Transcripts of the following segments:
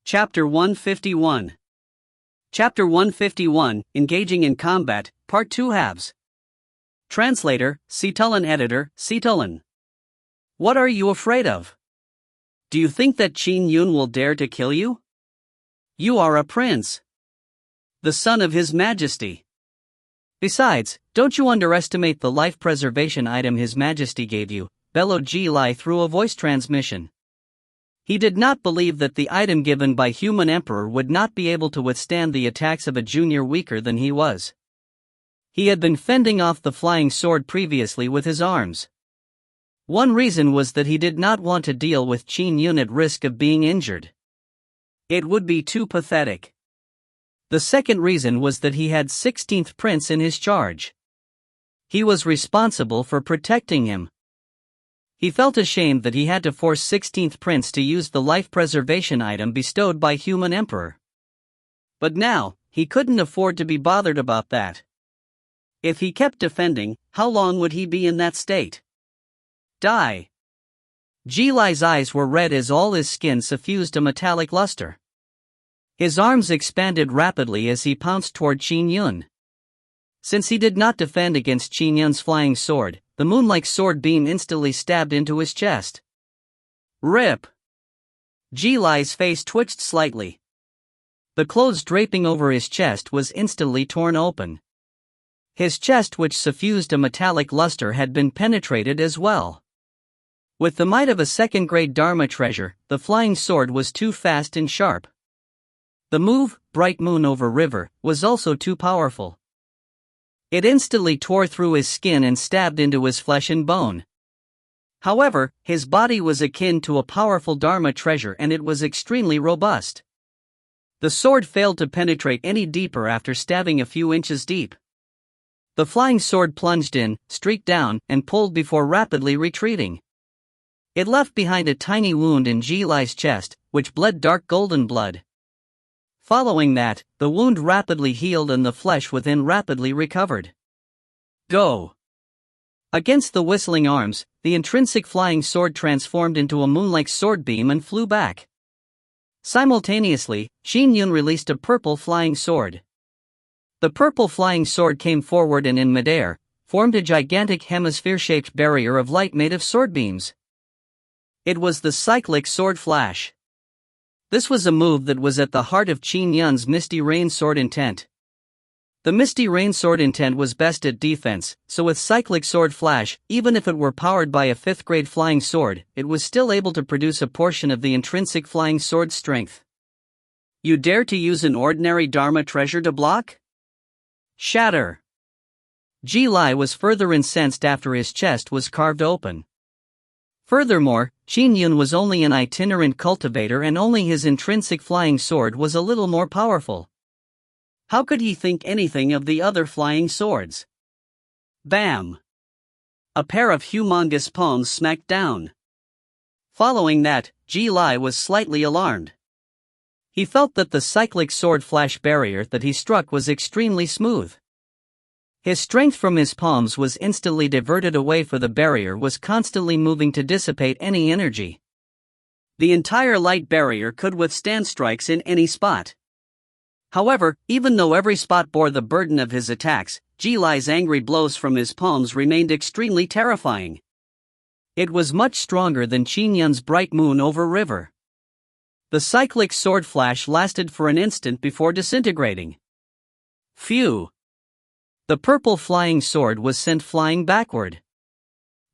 Chapter 151. Chapter 151, Engaging in Combat, Part 2 Halves. Translator, Cetulin. Editor, Cetulin. What are you afraid of? Do you think that Qin Yun will dare to kill you? You are a prince, the son of His Majesty. Besides, don't you underestimate the life preservation item His Majesty gave you, bellowed Ji Lai through a voice transmission. He did not believe that the item given by human emperor would not be able to withstand the attacks of a junior weaker than he was. He had been fending off the flying sword previously with his arms. One reason was that he did not want to deal with Qin Yun at risk of being injured. It would be too pathetic. The second reason was that he had 16th Prince in his charge. He was responsible for protecting him. He felt ashamed that he had to force 16th Prince to use the life preservation item bestowed by human emperor. But now, he couldn't afford to be bothered about that. If he kept defending, how long would he be in that state? Die. Ji Lai's eyes were red as all his skin suffused a metallic luster. His arms expanded rapidly as he pounced toward Qin Yun. Since he did not defend against Qin Yun's flying sword, the moon-like sword beam instantly stabbed into his chest. Rip! Ji Lai's face twitched slightly. The clothes draping over his chest was instantly torn open. His chest, which suffused a metallic luster, had been penetrated as well. With the might of a second-grade Dharma treasure, the flying sword was too fast and sharp. The move, Bright Moon over River, was also too powerful. It instantly tore through his skin and stabbed into his flesh and bone. However, his body was akin to a powerful Dharma treasure and it was extremely robust. The sword failed to penetrate any deeper after stabbing a few inches deep. The flying sword plunged in, streaked down, and pulled before rapidly retreating. It left behind a tiny wound in Ji Lai's chest, which bled dark golden blood. Following that, the wound rapidly healed and the flesh within rapidly recovered. Go! Against the whistling arms, the intrinsic flying sword transformed into a moon-like sword beam and flew back. Simultaneously, Qin Yun released a purple flying sword. The purple flying sword came forward and in midair, formed a gigantic hemisphere-shaped barrier of light made of sword beams. It was the cyclic sword flash. This was a move that was at the heart of Qin Yun's Misty Rain sword intent. The Misty Rain sword intent was best at defense, so with cyclic sword flash, even if it were powered by a 5th-grade flying sword, it was still able to produce a portion of the intrinsic flying sword's strength. You dare to use an ordinary Dharma treasure to block? Shatter! Ji Lai was further incensed after his chest was carved open. Furthermore, Qin Yun was only an itinerant cultivator and only his intrinsic flying sword was a little more powerful. How could he think anything of the other flying swords? Bam! A pair of humongous palms smacked down. Following that, Ji Lai was slightly alarmed. He felt that the cyclic sword flash barrier that he struck was extremely smooth. His strength from his palms was instantly diverted away, for the barrier was constantly moving to dissipate any energy. The entire light barrier could withstand strikes in any spot. However, even though every spot bore the burden of his attacks, Ji Lai's angry blows from his palms remained extremely terrifying. It was much stronger than Qin Yun's Bright Moon over River. The cyclic sword flash lasted for an instant before disintegrating. Phew! The purple flying sword was sent flying backward.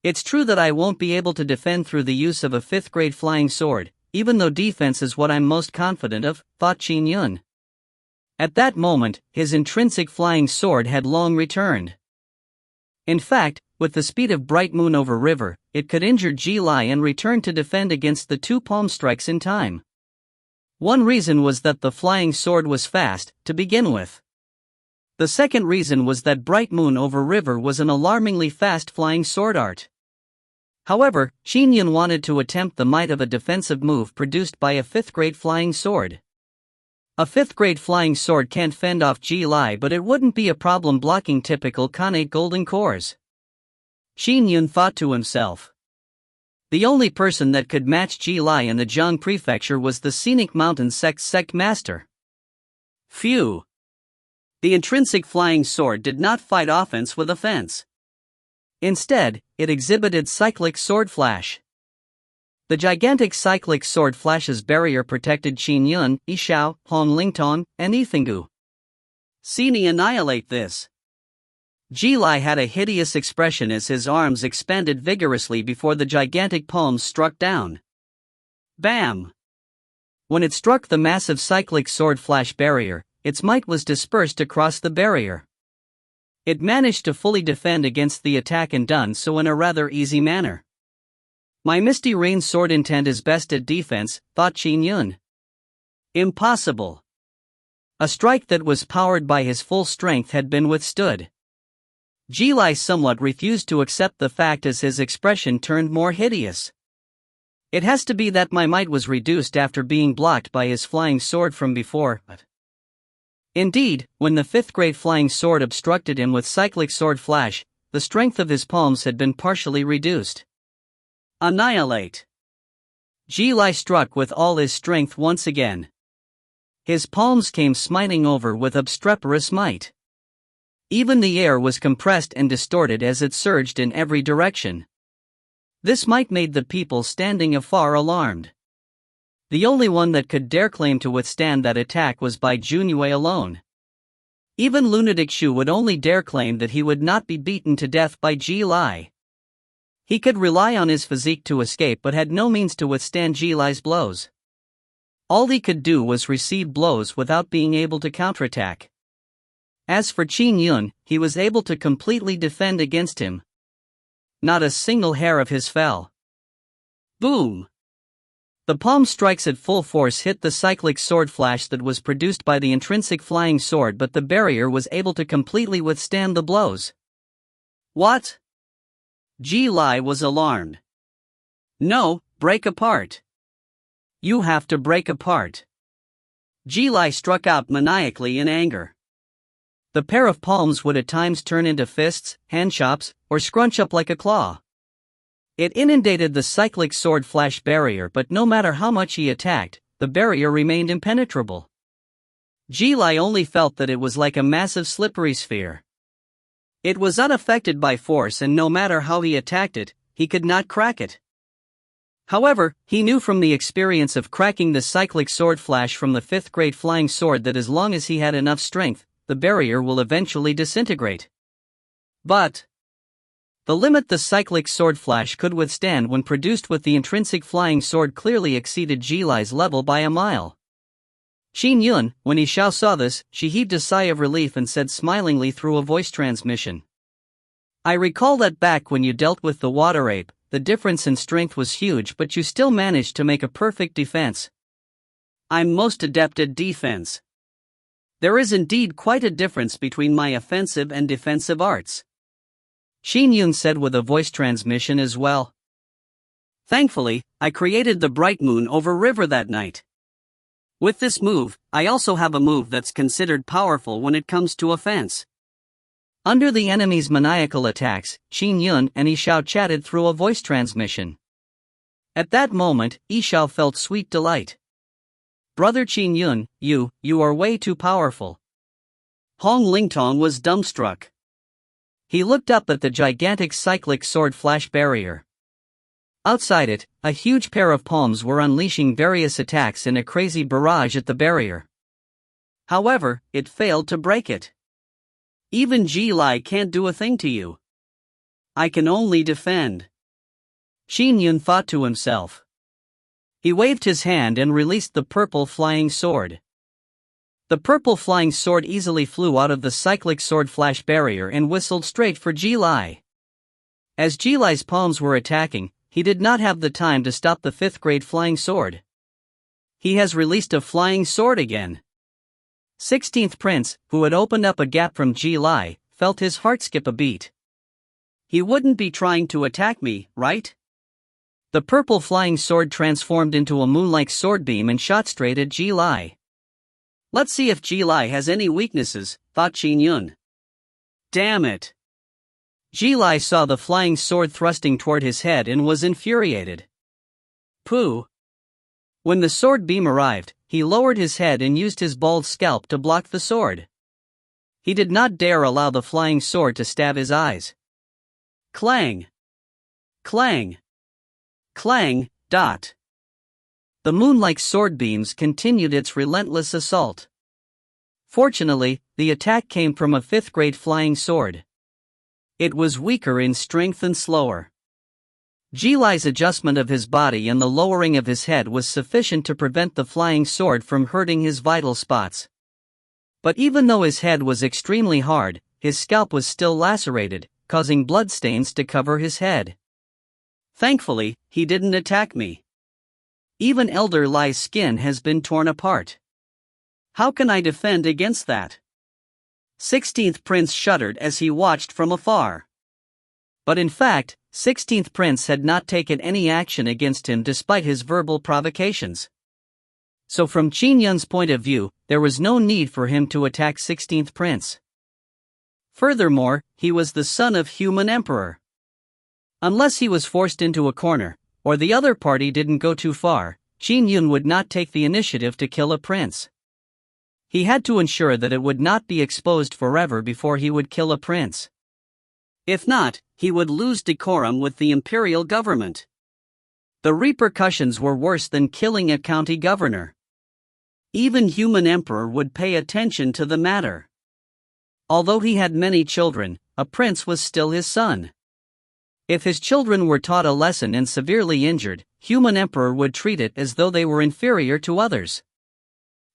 It's true that I won't be able to defend through the use of a 5th-grade flying sword, even though defense is what I'm most confident of, thought Qin Yun. At that moment, his intrinsic flying sword had long returned. In fact, with the speed of Bright Moon over River, it could injure Ji Lai and return to defend against the 2 palm strikes in time. One reason was that the flying sword was fast, to begin with. The second reason was that Bright Moon over River was an alarmingly fast flying sword art. However, Qin Yun wanted to attempt the might of a defensive move produced by a 5th-grade flying sword. A 5th-grade flying sword can't fend off Ji Lai, but it wouldn't be a problem blocking typical Khanate golden cores. Qin Yun thought to himself. The only person that could match Ji Lai in the Jiang prefecture was the scenic mountain sect master. Phew! The intrinsic flying sword did not fight offense with offense. Instead, it exhibited cyclic sword flash. The gigantic cyclic sword flash's barrier protected Qin Yun, Xiao, Hong Lingtong, and Yifenggu. Sini annihilate this. Ji Lai had a hideous expression as his arms expanded vigorously before the gigantic palms struck down. Bam! When it struck the massive cyclic sword flash barrier, its might was dispersed across the barrier. It managed to fully defend against the attack and done so in a rather easy manner. My misty rain sword intent is best at defense, thought Qin Yun. Impossible. A strike that was powered by his full strength had been withstood. Ji Lai somewhat refused to accept the fact as his expression turned more hideous. It has to be that my might was reduced after being blocked by his flying sword from before. Indeed, when the 5th grade flying sword obstructed him with cyclic sword flash, the strength of his palms had been partially reduced. Annihilate. Ji Lai struck with all his strength once again. His palms came smiting over with obstreperous might. Even the air was compressed and distorted as it surged in every direction. This might made the people standing afar alarmed. The only one that could dare claim to withstand that attack was Bai Junyue alone. Even lunatic Shu would only dare claim that he would not be beaten to death by Ji Lai. He could rely on his physique to escape but had no means to withstand Ji Lai's blows. All he could do was receive blows without being able to counterattack. As for Qin Yun, he was able to completely defend against him. Not a single hair of his fell. Boom! The palm strikes at full force hit the cyclic sword flash that was produced by the intrinsic flying sword, but the barrier was able to completely withstand the blows. What? Ji Lai was alarmed. No, break apart. You have to break apart. Ji Lai struck out maniacally in anger. The pair of palms would at times turn into fists, handchops, or scrunch up like a claw. It inundated the cyclic sword flash barrier, but no matter how much he attacked, the barrier remained impenetrable. Ji Lai only felt that it was like a massive slippery sphere. It was unaffected by force, and no matter how he attacked it, he could not crack it. However, he knew from the experience of cracking the cyclic sword flash from the 5th grade flying sword that as long as he had enough strength, the barrier will eventually disintegrate. But the limit the cyclic sword flash could withstand when produced with the intrinsic flying sword clearly exceeded Ji Lai's level by a mile. Qin Yun, when Xiao saw this, she heaved a sigh of relief and said smilingly through a voice transmission. I recall that back when you dealt with the water ape, the difference in strength was huge, but you still managed to make a perfect defense. I'm most adept at defense. There is indeed quite a difference between my offensive and defensive arts. Qin Yun said with a voice transmission as well. Thankfully, I created the bright moon over river that night. With this move, I also have a move that's considered powerful when it comes to offense. Under the enemy's maniacal attacks, Qin Yun and Xiao chatted through a voice transmission. At that moment, Xiao felt sweet delight. Brother Qin Yun, you are way too powerful. Hong Lingtong was dumbstruck. He looked up at the gigantic cyclic sword flash barrier. Outside it, a huge pair of palms were unleashing various attacks in a crazy barrage at the barrier. However, it failed to break it. Even Ji Lai can't do a thing to you. I can only defend. Qin Yun thought to himself. He waved his hand and released the purple flying sword. The purple flying sword easily flew out of the cyclic sword flash barrier and whistled straight for Ji Lai. As Ji Lai's palms were attacking, he did not have the time to stop the 5th grade flying sword. He has released a flying sword again. 16th Prince, who had opened up a gap from Ji Lai, felt his heart skip a beat. He wouldn't be trying to attack me, right? The purple flying sword transformed into a moon-like sword beam and shot straight at Ji Lai. Let's see if Ji Lai has any weaknesses, thought Qin Yun. Damn it! Jilai saw the flying sword thrusting toward his head and was infuriated. Pooh! When the sword beam arrived, he lowered his head and used his bald scalp to block the sword. He did not dare allow the flying sword to stab his eyes. Clang! Clang! Clang! Dot! The moon-like sword beams continued its relentless assault. Fortunately, the attack came from a fifth-grade flying sword. It was weaker in strength and slower. Jilai's adjustment of his body and the lowering of his head was sufficient to prevent the flying sword from hurting his vital spots. But even though his head was extremely hard, his scalp was still lacerated, causing bloodstains to cover his head. Thankfully, he didn't attack me. Even Elder Lai's skin has been torn apart. How can I defend against that? 16th Prince shuddered as he watched from afar. But in fact, 16th Prince had not taken any action against him despite his verbal provocations. So from Qin Yun's point of view, there was no need for him to attack 16th Prince. Furthermore, he was the son of human emperor. Unless he was forced into a corner, or the other party didn't go too far, Qin Yun would not take the initiative to kill a prince. He had to ensure that it would not be exposed forever before he would kill a prince. If not, he would lose decorum with the imperial government. The repercussions were worse than killing a county governor. Even human emperor would pay attention to the matter. Although he had many children, a prince was still his son. If his children were taught a lesson and severely injured, human emperor would treat it as though they were inferior to others.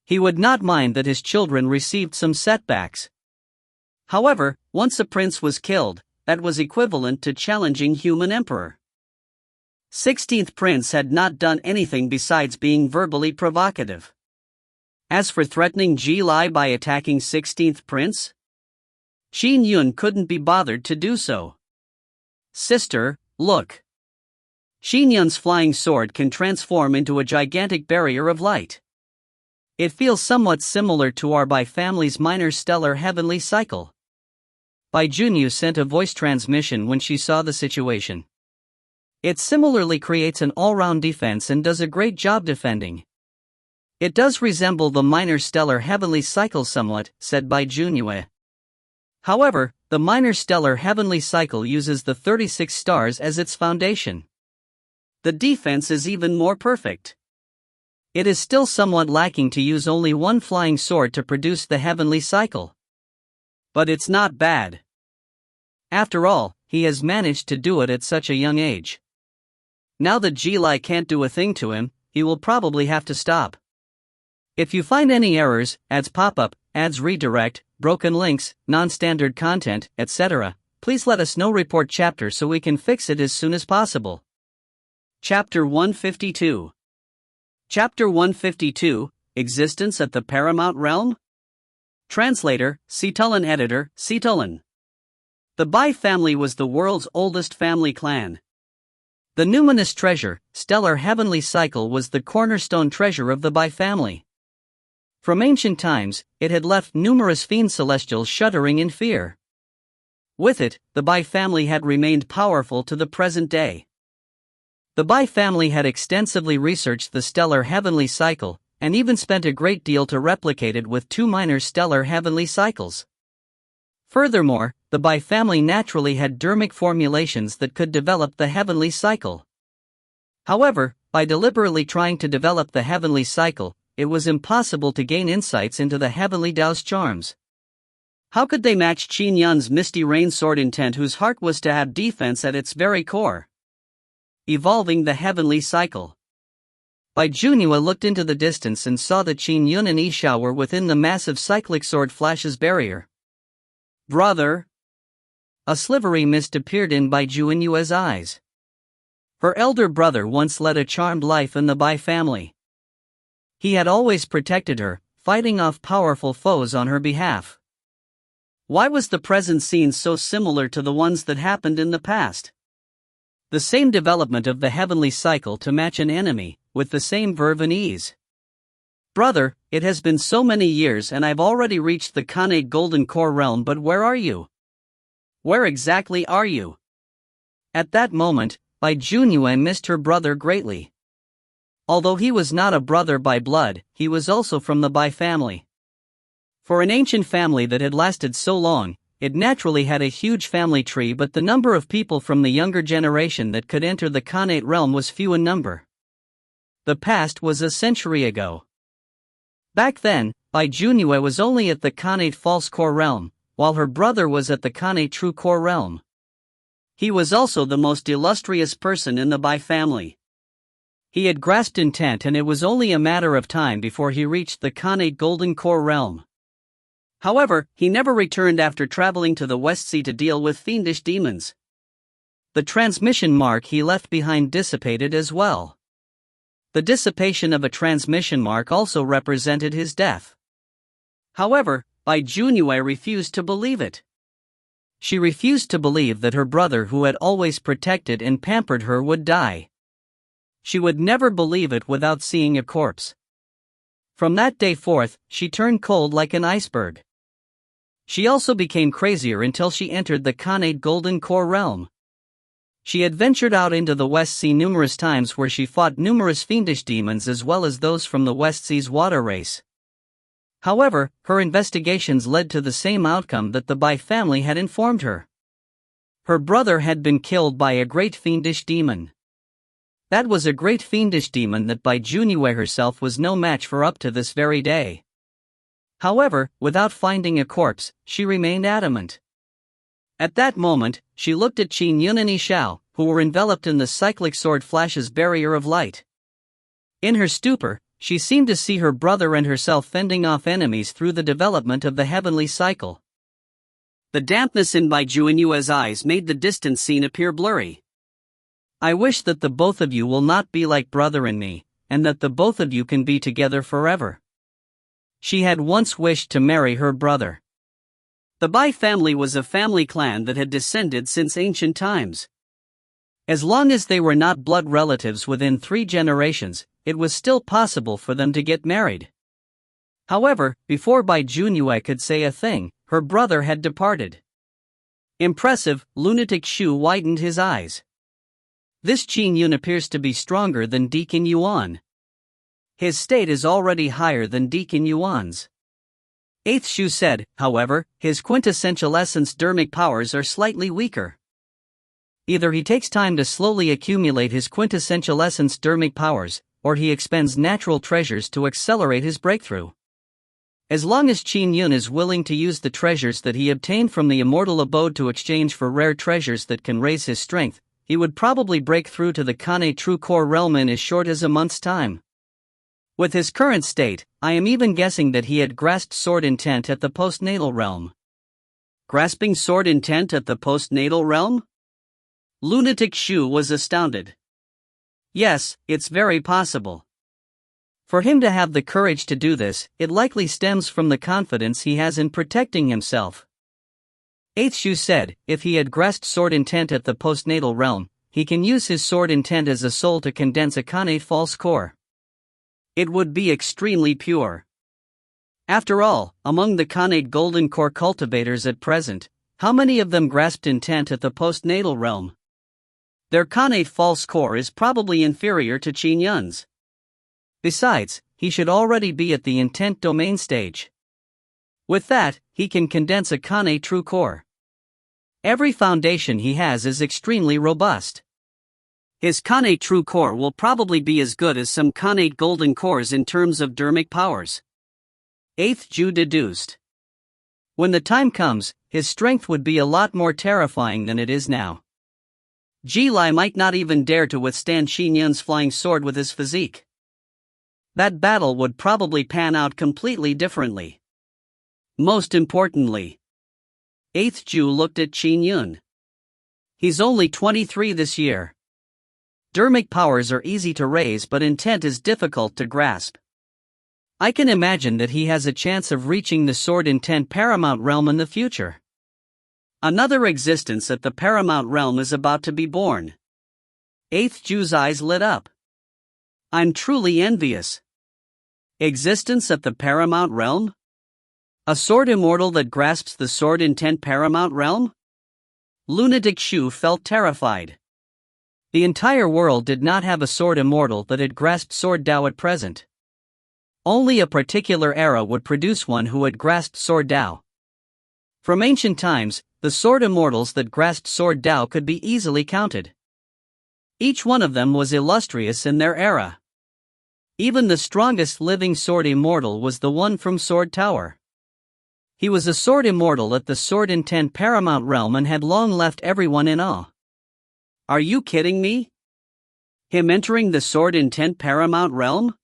He would not mind that his children received some setbacks. However, once a prince was killed, that was equivalent to challenging human emperor. 16th Prince had not done anything besides being verbally provocative. As for threatening Jilai by attacking 16th Prince, Qin Yun couldn't be bothered to do so. Sister, look. Qin Yun's flying sword can transform into a gigantic barrier of light. It feels somewhat similar to our Bai family's minor stellar heavenly cycle. Bai Junyu sent a voice transmission when she saw the situation. It similarly creates an all-round defense and does a great job defending. It does resemble the minor stellar heavenly cycle somewhat, said Bai Junyu. However, the minor stellar heavenly cycle uses the 36 stars as its foundation. The defense is even more perfect. It is still somewhat lacking to use only one flying sword to produce the heavenly cycle. But it's not bad. After all, he has managed to do it at such a young age. Now that Jilai can't do a thing to him, he will probably have to stop. If you find any errors, ads pop up, ads redirect, broken links, non-standard content, etc., please let us know. Report chapter so we can fix it as soon as possible. Chapter 152. Chapter 152, Existence at the Paramount Realm? Translator, Citulan. Editor, Citulan. The Bai family was the world's oldest family clan. The numinous treasure, stellar heavenly cycle, was the cornerstone treasure of the Bai family. From ancient times, it had left numerous fiend celestials shuddering in fear. With it, the Bai family had remained powerful to the present day. The Bai family had extensively researched the stellar heavenly cycle, and even spent a great deal to replicate it with 2 minor stellar heavenly cycles. Furthermore, the Bai family naturally had dermic formulations that could develop the heavenly cycle. However, by deliberately trying to develop the heavenly cycle, it was impossible to gain insights into the heavenly Tao's charms. How could they match Qin Yun's misty rain sword intent, whose heart was to have defense at its very core? Evolving the heavenly cycle. Bai Junyu looked into the distance and saw that Qin Yun and Xiao were within the massive cyclic sword flash's barrier. Brother! A slivery mist appeared in Bai Junyu's eyes. Her elder brother once led a charmed life in the Bai family. He had always protected her, fighting off powerful foes on her behalf. Why was the present scene so similar to the ones that happened in the past? The same development of the heavenly cycle to match an enemy, with the same verve and ease. Brother, it has been so many years and I've already reached the Kane Golden Core realm, but where are you? Where exactly are you? At that moment, Bai Junyue missed her brother greatly. Although he was not a brother by blood, he was also from the Bai family. For an ancient family that had lasted so long, it naturally had a huge family tree, but the number of people from the younger generation that could enter the Khanate realm was few in number. The past was a century ago. Back then, Bai Junyue was only at the Khanate false core realm, while her brother was at the Khanate true core realm. He was also the most illustrious person in the Bai family. He had grasped intent, and it was only a matter of time before he reached the Khanate golden core realm. However, he never returned after traveling to the West Sea to deal with fiendish demons. The transmission mark he left behind dissipated as well. The dissipation of a transmission mark also represented his death. However, Bai Junyue refused to believe it. She refused to believe that her brother, who had always protected and pampered her, would die. She would never believe it without seeing a corpse. From that day forth, she turned cold like an iceberg. She also became crazier until she entered the Khanate Golden Core realm. She had ventured out into the West Sea numerous times, where she fought numerous fiendish demons as well as those from the West Sea's water race. However, her investigations led to the same outcome that the Bai family had informed her. Her brother had been killed by a great fiendish demon. That was a great fiendish demon that Bai Junyue herself was no match for up to this very day. However, without finding a corpse, she remained adamant. At that moment, she looked at Qin Yun and Xiao, who were enveloped in the cyclic sword flash's barrier of light. In her stupor, she seemed to see her brother and herself fending off enemies through the development of the heavenly cycle. The dampness in Bai Junyue's eyes made the distant scene appear blurry. I wish that the both of you will not be like brother and me, and that the both of you can be together forever. She had once wished to marry her brother. The Bai family was a family clan that had descended since ancient times. As long as they were not blood relatives within 3 generations, it was still possible for them to get married. However, before Bai Junyue could say a thing, her brother had departed. Impressive, lunatic Shu widened his eyes. This Qin Yun appears to be stronger than Qin Yuan. His state is already higher than Qin Yuan's. 8th Shu said, however, his quintessential essence dermic powers are slightly weaker. Either he takes time to slowly accumulate his quintessential essence dermic powers, or he expends natural treasures to accelerate his breakthrough. As long as Qin Yun is willing to use the treasures that he obtained from the immortal abode to exchange for rare treasures that can raise his strength, he would probably break through to the Khanate true core realm in as short as a month's time. With his current state, I am even guessing that he had grasped sword intent at the postnatal realm. Grasping sword intent at the postnatal realm? Lunatic Shu was astounded. Yes, it's very possible. For him to have the courage to do this, it likely stems from the confidence he has in protecting himself. 8th Shu said, if he had grasped sword intent at the postnatal realm, he can use his sword intent as a soul to condense a Khanate false core. It would be extremely pure. After all, among the Khanate golden core cultivators at present, how many of them grasped intent at the postnatal realm? Their Khanate false core is probably inferior to Qin Yun's. Besides, he should already be at the intent domain stage. With that, he can condense a Khanate true core. Every foundation he has is extremely robust. His Khanate true core will probably be as good as some Khanate golden cores in terms of dermic powers. 8th Shu deduced. When the time comes, his strength would be a lot more terrifying than it is now. Ji Lai might not even dare to withstand Qin Yun's flying sword with his physique. That battle would probably pan out completely differently. Most importantly, 8th Shu looked at Qin Yun. He's only 23 this year. Dermic powers are easy to raise, but intent is difficult to grasp. I can imagine that he has a chance of reaching the sword intent paramount realm in the future. Another existence at the paramount realm is about to be born. 8th Shu's eyes lit up. I'm truly envious. Existence at the paramount realm? A sword immortal that grasps the sword intent paramount realm? Lunatic Xiao felt terrified. The entire world did not have a sword immortal that had grasped sword Dao at present. Only a particular era would produce one who had grasped sword Dao. From ancient times, the sword immortals that grasped sword Dao could be easily counted. Each one of them was illustrious in their era. Even the strongest living sword immortal was the one from Sword Tower. He was a sword immortal at the Sword Intent Paramount Realm and had long left everyone in awe. Are you kidding me? Him entering the Sword Intent Paramount Realm?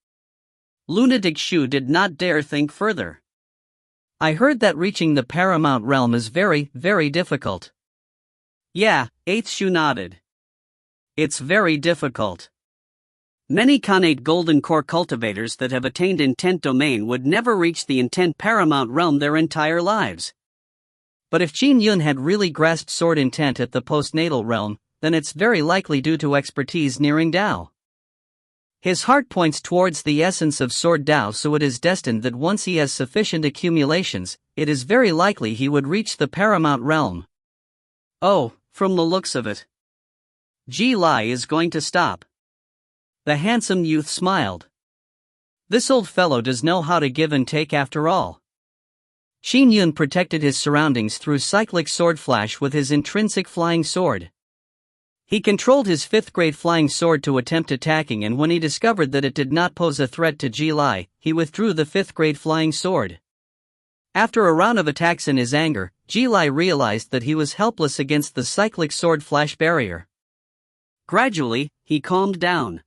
Lunatic Xiao did not dare think further. I heard that reaching the Paramount Realm is very, very difficult. Yeah, 8th Xiao nodded. It's very difficult. Many Khanate Golden Core cultivators that have attained Intent Domain would never reach the Intent Paramount Realm their entire lives. But if Qin Yun had really grasped Sword Intent at the postnatal realm, then it's very likely due to expertise nearing Dao. His heart points towards the essence of Sword Dao, so it is destined that once he has sufficient accumulations, it is very likely he would reach the Paramount Realm. Oh, from the looks of it, Ji Lai is going to stop. The handsome youth smiled. This old fellow does know how to give and take after all. Qin Yun protected his surroundings through cyclic sword flash with his intrinsic flying sword. He controlled his 5th grade flying sword to attempt attacking, and when he discovered that it did not pose a threat to Ji Lai, he withdrew the 5th grade flying sword. After a round of attacks in his anger, Ji Lai realized that he was helpless against the cyclic sword flash barrier. Gradually, he calmed down.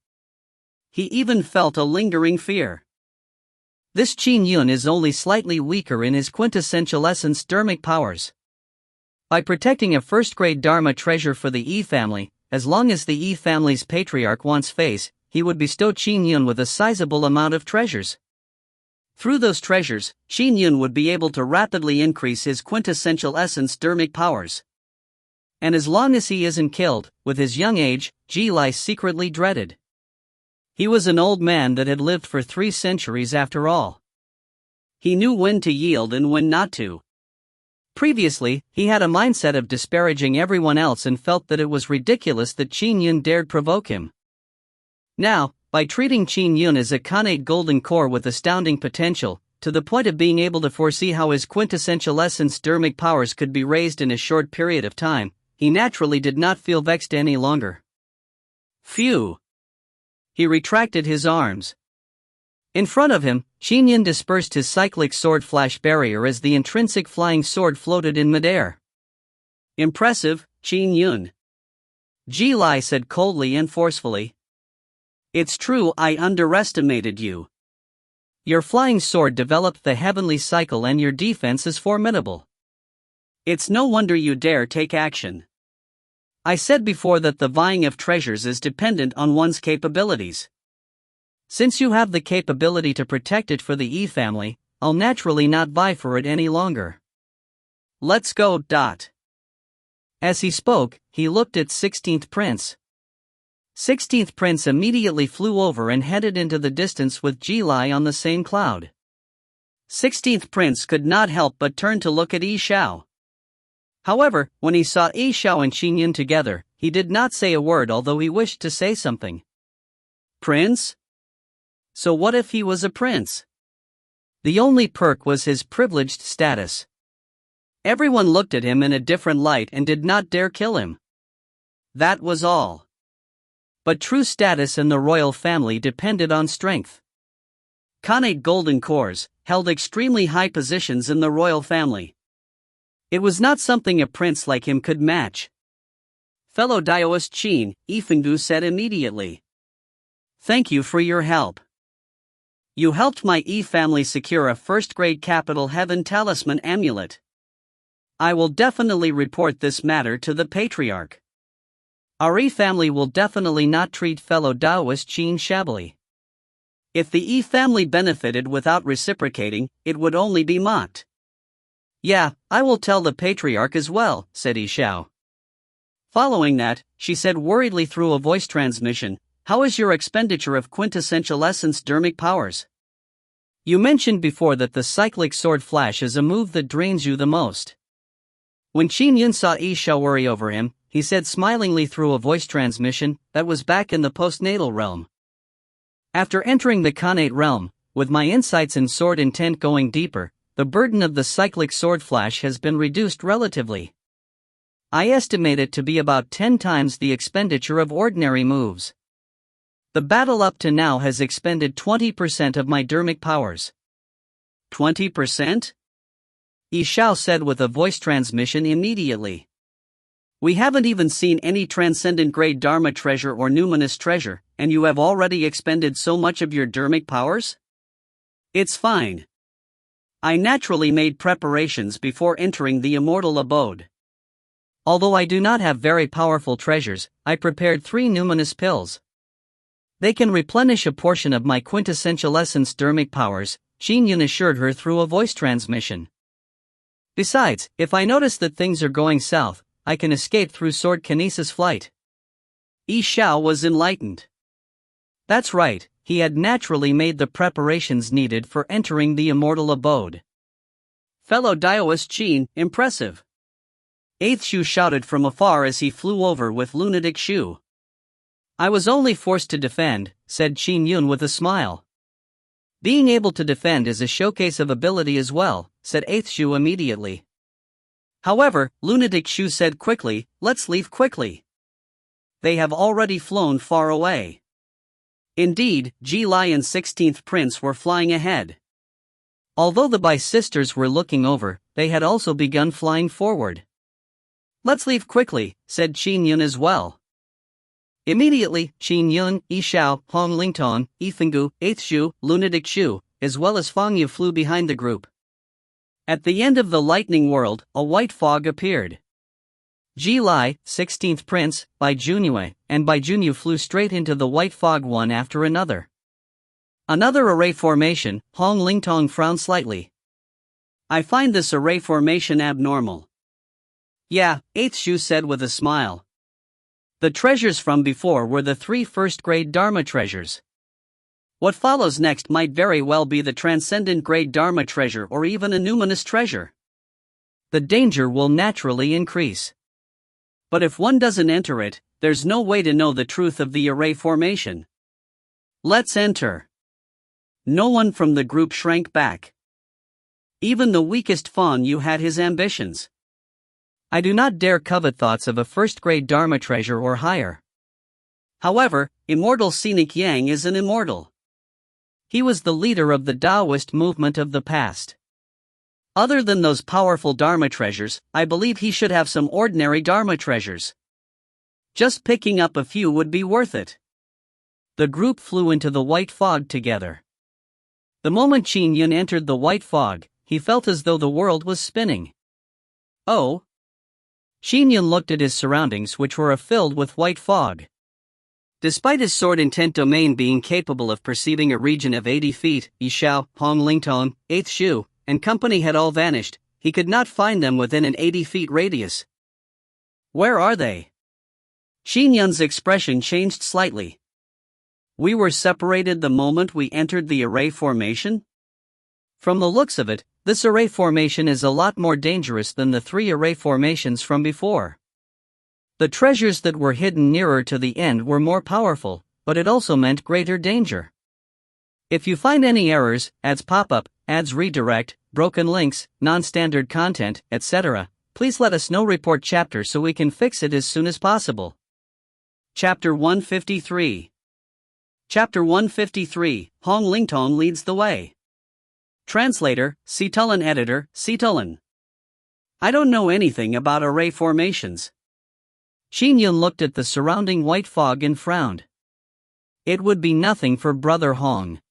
He even felt a lingering fear. This Qin Yun is only slightly weaker in his quintessential essence dharmic powers. By protecting a 1st grade Dharma treasure for the Yi family, as long as the Yi family's patriarch wants face, he would bestow Qin Yun with a sizable amount of treasures. Through those treasures, Qin Yun would be able to rapidly increase his quintessential essence dharmic powers. And as long as he isn't killed, with his young age, Ji Lai secretly dreaded. He was an old man that had lived for 3 centuries after all. He knew when to yield and when not to. Previously, he had a mindset of disparaging everyone else and felt that it was ridiculous that Qin Yun dared provoke him. Now, by treating Qin Yun as a Khanate Golden Core with astounding potential, to the point of being able to foresee how his quintessential essence dharmic powers could be raised in a short period of time, he naturally did not feel vexed any longer. Phew! He retracted his arms. In front of him, Qin Yun dispersed his cyclic sword flash barrier as the intrinsic flying sword floated in midair. Impressive, Qin Yun. Ji Lai said coldly and forcefully. It's true, I underestimated you. Your flying sword developed the heavenly cycle and your defense is formidable. It's no wonder you dare take action. I said before that the vying of treasures is dependent on one's capabilities. Since you have the capability to protect it for the Yi family, I'll naturally not vie for it any longer. Let's go. As he spoke, he looked at 16th Prince. 16th Prince immediately flew over and headed into the distance with Ji Lai on the same cloud. 16th Prince could not help but turn to look at Xiao. However, when he saw Xiao and Qin Yun together, he did not say a word, although he wished to say something. Prince? So what if he was a prince? The only perk was his privileged status. Everyone looked at him in a different light and did not dare kill him. That was all. But true status in the royal family depended on strength. Khanate Golden Cores held extremely high positions in the royal family. It was not something a prince like him could match. Fellow Daoist Qin, Yifengdu said immediately. Thank you for your help. You helped my Yi family secure a 1st grade capital heaven talisman amulet. I will definitely report this matter to the patriarch. Our Yi family will definitely not treat fellow Daoist Qin shabbily. If the Yi family benefited without reciprocating, it would only be mocked. Yeah, I will tell the patriarch as well, said Xiao. Following that, she said worriedly through a voice transmission, how is your expenditure of quintessential essence dharmic powers? You mentioned before that the cyclic sword flash is a move that drains you the most. When Qin Yun saw Xiao worry over him, he said smilingly through a voice transmission that was back in the postnatal realm. After entering the Khanate realm, with my insights in sword intent going deeper, the burden of the cyclic sword flash has been reduced relatively. I estimate it to be about 10 times the expenditure of ordinary moves. The battle up to now has expended 20% of my dermic powers. 20%? Xiao said with a voice transmission immediately. We haven't even seen any transcendent grade Dharma treasure or numinous treasure, and you have already expended so much of your dermic powers? It's fine. I naturally made preparations before entering the immortal abode. Although I do not have very powerful treasures, I prepared 3 numinous pills. They can replenish a portion of my quintessential essence dermic powers, Qin Yun assured her through a voice transmission. Besides, if I notice that things are going south, I can escape through sword kinesis flight. Xiao was enlightened. That's right, he had naturally made the preparations needed for entering the immortal abode. Fellow Daoist Qin, impressive. Eighth Shu shouted from afar as he flew over with lunatic Shu. I was only forced to defend, said Qin Yun with a smile. Being able to defend is a showcase of ability as well, said Eighth Shu immediately. However, lunatic Shu said quickly, let's leave quickly. They have already flown far away. Indeed, Ji Lai and 16th Prince were flying ahead. Although the Bai sisters were looking over, they had also begun flying forward. Let's leave quickly, said Qin Yun as well. Immediately, Qin Yun, Xiao, Hong Lingtong, Yifenggu, 8th Shu, Lunatic Shu, as well as Fang Yu flew behind the group. At the end of the lightning world, a white fog appeared. Ji Lai, 16th Prince, Bai Junyue, and Bai Junyu flew straight into the white fog one after another. Another array formation, Hong Lingtong frowned slightly. I find this array formation abnormal. Yeah, 8th Shu said with a smile. The treasures from before were the 3 first-grade Dharma treasures. What follows next might very well be the transcendent grade Dharma treasure or even a numinous treasure. The danger will naturally increase. But if one doesn't enter it, there's no way to know the truth of the array formation. Let's enter. No one from the group shrank back. Even the weakest Fan Yu had his ambitions. I do not dare covet thoughts of a first-grade Dharma treasure or higher. However, immortal Scenic Yang is an immortal. He was the leader of the Taoist movement of the past. Other than those powerful Dharma treasures, I believe he should have some ordinary Dharma treasures. Just picking up a few would be worth it. The group flew into the white fog together. The moment Qin Yun entered the white fog, he felt as though the world was spinning. Oh! Qin Yun looked at his surroundings, which were filled with white fog. Despite his sword intent domain being capable of perceiving a region of 80 feet, Xiao, Hong Lingtong, 8th Shu, and company had all vanished, he could not find them within an 80 feet radius. Where are they? Qin Yun's expression changed slightly. We were separated the moment we entered the array formation? From the looks of it, this array formation is a lot more dangerous than the 3 array formations from before. The treasures that were hidden nearer to the end were more powerful, but it also meant greater danger. If you find any errors, ads pop-up, ads redirect, broken links, non-standard content, etc., please let us know. Report chapter so we can fix it as soon as possible. Chapter 153. Chapter 153, Hong Lingtong leads the way. Translator, Citulin. Editor, Citulin. I don't know anything about array formations. Qin Yun looked at the surrounding white fog and frowned. It would be nothing for Brother Hong.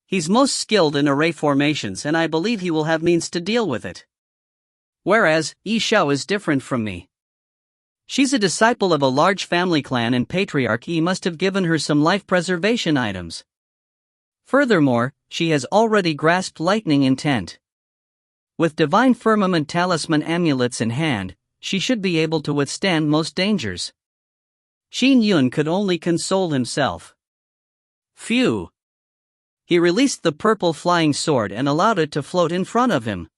He's most skilled in array formations and I believe he will have means to deal with it. Whereas, Xiao is different from me. She's a disciple of a large family clan and patriarchy must have given her some life preservation items. Furthermore, she has already grasped lightning intent. With divine firmament talisman amulets in hand, she should be able to withstand most dangers. Qin Yun could only console himself. Phew! He released the purple flying sword and allowed it to float in front of him.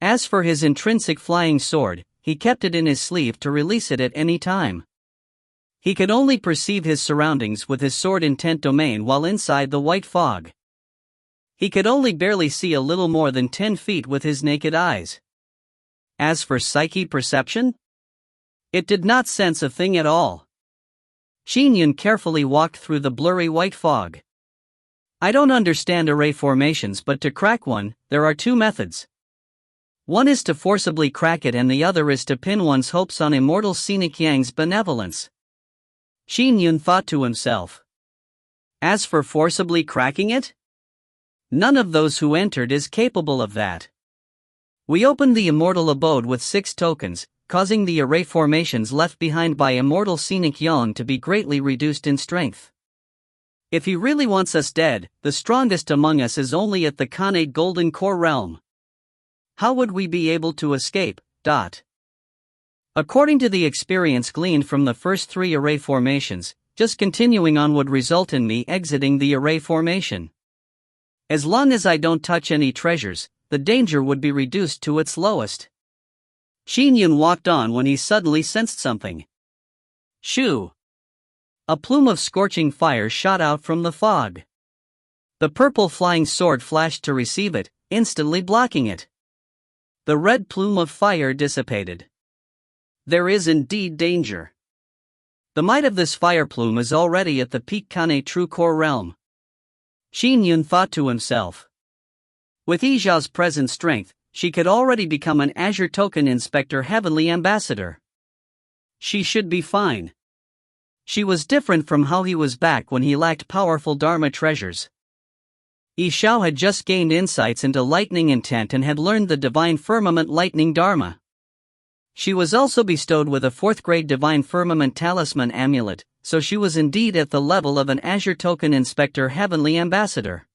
As for his intrinsic flying sword, he kept it in his sleeve to release it at any time. He could only perceive his surroundings with his sword intent domain while inside the white fog. He could only barely see a little more than 10 feet with his naked eyes. As for psyche perception, it did not sense a thing at all. Qin Yun carefully walked through the blurry white fog. I don't understand array formations, but to crack one, there are two methods. One is to forcibly crack it and the other is to pin one's hopes on immortal scenic Yang's benevolence. Qin Yun thought to himself. As for forcibly cracking it? None of those who entered is capable of that. We opened the immortal abode with 6 tokens, causing the array formations left behind by immortal scenic Yang to be greatly reduced in strength. If he really wants us dead, the strongest among us is only at the Khanate Golden Core realm. How would we be able to escape? According to the experience gleaned from the first 3 array formations, just continuing on would result in me exiting the array formation. As long as I don't touch any treasures, the danger would be reduced to its lowest. Qin Yun walked on when he suddenly sensed something. Shoo! A plume of scorching fire shot out from the fog. The purple flying sword flashed to receive it, instantly blocking it. The red plume of fire dissipated. There is indeed danger. The might of this fire plume is already at the peak Khanate True Core realm. Qin Yun thought to himself. With Xiao's present strength, she could already become an Azure Token Inspector Heavenly Ambassador. She should be fine. She was different from how he was back when he lacked powerful Dharma treasures. Xiao had just gained insights into lightning intent and had learned the Divine Firmament Lightning Dharma. She was also bestowed with a 4th grade Divine Firmament Talisman Amulet, so she was indeed at the level of an Azure Token Inspector Heavenly Ambassador.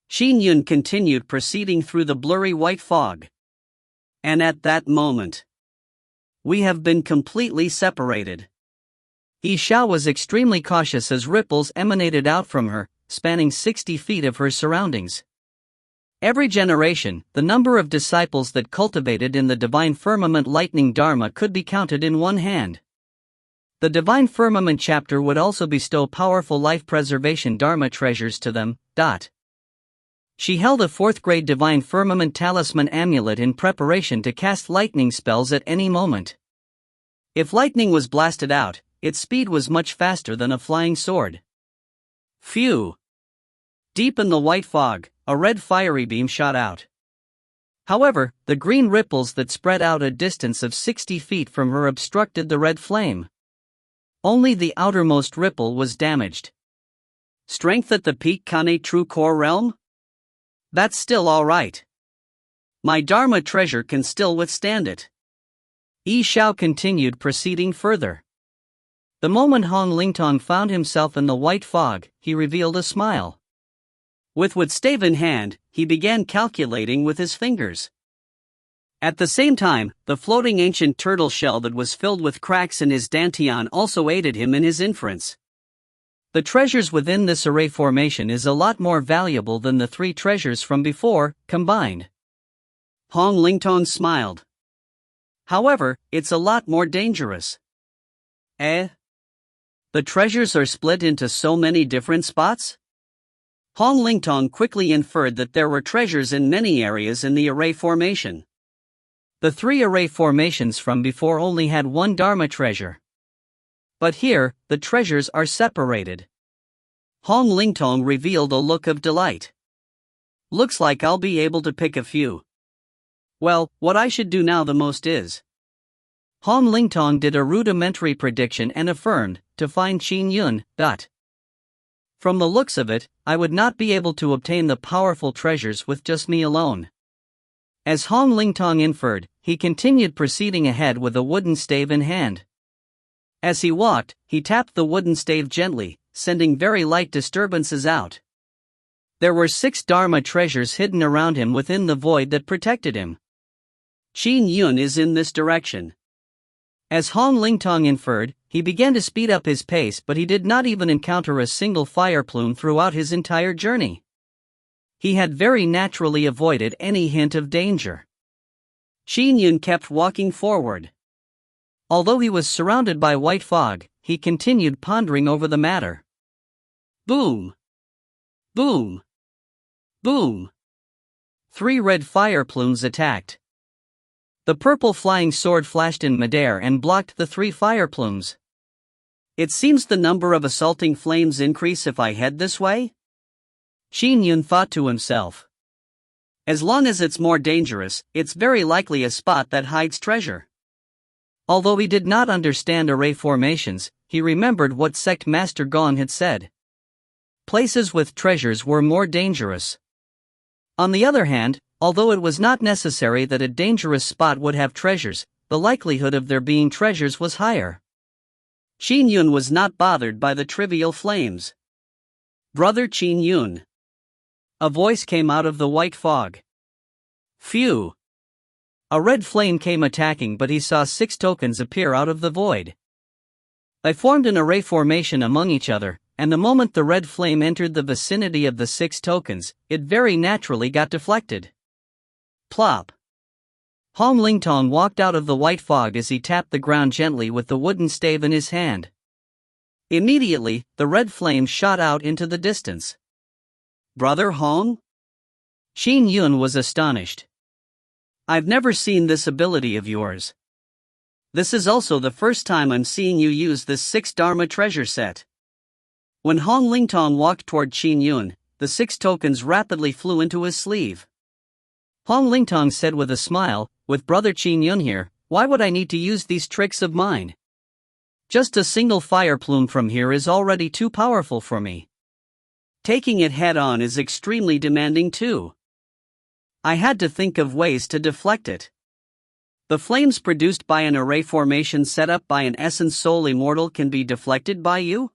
Qin Yun continued proceeding through the blurry white fog. And at that moment, we have been completely separated. Xiao was extremely cautious as ripples emanated out from her, spanning 60 feet of her surroundings. Every generation, the number of disciples that cultivated in the Divine Firmament Lightning Dharma could be counted in one hand. The Divine Firmament chapter would also bestow powerful life preservation Dharma treasures to them. She held a 4th grade Divine Firmament Talisman Amulet in preparation to cast lightning spells at any moment. If lightning was blasted out, its speed was much faster than a flying sword. Phew! Deep in the white fog, a red fiery beam shot out. However, the green ripples that spread out a distance of 60 feet from her obstructed the red flame. Only the outermost ripple was damaged. Strength at the peak Khanate True Core realm? That's still alright. My Dharma treasure can still withstand it. Xiao continued proceeding further. The moment Hong Lingtong found himself in the white fog, he revealed a smile. With wood stave in hand, he began calculating with his fingers. At the same time, the floating ancient turtle shell that was filled with cracks in his dantian also aided him in his inference. The treasures within this array formation is a lot more valuable than the 3 treasures from before, combined. Hong Lingtong smiled. However, it's a lot more dangerous. The treasures are split into so many different spots? Hong Lingtong quickly inferred that there were treasures in many areas in the array formation. The 3 array formations from before only had 1 Dharma treasure. But here, the treasures are separated. Hong Lingtong revealed a look of delight. Looks like I'll be able to pick a few. Well, what I should do now the most is. Hong Lingtong did a rudimentary prediction and affirmed, to find Qin Yun. From the looks of it, I would not be able to obtain the powerful treasures with just me alone. As Hong Lingtong inferred, he continued proceeding ahead with a wooden stave in hand. As he walked, he tapped the wooden stave gently, sending very light disturbances out. There were 6 Dharma treasures hidden around him within the void that protected him. Qin Yun is in this direction. As Hong Lingtong inferred, he began to speed up his pace, but he did not even encounter a single fire plume throughout his entire journey. He had very naturally avoided any hint of danger. Qin Yun kept walking forward. Although he was surrounded by white fog, he continued pondering over the matter. Boom! Boom! Boom! 3 red fire plumes attacked. The purple flying sword flashed in midair and blocked the 3 fire plumes. It seems the number of assaulting flames increase if I head this way? Qin Yun thought to himself. As long as it's more dangerous, it's very likely a spot that hides treasure. Although he did not understand array formations, he remembered what Sect Master Gong had said. Places with treasures were more dangerous. On the other hand, although it was not necessary that a dangerous spot would have treasures, the likelihood of there being treasures was higher. Qin Yun was not bothered by the trivial flames. Brother Qin Yun. A voice came out of the white fog. Phew! A red flame came attacking, but he saw 6 tokens appear out of the void. They formed an array formation among each other, and the moment the red flame entered the vicinity of the 6 tokens, it very naturally got deflected. Plop! Hong Lingtong walked out of the white fog as he tapped the ground gently with the wooden stave in his hand. Immediately, the red flame shot out into the distance. Brother Hong? Qin Yun was astonished. I've never seen this ability of yours. This is also the first time I'm seeing you use this 6 Dharma treasure set. When Hong Lingtong walked toward Qin Yun, the 6 tokens rapidly flew into his sleeve. Hong Lingtong said with a smile, with Brother Qin Yun here, why would I need to use these tricks of mine? Just a single fire plume from here is already too powerful for me. Taking it head on is extremely demanding too. I had to think of ways to deflect it. The flames produced by an array formation set up by an essence soul immortal can be deflected by you?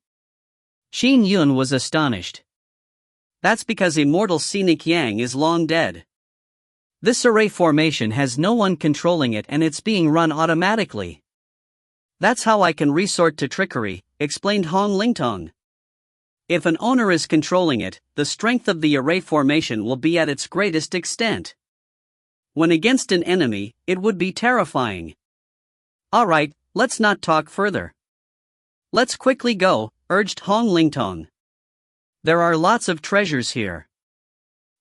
Qin Yun was astonished. That's because immortal scenic yang is long dead. This array formation has no one controlling it and it's being run automatically. That's how I can resort to trickery, explained Hong Lingtong. If an owner is controlling it, the strength of the array formation will be at its greatest extent. When against an enemy, it would be terrifying. Alright, let's not talk further. Let's quickly go, urged Hong Lingtong. There are lots of treasures here.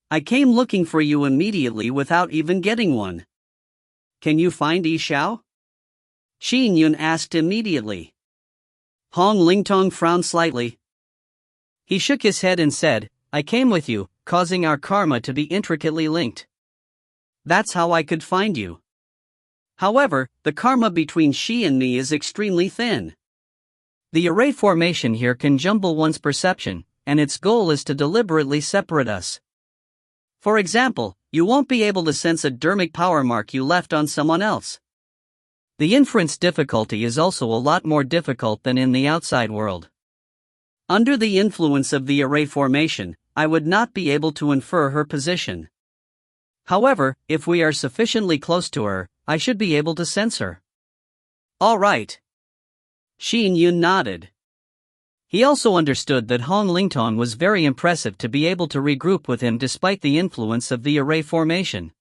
I came looking for you immediately without even getting one. Can you find Xiao? Qin Yun asked immediately. Hong Lingtong frowned slightly. He shook his head and said, I came with you, causing our karma to be intricately linked. That's how I could find you. However, the karma between she and me is extremely thin. The array formation here can jumble one's perception, and its goal is to deliberately separate us. For example, you won't be able to sense a dermic power mark you left on someone else. The inference difficulty is also a lot more difficult than in the outside world. Under the influence of the array formation, I would not be able to infer her position. However, if we are sufficiently close to her, I should be able to sense her. All right. Qin Yun nodded. He also understood that Hong Lingtong was very impressive to be able to regroup with him despite the influence of the array formation.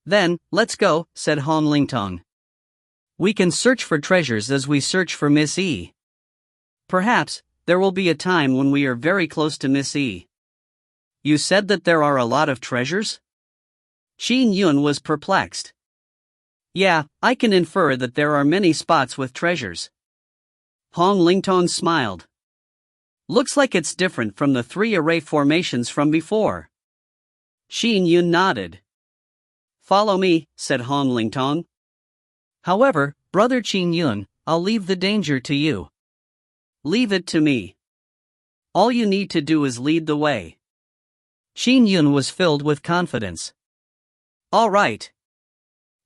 Then, let's go, said Hong Lingtong. We can search for treasures as we search for Miss E. Perhaps, there will be a time when we are very close to Miss E. You said that there are a lot of treasures? Qin Yun was perplexed. Yeah, I can infer that there are many spots with treasures. Hong Lingtong smiled. Looks like it's different from the 3 array formations from before. Qin Yun nodded. Follow me, said Hong Lingtong. However, Brother Qin Yun, I'll leave the danger to you. Leave it to me. All you need to do is lead the way. Qin Yun was filled with confidence. All right.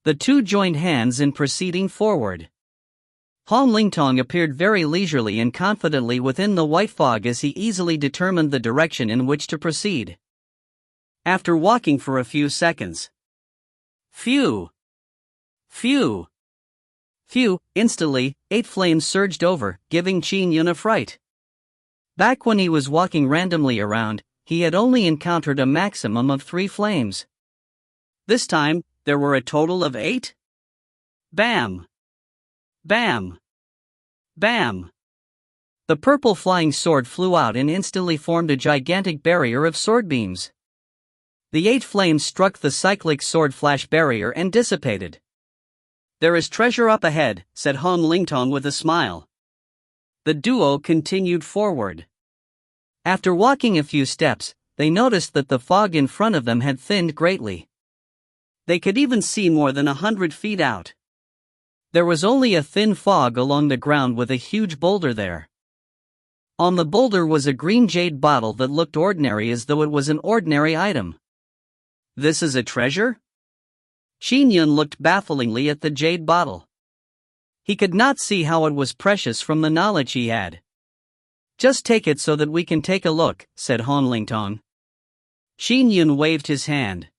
The two joined hands in proceeding forward. Hong Lingtong appeared very leisurely and confidently within the white fog as he easily determined the direction in which to proceed. After walking for a few seconds. Phew! Phew! Phew! Instantly, 8 flames surged over, giving Qin Yun a fright. Back when he was walking randomly around, he had only encountered a maximum of 3 flames. This time, there were a total of 8? Bam! Bam! Bam! The purple flying sword flew out and instantly formed a gigantic barrier of sword beams. The 8 flames struck the cyclic sword flash barrier and dissipated. "There is treasure up ahead," said Han Lingtong with a smile. The duo continued forward. After walking a few steps, they noticed that the fog in front of them had thinned greatly. They could even see more than 100 feet out. There was only a thin fog along the ground with a huge boulder there. On the boulder was a green jade bottle that looked ordinary, as though it was an ordinary item. "This is a treasure?" Qin Yun looked bafflingly at the jade bottle. He could not see how it was precious from the knowledge he had. "Just take it so that we can take a look," said Han Lingtong. Qin Yun waved his hand.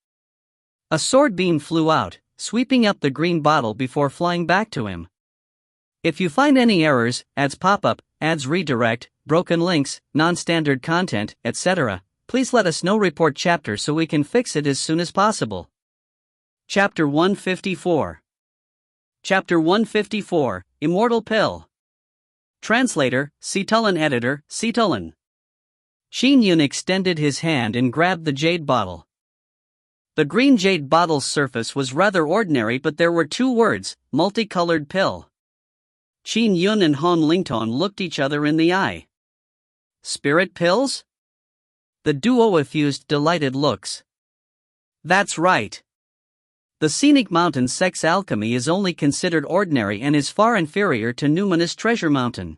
A sword beam flew out, sweeping up the green bottle before flying back to him. "If you find any errors, ads pop up, ads redirect, broken links, non-standard content, etc., please let us know. Report chapter so we can fix it as soon as possible." Chapter 154. Chapter 154, Immortal Pill. Translator, Citulin. Editor, Citulin. Qin Yun extended his hand and grabbed the jade bottle. The green jade bottle's surface was rather ordinary, but there were 2 words, multicolored pill. Qin Yun and Han Lingtong looked each other in the eye. "Spirit pills?" The duo effused delighted looks. "That's right. The scenic mountain sex alchemy is only considered ordinary and is far inferior to numinous treasure mountain."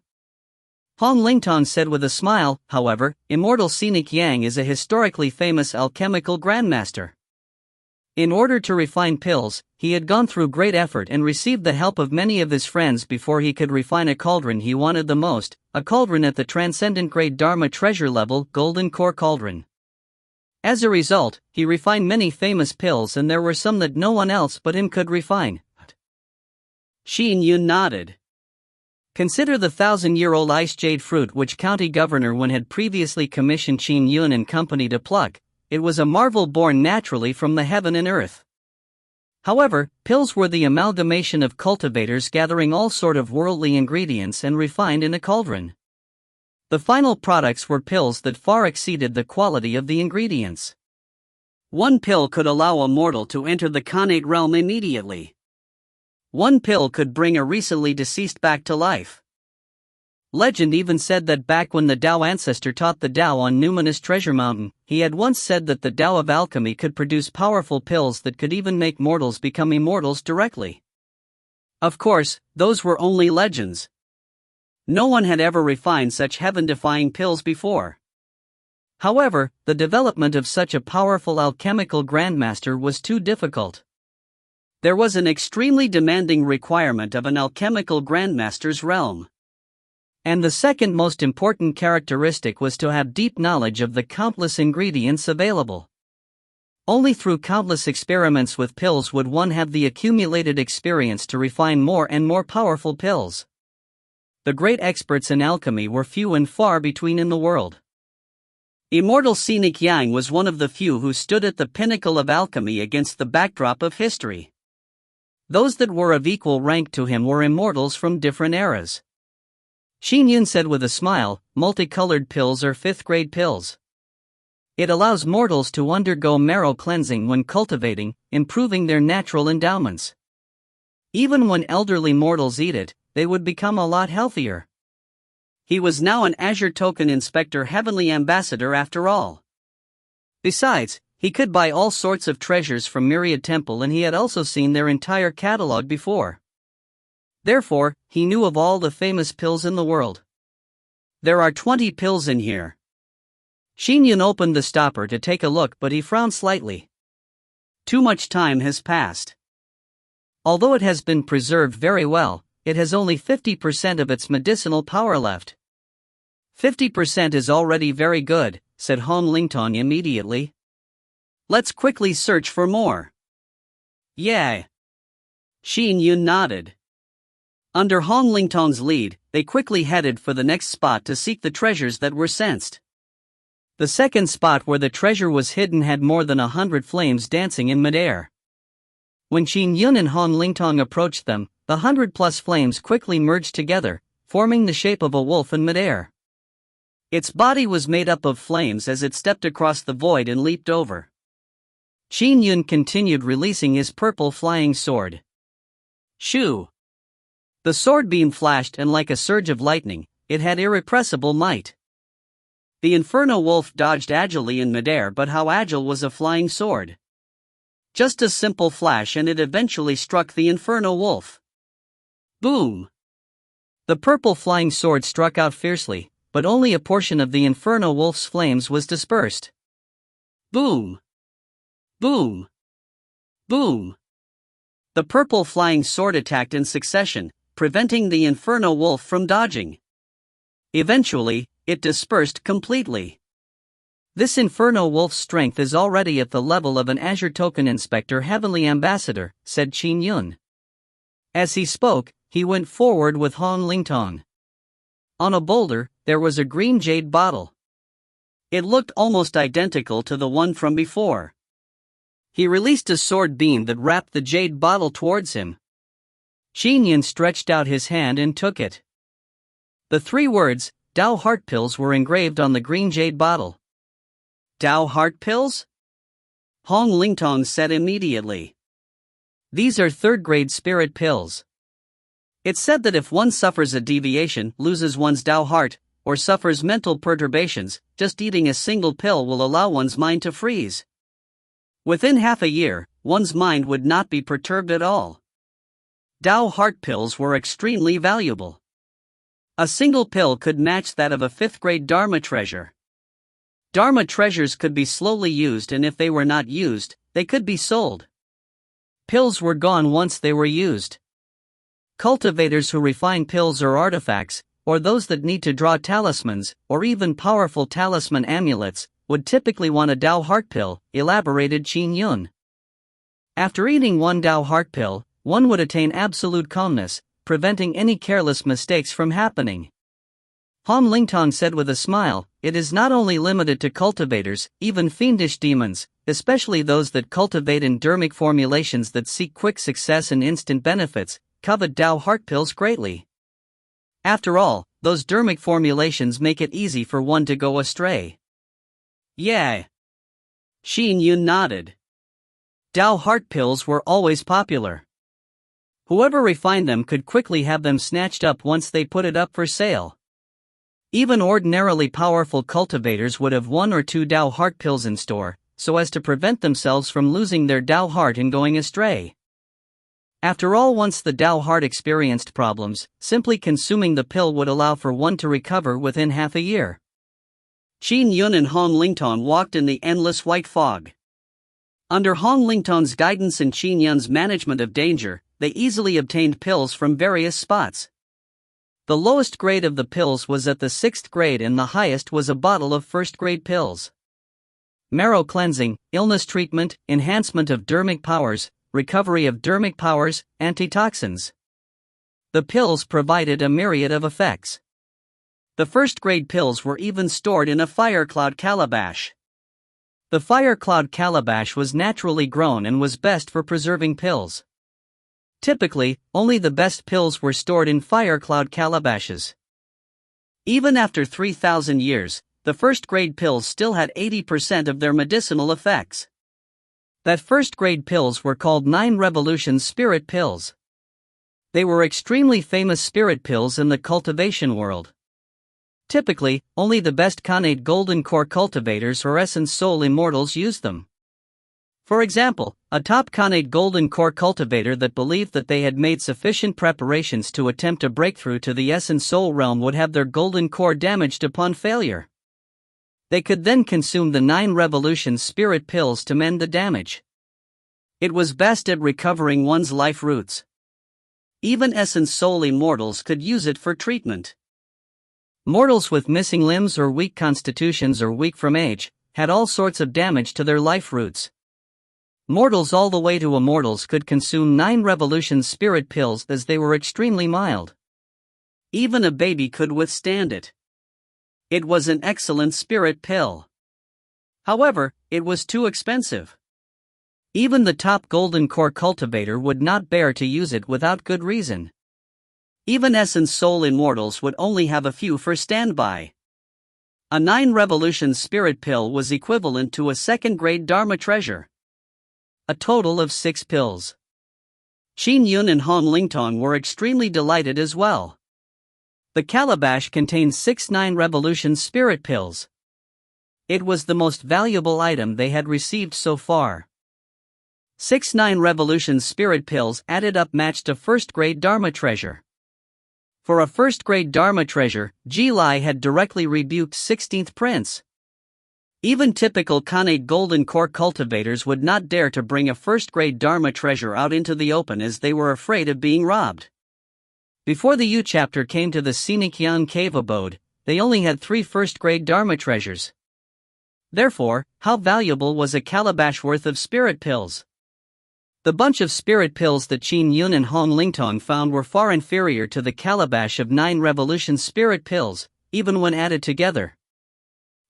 Han Lingtong said with a smile. "However, immortal scenic Yang is a historically famous alchemical grandmaster. In order to refine pills, he had gone through great effort and received the help of many of his friends before he could refine a cauldron he wanted the most, a cauldron at the transcendent grade Dharma treasure level, golden core cauldron. As a result, he refined many famous pills, and there were some that no one else but him could refine." Qin Yun nodded. "Consider the 1,000-year-old ice jade fruit which County Governor Wen had previously commissioned Qin Yun and company to pluck. It was a marvel born naturally from the heaven and earth. However, pills were the amalgamation of cultivators gathering all sort of worldly ingredients and refined in a cauldron. The final products were pills that far exceeded the quality of the ingredients. One pill could allow a mortal to enter the Khanate realm immediately. One pill could bring a recently deceased back to life. Legend even said that back when the Tao ancestor taught the Tao on numinous treasure mountain, he had once said that the Tao of alchemy could produce powerful pills that could even make mortals become immortals directly. Of course, those were only legends. No one had ever refined such heaven-defying pills before. However, the development of such a powerful alchemical grandmaster was too difficult. There was an extremely demanding requirement of an alchemical grandmaster's realm. And the second most important characteristic was to have deep knowledge of the countless ingredients available. Only through countless experiments with pills would one have the accumulated experience to refine more and more powerful pills. The great experts in alchemy were few and far between in the world. Immortal Scenic Yang was one of the few who stood at the pinnacle of alchemy against the backdrop of history. Those that were of equal rank to him were immortals from different eras. Qin Yun said with a smile, "Multicolored pills are 5th-grade pills. It allows mortals to undergo marrow cleansing when cultivating, improving their natural endowments. Even when elderly mortals eat it, they would become a lot healthier." He was now an Azure Token Inspector Heavenly Ambassador after all. Besides, he could buy all sorts of treasures from Myriad Temple, and he had also seen their entire catalog before. Therefore, he knew of all the famous pills in the world. "There are 20 pills in here." Qin Yun opened the stopper to take a look, but he frowned slightly. Too much time has passed. Although it has been preserved very well, it has only 50% of its medicinal power left. 50% is already very good, said Han Lingtong immediately. "Let's quickly search for more." "Yeah." Qin Yun nodded. Under Han Lingtong's lead, they quickly headed for the next spot to seek the treasures that were sensed. The second spot where the treasure was hidden had more than 100 flames dancing in midair. When Qin Yun and Han Lingtong approached them, the 100+ flames quickly merged together, forming the shape of a wolf in midair. Its body was made up of flames as it stepped across the void and leaped over. Qin Yun continued releasing his purple flying sword. Shoo! The sword beam flashed, and like a surge of lightning, it had irrepressible might. The Inferno Wolf dodged agilely in midair, but how agile was a flying sword? Just a simple flash and it eventually struck the Inferno Wolf. Boom! The purple flying sword struck out fiercely, but only a portion of the Inferno Wolf's flames was dispersed. Boom! Boom! Boom! The purple flying sword attacked in succession, preventing the Inferno Wolf from dodging. Eventually, it dispersed completely. This Inferno Wolf's strength is already at the level of an Azure Token Inspector Heavenly Ambassador, said Qin Yun. As he spoke, he went forward with Han Lingtong. On a boulder, there was a green jade bottle. It looked almost identical to the one from before. He released a sword beam that wrapped the jade bottle towards him. Qin Yun stretched out his hand and took it. The 3 words, Dao Heart Pills, were engraved on the green jade bottle. Dao Heart Pills? Han Lingtong said immediately. These are 3rd-grade spirit pills. It's said that if one suffers a deviation, loses one's Dao heart, or suffers mental perturbations, just eating a single pill will allow one's mind to freeze. Within half a year, one's mind would not be perturbed at all. Dao Heart Pills were extremely valuable. A single pill could match that of a 5th-grade Dharma treasure. Dharma treasures could be slowly used, and if they were not used, they could be sold. Pills were gone once they were used. Cultivators who refine pills or artifacts, or those that need to draw talismans, or even powerful talisman amulets, would typically want a Dao Heart Pill, elaborated Qin Yun. After eating one Dao Heart Pill, one would attain absolute calmness, preventing any careless mistakes from happening. Han Lingtong said with a smile, it is not only limited to cultivators, even fiendish demons, especially those that cultivate endemic formulations that seek quick success and instant benefits, covet Dao Heart Pills greatly. After all, those dermic formulations make it easy for one to go astray. Yeah. Qin Yun nodded. Dao Heart Pills were always popular. Whoever refined them could quickly have them snatched up once they put it up for sale. Even ordinarily powerful cultivators would have 1 or 2 Dao Heart Pills in store, so as to prevent themselves from losing their Dao Heart and going astray. After all, once the Dao Heart experienced problems, simply consuming the pill would allow for one to recover within half a year. Qin Yun and Han Lingtong walked in the endless white fog. Under Han Lingtong's guidance and Qin Yun's management of danger, they easily obtained pills from various spots. The lowest grade of the pills was at the 6th grade, and the highest was a bottle of 1st-grade pills. Marrow cleansing, illness treatment, enhancement of dermic powers, recovery of dermic powers, antitoxins. The pills provided a myriad of effects. The 1st-grade pills were even stored in a fire cloud calabash. The fire cloud calabash was naturally grown and was best for preserving pills. Typically, only the best pills were stored in fire cloud calabashes. Even after 3,000 years, the 1st-grade pills still had 80% of their medicinal effects. That 1st-grade pills were called 9 Revolutions Spirit Pills. They were extremely famous spirit pills in the cultivation world. Typically, only the best Khanate Golden Core cultivators or Essence Soul Immortals used them. For example, a top Khanate Golden Core cultivator that believed that they had made sufficient preparations to attempt a breakthrough to the Essence Soul realm would have their Golden Core damaged upon failure. They could then consume the 9 Revolutions Spirit Pills to mend the damage. It was best at recovering one's life roots. Even Essence Soul Immortals could use it for treatment. Mortals with missing limbs or weak constitutions or weak from age had all sorts of damage to their life roots. Mortals all the way to immortals could consume 9 Revolutions Spirit Pills as they were extremely mild. Even a baby could withstand it. It was an excellent spirit pill. However, it was too expensive. Even the top golden core cultivator would not bear to use it without good reason. Even essence soul immortals would only have a few for standby. A 9 revolution spirit pill was equivalent to a second-grade Dharma treasure. A total of 6 pills. Qin Yun and Hong Lingtong were extremely delighted as well. The calabash contained 6 9 revolution spirit pills. It was the most valuable item they had received so far. 6 9 revolution spirit pills added up matched a first-grade Dharma treasure. For a first-grade Dharma treasure, Ji Lai had directly rebuked 16th Prince. Even typical Khanate golden core cultivators would not dare to bring a first-grade Dharma treasure out into the open as they were afraid of being robbed. Before the Yu chapter came to the Xiniqian cave abode, they only had 3 first-grade Dharma treasures. Therefore, how valuable was a calabash worth of spirit pills? The bunch of spirit pills that Qin Yun and Hong Lingtong found were far inferior to the calabash of 9 revolution spirit pills, even when added together.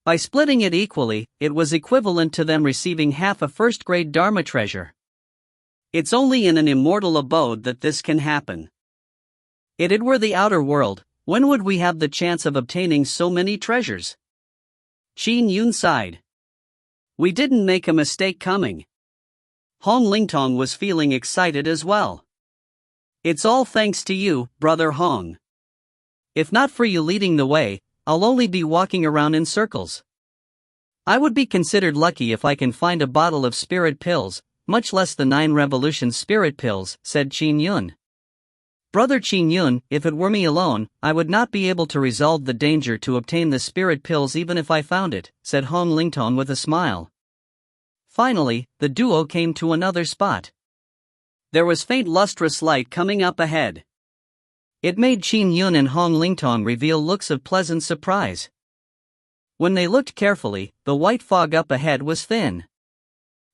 By splitting it equally, it was equivalent to them receiving half a first-grade Dharma treasure. It's only in an immortal abode that this can happen. If it were the outer world, when would we have the chance of obtaining so many treasures? Qin Yun sighed. We didn't make a mistake coming. Hong Lingtong was feeling excited as well. It's all thanks to you, Brother Hong. If not for you leading the way, I'll only be walking around in circles. I would be considered lucky if I can find a bottle of spirit pills, much less the 9 revolution spirit pills, said Qin Yun. Brother Qin Yun, if it were me alone, I would not be able to resolve the danger to obtain the spirit pills even if I found it, said Hong Lingtong with a smile. Finally, the duo came to another spot. There was faint lustrous light coming up ahead. It made Qin Yun and Hong Lingtong reveal looks of pleasant surprise. When they looked carefully, the white fog up ahead was thin.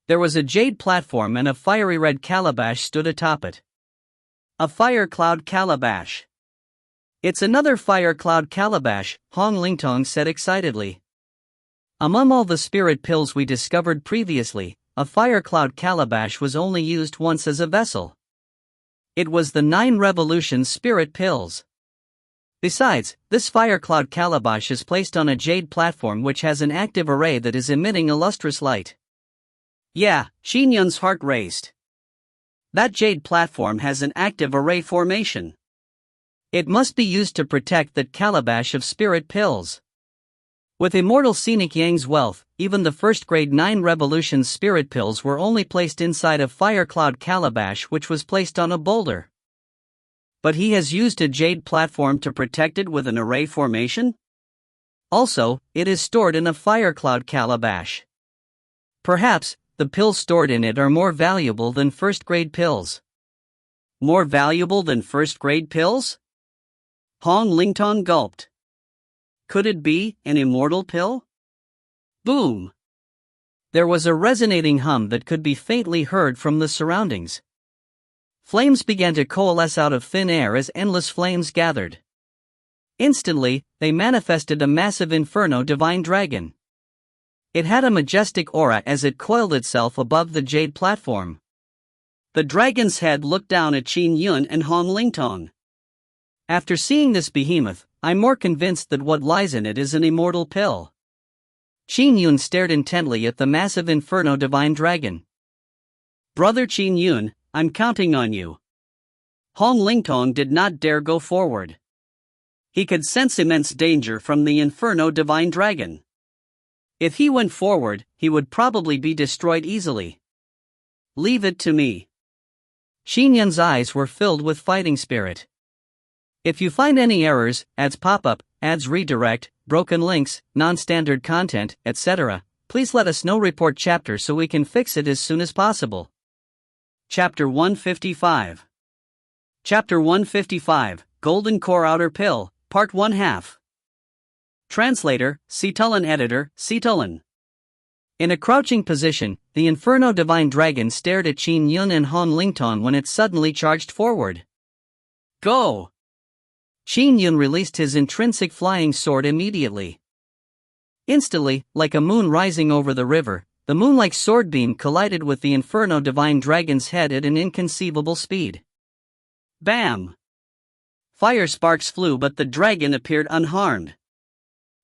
There was a jade platform and a fiery red calabash stood atop it. A fire cloud calabash. It's another fire cloud calabash, Hong Lingtong said excitedly. Among all the spirit pills we discovered previously, a fire cloud calabash was only used once as a vessel. It was the 9 revolution spirit pills. Besides, this fire cloud calabash is placed on a jade platform which has an active array that is emitting a lustrous light. Yeah, Qin Yun's heart raced. That jade platform has an active array formation. It must be used to protect that calabash of spirit pills. With immortal Scenic Yang's wealth, even the first-grade 9 revolution spirit pills were only placed inside a fire cloud calabash which was placed on a boulder. But he has used a jade platform to protect it with an array formation? Also, it is stored in a fire cloud calabash. Perhaps, the pills stored in it are more valuable than first-grade pills. More valuable than first-grade pills? Hong Lingtong gulped. Could it be an immortal pill? Boom! There was a resonating hum that could be faintly heard from the surroundings. Flames began to coalesce out of thin air as endless flames gathered. Instantly, they manifested a massive inferno divine dragon. It had a majestic aura as it coiled itself above the jade platform. The dragon's head looked down at Qin Yun and Hong Lingtong. After seeing this behemoth, I'm more convinced that what lies in it is an immortal pill. Qin Yun stared intently at the massive inferno divine dragon. Brother Qin Yun, I'm counting on you. Hong Lingtong did not dare go forward. He could sense immense danger from the inferno divine dragon. If he went forward, he would probably be destroyed easily. Leave it to me. Qin Yun's eyes were filled with fighting spirit. If you find any errors, ads pop up, ads redirect, broken links, non-standard content, etc., please let us know. Report chapter so we can fix it as soon as possible. Chapter 155. Chapter 155, Golden Core Outer Pill, Part 1/2. Translator, Citulin. Editor, Citulin. In a crouching position, the Inferno Divine Dragon stared at Qin Yun and Hong Lingtong when it suddenly charged forward. Go! Qin Yun released his intrinsic flying sword immediately. Instantly, like a moon rising over the river, The moon-like sword beam collided with the Inferno Divine Dragon's head at an inconceivable speed. Bam! Fire sparks flew, but the dragon appeared unharmed.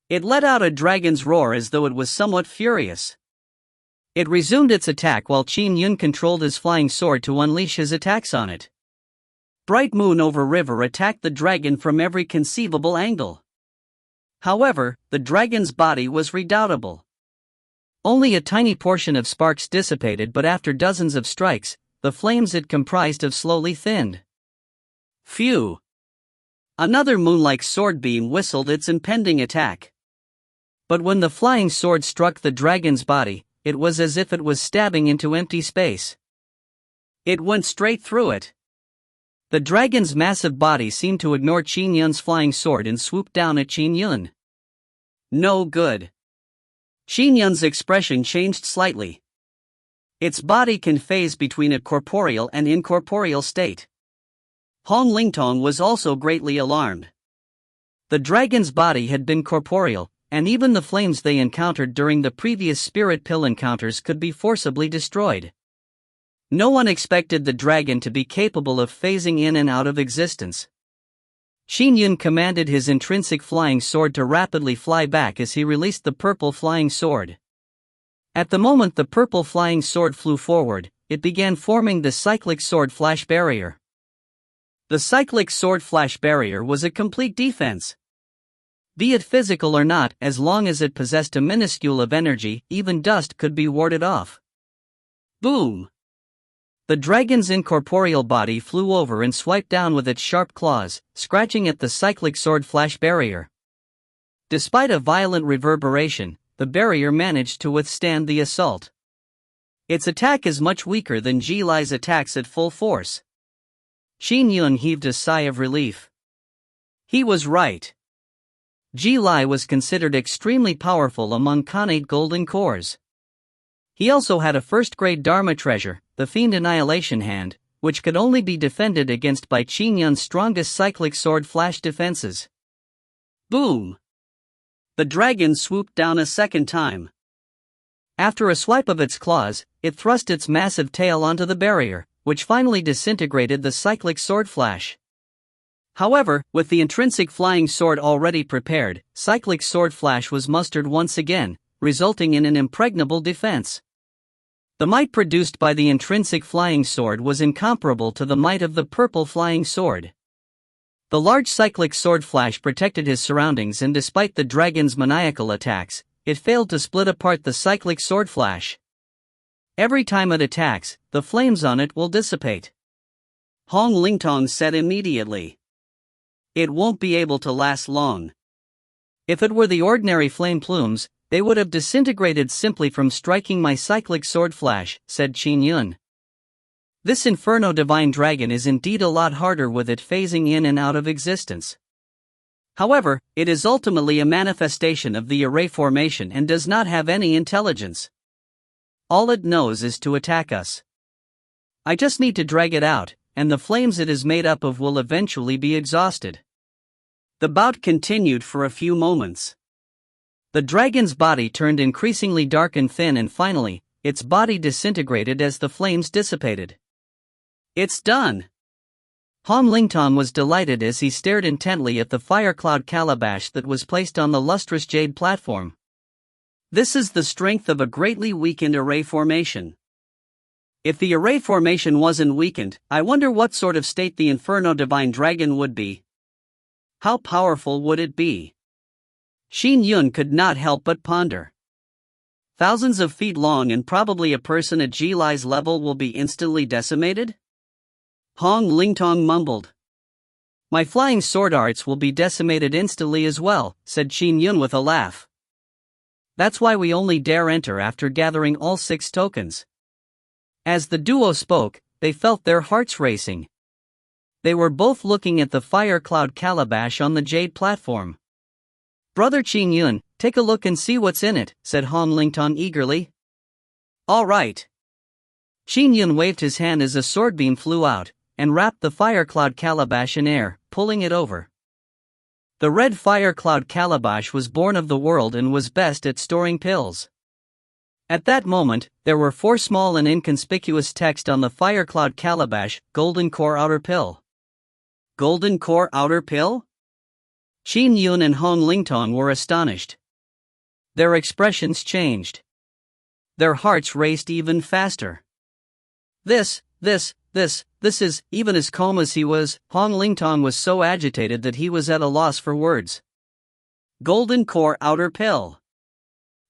It let out a dragon's roar as though it was somewhat furious. It resumed its attack while Qin Yun controlled his flying sword to unleash his attacks on it. Bright Moon over River attacked the dragon from every conceivable angle. However, the dragon's body was redoubtable. Only a tiny portion of sparks dissipated, but after dozens of strikes, the flames it comprised of slowly thinned. Phew! Another moon-like sword beam whistled its impending attack. But when the flying sword struck the dragon's body, it was as if it was stabbing into empty space. It went straight through it. The dragon's massive body seemed to ignore Qin Yun's flying sword and swooped down at Qin Yun. No good. Qin Yun's expression changed slightly. Its body can phase between a corporeal and incorporeal state. Hong Lingtong was also greatly alarmed. The dragon's body had been corporeal, and even the flames they encountered during the previous spirit pill encounters could be forcibly destroyed. No one expected the dragon to be capable of phasing in and out of existence. Qin Yun commanded his intrinsic flying sword to rapidly fly back as he released the purple flying sword. At the moment the purple flying sword flew forward, it began forming the cyclic sword flash barrier. The cyclic sword flash barrier was a complete defense. Be it physical or not, as long as it possessed a minuscule of energy, even dust could be warded off. Boom! The dragon's incorporeal body flew over and swiped down with its sharp claws, scratching at the cyclic sword flash barrier. Despite a violent reverberation, the barrier managed to withstand the assault. Its attack is much weaker than Ji Lai's attacks at full force. Qin Yun heaved a sigh of relief. He was right. Ji Lai was considered extremely powerful among Khanate golden cores. He also had a first-grade Dharma treasure, the Fiend Annihilation Hand, which could only be defended against by Qin Yun's strongest cyclic sword flash defenses. Boom! The dragon swooped down a second time. After a swipe of its claws, it thrust its massive tail onto the barrier, which finally disintegrated the cyclic sword flash. However, with the intrinsic flying sword already prepared, cyclic sword flash was mustered once again, resulting in an impregnable defense. The might produced by the intrinsic flying sword was incomparable to the might of the purple flying sword. The large cyclic sword flash protected his surroundings, and despite the dragon's maniacal attacks, it failed to split apart the cyclic sword flash. Every time it attacks, the flames on it will dissipate. Hong Lingtong said immediately. It won't be able to last long. If it were the ordinary flame plumes, they would have disintegrated simply from striking my cyclic sword flash, said Qin Yun. This Inferno Divine Dragon is indeed a lot harder with it phasing in and out of existence. However, it is ultimately a manifestation of the array formation and does not have any intelligence. All it knows is to attack us. I just need to drag it out, and the flames it is made up of will eventually be exhausted. The bout continued for a few moments. The dragon's body turned increasingly dark and thin, and finally, its body disintegrated as the flames dissipated. It's done! Hong Lingtong was delighted as he stared intently at the fire cloud calabash that was placed on the lustrous jade platform. This is the strength of a greatly weakened array formation. If the array formation wasn't weakened, I wonder what sort of state the Inferno Divine Dragon would be. How powerful would it be? Qin Yun could not help but ponder. Thousands of feet long, and probably a person at Ji Lai's level will be instantly decimated? Hong Lingtong mumbled. My flying sword arts will be decimated instantly as well, said Qin Yun with a laugh. That's why we only dare enter after gathering all 6 tokens. As the duo spoke, they felt their hearts racing. They were both looking at the fire cloud calabash on the jade platform. Brother Qin Yun, take a look and see what's in it, said Hong Lingtong eagerly. All right. Qin Yun waved his hand as a sword beam flew out, and wrapped the fire cloud calabash in air, pulling it over. The red fire cloud calabash was born of the world and was best at storing pills. At that moment, there were 4 small and inconspicuous text on the firecloud calabash: golden core outer pill. Golden core outer pill? Qin Yun and Hong Lingtong were astonished. Their expressions changed. Their hearts raced even faster. This is, even as calm as he was, Hong Lingtong was so agitated that he was at a loss for words. Golden core outer pill.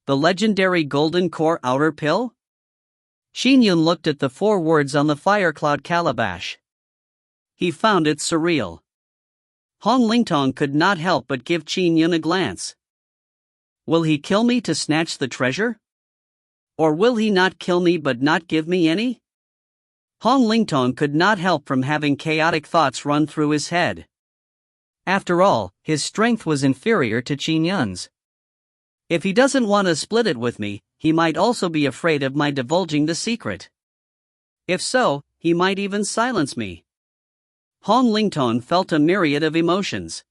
The legendary golden core outer pill? Qin Yun looked at the 4 words on the firecloud calabash. He found it surreal. Hong Lingtong could not help but give Qin Yun a glance. Will he kill me to snatch the treasure? Or will he not kill me but not give me any? Hong Lingtong could not help from having chaotic thoughts run through his head. After all, his strength was inferior to Qin Yun's. If he doesn't want to split it with me, he might also be afraid of my divulging the secret. If so, he might even silence me. Hong Lingtong felt a myriad of emotions.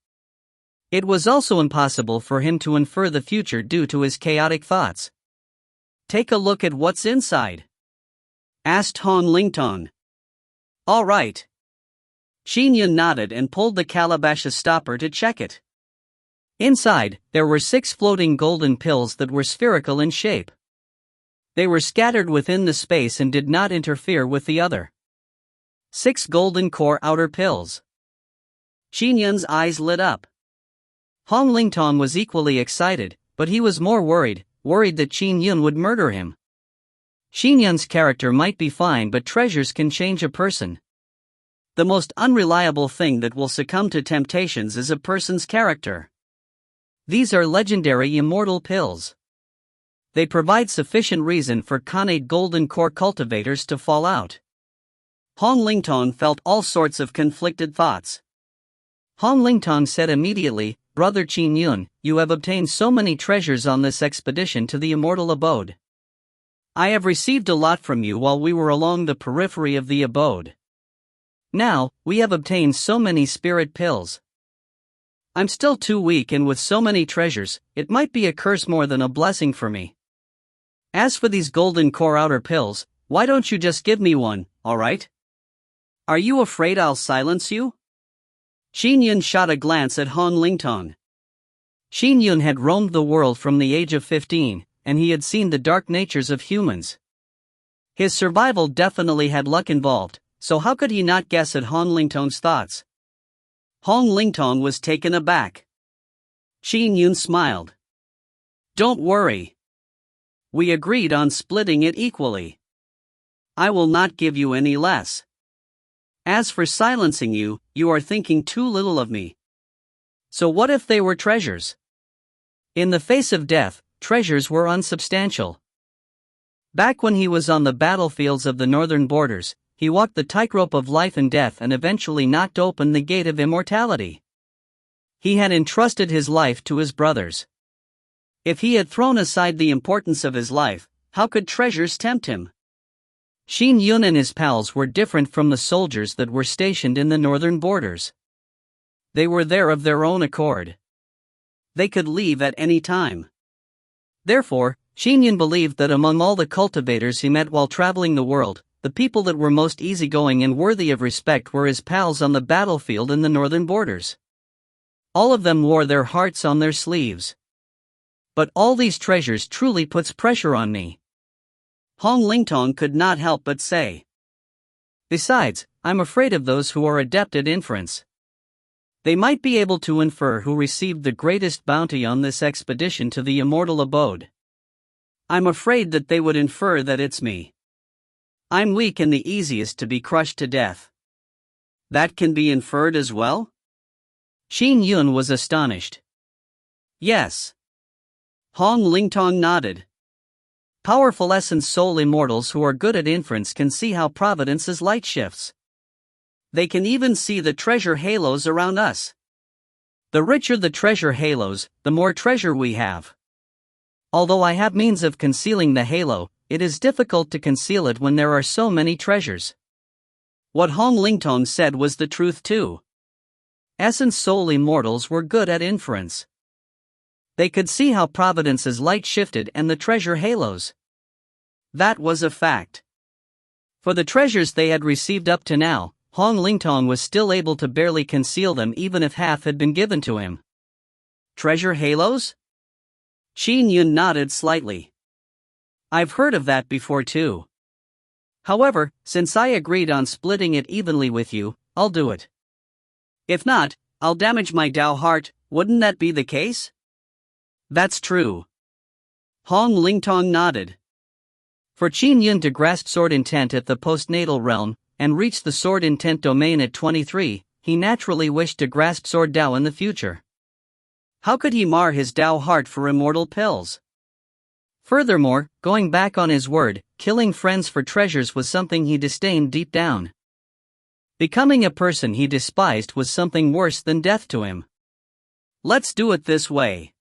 It was also impossible for him to infer the future due to his chaotic thoughts. Take a look at what's inside, asked Hong Lingtong. All right. Qin Yun nodded and pulled the calabash's stopper to check it. Inside, there were 6 floating golden pills that were spherical in shape. They were scattered within the space and did not interfere with the other 6 golden core outer pills. Qin Yun's eyes lit up. Hong Lingtong was equally excited, but he was more worried that Qin Yun would murder him. Qin Yun's character might be fine, but treasures can change a person. The most unreliable thing that will succumb to temptations is a person's character. These are legendary immortal pills. They provide sufficient reason for Khanate golden core cultivators to fall out. Hong Lingtong felt all sorts of conflicted thoughts. Hong Lingtong said immediately, "Brother Qin Yun, you have obtained so many treasures on this expedition to the immortal abode. I have received a lot from you while we were along the periphery of the abode. Now, we have obtained so many spirit pills. I'm still too weak, and with so many treasures, it might be a curse more than a blessing for me. As for these golden core outer pills, why don't you just give me one, alright? Are you afraid I'll silence you?" Qin Yun shot a glance at Hong Lingtong. Qin Yun had roamed the world from the age of 15, and he had seen the dark natures of humans. His survival definitely had luck involved, so how could he not guess at Hong Lingtong's thoughts? Hong Lingtong was taken aback. Qin Yun smiled. "Don't worry. We agreed on splitting it equally. I will not give you any less. As for silencing you, you are thinking too little of me. So what if they were treasures?" In the face of death, treasures were unsubstantial. Back when he was on the battlefields of the northern borders, he walked the tightrope of life and death and eventually knocked open the gate of immortality. He had entrusted his life to his brothers. If he had thrown aside the importance of his life, how could treasures tempt him? Qin Yun and his pals were different from the soldiers that were stationed in the northern borders. They were there of their own accord. They could leave at any time. Therefore, Qin Yun believed that among all the cultivators he met while traveling the world, the people that were most easygoing and worthy of respect were his pals on the battlefield in the northern borders. All of them wore their hearts on their sleeves. But all these treasures truly puts pressure on me, Hong Lingtong could not help but say. Besides, I'm afraid of those who are adept at inference. They might be able to infer who received the greatest bounty on this expedition to the immortal abode. I'm afraid that they would infer that it's me. I'm weak and the easiest to be crushed to death. That can be inferred as well? Qin Yun was astonished. Yes. Hong Lingtong nodded. Powerful essence soul immortals who are good at inference can see how providence's light shifts. They can even see the treasure halos around us. The richer the treasure halos, the more treasure we have. Although I have means of concealing the halo, it is difficult to conceal it when there are so many treasures. What Hong Lingtong said was the truth too. Essence soul immortals were good at inference. They could see how providence's light shifted and the treasure halos. That was a fact. For the treasures they had received up to now, Hong Lingtong was still able to barely conceal them even if half had been given to him. Treasure halos? Qin Yun nodded slightly. I've heard of that before too. However, since I agreed on splitting it evenly with you, I'll do it. If not, I'll damage my Dao heart, wouldn't that be the case? That's true. Hong Lingtong nodded. For Qin Yun to grasp sword intent at the postnatal realm, and reach the sword intent domain at 23, he naturally wished to grasp sword Dao in the future. How could he mar his Dao heart for immortal pills? Furthermore, going back on his word, killing friends for treasures was something he disdained deep down. Becoming a person he despised was something worse than death to him. Let's do it this way.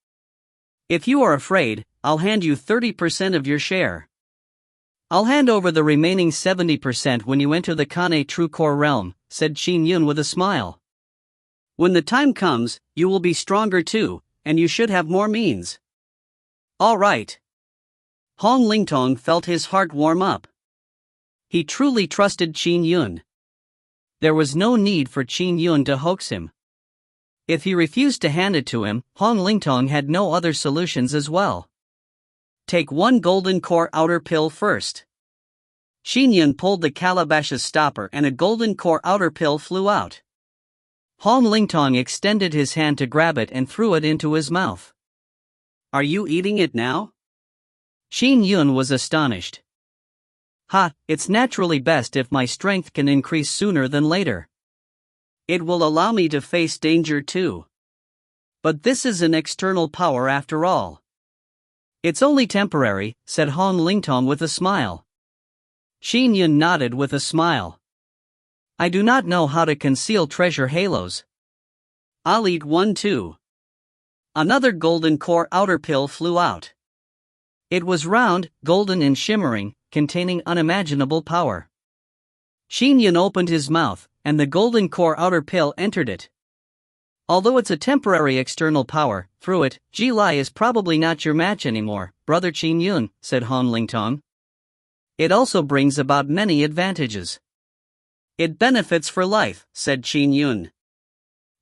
If you are afraid, I'll hand you 30% of your share. I'll hand over the remaining 70% when you enter the Kane True Core realm, said Qin Yun with a smile. When the time comes, you will be stronger too, and you should have more means. All right. Hong Lingtong felt his heart warm up. He truly trusted Qin Yun. There was no need for Qin Yun to hoax him. If he refused to hand it to him, Hong Lingtong had no other solutions as well. Take one golden core outer pill first. Qin Yun pulled the calabash's stopper and a golden core outer pill flew out. Hong Lingtong extended his hand to grab it and threw it into his mouth. Are you eating it now? Qin Yun was astonished. It's naturally best if my strength can increase sooner than later. It will allow me to face danger too. But this is an external power after all. It's only temporary, said Hong Lingtong with a smile. Qin Yun nodded with a smile. I do not know how to conceal treasure halos. I'll eat one too. Another golden core outer pill flew out. It was round, golden and shimmering, containing unimaginable power. Qin Yun opened his mouth, and the golden core outer pill entered it. Although it's a temporary external power, through it, Ji Lai is probably not your match anymore, brother Qin Yun, said Hong Lingtong. It also brings about many advantages. It benefits for life, said Qin Yun.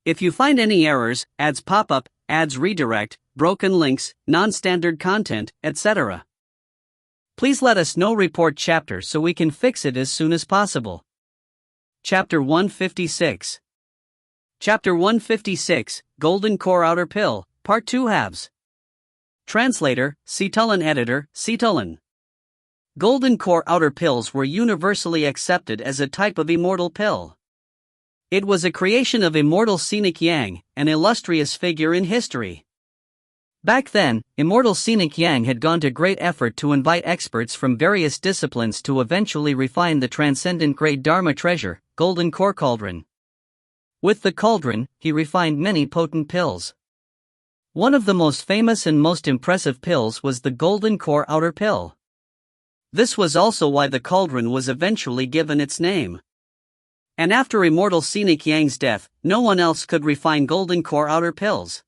If you find any errors, ads pop up, ads redirect, broken links, non-standard content, etc. Please let us know. Report chapter so we can fix it as soon as possible. Chapter 156. Chapter 156, Golden Core Outer Pill, Part 2 halves. Translator, Citulin Editor, Citulin. Golden Core Outer Pills were universally accepted as a type of immortal pill. It was a creation of immortal Scenic Yang, an illustrious figure in history. Back then, immortal Scenic Yang had gone to great effort to invite experts from various disciplines to eventually refine the transcendent grade Dharma treasure, Golden Core Cauldron. With the cauldron, he refined many potent pills. One of the most famous and most impressive pills was the Golden Core Outer Pill. This was also why the cauldron was eventually given its name. And after immortal Scenic Yang's death, no one else could refine Golden Core Outer Pills.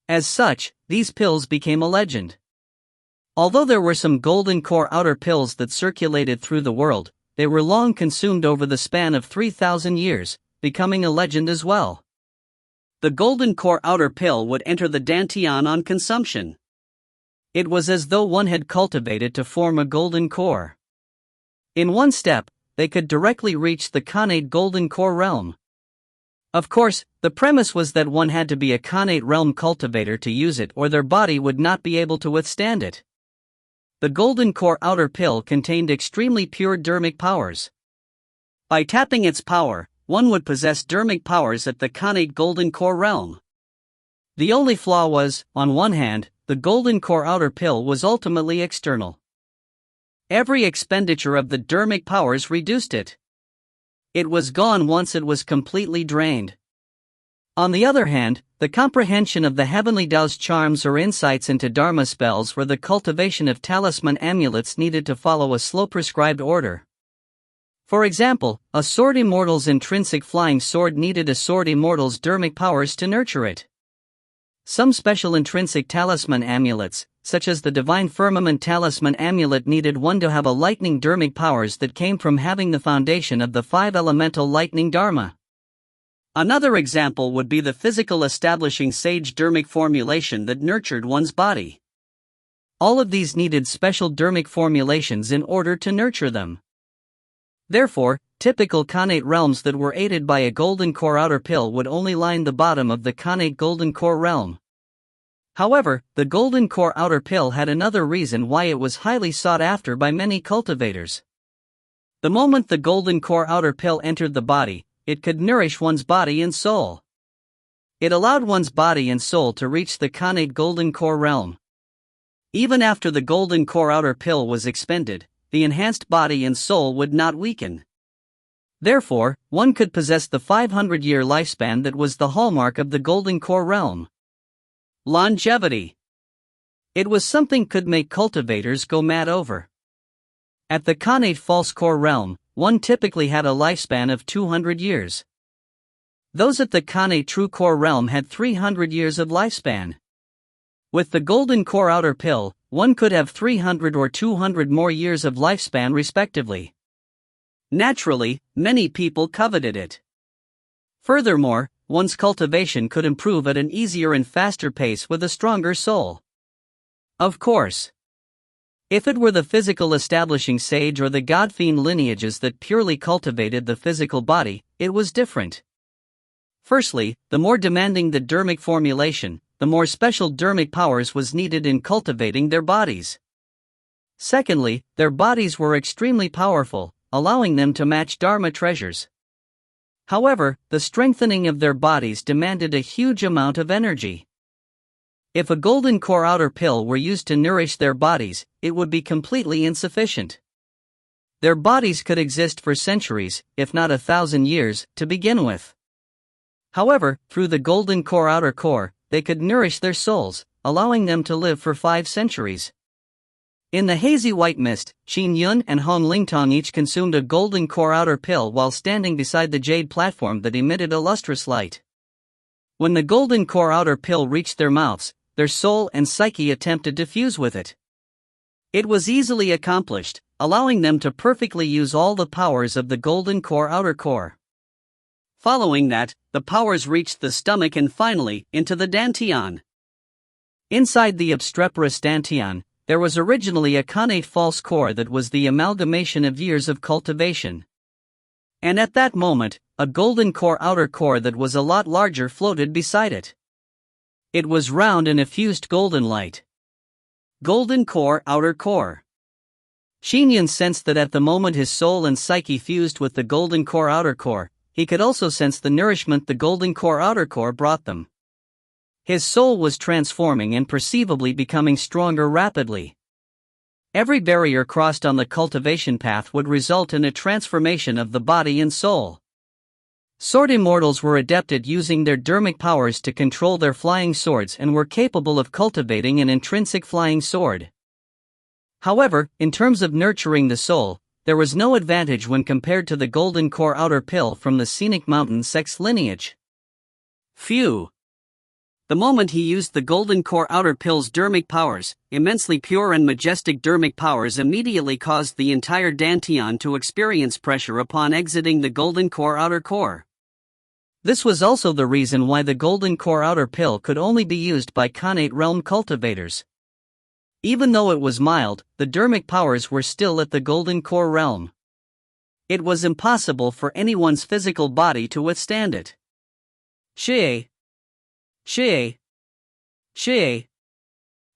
As such, these pills became a legend. Although there were some Golden Core Outer Pills that circulated through the world, they were long consumed over the span of 3,000 years, becoming a legend as well. The Golden Core Outer Pill would enter the Dantian on consumption. It was as though one had cultivated to form a golden core. In one step, they could directly reach the Khanate Golden Core realm. Of course, the premise was that one had to be a Khanate realm cultivator to use it, or their body would not be able to withstand it. The Golden Core Outer Pill contained extremely pure dermic powers. By tapping its power, one would possess dermic powers at the Khanate Golden Core realm. The only flaw was, on one hand, the Golden Core Outer Pill was ultimately external. Every expenditure of the dermic powers reduced it. It was gone once it was completely drained. On the other hand, the comprehension of the heavenly Tao's charms or insights into Dharma spells or the cultivation of talisman amulets needed to follow a slow prescribed order. For example, a Sword Immortal's intrinsic flying sword needed a Sword Immortal's dermic powers to nurture it. Some special intrinsic talisman amulets, such as the Divine Firmament Talisman Amulet, needed one to have a lightning dermic powers that came from having the foundation of the 5-elemental lightning dharma. Another example would be the physical establishing sage dermic formulation that nurtured one's body. All of these needed special dermic formulations in order to nurture them. Therefore, typical Khanate realms that were aided by a golden core outer pill would only line the bottom of the Khanate golden core realm. However, the golden core outer pill had another reason why it was highly sought after by many cultivators. The moment the golden core outer pill entered the body, it could nourish one's body and soul. It allowed one's body and soul to reach the Khanate golden core realm. Even after the golden core outer pill was expended, the enhanced body and soul would not weaken. Therefore, one could possess the 500-year lifespan that was the hallmark of the golden core realm. Longevity. It was something could make cultivators go mad over. At the Khanate false core realm, one typically had a lifespan of 200 years. Those at the Khanate true core realm had 300 years of lifespan. With the golden core outer pill, one could have 300 or 200 more years of lifespan respectively. Naturally, many people coveted it. Furthermore, one's cultivation could improve at an easier and faster pace with a stronger soul. Of course, if it were the physical establishing sage or the god-fiend lineages that purely cultivated the physical body, it was different. Firstly, the more demanding the dermic formulation, the more special dermic powers was needed in cultivating their bodies. Secondly, their bodies were extremely powerful, allowing them to match dharma treasures. However, the strengthening of their bodies demanded a huge amount of energy. If a golden core outer pill were used to nourish their bodies, it would be completely insufficient. Their bodies could exist for centuries, if not 1,000 years, to begin with. However, through the golden core outer core, they could nourish their souls, allowing them to live for 5 centuries. In the hazy white mist, Qin Yun and Hong Lingtong each consumed a golden core outer pill while standing beside the jade platform that emitted a lustrous light. When the golden core outer pill reached their mouths, their soul and psyche attempted to fuse with it. It was easily accomplished, allowing them to perfectly use all the powers of the golden core outer core. Following that, the powers reached the stomach and finally, into the dantian. Inside the obstreperous dantian, there was originally a Khanate false core that was the amalgamation of years of cultivation. And at that moment, a golden core outer core that was a lot larger floated beside it. It was round and effused golden light. Golden core outer core. Qin Yun sensed that at the moment his soul and psyche fused with the golden core outer core, he could also sense the nourishment the golden core outer core brought them. His soul was transforming and perceivably becoming stronger rapidly. Every barrier crossed on the cultivation path would result in a transformation of the body and soul. Sword immortals were adept at using their dermic powers to control their flying swords and were capable of cultivating an intrinsic flying sword. However, in terms of nurturing the soul, there was no advantage when compared to the golden core outer pill from the scenic mountain sex lineage. Phew! The moment he used the golden core outer pill's dermic powers, immensely pure and majestic dermic powers immediately caused the entire dantian to experience pressure upon exiting the golden core outer core. This was also the reason why the golden core outer pill could only be used by Khanate realm cultivators. Even though it was mild, the dermic powers were still at the golden core realm. It was impossible for anyone's physical body to withstand it. Xiao.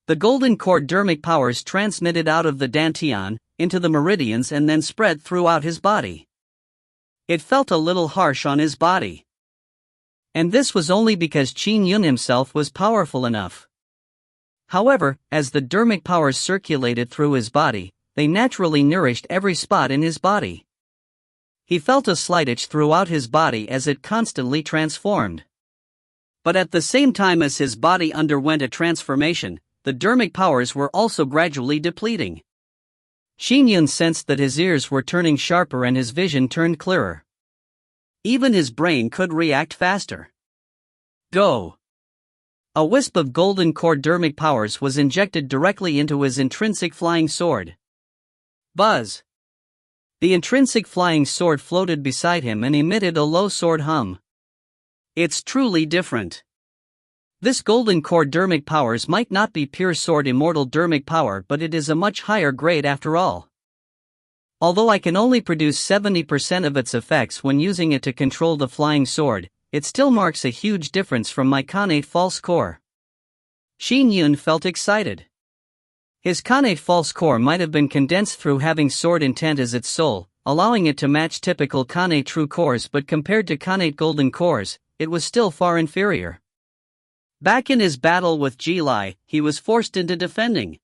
The golden core dermic powers transmitted out of the dantian, into the meridians and then spread throughout his body. It felt a little harsh on his body. And this was only because Qin Yun himself was powerful enough. However, as the dermic powers circulated through his body, they naturally nourished every spot in his body. He felt a slight itch throughout his body as it constantly transformed. But at the same time as his body underwent a transformation, the dermic powers were also gradually depleting. Qin Yun sensed that his ears were turning sharper and his vision turned clearer. Even his brain could react faster. Go! A wisp of golden core dermic powers was injected directly into his intrinsic flying sword. Buzz! The intrinsic flying sword floated beside him and emitted a low sword hum. It's truly different. This golden core dermic powers might not be pure sword immortal dermic power, but it is a much higher grade after all. Although I can only produce 70% of its effects when using it to control the flying sword, it still marks a huge difference from my Khanate false core. Qin Yun felt excited. His Khanate false core might have been condensed through having sword intent as its soul, allowing it to match typical Khanate true cores, but compared to Khanate golden cores, it was still far inferior. Back in his battle with Jilai, he was forced into defending.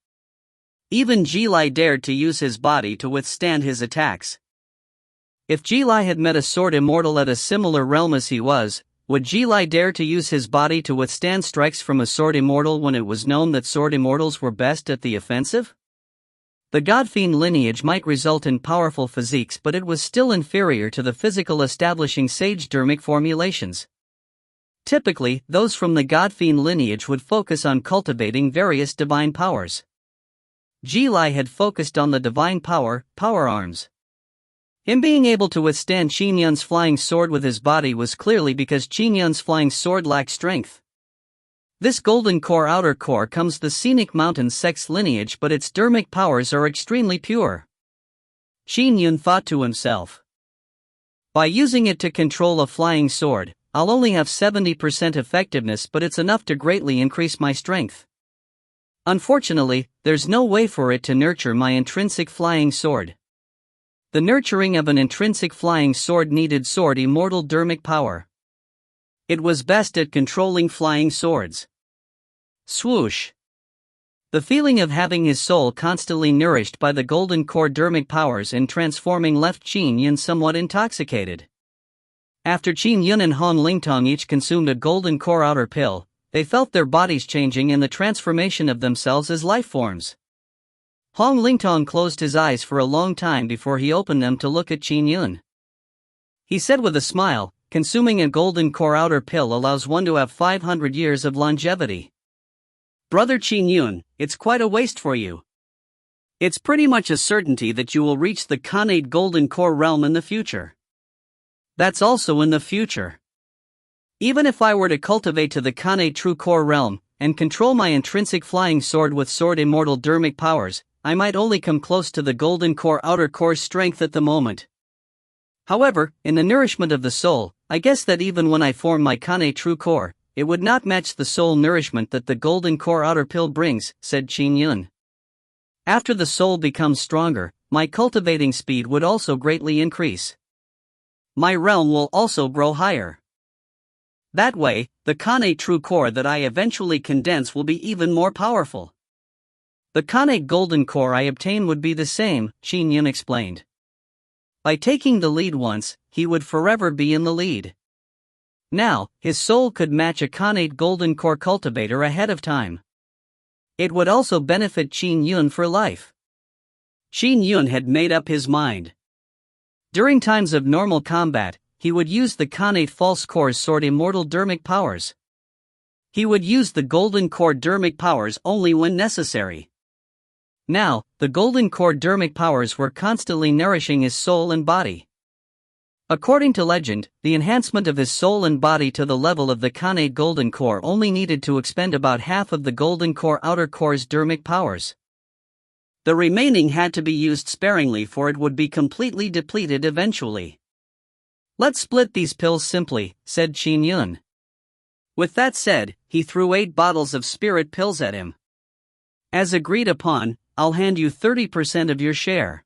Even Jilai dared to use his body to withstand his attacks. If Jilai had met a sword immortal at a similar realm as he was, would Jilai dare to use his body to withstand strikes from a sword immortal when it was known that sword immortals were best at the offensive? The godfiend lineage might result in powerful physiques, but it was still inferior to the physical establishing sage dermic formulations. Typically, those from the godfiend lineage would focus on cultivating various divine powers. Jilai had focused on the divine power arms. Him being able to withstand Qin Yun's flying sword with his body was clearly because Qin Yun's flying sword lacked strength. This golden core outer core comes the scenic mountain sex lineage, but its dermic powers are extremely pure. Qin Yun thought to himself. By using it to control a flying sword, I'll only have 70% effectiveness, but it's enough to greatly increase my strength. Unfortunately, there's no way for it to nurture my intrinsic flying sword. The nurturing of an intrinsic flying sword needed sword immortal dermic power. It was best at controlling flying swords. Swoosh! The feeling of having his soul constantly nourished by the golden core dermic powers and transforming left Qin Yun somewhat intoxicated. After Qin Yun and Han Lingtong each consumed a golden core outer pill, they felt their bodies changing and the transformation of themselves as life forms. Han Lingtong closed his eyes for a long time before he opened them to look at Qin Yun. He said with a smile, consuming a golden core outer pill allows one to have 500 years of longevity. Brother Qin Yun, it's quite a waste for you. It's pretty much a certainty that you will reach the Khanate golden core realm in the future. That's also in the future. Even if I were to cultivate to the Khanate true core realm, and control my intrinsic flying sword with sword immortal dermic powers, I might only come close to the golden core outer core's strength at the moment. However, in the nourishment of the soul, I guess that even when I form my Khanate true core, it would not match the soul nourishment that the golden core outer pill brings, said Qin Yun. After the soul becomes stronger, my cultivating speed would also greatly increase. My realm will also grow higher. That way, the Khanate true core that I eventually condense will be even more powerful. The Khanate golden core I obtain would be the same, Qin Yun explained. By taking the lead once, he would forever be in the lead. Now, his soul could match a Khanate golden core cultivator ahead of time. It would also benefit Qin Yun for life. Qin Yun had made up his mind. During times of normal combat, he would use the Khanate false core's sword immortal dermic powers. He would use the golden core dermic powers only when necessary. Now, the golden core dermic powers were constantly nourishing his soul and body. According to legend, the enhancement of his soul and body to the level of the Khanate golden core only needed to expend about half of the golden core outer core's dermic powers. The remaining had to be used sparingly, for it would be completely depleted eventually. Let's split these pills simply, said Qin Yun. With that said, he threw 8 bottles of spirit pills at him. As agreed upon, I'll hand you 30% of your share.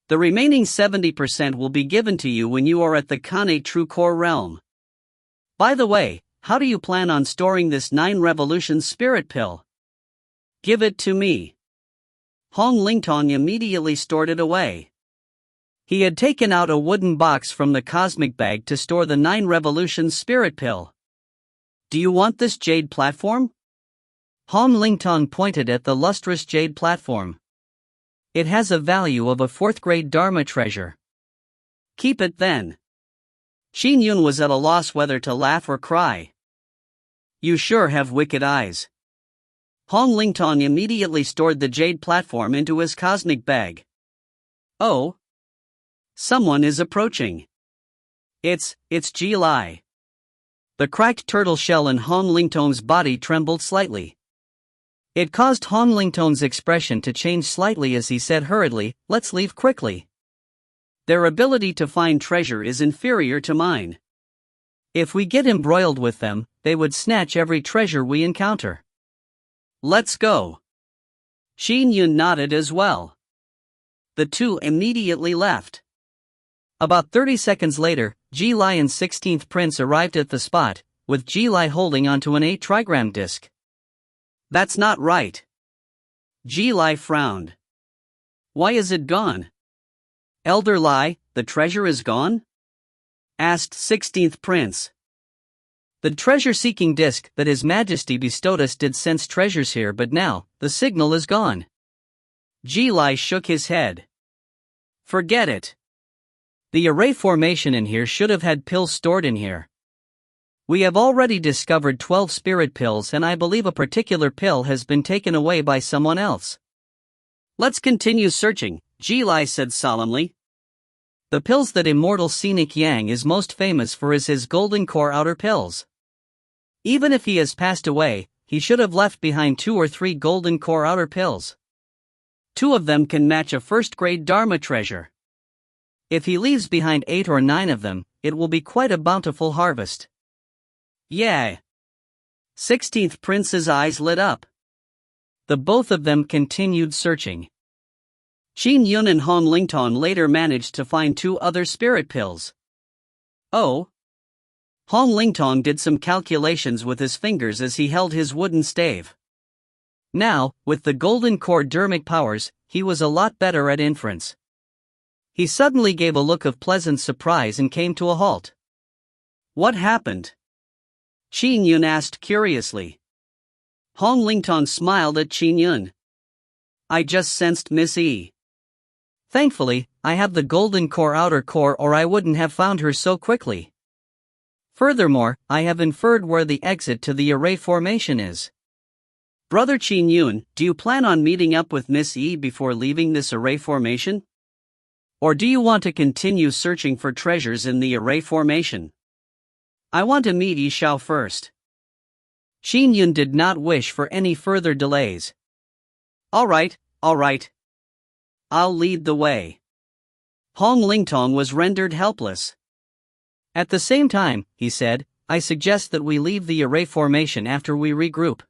The remaining 70% will be given to you when you are at the Khanate true core realm. By the way, how do you plan on storing this 9 revolutions spirit pill? Give it to me. Hong Lingtong immediately stored it away. He had taken out a wooden box from the cosmic bag to store the 9 revolutions spirit pill. Do you want this jade platform? Hong Lingtong pointed at the lustrous jade platform. It has a value of a 4th grade Dharma treasure. Keep it then. Qin Yun was at a loss whether to laugh or cry. You sure have wicked eyes. Hong Lingtong immediately stored the jade platform into his cosmic bag. Oh! Someone is approaching. It's Ji Lai. The cracked turtle shell in Hong Lingtong's body trembled slightly. It caused Hong Lingtong's expression to change slightly as he said hurriedly, "Let's leave quickly. Their ability to find treasure is inferior to mine. If we get embroiled with them, they would snatch every treasure we encounter. Let's go." Qin Yun nodded as well. The two immediately left. About 30 seconds later, Ji Lai and 16th Prince arrived at the spot, with Ji Lai holding onto an 8-trigram disc. That's not right. Ji Lai frowned. Why is it gone? Elder Lai, the treasure is gone? Asked 16th Prince. The treasure-seeking disc that His Majesty bestowed us did sense treasures here, but now, the signal is gone. Ji Lai shook his head. Forget it. The array formation in here should have had pills stored in here. We have already discovered 12 spirit pills, and I believe a particular pill has been taken away by someone else. Let's continue searching, Ji Lai said solemnly. The pills that immortal Scenic Yang is most famous for is his golden core outer pills. Even if he has passed away, he should have left behind 2 or 3 golden core outer pills. 2 of them can match a first-grade Dharma treasure. If he leaves behind 8 or 9 of them, it will be quite a bountiful harvest. Yeah. 16th Prince's eyes lit up. The both of them continued searching. Qin Yun and Hong Lingtong later managed to find 2 other spirit pills. Oh. Hong Lingtong did some calculations with his fingers as he held his wooden stave. Now, with the golden core dermic powers, he was a lot better at inference. He suddenly gave a look of pleasant surprise and came to a halt. What happened? Qin Yun asked curiously. Hong Lingtong smiled at Qin Yun. I just sensed Miss E. Thankfully, I have the golden core outer core, or I wouldn't have found her so quickly. Furthermore, I have inferred where the exit to the array formation is. Brother Qin Yun, do you plan on meeting up with Miss E before leaving this array formation? Or do you want to continue searching for treasures in the array formation? I want to meet Xiao first. Qin Yun did not wish for any further delays. All right. I'll lead the way. Hong Lingtong was rendered helpless. At the same time, he said, I suggest that we leave the array formation after we regroup.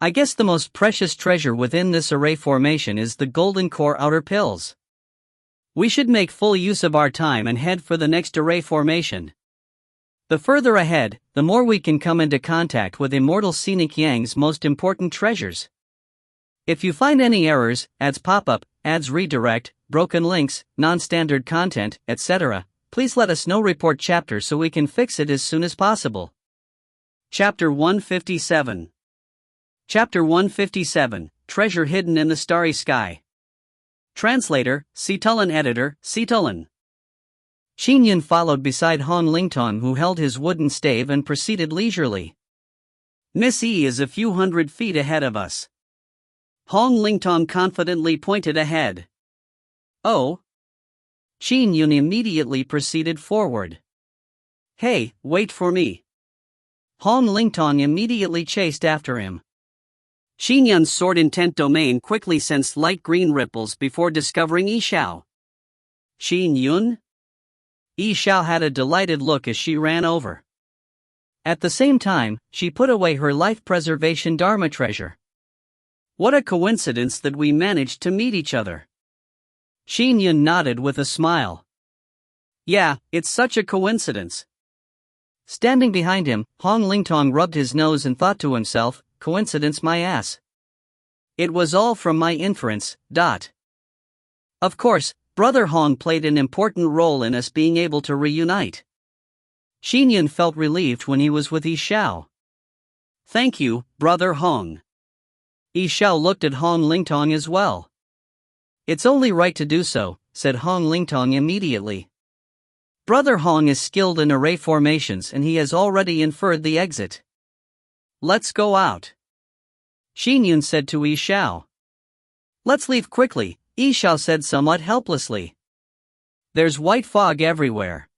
I guess the most precious treasure within this array formation is the golden core outer pills. We should make full use of our time and head for the next array formation. The further ahead, the more we can come into contact with immortal Scenic Yang's most important treasures. If you find any errors, ads pop up, ads redirect, broken links, non-standard content, etc., please let us know. Report chapter so we can fix it as soon as possible. Chapter 157. Chapter 157, Treasure Hidden in the Starry Sky. Translator, Situlin. Editor, Situlin. Qin Yun followed beside Hong Lingtong, who held his wooden stave and proceeded leisurely. Miss E is a few hundred feet ahead of us. Hong Lingtong confidently pointed ahead. Oh. Qin Yun immediately proceeded forward. Hey, wait for me. Hong Lingtong immediately chased after him. Qin Yun's sword intent domain quickly sensed light green ripples before discovering Xiao. Qin Yun? Xiao had a delighted look as she ran over. At the same time, she put away her life preservation Dharma treasure. What a coincidence that we managed to meet each other. Qin Yun nodded with a smile. Yeah, it's such a coincidence. Standing behind him, Hong Lingtong rubbed his nose and thought to himself, coincidence my ass. It was all from my inference. Of course, Brother Hong played an important role in us being able to reunite. Qin Yun felt relieved when he was with Xiao. Thank you, Brother Hong. Xiao looked at Hong Lingtong as well. It's only right to do so, said Hong Lingtong immediately. Brother Hong is skilled in array formations and he has already inferred the exit. let's go out. Qin Yun said to Xiao. Let's leave quickly, Xiao said somewhat helplessly. There's white fog everywhere.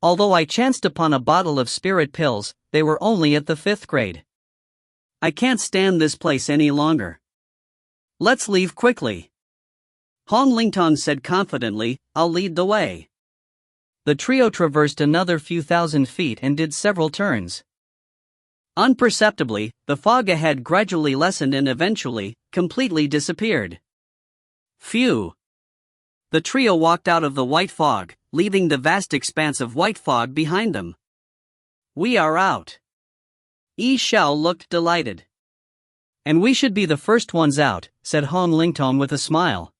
Although I chanced upon a bottle of spirit pills, they were only at the 5th grade. I can't stand this place any longer. Let's leave quickly. Hong Lingtong said confidently, I'll lead the way. The trio traversed another few thousand feet and did several turns. Unperceptibly, the fog ahead gradually lessened and eventually, completely disappeared. Phew! The trio walked out of the white fog, leaving the vast expanse of white fog behind them. We are out. Xiao looked delighted. And we should be the first ones out, said Hong Lingtong with a smile.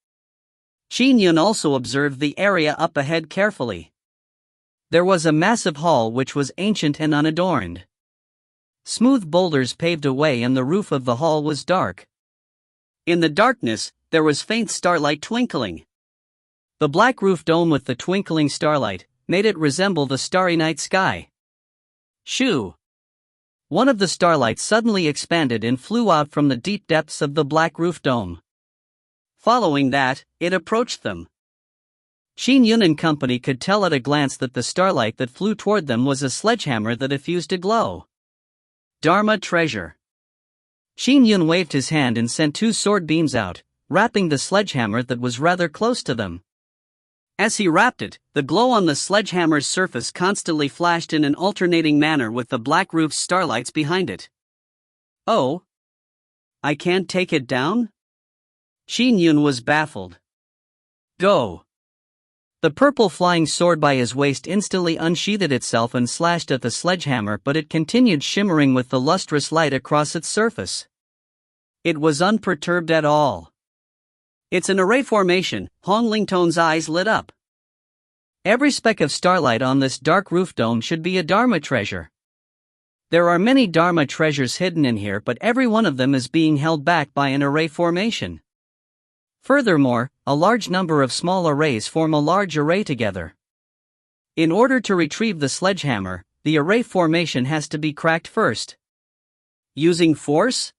Qin Yun also observed the area up ahead carefully. There was a massive hall which was ancient and unadorned. Smooth boulders paved a way and the roof of the hall was dark. In the darkness, there was faint starlight twinkling. The black roof dome with the twinkling starlight made it resemble the starry night sky. Shoo! One of the starlights suddenly expanded and flew out from the deep depths of the black roof dome. Following that, it approached them. Qin Yun and company could tell at a glance that the starlight that flew toward them was a sledgehammer that effused a glow. Dharma treasure. Qin Yun waved his hand and sent 2 sword beams out, wrapping the sledgehammer that was rather close to them. As he wrapped it, the glow on the sledgehammer's surface constantly flashed in an alternating manner with the black roof's starlights behind it. Oh? I can't take it down? Qin Yun was baffled. Go! The purple flying sword by his waist instantly unsheathed itself and slashed at the sledgehammer, but it continued shimmering with the lustrous light across its surface. It was unperturbed at all. It's an array formation, Hong Lingtong's eyes lit up. Every speck of starlight on this dark roof dome should be a Dharma treasure. There are many Dharma treasures hidden in here, but every one of them is being held back by an array formation. Furthermore, a large number of small arrays form a large array together. In order to retrieve the sledgehammer, the array formation has to be cracked first. Using force?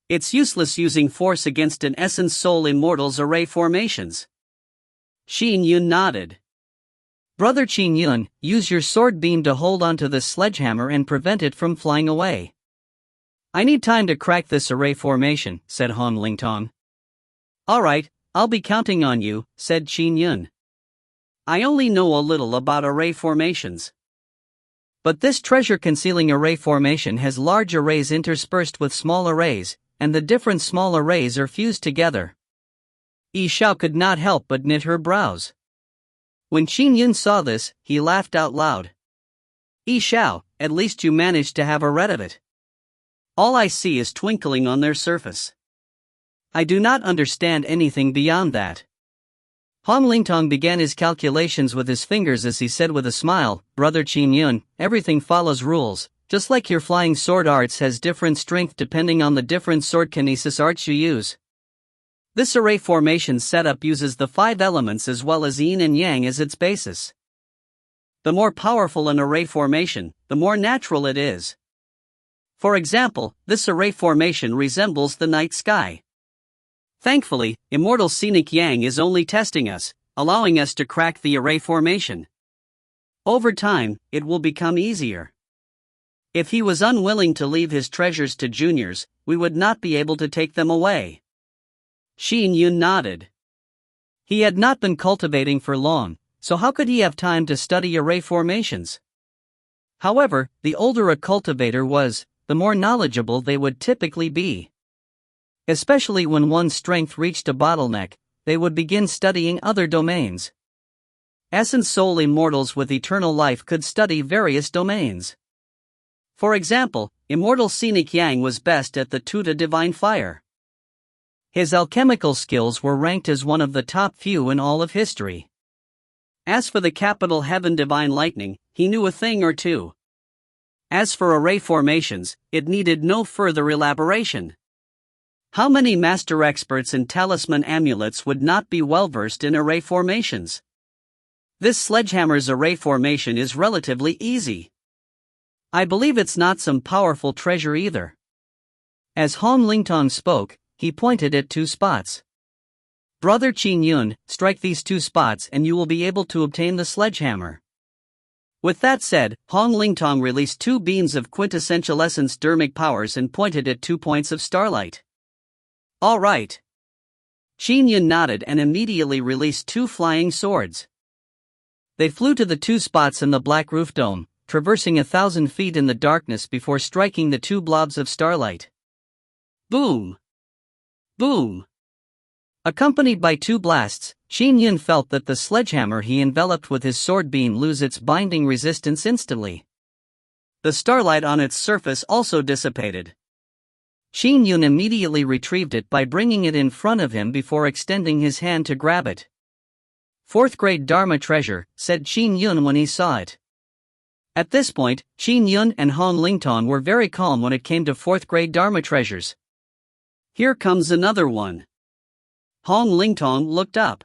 It's useless using force against an essence soul immortal's array formations. Qin Yun nodded. Brother Qin Yun, use your sword beam to hold onto this sledgehammer and prevent it from flying away. I need time to crack this array formation, said Hong Lingtong. Alright, I'll be counting on you, said Qin Yun. I only know a little about array formations. But this treasure-concealing array formation has large arrays interspersed with small arrays, and the different small arrays are fused together. Xiao could not help but knit her brows. When Qin Yun saw this, he laughed out loud. Xiao, at least you managed to have a read of it. All I see is twinkling on their surface. I do not understand anything beyond that. Hong Lingtong began his calculations with his fingers as he said with a smile, Brother Qin Yun, everything follows rules, just like your flying sword arts has different strength depending on the different sword kinesis arts you use. This array formation setup uses the 5 elements as well as yin and yang as its basis. The more powerful an array formation, the more natural it is. For example, this array formation resembles the night sky. Thankfully, immortal scenic yang is only testing us, allowing us to crack the array formation. Over time, it will become easier. If he was unwilling to leave his treasures to juniors, we would not be able to take them away. Qin Yun nodded. He had not been cultivating for long, so how could he have time to study array formations? However, the older a cultivator was, the more knowledgeable they would typically be. Especially when one's strength reached a bottleneck, they would begin studying other domains. Essence soul immortals with eternal life could study various domains. For example, immortal scenic yang was best at the Tuta divine fire. His alchemical skills were ranked as one of the top few in all of history. As for the capital heaven divine lightning, he knew a thing or two. As for array formations, it needed no further elaboration. How many master experts in talisman amulets would not be well versed in array formations? This sledgehammer's array formation is relatively easy. I believe it's not some powerful treasure either. As Hong Lingtong spoke, he pointed at 2 spots. Brother Qin Yun, strike these 2 spots and you will be able to obtain the sledgehammer. With that said, Hong Lingtong released 2 beams of quintessential essence dermic powers and pointed at 2 points of starlight. All right. Qin Yun nodded and immediately released 2 flying swords. They flew to the 2 spots in the black roof dome, traversing 1,000 feet in the darkness before striking the 2 blobs of starlight. Boom! Boom! Accompanied by 2 blasts, Qin Yun felt that the sledgehammer he enveloped with his sword beam lose its binding resistance instantly. The starlight on its surface also dissipated. Qin Yun immediately retrieved it by bringing it in front of him before extending his hand to grab it. 4th grade Dharma treasure, said Qin Yun when he saw it. At this point, Qin Yun and Hong Lingtong were very calm when it came to 4th grade Dharma treasures. Here comes another one. Hong Lingtong looked up.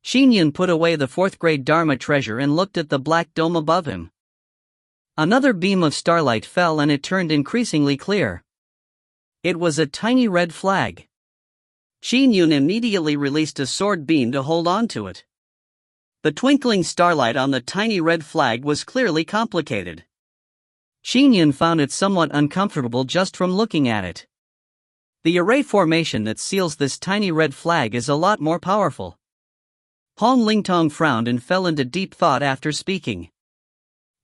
Qin Yun put away the 4th grade Dharma treasure and looked at the black dome above him. Another beam of starlight fell and it turned increasingly clear. It was a tiny red flag. Qin Yun immediately released a sword beam to hold on to it. The twinkling starlight on the tiny red flag was clearly complicated. Qin Yun found it somewhat uncomfortable just from looking at it. The array formation that seals this tiny red flag is a lot more powerful. Hong Lingtong frowned and fell into deep thought after speaking.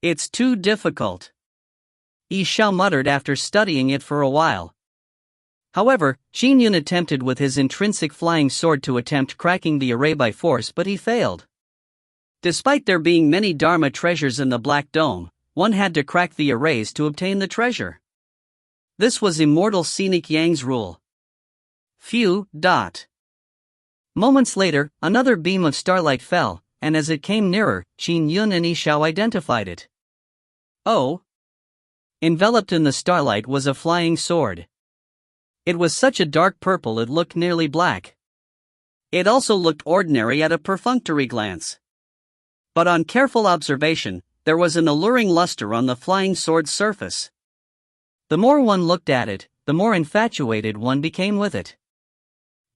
It's too difficult. Xiao muttered after studying it for a while. However, Qin Yun attempted with his intrinsic flying sword to attempt cracking the array by force, but he failed. Despite there being many Dharma treasures in the Black Dome, one had to crack the arrays to obtain the treasure. This was immortal Scenic Yang's rule. Phew. Moments later, another beam of starlight fell, and as it came nearer, Qin Yun and Xiao identified it. Oh! Enveloped in the starlight was a flying sword. It was such a dark purple it looked nearly black. It also looked ordinary at a perfunctory glance. But on careful observation, there was an alluring luster on the flying sword's surface. The more one looked at it, the more infatuated one became with it.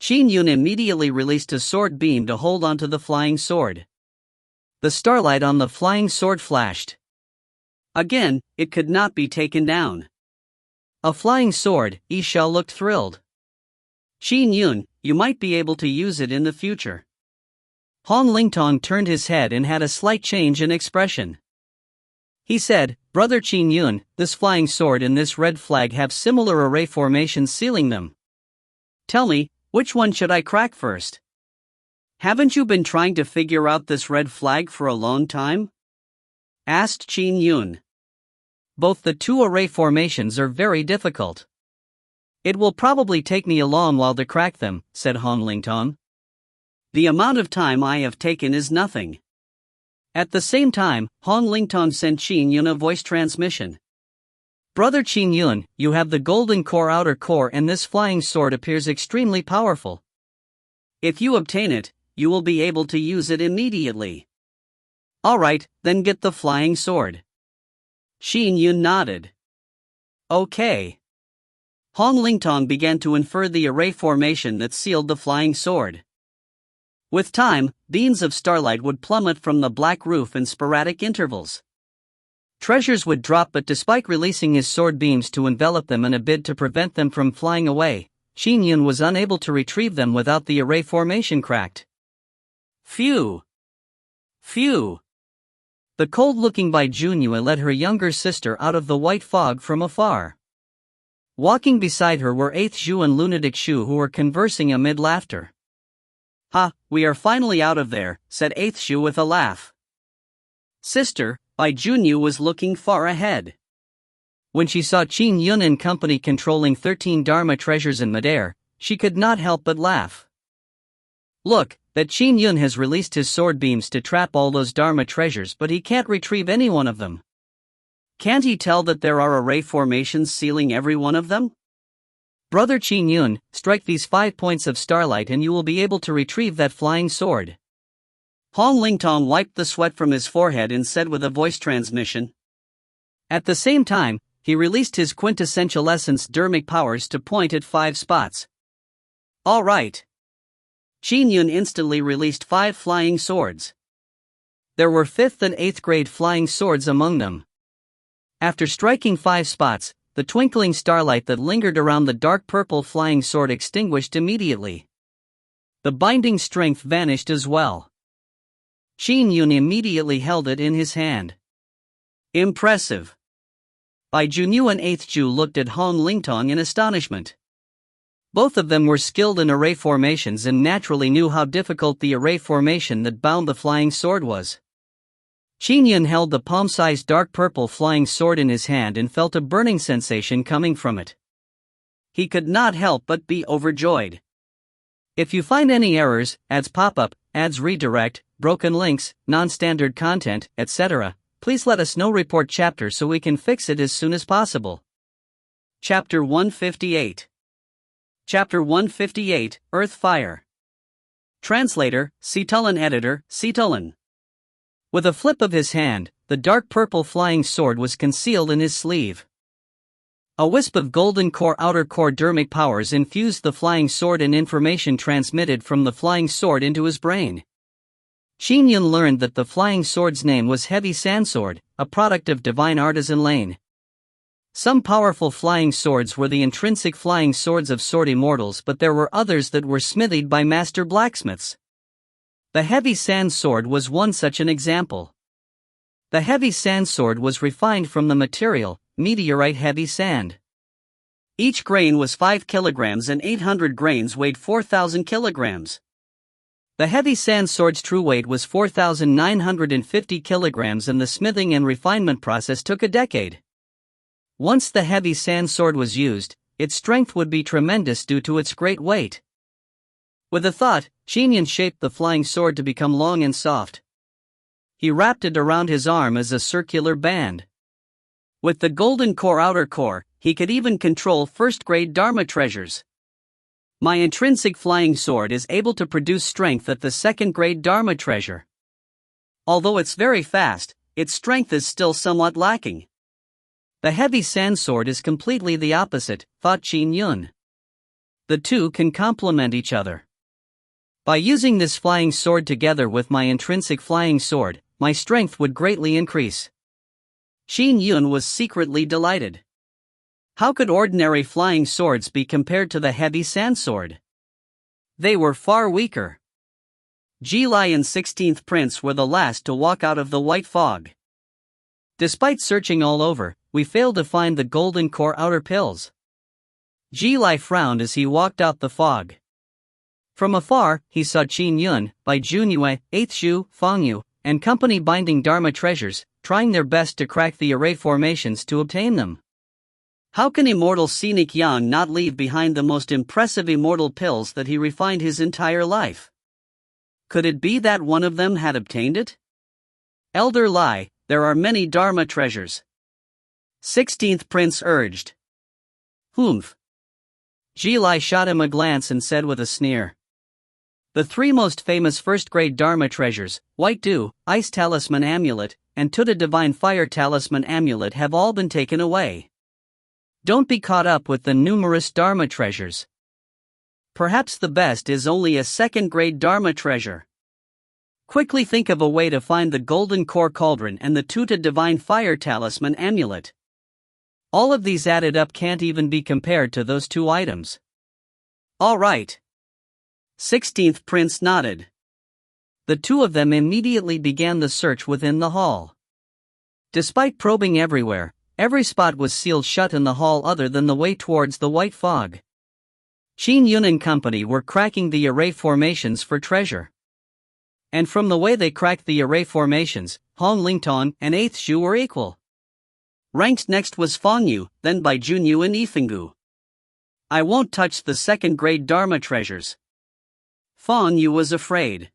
Qin Yun immediately released a sword beam to hold onto the flying sword. The starlight on the flying sword flashed. Again, it could not be taken down. A flying sword, Xiao looked thrilled. Qin Yun, you might be able to use it in the future. Hong Lingtong turned his head and had a slight change in expression. He said, Brother Qin Yun, this flying sword and this red flag have similar array formations sealing them. Tell me, which one should I crack first? Haven't you been trying to figure out this red flag for a long time? Asked Qin Yun. Both the 2 array formations are very difficult. It will probably take me a long while to crack them, said Hong Lingtong. The amount of time I have taken is nothing. At the same time, Hong Lingtong sent Qin Yun a voice transmission. Brother Qin Yun, you have the golden core outer core and this flying sword appears extremely powerful. If you obtain it, you will be able to use it immediately. Alright, then get the flying sword. Qin Yun nodded. Okay. Hong Lingtong began to infer the array formation that sealed the flying sword. With time, beams of starlight would plummet from the black roof in sporadic intervals. Treasures would drop, but despite releasing his sword beams to envelop them in a bid to prevent them from flying away, Qin Yun was unable to retrieve them without the array formation cracked. Phew! Phew! The cold-looking Bai Junyue led her younger sister out of the white fog from afar. Walking beside her were 8th Zhu and Lunatic Shu, who were conversing amid laughter. Ha, we are finally out of there, said 8th Zhu with a laugh. Sister, Bai Junyue was looking far ahead. When she saw Qin Yun and company controlling 13 Dharma treasures in midair, she could not help but laugh. Look, that Qin Yun has released his sword beams to trap all those Dharma treasures, but he can't retrieve any one of them. Can't he tell that there are array formations sealing every one of them? Brother Qin Yun, strike these 5 points of starlight and you will be able to retrieve that flying sword. Hong Lingtong wiped the sweat from his forehead and said with a voice transmission. At the same time, he released his quintessential essence dermic powers to point at 5 spots. Alright. Qin Yun instantly released 5 flying swords. There were 5th and 8th grade flying swords among them. After striking 5 spots, the twinkling starlight that lingered around the dark purple flying sword extinguished immediately. The binding strength vanished as well. Qin Yun immediately held it in his hand. Impressive. Bai Junyu and 8th Ju looked at Hong Lingtong in astonishment. Both of them were skilled in array formations and naturally knew how difficult the array formation that bound the flying sword was. Qin Yun held the palm-sized dark purple flying sword in his hand and felt a burning sensation coming from it. He could not help but be overjoyed. If you find any errors, ads pop-up, ads redirect, broken links, non-standard content, etc., please let us know. Report chapter so we can fix it as soon as possible. Chapter 158. Chapter 158, Earth Fire. Translator, Situlin. Editor, Situlin. With a flip of his hand, the dark purple flying sword was concealed in his sleeve. A wisp of golden core outer core dermic powers infused the flying sword and information transmitted from the flying sword into his brain. Qin Yun learned that the flying sword's name was Heavy Sandsword, a product of divine artisan Lane. Some powerful flying swords were the intrinsic flying swords of sword immortals, but there were others that were smithied by master blacksmiths. The Heavy Sand Sword was one such an example. The Heavy Sand Sword was refined from the material, meteorite heavy sand. Each grain was 5 kilograms and 800 grains weighed 4,000 kilograms. The Heavy Sand Sword's true weight was 4,950 kilograms and the smithing and refinement process took a decade. Once the Heavy Sand Sword was used, its strength would be tremendous due to its great weight. With a thought, Qin Yun shaped the flying sword to become long and soft. He wrapped it around his arm as a circular band. With the golden core outer core, he could even control first-grade Dharma treasures. My intrinsic flying sword is able to produce strength at the second-grade Dharma treasure. Although it's very fast, its strength is still somewhat lacking. The Heavy Sand Sword is completely the opposite, thought Qin Yun. The two can complement each other. By using this flying sword together with my intrinsic flying sword, my strength would greatly increase. Qin Yun was secretly delighted. How could ordinary flying swords be compared to the Heavy Sand Sword? They were far weaker. Jilai and 16th Prince were the last to walk out of the white fog. Despite searching all over, we failed to find the golden core outer pills. Jilai frowned as he walked out the fog. From afar, he saw Qin Yun, Bai Junyu, 8th Shu, Fangyu, and company binding Dharma treasures, trying their best to crack the array formations to obtain them. How can immortal Scenic Yang not leave behind the most impressive immortal pills that he refined his entire life? Could it be that one of them had obtained it? Elder Lai, there are many Dharma treasures. 16th Prince urged. Humph. Jilai shot him a glance and said with a sneer. The 3 most famous first-grade Dharma treasures, White Dew, Ice Talisman Amulet, and Tuta Divine Fire Talisman Amulet have all been taken away. Don't be caught up with the numerous Dharma treasures. Perhaps the best is only a second-grade Dharma treasure. Quickly think of a way to find the Golden Core Cauldron and the Tuta Divine Fire Talisman Amulet. All of these added up can't even be compared to those 2 items. All right. 16th Prince nodded. The 2 of them immediately began the search within the hall. Despite probing everywhere, every spot was sealed shut in the hall other than the way towards the white fog. Qin Yun and company were cracking the array formations for treasure. And from the way they cracked the array formations, Hong Lingtong and 8th Shu were equal. Ranked next was Fangyu, then Bai Junyu and Yifenggu. I won't touch the second-grade Dharma treasures. Fangyu was afraid.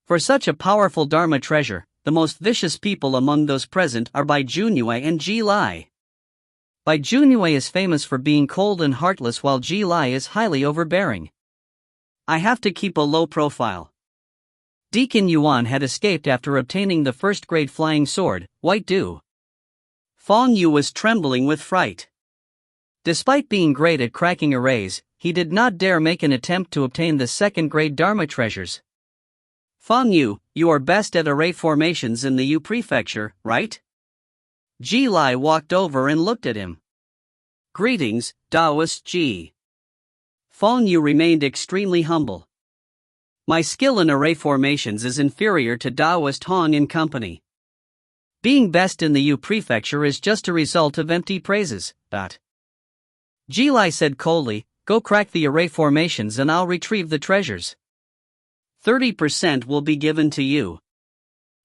For such a powerful Dharma treasure, the most vicious people among those present are Bai Junyu and Jilai. Bai Junyu is famous for being cold and heartless while Jilai is highly overbearing. I have to keep a low profile. Qin Yuan had escaped after obtaining the first-grade flying sword, White Dew. Fang Yu was trembling with fright. Despite being great at cracking arrays, he did not dare make an attempt to obtain the second-grade Dharma treasures. Fang Yu, you are best at array formations in the Yu prefecture, right? Ji Lai walked over and looked at him. Greetings, Taoist Ji. Fang Yu remained extremely humble. My skill in array formations is inferior to Taoist Hong and company. Being best in the Yu prefecture is just a result of empty praises, Ji Lai said coldly, go crack the array formations and I'll retrieve the treasures. 30% will be given to you.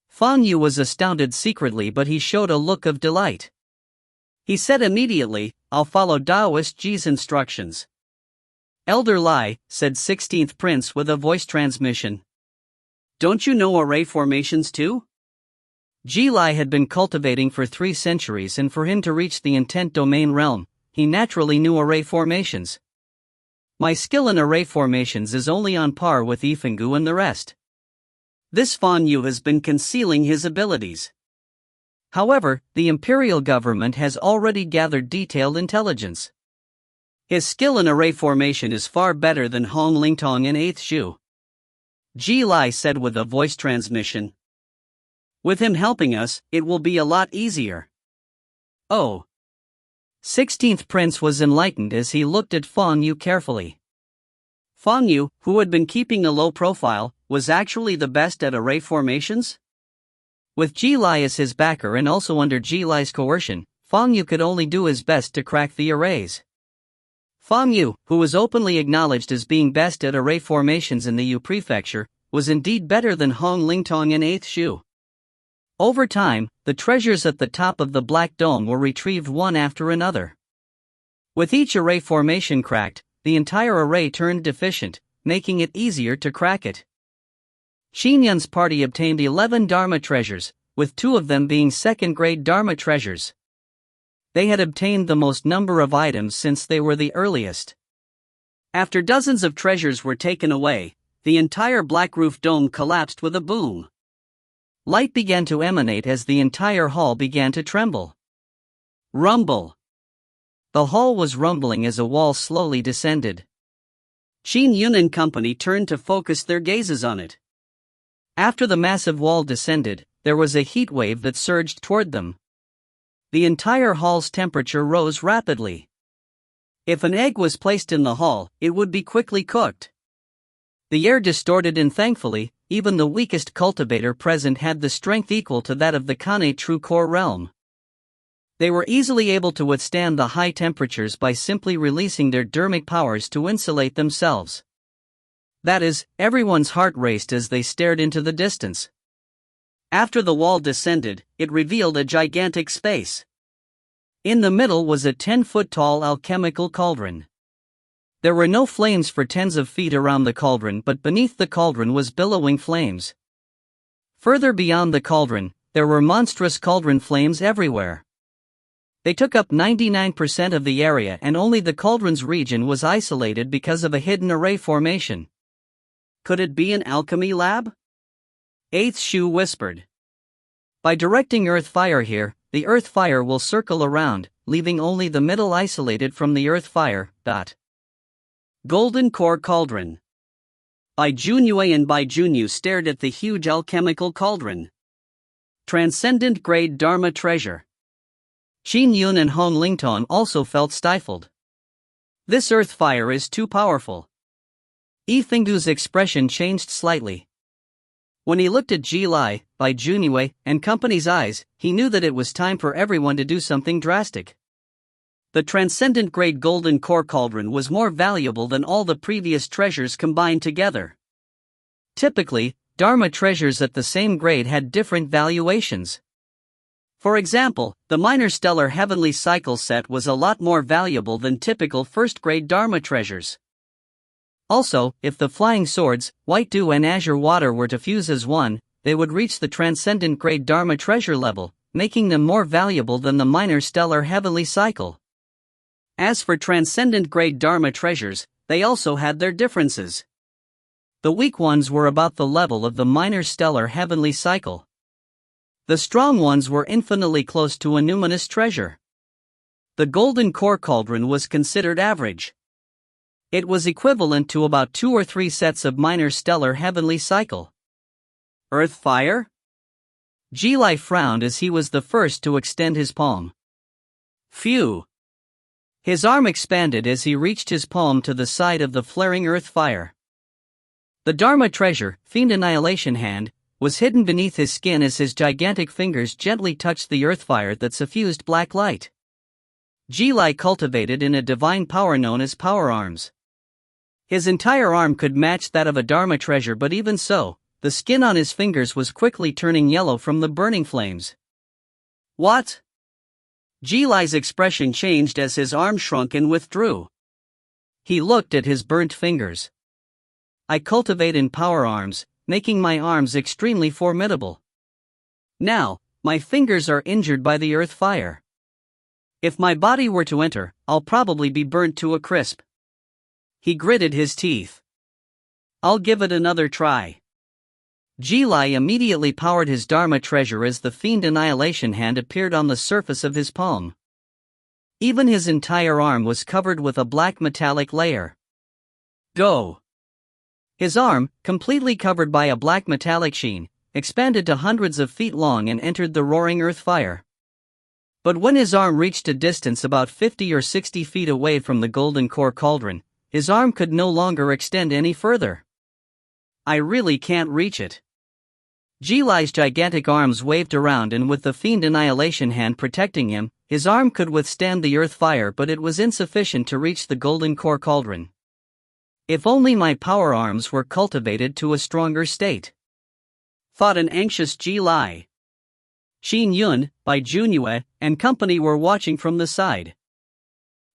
Fang Yu was astounded secretly, but he showed a look of delight. He said immediately, I'll follow Taoist Ji's instructions. Elder Lai, said 16th Prince with a voice transmission. Don't you know array formations too? Ji Lai had been cultivating for 3 centuries, and for him to reach the intent domain realm, he naturally knew array formations. My skill in array formations is only on par with Ifingu and the rest. This Fang Yu has been concealing his abilities. However, the imperial government has already gathered detailed intelligence. His skill in array formation is far better than Hong Lingtong and 8th Shu. Ji Lai said with a voice transmission. With him helping us, it will be a lot easier. Oh. 16th Prince was enlightened as he looked at Fang Yu carefully. Fang Yu, who had been keeping a low profile, was actually the best at array formations? With Ji Lai as his backer and also under Ji Lai's coercion, Fang Yu could only do his best to crack the arrays. Fang Yu, who was openly acknowledged as being best at array formations in the Yu prefecture, was indeed better than Hong Lingtong and 8th Shu. Over time, the treasures at the top of the Black Dome were retrieved one after another. With each array formation cracked, the entire array turned deficient, making it easier to crack it. Qin Yun's party obtained 11 Dharma treasures, with 2 of them being second-grade Dharma treasures. They had obtained the most number of items since they were the earliest. After dozens of treasures were taken away, the entire Black Roof Dome collapsed with a boom. Light began to emanate as the entire hall began to tremble. Rumble. The hall was rumbling as a wall slowly descended. Qin Yun and company turned to focus their gazes on it. After the massive wall descended, there was a heat wave that surged toward them. The entire hall's temperature rose rapidly. If an egg was placed in the hall, it would be quickly cooked. The air distorted, and thankfully, even the weakest cultivator present had the strength equal to that of the Kane True Core realm. They were easily able to withstand the high temperatures by simply releasing their dermic powers to insulate themselves. That is, everyone's heart raced as they stared into the distance. After the wall descended, it revealed a gigantic space. In the middle was a 10-foot-tall alchemical cauldron. There were no flames for tens of feet around the cauldron, but beneath the cauldron was billowing flames. Further beyond the cauldron, there were monstrous cauldron flames everywhere. They took up 99% of the area, and only the cauldron's region was isolated because of a hidden array formation. Could it be an alchemy lab? 8th Shu whispered. By directing earth fire here, the earth fire will circle around, leaving only the middle isolated from the earth fire. Golden Core Cauldron. Bai Junyue and Bai Junyu stared at the huge alchemical cauldron. Transcendent grade Dharma treasure. Qin Yun and Hong Lingtong also felt stifled. This earth fire is too powerful. Yifengdu's expression changed slightly. When he looked at Ji Lai, Bai Junyue, and company's eyes, he knew that it was time for everyone to do something drastic. The transcendent grade golden core cauldron was more valuable than all the previous treasures combined together. Typically, Dharma treasures at the same grade had different valuations. For example, the minor stellar heavenly cycle set was a lot more valuable than typical first-grade Dharma treasures. Also, if the flying swords, white dew and azure water were to fuse as one, they would reach the transcendent grade Dharma treasure level, making them more valuable than the minor stellar heavenly cycle. As for transcendent grade Dharma treasures, they also had their differences. The weak ones were about the level of the minor stellar heavenly cycle. The strong ones were infinitely close to a numinous treasure. The golden core cauldron was considered average. It was equivalent to about 2 or 3 sets of minor stellar heavenly cycle. Earth fire? Jilai frowned as he was the first to extend his palm. Phew! His arm expanded as he reached his palm to the side of the flaring earth fire. The Dharma treasure, Fiend Annihilation Hand, was hidden beneath his skin as his gigantic fingers gently touched the earth fire that suffused black light. Jilai cultivated in a divine power known as power arms. His entire arm could match that of a Dharma treasure, but even so, the skin on his fingers was quickly turning yellow from the burning flames. What? Jilai's expression changed as his arm shrunk and withdrew. He looked at his burnt fingers. I cultivate in power arms, making my arms extremely formidable. Now, my fingers are injured by the earth fire. If my body were to enter, I'll probably be burnt to a crisp. He gritted his teeth. I'll give it another try. Jilai immediately powered his Dharma treasure as the Fiend Annihilation Hand appeared on the surface of his palm. Even his entire arm was covered with a black metallic layer. Go! His arm, completely covered by a black metallic sheen, expanded to hundreds of feet long and entered the roaring earth fire. But when his arm reached a distance about 50 or 60 feet away from the golden core cauldron, his arm could no longer extend any further. I really can't reach it. Jilai's gigantic arms waved around, and with the Fiend Annihilation Hand protecting him, his arm could withstand the earth fire, but it was insufficient to reach the golden core cauldron. If only my power arms were cultivated to a stronger state, thought an anxious Jilai. Qin Yun, Bai Junyue, and company were watching from the side.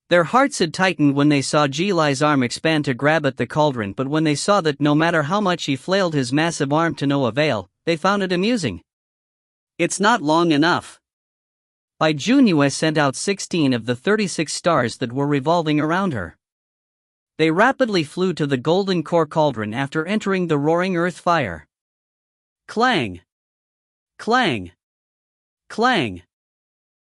Their hearts had tightened when they saw Jilai's arm expand to grab at the cauldron, but when they saw that no matter how much he flailed his massive arm to no avail, they found it amusing. It's not long enough. Bai Junyue sent out 16 of the 36 stars that were revolving around her. They rapidly flew to the golden core cauldron after entering the roaring earth fire. Clang! Clang! Clang!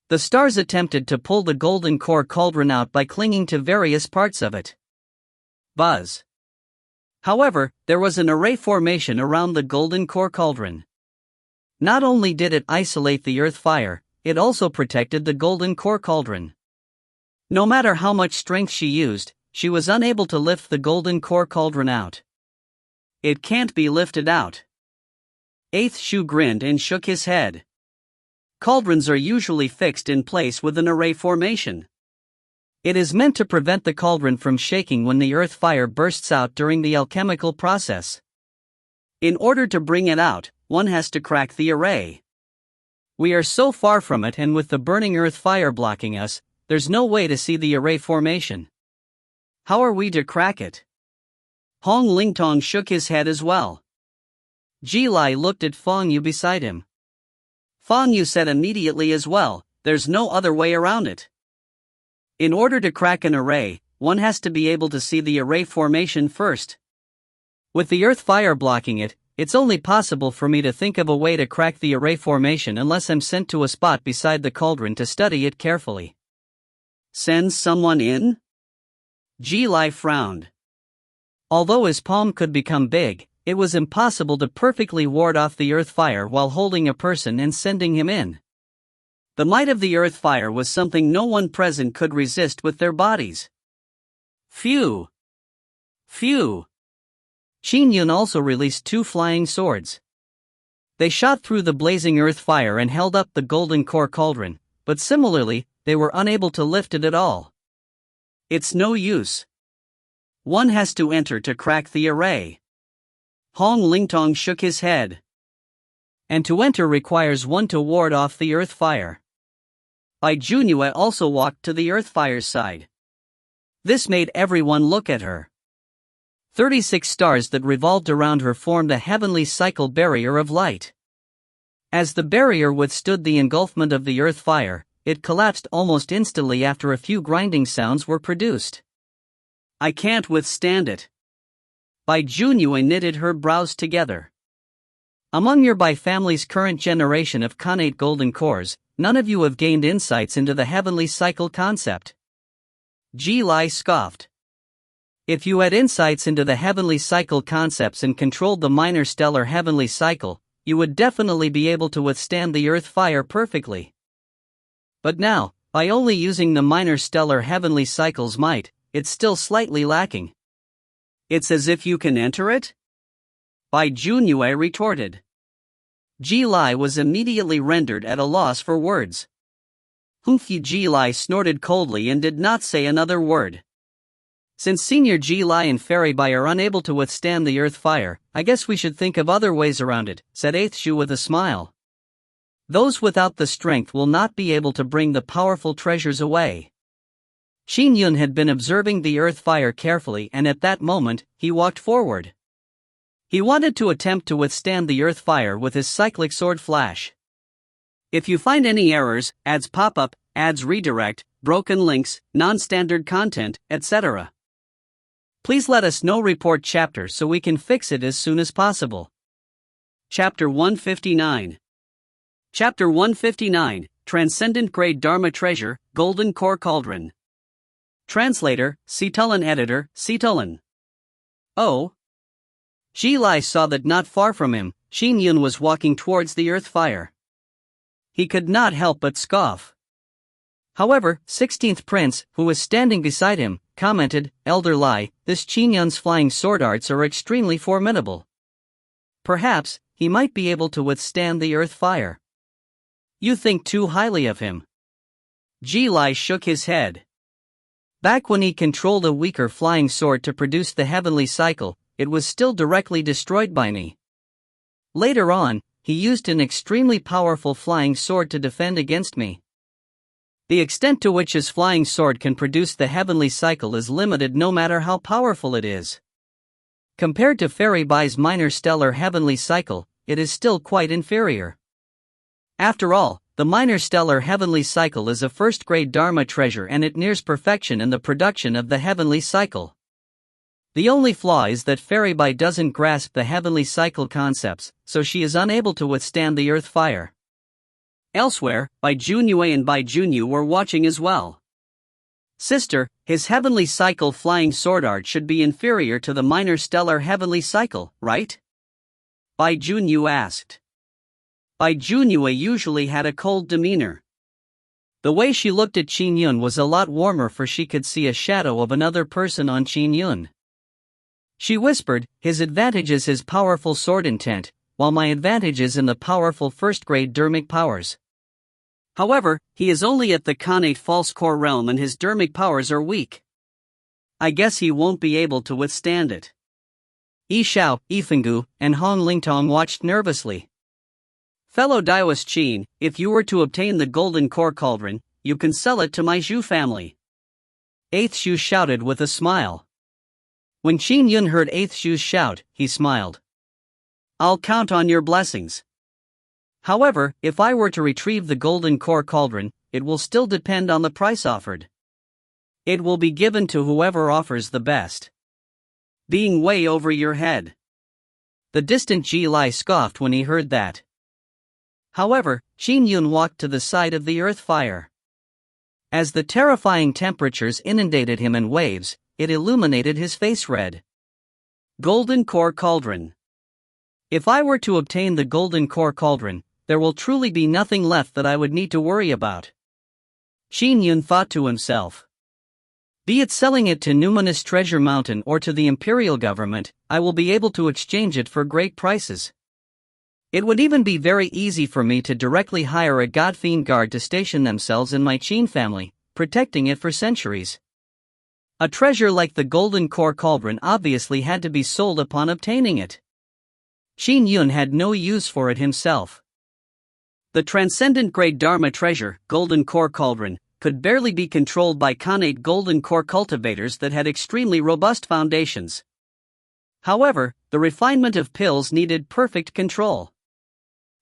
The stars attempted to pull the golden core cauldron out by clinging to various parts of it. Buzz! However, there was an array formation around the golden core cauldron. Not only did it isolate the earth fire, it also protected the golden core cauldron. No matter how much strength she used, she was unable to lift the golden core cauldron out. It can't be lifted out. Eighth Shu grinned and shook his head. Cauldrons are usually fixed in place with an array formation. It is meant to prevent the cauldron from shaking when the earth fire bursts out during the alchemical process. In order to bring it out, one has to crack the array. We are so far from it, and with the burning earth fire blocking us, there's no way to see the array formation. How are we to crack it? Hong Lingtong shook his head as well. Jilai looked at Fang Yu beside him. Fang Yu said immediately as well, there's no other way around it. In order to crack an array, one has to be able to see the array formation first. With the earth fire blocking it, it's only possible for me to think of a way to crack the array formation unless I'm sent to a spot beside the cauldron to study it carefully. Send someone in? Jilai frowned. Although his palm could become big, it was impossible to perfectly ward off the earth fire while holding a person and sending him in. The might of the earth fire was something no one present could resist with their bodies. Phew! Phew! Qin Yun also released 2 flying swords. They shot through the blazing earth fire and held up the golden core cauldron, but similarly, they were unable to lift it at all. It's no use. One has to enter to crack the array. Hong Lingtong shook his head. And to enter requires one to ward off the earth fire. Bai Junyue also walked to the earth fire's side. This made everyone look at her. 36 stars that revolved around her formed a heavenly cycle barrier of light. As the barrier withstood the engulfment of the earth fire, it collapsed almost instantly after a few grinding sounds were produced. I can't withstand it. Bai Junyue knitted her brows together. Among your Bai family's current generation of Khanate golden cores, none of you have gained insights into the heavenly cycle concept. Ji Lai scoffed. If you had insights into the heavenly cycle concepts and controlled the minor stellar heavenly cycle, you would definitely be able to withstand the earth fire perfectly. But now, by only using the minor stellar heavenly cycle's might, it's still slightly lacking. It's as if you can enter it? Bai Junyue retorted. Ji Lai was immediately rendered at a loss for words. Ji Lai snorted coldly and did not say another word. Since Senior Ji Lai and Fairy Bai are unable to withstand the earth fire, I guess we should think of other ways around it, said Eighth Shu with a smile. Those without the strength will not be able to bring the powerful treasures away. Qin Yun had been observing the earth fire carefully, and at that moment, he walked forward. He wanted to attempt to withstand the earth fire with his cyclic sword flash. If you find any errors, ads pop up, ads redirect, broken links, non-standard content, etc., please let us know. Report chapter so we can fix it as soon as possible. Chapter 159. Chapter 159, Transcendent Grade Dharma Treasure, Golden Core Cauldron. Translator, Citulin. Editor, Citulin. Oh. Ji Lai saw that not far from him, Qin Yun was walking towards the earth fire. He could not help but scoff. However, 16th Prince, who was standing beside him, commented, Elder Lai, this Qin Yun's flying sword arts are extremely formidable. Perhaps, he might be able to withstand the earth fire. You think too highly of him. Ji Lai shook his head. Back when he controlled a weaker flying sword to produce the heavenly cycle, it was still directly destroyed by me. Later on, he used an extremely powerful flying sword to defend against me. The extent to which his flying sword can produce the heavenly cycle is limited no matter how powerful it is. Compared to Fairy Bai's minor stellar heavenly cycle, it is still quite inferior. After all, the minor stellar heavenly cycle is a first-grade Dharma treasure and it nears perfection in the production of the heavenly cycle. The only flaw is that Fairy Bai doesn't grasp the heavenly cycle concepts, so she is unable to withstand the earth fire. Elsewhere, Bai Junyue and Bai Junyu were watching as well. Sister, his heavenly cycle flying sword art should be inferior to the minor stellar heavenly cycle, right? Bai Junyu asked. Bai Junyue usually had a cold demeanor. The way she looked at Qin Yun was a lot warmer, for she could see a shadow of another person on Qin Yun. She whispered, his advantage is his powerful sword intent, while my advantage is in the powerful first-grade dermic powers. However, he is only at the Khanate false core realm and his dermic powers are weak. I guess he won't be able to withstand it. Xiao, Yifenggu, and Hong Lingtong watched nervously. Fellow Daoist Qin, if you were to obtain the golden core cauldron, you can sell it to my Zhu family. Eighth Shu shouted with a smile. When Qin Yun heard Eighth Shu's shout, he smiled. I'll count on your blessings. However, if I were to retrieve the golden core cauldron, it will still depend on the price offered. It will be given to whoever offers the best. Being way over your head. The distant Ji Lai scoffed when he heard that. However, Qin Yun walked to the side of the earth fire. As the terrifying temperatures inundated him in waves, it illuminated his face red. Golden core cauldron. If I were to obtain the golden core cauldron, there will truly be nothing left that I would need to worry about. Qin Yun thought to himself. Be it selling it to Numinous Treasure Mountain or to the imperial government, I will be able to exchange it for great prices. It would even be very easy for me to directly hire a Godfiend guard to station themselves in my Qin family, protecting it for centuries. A treasure like the golden core cauldron obviously had to be sold upon obtaining it. Qin Yun had no use for it himself. The transcendent grade Dharma treasure, golden core cauldron, could barely be controlled by Khanate golden core cultivators that had extremely robust foundations. However, the refinement of pills needed perfect control.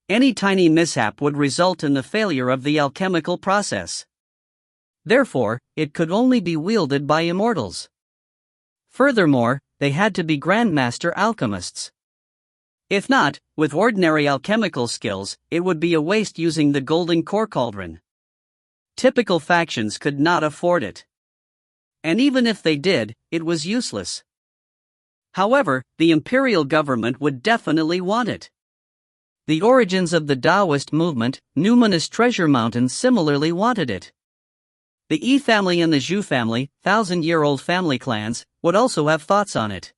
Any tiny mishap would result in the failure of the alchemical process. Therefore, it could only be wielded by immortals. Furthermore, they had to be grandmaster alchemists. If not, with ordinary alchemical skills, it would be a waste using the golden core cauldron. Typical factions could not afford it. And even if they did, it was useless. However, the imperial government would definitely want it. The origins of the Taoist movement, numinous treasure mountains, similarly wanted it. The Yi family and the Zhu family, thousand-year-old family clans, would also have thoughts on it.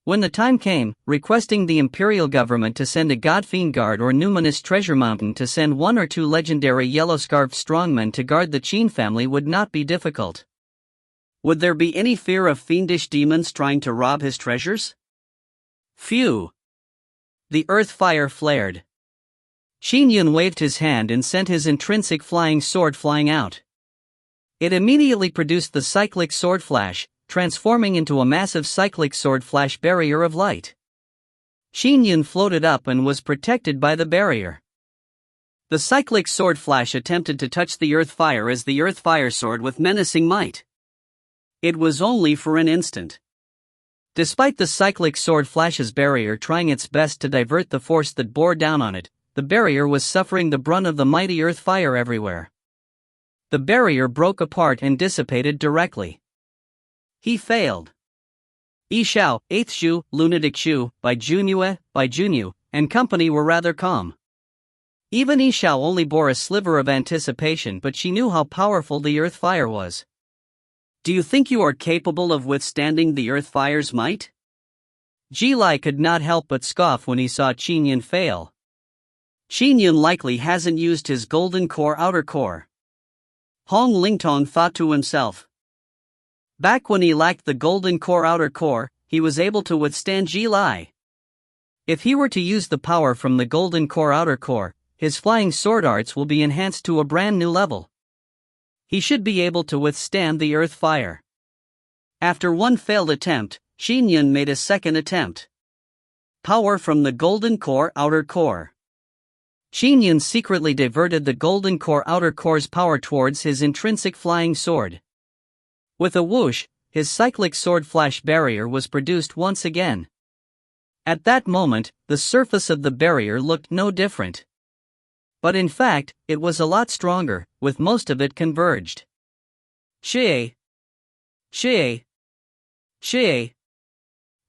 When the time came, requesting the imperial government to send a God-Fiend Guard or numinous treasure mountain to send 1 or 2 legendary yellow-scarfed strongmen to guard the Qin family would not be difficult. Would there be any fear of fiendish demons trying to rob his treasures? Phew! The earth fire flared. Qin Yun waved his hand and sent his intrinsic flying sword flying out. It immediately produced the cyclic sword flash, transforming into a massive cyclic sword flash barrier of light. Qin Yun floated up and was protected by the barrier. The cyclic sword flash attempted to touch the earth fire as the earth fire sword with menacing might. It was only for an instant. Despite the cyclic sword flash's barrier trying its best to divert the force that bore down on it, the barrier was suffering the brunt of the mighty earth fire everywhere. The barrier broke apart and dissipated directly. He failed. Xiao, 8th Shu, Lunatic Shu, by Junyu, and company were rather calm. Even Xiao only bore a sliver of anticipation, but she knew how powerful the earth fire was. Do you think you are capable of withstanding the earth fire's might? Jilai could not help but scoff when he saw Qin Yun fail. Qin Yun likely hasn't used his golden core outer core. Hong Lingtong thought to himself. Back when he lacked the golden core outer core, he was able to withstand Jilai. If he were to use the power from the golden core outer core, his flying sword arts will be enhanced to a brand new level. He should be able to withstand the earth fire. After one failed attempt, Qin Yun made a second attempt. Power from the golden core outer core. Qin Yun secretly diverted the golden core outer core's power towards his intrinsic flying sword. With a whoosh, his cyclic sword flash barrier was produced once again. At that moment, the surface of the barrier looked no different. But in fact, it was a lot stronger, with most of it converged. Xiao! Xiao! Xiao!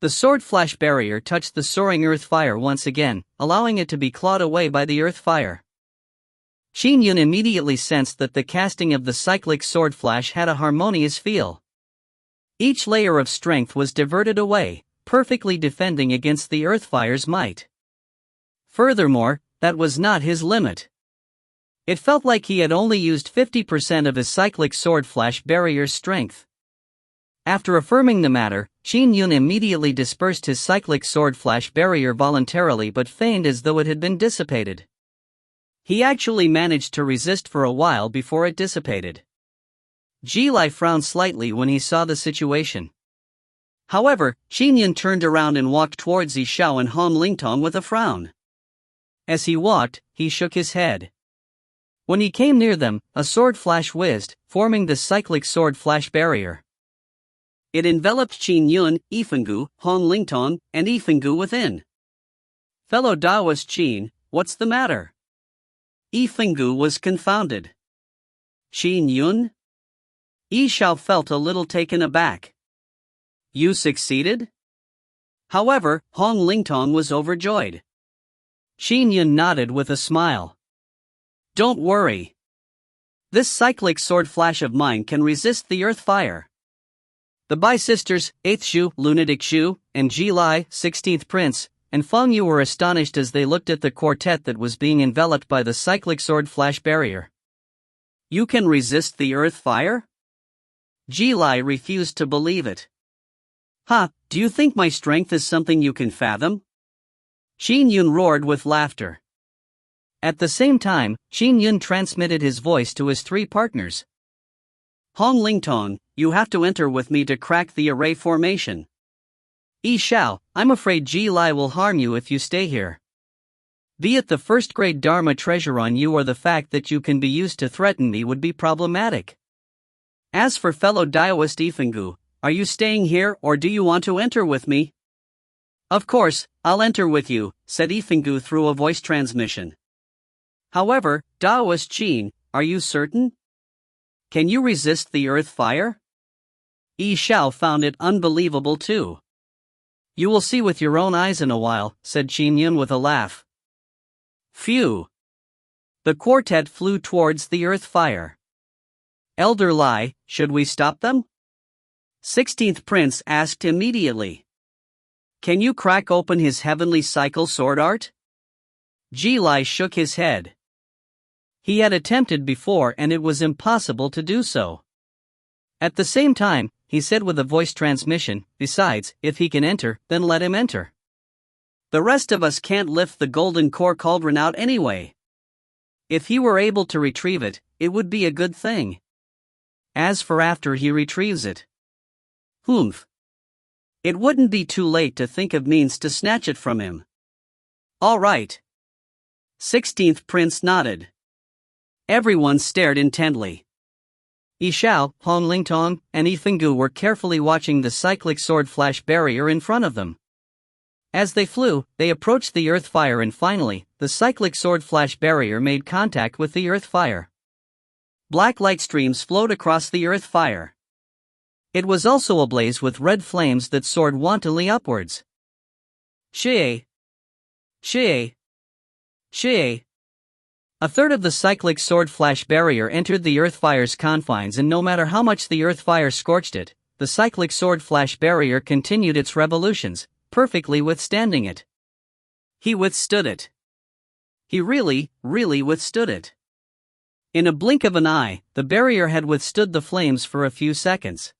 The sword flash barrier touched the soaring earth fire once again, allowing it to be clawed away by the earth fire. Qin Yun immediately sensed that the casting of the cyclic sword flash had a harmonious feel. Each layer of strength was diverted away, perfectly defending against the earth fire's might. Furthermore, that was not his limit. It felt like he had only used 50% of his cyclic sword flash barrier's strength. After affirming the matter, Qin Yun immediately dispersed his cyclic sword flash barrier voluntarily but feigned as though it had been dissipated. He actually managed to resist for a while before it dissipated. Jilai frowned slightly when he saw the situation. However, Qin Yun turned around and walked towards Xiao and Han Lingtong with a frown. As he walked, he shook his head. When he came near them, a sword flash whizzed, forming the cyclic sword flash barrier. It enveloped Qin Yun, Yifenggu, Han Lingtong, and Yifenggu within. Fellow Taoist Qin, what's the matter? Yifenggu was confounded. Qin Yun? Xiao felt a little taken aback. You succeeded? However, Hong Lingtong was overjoyed. Qin Yun nodded with a smile. Don't worry. This cyclic sword flash of mine can resist the earth fire. The Bai sisters, 8th Shu, Lunatic Shu, and Jilai, 16th Prince, and Feng Yu were astonished as they looked at the quartet that was being enveloped by the cyclic sword flash barrier. You can resist the earth fire? Jilai refused to believe it. Do you think my strength is something you can fathom? Qin Yun roared with laughter. At the same time, Qin Yun transmitted his voice to his 3 partners. Hong Lingtong, you have to enter with me to crack the array formation. Xiao, I'm afraid Jilai will harm you if you stay here. Be it the first-grade Dharma treasure on you or the fact that you can be used to threaten me would be problematic. As for fellow Taoist Yifenggu, are you staying here or do you want to enter with me? Of course, I'll enter with you, said Ifingu through a voice transmission. However, Daoist Qin, are you certain? Can you resist the earth fire? Xiao found it unbelievable too. You will see with your own eyes in a while, said Qin Yun with a laugh. Phew. The quartet flew towards the earth fire. Elder Lai, should we stop them? 16th Prince asked immediately. Can you crack open his heavenly cycle sword art? Ji Lai shook his head. He had attempted before and it was impossible to do so. At the same time, he said with a voice transmission, besides, if he can enter, then let him enter. The rest of us can't lift the golden core cauldron out anyway. If he were able to retrieve it, it would be a good thing. As for after he retrieves it. Humph. It wouldn't be too late to think of means to snatch it from him. All right. 16th Prince nodded. Everyone stared intently. Xiao, Hong Lingtong, and Ifingu were carefully watching the cyclic sword flash barrier in front of them. As they flew, they approached the earth fire and finally, the cyclic sword flash barrier made contact with the earth fire. Black light streams flowed across the earth fire. It was also ablaze with red flames that soared wantonly upwards. Xiao! Xiao! Xiao! A third of the cyclic sword flash barrier entered the earth fire's confines, and no matter how much the earth fire scorched it, the cyclic sword flash barrier continued its revolutions, perfectly withstanding it. He withstood it. He really withstood it. In a blink of an eye, the barrier had withstood the flames for a few seconds.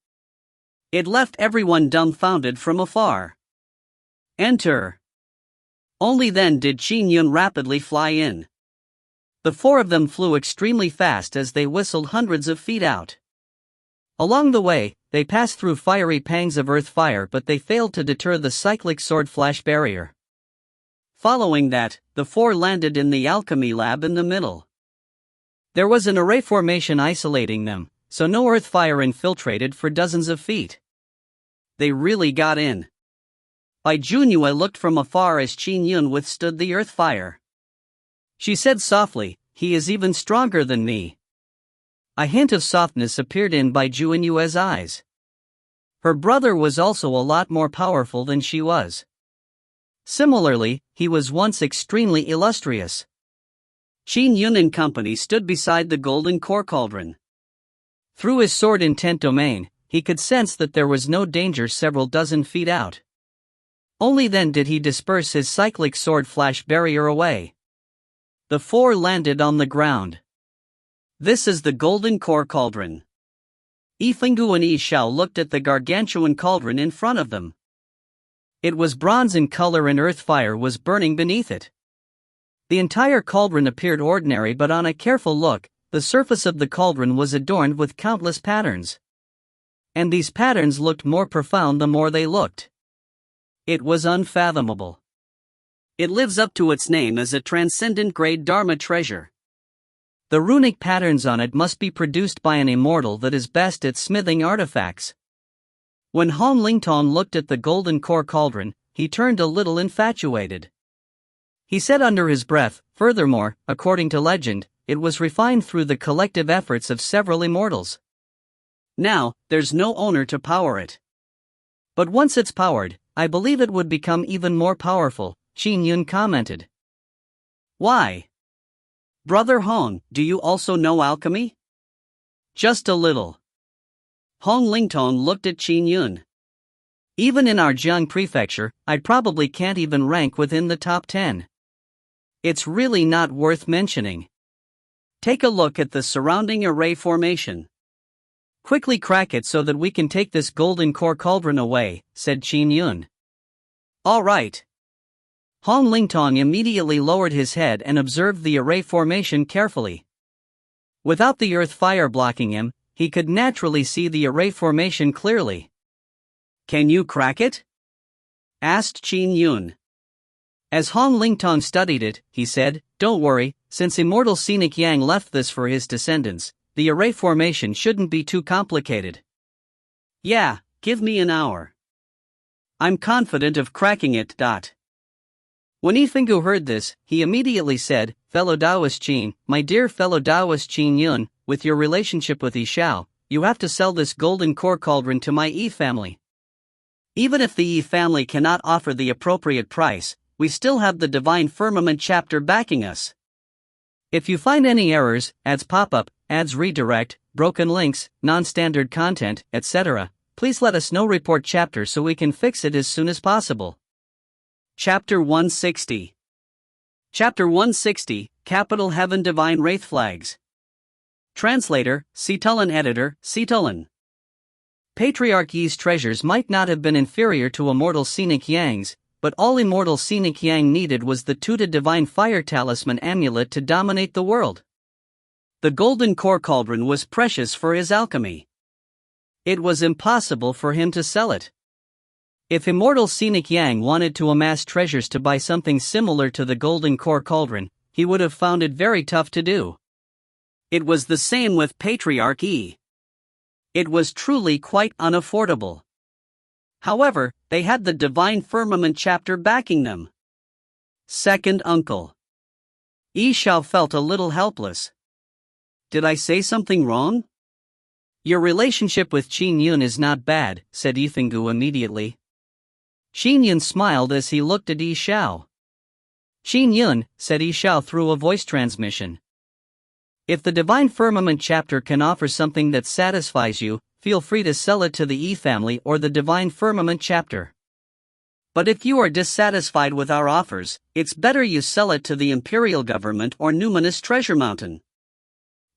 It left everyone dumbfounded from afar. Enter. Only then did Qin Yun rapidly fly in. The four of them flew extremely fast as they whistled hundreds of feet out. Along the way, they passed through fiery pangs of earth fire, but they failed to deter the cyclic sword flash barrier. Following that, the four landed in the alchemy lab in the middle. There was an array formation isolating them, so no earth fire infiltrated for dozens of feet. They really got in. Bai Junyue looked from afar as Qin Yun withstood the earth fire. She said softly, "He is even stronger than me." A hint of softness appeared in Bai Junyue's eyes. Her brother was also a lot more powerful than she was. Similarly, he was once extremely illustrious. Qin Yun and company stood beside the golden core cauldron. Through his sword intent domain, he could sense that there was no danger several dozen feet out. Only then did he disperse his cyclic sword flash barrier away. The four landed on the ground. This is the golden core cauldron. Ifingu and Xiao looked at the gargantuan cauldron in front of them. It was bronze in color and earth fire was burning beneath it. The entire cauldron appeared ordinary, but on a careful look, the surface of the cauldron was adorned with countless patterns. And these patterns looked more profound the more they looked. It was unfathomable. It lives up to its name as a transcendent grade Dharma treasure. The runic patterns on it must be produced by an immortal that is best at smithing artifacts. When Hong Lingtong looked at the golden core cauldron, he turned a little infatuated. He said under his breath, "Furthermore, according to legend, it was refined through the collective efforts of several immortals. Now, there's no owner to power it. But once it's powered, I believe it would become even more powerful," Qin Yun commented. Why? Brother Hong, do you also know alchemy? Just a little. Hong Lingtong looked at Qin Yun. Even in our Jiang prefecture, I probably can't even rank within the top 10. It's really not worth mentioning. Take a look at the surrounding array formation. Quickly crack it so that we can take this golden core cauldron away, said Qin Yun. All right. Hong Lingtong immediately lowered his head and observed the array formation carefully. Without the earth fire blocking him, he could naturally see the array formation clearly. Can you crack it? Asked Qin Yun. As Hong Lingtong studied it, he said, "Don't worry, since immortal Scenic Yang left this for his descendants, the array formation shouldn't be too complicated. Yeah, give me an hour." I'm confident of cracking it. When Yifenggu heard this, he immediately said, "Fellow Taoist Qin, my dear fellow Taoist Qin Yun, with your relationship with Xiao, you have to sell this golden core cauldron to my Yi family. Even if the Yi family cannot offer the appropriate price, we still have the Divine Firmament chapter backing us. If you find any errors, ads pop up, ads redirect, broken links, non-standard content, etc., please let us know. Report chapter so we can fix it as soon as possible." Chapter 160. Chapter 160, Capital Heaven Divine Wraith Flags. Translator, Citulin. Editor, Citulin. Patriarch Yi's treasures might not have been inferior to immortal scenic Yang's, but all immortal scenic Yang needed was the Tuta Divine Fire Talisman amulet to dominate the world. The golden core cauldron was precious for his alchemy. It was impossible for him to sell it. If immortal scenic Yang wanted to amass treasures to buy something similar to the golden core cauldron, he would have found it very tough to do. It was the same with Patriarch Yi. It was truly quite unaffordable. However, they had the Divine Firmament chapter backing them. Second uncle. Xiao felt a little helpless. "Did I say something wrong?" "Your relationship with Qin Yun is not bad," said Yifenggu immediately. Qin Yun smiled as he looked at Xiao. "Qin Yun," said Xiao through a voice transmission. "If the Divine Firmament chapter can offer something that satisfies you, feel free to sell it to the Yi family or the Divine Firmament chapter. But if you are dissatisfied with our offers, it's better you sell it to the Imperial Government or Numinous Treasure Mountain."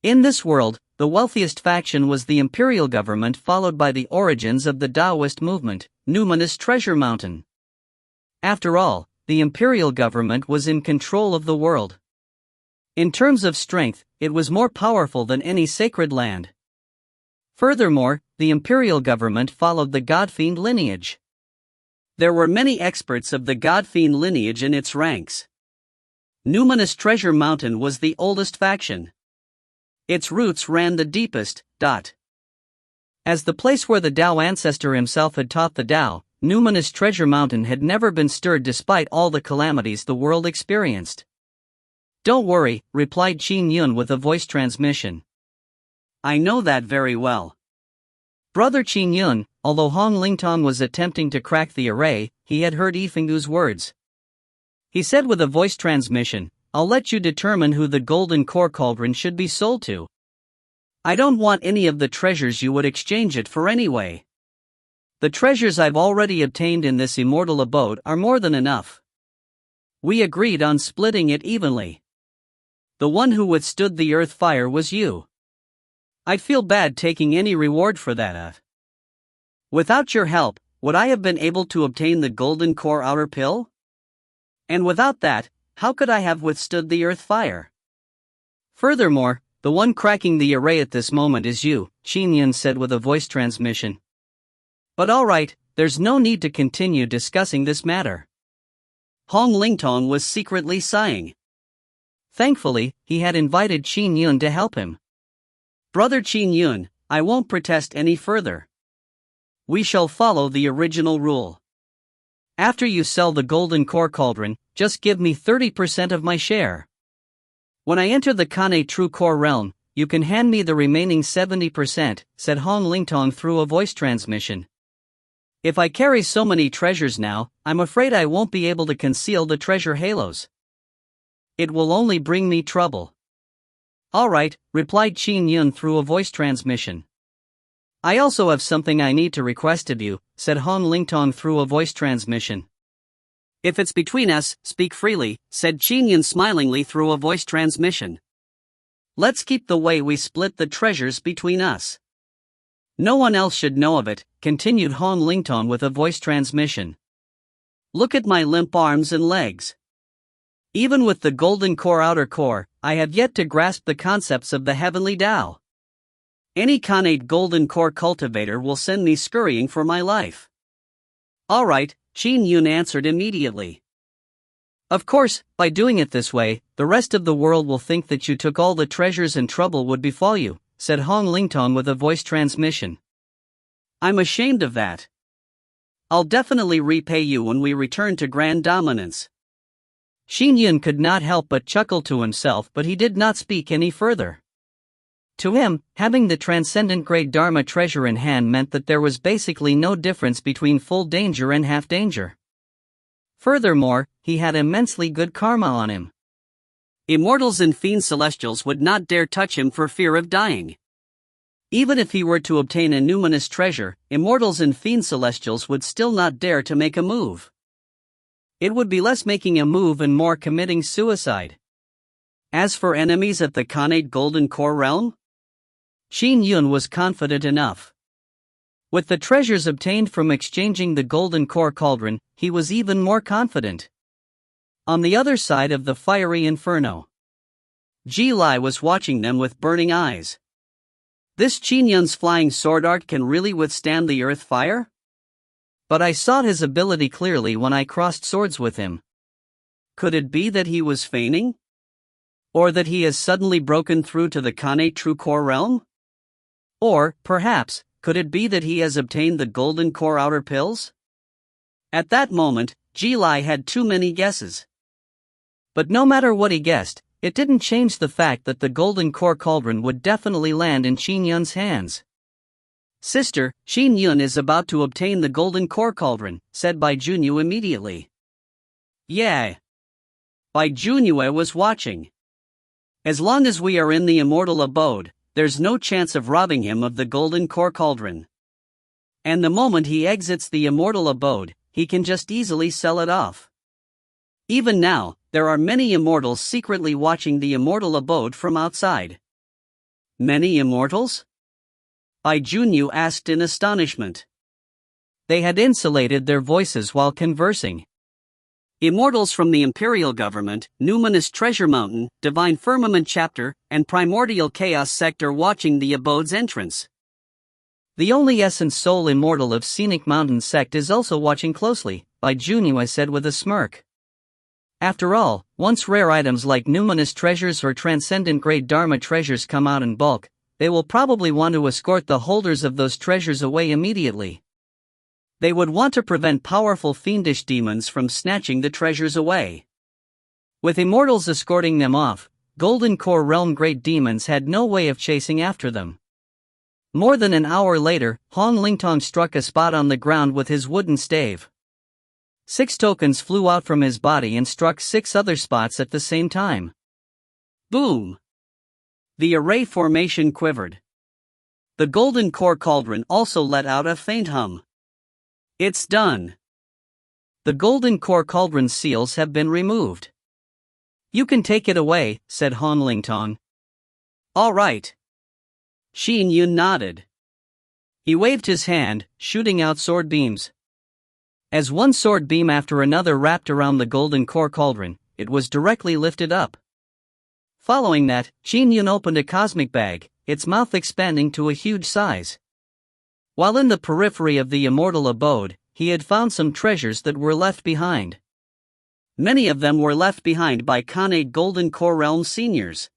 In this world, the wealthiest faction was the Imperial Government, followed by the origins of the Taoist movement, Numinous Treasure Mountain. After all, the Imperial Government was in control of the world. In terms of strength, it was more powerful than any sacred land. Furthermore, the Imperial Government followed the Godfiend lineage. There were many experts of the Godfiend lineage in its ranks. Numinous Treasure Mountain was the oldest faction. Its roots ran the deepest. As the place where the Tao ancestor himself had taught the Tao, Numinous Treasure Mountain had never been stirred despite all the calamities the world experienced. "Don't worry," replied Qin Yun with a voice transmission. "I know that very well." Brother Qin Yun, although Hong Lingtong was attempting to crack the array, he had heard Yifenggu's words. He said with a voice transmission, "I'll let you determine who the golden core cauldron should be sold to. I don't want any of the treasures you would exchange it for anyway. The treasures I've already obtained in this immortal abode are more than enough." We agreed on splitting it evenly. The one who withstood the earth fire was you. I'd feel bad taking any reward for that. Without your help, would I have been able to obtain the golden core outer pill? And without that, how could I have withstood the earth fire? Furthermore, the one cracking the array at this moment is you, Qin Yun said with a voice transmission. But alright, there's no need to continue discussing this matter. Hong Lingtong was secretly sighing. Thankfully, he had invited Qin Yun to help him. "Brother Qin Yun, I won't protest any further. We shall follow the original rule. After you sell the golden core cauldron, just give me 30% of my share. When I enter the Kane True Core realm, you can hand me the remaining 70%, said Hong Lingtong through a voice transmission. If I carry so many treasures now, I'm afraid I won't be able to conceal the treasure halos. It will only bring me trouble. Alright, replied Qin Yun through a voice transmission. I also have something I need to request of you, said Hong Lingtong through a voice transmission. If it's between us, speak freely, said Qin Yun smilingly through a voice transmission. Let's keep the way we split the treasures between us. No one else should know of it, continued Hong Lingtong with a voice transmission. Look at my limp arms and legs. Even with the golden core outer core, I have yet to grasp the concepts of the heavenly Tao. Any Khanate golden core cultivator will send me scurrying for my life. Alright, Qin Yun answered immediately. Of course, by doing it this way, the rest of the world will think that you took all the treasures and trouble would befall you, said Hong Lingtong with a voice transmission. I'm ashamed of that. I'll definitely repay you when we return to Grand Dominance. Qin Yun could not help but chuckle to himself, but he did not speak any further. To him, having the transcendent grade Dharma treasure in hand meant that there was basically no difference between full danger and half danger. Furthermore, he had immensely good karma on him. Immortals and fiend celestials would not dare touch him for fear of dying. Even if he were to obtain a numinous treasure, immortals and fiend celestials would still not dare to make a move. It would be less making a move and more committing suicide. As for enemies at the Khanate Golden Core realm, Qin Yun was confident enough. With the treasures obtained from exchanging the Golden Core Cauldron, he was even more confident. On the other side of the fiery inferno, Ji Lai was watching them with burning eyes. This Qin Yun's flying sword art can really withstand the earth fire? But I saw his ability clearly when I crossed swords with him. Could it be that he was feigning? Or that he has suddenly broken through to the Khanate True Core realm? Or, perhaps, could it be that he has obtained the Golden Core Outer Pills? At that moment, Ji Lai had too many guesses. But no matter what he guessed, it didn't change the fact that the Golden Core Cauldron would definitely land in Qin Yun's hands. Sister, Qin Yun is about to obtain the Golden Core Cauldron, said Bai Junyu immediately. Yeah. Bai Junyu was watching. As long as we are in the immortal abode, there's no chance of robbing him of the Golden Core Cauldron. And the moment he exits the immortal abode, he can just easily sell it off. Even now, there are many immortals secretly watching the immortal abode from outside. Many immortals? Bai Junyu asked in astonishment. They had insulated their voices while conversing. Immortals from the Imperial Government, Numinous Treasure Mountain, Divine Firmament Chapter, and Primordial Chaos Sector watching the abode's entrance. The only essence soul immortal of Scenic Mountain Sect is also watching closely, Bai Junyu said with a smirk. After all, once rare items like numinous treasures or transcendent grade Dharma treasures come out in bulk, they will probably want to escort the holders of those treasures away immediately. They would want to prevent powerful fiendish demons from snatching the treasures away. With immortals escorting them off, Golden Core Realm great demons had no way of chasing after them. More than an hour later, Hong Lingtong struck a spot on the ground with his wooden stave. 6 tokens flew out from his body and struck 6 other spots at the same time. Boom! The array formation quivered. The Golden Core Cauldron also let out a faint hum. It's done. The Golden Core Cauldron's seals have been removed. You can take it away, said Han Lingtong. All right. Qin Yun nodded. He waved his hand, shooting out sword beams. As one sword beam after another wrapped around the Golden Core Cauldron, it was directly lifted up. Following that, Qin Yun opened a cosmic bag, its mouth expanding to a huge size. While in the periphery of the immortal abode, he had found some treasures that were left behind. Many of them were left behind by Khanate Golden Core Realm seniors.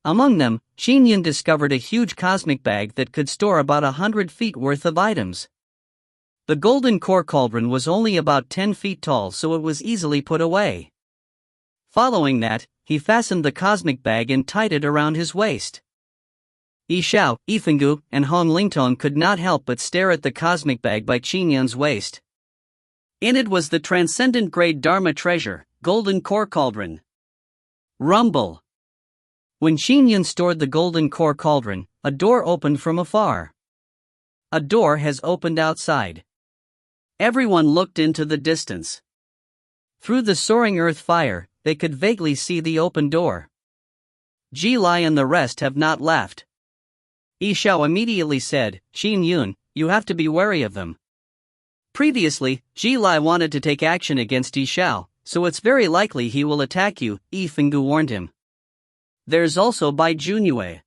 Among them, Qin Yun discovered a huge cosmic bag that could store about 100 feet worth of items. The Golden Core Cauldron was only about 10 feet tall, so it was easily put away. Following that, he fastened the cosmic bag and tied it around his waist. Xiao, Yifenggu, and Hong Lingtong could not help but stare at the cosmic bag by Qin Yun's waist. In it was the transcendent grade Dharma treasure, Golden Core Cauldron. Rumble. When Qin Yun stored the Golden Core Cauldron, a door opened from afar. A door has opened outside. Everyone looked into the distance. Through the soaring earth fire, they could vaguely see the open door. Ji Lai and the rest have not left. Xiao immediately said, Qin Yun, you have to be wary of them. Previously, Ji Lai wanted to take action against Xiao, so it's very likely he will attack you, Yifenggu warned him. There's also Bai Junyu.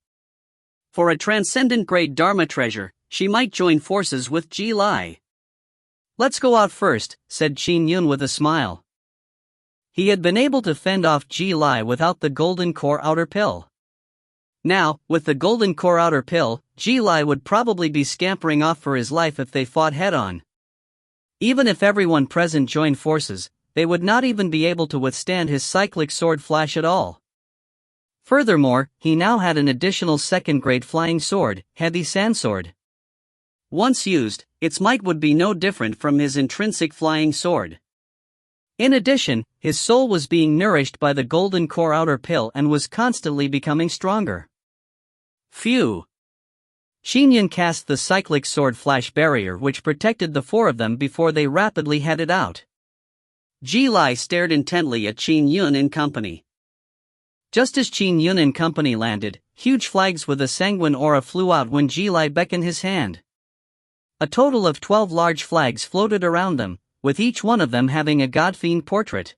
For a transcendent grade Dharma treasure, she might join forces with Ji Lai. Let's go out first, said Qin Yun with a smile. He had been able to fend off Ji Lai without the Golden Core Outer Pill. Now, with the Golden Core Outer Pill, Ji Lai would probably be scampering off for his life if they fought head-on. Even if everyone present joined forces, they would not even be able to withstand his cyclic sword flash at all. Furthermore, he now had an additional second-grade flying sword, heavy sandsword. Once used, its might would be no different from his intrinsic flying sword. In addition, his soul was being nourished by the golden core outer pill and was constantly becoming stronger. Phew! Qin Yun cast the cyclic sword flash barrier which protected the four of them before they rapidly headed out. Ji Lai stared intently at Qin Yun and company. Just as Qin Yun and company landed, huge flags with a sanguine aura flew out when Ji Lai beckoned his hand. A total of 12 large flags floated around them, with each one of them having a god-fiend portrait.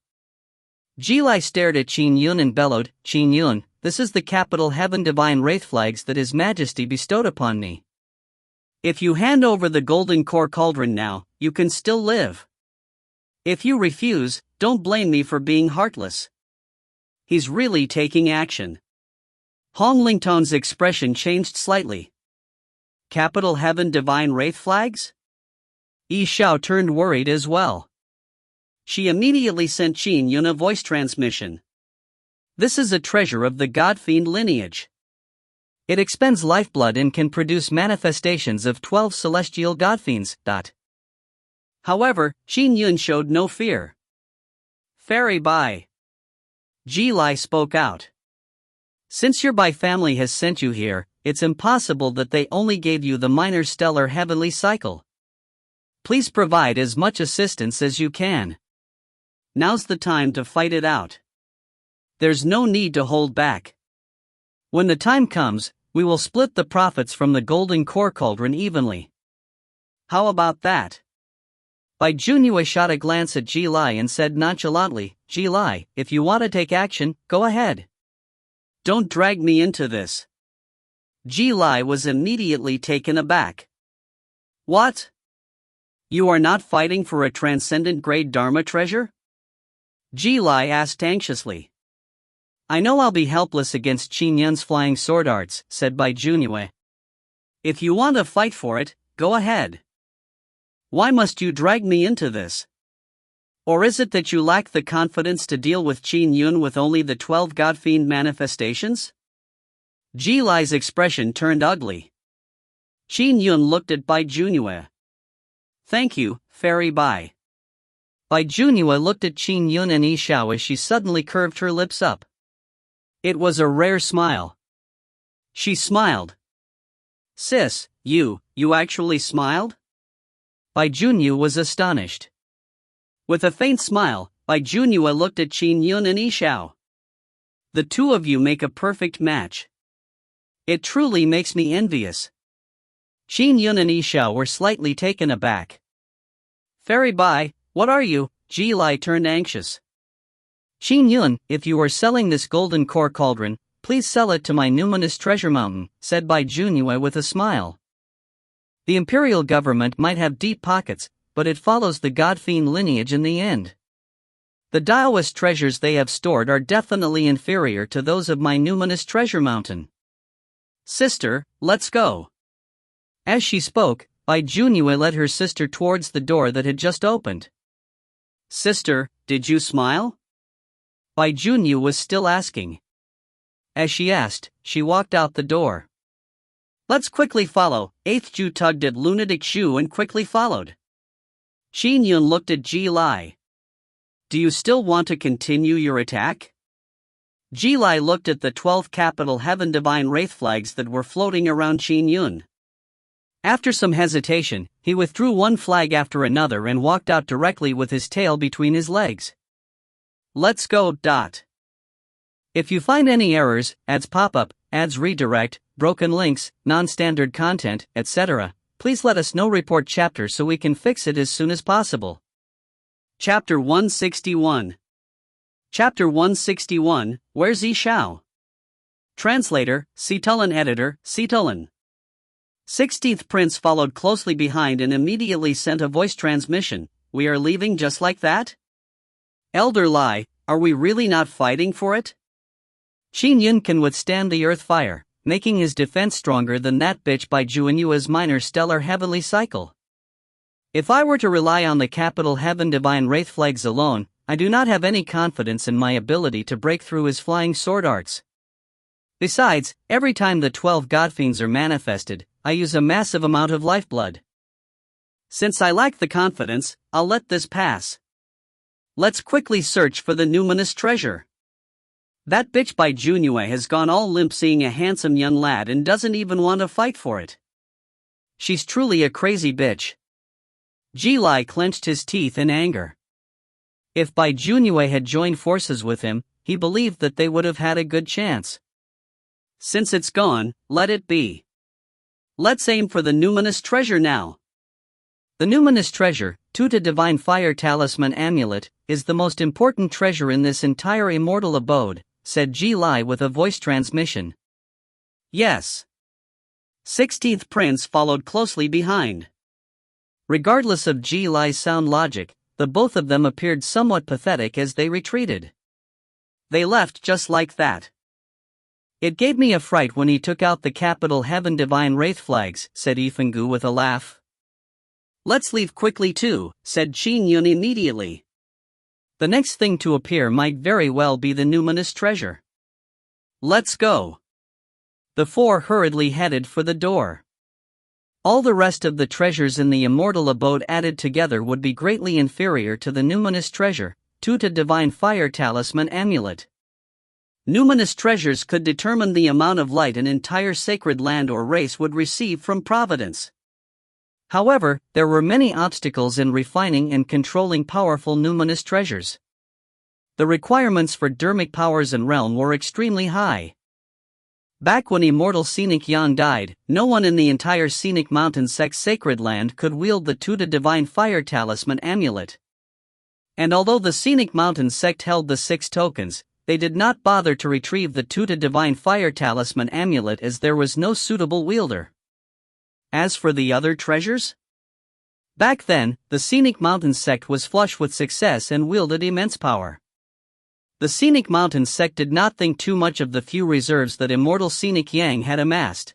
Ji Lai stared at Qin Yun and bellowed, "Qin Yun, this is the capital heaven divine wraith flags that His Majesty bestowed upon me. If you hand over the golden core cauldron now, you can still live. If you refuse, don't blame me for being heartless." He's really taking action. Hong Lingtong's expression changed slightly. Capital heaven divine wraith flags? Xiao turned worried as well. She immediately sent Qin Yun a voice transmission. This is a treasure of the god-fiend lineage. It expends lifeblood and can produce manifestations of 12 celestial god-fiends. However, Qin Yun showed no fear. Fairy Bai. Ji Lai spoke out. Since your Bai family has sent you here, it's impossible that they only gave you the minor stellar heavenly cycle. Please provide as much assistance as you can. Now's the time to fight it out. There's no need to hold back. When the time comes, we will split the profits from the golden core cauldron evenly. How about that? Bai Junyue shot a glance at Ji Lai and said nonchalantly, "Ji Lai, if you want to take action, go ahead. Don't drag me into this." Ji Lai was immediately taken aback. What? You are not fighting for a transcendent grade Dharma treasure? Ji Lai asked anxiously. I know I'll be helpless against Qin Yun's flying sword arts, said Bai Junyue. If you want to fight for it, go ahead. Why must you drag me into this? Or is it that you lack the confidence to deal with Qin Yun with only the 12 god-fiend manifestations? Ji Lai's expression turned ugly. Qin Yun looked at Bai Junyue. Thank you, Fairy Bai. Bai Junyue looked at Qin Yun and Xiao as she suddenly curved her lips up. It was a rare smile. She smiled. Sis, you actually smiled? Bai Junyue was astonished. With a faint smile, Bai Junyue looked at Qin Yun and Xiao. The two of you make a perfect match. It truly makes me envious. Qin Yun and Xiao were slightly taken aback. Fairy Bai, what are you? Ji Lai turned anxious. Qin Yun, if you are selling this golden core cauldron, please sell it to my numinous treasure mountain, said Bai Junyue with a smile. The imperial government might have deep pockets, but it follows the god-fiend lineage in the end. The Daoist treasures they have stored are definitely inferior to those of my numinous treasure mountain. Sister, let's go. As she spoke, Bai Junyue led her sister towards the door that had just opened. Sister, did you smile? Bai Junyue was still asking. As she asked, she walked out the door. Let's quickly follow. 8th Ju tugged at lunatic Shu and quickly followed. Qin Yun looked at Ji Lai. Do you still want to continue your attack? Ji Lai looked at the 12 capital heaven divine wraith flags that were floating around Qin Yun. After some hesitation, he withdrew one flag after another and walked out directly with his tail between his legs. Let's go. If you find any errors, ads pop-up, ads redirect, broken links, non-standard content, etc., please let us know. Report chapter so we can fix it as soon as possible. Chapter 161. Chapter 161, Where's Xiao? Translator, Citulin. Editor, Citulin. 16th Prince followed closely behind and immediately sent a voice transmission. We are leaving just like that? Elder Lai, are we really not fighting for it? Qin Yun can withstand the earth fire, making his defense stronger than that bitch Bai Junyue's minor stellar heavenly cycle. If I were to rely on the capital Heaven Divine Wraith flags alone, I do not have any confidence in my ability to break through his flying sword arts. Besides, every time the 12 godfiends are manifested, I use a massive amount of lifeblood. Since I lack the confidence, I'll let this pass. Let's quickly search for the numinous treasure. That bitch Bai Junyue has gone all limp seeing a handsome young lad and doesn't even want to fight for it. She's truly a crazy bitch. Ji Lai clenched his teeth in anger. If Bai Junyue had joined forces with him, he believed that they would have had a good chance. Since it's gone, let it be. Let's aim for the numinous treasure now. The numinous treasure, Tuta Divine Fire Talisman Amulet, is the most important treasure in this entire immortal abode, said Ji Lai with a voice transmission. Yes. 16th Prince followed closely behind. Regardless of Ji Lai's sound logic, the both of them appeared somewhat pathetic as they retreated. They left just like that. It gave me a fright when he took out the capital Heaven Divine Wraith flags, said Ifangu with a laugh. Let's leave quickly too, said Qin Yun immediately. The next thing to appear might very well be the numinous treasure. Let's go. The four hurriedly headed for the door. All the rest of the treasures in the immortal abode added together would be greatly inferior to the numinous treasure, Tuta Divine Fire Talisman Amulet. Numinous treasures could determine the amount of light an entire sacred land or race would receive from Providence. However, there were many obstacles in refining and controlling powerful numinous treasures. The requirements for dermic powers and realm were extremely high. Back when immortal Scenic Yang died, no one in the entire Scenic Mountain Sect's sacred land could wield the Tuta Divine Fire Talisman Amulet. And although the Scenic Mountain Sect held the 6 tokens, they did not bother to retrieve the Tuta Divine Fire Talisman Amulet as there was no suitable wielder. As for the other treasures? Back then, the Scenic Mountain Sect was flush with success and wielded immense power. The Scenic Mountain Sect did not think too much of the few reserves that immortal Scenic Yang had amassed.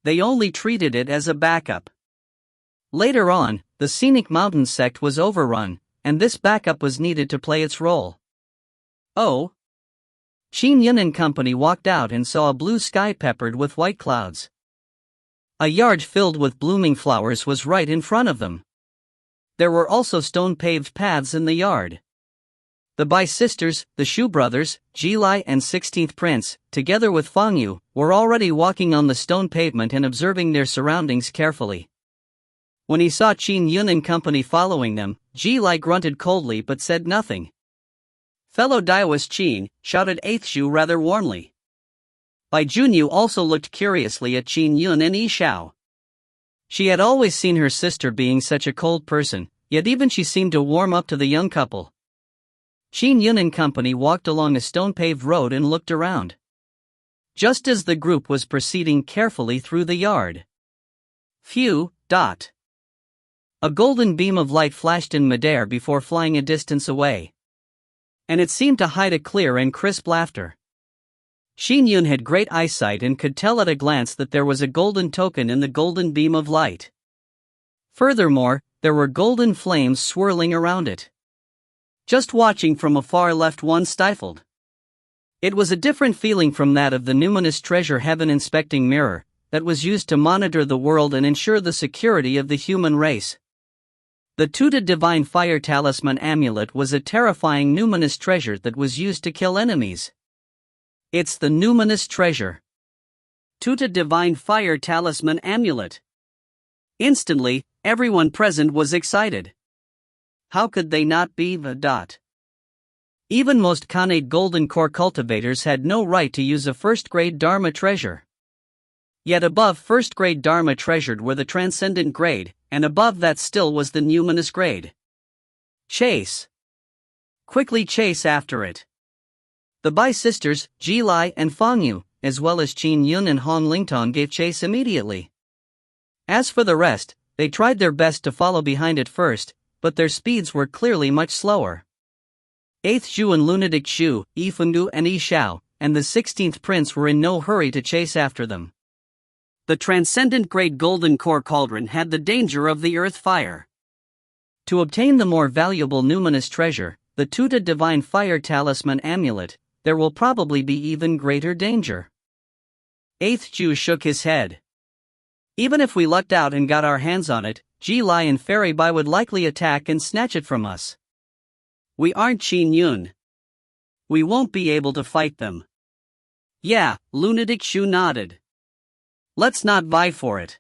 They only treated it as a backup. Later on, the Scenic Mountain Sect was overrun, and this backup was needed to play its role. Oh! Qin Yun and company walked out and saw a blue sky peppered with white clouds. A yard filled with blooming flowers was right in front of them. There were also stone-paved paths in the yard. The Bai sisters, the Shu brothers, Ji Lai and 16th Prince, together with Fang Yu, were already walking on the stone pavement and observing their surroundings carefully. When he saw Qin Yun and company following them, Ji Lai grunted coldly but said nothing. Fellow Daoist Qin, shouted 8th Shu rather warmly. Bai Junyu also looked curiously at Qin Yun and Xiao. She had always seen her sister being such a cold person, yet even she seemed to warm up to the young couple. Qin Yun and company walked along a stone-paved road and looked around. Just as the group was proceeding carefully through the yard. Phew, dot. A golden beam of light flashed in midair before flying a distance away. And it seemed to hide a clear and crisp laughter. Qin Yun had great eyesight and could tell at a glance that there was a golden token in the golden beam of light. Furthermore, there were golden flames swirling around it. Just watching from afar left one stifled. It was a different feeling from that of the numinous treasure heaven inspecting mirror, that was used to monitor the world and ensure the security of the human race. The Tuta Divine Fire Talisman Amulet was a terrifying numinous treasure that was used to kill enemies. It's the numinous treasure. Tuta Divine Fire Talisman Amulet. Instantly, everyone present was excited. How could they not be the dot? Even most Khanate Golden Core cultivators had no right to use a first-grade Dharma treasure. Yet above first-grade Dharma treasured were the transcendent grade, and above that still was the numinous grade. Chase. Quickly chase after it. The Bai sisters, Ji Lai and Fang Yu, as well as Qin Yun and Han Lingtong gave chase immediately. As for the rest, they tried their best to follow behind at first, but their speeds were clearly much slower. 8th Shu and Lunatic Shu, Yifungu and Xiao, and the 16th Prince were in no hurry to chase after them. The transcendent great golden core cauldron had the danger of the earth fire. To obtain the more valuable numinous treasure, the Tuta Divine Fire Talisman Amulet, there will probably be even greater danger. Eighth Jew shook his head. Even if we lucked out and got our hands on it, Ji Lai and Fairy Bai would likely attack and snatch it from us. We aren't Qin Yun. We won't be able to fight them. Yeah, Lunatic Shu nodded. Let's not vie for it.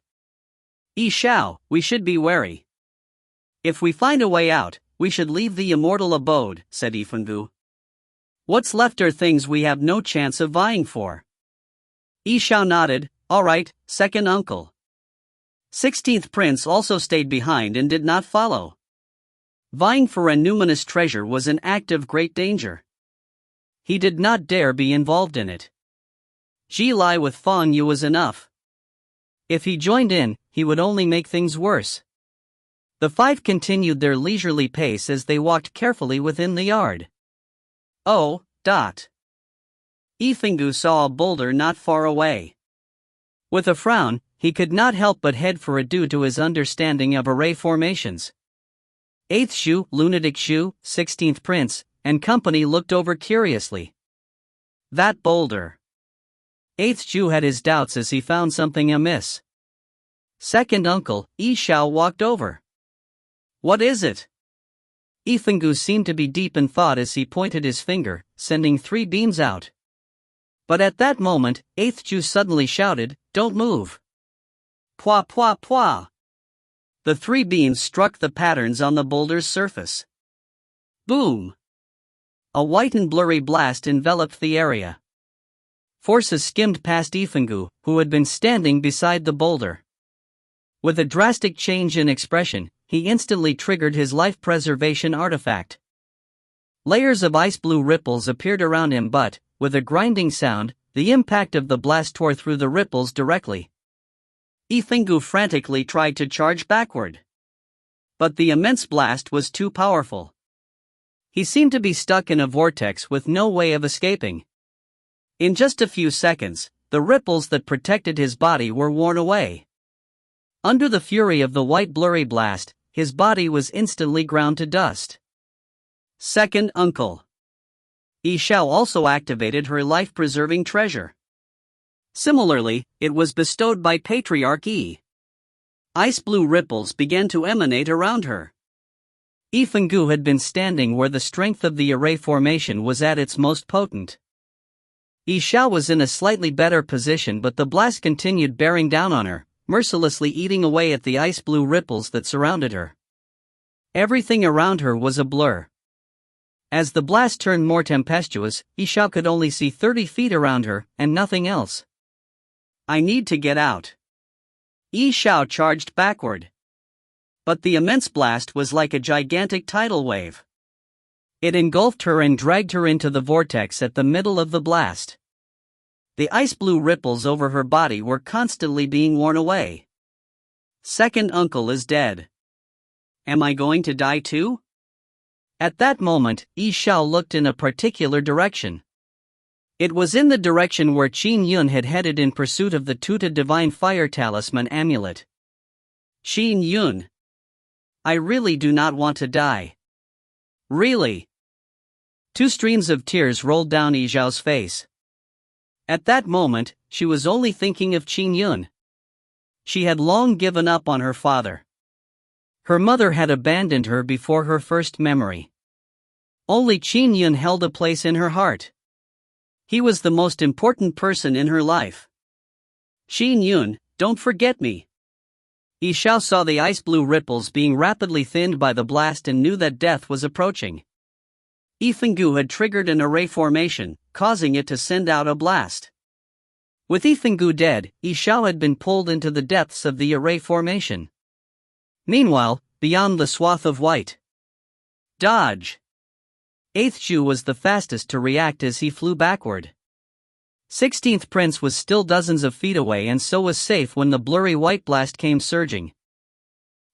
Xiao, we should be wary. If we find a way out, we should leave the immortal abode, said Ifengu. What's left are things we have no chance of vying for. Xiao nodded. All right, second uncle. 16th Prince also stayed behind and did not follow. Vying for a numinous treasure was an act of great danger. He did not dare be involved in it. Ji Lai with Fang Yu was enough. If he joined in, he would only make things worse. The five continued their leisurely pace as they walked carefully within the yard. Oh, Ifengu saw a boulder not far away. With a frown, he could not help but head for it due to his understanding of array formations. 8th Shu, Lunatic Shu, 16th Prince, and company looked over curiously. That boulder. 8th Shu had his doubts as he found something amiss. Second uncle, Xiao, walked over. What is it? Ifengu seemed to be deep in thought as he pointed his finger, sending 3 beams out. But at that moment, 8th Shu suddenly shouted, "Don't move!" Pwa pwa pwa! The 3 beams struck the patterns on the boulder's surface. Boom! A white and blurry blast enveloped the area. Forces skimmed past Ifengu, who had been standing beside the boulder. With a drastic change in expression, he instantly triggered his life preservation artifact. Layers of ice blue ripples appeared around him, but, with a grinding sound, the impact of the blast tore through the ripples directly. Ifengu frantically tried to charge backward. But the immense blast was too powerful. He seemed to be stuck in a vortex with no way of escaping. In just a few seconds, the ripples that protected his body were worn away. Under the fury of the white blurry blast, his body was instantly ground to dust. Second uncle. Xiao also activated her life-preserving treasure. Similarly, it was bestowed by Patriarch Yi. Ice blue ripples began to emanate around her. Ifengu had been standing where the strength of the array formation was at its most potent. Xiao was in a slightly better position, but the blast continued bearing down on her, mercilessly eating away at the ice blue ripples that surrounded her. Everything around her was a blur. As the blast turned more tempestuous, Xiao could only see 30 feet around her, and nothing else. I need to get out. Xiao charged backward. But the immense blast was like a gigantic tidal wave. It engulfed her and dragged her into the vortex at the middle of the blast. The ice blue ripples over her body were constantly being worn away. Second uncle is dead. Am I going to die too? At that moment, Xiao looked in a particular direction. It was in the direction where Qin Yun had headed in pursuit of the Tuta Divine Fire Talisman Amulet. Qin Yun. I really do not want to die. Really? 2 streams of tears rolled down Xiao's face. At that moment, she was only thinking of Qin Yun. She had long given up on her father. Her mother had abandoned her before her first memory. Only Qin Yun held a place in her heart. He was the most important person in her life. Qin Yun, don't forget me. Xiao saw the ice blue ripples being rapidly thinned by the blast and knew that death was approaching. Ifengu had triggered an array formation, causing it to send out a blast. With Ifengu dead, Xiao had been pulled into the depths of the array formation. Meanwhile, beyond the swath of white. Dodge! 8th Shu was the fastest to react as he flew backward. 16th Prince was still dozens of feet away and so was safe when the blurry white blast came surging.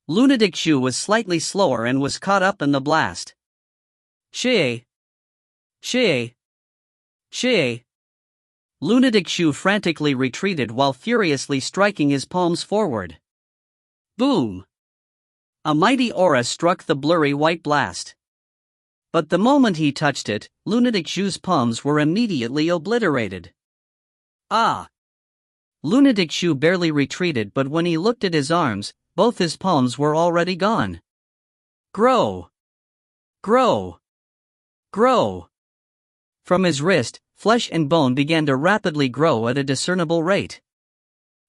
Lunatic Shu was slightly slower and was caught up in the blast. Xiao! Xiao! Xiao! Lunatic Shu frantically retreated while furiously striking his palms forward. Boom! A mighty aura struck the blurry white blast. But the moment he touched it, Lunatic Xiu's palms were immediately obliterated. Ah! Lunatic Xiu barely retreated, but when he looked at his arms, both his palms were already gone. Grow! Grow! Grow! From his wrist, flesh and bone began to rapidly grow at a discernible rate.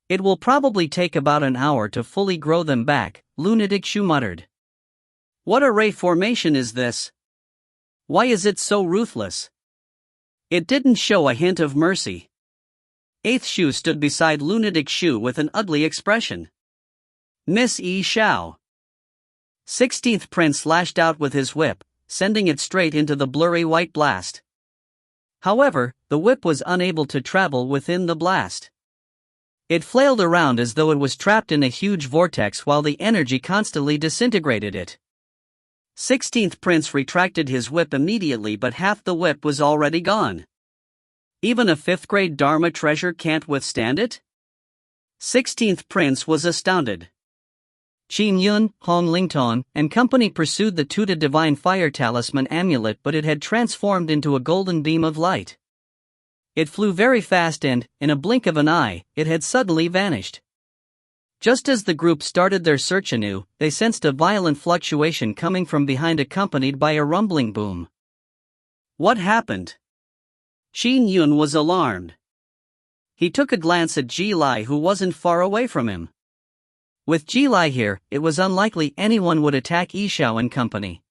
It will probably take about an hour to fully grow them back, Lunatic Xiu muttered. What array formation is this? Why is it so ruthless? It didn't show a hint of mercy. 8th Xiu stood beside Lunatic Xiu with an ugly expression. Miss Xiao. 16th Prince lashed out with his whip, sending it straight into the blurry white blast. However, the whip was unable to travel within the blast. It flailed around as though it was trapped in a huge vortex while the energy constantly disintegrated it. 16th Prince retracted his whip immediately, but half the whip was already gone. Even a 5th grade Dharma treasure can't withstand it? 16th Prince was astounded. Qin Yun, Hong Lingtong, and company pursued the Tuta Divine Fire Talisman amulet, but it had transformed into a golden beam of light. It flew very fast and, in a blink of an eye, it had suddenly vanished. Just as the group started their search anew, they sensed a violent fluctuation coming from behind, accompanied by a rumbling boom. What happened? Qin Yun was alarmed. He took a glance at Ji Lai, who wasn't far away from him. With Ji Lai here, it was unlikely anyone would attack Xiao and company.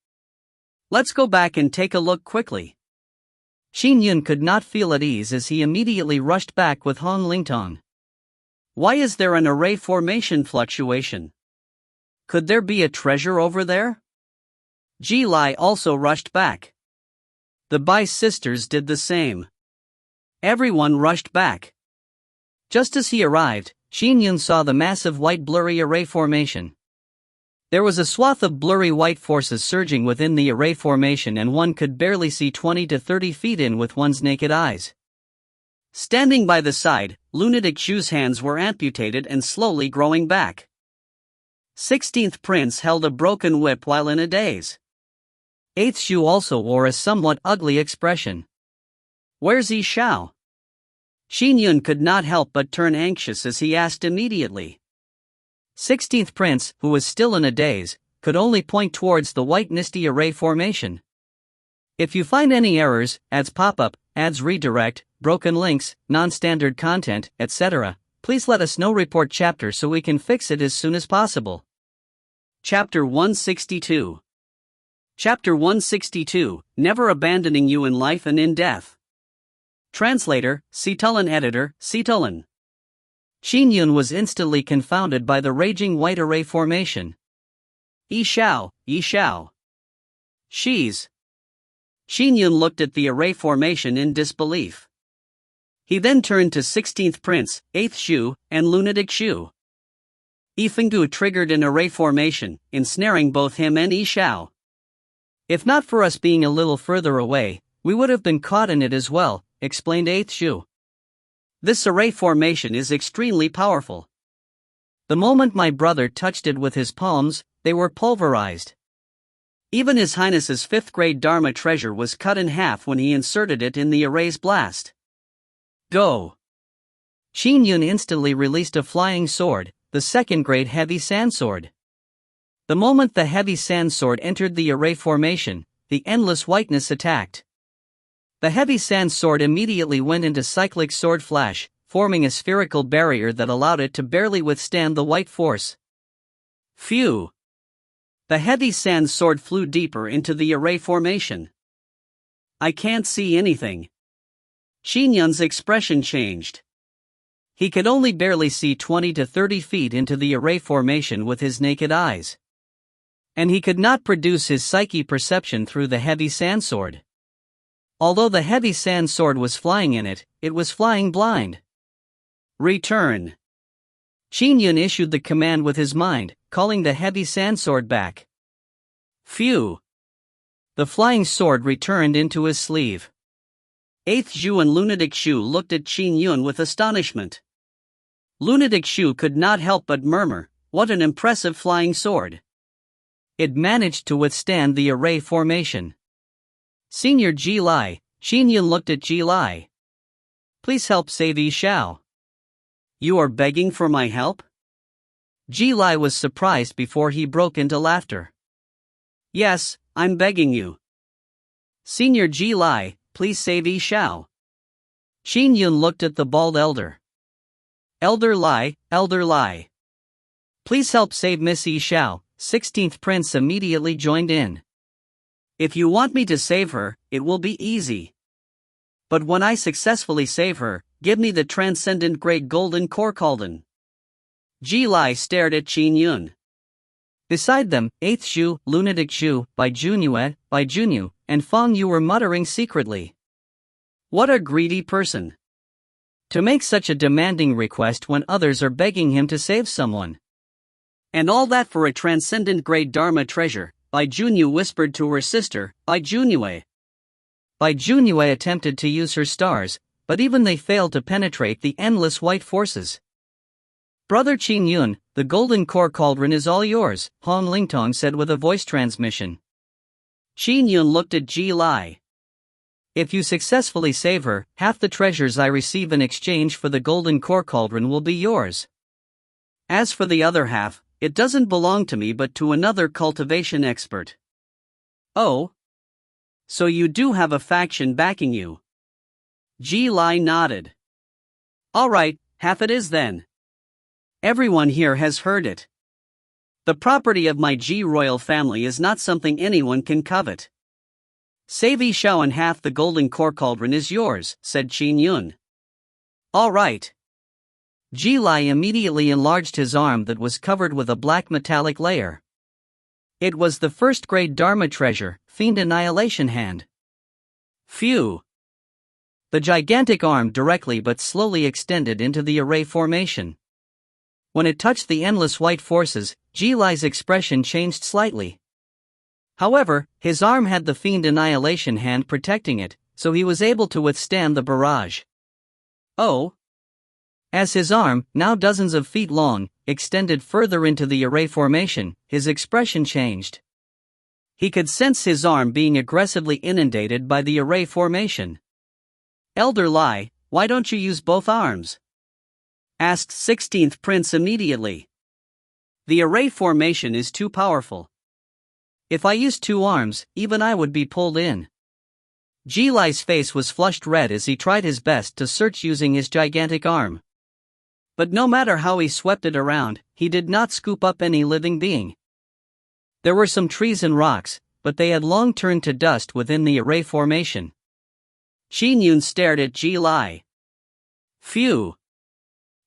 Let's go back and take a look quickly. Qin Yun could not feel at ease as he immediately rushed back with Hong Lingtong. Why is there an array formation fluctuation? Could there be a treasure over there? Ji Lai also rushed back. The Bai sisters did the same. Everyone rushed back. Just as he arrived, Qin Yun saw the massive white blurry array formation. There was a swath of blurry white forces surging within the array formation, and one could barely see 20 to 30 feet in with one's naked eyes. Standing by the side, Lunatic Xiu's hands were amputated and slowly growing back. 16th Prince held a broken whip while in a daze. 8th Xiu also wore a somewhat ugly expression. Where's Xiao? Qin Yun could not help but turn anxious as he asked immediately. 16th Prince, who was still in a daze, could only point towards the white misty array formation. If you find any errors, ads pop-up, ads redirect, broken links, non-standard content, etc., please let us know. Report chapter so we can fix it as soon as possible. Chapter 162. Chapter 162, Never Abandoning You in Life and in Death. Translator, Citulan. Editor, Citulan. Qin Yun was instantly confounded by the raging white array formation. Xiao. She's. Qin Yun looked at the array formation in disbelief. He then turned to 16th Prince, 8th Xiu, and Lunatic Xiu. Yifengdu triggered an array formation, ensnaring both him and Xiao. If not for us being a little further away, we would have been caught in it as well, explained 8th Xiu. This array formation is extremely powerful. The moment my brother touched it with his palms, they were pulverized. Even His Highness's 5th grade Dharma treasure was cut in half when he inserted it in the array's blast. Go! Qin Yun instantly released a flying sword, the 2nd grade heavy sand sword. The moment the heavy sand sword entered the array formation, the endless whiteness attacked. The heavy sand sword immediately went into cyclic sword flash, forming a spherical barrier that allowed it to barely withstand the white force. Phew! The heavy sand sword flew deeper into the array formation. I can't see anything. Qin Yun's expression changed. He could only barely see 20 to 30 feet into the array formation with his naked eyes. And he could not produce his psyche perception through the heavy sand sword. Although the heavy sand sword was flying in it, it was flying blind. Return! Qin Yun issued the command with his mind, calling the heavy sand sword back. Phew! The flying sword returned into his sleeve. 8th Xiu and Lunatic Xiu looked at Qin Yun with astonishment. Lunatic Xiu could not help but murmur, "What an impressive flying sword!" It managed to withstand the array formation. Senior Ji Lai, Qin Yun looked at Ji Lai. Please help save Xiao. You are begging for my help? Ji Lai was surprised before he broke into laughter. Yes, I'm begging you. Senior Ji Lai, please save Xiao. Qin Yun looked at the bald elder. Elder Lai. Please help save Miss Xiao. 16th Prince immediately joined in. If you want me to save her, it will be easy. But when I successfully save her, give me the transcendent great golden core cauldron. Ji Lai stared at Qin Yun. Beside them, 8th Shu, Lunatic Shu, Bai Junyu, and Fang Yu were muttering secretly. What a greedy person. To make such a demanding request when others are begging him to save someone. And all that for a transcendent great Dharma treasure, Bai Junyu whispered to her sister, Bai Junyu. Bai Junyu attempted to use her stars, but even they failed to penetrate the endless white forces. Brother Qin Yun, the golden core cauldron is all yours, Hong Lingtong said with a voice transmission. Qin Yun looked at Ji Lai. If you successfully save her, half the treasures I receive in exchange for the golden core cauldron will be yours. As for the other half, it doesn't belong to me but to another cultivation expert. Oh? So you do have a faction backing you? Ji Lai nodded. All right, half it is then. Everyone here has heard it. The property of my Ji royal family is not something anyone can covet. Save Xiao and half the golden core cauldron is yours, said Qin Yun. All right. Ji Lai immediately enlarged his arm that was covered with a black metallic layer. It was the first grade Dharma treasure, Fiend Annihilation Hand. Phew! The gigantic arm directly but slowly extended into the array formation. When it touched the endless white forces, Ji Lai's expression changed slightly. However, his arm had the Fiend Annihilation Hand protecting it, so he was able to withstand the barrage. Oh! As his arm, now dozens of feet long, extended further into the array formation, his expression changed. He could sense his arm being aggressively inundated by the array formation. Elder Lai, why don't you use both arms? Asked 16th Prince immediately. The array formation is too powerful. If I used two arms, even I would be pulled in. Ji Lai's face was flushed red as he tried his best to search using his gigantic arm. But no matter how he swept it around, he did not scoop up any living being. There were some trees and rocks, but they had long turned to dust within the array formation. Qin Yun stared at Ji Lai. Phew!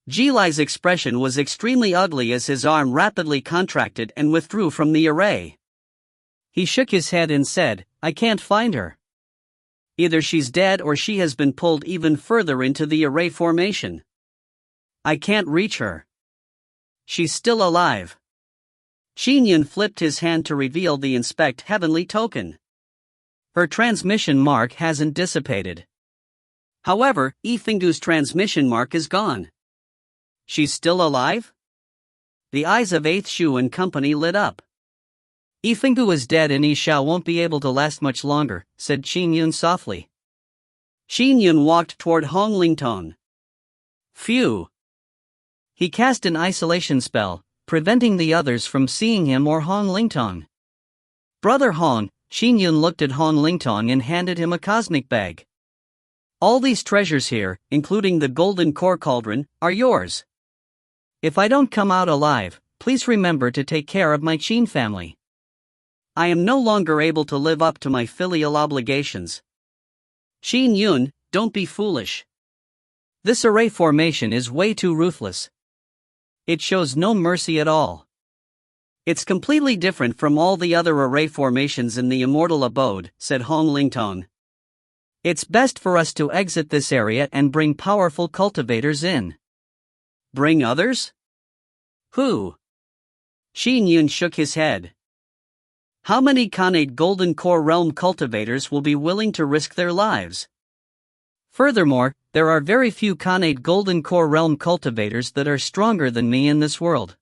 Ji Lai's expression was extremely ugly as his arm rapidly contracted and withdrew from the array. He shook his head and said, I can't find her. Either she's dead or she has been pulled even further into the array formation. I can't reach her. She's still alive. Qin Yun flipped his hand to reveal the Inspect Heavenly token. Her transmission mark hasn't dissipated. However, Yifengdu's transmission mark is gone. She's still alive? The eyes of 8th Shu and company lit up. Yifengdu is dead and Xiao won't be able to last much longer, said Qin Yun softly. Qin Yun walked toward Hong Lingtong. Phew! He cast an isolation spell, preventing the others from seeing him or Hong Lingtong. Brother Hong, Qin Yun looked at Hong Lingtong and handed him a cosmic bag. All these treasures here, including the golden core cauldron, are yours. If I don't come out alive, please remember to take care of my Qin family. I am no longer able to live up to my filial obligations. Qin Yun, don't be foolish. This array formation is way too ruthless. It shows no mercy at all. It's completely different from all the other array formations in the immortal abode, said Hong Lingtong. It's best for us to exit this area and bring powerful cultivators in. Bring others? Who? Qin Yun shook his head. How many Khanate Golden Core Realm cultivators will be willing to risk their lives? Furthermore, there are very few Khanate Golden Core Realm cultivators that are stronger than me in this world.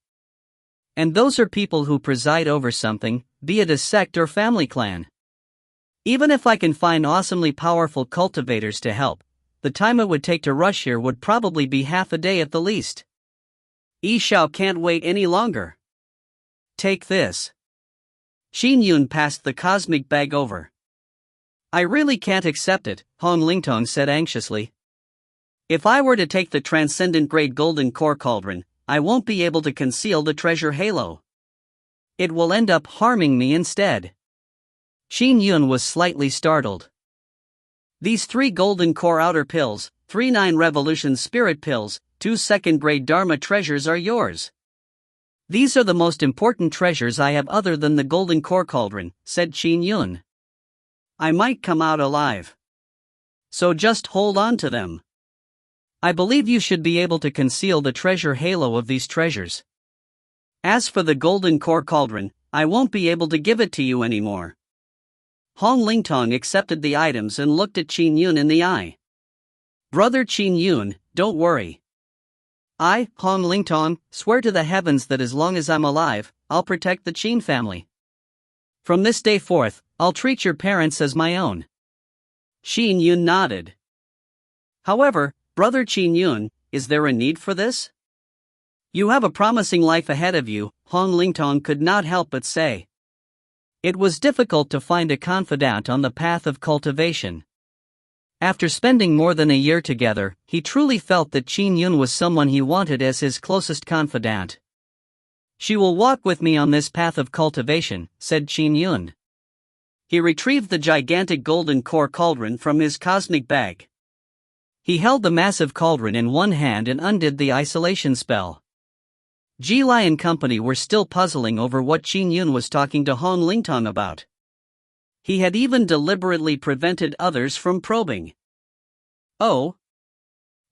And those are people who preside over something, be it a sect or family clan. Even if I can find awesomely powerful cultivators to help, the time it would take to rush here would probably be half a day at the least. Xiao can't wait any longer. Take this. Qin Yun passed the cosmic bag over. I really can't accept it, Hong Lingtong said anxiously. If I were to take the transcendent grade golden core cauldron, I won't be able to conceal the treasure halo. It will end up harming me instead. Qin Yun was slightly startled. These 3 golden core outer pills, 3 9 revolution spirit pills, 2 second grade dharma treasures are yours. These are the most important treasures I have other than the golden core cauldron, said Qin Yun. I might come out alive. So just hold on to them. I believe you should be able to conceal the treasure halo of these treasures. As for the golden core cauldron, I won't be able to give it to you anymore. Hong Lingtong accepted the items and looked at Qin Yun in the eye. Brother Qin Yun, don't worry. I, Hong Lingtong, swear to the heavens that as long as I'm alive, I'll protect the Qin family. From this day forth, I'll treat your parents as my own. Qin Yun nodded. However, Brother Qin Yun, is there a need for this? You have a promising life ahead of you, Hong Lingtong could not help but say. It was difficult to find a confidant on the path of cultivation. After spending more than a year together, he truly felt that Qin Yun was someone he wanted as his closest confidant. She will walk with me on this path of cultivation, said Qin Yun. He retrieved the gigantic golden core cauldron from his cosmic bag. He held the massive cauldron in one hand and undid the isolation spell. Jilai and company were still puzzling over what Qin Yun was talking to Hong Lingtong about. He had even deliberately prevented others from probing. Oh!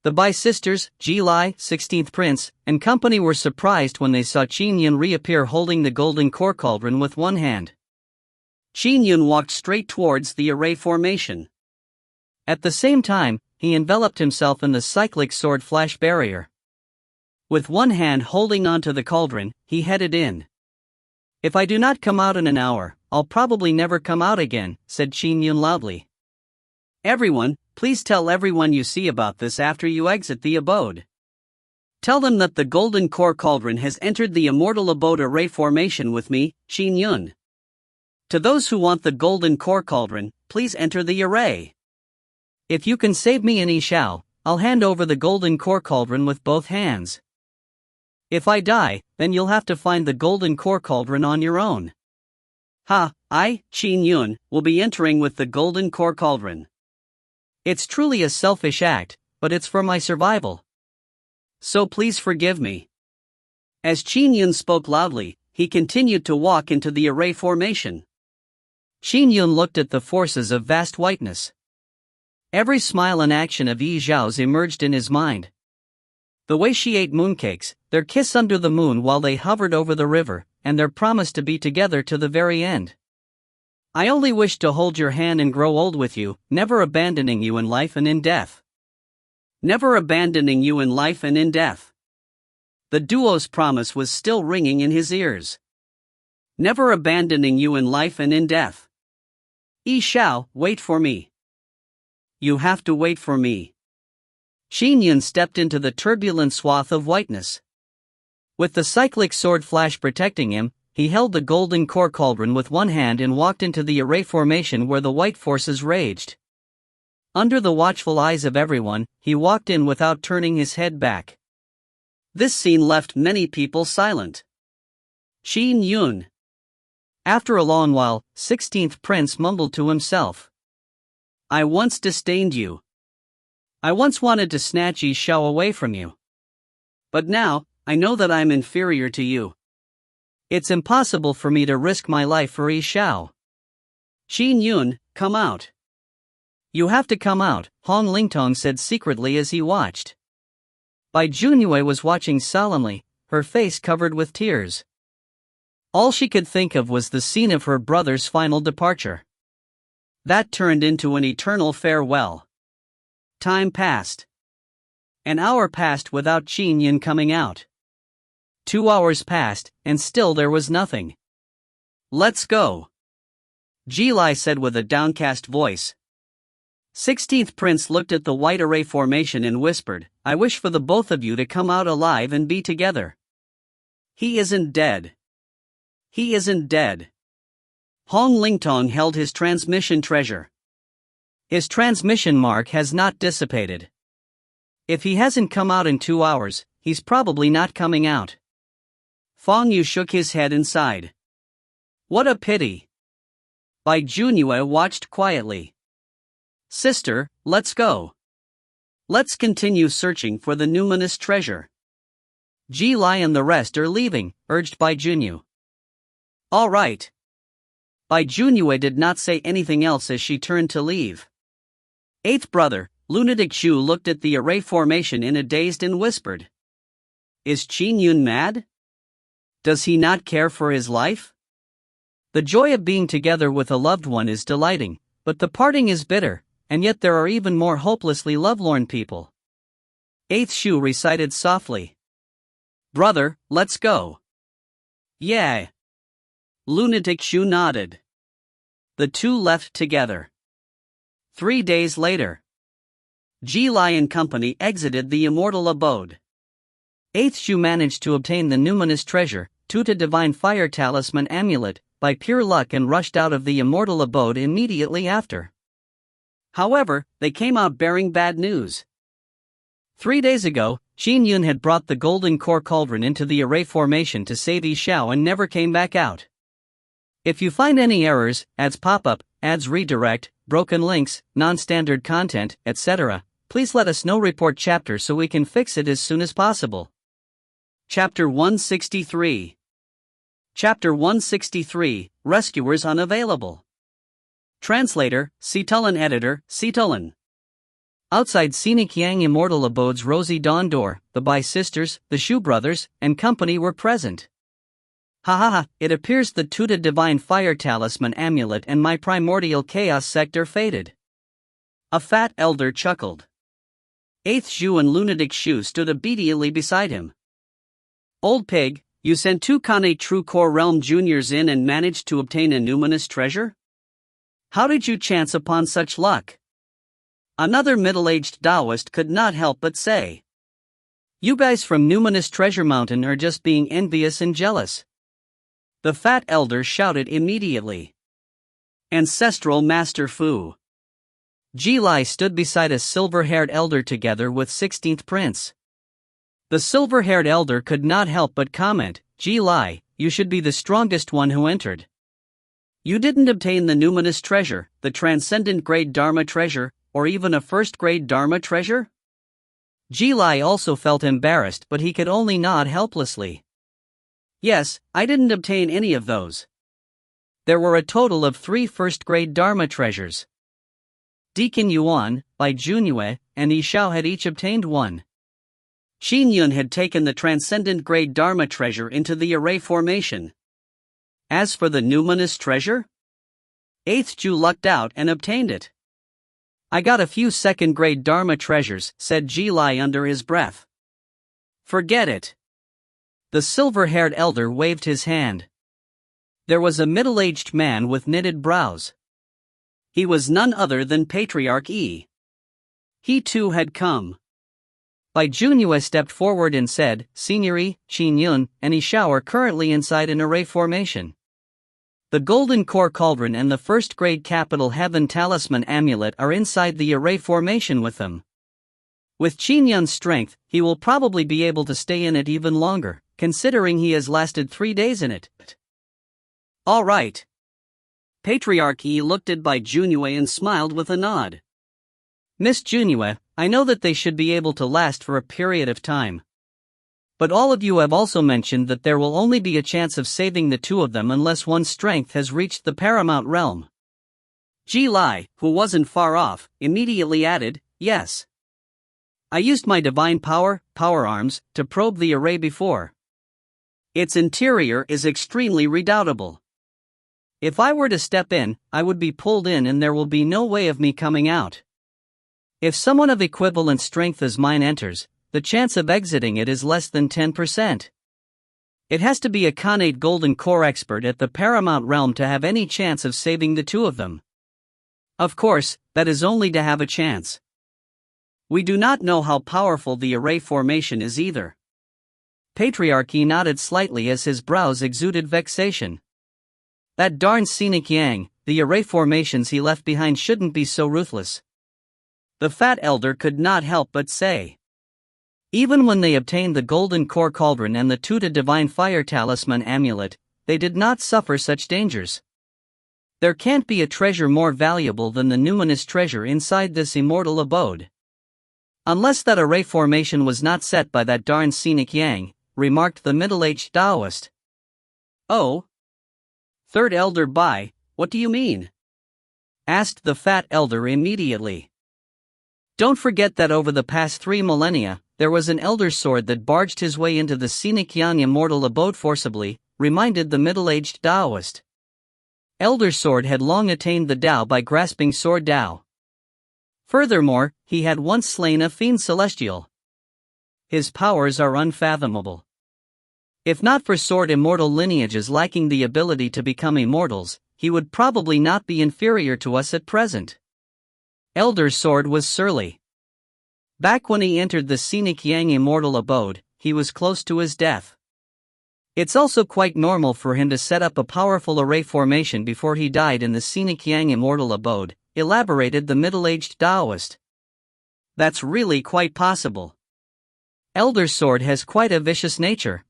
The Bai sisters, Jilai, 16th Prince, and company were surprised when they saw Qin Yun reappear holding the golden core cauldron with one hand. Qin Yun walked straight towards the array formation. At the same time, he enveloped himself in the cyclic sword flash barrier. With one hand holding onto the cauldron, he headed in. If I do not come out in an hour, I'll probably never come out again, said Qin Yun loudly. Everyone, please tell everyone you see about this after you exit the abode. Tell them that the golden core cauldron has entered the immortal abode array formation with me, Qin Yun. To those who want the golden core cauldron, please enter the array. If you can save me and Xiao, I'll hand over the golden core cauldron with both hands. If I die, then you'll have to find the golden core cauldron on your own. I, Qin Yun, will be entering with the golden core cauldron. It's truly a selfish act, but it's for my survival. So please forgive me. As Qin Yun spoke loudly, he continued to walk into the array formation. Qin Yun looked at the forces of vast whiteness. Every smile and action of Yi Zhao's emerged in his mind. The way she ate mooncakes, their kiss under the moon while they hovered over the river, and their promise to be together to the very end. I only wish to hold your hand and grow old with you, never abandoning you in life and in death. Never abandoning you in life and in death. The duo's promise was still ringing in his ears. Never abandoning you in life and in death. Xiao, wait for me. You have to wait for me. Qin Yun stepped into the turbulent swath of whiteness. With the cyclic sword flash protecting him, he held the golden core cauldron with one hand and walked into the array formation where the white forces raged. Under the watchful eyes of everyone, he walked in without turning his head back. This scene left many people silent. Qin Yun. After a long while, 16th Prince mumbled to himself. I once disdained you. I once wanted to snatch Xiao away from you. But now, I know that I'm inferior to you. It's impossible for me to risk my life for Xiao. Qin Yun, come out. You have to come out, Hong Lingtong said secretly as he watched. Bai Junyue was watching solemnly, her face covered with tears. All she could think of was the scene of her brother's final departure. That turned into an eternal farewell. Time passed. An hour passed without Qin Yun coming out. 2 hours passed, and still there was nothing. Let's go, Ji said with a downcast voice. 16th Prince looked at the white array formation and whispered, I wish for the both of you to come out alive and be together. He isn't dead. He isn't dead. Hong Lingtong held his transmission treasure. His transmission mark has not dissipated. If he hasn't come out in 2 hours, he's probably not coming out. Fong Yu shook his head and sighed. What a pity. Bai Junyue watched quietly. Sister, let's go. Let's continue searching for the numinous treasure. Ji and the rest are leaving, urged Bai Junyu. All right. Bai Junyue did not say anything else as she turned to leave. 8th brother, Lunatic Shu looked at the array formation in a dazed and whispered. Is Qin Yun mad? Does he not care for his life? The joy of being together with a loved one is delighting, but the parting is bitter, and yet there are even more hopelessly lovelorn people. 8th Shu recited softly. Brother, let's go. Yeah. Lunatic Shu nodded. The two left together. 3 days later. Ji and company exited the immortal abode. 8th Shu managed to obtain the numinous treasure, Tuta Divine Fire Talisman Amulet, by pure luck and rushed out of the immortal abode immediately after. However, they came out bearing bad news. 3 days ago, Qin Yun had brought the golden core cauldron into the array formation to save Xiao and never came back out. If you find any errors, ads pop-up, ads redirect, broken links, non-standard content, etc., please let us know. Report chapter so we can fix it as soon as possible. Chapter 163. Chapter 163, Rescuers Unavailable. Translator, Situlin Editor, Situlin. Outside scenic Yang Immortal Abode's rosy dawn door, the Bai sisters, the Shu brothers, and company were present. It appears the Tuta Divine Fire Talisman Amulet and my primordial chaos sector faded. A fat elder chuckled. 8th Shu and Lunatic Shu stood obediently beside him. Old pig, you sent 2 Kane True Core Realm Juniors in and managed to obtain a numinous treasure? How did you chance upon such luck? Another middle-aged Taoist could not help but say. You guys from Numinous Treasure Mountain are just being envious and jealous. The fat elder shouted immediately. Ancestral Master Fu. Ji stood beside a silver-haired elder together with 16th Prince. The silver-haired elder could not help but comment, Ji, you should be the strongest one who entered. You didn't obtain the numinous treasure, the transcendent grade Dharma treasure, or even a first-grade Dharma treasure? Ji also felt embarrassed, but he could only nod helplessly. Yes, I didn't obtain any of those. There were a total of 3 first-grade Dharma treasures. Qin Yun, Bai Junyue, and Xiao had each obtained one. Qin Yun had taken the transcendent grade Dharma treasure into the array formation. As for the numinous treasure? 8th Shu lucked out and obtained it. I got a few second-grade Dharma treasures, said Ji under his breath. Forget it. The silver-haired elder waved his hand. There was a middle-aged man with knitted brows. He was none other than Patriarch Yi. He too had come. Bai Junyue stepped forward and said, Senior Yi, Qin Yun, and Xiao are currently inside an array formation. The Golden Core Cauldron and the first-grade Capital Heaven Talisman Amulet are inside the array formation with them. With Qin Yun's strength, he will probably be able to stay in it even longer, considering he has lasted 3 days in it. All right. Patriarch Yi looked at Bai Junyue and smiled with a nod. Miss Junyue, I know that they should be able to last for a period of time. But all of you have also mentioned that there will only be a chance of saving the 2 of them unless one's strength has reached the paramount realm. Ji who wasn't far off, immediately added, yes. I used my divine power arms, to probe the array before. Its interior is extremely redoubtable. If I were to step in, I would be pulled in and there will be no way of me coming out. If someone of equivalent strength as mine enters, the chance of exiting it is less than 10%. It has to be a Khanate Golden Core expert at the Paramount Realm to have any chance of saving the two of them. Of course, that is only to have a chance. We do not know how powerful the array formation is either. Patriarchy nodded slightly as his brows exuded vexation. That darn scenic Yang, the array formations he left behind shouldn't be so ruthless. The fat elder could not help but say. Even when they obtained the Golden Core Cauldron and the Tuta Divine Fire Talisman Amulet, they did not suffer such dangers. There can't be a treasure more valuable than the numinous treasure inside this immortal abode. Unless that array formation was not set by that darn scenic Yang, remarked the middle-aged Taoist. Oh? Third elder Bai, what do you mean? Asked the fat elder immediately. Don't forget that over the past 3 millennia, there was an elder sword that barged his way into the scenic Yang immortal abode forcibly, reminded the middle-aged Taoist. Elder sword had long attained the Tao by grasping sword Tao. Furthermore, he had once slain a fiend celestial. His powers are unfathomable. If not for sword immortal lineages lacking the ability to become immortals, he would probably not be inferior to us at present. Elder sword was surly. Back when he entered the scenic Yang immortal abode, he was close to his death. It's also quite normal for him to set up a powerful array formation before he died in the scenic Yang immortal abode, elaborated the middle-aged Taoist. That's really quite possible. Elder sword has quite a vicious nature.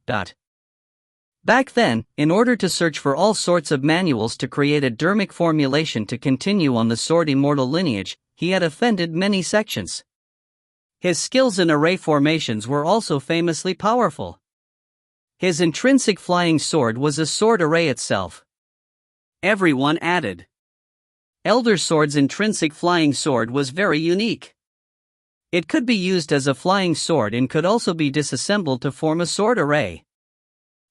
Back then, in order to search for all sorts of manuals to create a dermic formulation to continue on the sword immortal lineage, he had offended many sections. His skills in array formations were also famously powerful. His intrinsic flying sword was a sword array itself. Everyone added. Elder sword's intrinsic flying sword was very unique. It could be used as a flying sword and could also be disassembled to form a sword array.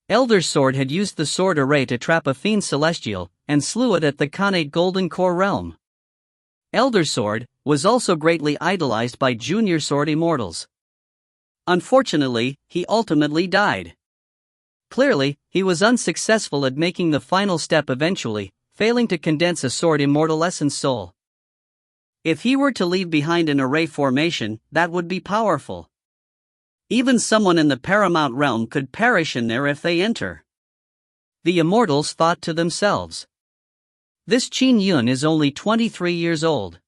Elder sword had used the sword array to trap a fiend celestial, and slew it at the Khanate Golden Core realm. Elder sword was also greatly idolized by junior sword immortals. Unfortunately, he ultimately died. Clearly, he was unsuccessful at making the final step eventually, failing to condense a sword immortal essence soul. If he were to leave behind an array formation, that would be powerful. Even someone in the paramount realm could perish in there if they enter. The immortals thought to themselves. This Qin Yun is only 23 years old.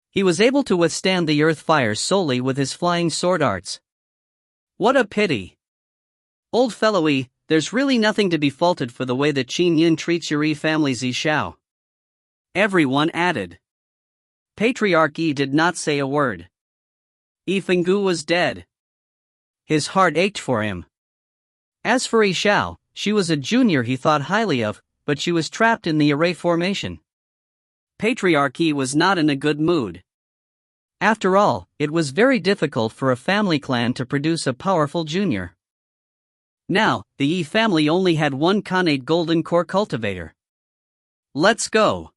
He was able to withstand the earth fire solely with his flying sword arts. What a pity. Old fellowy, there's really nothing to be faulted for the way that Qin Yun treats your family Xiao. Everyone added. Patriarch Yi did not say a word. Fenggu was dead. His heart ached for him. As for Xiao, she was a junior he thought highly of, but she was trapped in the array formation. Patriarch Yi was not in a good mood. After all, it was very difficult for a family clan to produce a powerful junior. Now, the Yi family only had one Khanate Golden Core cultivator. Let's go.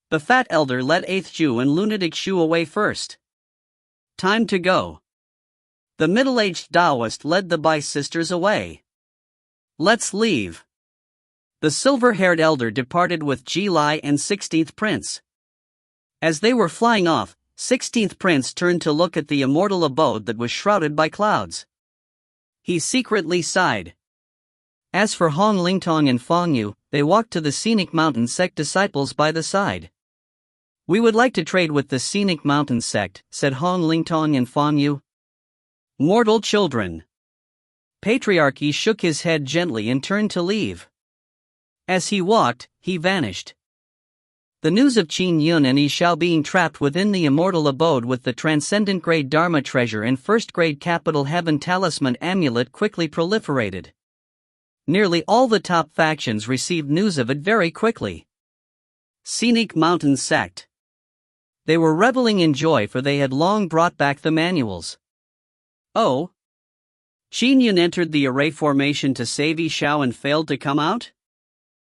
The fat elder led 8th Ju and lunatic Shu away first. Time to go. The middle-aged Taoist led the Bai sisters away. Let's leave. The silver-haired elder departed with Ji Lai and 16th Prince. As they were flying off, 16th Prince turned to look at the immortal abode that was shrouded by clouds. He secretly sighed. As for Hong Lingtong and Fong Yu, they walked to the Scenic Mountain Sect disciples by the side. We would like to trade with the Scenic Mountain Sect, said Hong Lingtong and Fong Yu. Mortal children. Patriarchy shook his head gently and turned to leave. As he walked, he vanished. The news of Qin Yun and Xiao being trapped within the immortal abode with the transcendent grade Dharma treasure and first grade capital heaven talisman amulet quickly proliferated. Nearly all the top factions received news of it very quickly. Scenic Mountain Sect. They were reveling in joy for they had long brought back the manuals. Oh? Qin Yun entered the array formation to save Xiao and failed to come out?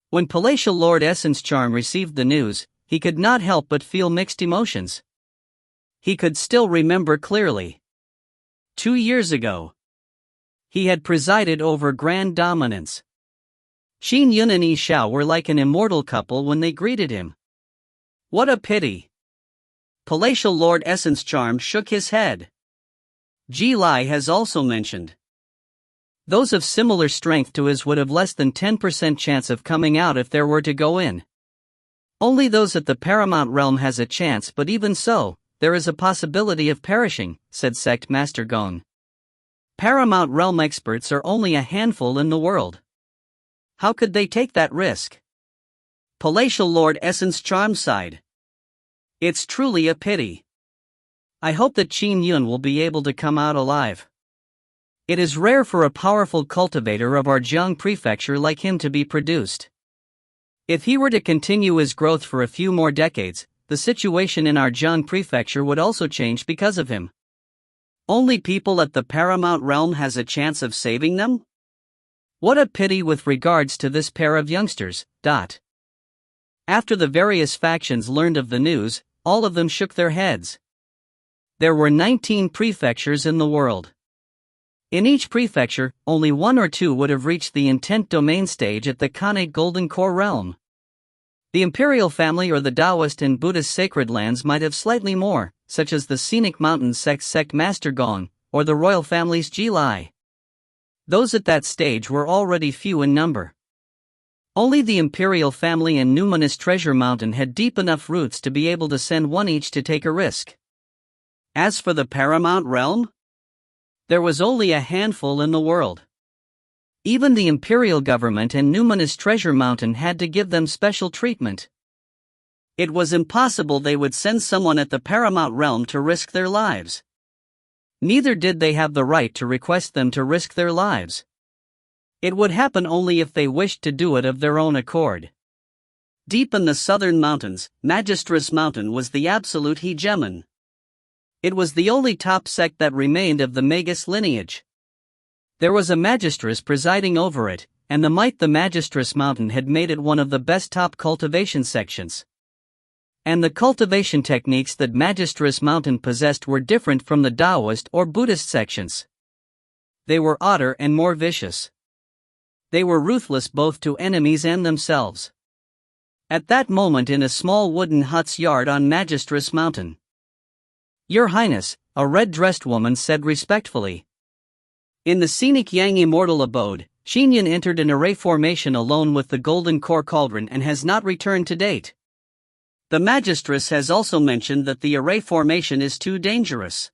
When Palatial Lord Essence Charm received the news, he could not help but feel mixed emotions. He could still remember clearly. 2 years ago. He had presided over grand dominance. Qin Yun and Xiao were like an immortal couple when they greeted him. What a pity! Palatial Lord Essence Charm shook his head. Ji Lai has also mentioned. Those of similar strength to his would have less than 10% chance of coming out if there were to go in. Only those at the paramount realm has a chance, but even so, there is a possibility of perishing, said Sect Master Gong. Paramount realm experts are only a handful in the world. How could they take that risk? Palatial Lord Essence Charm sighed. It's truly a pity. I hope that Qin Yun will be able to come out alive. It is rare for a powerful cultivator of our Jiang prefecture like him to be produced. If he were to continue his growth for a few more decades, the situation in our Jiang prefecture would also change because of him. Only people at the paramount realm has a chance of saving them? What a pity with regards to this pair of youngsters. After the various factions learned of the news, all of them shook their heads. There were 19 prefectures in the world. In each prefecture, only one or two would have reached the intent domain stage at the Khanate Golden Core realm. The imperial family or the Taoist and Buddhist sacred lands might have slightly more, such as the Scenic Mountains Sect Master Gong, or the royal family's Ji Lai. Those at that stage were already few in number. Only the imperial family and numinous Treasure Mountain had deep enough roots to be able to send one each to take a risk. As for the paramount realm, there was only a handful in the world. Even the imperial government and numinous Treasure Mountain had to give them special treatment. It was impossible they would send someone at the paramount realm to risk their lives. Neither did they have the right to request them to risk their lives. It would happen only if they wished to do it of their own accord. Deep in the southern mountains, Magistress Mountain was the absolute hegemon. It was the only top sect that remained of the Magus lineage. There was a magistress presiding over it, and the Magistress Mountain had made it one of the best top cultivation sections. And the cultivation techniques that Magistress Mountain possessed were different from the Taoist or Buddhist sections. They were odder and more vicious. They were ruthless both to enemies and themselves. At that moment, in a small wooden hut's yard on Magistress Mountain, Your Highness, a red-dressed woman said respectfully. In the scenic Yang immortal abode, Qin Yun entered an array formation alone with the Golden Core Cauldron and has not returned to date. The Magistress has also mentioned that the array formation is too dangerous.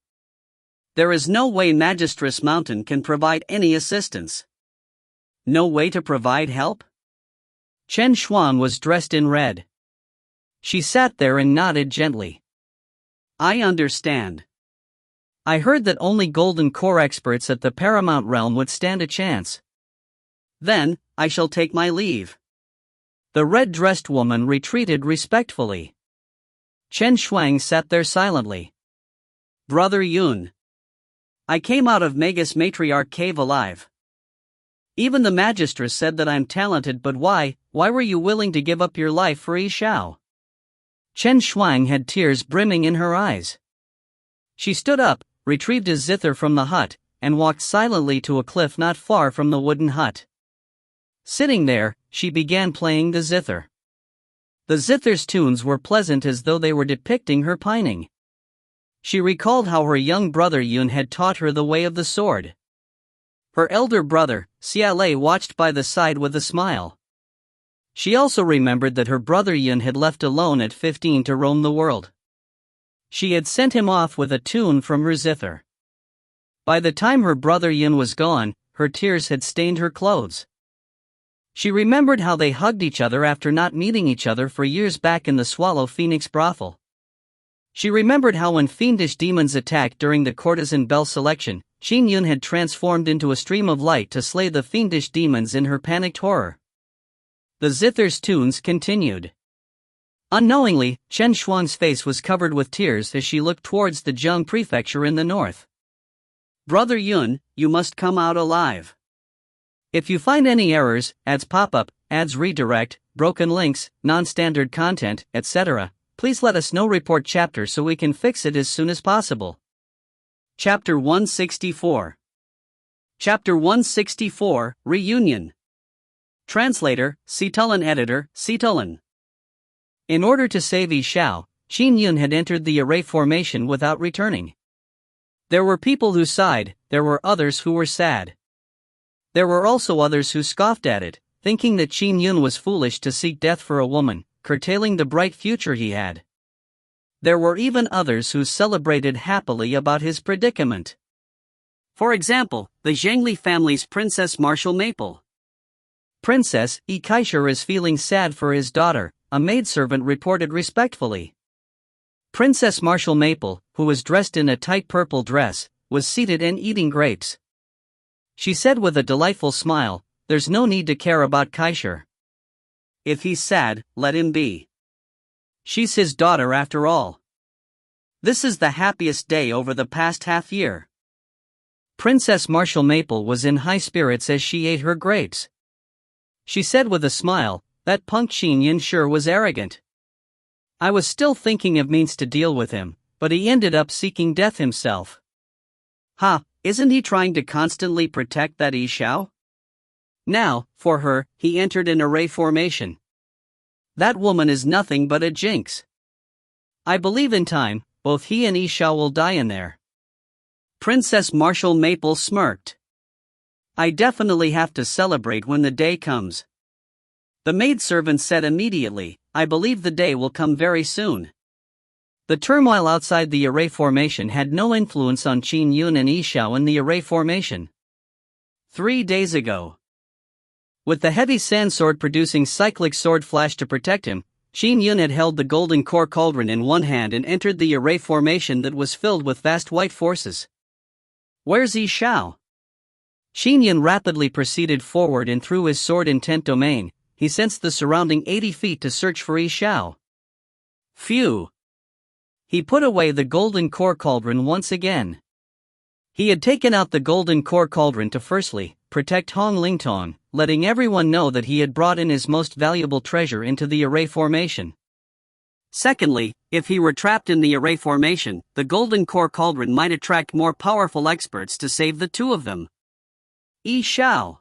There is no way Magistress Mountain can provide any assistance. No way to provide help? Chen Xuan was dressed in red. She sat there and nodded gently. I understand. I heard that only Golden Core experts at the Paramount Realm would stand a chance. Then, I shall take my leave. The red-dressed woman retreated respectfully. Chen Shuang sat there silently. Brother Yun. I came out of Magus Matriarch Cave alive. Even the Magistress said that I'm talented, but why were you willing to give up your life for Xiao? Chen Shuang had tears brimming in her eyes. She stood up, retrieved a zither from the hut, and walked silently to a cliff not far from the wooden hut. Sitting there, she began playing the zither. The zither's tunes were pleasant as though they were depicting her pining. She recalled how her young brother Yun had taught her the way of the sword. Her elder brother, Xiao, watched by the side with a smile. She also remembered that her brother Yun had left alone at 15 to roam the world. She had sent him off with a tune from her zither. By the time her brother Yun was gone, her tears had stained her clothes. She remembered how they hugged each other after not meeting each other for years back in the Swallow Phoenix brothel. She remembered how when fiendish demons attacked during the courtesan bell selection, Qin Yun had transformed into a stream of light to slay the fiendish demons in her panicked horror. The zither's tunes continued. Unknowingly, Chen Shuang's face was covered with tears as she looked towards the Jiang prefecture in the north. Brother Yun, you must come out alive. If you find any errors, ads pop-up, ads redirect, broken links, non-standard content, etc., please let us know. Report chapter so we can fix it as soon as possible. Chapter 164. Chapter 164, Reunion. Translator, Citulin Editor, Citulin. In order to save Xiao, Qin Yun had entered the array formation without returning. There were people who sighed, there were others who were sad. There were also others who scoffed at it, thinking that Qin Yun was foolish to seek death for a woman, curtailing the bright future he had. There were even others who celebrated happily about his predicament. For example, the Zhengli family's Princess Marshal Maple. Princess Yi Kaishar is feeling sad for his daughter, a maidservant reported respectfully. Princess Marshal Maple, who was dressed in a tight purple dress, was seated and eating grapes. She said with a delightful smile, "There's no need to care about Kaishar. If he's sad, let him be. She's his daughter after all. This is the happiest day over the past half year." Princess Marshal Maple was in high spirits as she ate her grapes. She said with a smile, "That punk Qin Yun sure was arrogant. I was still thinking of means to deal with him, but he ended up seeking death himself. Ha, isn't he trying to constantly protect that Xiao? Now, for her, he entered an array formation. That woman is nothing but a jinx. I believe in time, both he and Xiao will die in there." Princess Marshal Maple smirked. "I definitely have to celebrate when the day comes." The maidservant said immediately, "I believe the day will come very soon." The turmoil outside the array formation had no influence on Qin Yun and Xiao in the array formation. 3 days ago. With the heavy sand sword producing cyclic sword flash to protect him, Qin Yun had held the golden core cauldron in one hand and entered the array formation that was filled with vast white forces. "Where's Xiao?" Qin Yun rapidly proceeded forward and through his sword intent domain, he sensed the surrounding 80 feet to search for Xiao. Phew! He put away the golden core cauldron once again. He had taken out the golden core cauldron to firstly protect Hong Lingtong, letting everyone know that he had brought in his most valuable treasure into the array formation. Secondly, if he were trapped in the array formation, the golden core cauldron might attract more powerful experts to save the two of them. Xiao!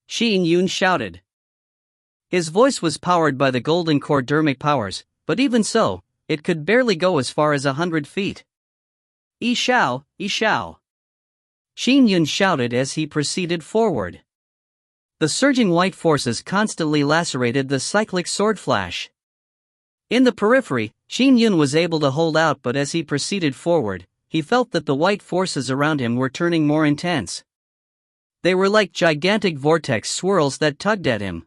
Qin Yun shouted. His voice was powered by the golden core dermic powers, but even so, it could barely go as far as 100 feet. Xiao, Xiao! Qin Yun shouted as he proceeded forward. The surging white forces constantly lacerated the cyclic sword flash. In the periphery, Qin Yun was able to hold out, but as he proceeded forward, he felt that the white forces around him were turning more intense. They were like gigantic vortex swirls that tugged at him.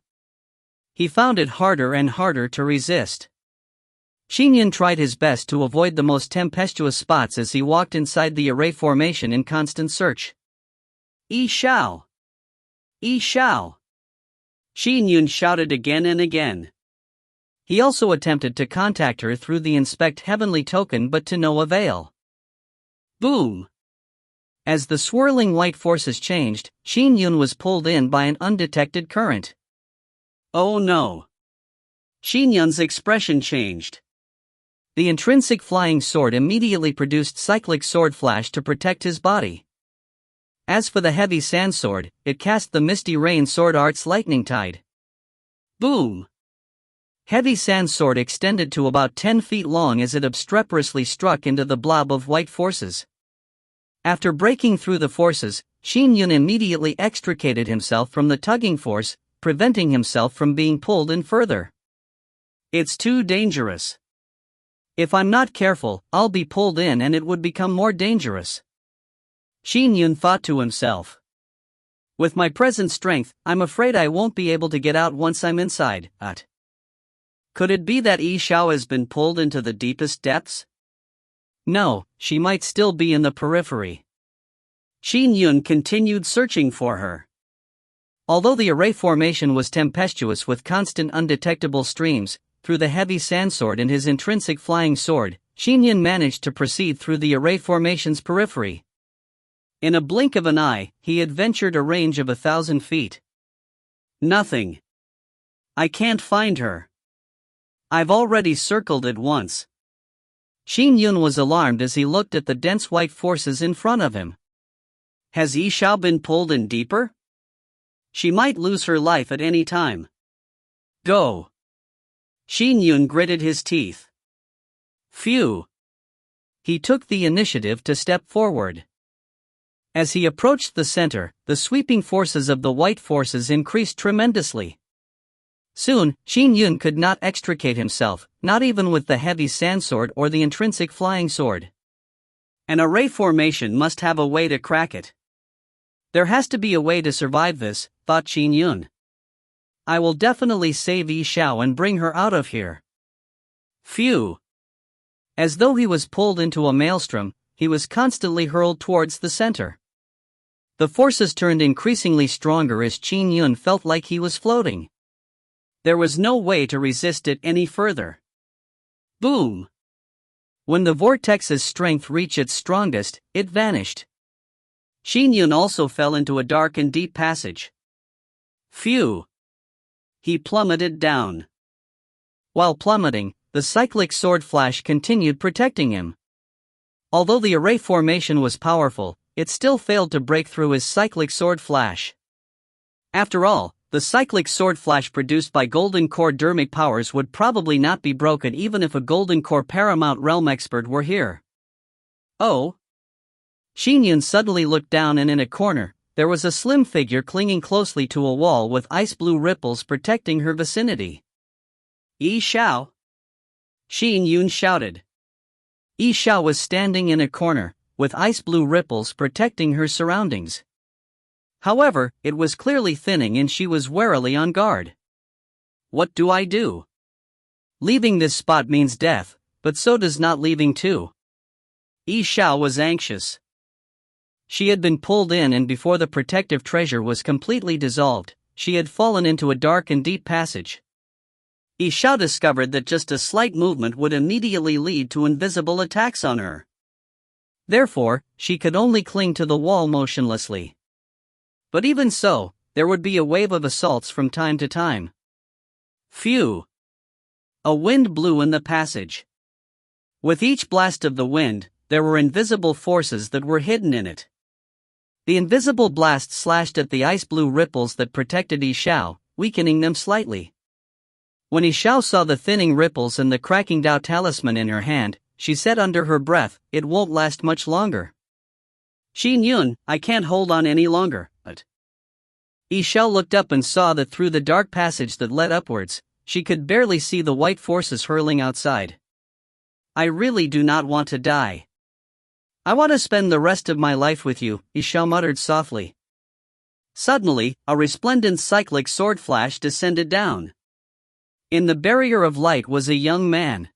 He found it harder and harder to resist. Qin Yun tried his best to avoid the most tempestuous spots as he walked inside the array formation in constant search. Xiao! Xiao! Qin Yun shouted again and again. He also attempted to contact her through the Inspect Heavenly token, but to no avail. Boom! As the swirling white forces changed, Qin Yun was pulled in by an undetected current. Oh no! Qin Yun's expression changed. The intrinsic flying sword immediately produced cyclic sword flash to protect his body. As for the heavy sand sword, it cast the misty rain sword art's lightning tide. Boom! Heavy sand sword extended to about 10 feet long as it obstreperously struck into the blob of white forces. After breaking through the forces, Qin Yun immediately extricated himself from the tugging force, preventing himself from being pulled in further. It's too dangerous. If I'm not careful, I'll be pulled in and it would become more dangerous. Qin Yun thought to himself. With my present strength, I'm afraid I won't be able to get out once I'm inside. Could it be that Xiao has been pulled into the deepest depths? No, she might still be in the periphery. Qin Yun continued searching for her. Although the array formation was tempestuous with constant undetectable streams, through the heavy sand sword and his intrinsic flying sword, Qin Yun managed to proceed through the array formation's periphery. In a blink of an eye, he had ventured a range of 1,000 feet. Nothing. I can't find her. I've already circled it once. Qin Yun was alarmed as he looked at the dense white forces in front of him. Has Yi Xiao been pulled in deeper? She might lose her life at any time. Go. Qin Yun gritted his teeth. Phew. He took the initiative to step forward. As he approached the center, the sweeping forces of the white forces increased tremendously. Soon, Qin Yun could not extricate himself, not even with the heavy sandsword or the intrinsic flying sword. An array formation must have a way to crack it. There has to be a way to survive this, thought Qin Yun. I will definitely save Yi Xiao and bring her out of here. Phew. As though he was pulled into a maelstrom, he was constantly hurled towards the center. The forces turned increasingly stronger as Qin Yun felt like he was floating. There was no way to resist it any further. Boom! When the vortex's strength reached its strongest, it vanished. Qin Yun also fell into a dark and deep passage. Phew! He plummeted down. While plummeting, the cyclic sword flash continued protecting him. Although the array formation was powerful, it still failed to break through his cyclic sword flash. After all, the cyclic sword flash produced by Golden Core dermic powers would probably not be broken even if a Golden Core Paramount Realm expert were here. Oh! Qin Yun suddenly looked down, and in a corner, there was a slim figure clinging closely to a wall with ice-blue ripples protecting her vicinity. Yi Xiao! Qin Yun shouted. Yi Xiao was standing in a corner, with ice-blue ripples protecting her surroundings. However, it was clearly thinning and she was warily on guard. What do I do? Leaving this spot means death, but so does not leaving too. Yi Xiao was anxious. She had been pulled in, and before the protective treasure was completely dissolved, she had fallen into a dark and deep passage. Yi Xiao discovered that just a slight movement would immediately lead to invisible attacks on her. Therefore, she could only cling to the wall motionlessly. But even so, there would be a wave of assaults from time to time. Phew! A wind blew in the passage. With each blast of the wind, there were invisible forces that were hidden in it. The invisible blast slashed at the ice-blue ripples that protected Yi Xiao, weakening them slightly. When Yi Xiao saw the thinning ripples and the cracking Dao talisman in her hand, she said under her breath, "It won't last much longer." Qin Yun, I can't hold on any longer, but... Yi Xiao looked up and saw that through the dark passage that led upwards, she could barely see the white forces hurling outside. I really do not want to die. I want to spend the rest of my life with you, Yi Xiao muttered softly. Suddenly, a resplendent cyclic sword flash descended down. In the barrier of light was a young man.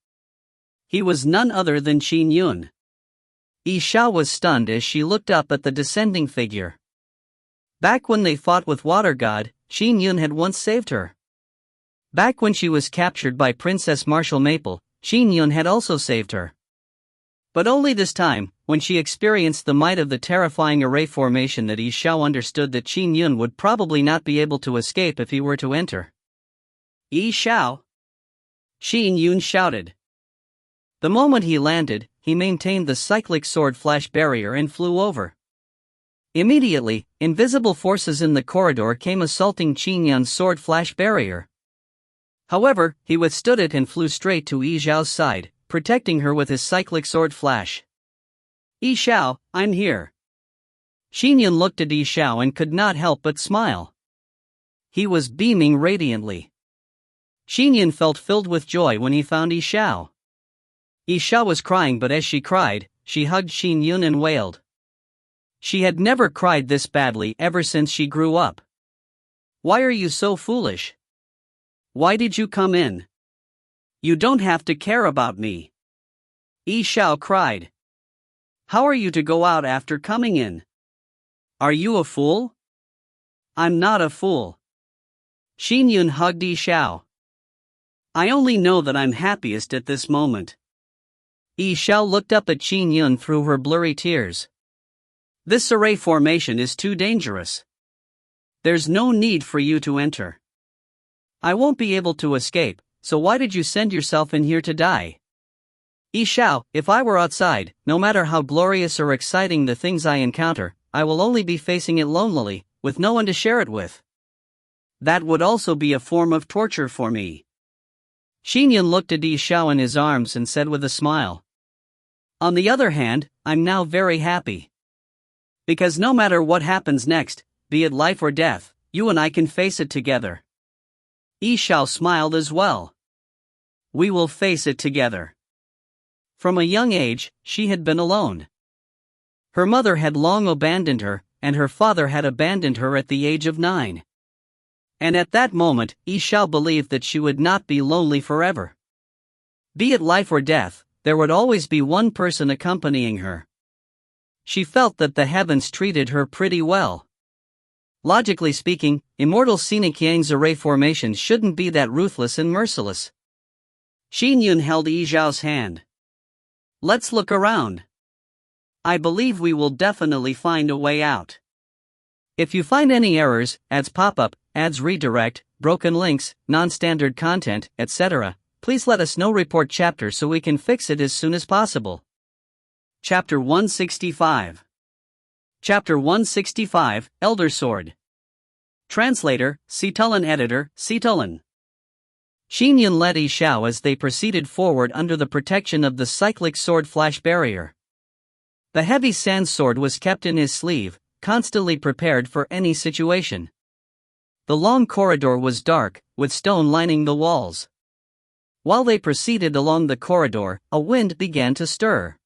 He was none other than Qin Yun. Yi Xiao was stunned as she looked up at the descending figure. Back when they fought with Water God, Qin Yun had once saved her. Back when she was captured by Princess Marshall Maple, Qin Yun had also saved her. But only this time, when she experienced the might of the terrifying array formation, that Yi Xiao understood that Qin Yun would probably not be able to escape if he were to enter. Yi Xiao! Qin Yun shouted. The moment he landed, he maintained the cyclic sword flash barrier and flew over. Immediately, invisible forces in the corridor came assaulting Qin Yun's sword flash barrier. However, he withstood it and flew straight to Yi Xiao's side, protecting her with his cyclic sword flash. Yi Xiao, I'm here. Qin Yun looked at Yi Xiao and could not help but smile. He was beaming radiantly. Qin Yun felt filled with joy when he found Yi Xiao. Yi Xiao was crying, but as she cried, she hugged Qin Yun and wailed. She had never cried this badly ever since she grew up. Why are you so foolish? Why did you come in? You don't have to care about me. Yi Xiao cried. How are you to go out after coming in? Are you a fool? I'm not a fool. Qin Yun hugged Yi Xiao. I only know that I'm happiest at this moment. Yi Xiao looked up at Qin Yun through her blurry tears. This array formation is too dangerous. There's no need for you to enter. I won't be able to escape, so why did you send yourself in here to die? Yi Xiao, if I were outside, no matter how glorious or exciting the things I encounter, I will only be facing it lonely, with no one to share it with. That would also be a form of torture for me. Qin Yun looked at Xiao in his arms and said with a smile. On the other hand, I'm now very happy. Because no matter what happens next, be it life or death, you and I can face it together. Xiao smiled as well. We will face it together. From a young age, she had been alone. Her mother had long abandoned her, and her father had abandoned her at the age of 9. And at that moment, Xiao believed that she would not be lonely forever. Be it life or death, there would always be one person accompanying her. She felt that the heavens treated her pretty well. Logically speaking, immortal scenic Yang's array formations shouldn't be that ruthless and merciless. Qin Yun held Xiao's hand. Let's look around. I believe we will definitely find a way out. If you find any errors, ads pop up, ads redirect, broken links, non-standard content, etc., please let us know. Report chapter so we can fix it as soon as possible. Chapter 165. Chapter 165, Elder Sword. Translator, Citulin. Editor, Citulin. Qin Yun led Xiao as they proceeded forward under the protection of the cyclic sword flash barrier. The heavy sand sword was kept in his sleeve, constantly prepared for any situation. The long corridor was dark, with stone lining the walls. While they proceeded along the corridor, a wind began to stir.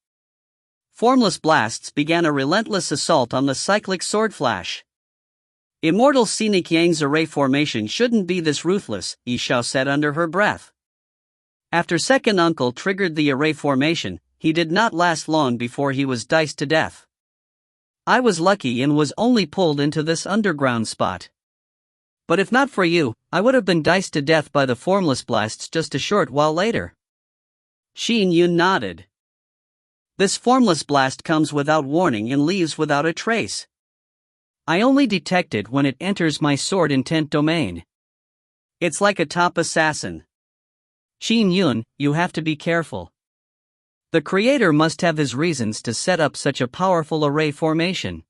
Formless blasts began a relentless assault on the cyclic sword flash. Immortal scenic Yang's array formation shouldn't be this ruthless, Xiao said under her breath. After second uncle triggered the array formation, he did not last long before he was diced to death. I was lucky and was only pulled into this underground spot. But if not for you, I would have been diced to death by the formless blasts just a short while later. Qin Yun nodded. This formless blast comes without warning and leaves without a trace. I only detect it when it enters my sword intent domain. It's like a top assassin. Qin Yun, you have to be careful. The creator must have his reasons to set up such a powerful array formation.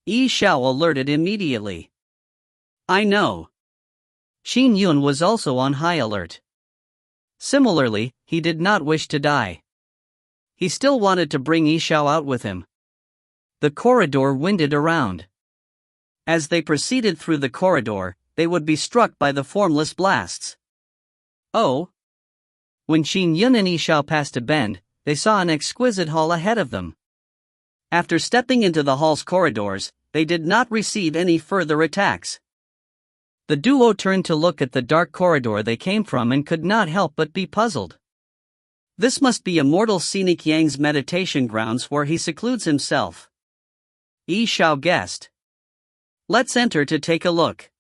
Xiao alerted immediately. I know. Qin Yun was also on high alert. Similarly, he did not wish to die. He still wanted to bring Xiao out with him. The corridor winded around. As they proceeded through the corridor, they would be struck by the formless blasts. Oh! When Qin Yun and Xiao passed a bend, they saw an exquisite hall ahead of them. After stepping into the hall's corridors, they did not receive any further attacks. The duo turned to look at the dark corridor they came from and could not help but be puzzled. This must be immortal scenic Yang's meditation grounds where he secludes himself. Xiao guessed. Let's enter to take a look.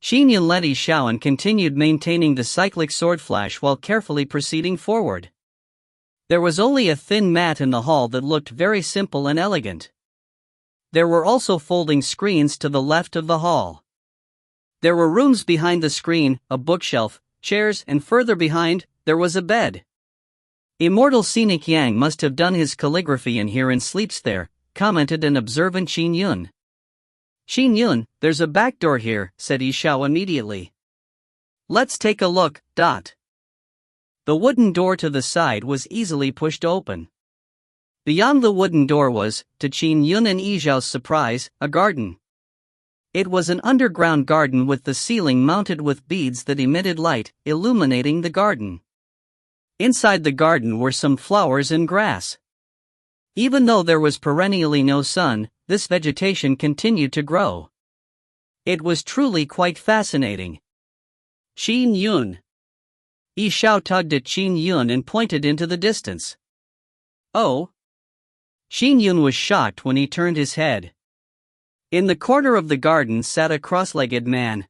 Qin Yun led Xiao and continued maintaining the cyclic sword flash while carefully proceeding forward. There was only a thin mat in the hall that looked very simple and elegant. There were also folding screens to the left of the hall. There were rooms behind the screen, a bookshelf, chairs, and further behind, there was a bed. Immortal scenic Yang must have done his calligraphy in here and sleeps there, commented an observant Qin Yun. Qin Yun, there's a back door here, said Xiao immediately. Let's take a look. The wooden door to the side was easily pushed open. Beyond the wooden door was, to Qin Yun and Xiao's surprise, a garden. It was an underground garden with the ceiling mounted with beads that emitted light, illuminating the garden. Inside the garden were some flowers and grass. Even though there was perennially no sun, this vegetation continued to grow. It was truly quite fascinating. Qin Yun. Xiao tugged at Qin Yun and pointed into the distance. Oh! Qin Yun was shocked when he turned his head. In the corner of the garden sat a cross-legged man.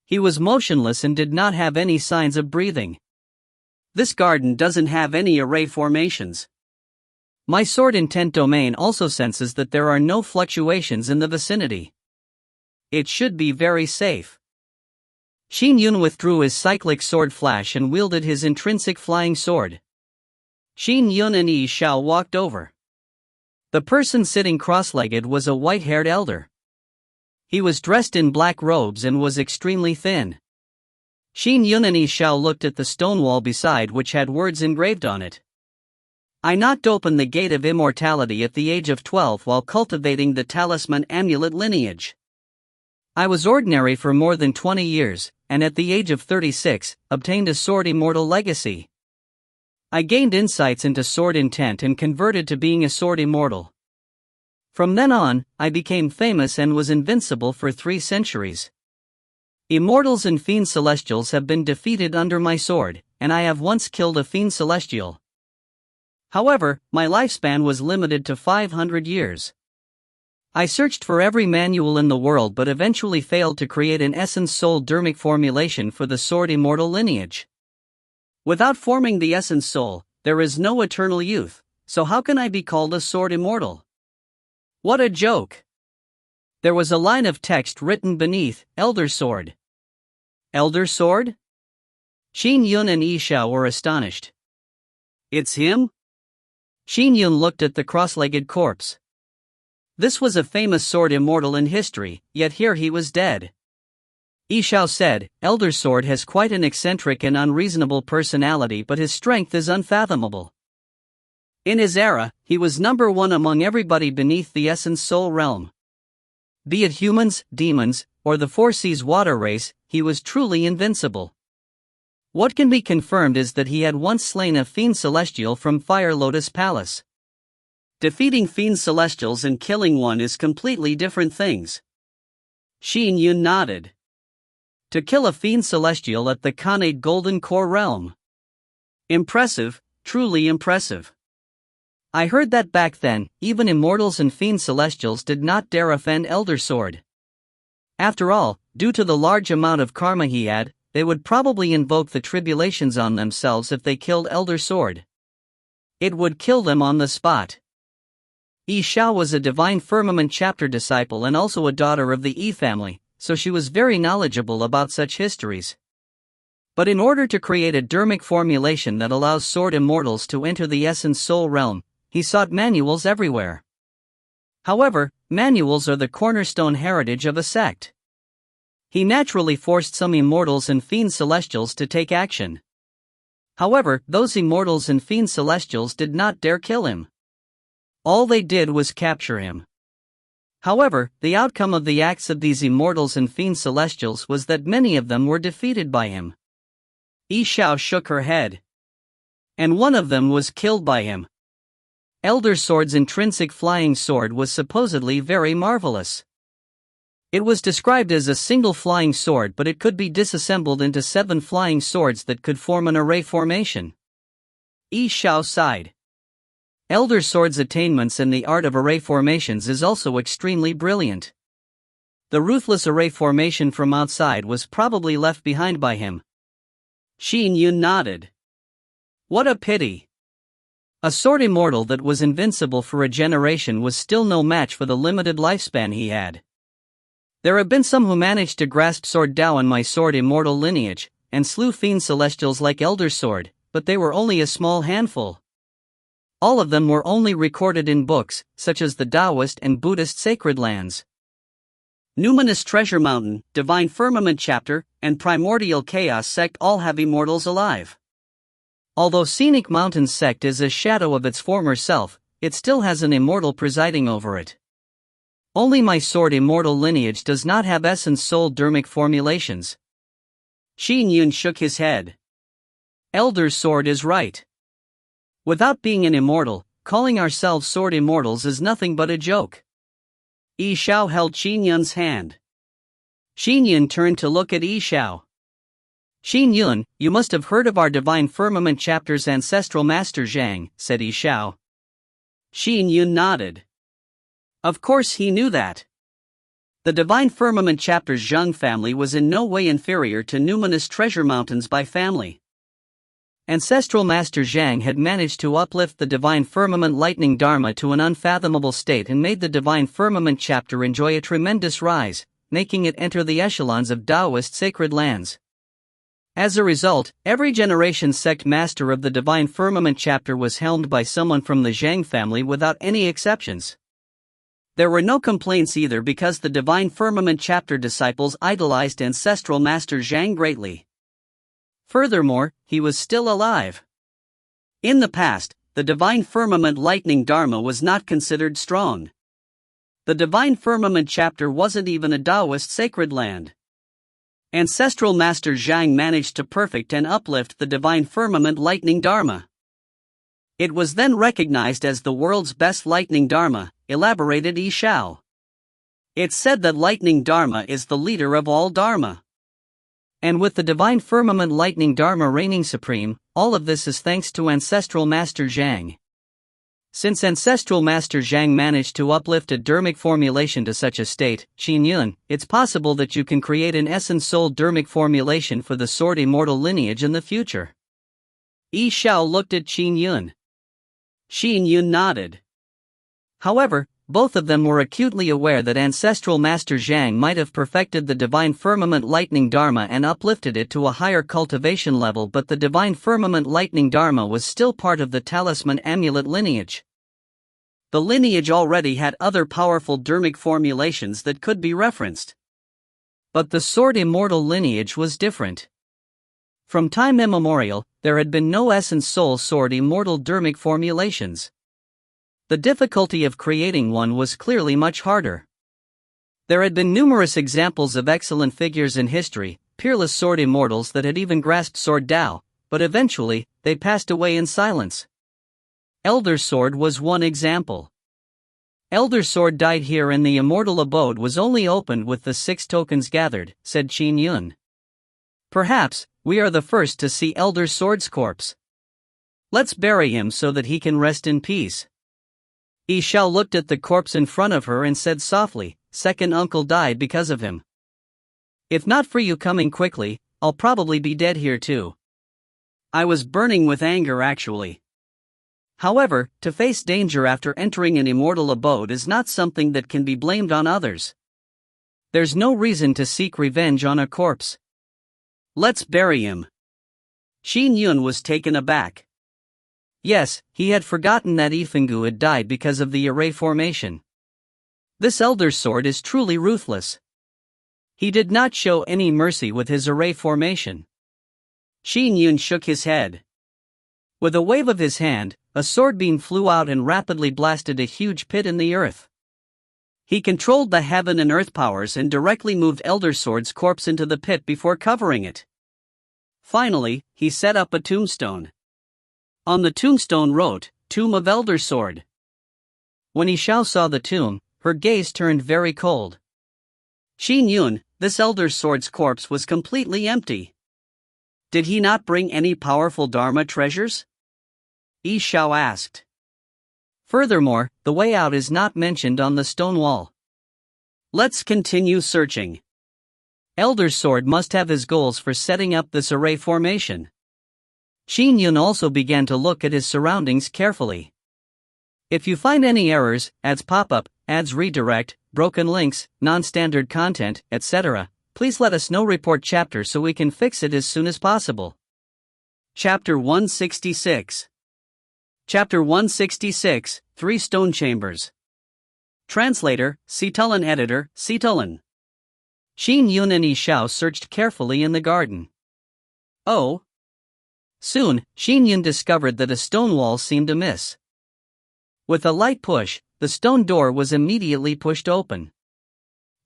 He was motionless and did not have any signs of breathing. This garden doesn't have any array formations. My sword intent domain also senses that there are no fluctuations in the vicinity. It should be very safe. Qin Yun withdrew his cyclic sword flash and wielded his intrinsic flying sword. Qin Yun and Xiao walked over. The person sitting cross-legged was a white-haired elder. He was dressed in black robes and was extremely thin. Qin Yun and Xiao looked at the stone wall beside, which had words engraved on it. I knocked open the gate of immortality at the age of 12 while cultivating the talisman amulet lineage. I was ordinary for more than 20 years, and at the age of 36, obtained a sword immortal legacy. I gained insights into sword intent and converted to being a sword immortal. From then on, I became famous and was invincible for 3 centuries. Immortals and fiend celestials have been defeated under my sword, and I have once killed a fiend celestial. However, my lifespan was limited to 500 years. I searched for every manual in the world but eventually failed to create an essence soul dermic formulation for the sword immortal lineage. Without forming the essence soul, there is no eternal youth, so how can I be called a sword immortal? What a joke! There was a line of text written beneath, Elder Sword. Elder Sword? Qin Yun and Xiao were astonished. It's him? Qin Yun looked at the cross-legged corpse. This was a famous sword immortal in history, yet here he was dead. Xiao said, Elder Sword has quite an eccentric and unreasonable personality, but his strength is unfathomable. In his era, he was number 1 among everybody beneath the essence soul realm. Be it humans, demons, or the Four Seas water race, he was truly invincible. What can be confirmed is that he had once slain a fiend celestial from Fire Lotus Palace. Defeating fiend celestials and killing one is completely different things. Qin Yun nodded. To kill a fiend celestial at the Khanate Golden Core realm. Impressive, truly impressive. I heard that back then, even immortals and fiend celestials did not dare offend Elder Sword. After all, due to the large amount of karma he had, they would probably invoke the tribulations on themselves if they killed Elder Sword. It would kill them on the spot. Xiao was a Divine Firmament chapter disciple and also a daughter of the Yi family, so she was very knowledgeable about such histories. But in order to create a dermic formulation that allows sword immortals to enter the essence soul realm, he sought manuals everywhere. However, manuals are the cornerstone heritage of a sect. He naturally forced some immortals and fiend celestials to take action. However, those immortals and fiend celestials did not dare kill him. All they did was capture him. However, the outcome of the acts of these immortals and fiend celestials was that many of them were defeated by him. Xiao shook her head. And one of them was killed by him. Elder Sword's intrinsic flying sword was supposedly very marvelous. It was described as a single flying sword, but it could be disassembled into 7 flying swords that could form an array formation. Xiao sighed. Elder Sword's attainments in the art of array formations is also extremely brilliant. The ruthless array formation from outside was probably left behind by him. Qin Yun nodded. What a pity. A sword immortal that was invincible for a generation was still no match for the limited lifespan he had. There have been some who managed to grasp Sword Dao in my sword immortal lineage, and slew fiend celestials like Elder Sword, but they were only a small handful. All of them were only recorded in books, such as the Taoist and Buddhist sacred lands. Numinous Treasure Mountain, Divine Firmament Chapter, and Primordial Chaos Sect all have immortals alive. Although Scenic Mountains Sect is a shadow of its former self, it still has an immortal presiding over it. Only my sword immortal lineage does not have essence soul dermic formulations. Qin Yun shook his head. Elder Sword is right. Without being an immortal, calling ourselves sword immortals is nothing but a joke. Xiao held Qin Yun's hand. Qin Yun turned to look at Xiao. Qin Yun, you must have heard of our Divine Firmament Chapter's ancestral master Zhang, said Xiao. Qin Yun nodded. Of course he knew that. The Divine Firmament Chapter's Zhang family was in no way inferior to Numinous Treasure Mountains by family. Ancestral Master Zhang had managed to uplift the Divine Firmament Lightning Dharma to an unfathomable state and made the Divine Firmament Chapter enjoy a tremendous rise, making it enter the echelons of Taoist sacred lands. As a result, every generation's sect master of the Divine Firmament chapter was helmed by someone from the Zhang family without any exceptions. There were no complaints either because the Divine Firmament chapter disciples idolized ancestral master Zhang greatly. Furthermore, he was still alive. In the past, the Divine Firmament Lightning Dharma was not considered strong. The Divine Firmament chapter wasn't even a Taoist sacred land. Ancestral Master Zhang managed to perfect and uplift the Divine Firmament Lightning Dharma. It was then recognized as the world's best Lightning Dharma, elaborated Xiao. It's said that Lightning Dharma is the leader of all Dharma. And with the Divine Firmament Lightning Dharma reigning supreme, all of this is thanks to Ancestral Master Zhang. Since Ancestral Master Zhang managed to uplift a dharmic formulation to such a state, Qin Yun, it's possible that you can create an essence-soul dharmic formulation for the sword immortal lineage in the future. Xiao looked at Qin Yun. Qin Yun nodded. However, both of them were acutely aware that Ancestral Master Zhang might have perfected the Divine Firmament Lightning Dharma and uplifted it to a higher cultivation level, but the Divine Firmament Lightning Dharma was still part of the Talisman Amulet lineage. The lineage already had other powerful dharmic formulations that could be referenced. But the Sword Immortal lineage was different. From time immemorial, there had been no Essence Soul Sword Immortal dharmic formulations. The difficulty of creating one was clearly much harder. There had been numerous examples of excellent figures in history, peerless sword immortals that had even grasped Sword Tao, but eventually, they passed away in silence. Elder Sword was one example. Elder Sword died here and the immortal abode was only opened with the 6 tokens gathered, said Qin Yun. Perhaps, we are the first to see Elder Sword's corpse. Let's bury him so that he can rest in peace. Xiao looked at the corpse in front of her and said softly, "Second uncle died because of him. If not for you coming quickly, I'll probably be dead here too." I was burning with anger actually. However, to face danger after entering an immortal abode is not something that can be blamed on others. There's no reason to seek revenge on a corpse. Let's bury him. Qin Yun was taken aback. Yes, he had forgotten that Yifenggu had died because of the array formation. This Elder Sword is truly ruthless. He did not show any mercy with his array formation. Qin Yun shook his head. With a wave of his hand, a sword beam flew out and rapidly blasted a huge pit in the earth. He controlled the heaven and earth powers and directly moved Elder Sword's corpse into the pit before covering it. Finally, he set up a tombstone. On the tombstone wrote, "Tomb of Elder Sword." When Xiao saw the tomb, her gaze turned very cold. Qin Yun, this Elder Sword's corpse was completely empty. Did he not bring any powerful Dharma treasures? Xiao asked. Furthermore, the way out is not mentioned on the stone wall. Let's continue searching. Elder Sword must have his goals for setting up this array formation. Qin Yun also began to look at his surroundings carefully. If you find any errors, ads pop-up, ads redirect, broken links, non-standard content, etc., please let us know. Report chapter so we can fix it as soon as possible. Chapter 166. Chapter 166, 3 Stone Chambers. Translator, Citulin. Editor, Citulin. Qin Yun and Xiao searched carefully in the garden. Oh! Soon, Qin Yun discovered that a stone wall seemed amiss. With a light push, the stone door was immediately pushed open.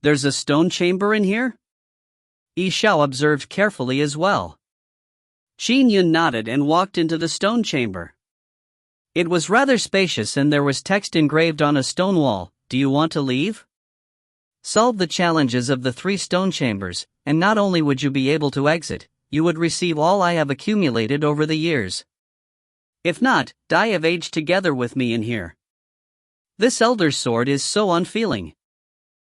There's a stone chamber in here? Xiao observed carefully as well. Qin Yun nodded and walked into the stone chamber. It was rather spacious and there was text engraved on a stone wall, "Do you want to leave? Solve the challenges of the 3 stone chambers, and not only would you be able to exit, you would receive all I have accumulated over the years. If not, die of age together with me in here." This Elder Sword is so unfeeling.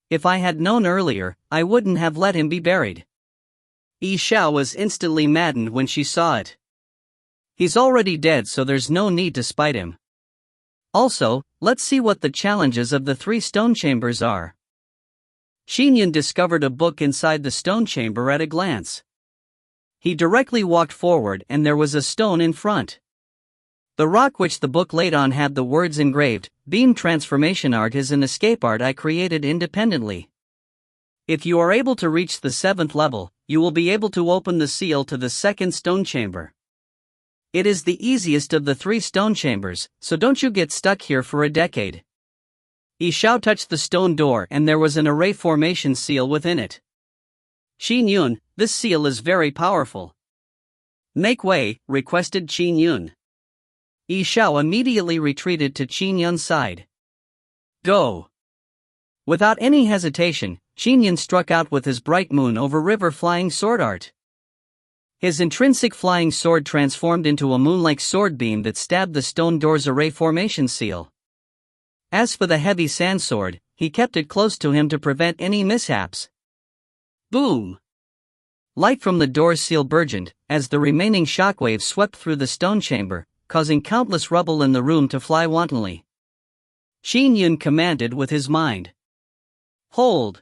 If I had known earlier, I wouldn't have let him be buried. Xiao was instantly maddened when she saw it. He's already dead, so there's no need to spite him. Also, let's see what the challenges of the 3 stone chambers are. Qin Yun discovered a book inside the stone chamber at a glance. He directly walked forward and there was a stone in front. The rock which the book laid on had the words engraved, "Beam transformation art is an escape art I created independently. If you are able to reach the 7th level, you will be able to open the seal to the second stone chamber. It is the easiest of the 3 stone chambers, so don't you get stuck here for a decade." Xiao touched the stone door and there was an array formation seal within it. "Qin Yun, this seal is very powerful." "Make way," requested Qin Yun. Xiao immediately retreated to Qin Yun's side. "Go." Without any hesitation, Qin Yun struck out with his bright moon over river flying sword art. His intrinsic flying sword transformed into a moon-like sword beam that stabbed the stone door's array formation seal. As for the heavy sand sword, he kept it close to him to prevent any mishaps. Boom! Light from the door's seal burgeoned, as the remaining shockwaves swept through the stone chamber, causing countless rubble in the room to fly wantonly. Qin Yun commanded with his mind. "Hold!"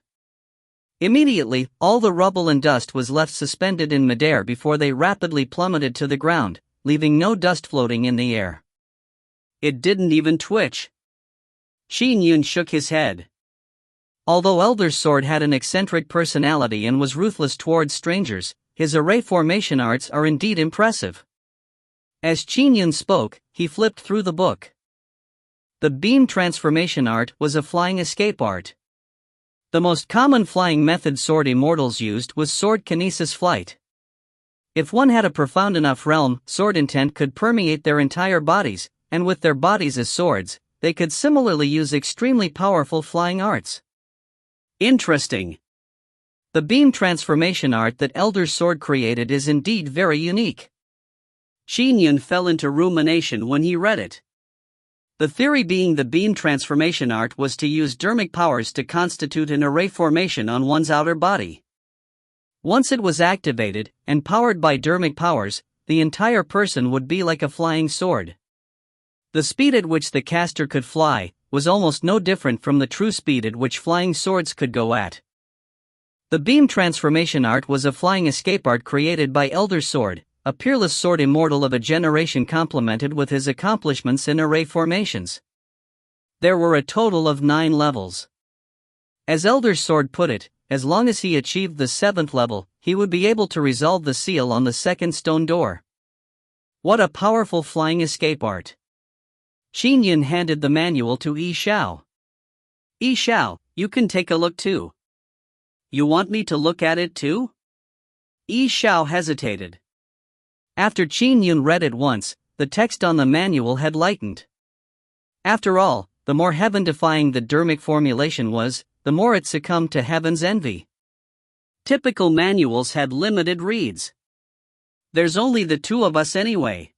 Immediately, all the rubble and dust was left suspended in midair before they rapidly plummeted to the ground, leaving no dust floating in the air. It didn't even twitch. Qin Yun shook his head. Although Elder's sword had an eccentric personality and was ruthless towards strangers, his array formation arts are indeed impressive. As Qin Yun spoke, he flipped through the book. The beam transformation art was a flying escape art. The most common flying method sword immortals used was sword kinesis flight. If one had a profound enough realm, sword intent could permeate their entire bodies, and with their bodies as swords, they could similarly use extremely powerful flying arts. Interesting. The beam transformation art that Elder's sword created is indeed very unique. Qin Yun fell into rumination when he read it. The theory being the beam transformation art was to use dermic powers to constitute an array formation on one's outer body. Once it was activated, and powered by dermic powers, the entire person would be like a flying sword. The speed at which the caster could fly was almost no different from the true speed at which flying swords could go at. The beam transformation art was a flying escape art created by Elder's sword, a peerless sword immortal of a generation complemented with his accomplishments in array formations. There were a total of 9 levels. As Elder's sword put it, as long as he achieved the 7th level, he would be able to resolve the seal on the second stone door. What a powerful flying escape art! Qin Yun handed the manual to Xiao. "Xiao, you can take a look too." "You want me to look at it too?" Xiao hesitated. After Qin Yun read it once, the text on the manual had lightened. After all, the more heaven-defying the dermic formulation was, the more it succumbed to heaven's envy. Typical manuals had limited reads. "There's only the 2 of us anyway."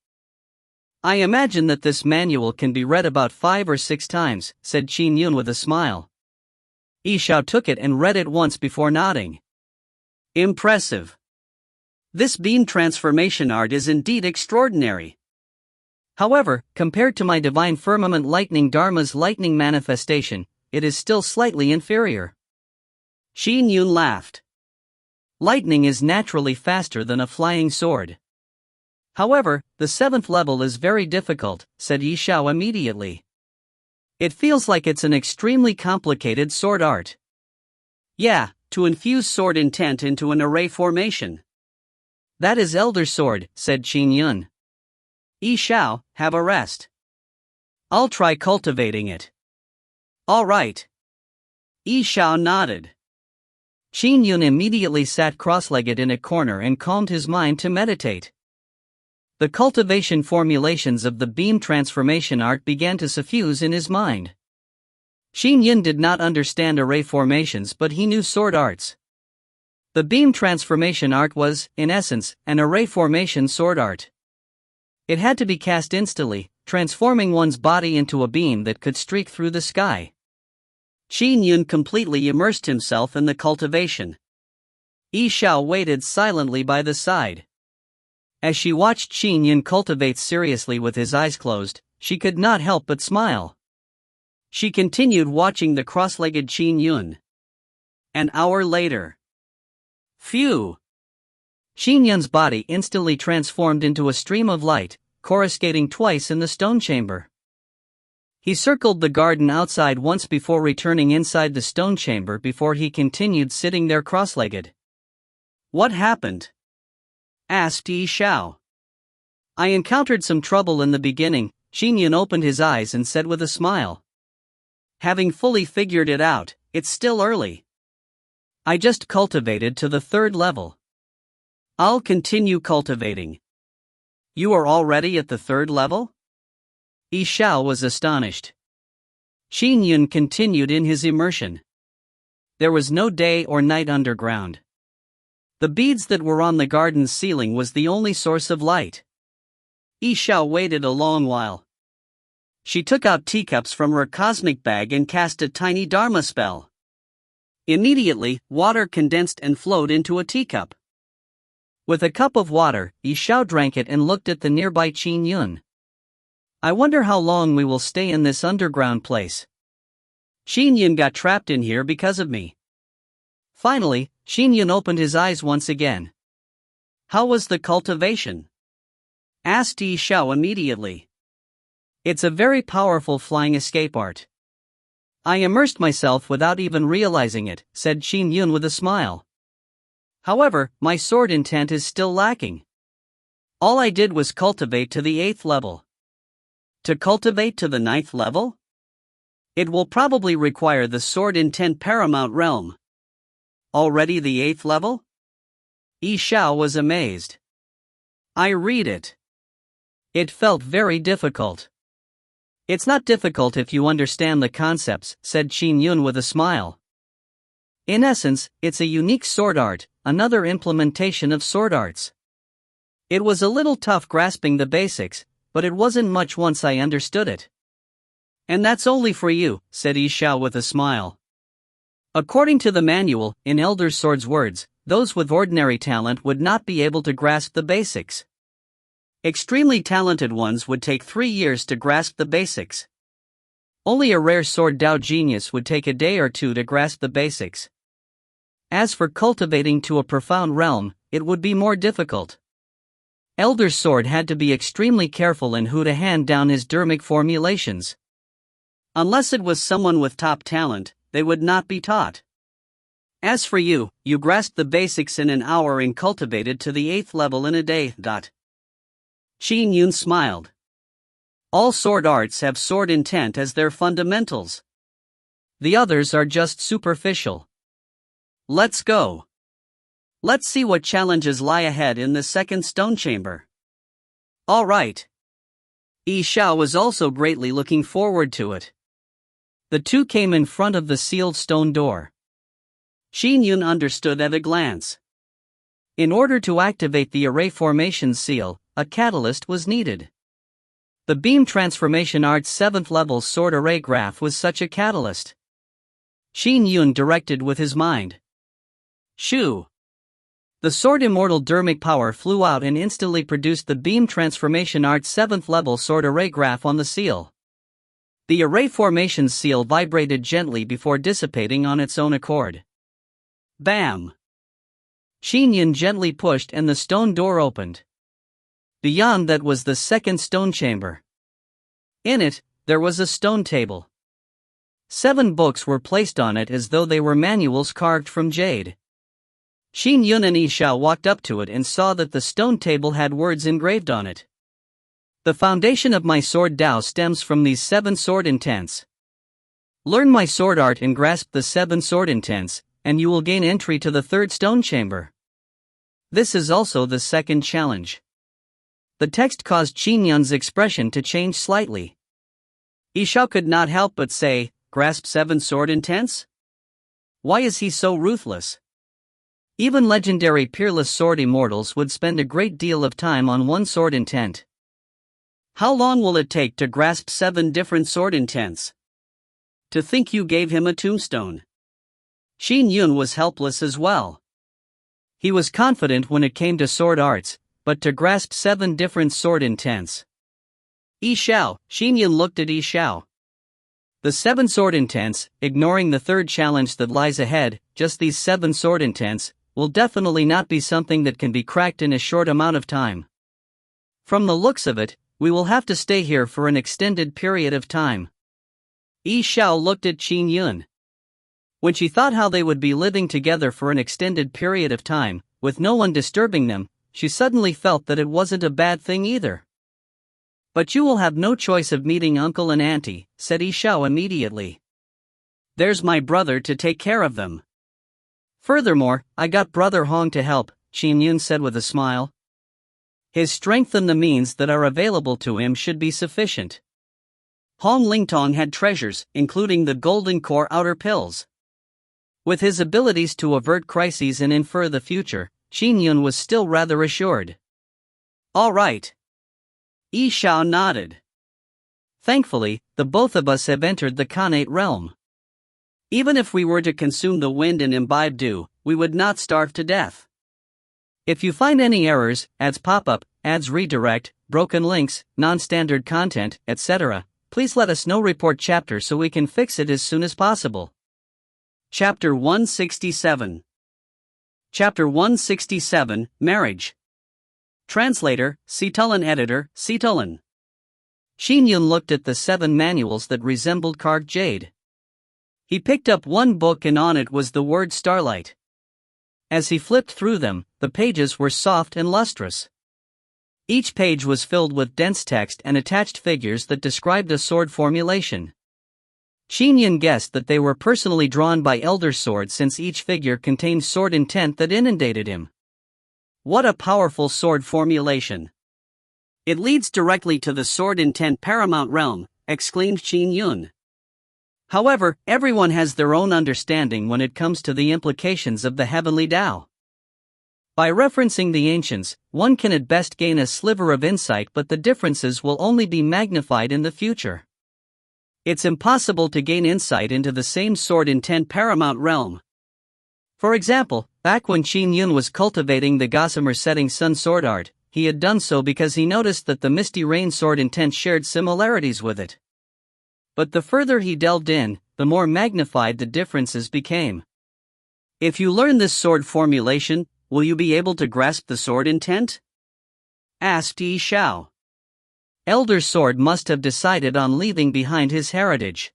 "I imagine that this manual can be read about 5 or 6 times, said Qin Yun with a smile. Xiao took it and read it once before nodding. "Impressive. This beam transformation art is indeed extraordinary. However, compared to my divine firmament lightning Dharma's lightning manifestation, it is still slightly inferior." Qin Yun laughed. "Lightning is naturally faster than a flying sword. However, the 7th level is very difficult," said Xiao immediately. "It feels like it's an extremely complicated sword art." "Yeah, to infuse sword intent into an array formation." "That is Elder's sword," said Qin Yun. "Xiao, have a rest. I'll try cultivating it." "All right." Xiao nodded. Qin Yun immediately sat cross-legged in a corner and calmed his mind to meditate. The cultivation formulations of the beam transformation art began to suffuse in his mind. Qin Yun did not understand array formations, but he knew sword arts. The beam transformation art was, in essence, an array formation sword art. It had to be cast instantly, transforming one's body into a beam that could streak through the sky. Qin Yun completely immersed himself in the cultivation. Xiao waited silently by the side. As she watched Qin Yun cultivate seriously with his eyes closed, she could not help but smile. She continued watching the cross-legged Qin Yun. An hour later. Phew! Qin Yun's body instantly transformed into a stream of light, coruscating twice in the stone chamber. He circled the garden outside once before returning inside the stone chamber before he continued sitting there cross-legged. "What happened?" asked Xiao. "I encountered some trouble in the beginning," Qin Yun opened his eyes and said with a smile. "Having fully figured it out, it's still early. I just cultivated to the 3rd level. I'll continue cultivating." "You are already at the 3rd level?" Xiao was astonished. Qin Yun continued in his immersion. There was no day or night underground. The beads that were on the garden's ceiling was the only source of light. Xiao waited a long while. She took out teacups from her cosmic bag and cast a tiny Dharma spell. Immediately, water condensed and flowed into a teacup. With a cup of water, Xiao drank it and looked at the nearby Qin Yun. "I wonder how long we will stay in this underground place. Qin Yun got trapped in here because of me." Finally, Qin Yun opened his eyes once again. "How was the cultivation?" asked Xiao immediately. "It's a very powerful flying escape art. I immersed myself without even realizing it," said Qin Yun with a smile. "However, my sword intent is still lacking. All I did was cultivate to the 8th level. To cultivate to the 9th level? It will probably require the sword intent paramount realm. Already the 8th level?" Xiao was amazed. "I read it. It felt very difficult." "It's not difficult if you understand the concepts," said Qin Yun with a smile. "In essence, it's a unique sword art, another implementation of sword arts. It was a little tough grasping the basics, but it wasn't much once I understood it." "And that's only for you," said Xiao with a smile. "According to the manual, in Elder Sword's words, those with ordinary talent would not be able to grasp the basics. Extremely talented ones would take 3 years to grasp the basics. Only a rare sword Dao genius would take a day or 2 to grasp the basics. As for cultivating to a profound realm, it would be more difficult. Elder Sword had to be extremely careful in who to hand down his dharmic formulations. Unless it was someone with top talent, they would not be taught. As for you, you grasped the basics in an hour and cultivated to the 8th level in a day. Qin Yun smiled. All sword arts have sword intent as their fundamentals. The others are just superficial. Let's go. Let's see what challenges lie ahead in the 2nd stone chamber." "All right." Xiao was also greatly looking forward to it. The two came in front of the sealed stone door. Qin Yun understood at a glance. In order to activate the array formation seal, a catalyst was needed. The beam transformation art's 7th level sword array graph was such a catalyst. Qin Yun directed with his mind. Shoo! The sword immortal dharmic power flew out and instantly produced the beam transformation art's 7th level sword array graph on the seal. The array formation seal vibrated gently before dissipating on its own accord. Bam! Qin Yun gently pushed and the stone door opened. Beyond that was the 2nd stone chamber. In it, there was a stone table. 7 books were placed on it as though they were manuals carved from jade. Qin Yun and Xiao walked up to it and saw that the stone table had words engraved on it. "The foundation of my sword Dao stems from these 7 sword intents. Learn my sword art and grasp the 7 sword intents, and you will gain entry to the 3rd stone chamber. This is also the 2nd challenge." The text caused Qin Yun's expression to change slightly. Xiao could not help but say, "Grasp 7 sword intents? Why is he so ruthless?" Even legendary peerless sword immortals would spend a great deal of time on one sword intent. How long will it take to grasp 7 different sword intents? To think you gave him a tombstone. Qin Yun was helpless as well. He was confident when it came to sword arts, but to grasp 7 different sword intents. Xiao, Qin Yun looked at Xiao. The 7 sword intents, ignoring the 3rd challenge that lies ahead, just these 7 sword intents, will definitely not be something that can be cracked in a short amount of time. From the looks of it, we will have to stay here for an extended period of time. Xiao looked at Qin Yun. When she thought how they would be living together for an extended period of time, with no one disturbing them, she suddenly felt that it wasn't a bad thing either. But you will have no choice of meeting uncle and auntie, said Xiao immediately. There's my brother to take care of them. Furthermore, I got brother Hong to help, Qin Yun said with a smile. His strength and the means that are available to him should be sufficient. Hong Lingtong had treasures, including the golden core outer pills. With his abilities to avert crises and infer the future, Qin Yun was still rather assured. All right. Xiao nodded. Thankfully, the both of us have entered the Khanate realm. Even if we were to consume the wind and imbibe dew, we would not starve to death. If you find any errors, ads pop up, ads redirect, broken links, non-standard content, etc., please let us know. Report chapter so we can fix it as soon as possible. Chapter 167. Chapter 167, Marriage. Translator, Citulan. Editor, Citulan. Qin Yun looked at the 7 manuals that resembled carved jade. He picked up one book and on it was the word Starlight. As he flipped through them, the pages were soft and lustrous. Each page was filled with dense text and attached figures that described a sword formulation. Qin Yun guessed that they were personally drawn by Elder Sword since each figure contained sword intent that inundated him. What a powerful sword formulation! It leads directly to the sword intent paramount realm, exclaimed Qin Yun. However, everyone has their own understanding when it comes to the implications of the heavenly Tao. By referencing the ancients, one can at best gain a sliver of insight, but the differences will only be magnified in the future. It's impossible to gain insight into the same sword intent paramount realm. For example, back when Qin Yun was cultivating the Gossamer Setting Sun sword art, he had done so because he noticed that the Misty Rain sword intent shared similarities with it. But the further he delved in, the more magnified the differences became. If you learn this sword formulation, will you be able to grasp the sword intent? Asked Xiao. Elder Sword must have decided on leaving behind his heritage.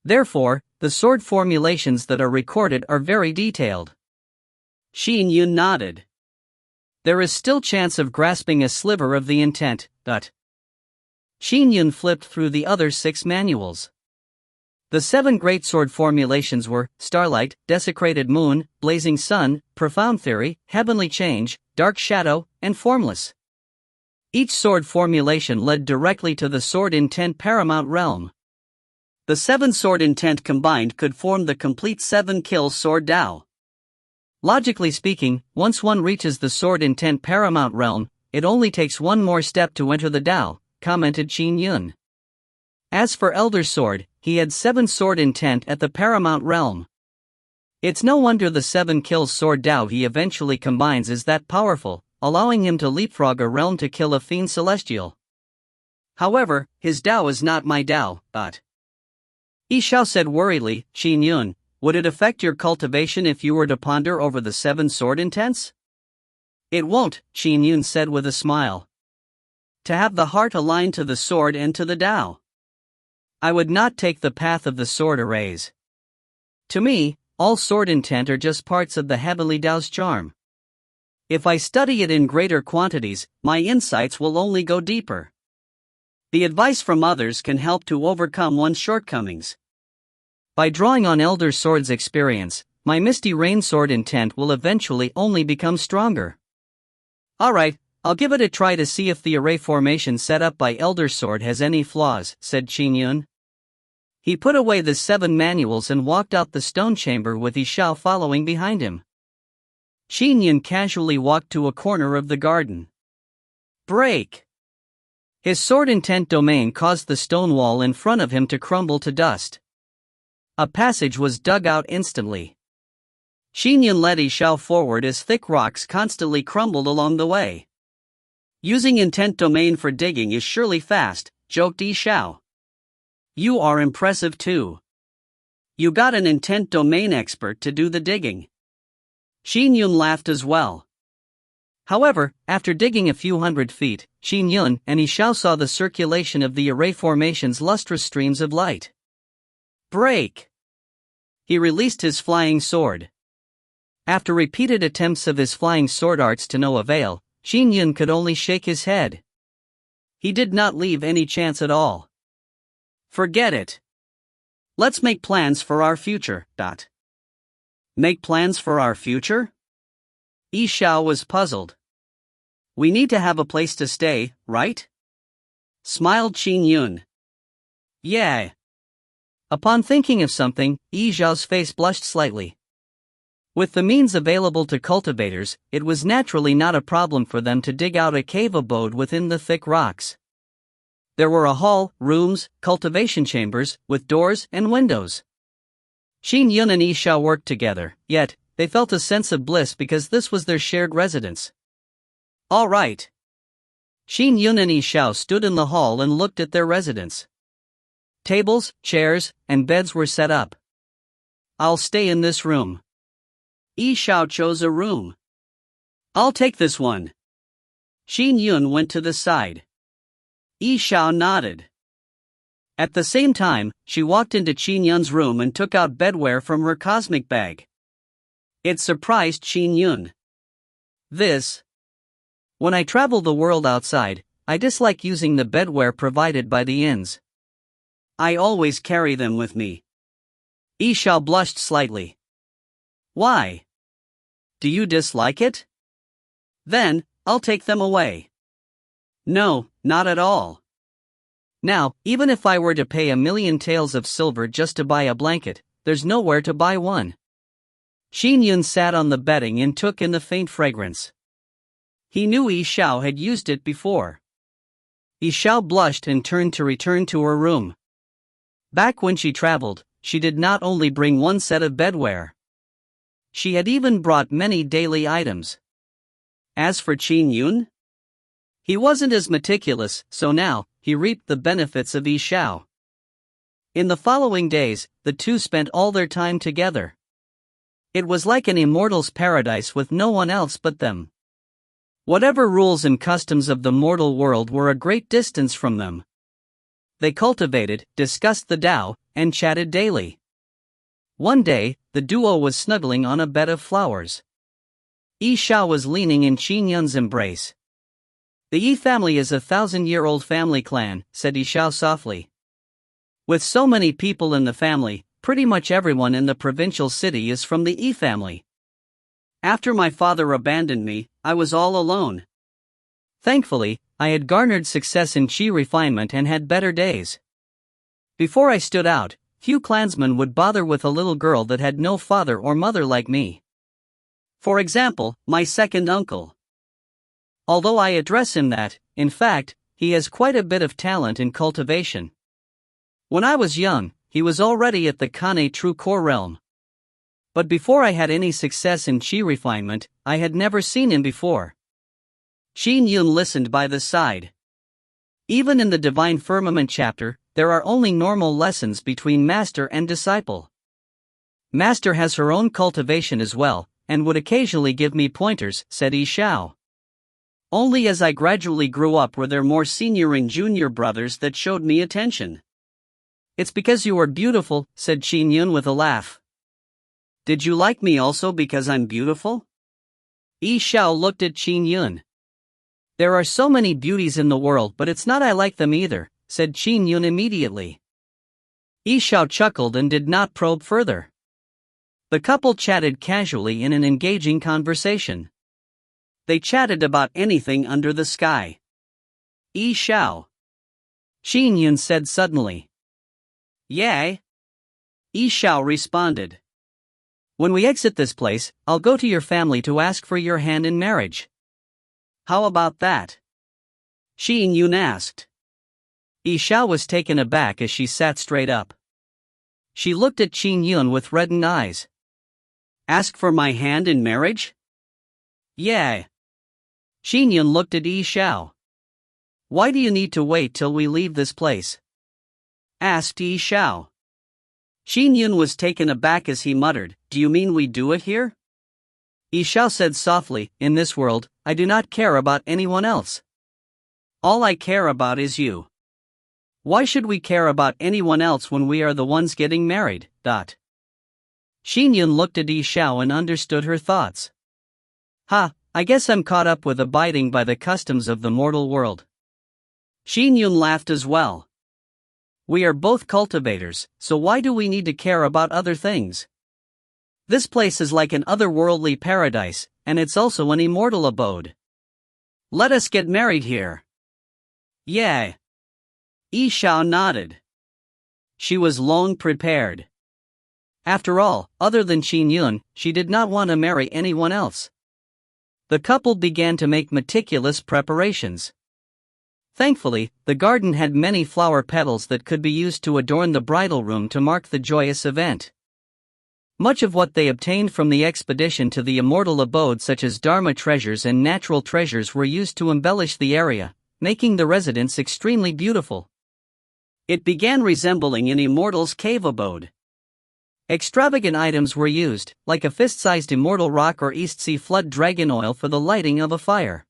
Therefore, the sword formulations that are recorded are very detailed. Qin Yun nodded. There is still chance of grasping a sliver of the intent, but Qin Yun flipped through the other 6 manuals. The 7 great sword formulations were Starlight, Desecrated Moon, Blazing Sun, Profound Theory, Heavenly Change, Dark Shadow, and Formless. Each sword formulation led directly to the sword intent paramount realm. The 7 sword intent combined could form the complete 7-kill sword Dao. Logically speaking, once one reaches the sword intent paramount realm, it only takes one more step to enter the Dao, commented Qin Yun. As for Elder Sword, he had 7 sword intent at the paramount realm. It's no wonder the 7-kill sword Dao he eventually combines is that powerful, allowing him to leapfrog a realm to kill a fiend celestial. However, his Dao is not my Dao, but Xiao said worriedly, Qin Yun, would it affect your cultivation if you were to ponder over the 7 sword intents? It won't, Qin Yun said with a smile. To have the heart aligned to the sword and to the Tao. I would not take the path of the sword arrays. To me, all sword intent are just parts of the heavenly Tao's charm. If I study it in greater quantities, my insights will only go deeper. The advice from others can help to overcome one's shortcomings. By drawing on Elder Sword's experience, my Misty Rain sword intent will eventually only become stronger. Alright, I'll give it a try to see if the array formation set up by Elder Sword has any flaws, said Qin Yun. He put away the 7 manuals and walked out the stone chamber with Xiao following behind him. Qin Yun casually walked to a corner of the garden. Break! His sword intent domain caused the stone wall in front of him to crumble to dust. A passage was dug out instantly. Qin Yun led Xiao forward as thick rocks constantly crumbled along the way. Using intent domain for digging is surely fast, joked Xiao. You are impressive too. You got an intent domain expert to do the digging. Qin Yun laughed as well. However, after digging a few hundred feet, Qin Yun and Xiao saw the circulation of the array formation's lustrous streams of light. Break! He released his flying sword. After repeated attempts of his flying sword arts to no avail, Qin Yun could only shake his head. He did not leave any chance at all. Forget it. Let's make plans for our future. Make plans for our future? Xiao was puzzled. We need to have a place to stay, right? Smiled Qin Yun. Yeah. Upon thinking of something, Xiao's face blushed slightly. With the means available to cultivators, it was naturally not a problem for them to dig out a cave abode within the thick rocks. There were a hall, rooms, cultivation chambers, with doors and windows. Qin Yun and Xiao worked together, yet, they felt a sense of bliss because this was their shared residence. All right. Qin Yun and Xiao stood in the hall and looked at their residence. Tables, chairs, and beds were set up. I'll stay in this room. Xiao chose a room. I'll take this one. Qin Yun went to the side. Xiao nodded. At the same time, she walked into Qin Yun's room and took out bedware from her cosmic bag. It surprised Qin Yun. When I travel the world outside, I dislike using the bedware provided by the inns. I always carry them with me. Xiao blushed slightly. Why? Do you dislike it? Then, I'll take them away. No, not at all. Now, even if I were to pay 1,000,000 taels of silver just to buy a blanket, there's nowhere to buy one. Qin Yun sat on the bedding and took in the faint fragrance. He knew Xiao had used it before. Xiao blushed and turned to return to her room. Back when she traveled, she did not only bring one set of bedware. She had even brought many daily items. As for Qin Yun, he wasn't as meticulous, so now, he reaped the benefits of Xiao. In the following days, the two spent all their time together. It was like an immortal's paradise with no one else but them. Whatever rules and customs of the mortal world were a great distance from them. They cultivated, discussed the Tao, and chatted daily. One day, the duo was snuggling on a bed of flowers. Xiao was leaning in Qin Yun's embrace. The Yi family is a 1,000-year-old family clan, said Xiao softly. With so many people in the family, pretty much everyone in the provincial city is from the Yi family. After my father abandoned me, I was all alone. Thankfully, I had garnered success in Qi refinement and had better days. Before I stood out, few clansmen would bother with a little girl that had no father or mother like me. For example, my second uncle. Although I address him that, in fact, he has quite a bit of talent in cultivation. When I was young, he was already at the Kane True Core realm. But before I had any success in Qi refinement, I had never seen him before. Qin Yun listened by the side. Even in the Divine Firmament chapter, there are only normal lessons between master and disciple. Master has her own cultivation as well, and would occasionally give me pointers, said Xiao. Only as I gradually grew up were there more senior and junior brothers that showed me attention. It's because you are beautiful, said Qin Yun with a laugh. Did you like me also because I'm beautiful? Xiao looked at Qin Yun. There are so many beauties in the world, but it's not I like them either, said Qin Yun immediately. Xiao chuckled and did not probe further. The couple chatted casually in an engaging conversation. They chatted about anything under the sky. Xiao. Qin Yun said suddenly. Yay? Xiao responded. When we exit this place, I'll go to your family to ask for your hand in marriage. How about that? Qin Yun asked. Xiao was taken aback as she sat straight up. She looked at Qin Yun with reddened eyes. Ask for my hand in marriage? Yeah. Qin Yun looked at Xiao. Why do you need to wait till we leave this place? Asked Xiao. Qin Yun was taken aback as he muttered, Do you mean we do it here? Xiao said softly, in this world, I do not care about anyone else. All I care about is you. Why should we care about anyone else when we are the ones getting married? Qin Yun looked at Xiao and understood her thoughts. I guess I'm caught up with abiding by the customs of the mortal world. Qin Yun laughed as well. We are both cultivators, so why do we need to care about other things? This place is like an otherworldly paradise, and it's also an immortal abode. Let us get married here. Yeah. Xiao nodded. She was long prepared. After all, other than Qin Yun, she did not want to marry anyone else. The couple began to make meticulous preparations. Thankfully, the garden had many flower petals that could be used to adorn the bridal room to mark the joyous event. Much of what they obtained from the expedition to the immortal abode, such as Dharma treasures and natural treasures, were used to embellish the area, making the residence extremely beautiful. It began resembling an immortal's cave abode. Extravagant items were used, like a fist-sized immortal rock or East Sea flood dragon oil for the lighting of a fire.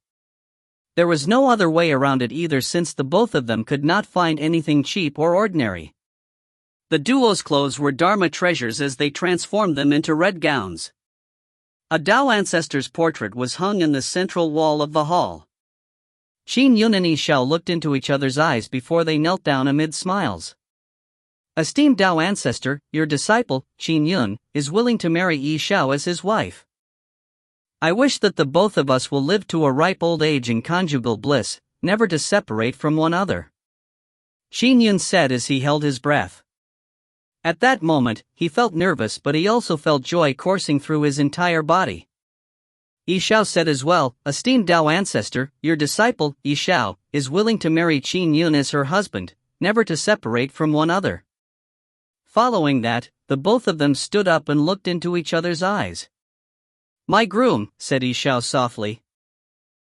There was no other way around it either, since the both of them could not find anything cheap or ordinary. The duo's clothes were Dharma treasures as they transformed them into red gowns. A Tao ancestor's portrait was hung in the central wall of the hall. Qin Yun and Xiao looked into each other's eyes before they knelt down amid smiles. Esteemed Tao ancestor, your disciple, Qin Yun, is willing to marry Xiao as his wife. I wish that the both of us will live to a ripe old age in conjugal bliss, never to separate from one another. Qin Yun said as he held his breath. At that moment, he felt nervous, but he also felt joy coursing through his entire body. Xiao said as well, esteemed Tao ancestor, your disciple, Xiao, is willing to marry Qin Yun as her husband, never to separate from one another. Following that, the both of them stood up and looked into each other's eyes. My groom, said Xiao softly.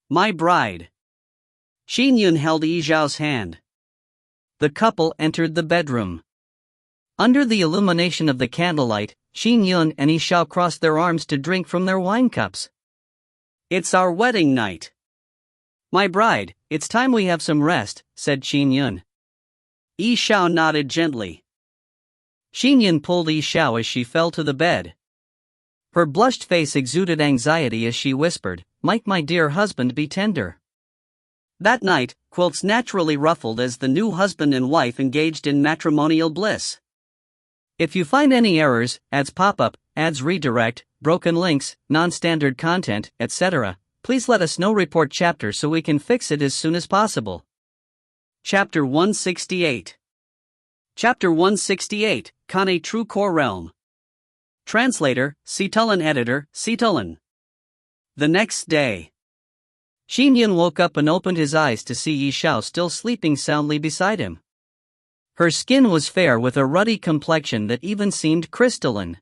My bride. Qin Yun held Xiao's hand. The couple entered the bedroom. Under the illumination of the candlelight, Qin Yun and Xiao crossed their arms to drink from their wine cups. It's our wedding night. My bride, it's time we have some rest, said Qin Yun. Xiao nodded gently. Qin Yun pulled Xiao as she fell to the bed. Her blushed face exuded anxiety as she whispered, Might my dear husband be tender? That night, quilts naturally ruffled as the new husband and wife engaged in matrimonial bliss. If you find any errors, ads pop up, ads redirect, broken links, non-standard content, etc., please let us know. Report chapter so we can fix it as soon as possible. Chapter 168. Chapter 168, Kane True Core Realm. Translator, Citulan. Editor, Citulan. The next day. Qin Yun woke up and opened his eyes to see Xiao still sleeping soundly beside him. Her skin was fair with a ruddy complexion that even seemed crystalline.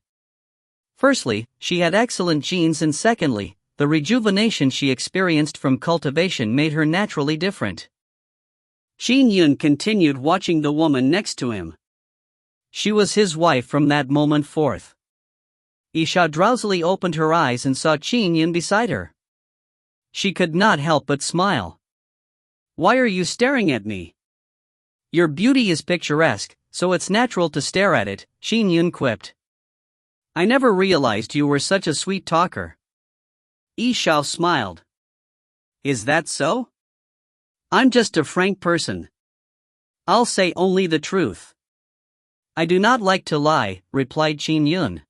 Firstly, she had excellent genes, and secondly, the rejuvenation she experienced from cultivation made her naturally different. Qin Yun continued watching the woman next to him. She was his wife from that moment forth. Xiao drowsily opened her eyes and saw Qin Yun beside her. She could not help but smile. Why are you staring at me? Your beauty is picturesque, so it's natural to stare at it, Qin Yun quipped. I never realized you were such a sweet talker. Xiao smiled. Is that so? I'm just a frank person. I'll say only the truth. I do not like to lie, replied Qin Yun.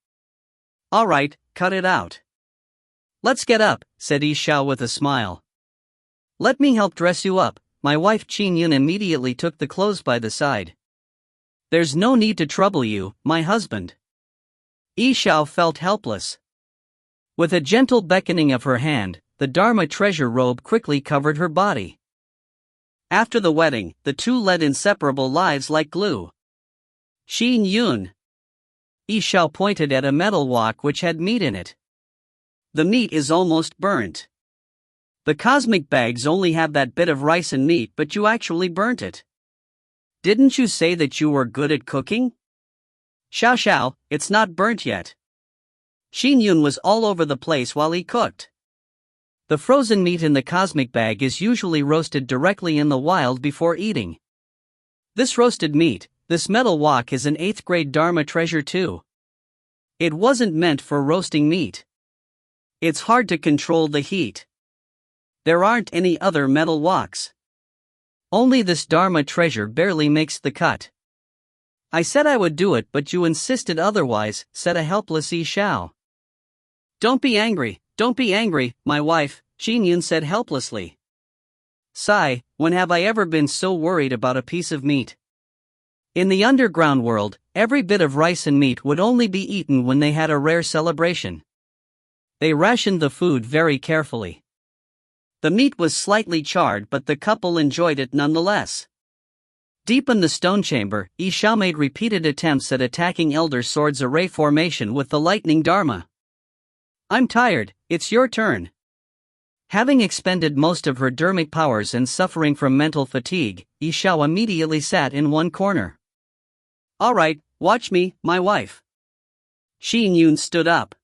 All right, cut it out. Let's get up, said Xiao with a smile. Let me help dress you up. My wife Qin Yun immediately took the clothes by the side. There's no need to trouble you, my husband. Xiao felt helpless. With a gentle beckoning of her hand, the Dharma treasure robe quickly covered her body. After the wedding, the two led inseparable lives like glue. Qin Yun. Xiao pointed at a metal wok which had meat in it. The meat is almost burnt. The cosmic bags only have that bit of rice and meat, but you actually burnt it. Didn't you say that you were good at cooking? Xiao, it's not burnt yet. Qin Yun was all over the place while he cooked. The frozen meat in the cosmic bag is usually roasted directly in the wild before eating. This roasted meat, this metal wok, is an 8th grade Dharma treasure too. It wasn't meant for roasting meat. It's hard to control the heat. There aren't any other metal woks. Only this Dharma treasure barely makes the cut. I said I would do it, but you insisted otherwise, said a helpless Xiao. Don't be angry, my wife, Qin Yun said helplessly. Sigh, when have I ever been so worried about a piece of meat? In the underground world, every bit of rice and meat would only be eaten when they had a rare celebration. They rationed the food very carefully. The meat was slightly charred, but the couple enjoyed it nonetheless. Deep in the stone chamber, Xiao made repeated attempts at attacking Elder Sword's array formation with the lightning Dharma. I'm tired, it's your turn. Having expended most of her dharmic powers and suffering from mental fatigue, Xiao immediately sat in one corner. Alright, watch me, my wife. Qin Yun stood up.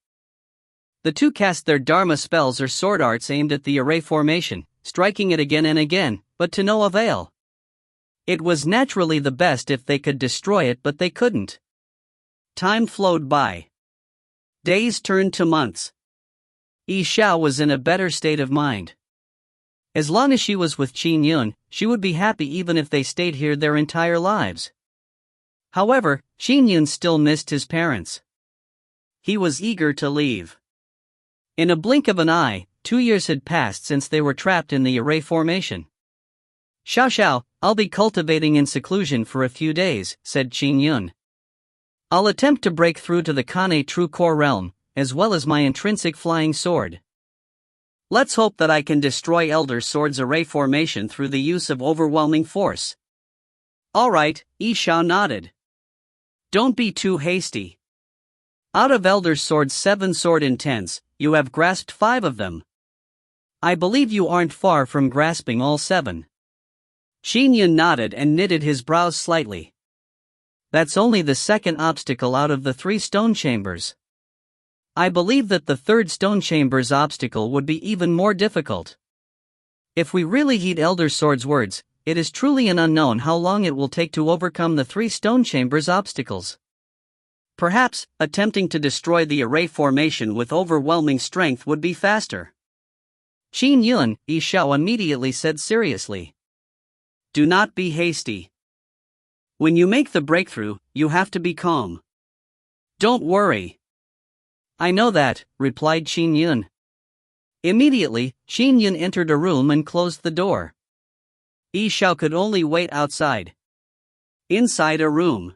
The two cast their Dharma spells or sword arts aimed at the array formation, striking it again and again, but to no avail. It was naturally the best if they could destroy it, but they couldn't. Time flowed by. Days turned to months. Xiao was in a better state of mind. As long as she was with Qin Yun, she would be happy even if they stayed here their entire lives. However, Qin Yun still missed his parents. He was eager to leave. In a blink of an eye, 2 years had passed since they were trapped in the array formation. Xiao, I'll be cultivating in seclusion for a few days, said Qin Yun. I'll attempt to break through to the Kane True Core realm, as well as my intrinsic flying sword. Let's hope that I can destroy Elder Sword's array formation through the use of overwhelming force. Alright, Xiao nodded. Don't be too hasty. Out of Elder Sword's 7 sword intents, you have grasped 5 of them. I believe you aren't far from grasping all 7. Qin Yun nodded and knitted his brows slightly. That's only the second obstacle out of the 3 stone chambers. I believe that the 3rd stone chamber's obstacle would be even more difficult. If we really heed Elder Sword's words, it is truly an unknown how long it will take to overcome the 3 stone chambers' obstacles. Perhaps, attempting to destroy the array formation with overwhelming strength would be faster. Qin Yun, Xiao immediately said seriously. Do not be hasty. When you make the breakthrough, you have to be calm. Don't worry. I know that, replied Qin Yun. Immediately, Qin Yun entered a room and closed the door. Xiao could only wait outside. Inside a room,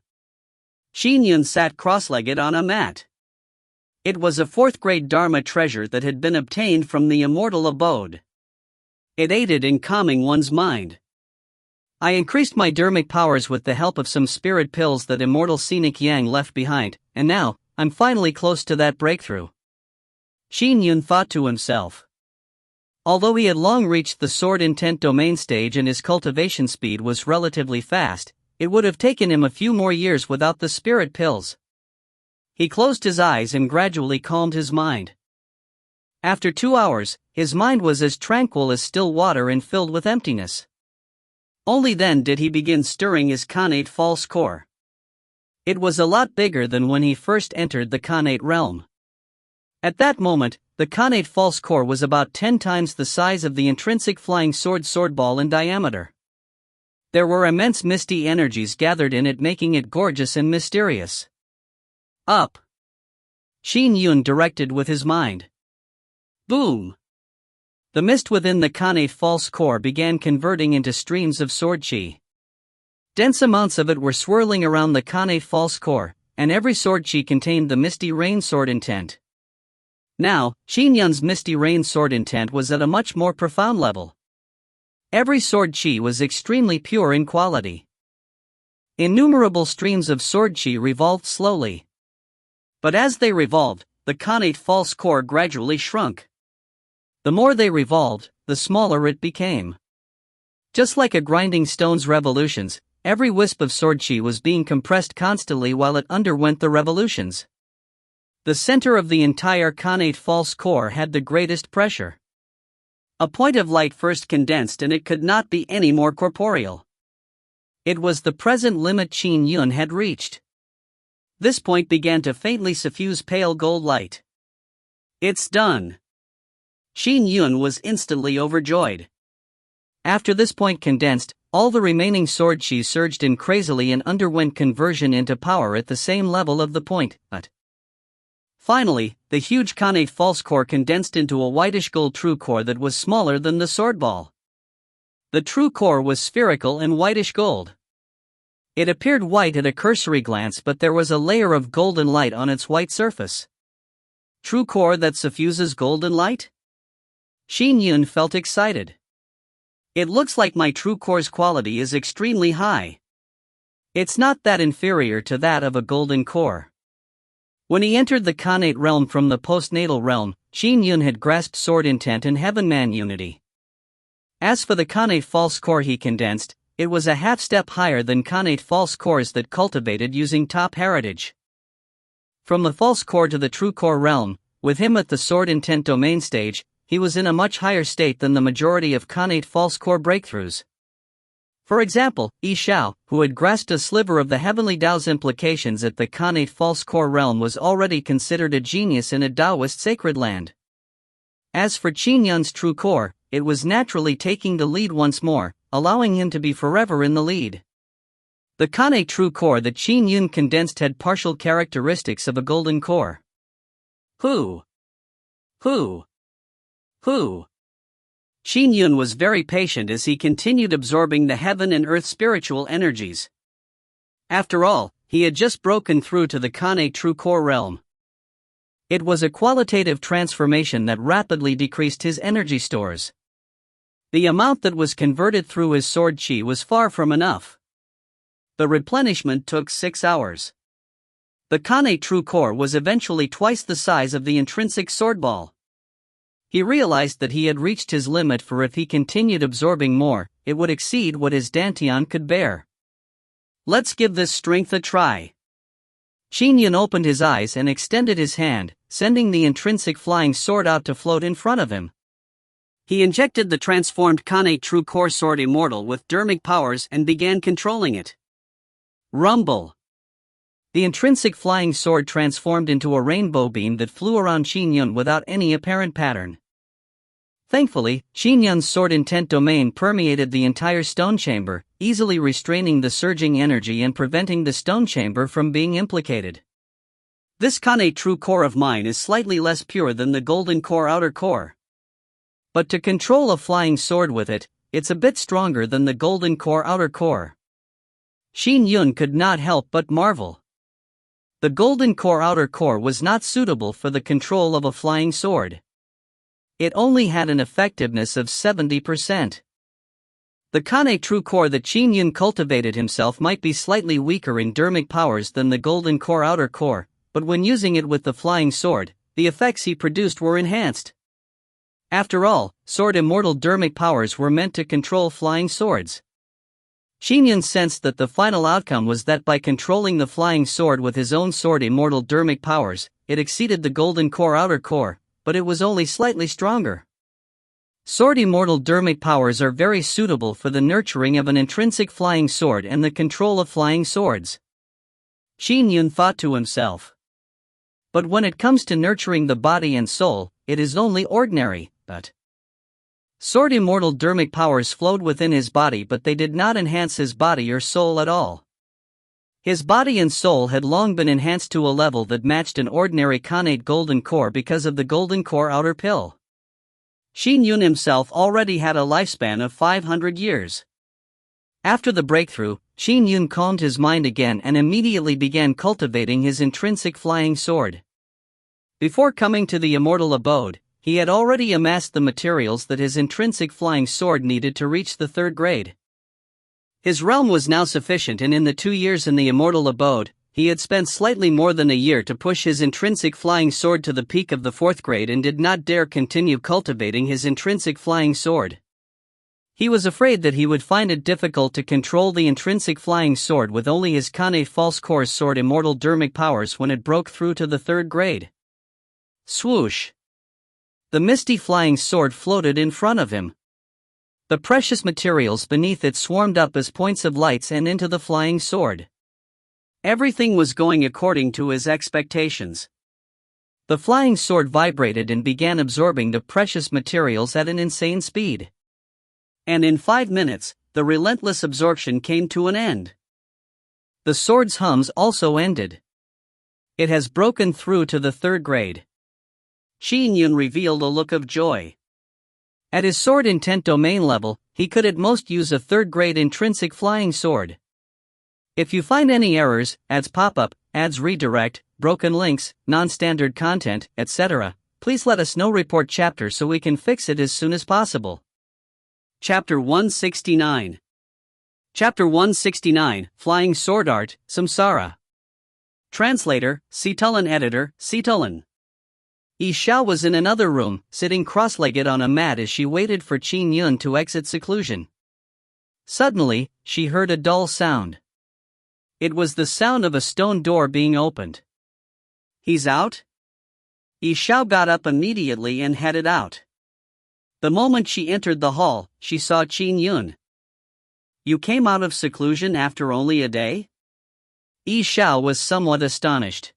Qin Yun sat cross-legged on a mat. It was a 4th grade Dharma treasure that had been obtained from the immortal abode. It aided in calming one's mind. I increased my dharmic powers with the help of some spirit pills that immortal scenic Yang left behind, and now, I'm finally close to that breakthrough. Qin Yun thought to himself. Although he had long reached the sword intent domain stage and his cultivation speed was relatively fast, it would have taken him a few more years without the spirit pills. He closed his eyes and gradually calmed his mind. After 2 hours, his mind was as tranquil as still water and filled with emptiness. Only then did he begin stirring his Khanate false core. It was a lot bigger than when he first entered the Khanate realm. At that moment, the Khanate false core was about 10 times the size of the intrinsic flying sword ball in diameter. There were immense misty energies gathered in it, making it gorgeous and mysterious. Up! Qin Yun directed with his mind. Boom! The mist within the Khanate false core began converting into streams of sword chi. Dense amounts of it were swirling around the Khanate false core, and every sword chi contained the misty rain sword intent. Now, Qin Yun's misty rain sword intent was at a much more profound level. Every sword chi was extremely pure in quality. Innumerable streams of sword chi revolved slowly. But as they revolved, the Khanate false core gradually shrunk. The more they revolved, the smaller it became. Just like a grinding stone's revolutions, every wisp of sword chi was being compressed constantly while it underwent the revolutions. The center of the entire connate false core had the greatest pressure. A point of light first condensed and it could not be any more corporeal. It was the present limit Qin Yun had reached. This point began to faintly suffuse pale gold light. It's done. Qin Yun was instantly overjoyed. After this point condensed, all the remaining sword chi surged in crazily and underwent conversion into power at the same level of the point, but finally, the huge connate false core condensed into a whitish gold true core that was smaller than the sword ball. The true core was spherical and whitish gold. It appeared white at a cursory glance, but there was a layer of golden light on its white surface. True core that suffuses golden light? Qin Yun felt excited. It looks like my true core's quality is extremely high. It's not that inferior to that of a golden core. When he entered the connate realm from the postnatal realm, Qin Yun had grasped sword intent and heaven-man unity. As for the connate false core he condensed, it was a half-step higher than connate false cores that cultivated using top heritage. From the false core to the true core realm, with him at the sword intent domain stage, he was in a much higher state than the majority of connate false core breakthroughs. For example, Xiao, who had grasped a sliver of the heavenly Tao's implications at the connate false core realm, was already considered a genius in a Taoist sacred land. As for Qin Yun's true core, it was naturally taking the lead once more, allowing him to be forever in the lead. The connate true core that Qin Yun condensed had partial characteristics of a golden core. Qin Yun was very patient as he continued absorbing the heaven and earth spiritual energies. After all, he had just broken through to the connate true core realm. It was a qualitative transformation that rapidly decreased his energy stores. The amount that was converted through his sword chi was far from enough. The replenishment took 6 hours. The connate true core was eventually twice the size of the intrinsic sword ball. He realized that he had reached his limit, for if he continued absorbing more, it would exceed what his dantian could bear. Let's give this strength a try. Qin Yun opened his eyes and extended his hand, sending the intrinsic flying sword out to float in front of him. He injected the transformed connate true core sword immortal with dermic powers and began controlling it. Rumble! The intrinsic flying sword transformed into a rainbow beam that flew around Qin Yun without any apparent pattern. Thankfully, Qin Yun's sword intent domain permeated the entire stone chamber, easily restraining the surging energy and preventing the stone chamber from being implicated. This connate true core of mine is slightly less pure than the golden core outer core. But to control a flying sword with it, it's a bit stronger than the golden core outer core. Qin Yun could not help but marvel. The golden core outer core was not suitable for the control of a flying sword. It only had an effectiveness of 70%. The connate true core that Qin Yun cultivated himself might be slightly weaker in dermic powers than the golden core outer core, but when using it with the flying sword, the effects he produced were enhanced. After all, sword immortal dermic powers were meant to control flying swords. Qin Yun sensed that the final outcome was that by controlling the flying sword with his own sword immortal dermic powers, it exceeded the golden core outer core, but it was only slightly stronger. Sword immortal dermic powers are very suitable for the nurturing of an intrinsic flying sword and the control of flying swords. Qin Yun thought to himself. But when it comes to nurturing the body and soul, it is only ordinary, but sword immortal dermic powers flowed within his body, but they did not enhance his body or soul at all. His body and soul had long been enhanced to a level that matched an ordinary connate golden core because of the golden core outer pill. Qin Yun himself already had a lifespan of 500 years. After the breakthrough, Qin Yun calmed his mind again and immediately began cultivating his intrinsic flying sword. Before coming to the immortal abode, he had already amassed the materials that his intrinsic flying sword needed to reach the 3rd grade. His realm was now sufficient, and in the 2 years in the immortal abode, he had spent slightly more than a year to push his intrinsic flying sword to the peak of the 4th grade and did not dare continue cultivating his intrinsic flying sword. He was afraid that he would find it difficult to control the intrinsic flying sword with only his connate false core sword immortal dermic powers when it broke through to the 3rd grade. Swoosh! The misty flying sword floated in front of him. The precious materials beneath it swarmed up as points of lights and into the flying sword. Everything was going according to his expectations. The flying sword vibrated and began absorbing the precious materials at an insane speed. And in 5 minutes, the relentless absorption came to an end. The sword's hums also ended. It has broken through to the 3rd grade. Qin Yun revealed a look of joy. At his sword intent domain level, he could at most use a 3rd grade intrinsic flying sword. If you find any errors, ads pop up, ads redirect, broken links, non-standard content, etc., please let us know. Report chapter so we can fix it as soon as possible. Chapter 169. Chapter 169, Flying Sword Art, Samsara. Translator, Citulan. Editor, Citulan. Xiao was in another room, sitting cross-legged on a mat as she waited for Qin Yun to exit seclusion. Suddenly, she heard a dull sound. It was the sound of a stone door being opened. He's out? Xiao got up immediately and headed out. The moment she entered the hall, she saw Qin Yun. You came out of seclusion after only a day? Xiao was somewhat astonished.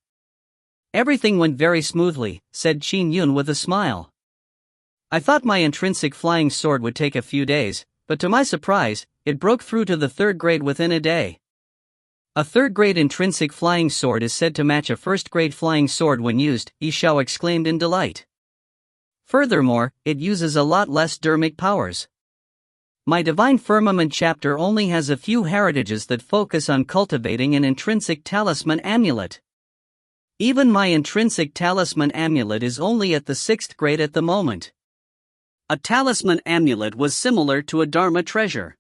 Everything went very smoothly, said Qin Yun with a smile. I thought my intrinsic flying sword would take a few days, but to my surprise, it broke through to the 3rd grade within a day. A 3rd grade intrinsic flying sword is said to match a 1st grade flying sword when used, Xiao exclaimed in delight. Furthermore, it uses a lot less dermic powers. My Divine Firmament chapter only has a few heritages that focus on cultivating an intrinsic talisman amulet. Even my intrinsic talisman amulet is only at the 6th grade at the moment. A talisman amulet was similar to a Dharma treasure.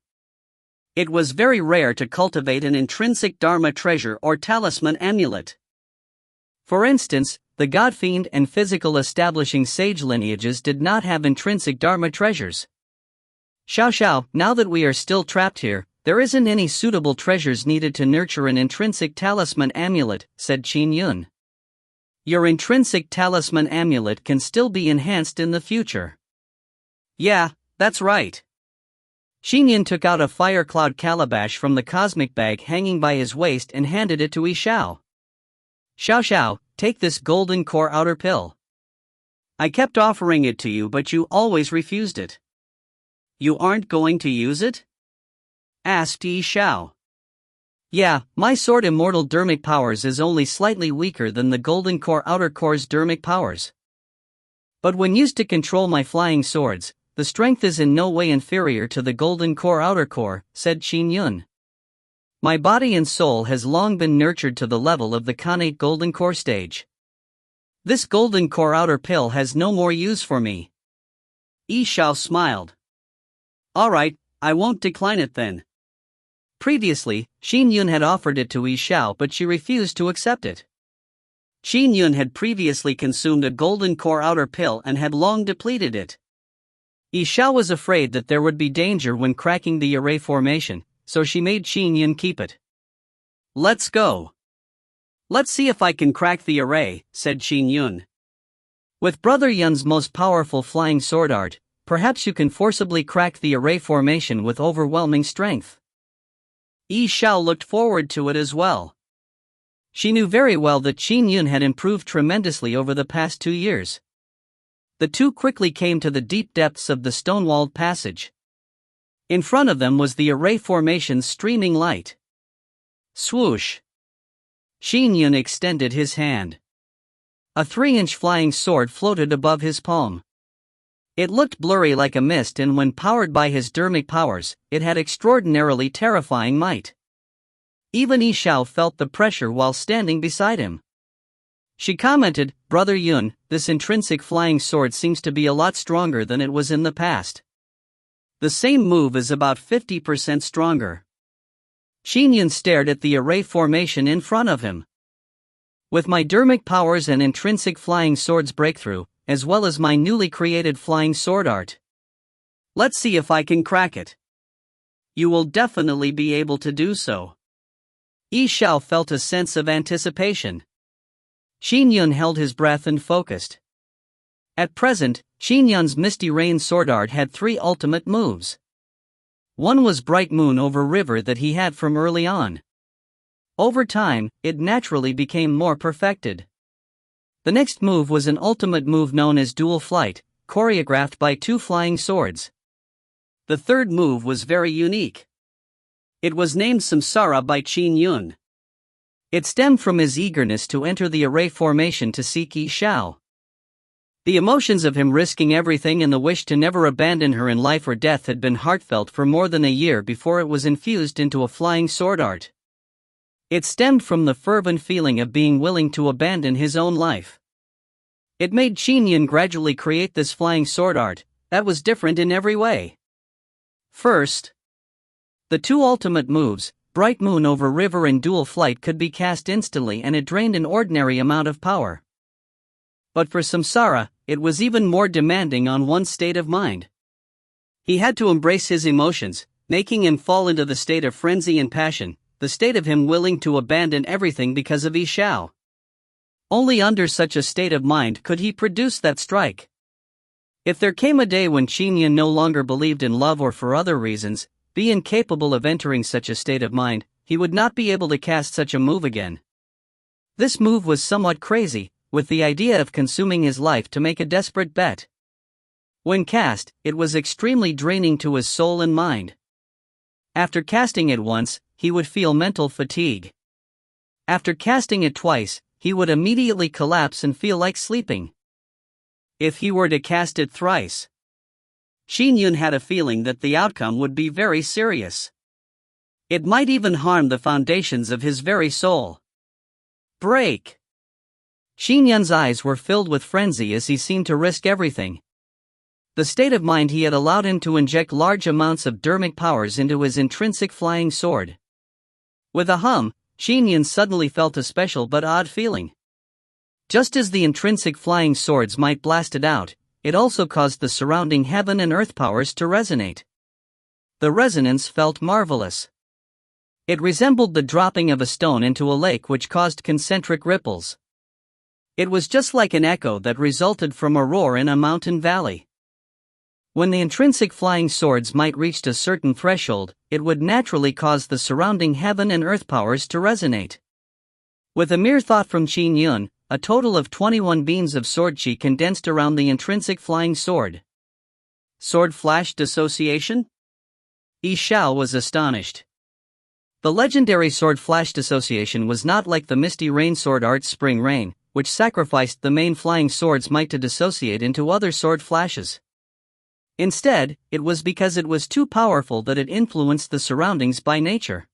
It was very rare to cultivate an intrinsic Dharma treasure or talisman amulet. For instance, the God Fiend and Physical Establishing Sage lineages did not have intrinsic Dharma treasures. Xiao, now that we are still trapped here, there isn't any suitable treasures needed to nurture an intrinsic talisman amulet, said Qin Yun. Your intrinsic talisman amulet can still be enhanced in the future. Yeah, that's right. Qin Yun took out a fire cloud calabash from the cosmic bag hanging by his waist and handed it to Xiao. Xiao, take this golden core outer pill. I kept offering it to you but you always refused it. You aren't going to use it? Asked Xiao. Yeah, my sword immortal dermic powers is only slightly weaker than the golden core outer core's dermic powers. But when used to control my flying swords, the strength is in no way inferior to the golden core outer core, said Qin Yun. My body and soul has long been nurtured to the level of the connate golden core stage. This golden core outer pill has no more use for me. Xiao smiled. Alright, I won't decline it then. Previously, Qin Yun had offered it to Xiao but she refused to accept it. Qin Yun had previously consumed a golden core outer pill and had long depleted it. Xiao was afraid that there would be danger when cracking the array formation, so she made Qin Yun keep it. Let's go. Let's see if I can crack the array, said Qin Yun. With Brother Yun's most powerful flying sword art, perhaps you can forcibly crack the array formation with overwhelming strength. Xiao looked forward to it as well. She knew very well that Qin Yun had improved tremendously over the past 2 years. The two quickly came to the deep depths of the stone-walled passage. In front of them was the array formation's streaming light. Swoosh! Qin Yun extended his hand. A 3-inch flying sword floated above his palm. It looked blurry like a mist and when powered by his dermic powers, it had extraordinarily terrifying might. Even Xiao felt the pressure while standing beside him. She commented, Brother Yun, this intrinsic flying sword seems to be a lot stronger than it was in the past. The same move is about 50% stronger. Qin Yun stared at the array formation in front of him. With my dermic powers and intrinsic flying sword's breakthrough, as well as my newly created flying sword art. Let's see if I can crack it. You will definitely be able to do so. Xiao felt a sense of anticipation. Qin Yun held his breath and focused. At present, Qin Yun's Misty Rain sword art had 3 ultimate moves. One was Bright Moon over River that he had from early on. Over time, it naturally became more perfected. The next move was an ultimate move known as Dual Flight, choreographed by 2 flying swords. The third move was very unique. It was named Samsara by Qin Yun. It stemmed from his eagerness to enter the array formation to seek Xiao. The emotions of him risking everything and the wish to never abandon her in life or death had been heartfelt for more than a year before it was infused into a flying sword art. It stemmed from the fervent feeling of being willing to abandon his own life. It made Qin Yun gradually create this flying sword art that was different in every way. First, the 2 ultimate moves, Bright Moon over River and Dual Flight, could be cast instantly and it drained an ordinary amount of power. But for Samsara, it was even more demanding on one's state of mind. He had to embrace his emotions, making him fall into the state of frenzy and passion, the state of him willing to abandon everything because of Xiao. Only under such a state of mind could he produce that strike. If there came a day when Qin Yun no longer believed in love or for other reasons, be incapable of entering such a state of mind, he would not be able to cast such a move again. This move was somewhat crazy, with the idea of consuming his life to make a desperate bet. When cast, it was extremely draining to his soul and mind. After casting it once, he would feel mental fatigue. After casting it twice, he would immediately collapse and feel like sleeping. If he were to cast it thrice, Qin Yun had a feeling that the outcome would be very serious. It might even harm the foundations of his very soul. Break! Qin Yun's eyes were filled with frenzy as he seemed to risk everything. The state of mind he had allowed him to inject large amounts of dermic powers into his intrinsic flying sword. With a hum, Qin Yun suddenly felt a special but odd feeling. Just as the intrinsic flying swords might blast it out, it also caused the surrounding heaven and earth powers to resonate. The resonance felt marvelous. It resembled the dropping of a stone into a lake which caused concentric ripples. It was just like an echo that resulted from a roar in a mountain valley. When the intrinsic flying swords might reach a certain threshold, it would naturally cause the surrounding heaven and earth powers to resonate. With a mere thought from Qin Yun, a total of 21 beams of sword chi condensed around the intrinsic flying sword. Sword flash dissociation? Xiao was astonished. The legendary sword flash dissociation was not like the Misty Rain sword art's Spring Rain, which sacrificed the main flying sword's might to dissociate into other sword flashes. Instead, it was because it was too powerful that it influenced the surroundings by nature.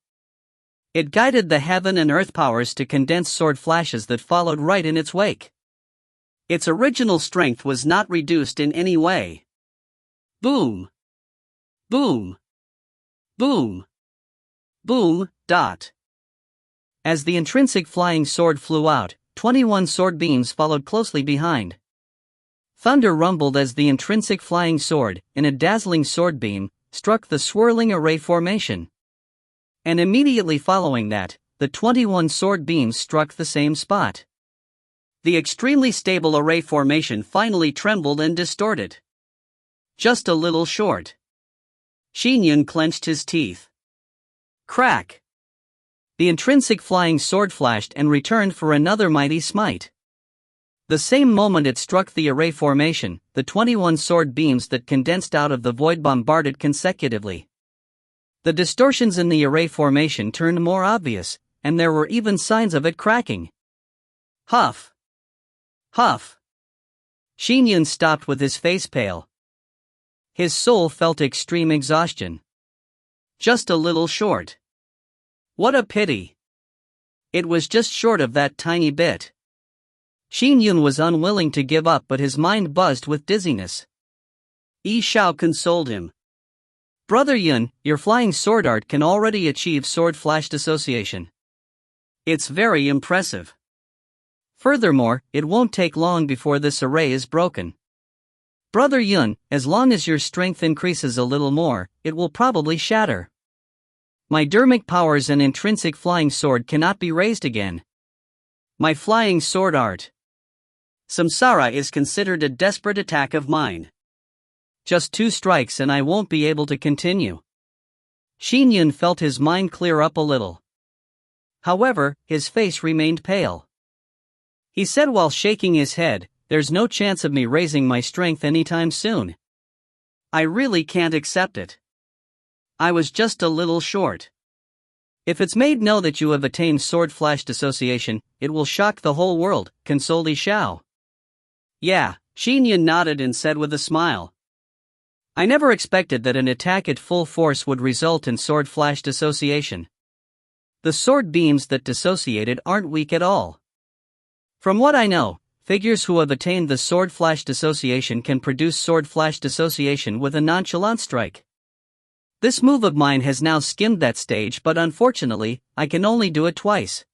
It guided the heaven and earth powers to condense sword flashes that followed right in its wake. Its original strength was not reduced in any way. Boom! Boom! Boom! Boom! Dot. As the intrinsic flying sword flew out, 21 sword beams followed closely behind. Thunder rumbled as the intrinsic flying sword, in a dazzling sword beam, struck the swirling array formation. And immediately following that, the 21 sword beams struck the same spot. The extremely stable array formation finally trembled and distorted. Just a little short. Qin Yun clenched his teeth. Crack! The intrinsic flying sword flashed and returned for another mighty smite. The same moment it struck the array formation, the 21 sword beams that condensed out of the void bombarded consecutively. The distortions in the array formation turned more obvious, and there were even signs of it cracking. Huff! Huff! Qin Yun stopped with his face pale. His soul felt extreme exhaustion. Just a little short. What a pity. It was just short of that tiny bit. Qin Yun was unwilling to give up, but his mind buzzed with dizziness. Xiao consoled him. Brother Yun, your flying sword art can already achieve sword flash dissociation. It's very impressive. Furthermore, it won't take long before this array is broken. Brother Yun, as long as your strength increases a little more, it will probably shatter. My dermic powers and intrinsic flying sword cannot be raised again. My flying sword art. Samsara is considered a desperate attack of mine. Just 2 strikes and I won't be able to continue. Qin Yun felt his mind clear up a little. However, his face remained pale. He said while shaking his head, "There's no chance of me raising my strength anytime soon. I really can't accept it. I was just a little short. If it's made known that you have attained sword flash dissociation, it will shock the whole world," consoled Xiao. "Yeah," Qin Yun nodded and said with a smile. "I never expected that an attack at full force would result in sword flash dissociation. The sword beams that dissociated aren't weak at all. From what I know, figures who have attained the sword flash dissociation can produce sword flash dissociation with a nonchalant strike. This move of mine has now skimmed that stage, but unfortunately, I can only do it twice."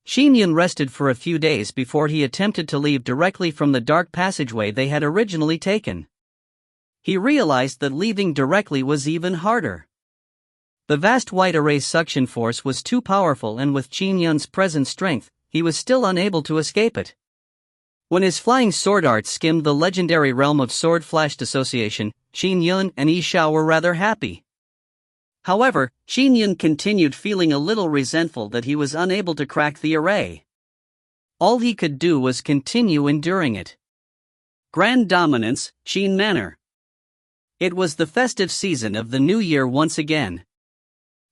Qin Yun rested for a few days before he attempted to leave directly from the dark passageway they had originally taken. He realized that leaving directly was even harder. The vast white array's suction force was too powerful, and with Qin Yun's present strength, he was still unable to escape it. When his flying sword art skimmed the legendary realm of sword flash dissociation, Qin Yun and Xiao were rather happy. However, Qin Yun continued feeling a little resentful that he was unable to crack the array. All he could do was continue enduring it. Grand Dominance, Qin Manor. It was the festive season of the new year once again.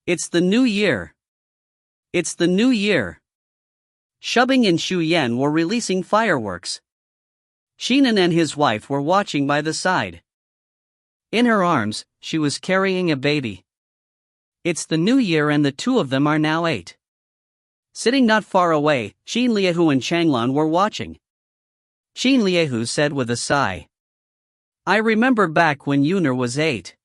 It's the new year. It's the new year. Shubing and Shu Yan were releasing fireworks. Xinan and his wife were watching by the side. In her arms, she was carrying a baby. It's the new year and the two of them are now 8. Sitting not far away, Qin Liehu and Changlan were watching. Qin Liehu said with a sigh, "I remember back when Yuner was 8.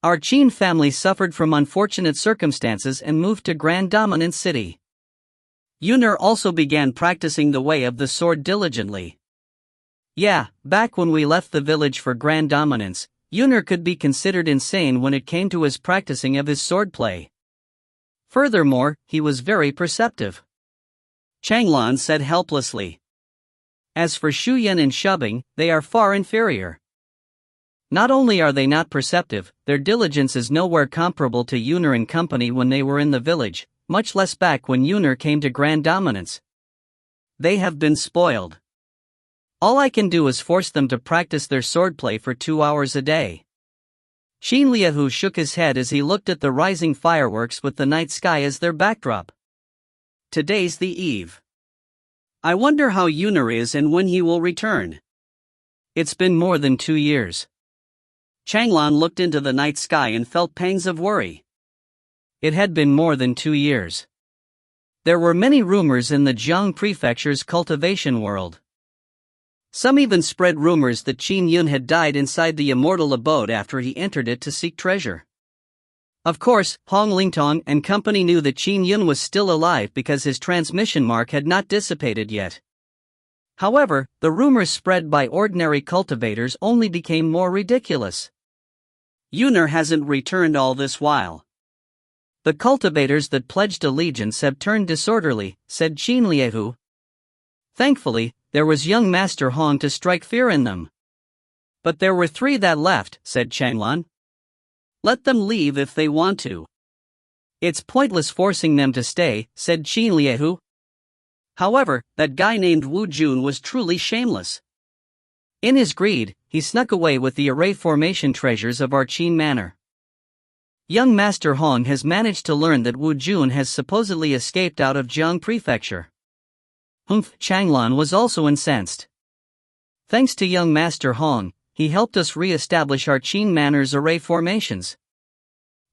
Our Qin family suffered from unfortunate circumstances and moved to Grand Dominant City. Yuner also began practicing the way of the sword diligently. Yeah, back when we left the village for Grand Dominance, Yuner could be considered insane when it came to his practicing of his swordplay. Furthermore, he was very perceptive." Changlan said helplessly. "As for Shu Yan and Shubing, they are far inferior. Not only are they not perceptive, their diligence is nowhere comparable to Yuner and company when they were in the village, much less back when Yuner came to Grand Dominance. They have been spoiled. All I can do is force them to practice their swordplay for 2 hours a day." Qin Liehu shook his head as he looked at the rising fireworks with the night sky as their backdrop. "Today's the eve. I wonder how Yuner is and when he will return. It's been more than 2 years. Changlan looked into the night sky and felt pangs of worry. It had been more than 2 years. There were many rumors in the Jiang Prefecture's cultivation world. Some even spread rumors that Qin Yun had died inside the immortal abode after he entered it to seek treasure. Of course, Hong Lingtong and company knew that Qin Yun was still alive because his transmission mark had not dissipated yet. However, the rumors spread by ordinary cultivators only became more ridiculous. Yuner hasn't returned all this while. The cultivators that pledged allegiance have turned disorderly, said Qin Liehu. Thankfully, there was young Master Hong to strike fear in them. But there were 3 that left, said Changlan. Let them leave if they want to. It's pointless forcing them to stay, said Qin Liehu. However, that guy named Wu Jun was truly shameless. In his greed, he snuck away with the array formation treasures of our Qin Manor. Young Master Hong has managed to learn that Wu Jun has supposedly escaped out of Jiang Prefecture. Humph! Changlan was also incensed. Thanks to young Master Hong, he helped us re-establish our Qin Manor's array formations.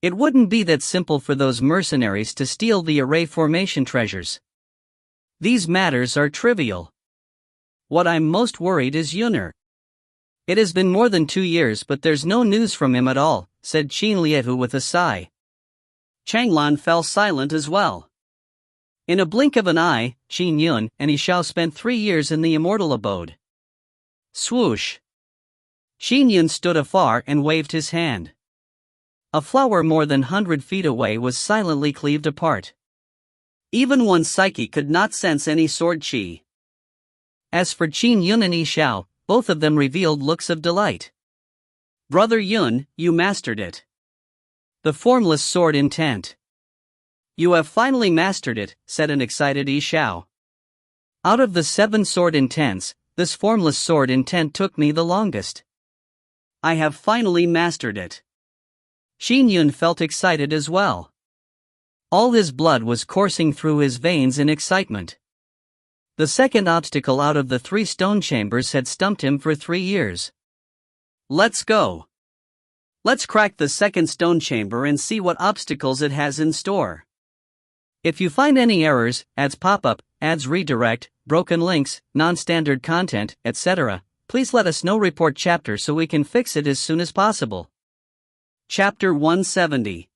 It wouldn't be that simple for those mercenaries to steal the array formation treasures. These matters are trivial. What I'm most worried is Yuner. It has been more than 2 years but there's no news from him at all, said Qin Liehu with a sigh. Changlan fell silent as well. In a blink of an eye, Qin Yun and Xiao spent 3 years in the immortal abode. Swoosh! Qin Yun stood afar and waved his hand. A flower more than 100 feet away was silently cleaved apart. Even one's psyche could not sense any sword chi. As for Qin Yun and Xiao, both of them revealed looks of delight. Brother Yun, you mastered it. The formless sword intent. You have finally mastered it, said an excited Xiao. Out of the 7 sword intents, this formless sword intent took me the longest. I have finally mastered it. Qin Yun felt excited as well. All his blood was coursing through his veins in excitement. The second obstacle out of the 3 stone chambers had stumped him for 3 years. Let's go. Let's crack the second stone chamber and see what obstacles it has in store. If you find any errors, ads pop up, ads redirect, broken links, non-standard content, etc., please let us know. Report chapter so we can fix it as soon as possible. Chapter 170.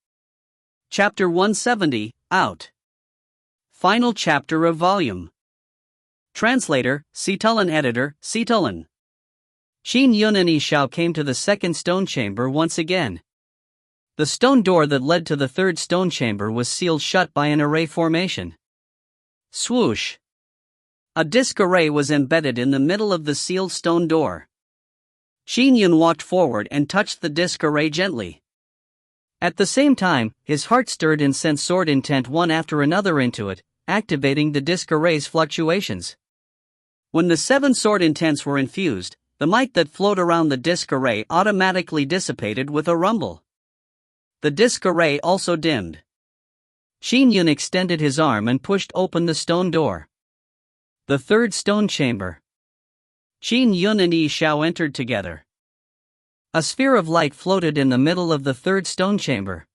Chapter 170, out. Final chapter of volume. Translator, Citulan. Editor, Citulan. Qin Yun and Xiao came to the second stone chamber once again. The stone door that led to the third stone chamber was sealed shut by an array formation. Swoosh! A disc array was embedded in the middle of the sealed stone door. Qin Yun walked forward and touched the disc array gently. At the same time, his heart stirred and sent sword intent one after another into it, activating the disc array's fluctuations. When the 7 sword intents were infused, the might that flowed around the disc array automatically dissipated with a rumble. The disc array also dimmed. Qin Yun extended his arm and pushed open the stone door. The third stone chamber. Qin Yun and Xiao entered together. A sphere of light floated in the middle of the third stone chamber.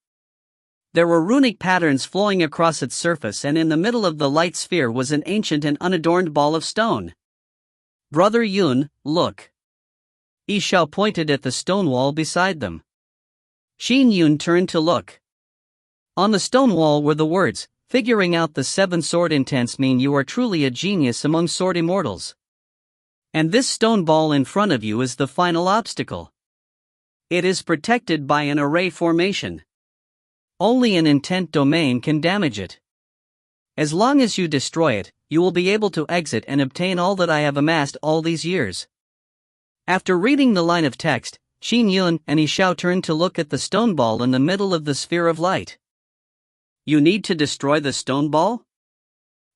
There were runic patterns flowing across its surface, and in the middle of the light sphere was an ancient and unadorned ball of stone. Brother Yun, look. Xiao pointed at the stone wall beside them. Qin Yun turned to look. On the stone wall were the words, "Figuring out the 7 sword intents mean you are truly a genius among sword immortals. And this stone ball in front of you is the final obstacle. It is protected by an array formation. Only an intent domain can damage it. As long as you destroy it, you will be able to exit and obtain all that I have amassed all these years." After reading the line of text, Qin Yun and Xiao turned to look at the stone ball in the middle of the sphere of light. You need to destroy the stone ball?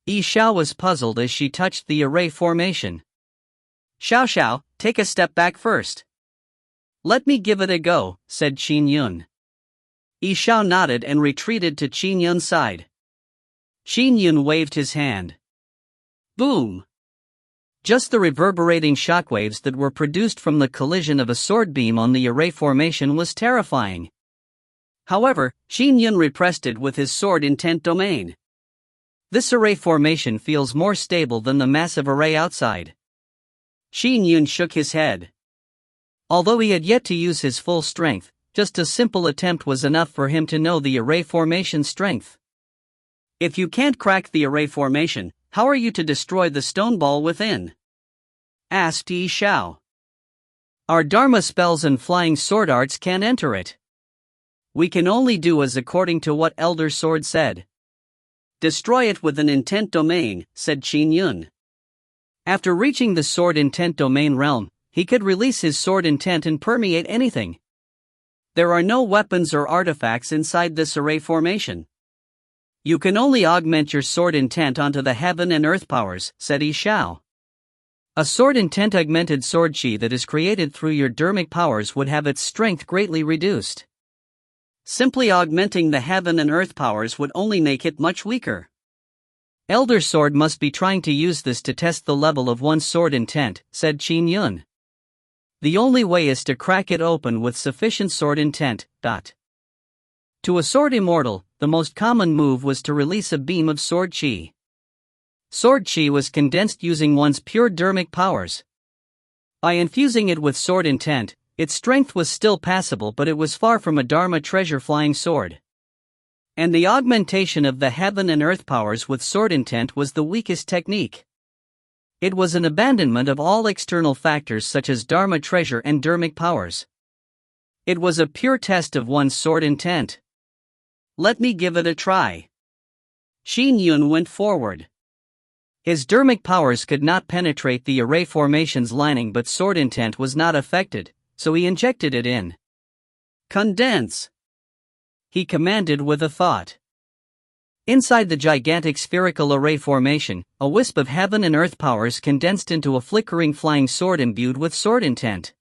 Xiao was puzzled as she touched the array formation. Xiao, take a step back first. Let me give it a go, said Qin Yun. Xiao nodded and retreated to Qin Yun's side. Qin Yun waved his hand. Boom! Just the reverberating shockwaves that were produced from the collision of a sword beam on the array formation was terrifying. However, Qin Yun repressed it with his sword intent domain. This array formation feels more stable than the massive array outside. Qin Yun shook his head. Although he had yet to use his full strength, just a simple attempt was enough for him to know the array formation's strength. If you can't crack the array formation, how are you to destroy the stone ball within? Asked Xiao. Our Dharma spells and flying sword arts can't enter it. We can only do as according to what Elder Sword said. Destroy it with an intent domain, said Qin Yun. After reaching the sword intent domain realm, he could release his sword intent and permeate anything. There are no weapons or artifacts inside this array formation. You can only augment your sword intent onto the heaven and earth powers, said Xiao. A sword intent augmented sword chi that is created through your dharmic powers would have its strength greatly reduced. Simply augmenting the heaven and earth powers would only make it much weaker. Elder Sword must be trying to use this to test the level of one's sword intent, said Qin Yun. The only way is to crack it open with sufficient sword intent. To a sword immortal, the most common move was to release a beam of sword chi. Sword chi was condensed using one's pure dharmic powers. By infusing it with sword intent, its strength was still passable, but it was far from a dharma treasure flying sword. And the augmentation of the heaven and earth powers with sword intent was the weakest technique. It was an abandonment of all external factors such as dharma treasure and dharmic powers. It was a pure test of one's sword intent. Let me give it a try. Qin Yun went forward. His dermic powers could not penetrate the array formation's lining, but sword intent was not affected, so he injected it in. Condense! He commanded with a thought. Inside the gigantic spherical array formation, a wisp of heaven and earth powers condensed into a flickering flying sword imbued with sword intent.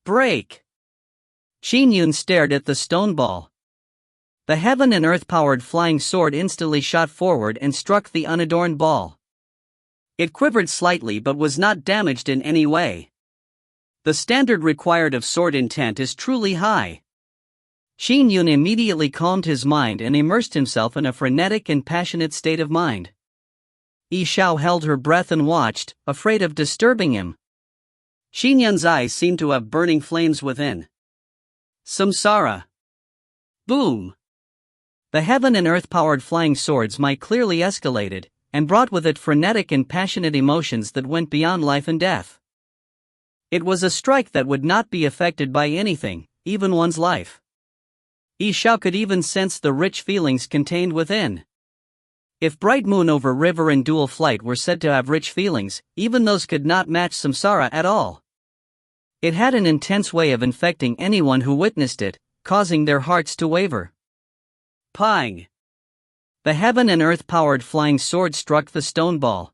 Break! Qin Yun stared at the stone ball. The heaven and earth powered flying sword instantly shot forward and struck the unadorned ball. It quivered slightly but was not damaged in any way. The standard required of sword intent is truly high. Qin Yun immediately calmed his mind and immersed himself in a frenetic and passionate state of mind. Xiao held her breath and watched, afraid of disturbing him. Qin Yun's eyes seemed to have burning flames within. Samsara! Boom! The heaven and earth powered flying swords might clearly escalated, and brought with it frenetic and passionate emotions that went beyond life and death. It was a strike that would not be affected by anything, even one's life. Xiao could even sense the rich feelings contained within. If Bright Moon over River and Dual Flight were said to have rich feelings, even those could not match Samsara at all. It had an intense way of infecting anyone who witnessed it, causing their hearts to waver. Pang! The heaven and earth powered flying sword struck the stone ball.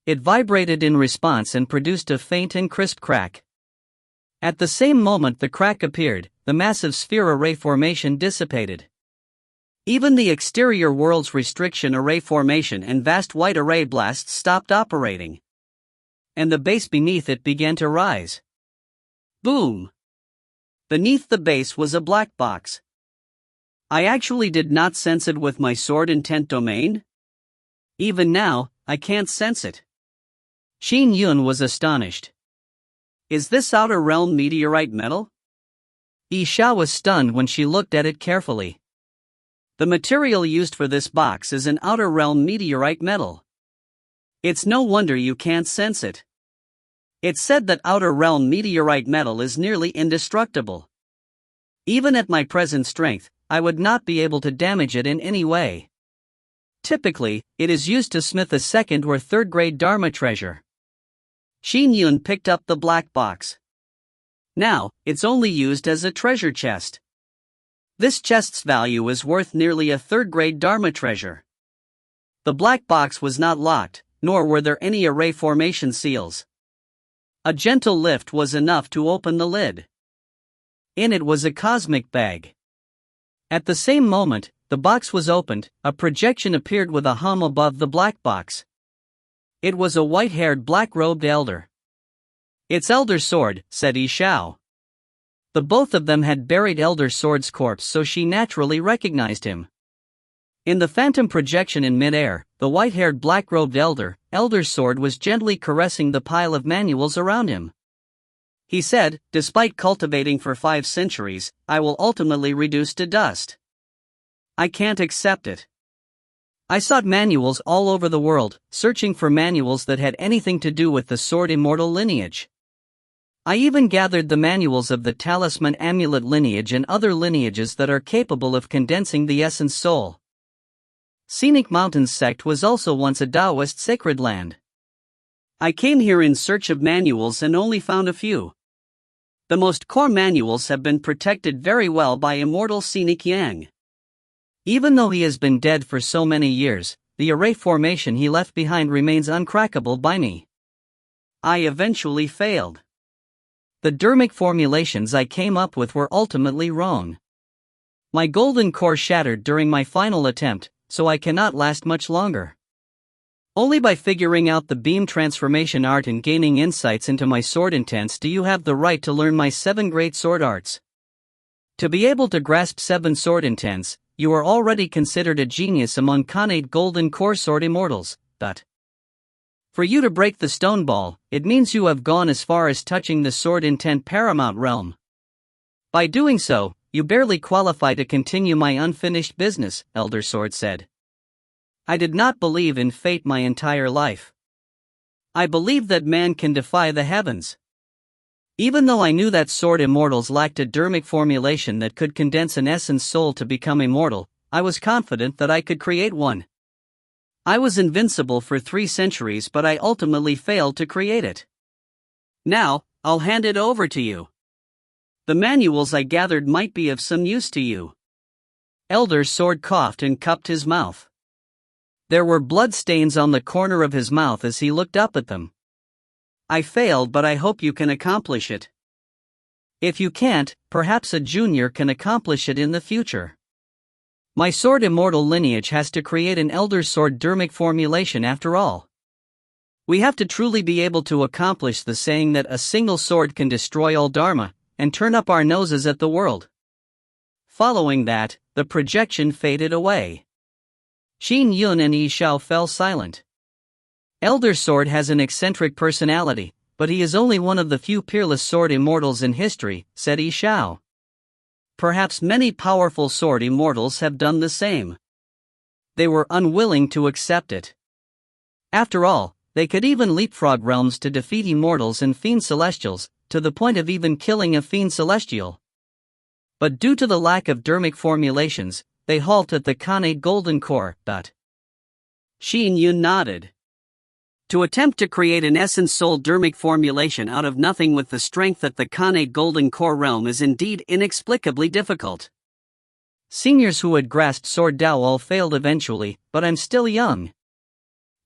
It vibrated in response and produced a faint and crisp crack. At the same moment the crack appeared, the massive sphere array formation dissipated. Even the exterior world's restriction array formation and vast white array blasts stopped operating. And the base beneath it began to rise. Boom! Beneath the base was a black box. I actually did not sense it with my sword intent domain? Even now, I can't sense it. Qin Yun was astonished. Is this outer realm meteorite metal? Xiao was stunned when she looked at it carefully. The material used for this box is an outer realm meteorite metal. It's no wonder you can't sense it. It's said that outer realm meteorite metal is nearly indestructible. Even at my present strength, I would not be able to damage it in any way. Typically, it is used to smith a second or third grade Dharma treasure. Qin Yun picked up the black box. Now, it's only used as a treasure chest. This chest's value is worth nearly a third grade Dharma treasure. The black box was not locked, nor were there any array formation seals. A gentle lift was enough to open the lid. In it was a cosmic bag. At the same moment, the box was opened, a projection appeared with a hum above the black box. It was a white-haired black-robed elder. It's Elder Sword, said Xiao. The both of them had buried Elder Sword's corpse, so she naturally recognized him. In the phantom projection in mid-air, the white-haired black-robed Elder Sword was gently caressing the pile of manuals around him. He said, despite cultivating for 5 centuries, I will ultimately reduce to dust. I can't accept it. I sought manuals all over the world, searching for manuals that had anything to do with the sword immortal lineage. I even gathered the manuals of the talisman amulet lineage and other lineages that are capable of condensing the essence soul. Scenic Mountains sect was also once a Taoist sacred land. I came here in search of manuals and only found a few. The most core manuals have been protected very well by immortal Scenic Yang. Even though he has been dead for so many years, the array formation he left behind remains uncrackable by me. I eventually failed. The dermic formulations I came up with were ultimately wrong. My golden core shattered during my final attempt, so I cannot last much longer. Only by figuring out the beam transformation art and gaining insights into my sword intents do you have the right to learn my 7 great sword arts. To be able to grasp 7 sword intents, you are already considered a genius among connate golden core sword immortals. For you to break the stone ball, it means you have gone as far as touching the sword intent paramount realm. By doing so, you barely qualify to continue my unfinished business, Elder Sword said. I did not believe in fate my entire life. I believed that man can defy the heavens. Even though I knew that sword immortals lacked a dermic formulation that could condense an essence soul to become immortal, I was confident that I could create one. I was invincible for 3 centuries, but I ultimately failed to create it. Now, I'll hand it over to you. The manuals I gathered might be of some use to you." Elder Sword coughed and cupped his mouth. There were blood stains on the corner of his mouth as he looked up at them. "I failed, but I hope you can accomplish it. If you can't, perhaps a junior can accomplish it in the future. My sword immortal lineage has to create an elder sword dermic formulation after all. We have to truly be able to accomplish the saying that a single sword can destroy all dharma, and turn up our noses at the world." Following that, the projection faded away. Qin Yun and Xiao fell silent. Elder Sword has an eccentric personality, but he is only one of the few peerless sword immortals in history, said Xiao. Perhaps many powerful sword immortals have done the same. They were unwilling to accept it. After all, they could even leapfrog realms to defeat immortals and fiend celestials, to the point of even killing a fiend celestial. But due to the lack of dermic formulations, they halt at the Khanate Golden Core. Qin Yun nodded. To attempt to create an essence soul dermic formulation out of nothing with the strength that the Khanate Golden Core realm is indeed inexplicably difficult. Seniors who had grasped Sword Dao all failed eventually, but I'm still young.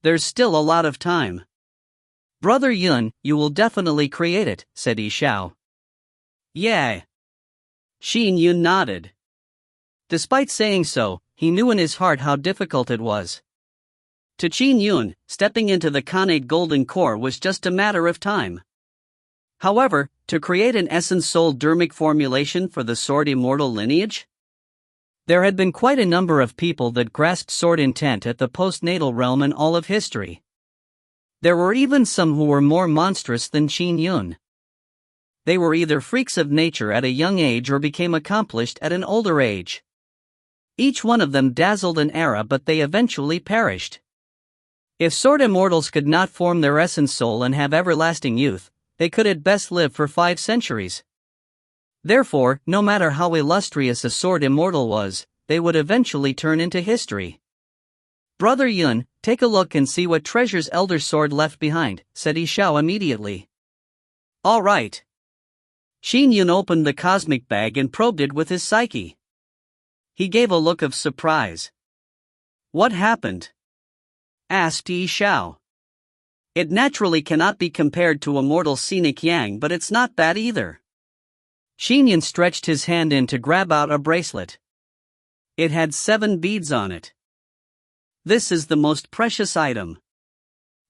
There's still a lot of time. Brother Yun, you will definitely create it, said Xiao. Yeah. Qin Yun nodded. Despite saying so, he knew in his heart how difficult it was. To Qin Yun, stepping into the Khanate Golden Core was just a matter of time. However, to create an essence soul dermic formulation for the sword immortal lineage? There had been quite a number of people that grasped sword intent at the postnatal realm in all of history. There were even some who were more monstrous than Qin Yun. They were either freaks of nature at a young age or became accomplished at an older age. Each one of them dazzled an era, but they eventually perished. If sword immortals could not form their essence soul and have everlasting youth, they could at best live for 5 centuries. Therefore, no matter how illustrious a sword immortal was, they would eventually turn into history. Brother Yun, take a look and see what treasures Elder Sword left behind, said Xiao immediately. All right. Qin Yun opened the cosmic bag and probed it with his psyche. He gave a look of surprise. What happened? Asked Xiao. It naturally cannot be compared to immortal scenic yang, but it's not bad either. Qin Yun stretched his hand in to grab out a bracelet. It had 7 beads on it. This is the most precious item.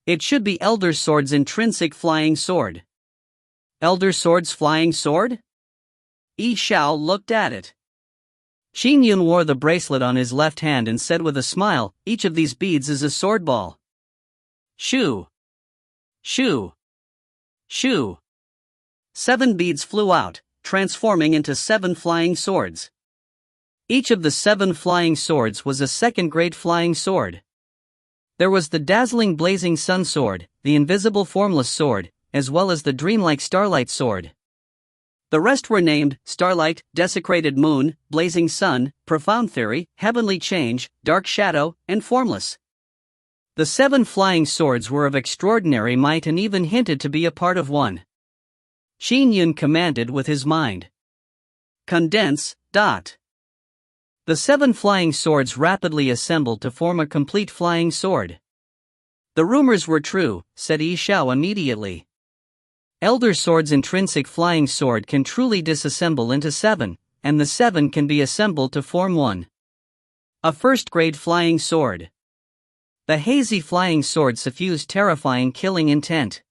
It should be Elder Sword's intrinsic flying sword. Elder Sword's flying sword? Xiao looked at it. Qin Yun wore the bracelet on his left hand and said with a smile, each of these beads is a sword ball. Shoo! Shoo! Shoo! 7 beads flew out, transforming into 7 flying swords. Each of the 7 flying swords was a 2nd-grade flying sword. There was the dazzling blazing sun sword, the invisible formless sword, as well as the dreamlike starlight sword. The rest were named Starlight, Desecrated Moon, Blazing Sun, Profound Theory, Heavenly Change, Dark Shadow, and Formless. The 7 flying swords were of extraordinary might and even hinted to be a part of one. Qin Yun commanded with his mind. Condense. The 7 flying swords rapidly assembled to form a complete flying sword. The rumors were true, said Xiao immediately. Elder Sword's intrinsic flying sword can truly disassemble into 7, and the 7 can be assembled to form one. A 1st-grade flying sword. The hazy flying sword suffused terrifying killing intent.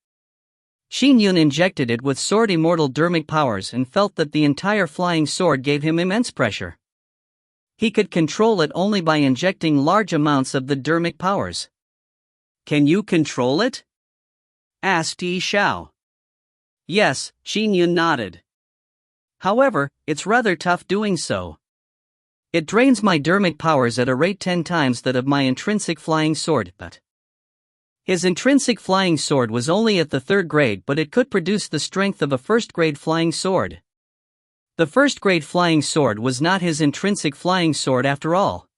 Qin Yun injected it with sword immortal dermic powers and felt that the entire flying sword gave him immense pressure. He could control it only by injecting large amounts of the dermic powers. Can you control it? Asked Xiao. Yes, Qin Yun nodded. However, it's rather tough doing so. It drains my dermic powers at a rate 10 times that of my intrinsic flying sword, but his intrinsic flying sword was only at the 3rd grade, but it could produce the strength of a 1st-grade flying sword. The 1st-grade flying sword was not his intrinsic flying sword after all.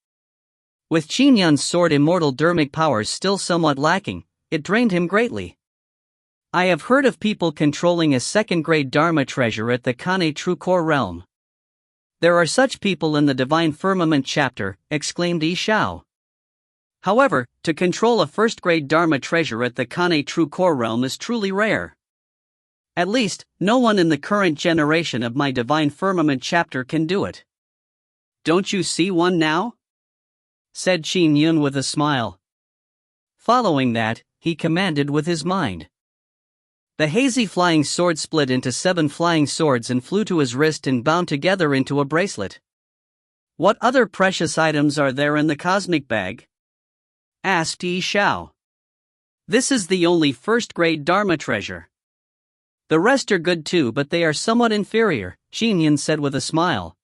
With Qin Yun's sword immortal dermic powers still somewhat lacking, it drained him greatly. I have heard of people controlling a second-grade Dharma treasure at the Kane True Core realm. There are such people in the Divine Firmament chapter, exclaimed Xiao. However, to control a first-grade Dharma treasure at the Kane True Core realm is truly rare. At least, no one in the current generation of my Divine Firmament chapter can do it. Don't you see one now? Said Qin Yun with a smile. Following that, he commanded with his mind. The hazy flying sword split into 7 flying swords and flew to his wrist and bound together into a bracelet. What other precious items are there in the cosmic bag? Asked Xiao. This is the only first-grade Dharma treasure. The rest are good too, but they are somewhat inferior, Qin Yun said with a smile.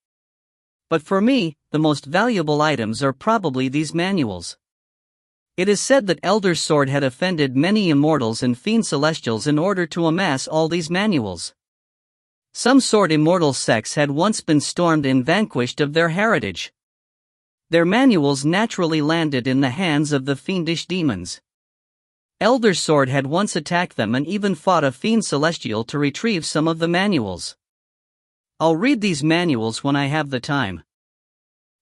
But for me, the most valuable items are probably these manuals. It is said that Elder's sword had offended many immortals and fiend celestials in order to amass all these manuals. Some sword immortal sects had once been stormed and vanquished of their heritage. Their manuals naturally landed in the hands of the fiendish demons. Elder's sword had once attacked them and even fought a fiend celestial to retrieve some of the manuals. I'll read these manuals when I have the time.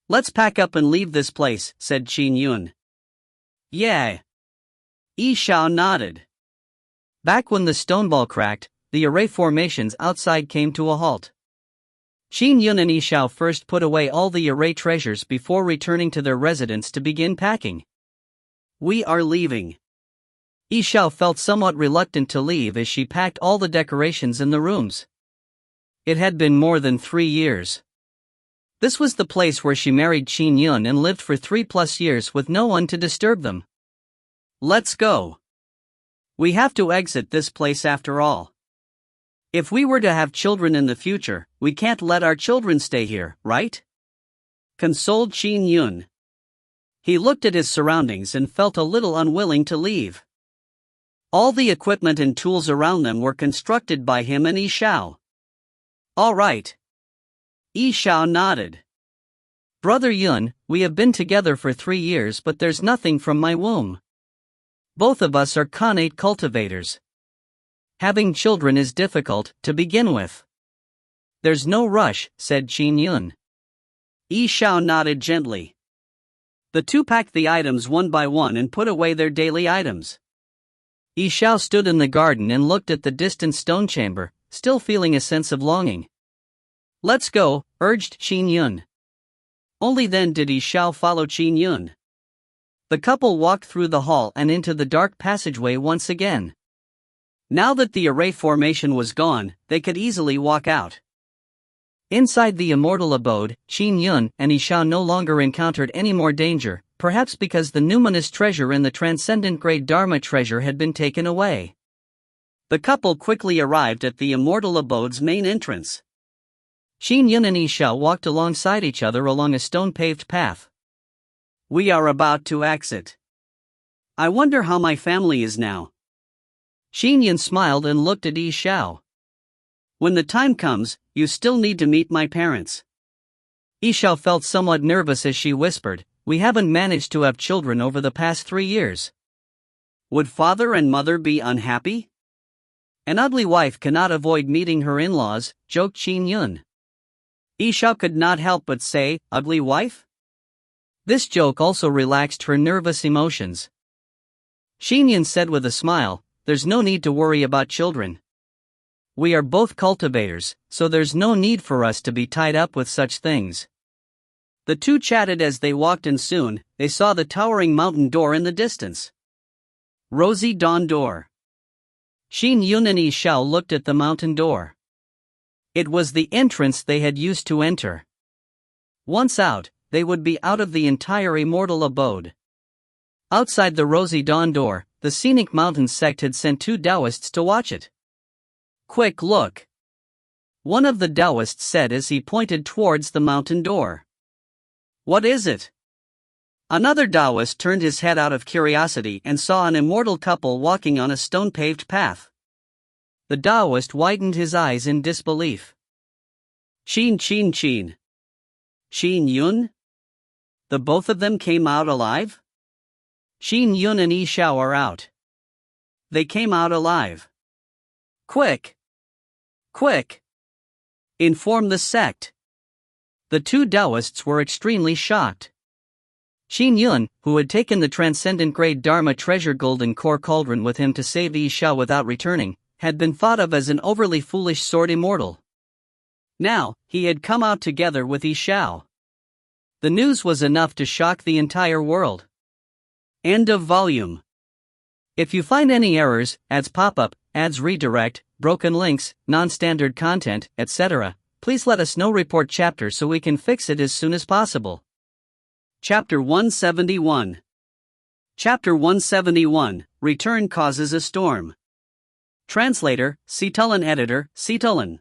Let's pack up and leave this place, said Qin Yun. Yeah. Xiao nodded. Back when the stoneball cracked, the array formations outside came to a halt. Qin Yun and Xiao first put away all the array treasures before returning to their residence to begin packing. We are leaving. Xiao felt somewhat reluctant to leave as she packed all the decorations in the rooms. It had been more than 3 years. This was the place where she married Qin Yun and lived for 3+ years with no one to disturb them. Let's go. We have to exit this place after all. If we were to have children in the future, we can't let our children stay here, right? Consoled Qin Yun. He looked at his surroundings and felt a little unwilling to leave. All the equipment and tools around them were constructed by him and Xiao. All right. Xiao nodded. Brother Yun, we have been together for 3 years, but there's nothing from my womb. Both of us are Khanate cultivators. Having children is difficult, to begin with. There's no rush, said Qin Yun. Xiao nodded gently. The two packed the items one by one and put away their daily items. Xiao stood in the garden and looked at the distant stone chamber, still feeling a sense of longing. Let's go, urged Qin Yun. Only then did Xiao follow Qin Yun. The couple walked through the hall and into the dark passageway once again. Now that the array formation was gone, they could easily walk out. Inside the immortal abode, Qin Yun and Xiao no longer encountered any more danger, perhaps because the numinous treasure in the transcendent grade Dharma treasure had been taken away. The couple quickly arrived at the immortal abode's main entrance. Qin Yun and Xiao walked alongside each other along a stone-paved path. We are about to exit. I wonder how my family is now. Qin Yun smiled and looked at Xiao. When the time comes, you still need to meet my parents. Xiao felt somewhat nervous as she whispered, we haven't managed to have children over the past 3 years. Would father and mother be unhappy? An ugly wife cannot avoid meeting her in-laws, joked Qin Yun. Xiao could not help but say, ugly wife? This joke also relaxed her nervous emotions. Qin Yun said with a smile, there's no need to worry about children. We are both cultivators, so there's no need for us to be tied up with such things. The two chatted as they walked and soon, they saw the towering mountain door in the distance. Rosy Dawn Door. Qin Yun and Xiao looked at the mountain door. It was the entrance they had used to enter. Once out, they would be out of the entire immortal abode. Outside the Rosy Dawn Door, the scenic mountain sect had sent 2 Taoists to watch it. Quick look. One of the Taoists said as he pointed towards the mountain door. What is it? Another Taoist turned his head out of curiosity and saw an immortal couple walking on a stone-paved path. The Taoist widened his eyes in disbelief. Qin Yun? The both of them came out alive? Qin Yun and Xiao are out. They came out alive. Quick! Quick! Inform the sect. The two Taoists were extremely shocked. Qin Yun, who had taken the transcendent grade Dharma treasure golden core cauldron with him to save Xiao without returning, had been thought of as an overly foolish sword immortal. Now, he had come out together with Xiao. The news was enough to shock the entire world. End of volume. If you find any errors, ads pop up, ads redirect, broken links, non-standard content, etc., please let us know. Report chapter so we can fix it as soon as possible. Chapter 171. Chapter 171, Return Causes a Storm. Translator, Citulan. Editor, Citulan.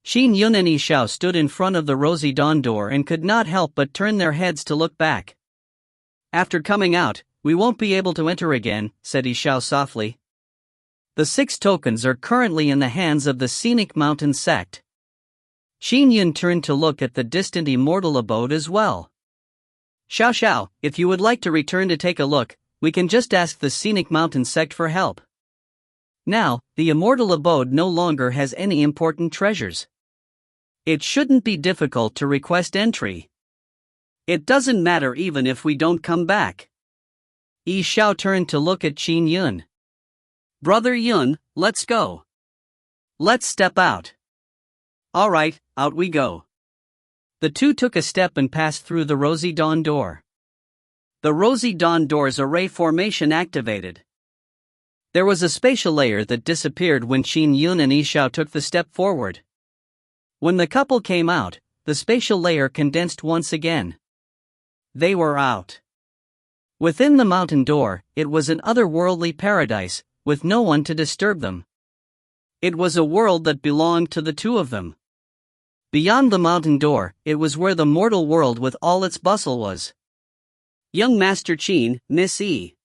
Qin Yun and Xiao stood in front of the rosy dawn door and could not help but turn their heads to look back. After coming out, we won't be able to enter again, said Xiao softly. The 6 tokens are currently in the hands of the Scenic Mountain sect. Qin Yun turned to look at the distant immortal abode as well. Xiao, if you would like to return to take a look, we can just ask the Scenic Mountain sect for help. Now, the immortal abode no longer has any important treasures. It shouldn't be difficult to request entry. It doesn't matter even if we don't come back. Xiao turned to look at Qin Yun. Brother Yun, let's go. Let's step out. Alright, out we go. The two took a step and passed through the Rosy Dawn door. The Rosy Dawn door's array formation activated. There was a spatial layer that disappeared when Qin Yun and Xiao took the step forward. When the couple came out, the spatial layer condensed once again. They were out. Within the mountain door, it was an otherworldly paradise, with no one to disturb them. It was a world that belonged to the two of them. Beyond the mountain door, it was where the mortal world with all its bustle was. Young Master Qin, Miss E.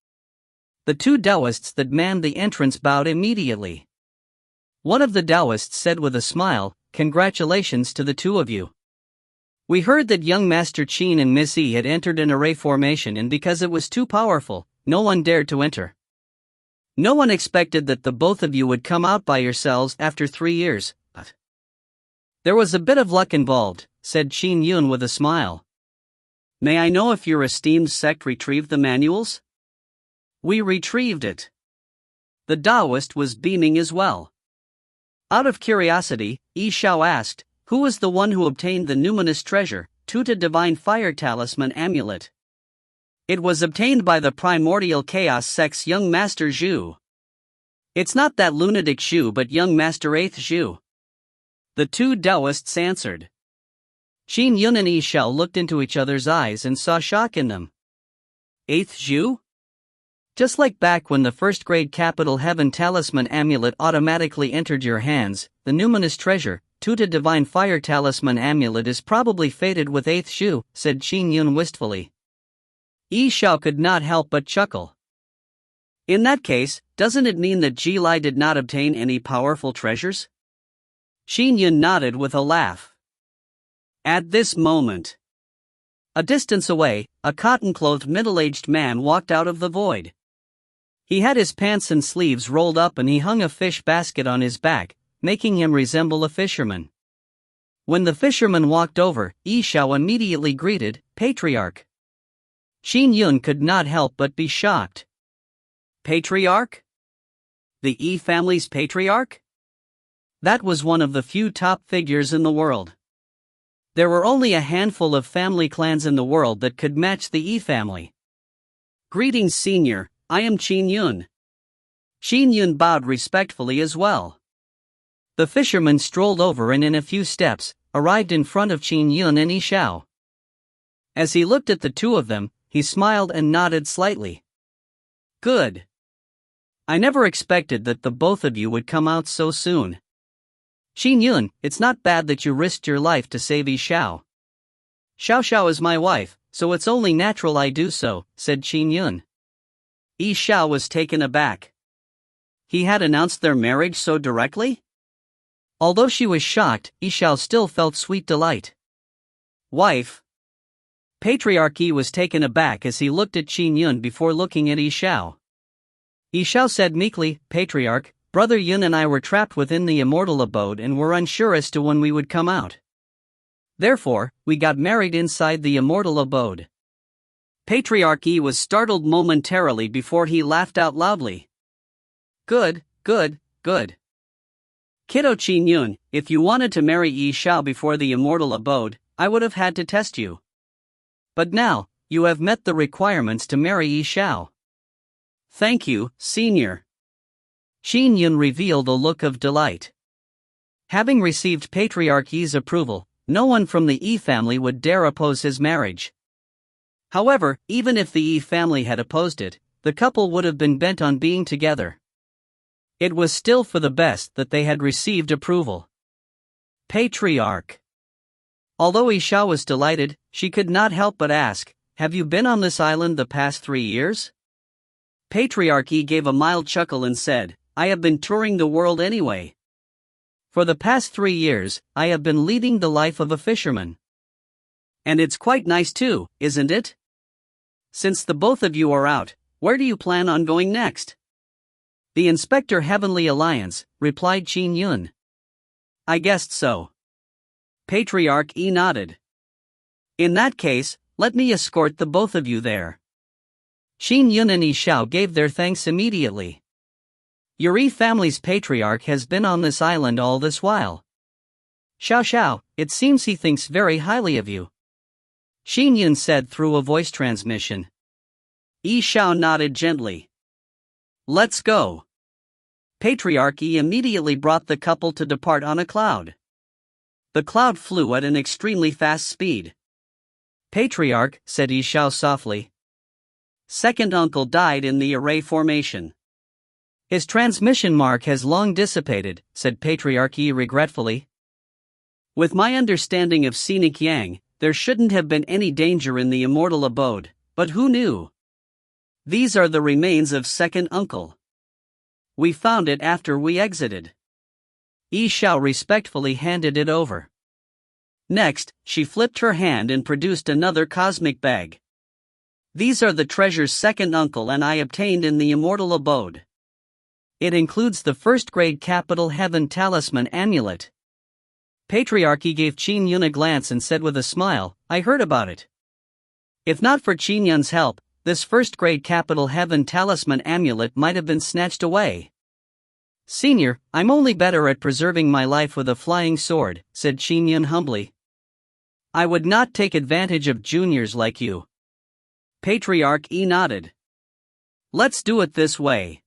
The two Taoists that manned the entrance bowed immediately. One of the Taoists said with a smile, "Congratulations to the two of you. We heard that young Master Qin and Miss E had entered an array formation, and because it was too powerful, no one dared to enter. No one expected that the both of you would come out by yourselves after 3 years, but there was a bit of luck involved," said Qin Yun with a smile. "May I know if your esteemed sect retrieved the manuals?" "We retrieved it." The Taoist was beaming as well. Out of curiosity, Xiao asked, "Who was the one who obtained the numinous treasure, Tuta Divine Fire Talisman Amulet?" "It was obtained by the Primordial Chaos sect's young Master Zhu." "It's not that lunatic Zhu but young Master 8th Zhu." The two Taoists answered. Qin Yun and Xiao looked into each other's eyes and saw shock in them. 8th Zhu? Just like back when the first grade Capital Heaven Talisman Amulet automatically entered your hands, the numinous treasure, Tuta Divine Fire Talisman Amulet, is probably fated with 8th Zhu, said Qin Yun wistfully. Xiao could not help but chuckle. In that case, doesn't it mean that Ji Lai did not obtain any powerful treasures? Qin Yun nodded with a laugh. At this moment, a distance away, a cotton-clothed middle-aged man walked out of the void. He had his pants and sleeves rolled up and he hung a fish basket on his back, making him resemble a fisherman. When the fisherman walked over, Xiao immediately greeted, "Patriarch." Qin Yun could not help but be shocked. Patriarch? The Yi family's patriarch? That was one of the few top figures in the world. There were only a handful of family clans in the world that could match the Yi family. "Greetings, Senior, I am Qin Yun." Qin Yun bowed respectfully as well. The fisherman strolled over and in a few steps, arrived in front of Qin Yun and Xiao. As he looked at the two of them, he smiled and nodded slightly. "Good. I never expected that the both of you would come out so soon. Qin Yun, it's not bad that you risked your life to save Xiao. Xiao is my wife, so it's only natural I do so," said Qin Yun. Xiao was taken aback. He had announced their marriage so directly? Although she was shocked, Xiao still felt sweet delight. "Wife? Patriarch Yi was taken aback as he looked at Qin Yun before looking at Xiao. Xiao said meekly, Patriarch, Brother Yun and I were trapped within the immortal abode and were unsure as to when we would come out. Therefore, we got married inside the immortal abode. Patriarch Yi was startled momentarily before he laughed out loudly. Good, good, good. Kiddo Qin Yun, if you wanted to marry Xiao before the immortal abode, I would have had to test you. But now, you have met the requirements to marry Xiao. Thank you, Senior. Qin Yun revealed a look of delight. Having received Patriarch Yi's approval, no one from the Yi family would dare oppose his marriage. However, even if the Yi family had opposed it, the couple would have been bent on being together. It was still for the best that they had received approval. Patriarch. Although Xiao was delighted, she could not help but ask, have you been on this island the past 3 years? Patriarch Yi gave a mild chuckle and said, I have been touring the world anyway. For the past 3 years, I have been leading the life of a fisherman. And it's quite nice too, isn't it? Since the both of you are out, where do you plan on going next? The Inspector Heavenly Alliance, replied Qin Yun. I guessed so. Patriarch Yi nodded. In that case, let me escort the both of you there. Qin Yun and Xiao gave their thanks immediately. Your Yi family's patriarch has been on this island all this while. Xiao, it seems he thinks very highly of you. Qin Yun said through a voice transmission. Xiao nodded gently. Let's go. Patriarch Yi immediately brought the couple to depart on a cloud. The cloud flew at an extremely fast speed. Patriarch, said Xiao softly. Second uncle died in the array formation. His transmission mark has long dissipated, said Patriarch Yi regretfully. With my understanding of scenic yang, there shouldn't have been any danger in the immortal abode, but who knew? These are the remains of second uncle. We found it after we exited. Xiao respectfully handed it over. Next, she flipped her hand and produced another cosmic bag. These are the treasures second uncle and I obtained in the immortal abode. It includes the first-grade Capital Heaven Talisman Amulet. Patriarch Yi gave Qin Yun a glance and said with a smile, I heard about it. If not for Qin Yun's help, this first-grade Capital Heaven Talisman Amulet might have been snatched away. Senior, I'm only better at preserving my life with a flying sword, said Qin Yun humbly. I would not take advantage of juniors like you. Patriarch Yi nodded. Let's do it this way.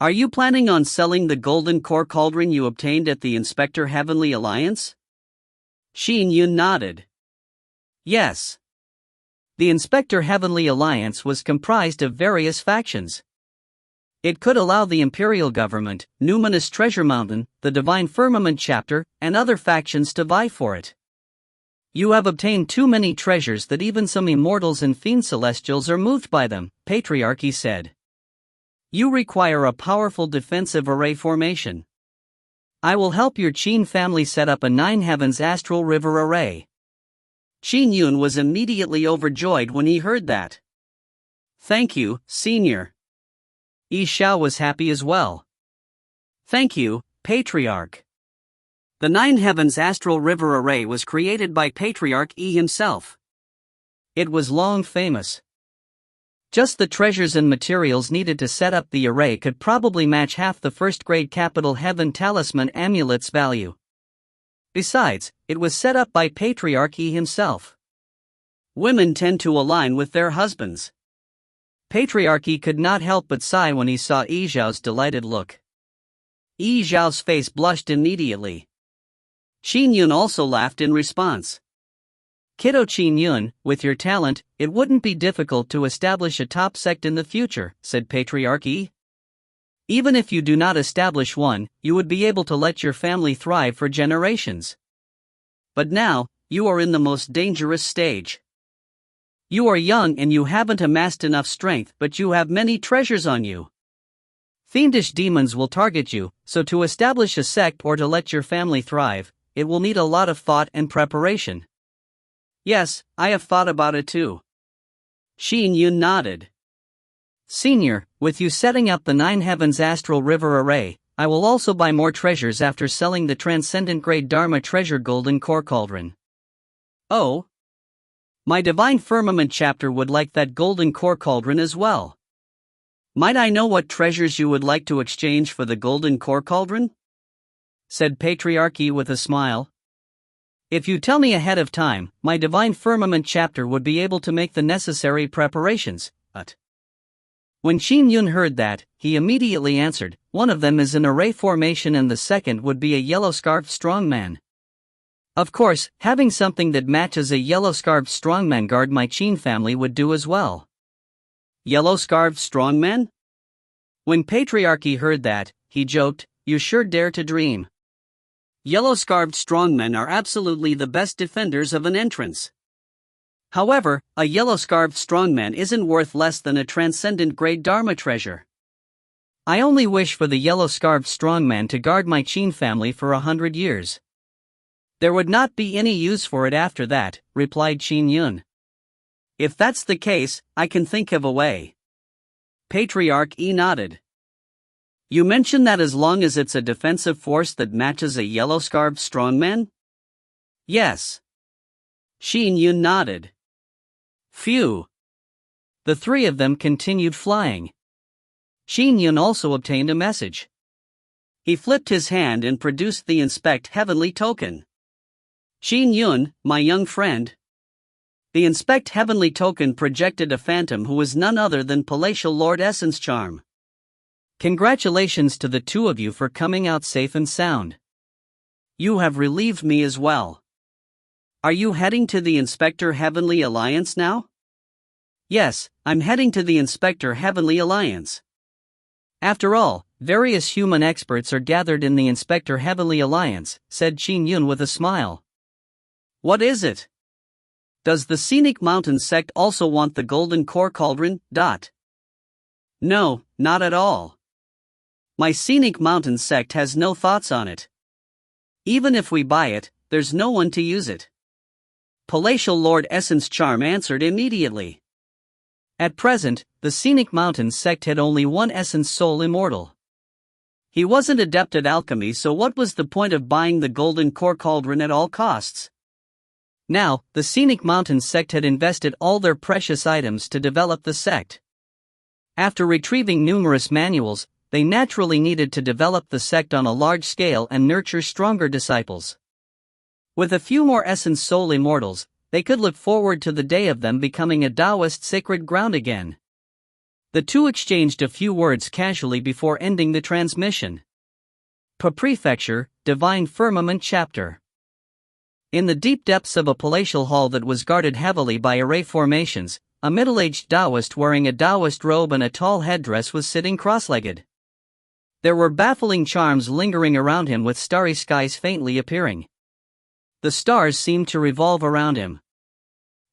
Are you planning on selling the golden core cauldron you obtained at the Inspector Heavenly Alliance? Qin Yun nodded. Yes. The Inspector Heavenly Alliance was comprised of various factions. It could allow the Imperial Government, Numinous Treasure Mountain, the Divine Firmament Chapter, and other factions to vie for it. You have obtained too many treasures that even some immortals and fiend celestials are moved by them, Patriarch Yi said. You require a powerful defensive array formation. I will help your Qin family set up a 9 Heavens Astral River array. Qin Yun was immediately overjoyed when he heard that. Thank you, Senior. Xiao was happy as well. Thank you, Patriarch. The 9 Heavens Astral River Array was created by Patriarch Yi himself. It was long famous. Just the treasures and materials needed to set up the array could probably match half the first-grade Capital Heaven Talisman Amulet's value. Besides, it was set up by Patriarch Yi himself. Women tend to align with their husbands. Patriarch Yi could not help but sigh when he saw Xiao's delighted look. Xiao's face blushed immediately. Qin Yun also laughed in response. Kiddo Qin Yun, with your talent, it wouldn't be difficult to establish a top sect in the future, said Patriarch Yi. Even if you do not establish one, you would be able to let your family thrive for generations. But now, you are in the most dangerous stage. You are young and you haven't amassed enough strength, but you have many treasures on you. Fiendish demons will target you, so to establish a sect or to let your family thrive, it will need a lot of thought and preparation. Yes, I have thought about it too. Qin Yun nodded. Senior, with you setting up the Nine Heavens Astral River Array, I will also buy more treasures after selling the Transcendent Grade Dharma Treasure Golden Core Cauldron. Oh? My Divine Firmament chapter would like that Golden Core Cauldron as well. Might I know what treasures you would like to exchange for the Golden Core Cauldron? Said Patriarchy with a smile. If you tell me ahead of time, my Divine Firmament chapter would be able to make the necessary preparations, but... When Qin Yun heard that, he immediately answered, one of them is an array formation and the second would be a yellow-scarfed strongman. Of course, having something that matches a yellow-scarfed strongman guard my Qin family would do as well. Yellow-scarfed strongman? When Patriarchy heard that, he joked, you sure dare to dream. Yellow-scarfed strongmen are absolutely the best defenders of an entrance. However, a yellow-scarfed strongman isn't worth less than a transcendent grade Dharma treasure. I only wish for the yellow-scarfed strongman to guard my Qin family for 100 years. There would not be any use for it after that, replied Qin Yun. If that's the case, I can think of a way. Patriarch E nodded. You mentioned that as long as it's a defensive force that matches a yellow-scarfed strongman? Yes. Qin Yun nodded. Phew. The three of them continued flying. Qin Yun also obtained a message. He flipped his hand and produced the Inspect Heavenly token. Qin Yun, my young friend. The Inspect Heavenly token projected a phantom who was none other than Palatial Lord Essence Charm. Congratulations to the two of you for coming out safe and sound. You have relieved me as well. Are you heading to the Inspector Heavenly Alliance now? Yes, I'm heading to the Inspector Heavenly Alliance. After all, various human experts are gathered in the Inspector Heavenly Alliance, said Qin Yun with a smile. What is it? Does the Scenic Mountain sect also want the Golden Core Cauldron? No, not at all. My Scenic Mountain sect has no thoughts on it. Even if we buy it, there's no one to use it. Palatial Lord Essence Charm answered immediately. At present, the Scenic Mountain sect had only one Essence Soul Immortal. He wasn't adept at alchemy, so what was the point of buying the Golden Core Cauldron at all costs? Now, the Scenic Mountain sect had invested all their precious items to develop the sect. After retrieving numerous manuals, they naturally needed to develop the sect on a large scale and nurture stronger disciples. With a few more Essence Soul Immortals, they could look forward to the day of them becoming a Taoist sacred ground again. The two exchanged a few words casually before ending the transmission. Prefecture, Divine Firmament Chapter. In the deep depths of a palatial hall that was guarded heavily by array formations, a middle-aged Taoist wearing a Taoist robe and a tall headdress was sitting cross-legged. There were baffling charms lingering around him with starry skies faintly appearing. The stars seemed to revolve around him.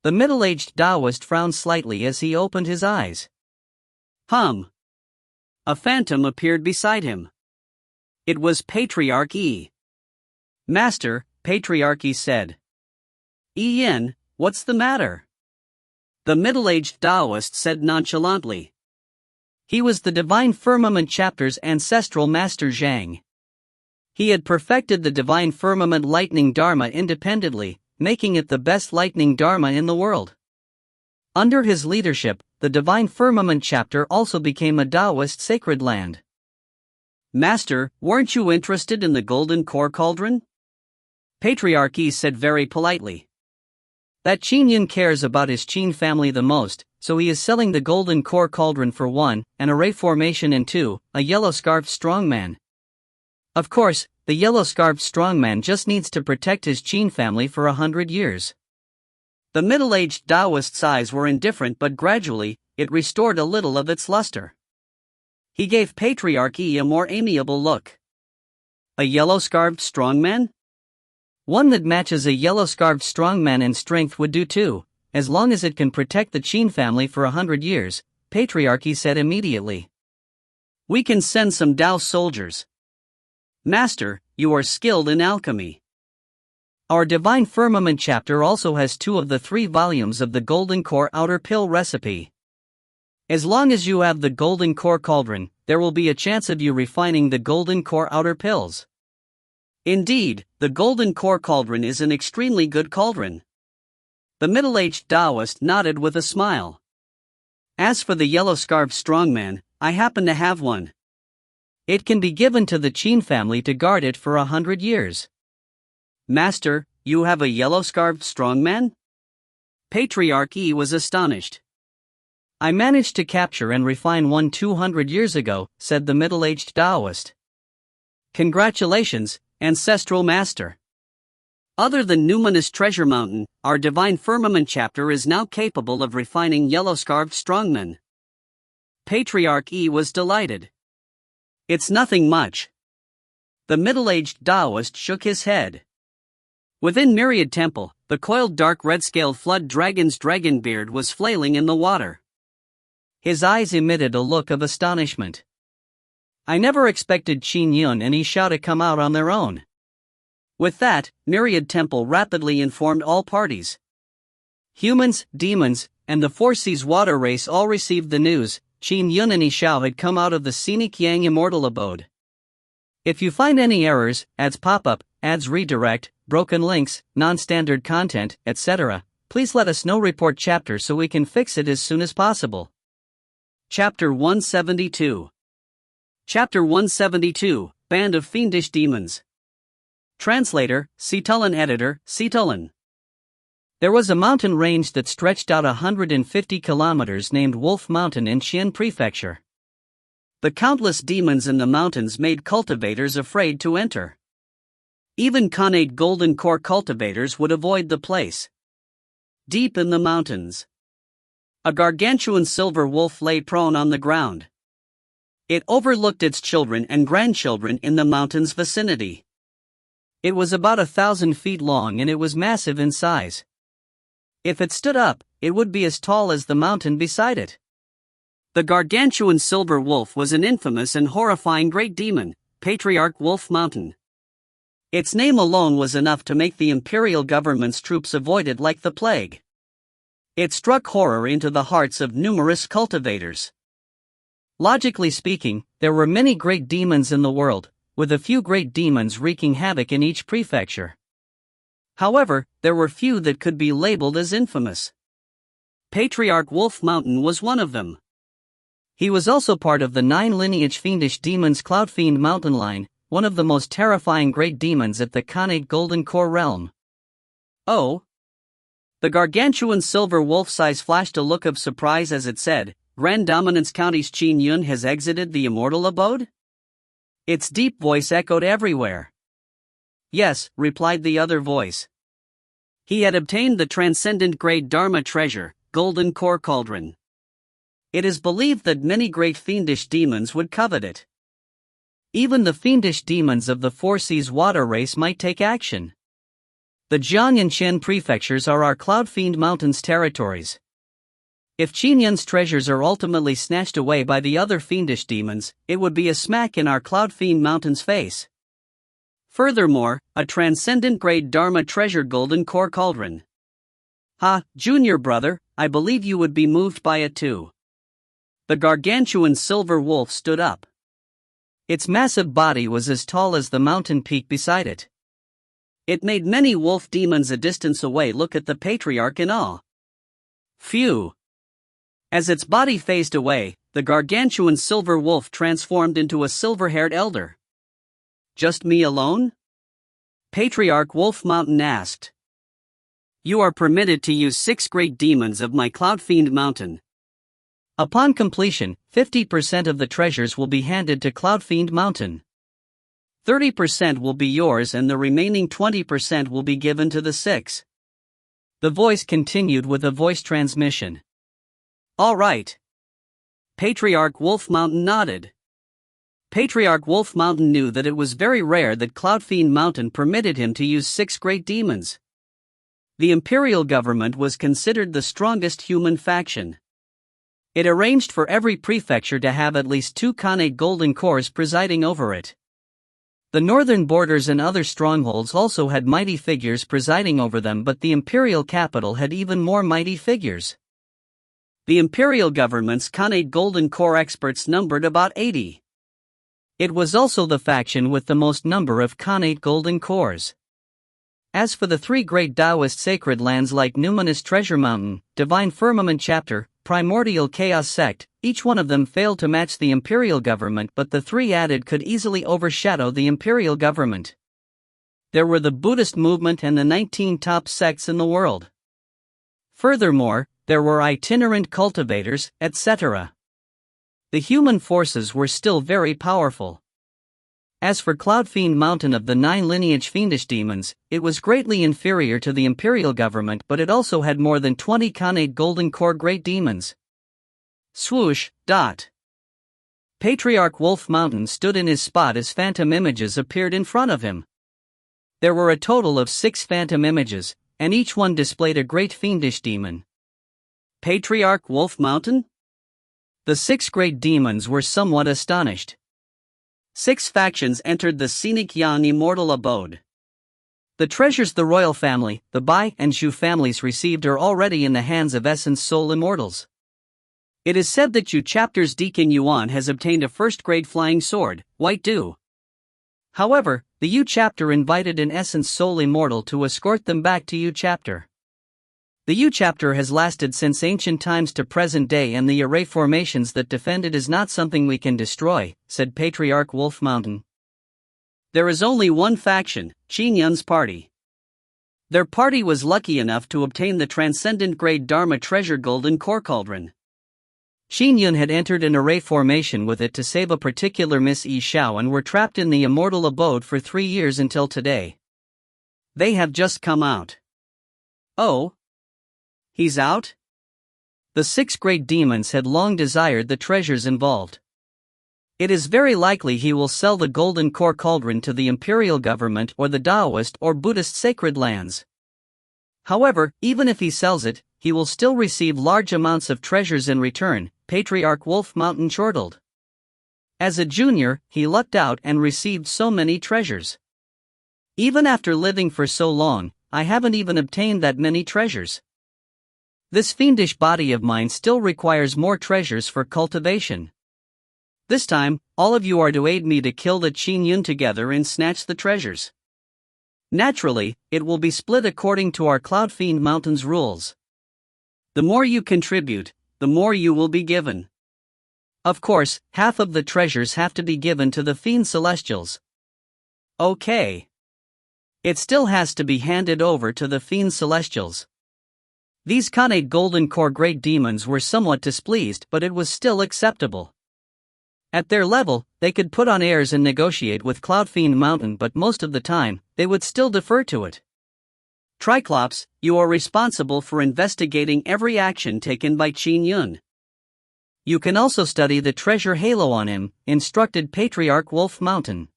The middle-aged Taoist frowned slightly as he opened his eyes. A phantom appeared beside him. It was Patriarch E. Master, Patriarchy said. Yin, what's the matter? The middle-aged Taoist said nonchalantly. He was the Divine Firmament chapter's ancestral master Zhang. He had perfected the Divine Firmament Lightning Dharma independently, making it the best lightning Dharma in the world. Under his leadership, the Divine Firmament chapter also became a Taoist sacred land. Master, weren't you interested in the Golden Core Cauldron? Patriarchy said very politely. That Qin Yun cares about his Qin family the most, so he is selling the Golden Core Cauldron for 1, an array formation, and 2, a yellow-scarfed strongman. Of course, the yellow-scarfed strongman just needs to protect his Qin family for 100 years. The middle-aged Taoist's eyes were indifferent, but gradually, it restored a little of its luster. He gave Patriarchy a more amiable look. A yellow-scarfed strongman? One that matches a yellow-scarfed strongman in strength would do too, as long as it can protect the Qin family for 100 years, Patriarchy said immediately. We can send some Tao soldiers. Master, you are skilled in alchemy. Our Divine Firmament chapter also has 2 of the 3 volumes of the Golden Core Outer Pill recipe. As long as you have the Golden Core Cauldron, there will be a chance of you refining the Golden Core Outer Pills. Indeed, the Golden Core Cauldron is an extremely good cauldron. The middle-aged Taoist nodded with a smile. As for the yellow-scarfed strongman, I happen to have one. It can be given to the Qin family to guard it for 100 years. Master, you have a yellow-scarfed strongman? Patriarch Yi was astonished. I managed to capture and refine one 200 years ago, said the middle-aged Taoist. Congratulations, Ancestral Master. Other than numinous treasure mountain, our Divine Firmament chapter is now capable of refining yellow-scarfed strongmen. Patriarch Yi was delighted. It's nothing much. The middle-aged Taoist shook his head. Within Myriad Temple, the coiled dark red-scaled flood dragon's dragon beard was flailing in the water. His eyes emitted a look of astonishment. I never expected Qin Yun and Xiao to come out on their own. With that, Myriad Temple rapidly informed all parties. Humans, demons, and the Four Seas water race all received the news. Qin Yun and Xiao had come out of the scenic Yang immortal abode. If you find any errors, ads pop up, ads redirect, broken links, non-standard content, etc., please let us know. Report chapter so we can fix it as soon as possible. Chapter 172. Chapter 172, Band of Fiendish Demons. Translator, Citulin. Editor, Citulin. There was a mountain range that stretched out 150 kilometers named Wolf Mountain in Xian Prefecture. The countless demons in the mountains made cultivators afraid to enter. Even Khanate Golden Core cultivators would avoid the place. Deep in the mountains, a gargantuan silver wolf lay prone on the ground. It overlooked its children and grandchildren in the mountain's vicinity. It was about 1,000 feet long and it was massive in size. If it stood up, it would be as tall as the mountain beside it. The gargantuan silver wolf was an infamous and horrifying great demon, Patriarch Wolf Mountain. Its name alone was enough to make the imperial government's troops avoid it like the plague. It struck horror into the hearts of numerous cultivators. Logically speaking, there were many great demons in the world, with a few great demons wreaking havoc in each prefecture. However, there were few that could be labeled as infamous. Patriarch Wolf Mountain was one of them. He was also part of the 9 lineage fiendish demons Cloud Fiend Mountain line, one of the most terrifying great demons at the Khanate Golden Core realm. Oh! The gargantuan silver wolf's eyes flashed a look of surprise as it said, Grand Dominance County's Qin Yun has exited the immortal abode? Its deep voice echoed everywhere. Yes, replied the other voice. He had obtained the transcendent grade Dharma treasure, Golden Core Cauldron. It is believed that many great fiendish demons would covet it. Even the fiendish demons of the Four Seas water race might take action. The Jiang and Qian prefectures are our Cloud Fiend Mountains territories. If Qin Yun's treasures are ultimately snatched away by the other fiendish demons, it would be a smack in our Cloud Fiend Mountain's face. Furthermore, a transcendent grade Dharma treasure Golden Core Cauldron. Ha, junior brother, I believe you would be moved by it too. The gargantuan silver wolf stood up. Its massive body was as tall as the mountain peak beside it. It made many wolf demons a distance away look at the patriarch in awe. Phew! As its body phased away, the gargantuan silver wolf transformed into a silver-haired elder. Just me alone? Patriarch Wolf Mountain asked. You are permitted to use 6 great demons of my Cloud Fiend Mountain. Upon completion, 50% of the treasures will be handed to Cloud Fiend Mountain. 30% will be yours and the remaining 20% will be given to the 6. The voice continued with a voice transmission. All right. Patriarch Wolf Mountain nodded. Patriarch Wolf Mountain knew that it was very rare that Cloud Fiend Mountain permitted him to use 6 great demons. The imperial government was considered the strongest human faction. It arranged for every prefecture to have at least 2 Khanate Golden Cores presiding over it. The northern borders and other strongholds also had mighty figures presiding over them, but the imperial capital had even more mighty figures. The imperial government's Khanate Golden Core experts numbered about 80. It was also the faction with the most number of Khanate Golden Cores. As for the three great Taoist sacred lands like Numinous Treasure Mountain, Divine Firmament Chapter, Primordial Chaos Sect, each one of them failed to match the imperial government, but the three added could easily overshadow the imperial government. There were the Buddhist movement and the 19 top sects in the world. Furthermore, there were itinerant cultivators, etc. The human forces were still very powerful. As for Cloudfiend Mountain of the 9 lineage fiendish demons, it was greatly inferior to the imperial government, but it also had more than 20 Khanate Golden Core great demons. Swoosh. Patriarch Wolf Mountain stood in his spot as phantom images appeared in front of him. There were a total of 6 phantom images, and each one displayed a great fiendish demon. Patriarch Wolf Mountain? The 6 great demons were somewhat astonished. 6 factions entered the scenic Yan immortal abode. The treasures the royal family, the Bai and Zhu families received are already in the hands of Essence Soul Immortals. It is said that Zhu chapter's Qin Yun has obtained a first-grade flying sword, White Dew. However, the Yu chapter invited an Essence Soul Immortal to escort them back to Yu chapter. The Yu chapter has lasted since ancient times to present day, and the array formations that defend it is not something we can destroy, said Patriarch Wolf Mountain. There is only one faction, Qin Yun's party. Their party was lucky enough to obtain the Transcendent Grade Dharma Treasure Golden Core Cauldron. Qin Yun had entered an array formation with it to save a particular Miss Xiao and were trapped in the immortal abode for 3 years until today. They have just come out. Oh? He's out? The 6 great demons had long desired the treasures involved. It is very likely he will sell the Golden Core Cauldron to the imperial government or the Taoist or Buddhist sacred lands. However, even if he sells it, he will still receive large amounts of treasures in return, Patriarch Wolf Mountain chortled. As a junior, he lucked out and received so many treasures. Even after living for so long, I haven't even obtained that many treasures. This fiendish body of mine still requires more treasures for cultivation. This time, all of you are to aid me to kill the Qin Yun together and snatch the treasures. Naturally, it will be split according to our Cloudfiend Mountain's rules. The more you contribute, the more you will be given. Of course, half of the treasures have to be given to the Fiend Celestials. Okay. It still has to be handed over to the Fiend Celestials. These Khanate Golden Core great demons were somewhat displeased, but it was still acceptable. At their level, they could put on airs and negotiate with Cloudfiend Mountain, but most of the time, they would still defer to it. Triclops, you are responsible for investigating every action taken by Qin Yun. You can also study the treasure halo on him, instructed Patriarch Wolf Mountain.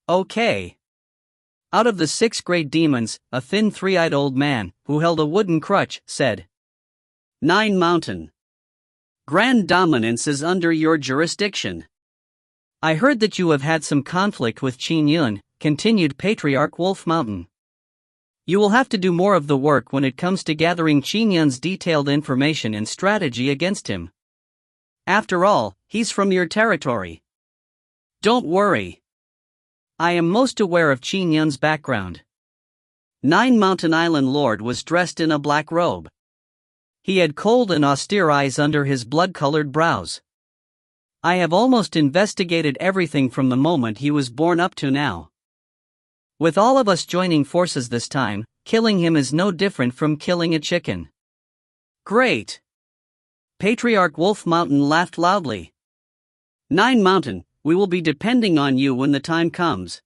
Okay. Out of the 6 great demons, a thin 3-eyed old man, who held a wooden crutch, said, 9 Mountain. Grand dominance is under your jurisdiction. I heard that you have had some conflict with Qin Yun, continued Patriarch Wolf Mountain. You will have to do more of the work when it comes to gathering Qin Yun's detailed information and strategy against him. After all, he's from your territory. Don't worry. I am most aware of Qin Yun's background. 9 Mountain Island Lord was dressed in a black robe. He had cold and austere eyes under his blood-colored brows. I have almost investigated everything from the moment he was born up to now. With all of us joining forces this time, killing him is no different from killing a chicken. Great! Patriarch Wolf Mountain laughed loudly. 9 Mountain, we will be depending on you when the time comes.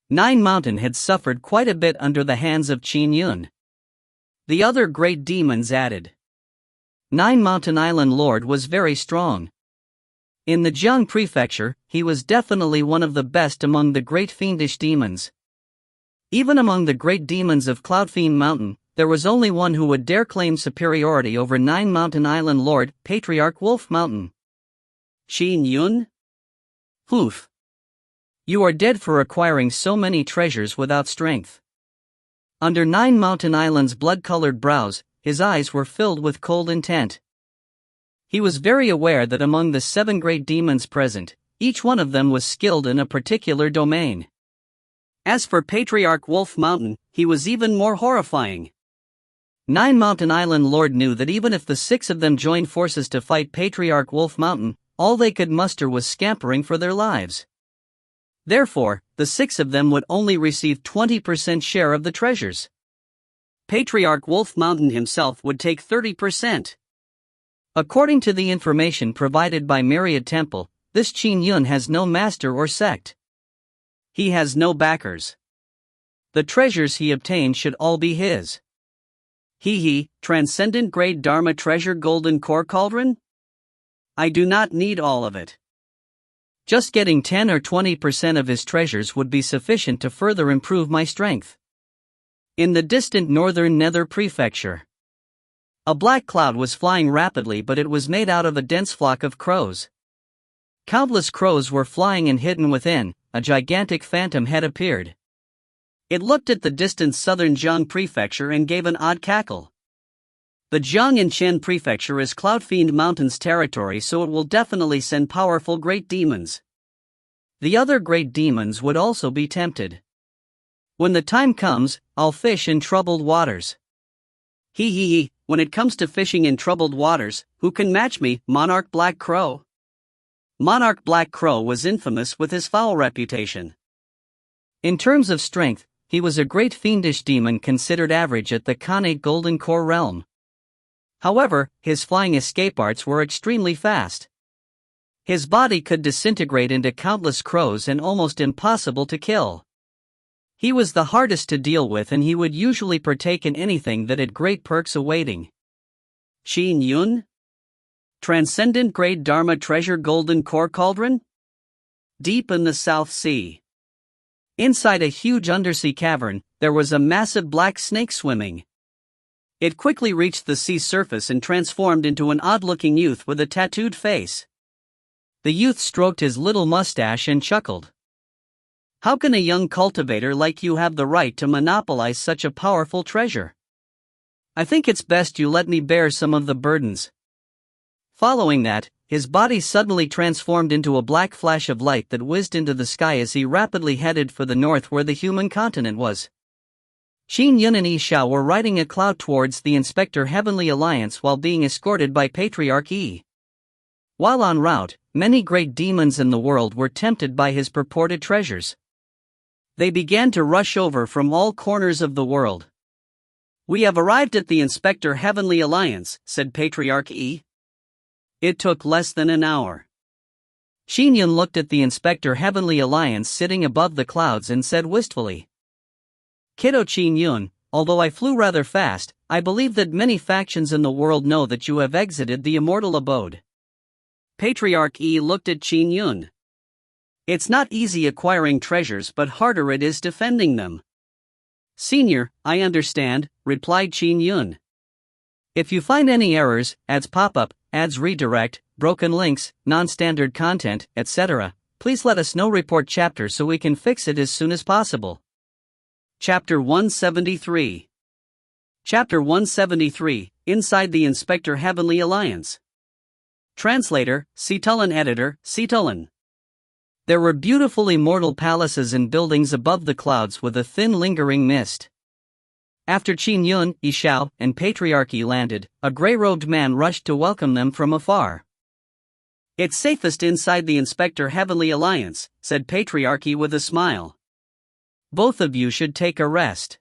9 Mountain had suffered quite a bit under the hands of Qin Yun. The other great demons added. 9 Mountain Island Lord was very strong. In the Jiang Prefecture, he was definitely one of the best among the great fiendish demons. Even among the great demons of Cloudfiend Mountain, there was only one who would dare claim superiority over 9 Mountain Island Lord, Patriarch Wolf Mountain. Qin Yun? Oof. You are dead for acquiring so many treasures without strength. Under 9 Mountain Island's blood-colored brows, his eyes were filled with cold intent. He was very aware that among the 7 great demons present, each one of them was skilled in a particular domain. As for Patriarch Wolf Mountain, he was even more horrifying. 9 Mountain Island Lord knew that even if the 6 of them joined forces to fight Patriarch Wolf Mountain, all they could muster was scampering for their lives. Therefore, the 6 of them would only receive 20% share of the treasures. Patriarch Wolf Mountain himself would take 30%. According to the information provided by Myriad Temple, this Qin Yun has no master or sect. He has no backers. The treasures he obtained should all be his. Transcendent Great Dharma Treasure Golden Core Cauldron? I do not need all of it. Just getting 10 or 20% of his treasures would be sufficient to further improve my strength. In the distant northern Nether Prefecture, a black cloud was flying rapidly, but it was made out of a dense flock of crows. Countless crows were flying, and hidden within, a gigantic phantom head appeared. It looked at the distant southern Jiang Prefecture and gave an odd cackle. The Jiang and Chen Prefecture is Cloud Fiend Mountain's territory, so it will definitely send powerful great demons. The other great demons would also be tempted. When the time comes, I'll fish in troubled waters. When it comes to fishing in troubled waters, who can match me, Monarch Black Crow? Monarch Black Crow was infamous with his foul reputation. In terms of strength, he was a great fiendish demon considered average at the Khanate Golden Core realm. However, his flying escape arts were extremely fast. His body could disintegrate into countless crows and almost impossible to kill. He was the hardest to deal with, and he would usually partake in anything that had great perks awaiting. Qin Yun? Transcendent Great Dharma Treasure Golden Core Cauldron? Deep in the South Sea. Inside a huge undersea cavern, there was a massive black snake swimming. It quickly reached the sea surface and transformed into an odd-looking youth with a tattooed face. The youth stroked his little mustache and chuckled. How can a young cultivator like you have the right to monopolize such a powerful treasure? I think it's best you let me bear some of the burdens. Following that, his body suddenly transformed into a black flash of light that whizzed into the sky as he rapidly headed for the north where the human continent was. Qin Yun and Xiao were riding a cloud towards the Inspector Heavenly Alliance while being escorted by Patriarch Yi. While en route, many great demons in the world were tempted by his purported treasures. They began to rush over from all corners of the world. We have arrived at the Inspector Heavenly Alliance, said Patriarch Yi. It took less than an hour. Qin Yun looked at the Inspector Heavenly Alliance sitting above the clouds and said wistfully, Kiddo Qin Yun, although I flew rather fast, I believe that many factions in the world know that you have exited the immortal abode. Patriarch Yi looked at Qin Yun. It's not easy acquiring treasures, but harder it is defending them. Senior, I understand, replied Qin Yun. If you find any errors, ads pop up, ads redirect, broken links, non-standard content, etc., please let us know. Report chapter so we can fix it as soon as possible. Chapter 173. Chapter 173, Inside the Inspector Heavenly Alliance. Translator, Citulin. Editor, Citulin. There were beautiful immortal palaces and buildings above the clouds with a thin lingering mist. After Qin Yun, Xiao, and Patriarch Yi landed, a grey-robed man rushed to welcome them from afar. It's safest inside the Inspector Heavenly Alliance, said Patriarch Yi with a smile. Both of you should take a rest.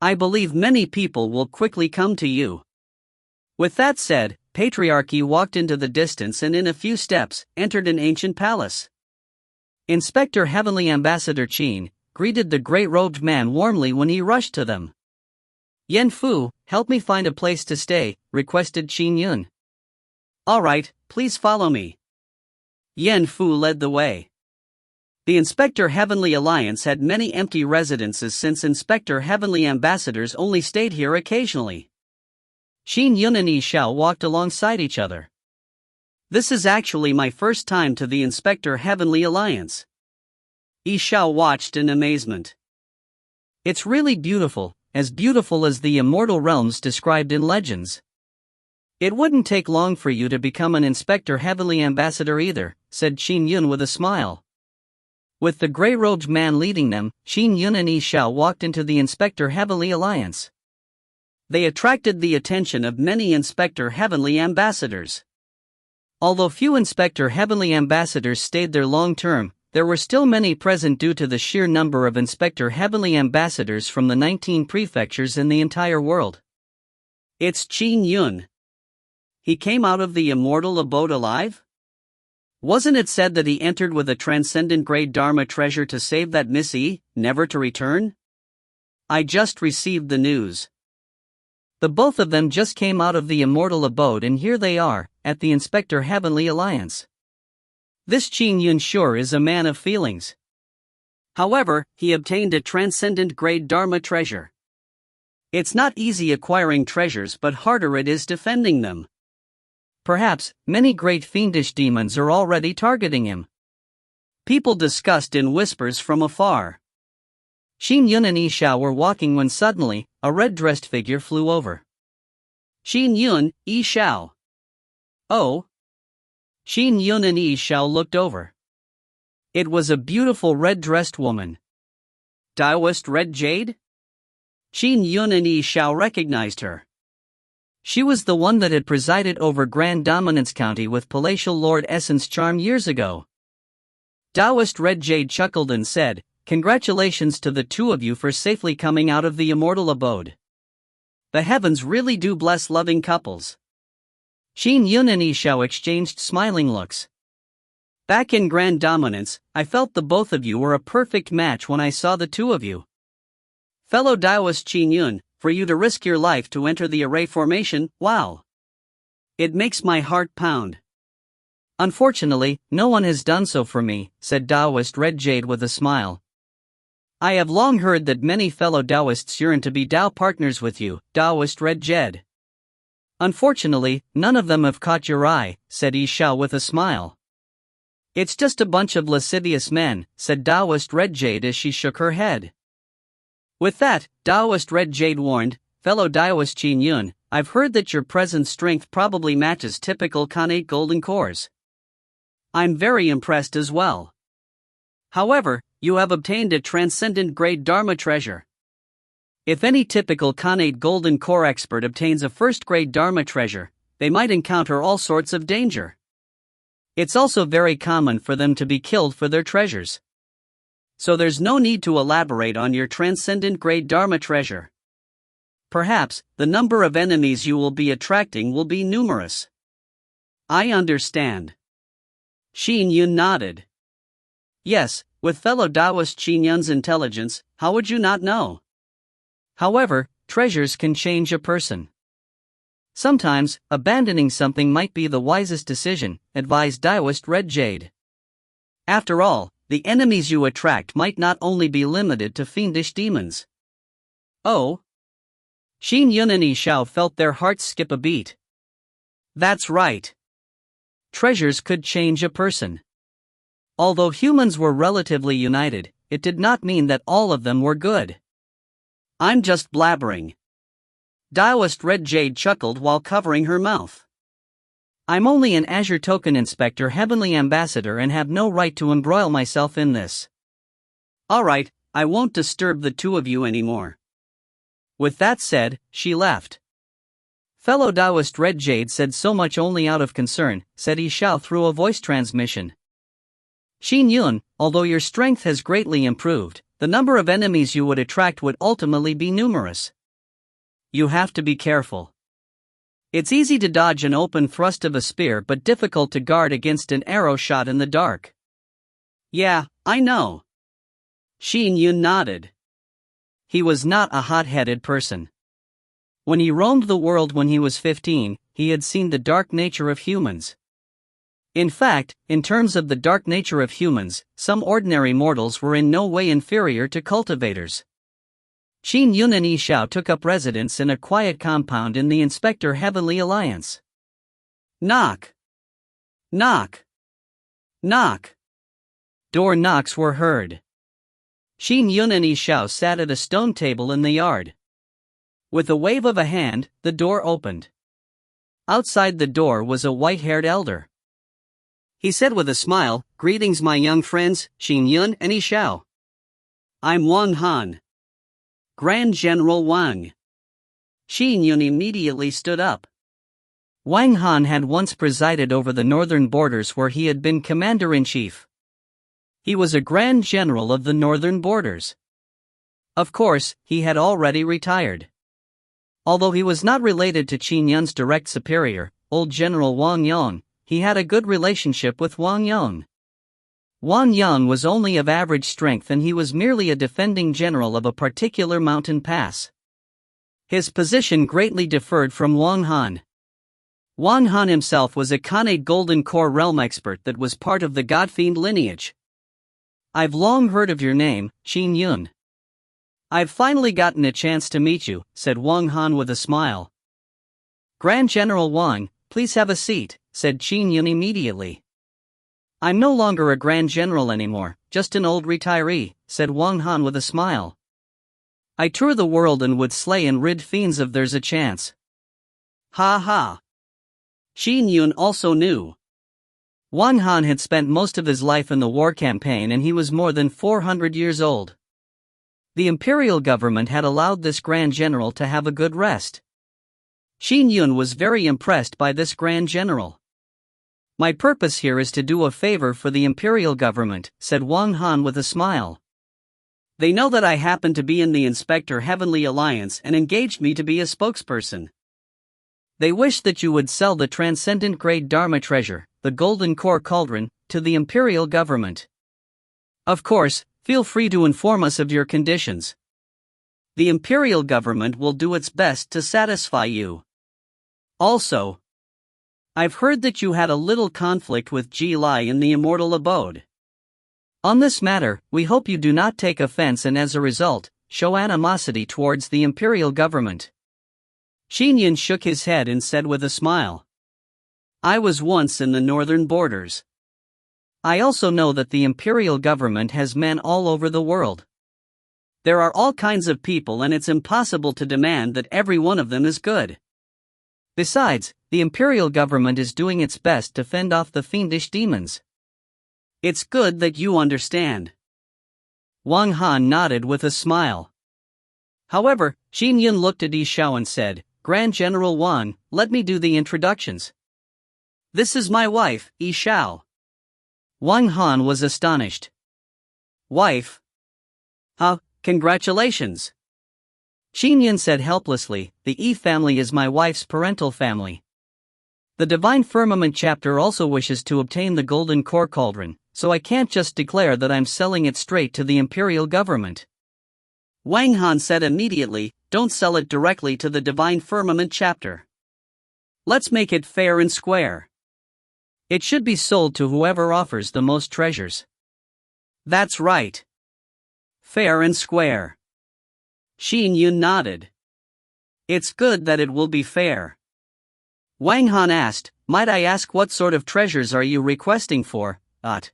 I believe many people will quickly come to you. With that said, Patriarch Yi walked into the distance and in a few steps, entered an ancient palace. Inspector Heavenly Ambassador Qin greeted the great-robed man warmly when he rushed to them. Yen Fu, help me find a place to stay, requested Qin Yun. All right, please follow me. Yen Fu led the way. The Inspector Heavenly Alliance had many empty residences since Inspector Heavenly Ambassadors only stayed here occasionally. Qin Yun and Xiao walked alongside each other. This is actually my first time to the Inspector Heavenly Alliance. Xiao watched in amazement. It's really beautiful as the immortal realms described in legends. It wouldn't take long for you to become an Inspector Heavenly Ambassador either, said Qin Yun with a smile. With the grey-robed man leading them, Qin Yun and Xiao walked into the Inspector Heavenly Alliance. They attracted the attention of many Inspector Heavenly Ambassadors. Although few Inspector Heavenly Ambassadors stayed there long-term, there were still many present due to the sheer number of Inspector Heavenly Ambassadors from the 19 prefectures in the entire world. It's Qin Yun. He came out of the immortal abode alive? Wasn't it said that he entered with a transcendent grade Dharma treasure to save that Miss E, never to return? I just received the news. The both of them just came out of the immortal abode and here they are, at the Inspector Heavenly Alliance. This Qin Yun sure is a man of feelings. However, he obtained a transcendent grade Dharma treasure. It's not easy acquiring treasures but harder it is defending them. Perhaps, many great fiendish demons are already targeting him. People discussed in whispers from afar. Qin Yun and Xiao were walking when suddenly, a red-dressed figure flew over. Qin Yun, Xiao. Oh. Qin Yun and Xiao looked over. It was a beautiful red-dressed woman. Taoist Red Jade? Qin Yun and Xiao recognized her. She was the one that had presided over Grand Dominance County with Palatial Lord Essence Charm years ago. Taoist Red Jade chuckled and said, "Congratulations to the two of you for safely coming out of the immortal abode. The heavens really do bless loving couples." Qin Yun and Xiao exchanged smiling looks. Back in Grand Dominance, I felt the both of you were a perfect match when I saw the two of you. Fellow Taoist Qin Yun, for you to risk your life to enter the array formation, wow. It makes my heart pound. Unfortunately, no one has done so for me, said Taoist Red Jade with a smile. I have long heard that many fellow Taoists yearn to be Tao partners with you, Taoist Red Jade. Unfortunately, none of them have caught your eye, said Xiao with a smile. It's just a bunch of lascivious men, said Taoist Red Jade as she shook her head. With that, Taoist Red Jade warned, fellow Taoist Qin Yun, I've heard that your present strength probably matches typical Khanate golden cores. I'm very impressed as well. However, you have obtained a transcendent grade Dharma treasure. If any typical Khanate golden core expert obtains a first-grade Dharma treasure, they might encounter all sorts of danger. It's also very common for them to be killed for their treasures. So there's no need to elaborate on your transcendent grade Dharma treasure. Perhaps, the number of enemies you will be attracting will be numerous. I understand. Qin Yun nodded. Yes, with fellow Taoist Qin Yun's intelligence, how would you not know? However, treasures can change a person. Sometimes, abandoning something might be the wisest decision, advised Taoist Red Jade. After all, the enemies you attract might not only be limited to fiendish demons. Oh? Qin Yun and Xiao felt their hearts skip a beat. That's right. Treasures could change a person. Although humans were relatively united, it did not mean that all of them were good. I'm just blabbering. Taoist Red Jade chuckled while covering her mouth. I'm only an Azure Token Inspector Heavenly Ambassador and have no right to embroil myself in this. Alright, I won't disturb the two of you anymore. With that said, she left. Fellow Taoist Red Jade said so much only out of concern, said Xiao through a voice transmission. Qin Yun, although your strength has greatly improved, the number of enemies you would attract would ultimately be numerous. You have to be careful. It's easy to dodge an open thrust of a spear but difficult to guard against an arrow shot in the dark. Yeah, I know. Qin Yun nodded. He was not a hot-headed person. When he roamed the world when he was 15, he had seen the dark nature of humans. In fact, in terms of the dark nature of humans, some ordinary mortals were in no way inferior to cultivators. Qin Yun and Xiao took up residence in a quiet compound in the Inspector Heavenly Alliance. Knock. Knock. Knock. Door knocks were heard. Qin Yun and Xiao sat at a stone table in the yard. With a wave of a hand, the door opened. Outside the door was a white-haired elder. He said with a smile, "Greetings, my young friends, Qin Yun and Xiao. I'm Wang Han. Grand General Wang." Qin Yun immediately stood up. Wang Han had once presided over the northern borders where he had been commander-in-chief. He was a Grand General of the northern borders. Of course, he had already retired. Although he was not related to Qin Yun's direct superior, old General Wang Yong, he had a good relationship with Wang Yong. Wang Yong was only of average strength and he was merely a defending general of a particular mountain pass. His position greatly differed from Wang Han. Wang Han himself was a Khanate Golden Core realm expert that was part of the Godfiend lineage. "I've long heard of your name, Qin Yun. I've finally gotten a chance to meet you," said Wang Han with a smile. "Grand General Wang, please have a seat," said Qin Yun immediately. "I'm no longer a Grand General anymore, just an old retiree," said Wang Han with a smile. "I tour the world and would slay and rid fiends if there's a chance." Ha ha. Qin Yun also knew. Wang Han had spent most of his life in the war campaign and he was more than 400 years old. The imperial government had allowed this Grand General to have a good rest. Qin Yun was very impressed by this Grand General. "My purpose here is to do a favor for the imperial government," said Wang Han with a smile. "They know that I happen to be in the Inspector Heavenly Alliance and engaged me to be a spokesperson. They wish that you would sell the transcendent grade Dharma treasure, the Golden Core Cauldron, to the imperial government. Of course, feel free to inform us of your conditions. The imperial government will do its best to satisfy you. Also, I've heard that you had a little conflict with Ji Lai in the immortal abode. On this matter, we hope you do not take offense and as a result, show animosity towards the imperial government." Qin Yun shook his head and said with a smile, "I was once in the northern borders. I also know that the imperial government has men all over the world. There are all kinds of people and it's impossible to demand that every one of them is good. Besides, the imperial government is doing its best to fend off the fiendish demons. It's good that you understand." Wang Han nodded with a smile. However, Qin Yun looked at Xiao and said, "Grand General Wang, let me do the introductions. This is my wife, Xiao." Wang Han was astonished. "Wife? Huh, congratulations." Qin Yun said helplessly, "The Yi family is my wife's parental family. The Divine Firmament chapter also wishes to obtain the Golden Core Cauldron, so I can't just declare that I'm selling it straight to the imperial government." Wang Han said immediately, "Don't sell it directly to the Divine Firmament chapter. Let's make it fair and square. It should be sold to whoever offers the most treasures." "That's right. Fair and square." Qin Yun nodded. "It's good that it will be fair." Wang Han asked, "Might I ask what sort of treasures are you requesting for, Ut?"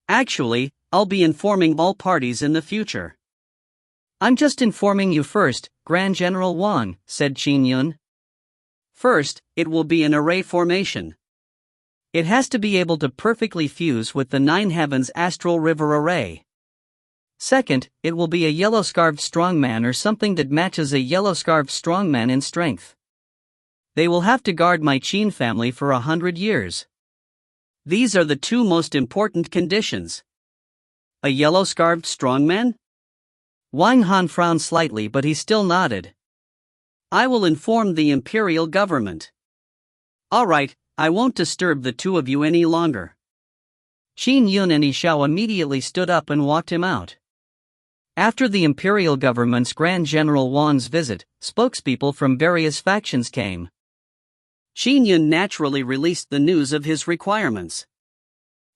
"Actually, I'll be informing all parties in the future." "I'm just informing you first, Grand General Wang," said Qin Yun. "First, it will be an array formation. It has to be able to perfectly fuse with the Nine Heavens Astral River Array. Second, it will be a yellow-scarved strongman or something that matches a yellow-scarved strongman in strength. They will have to guard my Qin family for 100 years. These are the two most important conditions." "A yellow-scarved strongman?" Wang Han frowned slightly but he still nodded. "I will inform the imperial government." "All right, I won't disturb the two of you any longer." Qin Yun and Xiao immediately stood up and walked him out. After the imperial government's Grand General Wang's visit, spokespeople from various factions came. Qin Yun naturally released the news of his requirements.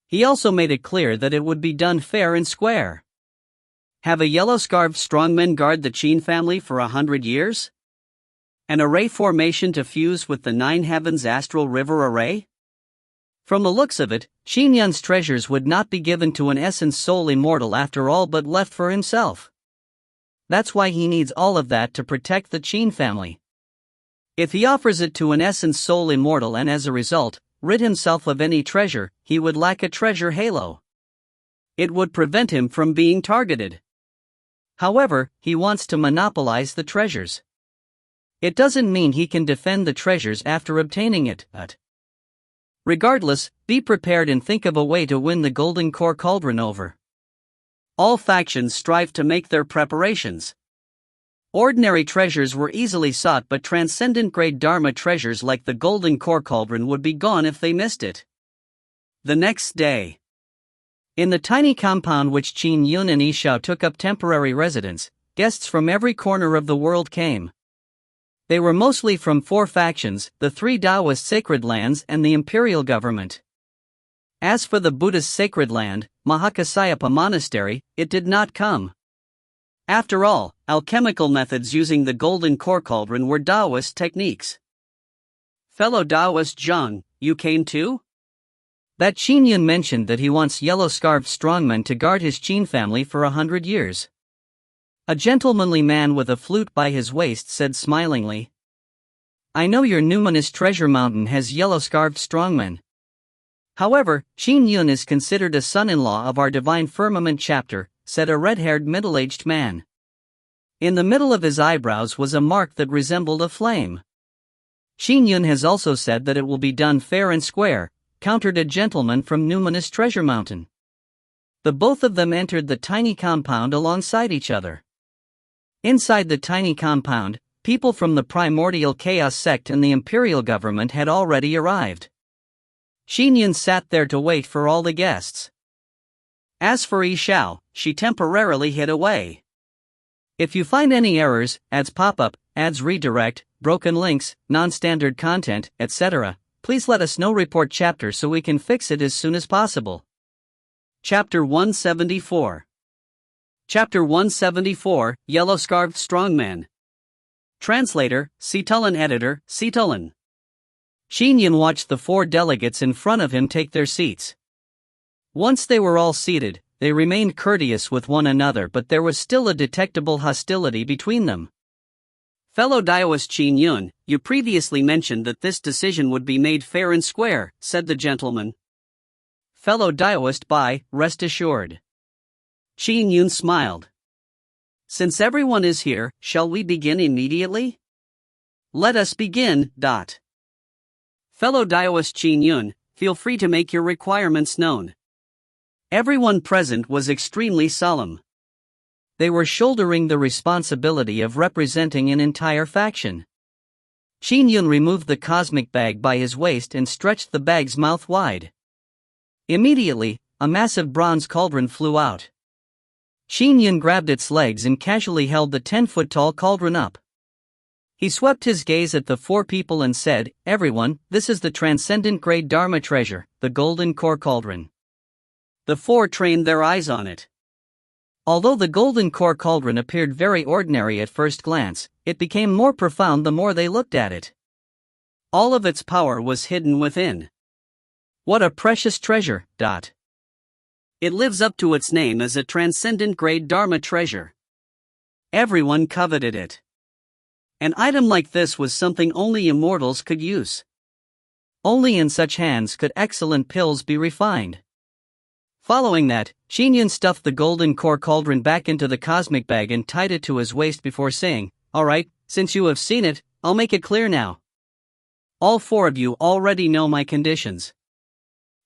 He also made it clear that it would be done fair and square. Have a yellow-scarved strongman guard the Qin family for 100 years? An array formation to fuse with the Nine Heavens Astral River Array? From the looks of it, Qin Yun's treasures would not be given to an essence soul immortal after all but left for himself. That's why he needs all of that to protect the Qin family. If he offers it to an essence soul immortal and as a result, rid himself of any treasure, he would lack a treasure halo. It would prevent him from being targeted. However, he wants to monopolize the treasures. It doesn't mean he can defend the treasures after obtaining it. Regardless, be prepared and think of a way to win the Golden Core Cauldron over. All factions strive to make their preparations. Ordinary treasures were easily sought, but transcendent-grade Dharma treasures like the Golden Core Cauldron would be gone if they missed it. The next day, in the tiny compound which Qin Yun and Xiao took up temporary residence, guests from every corner of the world came. They were mostly from 4 factions, the 3 Taoist sacred lands and the imperial government. As for the Buddhist sacred land, Mahakasyapa Monastery, it did not come. After all, alchemical methods using the Golden Core Cauldron were Taoist techniques. Fellow Taoist Zhang, you came too? That Qin Yun mentioned that he wants yellow-scarfed strongmen to guard his Qin family for 100 years. A gentlemanly man with a flute by his waist said smilingly, "I know your numinous treasure mountain has yellow-scarfed strongmen. However, Qin Yun is considered a son-in-law of our Divine Firmament chapter," said a red-haired middle-aged man. In the middle of his eyebrows was a mark that resembled a flame. "Qin Yun has also said that it will be done fair and square," countered a gentleman from Numinous Treasure Mountain. The both of them entered the tiny compound alongside each other. Inside the tiny compound, people from the Primordial Chaos sect and the imperial government had already arrived. Qin Yun sat there to wait for all the guests. As for Xiao, she temporarily hid away. If you find any errors, ads pop up, ads redirect, broken links, non-standard content, etc., please let us know. Report chapter so we can fix it as soon as possible. Chapter 174. Chapter 174, Yellow-Scarfed Strongman. Translator, Citulin. Editor, Citulin. Qin Yun watched the 4 delegates in front of him take their seats. Once they were all seated, they remained courteous with one another, but there was still a detectable hostility between them. "Fellow Taoist Qin Yun, you previously mentioned that this decision would be made fair and square," said the gentleman. "Fellow Taoist Bai, rest assured." Qin Yun smiled. "Since everyone is here, shall we begin immediately?" "Let us begin." Fellow Taoist Qin Yun, feel free to make your requirements known. Everyone present was extremely solemn. They were shouldering the responsibility of representing an entire faction. Qin Yun removed the cosmic bag by his waist and stretched the bag's mouth wide. Immediately, a massive bronze cauldron flew out. Qin Yun grabbed its legs and casually held the 10-foot-tall cauldron up. He swept his gaze at the 4 people and said, "Everyone, this is the transcendent-grade Dharma treasure, the Golden Core Cauldron." The 4 trained their eyes on it. Although the Golden Core Cauldron appeared very ordinary at first glance, it became more profound the more they looked at it. All of its power was hidden within. What a precious treasure! It lives up to its name as a transcendent-grade Dharma treasure. Everyone coveted it. An item like this was something only immortals could use. Only in such hands could excellent pills be refined. Following that, Qin Yun stuffed the Golden Core Cauldron back into the cosmic bag and tied it to his waist before saying, "Alright, since you have seen it, I'll make it clear now. All 4 of you already know my conditions.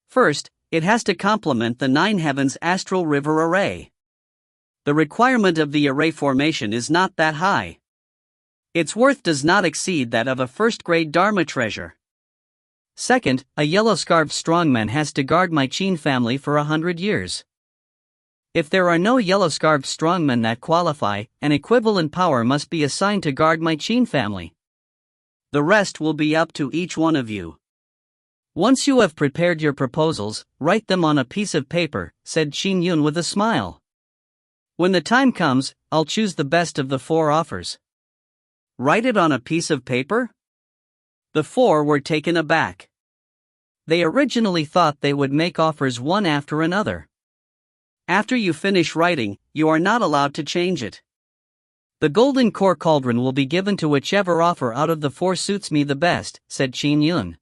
First, it has to complement the 9 heavens astral river array. The requirement of the array formation is not that high. Its worth does not exceed that of a first-grade Dharma treasure. Second, a yellow-scarfed strongman has to guard my Qin family for 100 years. If there are no yellow-scarfed strongmen that qualify, an equivalent power must be assigned to guard my Qin family. The rest will be up to each one of you. Once you have prepared your proposals, write them on a piece of paper," said Qin Yun with a smile. "When the time comes, I'll choose the best of the 4 offers." "Write it on a piece of paper?" The 4 were taken aback. They originally thought they would make offers one after another. After you finish writing, you are not allowed to change it. The golden core cauldron will be given to whichever offer out of the four suits me the best, said Qin Yun.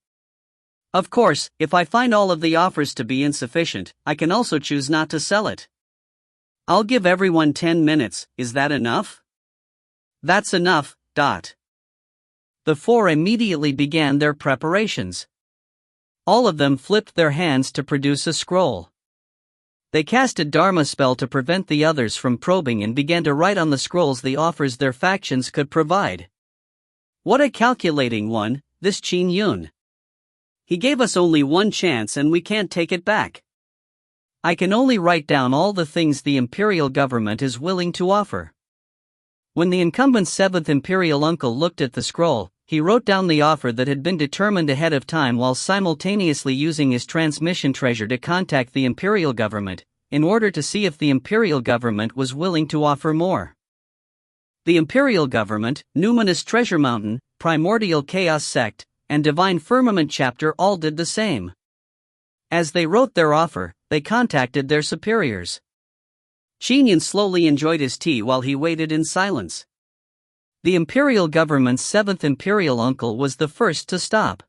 Of course, if I find all of the offers to be insufficient, I can also choose not to sell it. I'll give everyone 10 minutes, is that enough? That's enough. The four immediately began their preparations. All of them flipped their hands to produce a scroll. They cast a Dharma spell to prevent the others from probing and began to write on the scrolls the offers their factions could provide. What a calculating one, this Qin Yun. He gave us only one chance and we can't take it back. I can only write down all the things the imperial government is willing to offer. When the incumbent's seventh imperial uncle looked at the scroll, he wrote down the offer that had been determined ahead of time while simultaneously using his transmission treasure to contact the imperial government, in order to see if the imperial government was willing to offer more. The imperial government, Numinous Treasure Mountain, Primordial Chaos Sect, and Divine Firmament Chapter all did the same. As they wrote their offer, they contacted their superiors. Qin Yun slowly enjoyed his tea while he waited in silence. The imperial government's seventh imperial uncle was the first to stop.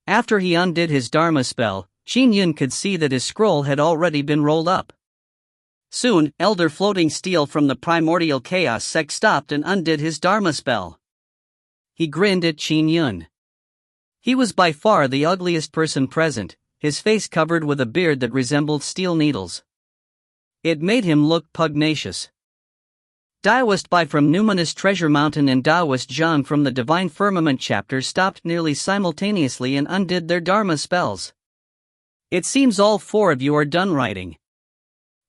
After he undid his Dharma spell, Qin Yun could see that his scroll had already been rolled up. Soon, Elder Floating Steel from the Primordial Chaos Sect stopped and undid his Dharma spell. He grinned at Qin Yun. He was by far the ugliest person present, his face covered with a beard that resembled steel needles. It made him look pugnacious. Daoist Bai from Numinous Treasure Mountain and Daoist Zhang from the Divine Firmament Chapter stopped nearly simultaneously and undid their Dharma spells. It seems all four of you are done writing.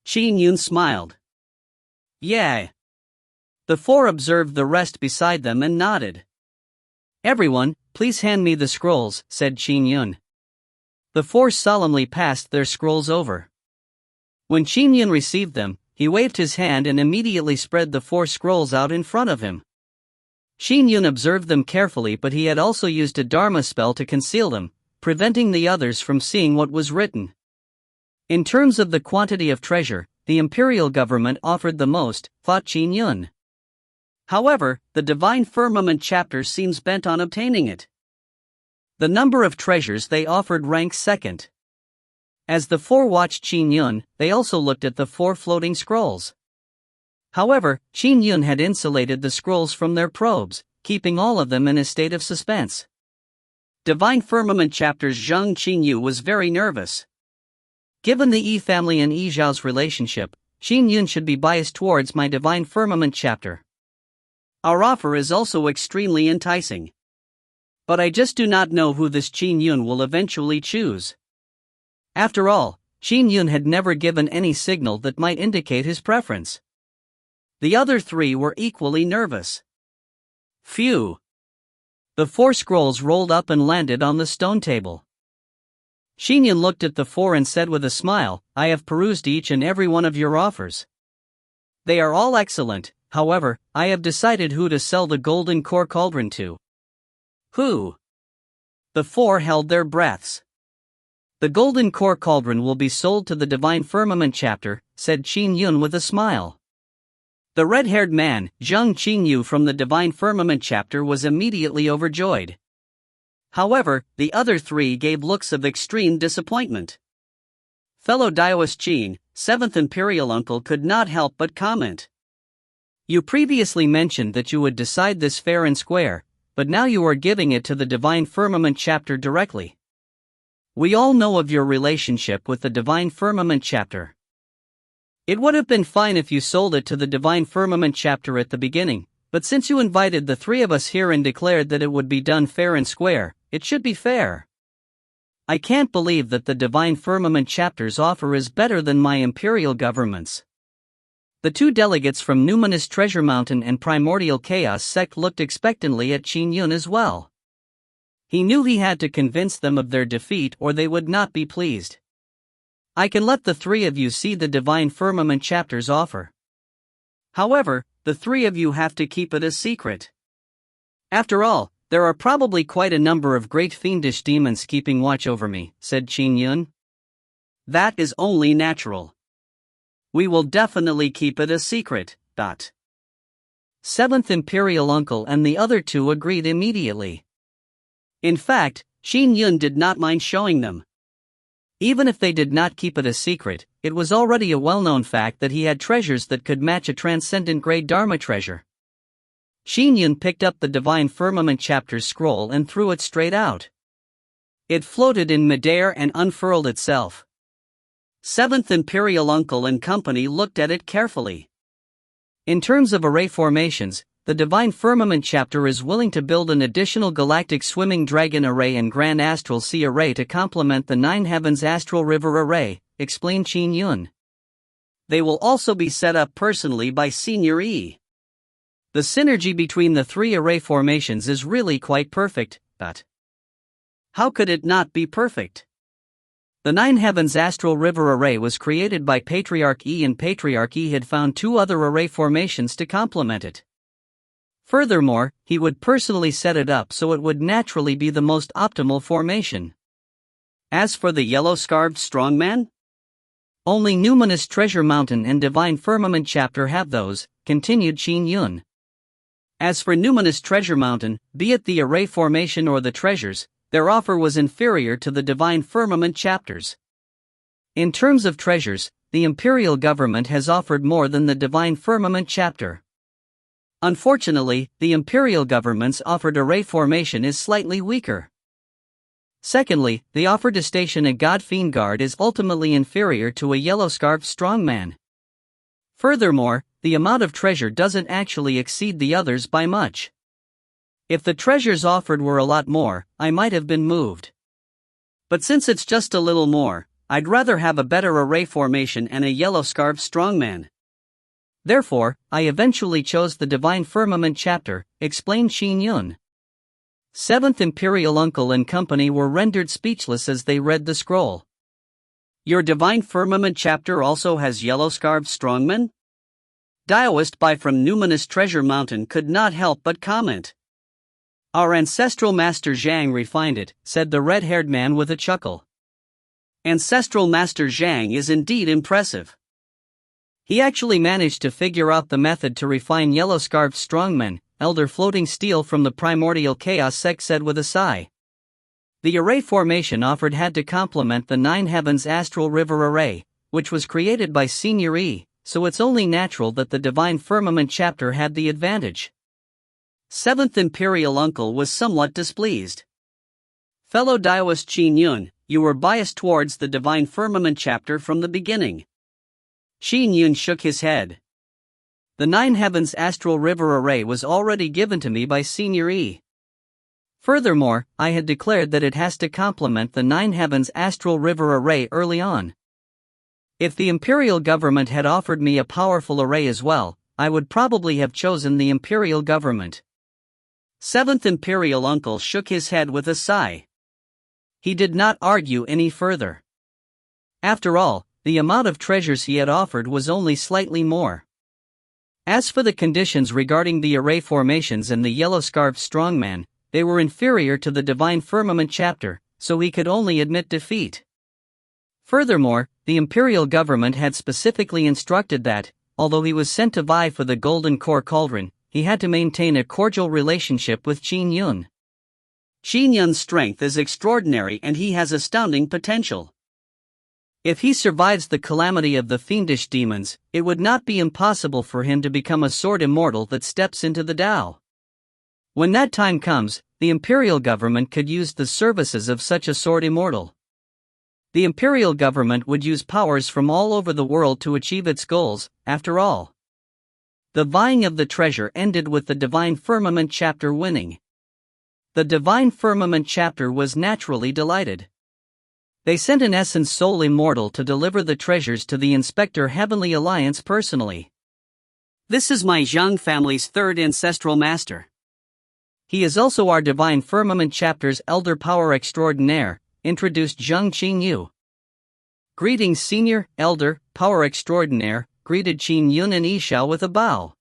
Qin Yun smiled. Yeah. The four observed the rest beside them and nodded. Everyone, please hand me the scrolls, said Qin Yun. The four solemnly passed their scrolls over. When Qin Yun received them, he waved his hand and immediately spread the four scrolls out in front of him. Qin Yun observed them carefully, but he had also used a Dharma spell to conceal them, preventing the others from seeing what was written. In terms of the quantity of treasure, the imperial government offered the most, thought Qin Yun. However, the Divine Firmament Chapter seems bent on obtaining it. The number of treasures they offered ranks second. As the four watched Qin Yun, they also looked at the four floating scrolls. However, Qin Yun had insulated the scrolls from their probes, keeping all of them in a state of suspense. Divine Firmament Chapter's Zhang Qinyu was very nervous. Given the Yi family and Yi Zhao's relationship, Qin Yun should be biased towards my Divine Firmament Chapter. Our offer is also extremely enticing. But I just do not know who this Qin Yun will eventually choose. After all, Qin Yun had never given any signal that might indicate his preference. The other three were equally nervous. Phew. The four scrolls rolled up and landed on the stone table. Qin Yun looked at the four and said with a smile, I have perused each and every one of your offers. They are all excellent, however, I have decided who to sell the golden core cauldron to. Who? The four held their breaths. The golden core cauldron will be sold to the Divine Firmament Chapter, said Qin Yun with a smile. The red-haired man, Zhang Qinyu from the Divine Firmament Chapter, was immediately overjoyed. However, the other three gave looks of extreme disappointment. Fellow Daoist Qin, 7th Imperial Uncle, could not help but comment. You previously mentioned that you would decide this fair and square, but now you are giving it to the Divine Firmament Chapter directly. We all know of your relationship with the Divine Firmament Chapter. It would have been fine if you sold it to the Divine Firmament Chapter at the beginning, but since you invited the three of us here and declared that it would be done fair and square, it should be fair. I can't believe that the Divine Firmament Chapter's offer is better than my imperial government's. The two delegates from Numinous Treasure Mountain and Primordial Chaos Sect looked expectantly at Qin Yun as well. He knew he had to convince them of their defeat or they would not be pleased. I can let the three of you see the Divine Firmament Chapter's offer. However, the three of you have to keep it a secret. After all, There are probably quite a number of great fiendish demons keeping watch over me, said Qin Yun. That is only natural. We will definitely keep it a secret. Seventh Imperial Uncle and the other two agreed immediately. In fact, Qin Yun did not mind showing them. Even if they did not keep it a secret, it was already a well-known fact that he had treasures that could match a transcendent-grade Dharma treasure. Qin Yun picked up the Divine Firmament chapter's scroll and threw it straight out. It floated in midair and unfurled itself. Seventh Imperial Uncle and company looked at it carefully. In terms of array formations, the Divine Firmament chapter is willing to build an additional galactic swimming dragon array and grand astral sea array to complement the Nine Heavens astral river array, explained Qin Yun. They will also be set up personally by Senior E. The synergy between the three array formations is really quite perfect, but how could it not be perfect? The Nine Heavens Astral River Array was created by Patriarch E, and Patriarch E had found two other array formations to complement it. Furthermore, he would personally set it up so it would naturally be the most optimal formation. As for the yellow-scarved strongman? Only Numinous Treasure Mountain and Divine Firmament chapter have those, continued Qin Yun. As for Numinous Treasure Mountain, be it the array formation or the treasures, their offer was inferior to the Divine Firmament chapters. In terms of treasures, the Imperial government has offered more than the Divine Firmament chapter. Unfortunately, the Imperial government's offered array formation is slightly weaker. Secondly, the offer to station a God Fiend Guard is ultimately inferior to a yellow-scarved strongman. Furthermore, the amount of treasure doesn't actually exceed the others by much. If the treasures offered were a lot more, I might have been moved. But since it's just a little more, I'd rather have a better array formation and a yellow-scarved strongman. Therefore, I eventually chose the Divine Firmament chapter, explained Qin Yun. Seventh Imperial Uncle and company were rendered speechless as they read the scroll. Your Divine Firmament chapter also has yellow-scarved strongmen? Daoist Bai from Numinous Treasure Mountain could not help but comment. Our ancestral master Zhang refined it, said the red-haired man with a chuckle. Ancestral master Zhang is indeed impressive. He actually managed to figure out the method to refine yellow-scarved strongmen, Elder Floating Steel from the Primordial Chaos sect said with a sigh. The array formation offered had to complement the Nine Heavens Astral River Array, which was created by Senior E, so it's only natural that the Divine Firmament chapter had the advantage. Seventh Imperial Uncle was somewhat displeased. Fellow Daoist Qin Yun, you were biased towards the Divine Firmament chapter from the beginning. Qin Yun shook his head. The Nine Heavens Astral River Array was already given to me by Senior E. Furthermore, I had declared that it has to complement the Nine Heavens Astral River Array early on. If the Imperial government had offered me a powerful array as well, I would probably have chosen the Imperial government. Seventh Imperial Uncle shook his head with a sigh. He did not argue any further. After all, the amount of treasures he had offered was only slightly more. As for the conditions regarding the array formations and the yellow-scarved strongman, they were inferior to the Divine Firmament chapter, so he could only admit defeat. Furthermore, the Imperial government had specifically instructed that, although he was sent to vie for the Golden Core Cauldron, he had to maintain a cordial relationship with Qin Yun. Qin Yun's strength is extraordinary and he has astounding potential. If he survives the calamity of the fiendish demons, it would not be impossible for him to become a sword immortal that steps into the Tao. When that time comes, the Imperial government could use the services of such a sword immortal. The Imperial government would use powers from all over the world to achieve its goals, after all. The vying of the treasure ended with the Divine Firmament chapter winning. The Divine Firmament chapter was naturally delighted. They sent an Essence Soul Immortal to deliver the treasures to the Inspector Heavenly Alliance personally. This is my Zhang family's third ancestral master. He is also our Divine Firmament chapter's Elder Power Extraordinaire, introduced Zhang Qinyu. Greetings Senior, Elder, Power Extraordinaire, greeted Qin Yun and Xiao with a bow.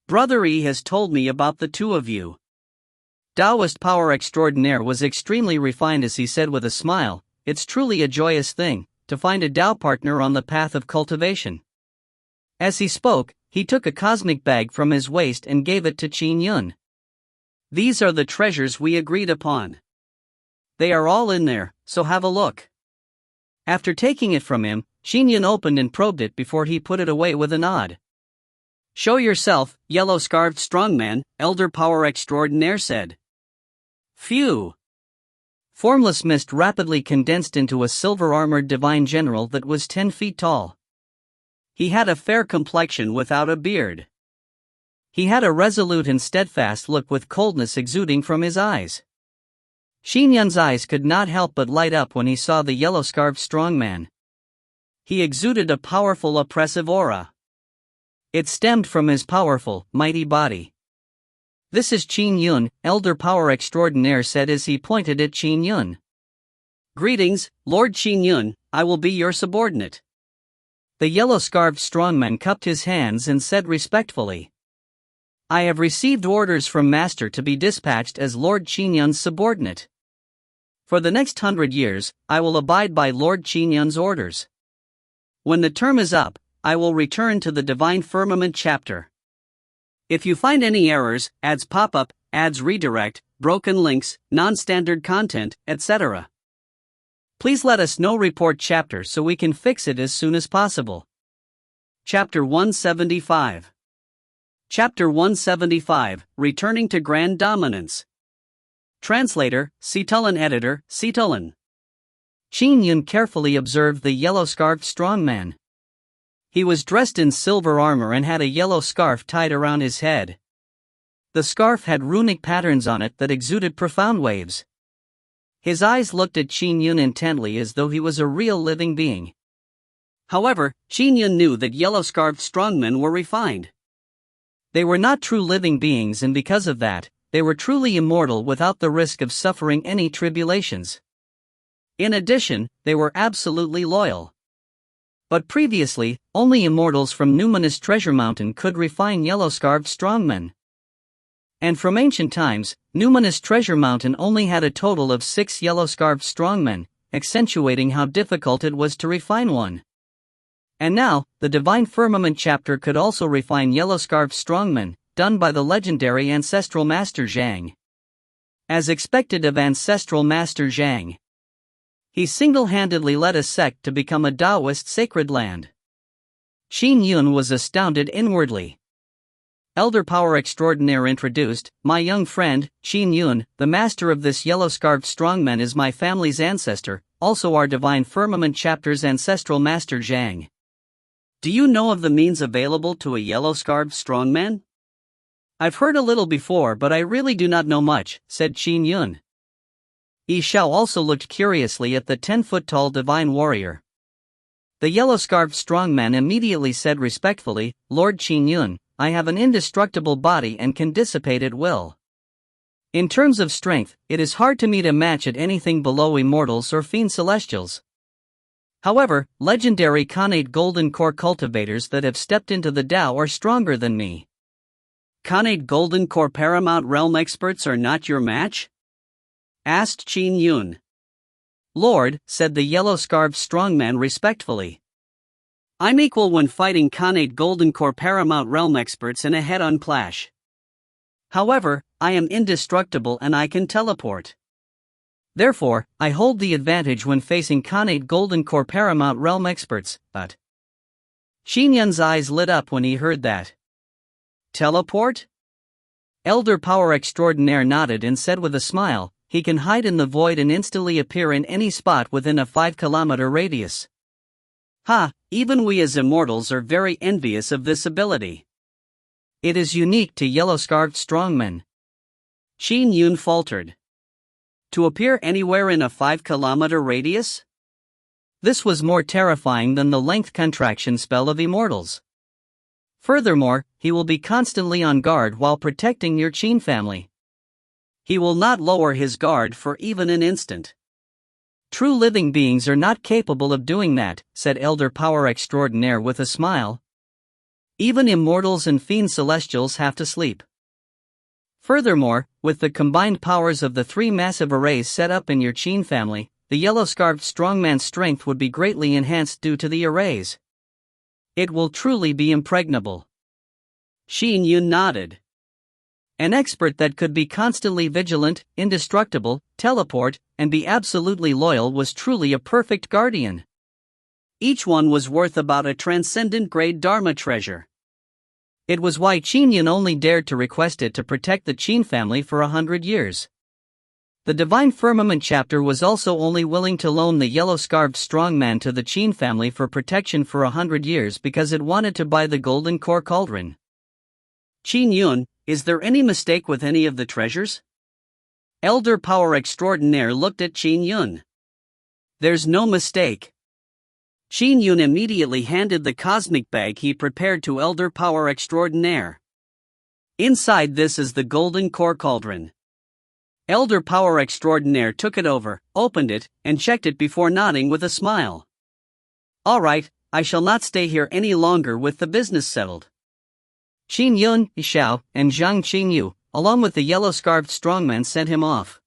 Brother E has told me about the two of you. Taoist power extraordinaire was extremely refined as he said with a smile, "It's truly a joyous thing to find a Tao partner on the path of cultivation." As he spoke, he took a cosmic bag from his waist and gave it to Qin Yun. "These are the treasures we agreed upon. They are all in there, so have a look." After taking it from him, Qin Yun opened and probed it before he put it away with a nod. "Show yourself, yellow-scarfed strongman," Elder Power Extraordinaire said. Phew! Formless mist rapidly condensed into a silver-armored divine general that was 10 feet tall. He had a fair complexion without a beard. He had a resolute and steadfast look with coldness exuding from his eyes. Qin Yun's eyes could not help but light up when he saw the yellow-scarfed strongman. He exuded a powerful oppressive aura. It stemmed from his powerful, mighty body. "This is Qin Yun," Elder Power Extraordinaire said as he pointed at Qin Yun. "Greetings, Lord Qin Yun, I will be your subordinate." The yellow-scarfed strongman cupped his hands and said respectfully, "I have received orders from Master to be dispatched as Lord Qin Yun's subordinate. For the next 100 years, I will abide by Lord Qin Yun's orders. When the term is up, I will return to the Divine Firmament chapter. If you find any errors, ads pop up, ads redirect, broken links, non-standard content, etc., please let us know. Report chapter so we can fix it as soon as possible." Chapter 175. Chapter 175, Returning to Grand Dominance. Translator, Citulan. Editor, Citulan. Qin Yun carefully observed the yellow-scarfed strongman. He was dressed in silver armor and had a yellow scarf tied around his head. The scarf had runic patterns on it that exuded profound waves. His eyes looked at Qin Yun intently as though he was a real living being. However, Qin Yun knew that yellow-scarfed strongmen were refined. They were not true living beings, and because of that, they were truly immortal without the risk of suffering any tribulations. In addition, they were absolutely loyal. But previously, only immortals from numinous Treasure Mountain could refine yellow-scarfed strongmen. And from ancient times, numinous Treasure Mountain only had a total of 6 yellow-scarfed strongmen, accentuating how difficult it was to refine one. And now, the Divine Firmament chapter could also refine yellow-scarfed strongmen, done by the legendary Ancestral Master Zhang. As expected of Ancestral Master Zhang, he single-handedly led a sect to become a Taoist sacred land. Qin Yun was astounded inwardly. Elder Power Extraordinaire introduced, "My young friend, Qin Yun, the master of this yellow-scarfed strongman is my family's ancestor, also our Divine Firmament chapter's Ancestral Master Zhang. Do you know of the means available to a yellow-scarfed strongman?" "I've heard a little before, but I really do not know much," said Qin Yun. Xiao also looked curiously at the 10-foot-tall divine warrior. The yellow-scarfed strongman immediately said respectfully, "Lord Qin Yun, I have an indestructible body and can dissipate at will. In terms of strength, it is hard to meet a match at anything below immortals or fiend celestials. However, legendary Khanate Golden Core cultivators that have stepped into the Tao are stronger than me." "Khanate Golden Core Paramount Realm experts are not your match?" asked Qin Yun. "Lord," said the yellow-scarfed strongman respectfully, "I'm equal when fighting Khanate Golden Core Paramount Realm experts in a head-on clash. However, I am indestructible and I can teleport. Therefore, I hold the advantage when facing Khanate Golden Core Paramount Realm experts, but..." Qin Yun's eyes lit up when he heard that. "Teleport?" Elder Power Extraordinaire nodded and said with a smile, "He can hide in the void and instantly appear in any spot within a 5-kilometer radius." "Ha, even we as immortals are very envious of this ability. It is unique to yellow-scarfed strongmen." Qin Yun faltered. To appear anywhere in a 5-kilometer radius? This was more terrifying than the length contraction spell of immortals. Furthermore, he will be constantly on guard while protecting your Qin family. He will not lower his guard for even an instant. "True living beings are not capable of doing that," said Elder Power Extraordinaire with a smile. "Even immortals and fiend celestials have to sleep. Furthermore, with the combined powers of the 3 massive arrays set up in your Qin family, the yellow-scarfed strongman's strength would be greatly enhanced due to the arrays. It will truly be impregnable. Qin Yun nodded. An expert that could be constantly vigilant, indestructible, teleport, and be absolutely loyal was truly a perfect guardian. Each one was worth about a transcendent-grade Dharma treasure. It was why Qin Yun only dared to request it to protect the Qin family for 100 years. The Divine Firmament chapter was also only willing to loan the yellow-scarfed strongman to the Qin family for protection for 100 years because it wanted to buy the golden core cauldron. Qin Yun, is there any mistake with any of the treasures? Elder Power Extraordinaire looked at Qin Yun. There's no mistake. Qin Yun immediately handed the cosmic bag he prepared to Elder Power Extraordinaire. Inside this is the golden core cauldron. Elder Power Extraordinaire took it over, opened it, and checked it before nodding with a smile. All right, I shall not stay here any longer with the business settled. Qin Yun, Xiao, and Zhang Qingyu, along with the yellow-scarfed strongman, sent him off.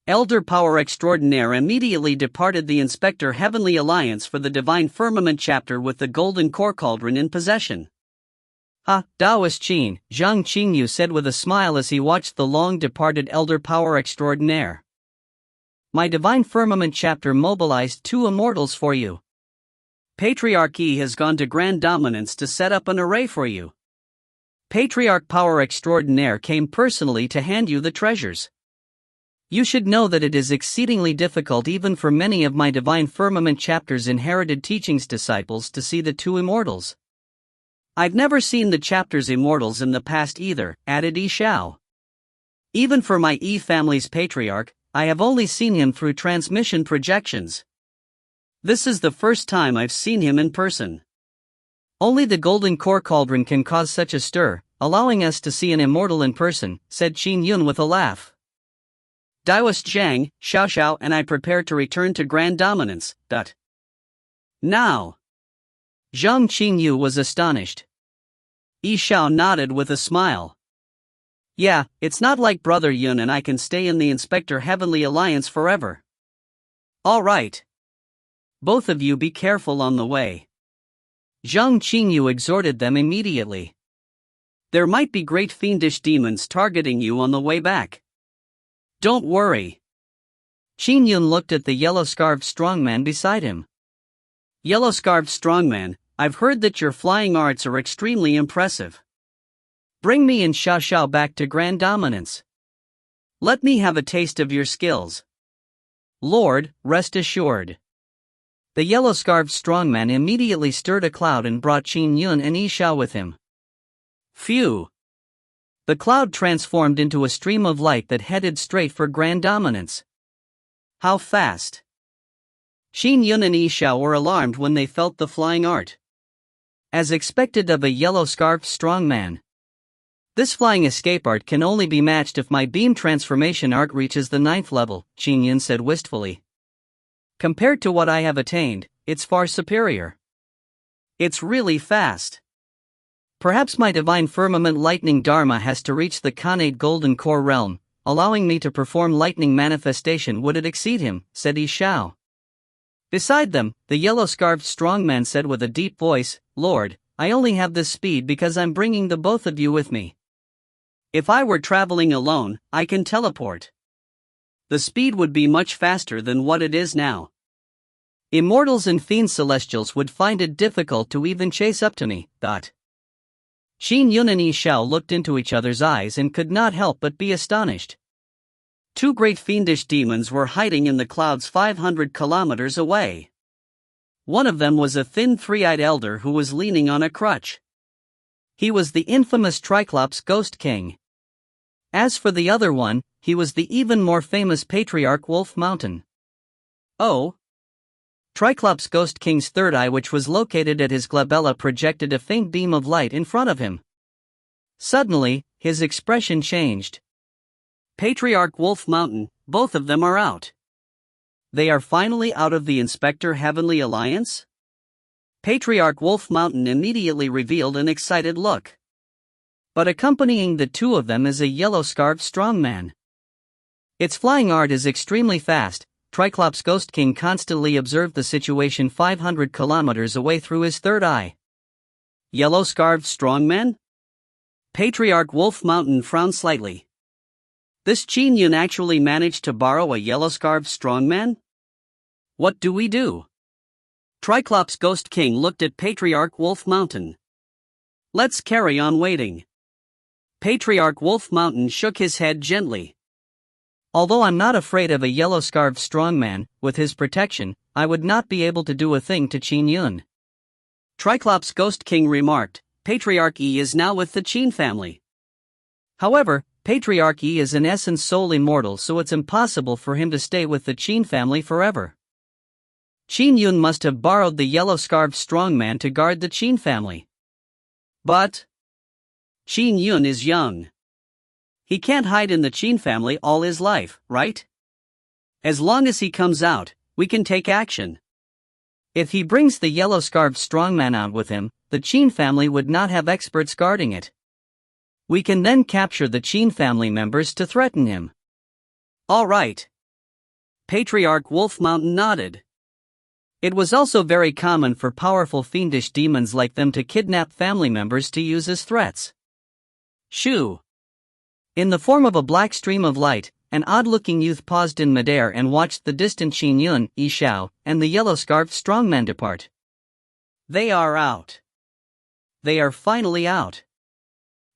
Elder Power Extraordinaire immediately departed the Inspector Heavenly Alliance for the Divine Firmament chapter with the golden core cauldron in possession. Ha, Taoist Qin, Zhang Qingyu said with a smile as he watched the long-departed Elder Power Extraordinaire. My Divine Firmament chapter mobilized 2 immortals for you. Patriarch Yi has gone to Grand Dominance to set up an array for you. Patriarch Power Extraordinaire came personally to hand you the treasures. You should know that it is exceedingly difficult even for many of my Divine Firmament chapter's inherited teachings disciples to see the 2 immortals. I've never seen the chapter's immortals in the past either, added Xiao. Even for my Yi family's patriarch, I have only seen him through transmission projections. This is the first time I've seen him in person. Only the golden core cauldron can cause such a stir, allowing us to see an immortal in person, said Qin Yun with a laugh. Taoist Zhang, Xiao and I prepare to return to Grand Dominance. Now. Zhang Qingyu was astonished. Yi Xiao nodded with a smile. Yeah, it's not like Brother Yun and I can stay in the Inspector Heavenly Alliance forever. All right. Both of you be careful on the way. Zhang Qingyu exhorted them immediately. There might be great fiendish demons targeting you on the way back. Don't worry. Qin Yun looked at the yellow-scarfed strongman beside him. Yellow-scarfed strongman, I've heard that your flying arts are extremely impressive. Bring me and Xiao back to Grand Dominance. Let me have a taste of your skills. Lord, rest assured. The yellow-scarfed strongman immediately stirred a cloud and brought Qin Yun and Yi Xiao with him. Phew. The cloud transformed into a stream of light that headed straight for Grand Dominance. How fast? Qin Yun and Yi Xiao were alarmed when they felt the flying art. As expected of a yellow-scarfed strongman. This flying escape art can only be matched if my beam transformation art reaches the 9th level, Qin Yun said wistfully. Compared to what I have attained, it's far superior. It's really fast. Perhaps my Divine Firmament Lightning Dharma has to reach the Khanate Golden Core realm, allowing me to perform lightning manifestation. Would it exceed him, said Yi Xiao. Beside them, the yellow-scarfed strongman said with a deep voice, Lord, I only have this speed because I'm bringing the both of you with me. If I were traveling alone, I can teleport. The speed would be much faster than what it is now. Immortals and fiend celestials would find it difficult to even chase up to me. Qin Yun and Yi Xiao looked into each other's eyes and could not help but be astonished. 2 great fiendish demons were hiding in the clouds 500 kilometers away. One of them was a thin 3-eyed elder who was leaning on a crutch. He was the infamous Triclops Ghost King. As for the other one, he was the even more famous Patriarch Wolf Mountain. Oh! Triclops Ghost King's third eye, which was located at his glabella, projected a faint beam of light in front of him. Suddenly, his expression changed. Patriarch Wolf Mountain, both of them are out. They are finally out of the Inspector Heavenly Alliance? Patriarch Wolf Mountain immediately revealed an excited look. But accompanying the two of them is a yellow-scarfed strongman. Its flying art is extremely fast. Triclops Ghost King constantly observed the situation 500 kilometers away through his third eye. Yellow-scarfed strongman? Patriarch Wolf Mountain frowned slightly. This Qin Yun actually managed to borrow a yellow-scarfed strongman? What do we do? Triclops Ghost King looked at Patriarch Wolf Mountain. Let's carry on waiting. Patriarch Wolf Mountain shook his head gently. Although I'm not afraid of a yellow-scarfed strongman, with his protection, I would not be able to do a thing to Qin Yun. Triclops Ghost King remarked, Patriarch Yi is now with the Qin family. However, Patriarch Yi is in essence soul immortal, so it's impossible for him to stay with the Qin family forever. Qin Yun must have borrowed the yellow-scarfed strongman to guard the Qin family. But Qin Yun is young. He can't hide in the Qin family all his life, right? As long as he comes out, we can take action. If he brings the yellow-scarfed strongman out with him, the Qin family would not have experts guarding it. We can then capture the Qin family members to threaten him. All right. Patriarch Wolf Mountain nodded. It was also very common for powerful fiendish demons like them to kidnap family members to use as threats. Shoo! In the form of a black stream of light, an odd-looking youth paused in midair and watched the distant Qin Yun, Xiao, and the yellow-scarfed strongman depart. They are out. They are finally out.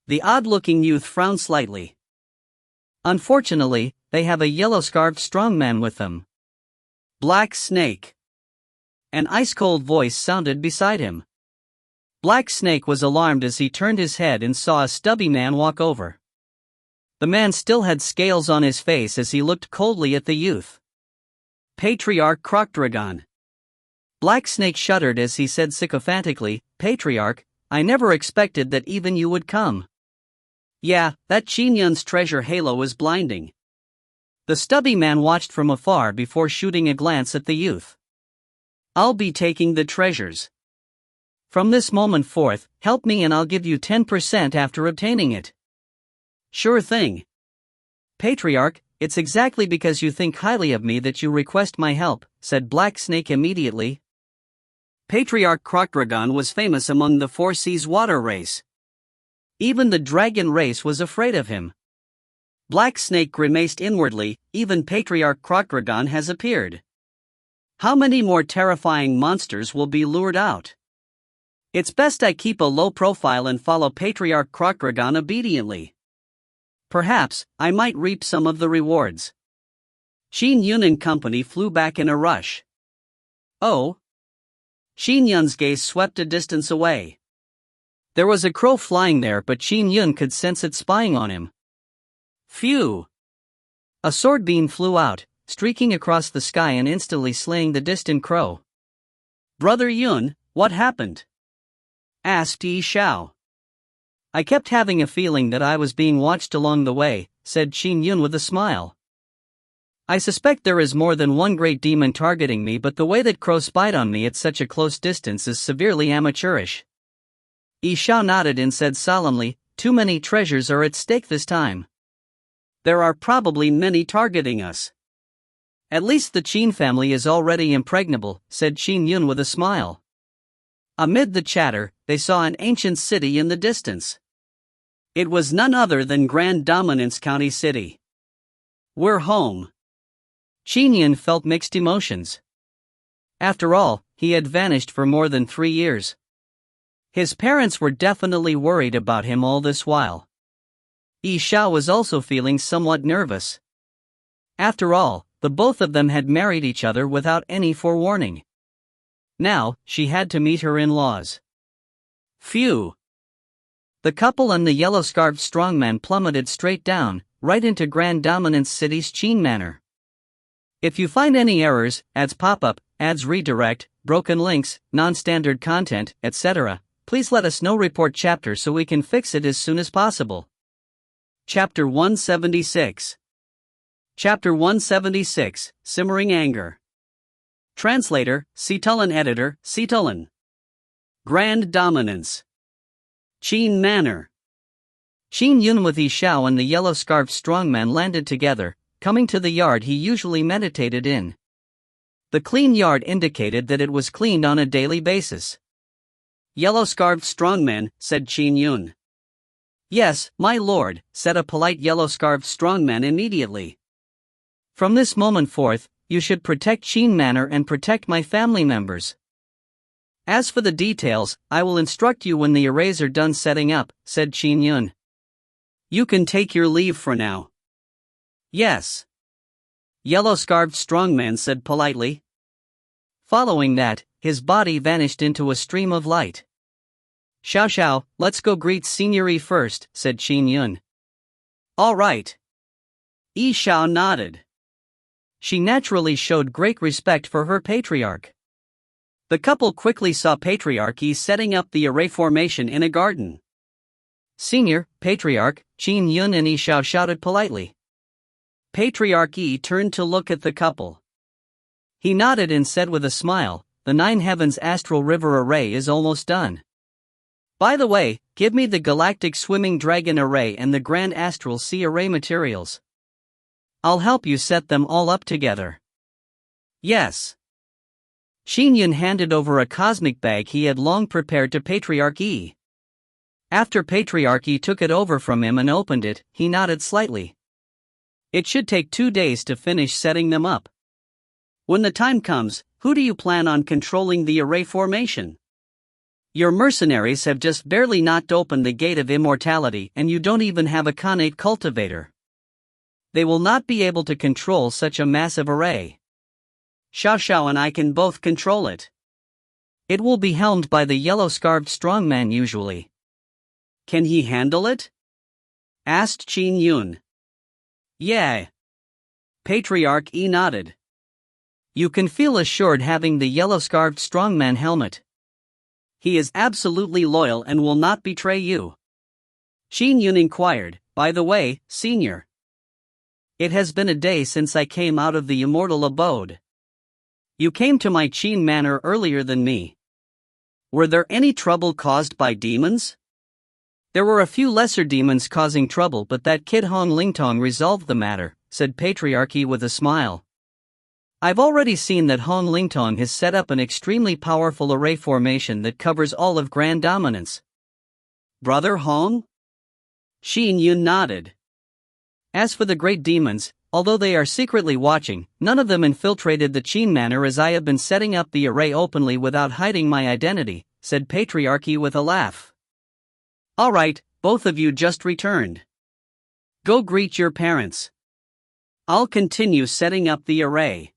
The odd-looking youth frowned slightly. Unfortunately, they have a yellow-scarfed strongman with them. Black Snake. An ice-cold voice sounded beside him. Black Snake was alarmed as he turned his head and saw a stubby man walk over. The man still had scales on his face as he looked coldly at the youth. Patriarch Crocdragon. Black Snake shuddered as he said sycophantically, Patriarch, I never expected that even you would come. Yeah, that Qin Yun's treasure halo is blinding. The stubby man watched from afar before shooting a glance at the youth. I'll be taking the treasures. From this moment forth, help me and I'll give you 10% after obtaining it. Sure thing. Patriarch, it's exactly because you think highly of me that you request my help, said Black Snake immediately. Patriarch Crocdragon was famous among the Four Seas water race. Even the dragon race was afraid of him. Black Snake grimaced inwardly, even Patriarch Crocdragon has appeared. How many more terrifying monsters will be lured out? It's best I keep a low profile and follow Patriarch Crocdragon obediently. Perhaps, I might reap some of the rewards. Qin Yun and company flew back in a rush. Oh! Qin Yun's gaze swept a distance away. There was a crow flying there, but Qin Yun could sense it spying on him. Phew! A sword beam flew out, streaking across the sky and instantly slaying the distant crow. Brother Yun, what happened? Asked Xiao. I kept having a feeling that I was being watched along the way, said Qin Yun with a smile. I suspect there is more than one great demon targeting me, but the way that crow spied on me at such a close distance is severely amateurish. Xiao nodded and said solemnly, too many treasures are at stake this time. There are probably many targeting us. At least the Qin family is already impregnable, said Qin Yun with a smile. Amid the chatter, they saw an ancient city in the distance. It was none other than Grand Dominance County City. We're home. Qin Yun felt mixed emotions. After all, he had vanished for more than 3 years. His parents were definitely worried about him all this while. Xiao was also feeling somewhat nervous. After all, the both of them had married each other without any forewarning. Now, she had to meet her in-laws. Phew! The couple and the yellow-scarfed strongman plummeted straight down, right into Grand Dominance City's Qin Manor. If you find any errors, ads pop up, ads redirect, broken links, non-standard content, etc., please let us know. Report chapter so we can fix it as soon as possible. Chapter 176. Chapter 176, Simmering Anger. Translator, Cetulin. Editor, Cetulin. Grand Dominance. Qin Manor. Qin Yun with Xiao and the yellow-scarfed strongman landed together, coming to the yard he usually meditated in. The clean yard indicated that it was cleaned on a daily basis. Yellow-scarfed strongman, said Qin Yun. Yes, my lord, said a polite yellow-scarfed strongman immediately. From this moment forth, you should protect Qin Manor and protect my family members. As for the details, I will instruct you when the arrays are done setting up, said Qin Yun. You can take your leave for now. Yes. Yellow-scarfed strongman said politely. Following that, his body vanished into a stream of light. Xiao, let's go greet Signory first, said Qin Yun. All right. Xiao nodded. She naturally showed great respect for her patriarch. The couple quickly saw Patriarch Yi setting up the array formation in a garden. Senior, Patriarch, Qin Yun and Xiao shouted politely. Patriarch Yi turned to look at the couple. He nodded and said with a smile, the Nine Heavens Astral River Array is almost done. By the way, give me the Galactic Swimming Dragon Array and the Grand Astral Sea Array materials. I'll help you set them all up together. Yes. Qin Yun handed over a cosmic bag he had long prepared to Patriarch Yi. After Patriarch Yi took it over from him and opened it, he nodded slightly. It should take 2 days to finish setting them up. When the time comes, who do you plan on controlling the array formation? Your mercenaries have just barely knocked open the gate of immortality and you don't even have a Khanate cultivator. They will not be able to control such a massive array. Xiao and I can both control it. It will be helmed by the yellow-scarfed strongman usually. Can he handle it? Asked Qin Yun. Yeah. Patriarch Yi nodded. You can feel assured having the yellow-scarfed strongman helmet. He is absolutely loyal and will not betray you. Qin Yun inquired, by the way, senior. It has been a day since I came out of the immortal abode. You came to my Qin Manor earlier than me. Were there any trouble caused by demons? There were a few lesser demons causing trouble, but that kid Hong Lingtong resolved the matter, said Patriarch Yi with a smile. I've already seen that Hong Lingtong has set up an extremely powerful array formation that covers all of Grand Dominance. Brother Hong? Qin Yun nodded. As for the great demons, although they are secretly watching, none of them infiltrated the Qin Manor as I have been setting up the array openly without hiding my identity, said Patriarch Yi with a laugh. All right, both of you just returned. Go greet your parents. I'll continue setting up the array.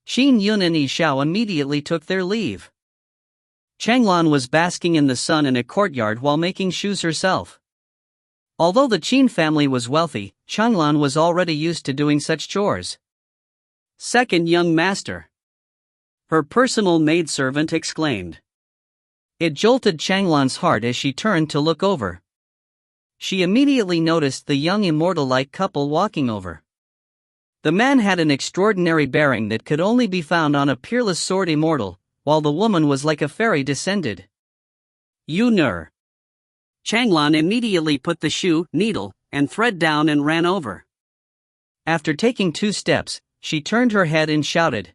Qin Yun and Xiao immediately took their leave. Changlan was basking in the sun in a courtyard while making shoes herself. Although the Qin family was wealthy, Changlan was already used to doing such chores. Second young master. Her personal maidservant exclaimed. It jolted Changlan's heart as she turned to look over. She immediately noticed the young immortal-like couple walking over. The man had an extraordinary bearing that could only be found on a peerless sword immortal, while the woman was like a fairy descended. Yun'er. Changlan immediately put the shoe, needle, and thread down and ran over. After taking 2 steps, she turned her head and shouted.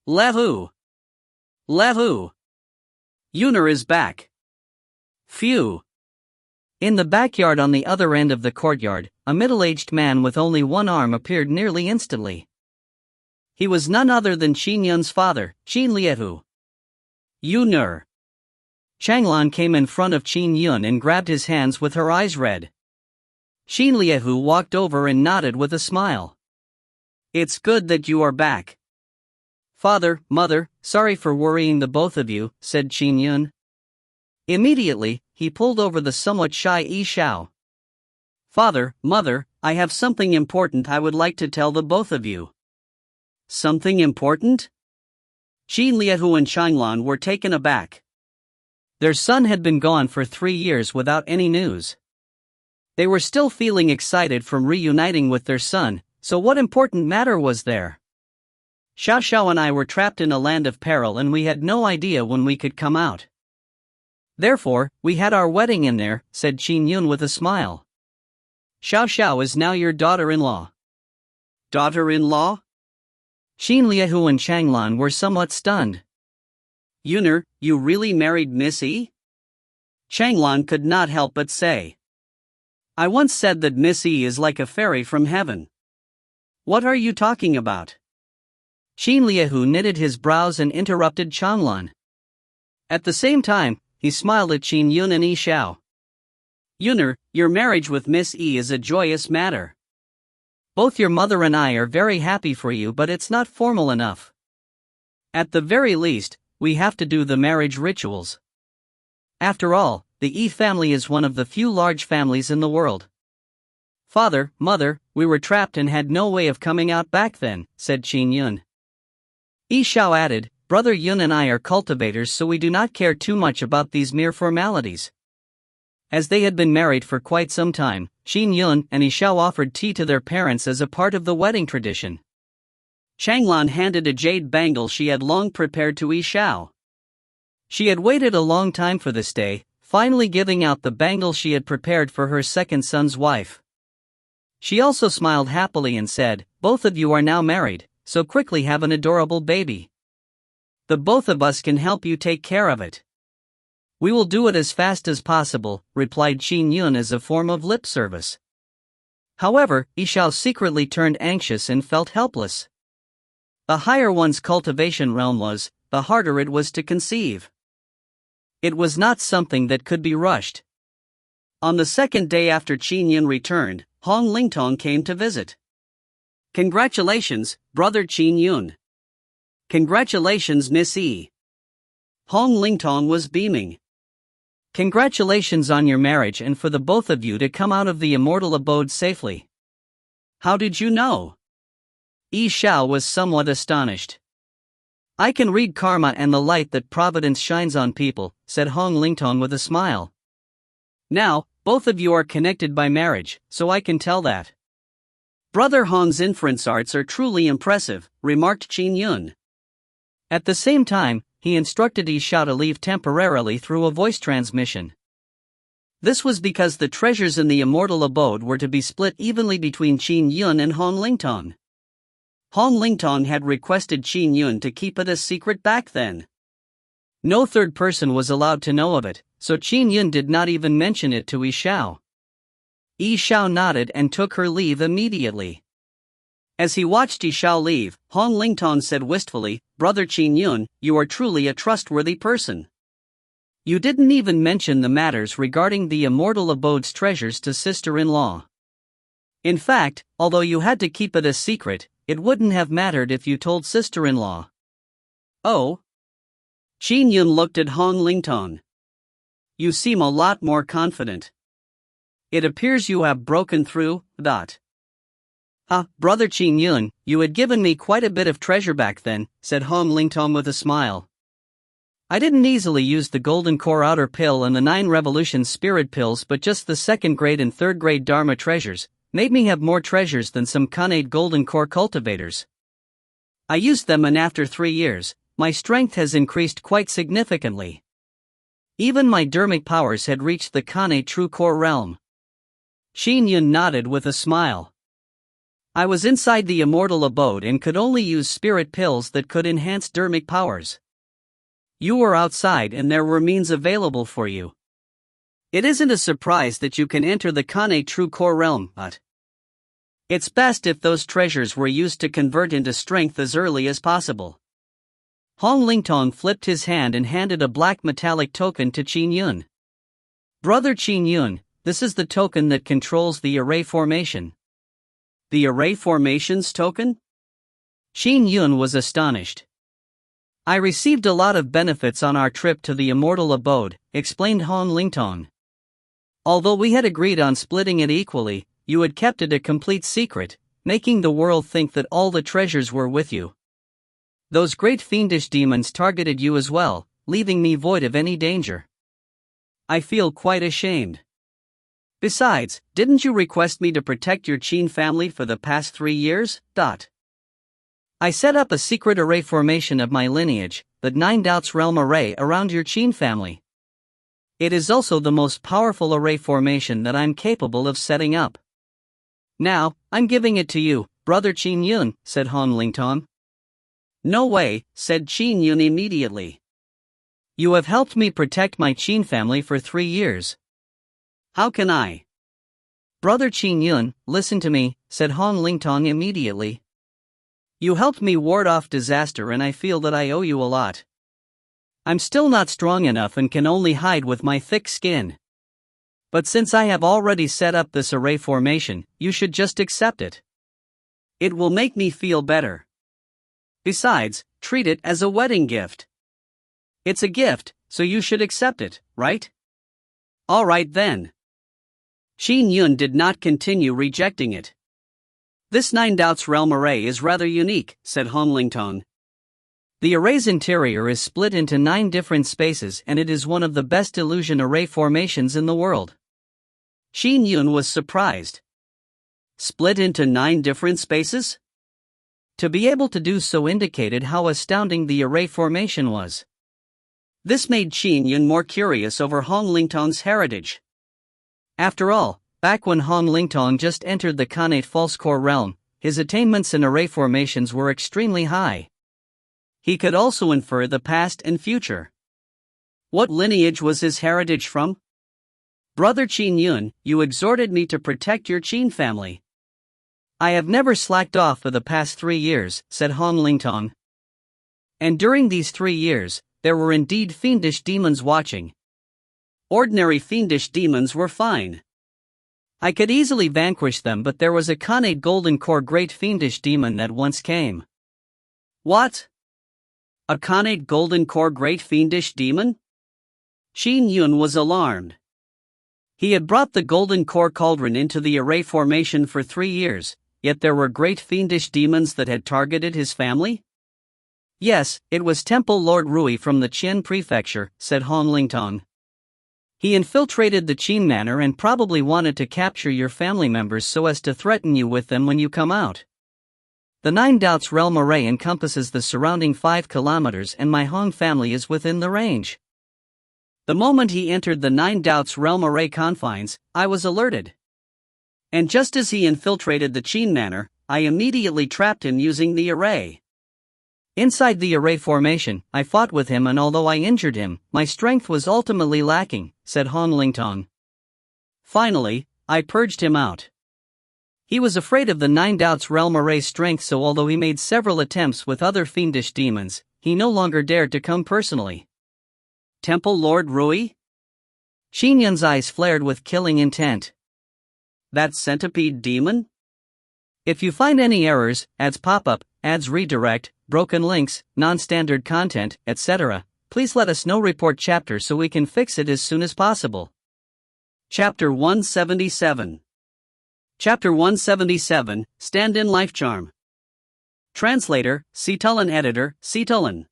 Lehu! Lehu! Yun'er is back. Phew! In the backyard on the other end of the courtyard, a middle-aged man with only one arm appeared nearly instantly. He was none other than Qin Yun's father, Qin Liehu. Yun'er. Changlan came in front of Qin Yun and grabbed his hands with her eyes red. Qin Liehu walked over and nodded with a smile. It's good that you are back. Father, mother, sorry for worrying the both of you, said Qin Yun. Immediately, he pulled over the somewhat shy Xiao. Father, mother, I have something important I would like to tell the both of you. Something important? Qin Liehu and Changlan were taken aback. Their son had been gone for 3 years without any news. They were still feeling excited from reuniting with their son, so what important matter was there? Xiao and I were trapped in a land of peril and we had no idea when we could come out. Therefore, we had our wedding in there, said Qin Yun with a smile. Xiao is now your daughter-in-law. Daughter-in-law? Xin Liehu and Changlan were somewhat stunned. Yuner, you really married Miss E? Changlan could not help but say. I once said that Miss E is like a fairy from heaven. What are you talking about? Xin Liehu knitted his brows and interrupted Changlan. At the same time, he smiled at Qin Yun and Xiao. Yuner, your marriage with Miss E is a joyous matter. Both your mother and I are very happy for you, but it's not formal enough. At the very least, we have to do the marriage rituals. After all, the E family is one of the few large families in the world. Father, mother, we were trapped and had no way of coming out back then, said Qin Yun. Xiao added, Brother Yun and I are cultivators, so we do not care too much about these mere formalities. As they had been married for quite some time, Qin Yun and Xiao offered tea to their parents as a part of the wedding tradition. Changlan handed a jade bangle she had long prepared to Xiao. She had waited a long time for this day, finally giving out the bangle she had prepared for her second son's wife. She also smiled happily and said, Both of you are now married, so quickly have an adorable baby. The both of us can help you take care of it. We will do it as fast as possible, replied Qin Yun as a form of lip service. However, Xiao secretly turned anxious and felt helpless. The higher one's cultivation realm was, the harder it was to conceive. It was not something that could be rushed. On the second day after Qin Yun returned, Hong Lingtong came to visit. Congratulations, brother Qin Yun. Congratulations, Miss E. Hong Lingtong was beaming. Congratulations on your marriage and for the both of you to come out of the immortal abode safely. How did you know? Xiao was somewhat astonished. I can read karma and the light that providence shines on people, said Hong Lingtong with a smile. Now, both of you are connected by marriage, so I can tell that. Brother Hong's inference arts are truly impressive, remarked Qin Yun. At the same time, he instructed Xiao to leave temporarily through a voice transmission. This was because the treasures in the immortal abode were to be split evenly between Qin Yun and Hong Lingtong. Hong Lingtong had requested Qin Yun to keep it a secret back then. No third person was allowed to know of it, so Qin Yun did not even mention it to Xiao. Xiao nodded and took her leave immediately. As he watched Xiao leave, Hong Lingtong said wistfully, Brother Qin Yun, you are truly a trustworthy person. You didn't even mention the matters regarding the immortal abode's treasures to sister-in-law. In fact, although you had to keep it a secret, it wouldn't have mattered if you told sister-in-law. Oh? Qin Yun looked at Hong Lingtong. You seem a lot more confident. It appears you have broken through, Brother Qin Yun, you had given me quite a bit of treasure back then, said Hong Lingtong with a smile. I didn't easily use the Golden Core Outer Pill and the 9 Revolutions Spirit Pills, but just the 2nd grade and 3rd grade Dharma treasures made me have more treasures than some Khanate Golden Core cultivators. I used them, and after 3 years, my strength has increased quite significantly. Even my dermic powers had reached the Khanate True Core realm. Qin Yun nodded with a smile. I was inside the immortal abode and could only use spirit pills that could enhance dermic powers. You were outside and there were means available for you. It isn't a surprise that you can enter the Khanate True Core realm, but it's best if those treasures were used to convert into strength as early as possible. Hong Lingtong flipped his hand and handed a black metallic token to Qin Yun. Brother Qin Yun, this is the token that controls the array formation. The array formations token? Qin Yun was astonished. I received a lot of benefits on our trip to the immortal abode, explained Hong Lingtong. Although we had agreed on splitting it equally, you had kept it a complete secret, making the world think that all the treasures were with you. Those great fiendish demons targeted you as well, leaving me void of any danger. I feel quite ashamed. Besides, didn't you request me to protect your Qin family for the past 3 years? I set up a secret array formation of my lineage, the 9 Doubts Realm Array, around your Qin family. It is also the most powerful array formation that I'm capable of setting up. Now, I'm giving it to you, Brother Qin Yun, said Hong Lingtong. No way, said Qin Yun immediately. You have helped me protect my Qin family for 3 years. How can I? Brother Qin Yun, listen to me, said Hong Lingtong immediately. You helped me ward off disaster and I feel that I owe you a lot. I'm still not strong enough and can only hide with my thick skin. But since I have already set up this array formation, you should just accept it. It will make me feel better. Besides, treat it as a wedding gift. It's a gift, so you should accept it, right? All right then. Qin Yun did not continue rejecting it. This 9 Doubts Realm array is rather unique, said Hong Lingtong. The array's interior is split into 9 different spaces and it is one of the best illusion array formations in the world. Qin Yun was surprised. Split into 9 different spaces? To be able to do so indicated how astounding the array formation was. This made Qin Yun more curious over Hong Lingtong's heritage. After all, back when Hong Lingtong just entered the Khanate False Core realm, his attainments in array formations were extremely high. He could also infer the past and future. What lineage was his heritage from? Brother Qin Yun, you exhorted me to protect your Qin family. I have never slacked off for the past 3 years, said Hong Lingtong. And during these 3 years, there were indeed fiendish demons watching. Ordinary fiendish demons were fine. I could easily vanquish them, but there was a Khanate Golden Core great fiendish demon that once came. What? A Khanate Golden Core great fiendish demon? Qin Yun was alarmed. He had brought the Golden Core cauldron into the array formation for 3 years, yet there were great fiendish demons that had targeted his family? Yes, it was Temple Lord Rui from the Qin Prefecture, said Hong Lingtong. He infiltrated the Qin Manor and probably wanted to capture your family members so as to threaten you with them when you come out. The 9 Doubts Realm array encompasses the surrounding 5 kilometers and my Hong family is within the range. The moment he entered the 9 Doubts Realm array confines, I was alerted. And just as he infiltrated the Qin Manor, I immediately trapped him using the array. Inside the array formation, I fought with him and although I injured him, my strength was ultimately lacking, said Hong Lingtong. Finally, I purged him out. He was afraid of the 9 Doubts Realm array's strength, so although he made several attempts with other fiendish demons, he no longer dared to come personally. Temple Lord Rui? Qin Yun's eyes flared with killing intent. That centipede demon? If you find any errors, ads pop-up, ads redirect, broken links, non-standard content, etc., please let us know. Report chapter so we can fix it as soon as possible. Chapter 177. Chapter 177, Stand-in Life Charm. Translator, Citulan. Editor, Citulan.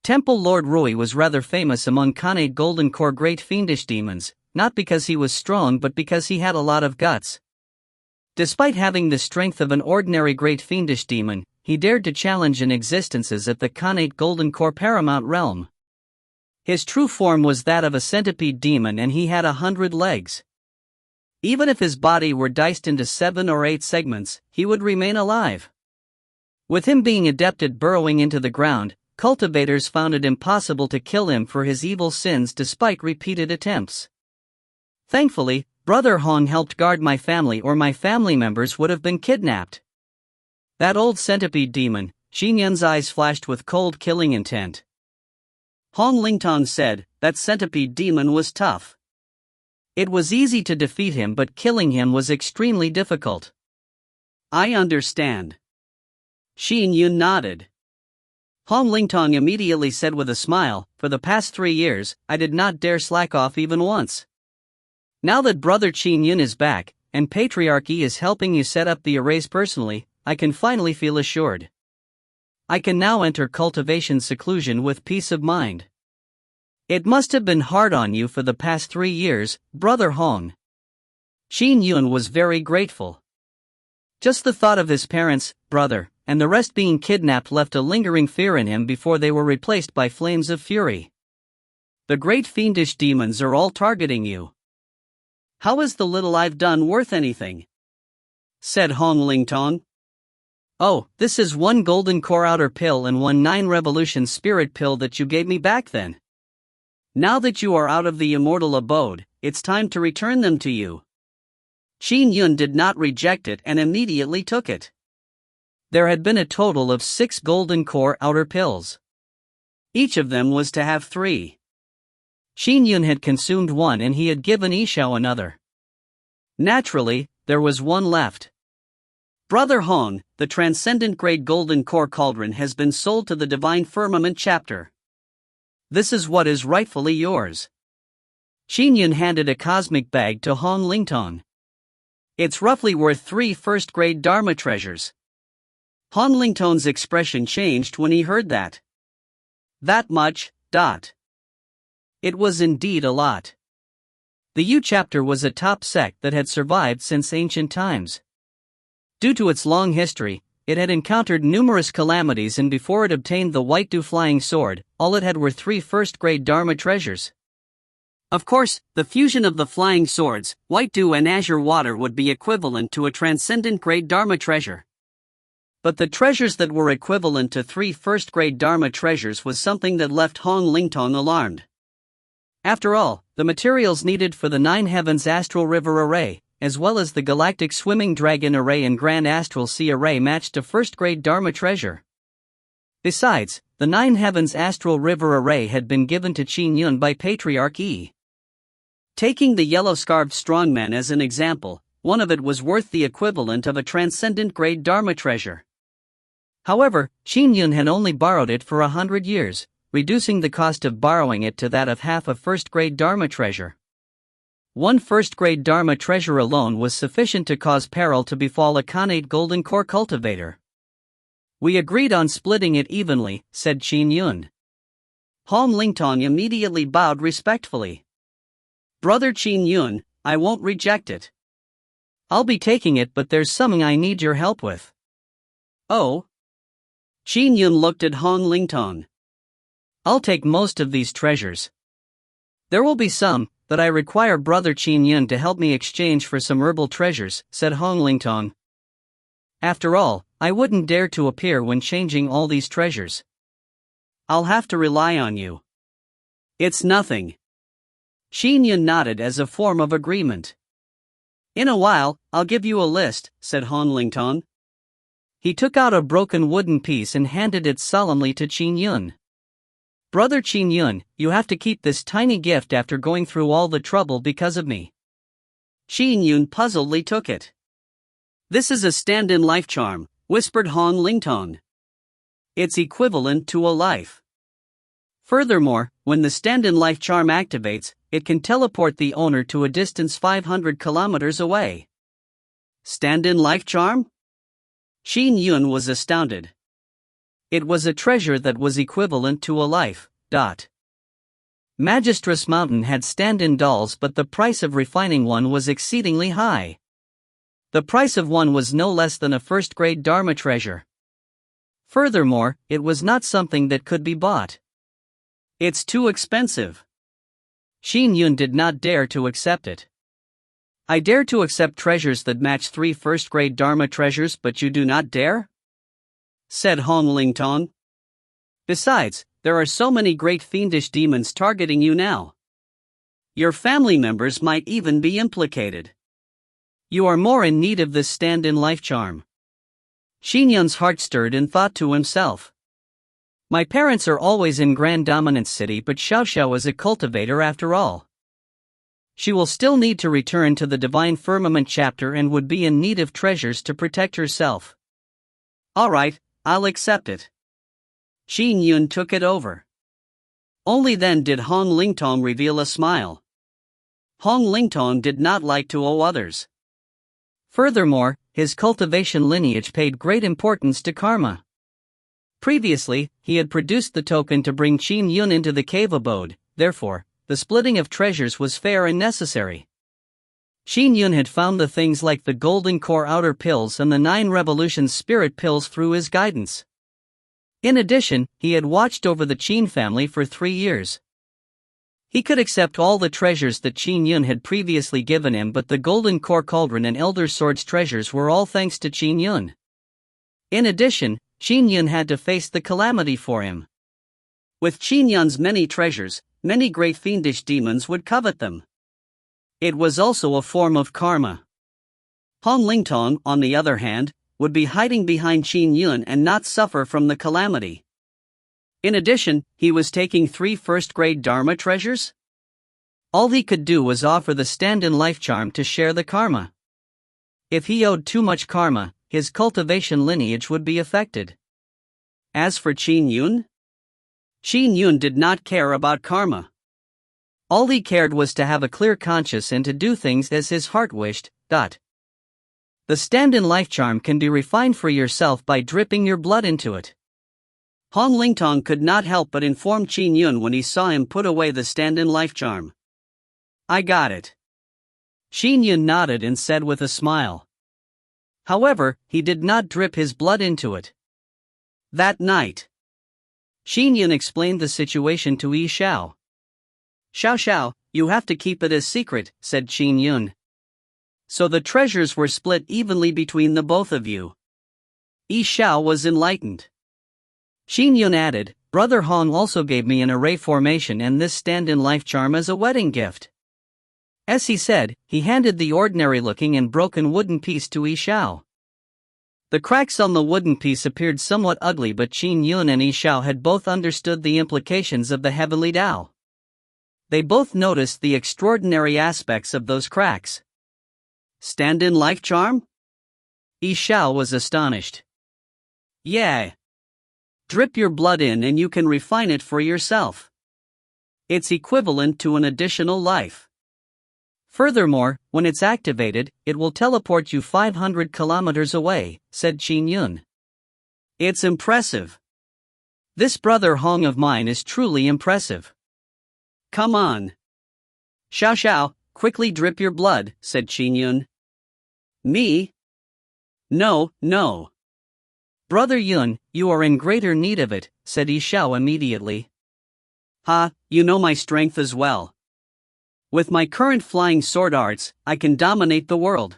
Temple Lord Rui was rather famous among Khanate Golden Core great fiendish demons, not because he was strong but because he had a lot of guts. Despite having the strength of an ordinary great fiendish demon, he dared to challenge an existences at the Khanate Golden Core Paramount Realm. His true form was that of a centipede demon and he had 100 legs. Even if his body were diced into 7 or 8 segments, he would remain alive. With him being adept at burrowing into the ground, cultivators found it impossible to kill him for his evil sins despite repeated attempts. Thankfully, Brother Hong helped guard my family or my family members would have been kidnapped. That old centipede demon, Qin Yun's eyes flashed with cold killing intent. Hong Lingtong said, that centipede demon was tough. It was easy to defeat him but killing him was extremely difficult. I understand. Qin Yun nodded. Hong Lingtong immediately said with a smile, for the past 3 years, I did not dare slack off even once. Now that Brother Qin Yun is back, and Patriarchy is helping you set up the arrays personally, I can finally feel assured. I can now enter cultivation seclusion with peace of mind. It must have been hard on you for the past 3 years, Brother Hong. Qin Yun was very grateful. Just the thought of his parents, brother, and the rest being kidnapped left a lingering fear in him before they were replaced by flames of fury. The great fiendish demons are all targeting you. How is the little I've done worth anything? Said Hong Lingtong. Oh, this is one golden core outer pill and one 9 revolution spirit pill that you gave me back then. Now that you are out of the immortal abode, it's time to return them to you. Qin Yun did not reject it and immediately took it. There had been a total of 6 golden core outer pills. Each of them was to have 3. Qin Yun had consumed one and he had given Xiao another. Naturally, there was one left. Brother Hong, the transcendent grade golden core cauldron has been sold to the Divine Firmament chapter. This is what is rightfully yours. Qin Yun handed a cosmic bag to Hong Lingtong. It's roughly worth 3 first-grade Dharma treasures. Hong Lingtong's expression changed when he heard that. That much. It was indeed a lot. The Yu chapter was a top sect that had survived since ancient times. Due to its long history, it had encountered numerous calamities, and before it obtained the White Dew flying sword, all it had were 3 first-grade Dharma treasures. Of course, the fusion of the flying swords, White Dew and Azure Water would be equivalent to a transcendent grade Dharma treasure. But the treasures that were equivalent to 3 first-grade Dharma treasures was something that left Hong Lingtong alarmed. After all, the materials needed for the 9 Heavens Astral River Array, as well as the Galactic Swimming Dragon Array and Grand Astral Sea Array, matched a first-grade Dharma treasure. Besides, the 9 Heavens Astral River Array had been given to Qin Yun by Patriarch Yi. Taking the yellow-scarved strongman as an example, one of it was worth the equivalent of a transcendent-grade Dharma treasure. However, Qin Yun had only borrowed it for 100 years, reducing the cost of borrowing it to that of half a first-grade Dharma treasure. 1 first-grade Dharma treasure alone was sufficient to cause peril to befall a Khanate golden core cultivator. We agreed on splitting it evenly, said Qin Yun. Hong Lingtong immediately bowed respectfully. Brother Qin Yun, I won't reject it. I'll be taking it, but there's something I need your help with. Oh? Qin Yun looked at Hong Lingtong. I'll take most of these treasures. There will be some that I require Brother Qin Yun to help me exchange for some herbal treasures, said Hong Lingtong. After all, I wouldn't dare to appear when changing all these treasures. I'll have to rely on you. It's nothing. Qin Yun nodded as a form of agreement. In a while, I'll give you a list, said Hong Lingtong. He took out a broken wooden piece and handed it solemnly to Qin Yun. Brother Qin Yun, you have to keep this tiny gift after going through all the trouble because of me. Qin Yun puzzledly took it. This is a stand-in life charm, whispered Hong Lingtong. It's equivalent to a life. Furthermore, when the stand-in life charm activates, it can teleport the owner to a distance 500 kilometers away. Stand-in life charm? Qin Yun was astounded. It was a treasure that was equivalent to a life. Magistress Mountain had stand-in dolls, but the price of refining one was exceedingly high. The price of one was no less than a first-grade Dharma treasure. Furthermore, it was not something that could be bought. It's too expensive. Qin Yun did not dare to accept it. I dare to accept treasures that match 3 first-grade Dharma treasures, but you do not dare? Said Hong Lingtong. Besides, there are so many great fiendish demons targeting you now. Your family members might even be implicated. You are more in need of this stand-in life charm. Qin Yun's heart stirred and thought to himself. My parents are always in Grand Dominance City, but Xiao is a cultivator after all. She will still need to return to the Divine Firmament chapter and would be in need of treasures to protect herself. All right, I'll accept it. Qin Yun took it over. Only then did Hong Lingtong reveal a smile. Hong Lingtong did not like to owe others. Furthermore, his cultivation lineage paid great importance to karma. Previously, he had produced the token to bring Qin Yun into the cave abode, therefore, the splitting of treasures was fair and necessary. Qin Yun had found the things like the golden core outer pills and the 9 revolutions spirit pills through his guidance. In addition, he had watched over the Qin family for 3 years. He could accept all the treasures that Qin Yun had previously given him, but the golden core cauldron and Elder Sword's treasures were all thanks to Qin Yun. In addition, Qin Yun had to face the calamity for him. With Qin Yun's many treasures, many great fiendish demons would covet them. It was also a form of karma. Hong Lingtong, on the other hand, would be hiding behind Qin Yun and not suffer from the calamity. In addition, he was taking 3 first-grade Dharma treasures? All he could do was offer the stand-in life charm to share the karma. If he owed too much karma, his cultivation lineage would be affected. As for Qin Yun? Qin Yun did not care about karma. All he cared was to have a clear conscience and to do things as his heart wished. The stand-in life charm can be refined for yourself by dripping your blood into it. Hong Lingtong could not help but inform Qin Yun when he saw him put away the stand-in life charm. I got it. Qin Yun nodded and said with a smile. However, he did not drip his blood into it. That night, Qin Yun explained the situation to Xiao. Xiao, you have to keep it a secret, said Qin Yun. So the treasures were split evenly between the both of you. Xiao was enlightened. Qin Yun added, Brother Hong also gave me an array formation and this stand-in life charm as a wedding gift. As he said, he handed the ordinary-looking and broken wooden piece to Xiao. The cracks on the wooden piece appeared somewhat ugly, but Qin Yun and Xiao had both understood the implications of the heavenly Tao. They both noticed the extraordinary aspects of those cracks. Stand-in life charm? Xiao was astonished. Yeah. Drip your blood in and you can refine it for yourself. It's equivalent to an additional life. Furthermore, when it's activated, it will teleport you 500 kilometers away, said Qin Yun. It's impressive. This brother Hong of mine is truly impressive. Come on. Xiao, quickly drip your blood, said Qin Yun. Me? No. Brother Yun, you are in greater need of it, said Xiao immediately. You know my strength as well. With my current flying sword arts, I can dominate the world.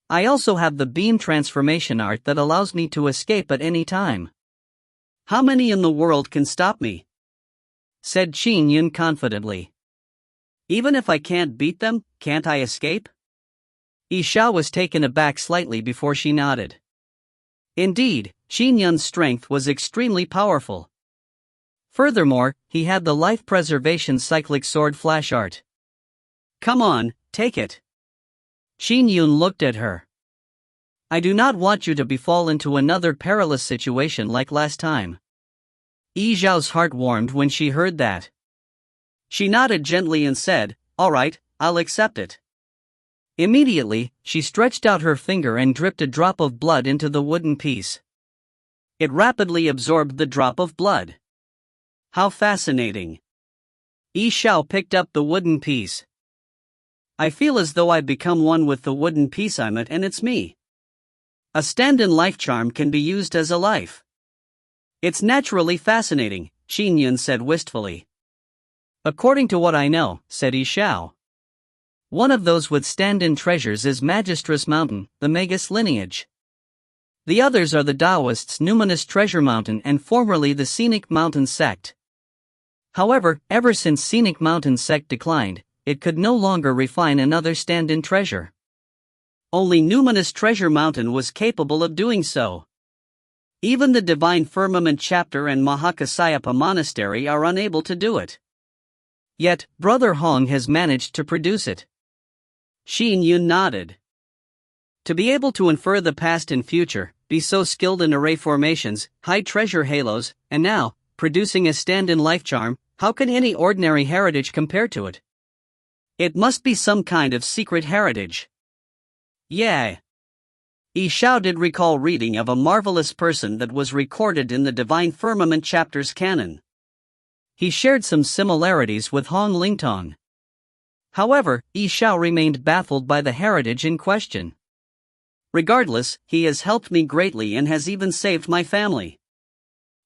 I also have the beam transformation art that allows me to escape at any time. How many in the world can stop me? Said Qin Yun confidently. Even if I can't beat them, can't I escape? Xiao was taken aback slightly before she nodded. Indeed, Qin Yun's strength was extremely powerful. Furthermore, he had the life preservation cyclic sword flash art. Come on, take it. Qin Yun looked at her. I do not want you to befall into another perilous situation like last time. Xiao's heart warmed when she heard that. She nodded gently and said, All right, I'll accept it. Immediately, she stretched out her finger and dripped a drop of blood into the wooden piece. It rapidly absorbed the drop of blood. How fascinating. Xiao picked up the wooden piece. I feel as though I've become one with the wooden piece I'm at, and it's me. A stand-in life charm can be used as a life. It's naturally fascinating, Qin Yun said wistfully. According to what I know, said Xiao. One of those with stand-in treasures is Magistress Mountain, the Magus lineage. The others are the Taoists' Numinous Treasure Mountain and formerly the Scenic Mountain sect. However, ever since Scenic Mountain sect declined, it could no longer refine another stand-in treasure. Only Numinous Treasure Mountain was capable of doing so. Even the Divine Firmament chapter and Mahakasayapa monastery are unable to do it. Yet, Brother Hong has managed to produce it. Qin Yun nodded. To be able to infer the past and future, be so skilled in array formations, hide treasure halos, and now, producing a stand-in life charm, how can any ordinary heritage compare to it? It must be some kind of secret heritage. Yeah. Xiao did recall reading of a marvelous person that was recorded in the Divine Firmament chapter's canon. He shared some similarities with Hong Lingtong. However, Xiao remained baffled by the heritage in question. Regardless, he has helped me greatly and has even saved my family.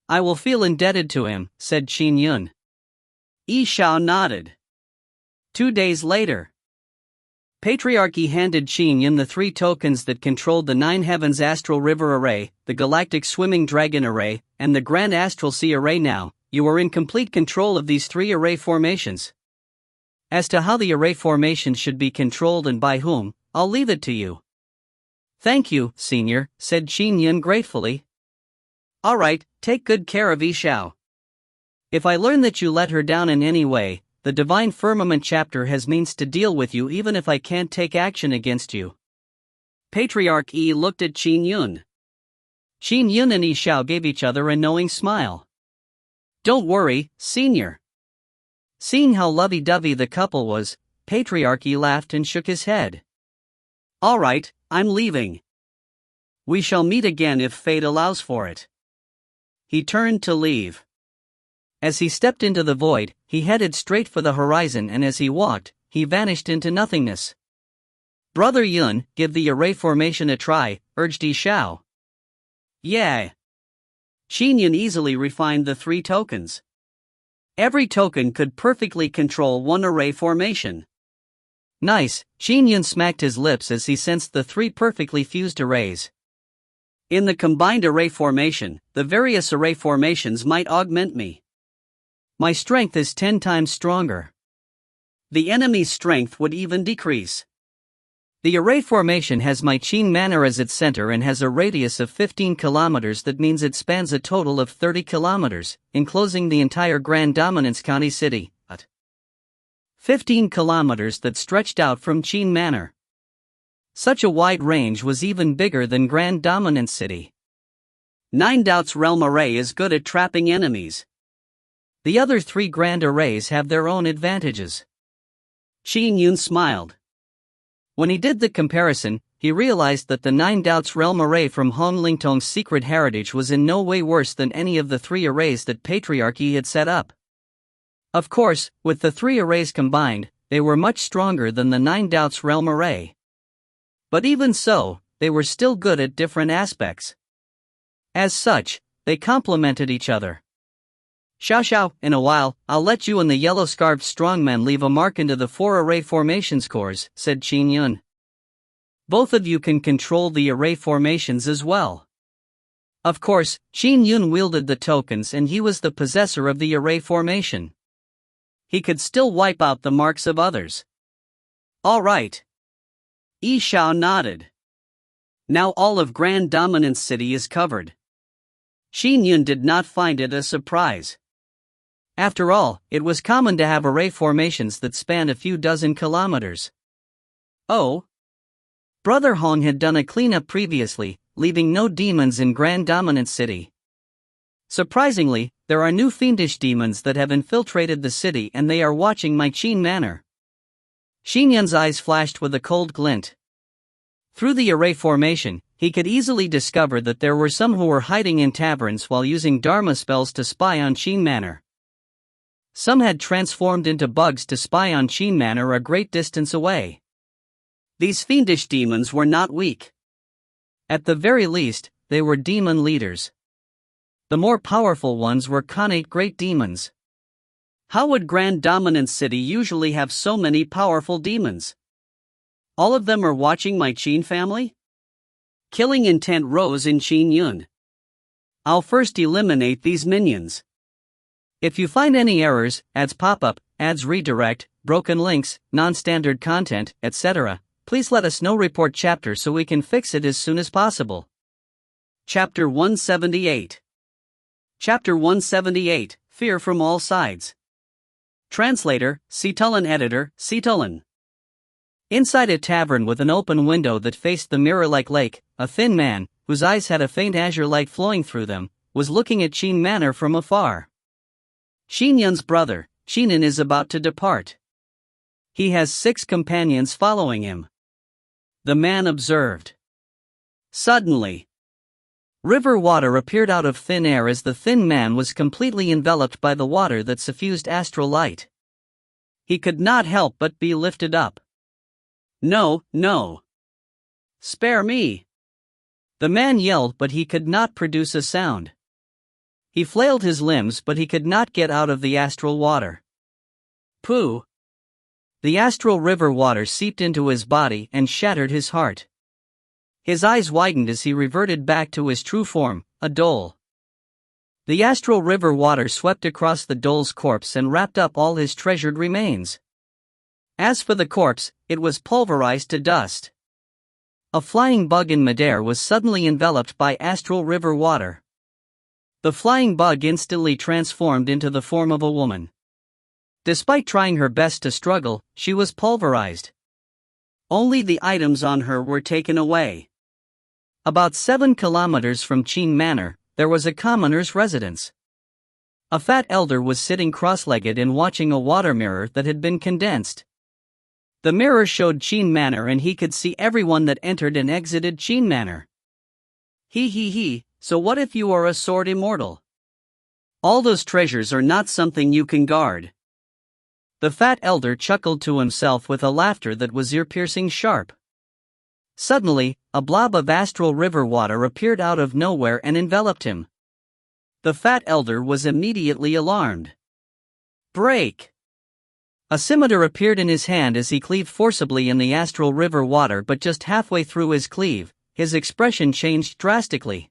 I will feel indebted to him, said Qin Yun. Xiao nodded. 2 days later. Patriarchy handed Qin Yun the 3 tokens that controlled the 9 heavens astral river array, the galactic swimming dragon array, and the grand astral sea array. Now, you are in complete control of these 3 array formations. As to how the array formations should be controlled and by whom, I'll leave it to you. Thank you, Senior, said Qin Yun gratefully. Alright, take good care of Xiao. If I learn that you let her down in any way, the Divine Firmament chapter has means to deal with you even if I can't take action against you. Patriarch Yi looked at Qin Yun. Qin Yun and Xiao gave each other a knowing smile. Don't worry, Senior. Seeing how lovey-dovey the couple was, Patriarch Yi laughed and shook his head. Alright, I'm leaving. We shall meet again if fate allows for it. He turned to leave. As he stepped into the void, he headed straight for the horizon, and as he walked, he vanished into nothingness. Brother Yun, give the array formation a try, urged Xiao. Yeah. Qin Yun easily refined the 3 tokens. Every token could perfectly control 1 array formation. Nice, Qin Yun smacked his lips as he sensed the 3 perfectly fused arrays. In the combined array formation, the various array formations might augment me. My strength is 10 times stronger. The enemy's strength would even decrease. The array formation has my Qin Manor as its center and has a radius of 15 kilometers. That means it spans a total of 30 kilometers, enclosing the entire Grand Dominance County city. 15 kilometers that stretched out from Qin Manor. Such a wide range was even bigger than Grand Dominance City. 9 Doubts Realm Array is good at trapping enemies. The other 3 grand arrays have their own advantages. Qin Yun smiled. When he did the comparison, he realized that the 9 Doubts Realm Array from Hong Lingtong's secret heritage was in no way worse than any of the 3 arrays that Patriarchy had set up. Of course, with the 3 arrays combined, they were much stronger than the 9 Doubts Realm Array. But even so, they were still good at different aspects. As such, they complemented each other. Xiao, in a while, I'll let you and the yellow-scarfed strongmen leave a mark into the 4 array formations cores, said Qin Yun. Both of you can control the array formations as well. Of course, Qin Yun wielded the tokens and he was the possessor of the array formation. He could still wipe out the marks of others. All right. Xiao nodded. Now all of Grand Dominance City is covered. Qin Yun did not find it a surprise. After all, it was common to have array formations that spanned a few dozen kilometers. Oh. Brother Hong had done a cleanup previously, leaving no demons in Grand Dominance City. Surprisingly, there are new fiendish demons that have infiltrated the city and they are watching my Qin Manor. Qin Yun's eyes flashed with a cold glint. Through the array formation, he could easily discover that there were some who were hiding in taverns while using Dharma spells to spy on Qin Manor. Some had transformed into bugs to spy on Qin Manor a great distance away. These fiendish demons were not weak. At the very least, they were demon leaders. The more powerful ones were Khanate great demons. How would Grand Dominance City usually have so many powerful demons? All of them are watching my Qin family? Killing intent rose in Qin Yun. I'll first eliminate these minions. If you find any errors, ads pop-up, ads redirect, broken links, non-standard content, etc., please let us know. Report chapter so we can fix it as soon as possible. Chapter 178. Chapter 178, Fear from All Sides. Translator, Citulin. Editor, Citulin. Inside a tavern with an open window that faced the mirror-like lake, a thin man, whose eyes had a faint azure light flowing through them, was looking at Qin Manor from afar. Qin Yun's brother, Qin Yun, is about to depart. He has 6 companions following him. The man observed. Suddenly, river water appeared out of thin air as the thin man was completely enveloped by the water that suffused astral light. He could not help but be lifted up. No, no. Spare me. The man yelled, but he could not produce a sound. He flailed his limbs, but he could not get out of the astral water. Pooh! The astral river water seeped into his body and shattered his heart. His eyes widened as he reverted back to his true form, a dhole. The astral river water swept across the dhole's corpse and wrapped up all his treasured remains. As for the corpse, it was pulverized to dust. A flying bug in midair was suddenly enveloped by astral river water. The flying bug instantly transformed into the form of a woman. Despite trying her best to struggle, she was pulverized. Only the items on her were taken away. About 7 kilometers from Qin Manor, there was a commoner's residence. A fat elder was sitting cross-legged and watching a water mirror that had been condensed. The mirror showed Qin Manor and he could see everyone that entered and exited Qin Manor. He, so what if you are a sword immortal? All those treasures are not something you can guard. The fat elder chuckled to himself with a laughter that was ear-piercing sharp. Suddenly, a blob of astral river water appeared out of nowhere and enveloped him. The fat elder was immediately alarmed. Break! A scimitar appeared in his hand as he cleaved forcibly in the astral river water, but just halfway through his cleave, his expression changed drastically.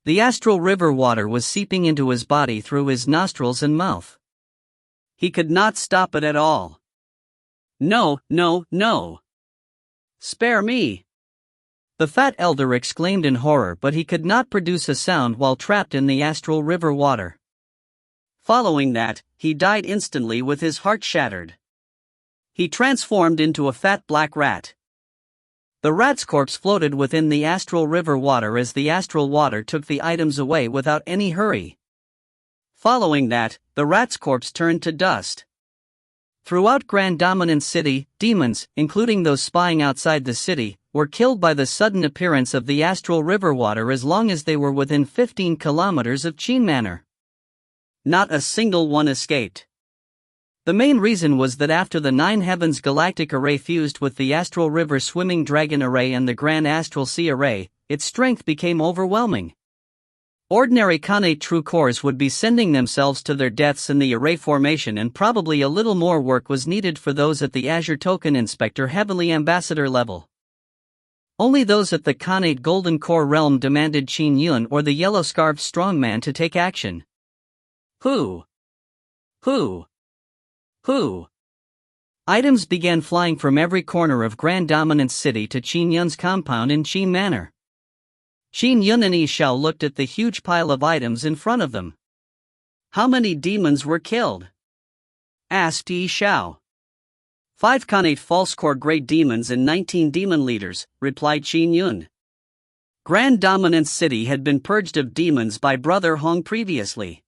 The astral river water was seeping into his body through his nostrils and mouth. He could not stop it at all. No! Spare me! The fat elder exclaimed in horror, but he could not produce a sound while trapped in the astral river water. Following that, he died instantly with his heart shattered. He transformed into a fat black rat. The rat's corpse floated within the astral river water as the astral water took the items away without any hurry. Following that, the rat's corpse turned to dust. Throughout Grand Dominant City, demons, including those spying outside the city, were killed by the sudden appearance of the astral river water as long as they were within 15 kilometers of Qin Manor. Not a single one escaped. The main reason was that after the Nine Heavens Galactic Array fused with the Astral River Swimming Dragon Array and the Grand Astral Sea Array, its strength became overwhelming. Ordinary Khanate true cores would be sending themselves to their deaths in the array formation, and probably a little more work was needed for those at the Azure Token Inspector Heavenly Ambassador level. Only those at the Khanate Golden Core realm demanded Qin Yun or the Yellow-Scarved Strongman to take action. Who? Items began flying from every corner of Grand Dominance City to Qin Yun's compound in Qin Manor. Qin Yun and Xiao looked at the huge pile of items in front of them. How many demons were killed? Asked Xiao. 5 Khanate false core great demons and 19 demon leaders, replied Qin Yun. Grand Dominance City had been purged of demons by Brother Hong previously.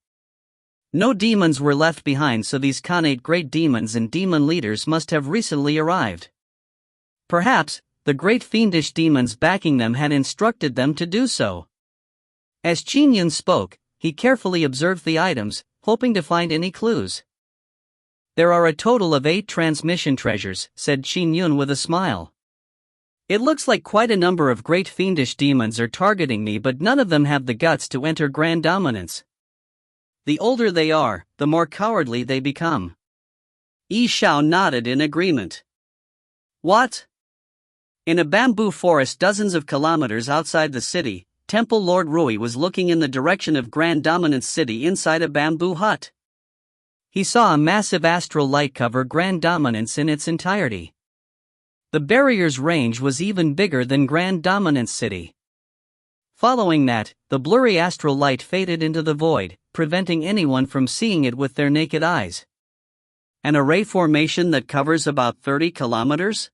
No demons were left behind, so these Khanate great demons and demon leaders must have recently arrived. Perhaps, the great fiendish demons backing them had instructed them to do so. As Qin Yun spoke, he carefully observed the items, hoping to find any clues. There are a total of 8 transmission treasures, said Qin Yun with a smile. It looks like quite a number of great fiendish demons are targeting me, but none of them have the guts to enter Grand Dominance. The older they are, the more cowardly they become. Xiao nodded in agreement. What? In a bamboo forest dozens of kilometers outside the city, Temple Lord Rui was looking in the direction of Grand Dominance City inside a bamboo hut. He saw a massive astral light cover Grand Dominance in its entirety. The barrier's range was even bigger than Grand Dominance City. Following that, the blurry astral light faded into the void, preventing anyone from seeing it with their naked eyes. An array formation that covers about 30 kilometers?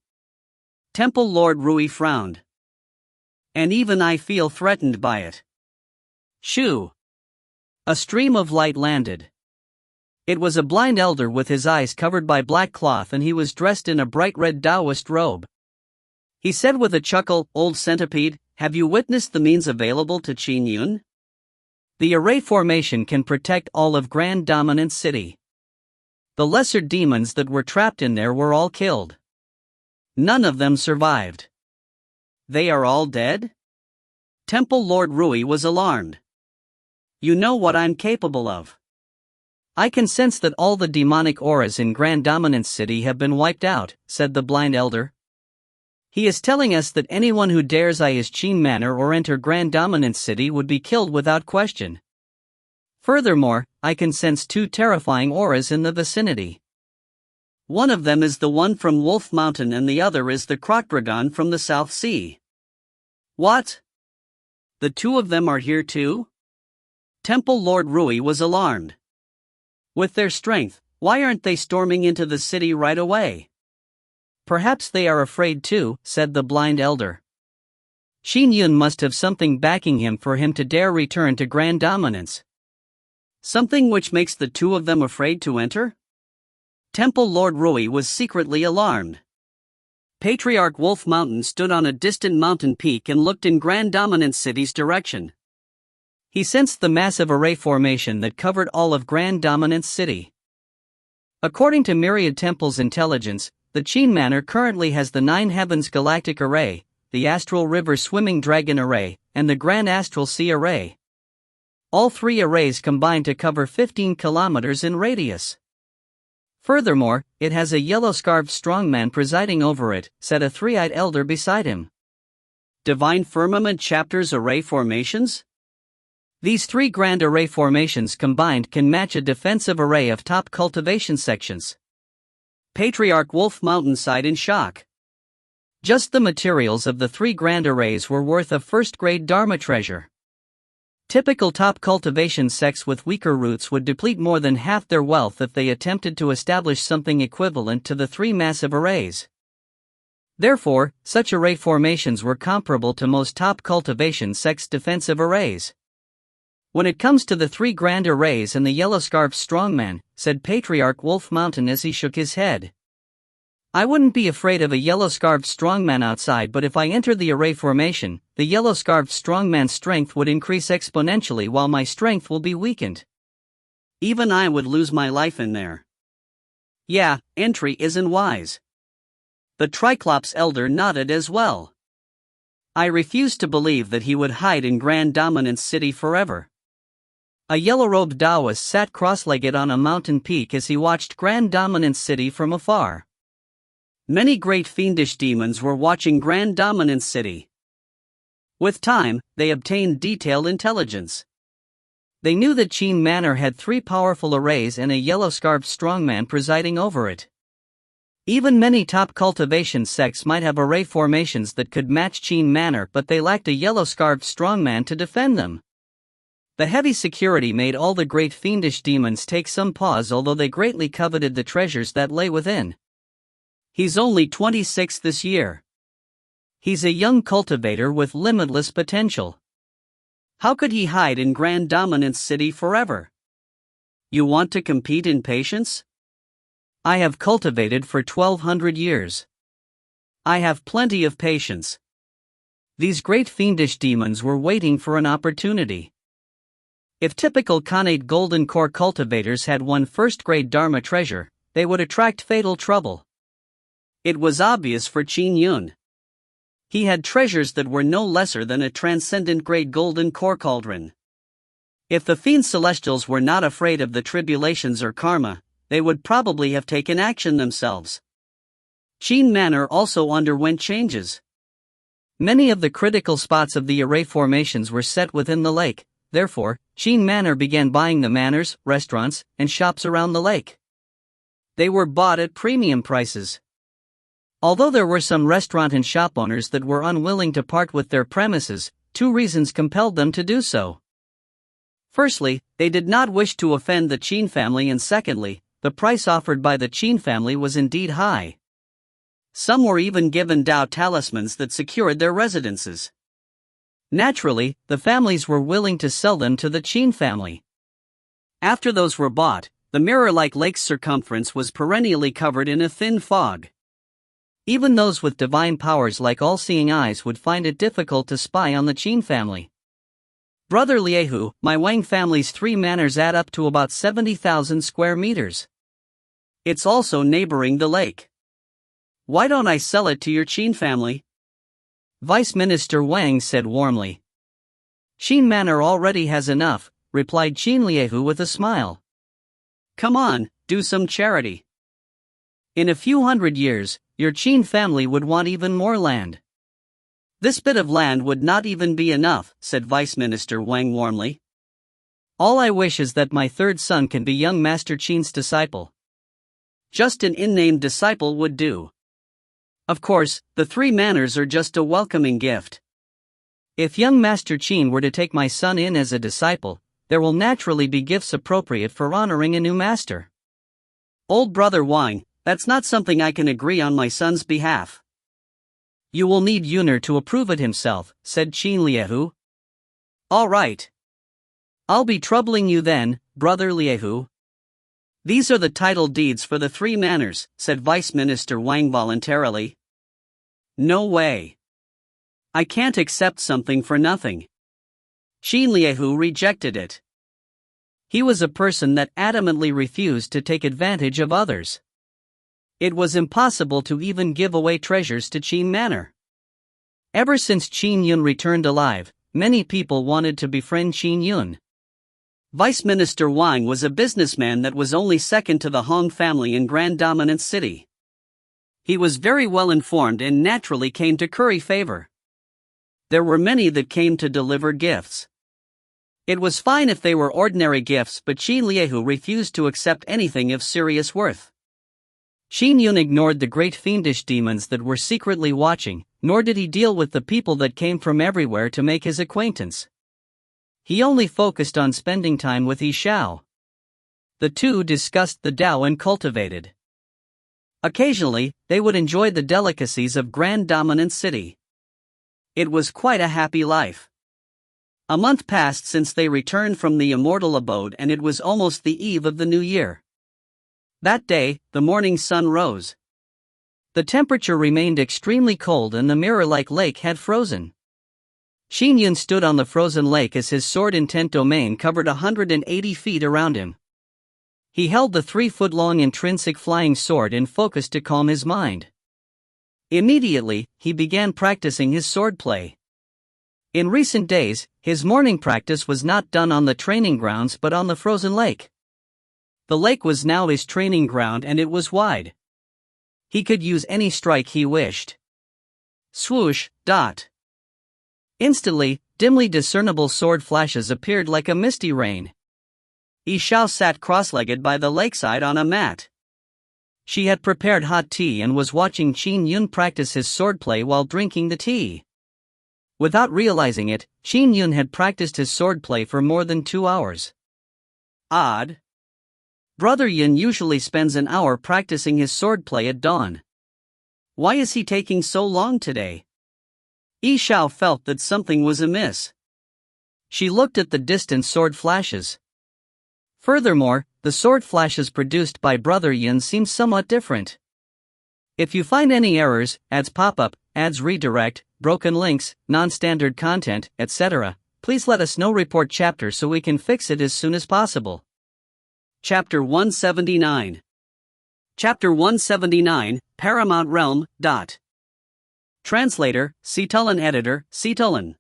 Temple Lord Rui frowned. And even I feel threatened by it. Shoo! A stream of light landed. It was a blind elder with his eyes covered by black cloth, and he was dressed in a bright red Taoist robe. He said with a chuckle, "Old centipede, have you witnessed the means available to Qin Yun? The array formation can protect all of Grand Dominance City. The lesser demons that were trapped in there were all killed. None of them survived." They are all dead? Temple Lord Rui was alarmed. You know what I'm capable of. I can sense that all the demonic auras in Grand Dominance City have been wiped out, said the blind elder. He is telling us that anyone who dares eye his Qin manor or enter Grand Dominance City would be killed without question. Furthermore, I can sense 2 terrifying auras in the vicinity. One of them is the one from Wolf Mountain and the other is the Krotdragon from the South Sea. What? The 2 of them are here too? Temple Lord Rui was alarmed. With their strength, why aren't they storming into the city right away? Perhaps they are afraid too, said the blind elder. Qin Yun must have something backing him for him to dare return to Grand Dominance. Something which makes the 2 of them afraid to enter? Temple Lord Rui was secretly alarmed. Patriarch Wolf Mountain stood on a distant mountain peak and looked in Grand Dominance City's direction. He sensed the massive array formation that covered all of Grand Dominance City. According to Myriad Temple's intelligence, the Qin Manor currently has the 9 Heavens Galactic Array, the Astral River Swimming Dragon Array, and the Grand Astral Sea Array. All 3 arrays combine to cover 15 kilometers in radius. Furthermore, it has a yellow-scarfed strongman presiding over it, said a 3-eyed elder beside him. Divine Firmament Chapter's array formations? These 3 grand array formations combined can match a defensive array of top cultivation sections. Patriarch Wolf Mountain sighed in shock. Just the materials of the 3 grand arrays were worth a first-grade Dharma treasure. Typical top cultivation sects with weaker roots would deplete more than half their wealth if they attempted to establish something equivalent to the 3 massive arrays. Therefore, such array formations were comparable to most top cultivation sects' defensive arrays. When it comes to the 3 grand arrays and the yellow-scarfed strongman, said Patriarch Wolf Mountain as he shook his head. I wouldn't be afraid of a yellow-scarfed strongman outside, but if I enter the array formation, the yellow-scarfed strongman's strength would increase exponentially while my strength will be weakened. Even I would lose my life in there. Yeah, entry isn't wise. The Triclops elder nodded as well. I refuse to believe that he would hide in Grand Dominance City forever. A yellow-robed Taoist sat cross-legged on a mountain peak as he watched Grand Dominance City from afar. Many great fiendish demons were watching Grand Dominance City. With time, they obtained detailed intelligence. They knew that Qin Manor had 3 powerful arrays and a yellow-scarfed strongman presiding over it. Even many top cultivation sects might have array formations that could match Qin Manor, but they lacked a yellow-scarfed strongman to defend them. The heavy security made all the great fiendish demons take some pause, although they greatly coveted the treasures that lay within. He's only 26 this year. He's a young cultivator with limitless potential. How could he hide in Grand Dominance City forever? You want to compete in patience? I have cultivated for 1200 years. I have plenty of patience. These great fiendish demons were waiting for an opportunity. If typical Khanate Golden Core cultivators had won first-grade Dharma treasure, they would attract fatal trouble. It was obvious for Qin Yun. He had treasures that were no lesser than a transcendent-grade Golden Core cauldron. If the Fiend Celestials were not afraid of the tribulations or karma, they would probably have taken action themselves. Qin Manor also underwent changes. Many of the critical spots of the array formations were set within the lake. Therefore, Qin Manor began buying the manors, restaurants, and shops around the lake. They were bought at premium prices. Although there were some restaurant and shop owners that were unwilling to part with their premises, 2 reasons compelled them to do so. Firstly, they did not wish to offend the Qin family, and secondly, the price offered by the Qin family was indeed high. Some were even given Dao talismans that secured their residences. Naturally, the families were willing to sell them to the Qin family. After those were bought, the mirror-like lake's circumference was perennially covered in a thin fog. Even those with divine powers like all-seeing eyes would find it difficult to spy on the Qin family. Brother Liehu, my Wang family's 3 manors add up to about 70,000 square meters. It's also neighboring the lake. Why don't I sell it to your Qin family? Vice Minister Wang said warmly. Qin Manor already has enough, replied Qin Liehu with a smile. Come on, do some charity. In a few hundred years, your Qin family would want even more land. This bit of land would not even be enough, said Vice Minister Wang warmly. All I wish is that my third son can be young Master Qin's disciple. Just an unnamed disciple would do. Of course, the 3 manors are just a welcoming gift. If young Master Qin were to take my son in as a disciple, there will naturally be gifts appropriate for honoring a new master. Old brother Wang, that's not something I can agree on my son's behalf. You will need Yuner to approve it himself, said Qin Liehu. All right. I'll be troubling you then, brother Liehu. These are the title deeds for the 3 manors, said Vice Minister Wang voluntarily. No way. I can't accept something for nothing. Qin Liehu rejected it. He was a person that adamantly refused to take advantage of others. It was impossible to even give away treasures to Qin Manor. Ever since Qin Yun returned alive, many people wanted to befriend Qin Yun. Vice Minister Wang was a businessman that was only second to the Hong family in Grand Dominant City. He was very well informed and naturally came to curry favor. There were many that came to deliver gifts. It was fine if they were ordinary gifts, but Qin Liehu refused to accept anything of serious worth. Qin Yun ignored the great fiendish demons that were secretly watching, nor did he deal with the people that came from everywhere to make his acquaintance. He only focused on spending time with Xiao. The two discussed the Tao and cultivated. Occasionally, they would enjoy the delicacies of Grand Dominant City. It was quite a happy life. A month passed since they returned from the immortal abode, and it was almost the eve of the new year. That day, the morning sun rose. The temperature remained extremely cold and the mirror-like lake had frozen. Qin Yun stood on the frozen lake as his sword-intent domain covered 180 feet around him. He held the 3-foot-long intrinsic flying sword in focus to calm his mind. Immediately, he began practicing his swordplay. In recent days, his morning practice was not done on the training grounds but on the frozen lake. The lake was now his training ground and it was wide. He could use any strike he wished. Swoosh, dot. Instantly, dimly discernible sword flashes appeared like a misty rain. Xiao sat cross-legged by the lakeside on a mat. She had prepared hot tea and was watching Qin Yun practice his swordplay while drinking the tea. Without realizing it, Qin Yun had practiced his swordplay for more than 2 hours. Odd. Brother Yun usually spends an hour practicing his swordplay at dawn. Why is he taking so long today? Xiao felt that something was amiss. She looked at the distant sword flashes. Furthermore, the sword flashes produced by Brother Yun seemed somewhat different. If you find any errors, ads pop-up, ads redirect, broken links, non-standard content, etc., please let us know. Report chapter so we can fix it as soon as possible. Chapter 179. Chapter 179, Paramount Realm. Translator, Citulan. Editor, Citulan.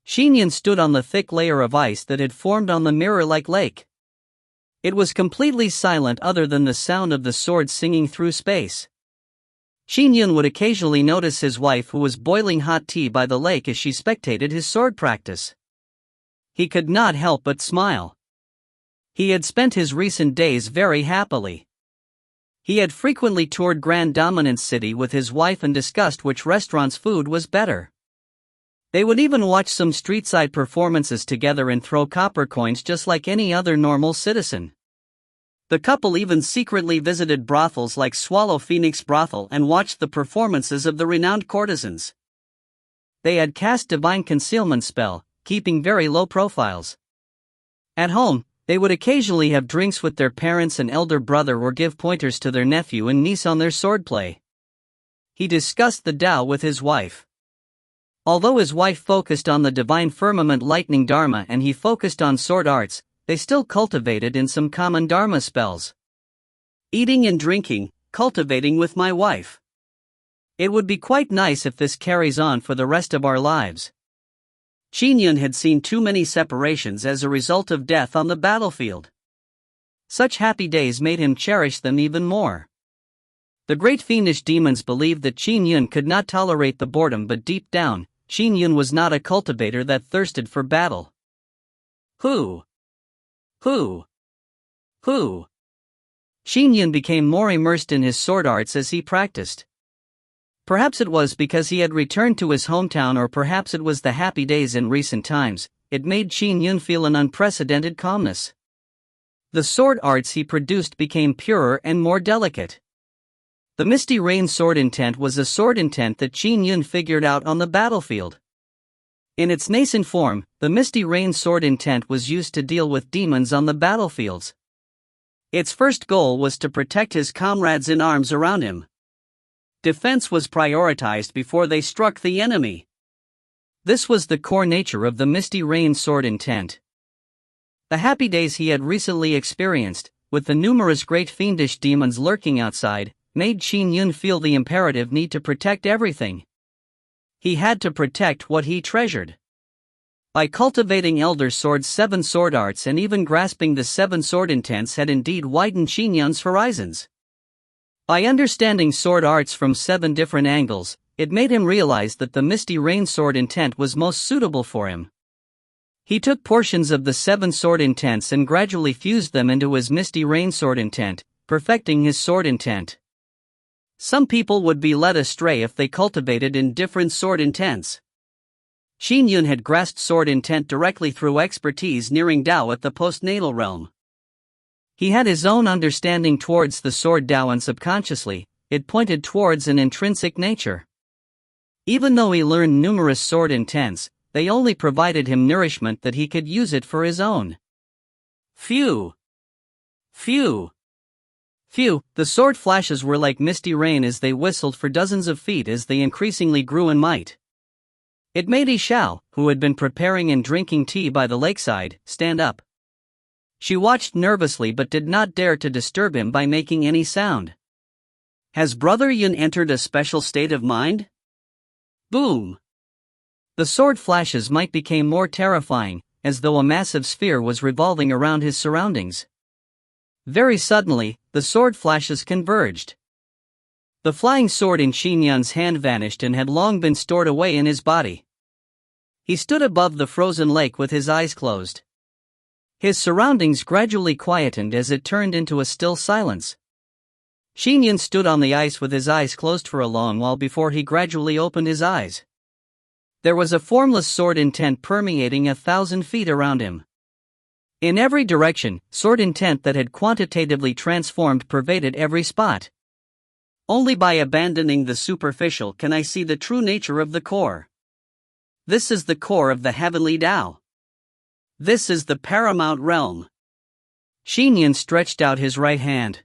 Qin Yun stood on the thick layer of ice that had formed on the mirror-like lake. It was completely silent other than the sound of the sword singing through space. Qin Yun would occasionally notice his wife, who was boiling hot tea by the lake as she spectated his sword practice. He could not help but smile. He had spent his recent days very happily. He had frequently toured Grand Dominant City with his wife and discussed which restaurant's food was better. They would even watch some street-side performances together and throw copper coins just like any other normal citizen. The couple even secretly visited brothels like Swallow Phoenix Brothel and watched the performances of the renowned courtesans. They had cast divine concealment spell, keeping very low profiles. At home, they would occasionally have drinks with their parents and elder brother or give pointers to their nephew and niece on their swordplay. He discussed the Tao with his wife. Although his wife focused on the divine firmament lightning dharma and he focused on sword arts, they still cultivated in some common dharma spells. Eating and drinking, cultivating with my wife. It would be quite nice if this carries on for the rest of our lives. Qin Yun had seen too many separations as a result of death on the battlefield. Such happy days made him cherish them even more. The great fiendish demons believed that Qin Yun could not tolerate the boredom, but deep down, Qin Yun was not a cultivator that thirsted for battle. Who? Qin Yun became more immersed in his sword arts as he practiced. Perhaps it was because he had returned to his hometown, or perhaps it was the happy days in recent times. It made Qin Yun feel an unprecedented calmness. The sword arts he produced became purer and more delicate. The Misty Rain sword intent was a sword intent that Qin Yun figured out on the battlefield. In its nascent form, the Misty Rain sword intent was used to deal with demons on the battlefields. Its first goal was to protect his comrades in arms around him. Defense was prioritized before they struck the enemy. This was the core nature of the Misty Rain sword intent. The happy days he had recently experienced, with the numerous great fiendish demons lurking outside, made Qin Yun feel the imperative need to protect everything. He had to protect what he treasured. By cultivating Elder Sword's 7 sword arts and even grasping the 7 sword intents had indeed widened Qin Yun's horizons. By understanding sword arts from 7 different angles, it made him realize that the Misty Rain sword intent was most suitable for him. He took portions of the 7 sword intents and gradually fused them into his Misty Rain sword intent, perfecting his sword intent. Some people would be led astray if they cultivated in different sword intents. Qin Yun had grasped sword intent directly through expertise nearing Dao at the postnatal realm. He had his own understanding towards the sword Dao, and subconsciously, it pointed towards an intrinsic nature. Even though he learned numerous sword intents, they only provided him nourishment that he could use it for his own. Phew! The sword flashes were like misty rain as they whistled for dozens of feet as they increasingly grew in might. It made Xiao, who had been preparing and drinking tea by the lakeside, stand up. She watched nervously but did not dare to disturb him by making any sound. Has Brother Yun entered a special state of mind? Boom! The sword flashes might became more terrifying, as though a massive sphere was revolving around his surroundings. Very suddenly, the sword flashes converged. The flying sword in Qin Yun's hand vanished and had long been stored away in his body. He stood above the frozen lake with his eyes closed. His surroundings gradually quietened as it turned into a still silence. Qin Yun stood on the ice with his eyes closed for a long while before he gradually opened his eyes. There was a formless sword intent permeating 1,000 feet around him. In every direction, sword intent that had quantitatively transformed pervaded every spot. Only by abandoning the superficial can I see the true nature of the core. This is the core of the heavenly Tao. This is the paramount realm. Qin Yun stretched out his right hand.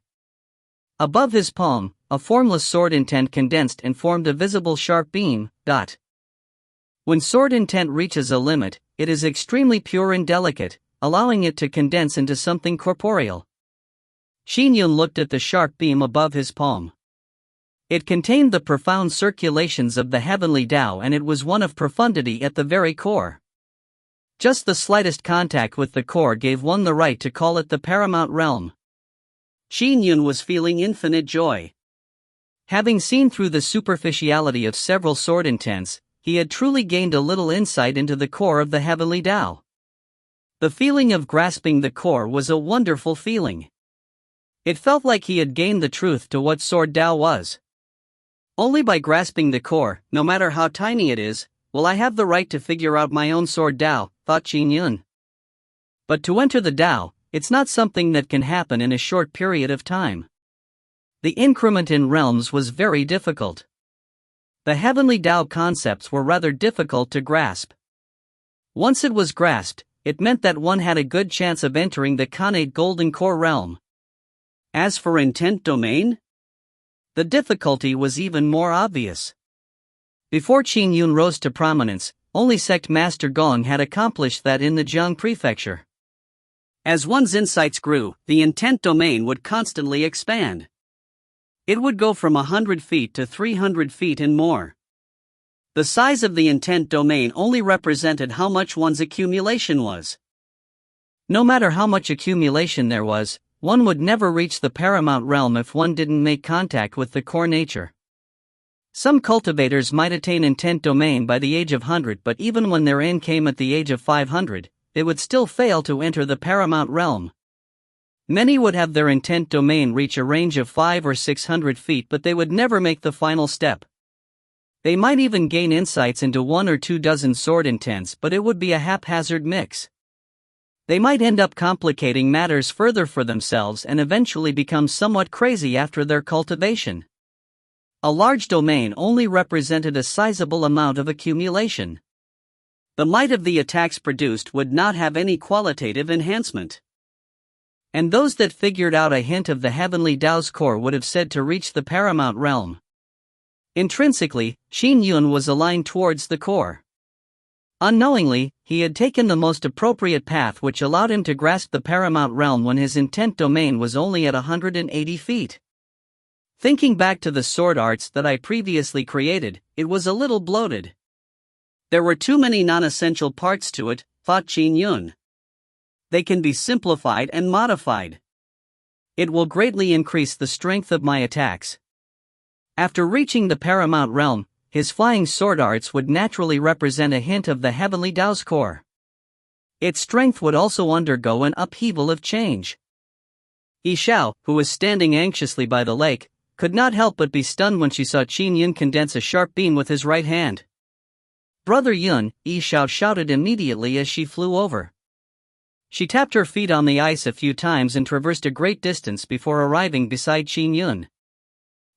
Above his palm, a formless sword intent condensed and formed a visible sharp beam. When sword intent reaches a limit, it is extremely pure and delicate, allowing it to condense into something corporeal. Qin Yun looked at the sharp beam above his palm. It contained the profound circulations of the heavenly Tao, and it was one of profundity at the very core. Just the slightest contact with the core gave one the right to call it the paramount realm. Qin Yun was feeling infinite joy. Having seen through the superficiality of several sword intents, he had truly gained a little insight into the core of the heavenly Tao. The feeling of grasping the core was a wonderful feeling. It felt like he had gained the truth to what sword Tao was. Only by grasping the core, no matter how tiny it is, will I have the right to figure out my own sword Tao, thought Qin Yun. But to enter the Tao, it's not something that can happen in a short period of time. The increment in realms was very difficult. The heavenly Tao concepts were rather difficult to grasp. Once it was grasped, it meant that one had a good chance of entering the Khanate Golden Core realm. As for intent domain, the difficulty was even more obvious. Before Qin Yun rose to prominence, only Sect Master Gong had accomplished that in the Jiang Prefecture. As one's insights grew, the intent domain would constantly expand. It would go from 100 feet to 300 feet and more. The size of the intent domain only represented how much one's accumulation was. No matter how much accumulation there was, one would never reach the paramount realm if one didn't make contact with the core nature. Some cultivators might attain intent domain by the age of 100, but even when their end came at the age of 500, they would still fail to enter the paramount realm. Many would have their intent domain reach a range of 500 or 600 feet, but they would never make the final step. They might even gain insights into 1 or 2 dozen sword intents, but it would be a haphazard mix. They might end up complicating matters further for themselves and eventually become somewhat crazy after their cultivation. A large domain only represented a sizable amount of accumulation. The might of the attacks produced would not have any qualitative enhancement. And those that figured out a hint of the heavenly Tao's core would have said to reach the paramount realm. Intrinsically, Qin Yun was aligned towards the core. Unknowingly, he had taken the most appropriate path which allowed him to grasp the paramount realm when his intent domain was only at 180 feet. Thinking back to the sword arts that I previously created, it was a little bloated. There were too many non-essential parts to it, thought Qin Yun. They can be simplified and modified. It will greatly increase the strength of my attacks. After reaching the paramount realm, his flying sword arts would naturally represent a hint of the heavenly Tao's core. Its strength would also undergo an upheaval of change. Xiao, who was standing anxiously by the lake, could not help but be stunned when she saw Qin Yun condense a sharp beam with his right hand. "Brother Yun," Xiao shouted immediately as she flew over. She tapped her feet on the ice a few times and traversed a great distance before arriving beside Qin Yun.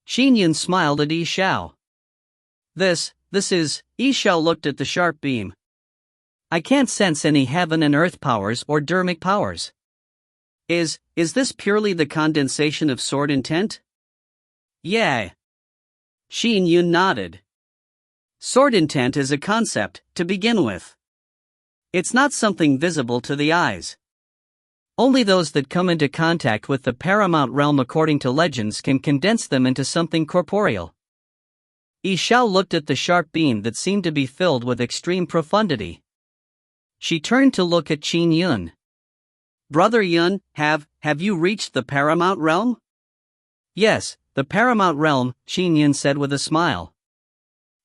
Qin Yun smiled at Xiao. This is, Xiao looked at the sharp beam. "I can't sense any heaven and earth powers or dermic powers. Is this purely the condensation of sword intent?" "Yeah." Qin Yun nodded. "Sword intent is a concept, to begin with. It's not something visible to the eyes. Only those that come into contact with the paramount realm according to legends can condense them into something corporeal." Xiao looked at the sharp beam that seemed to be filled with extreme profundity. She turned to look at Qin Yun. "Brother Yun, have you reached the paramount realm?" "Yes, the paramount realm," Qin Yun said with a smile.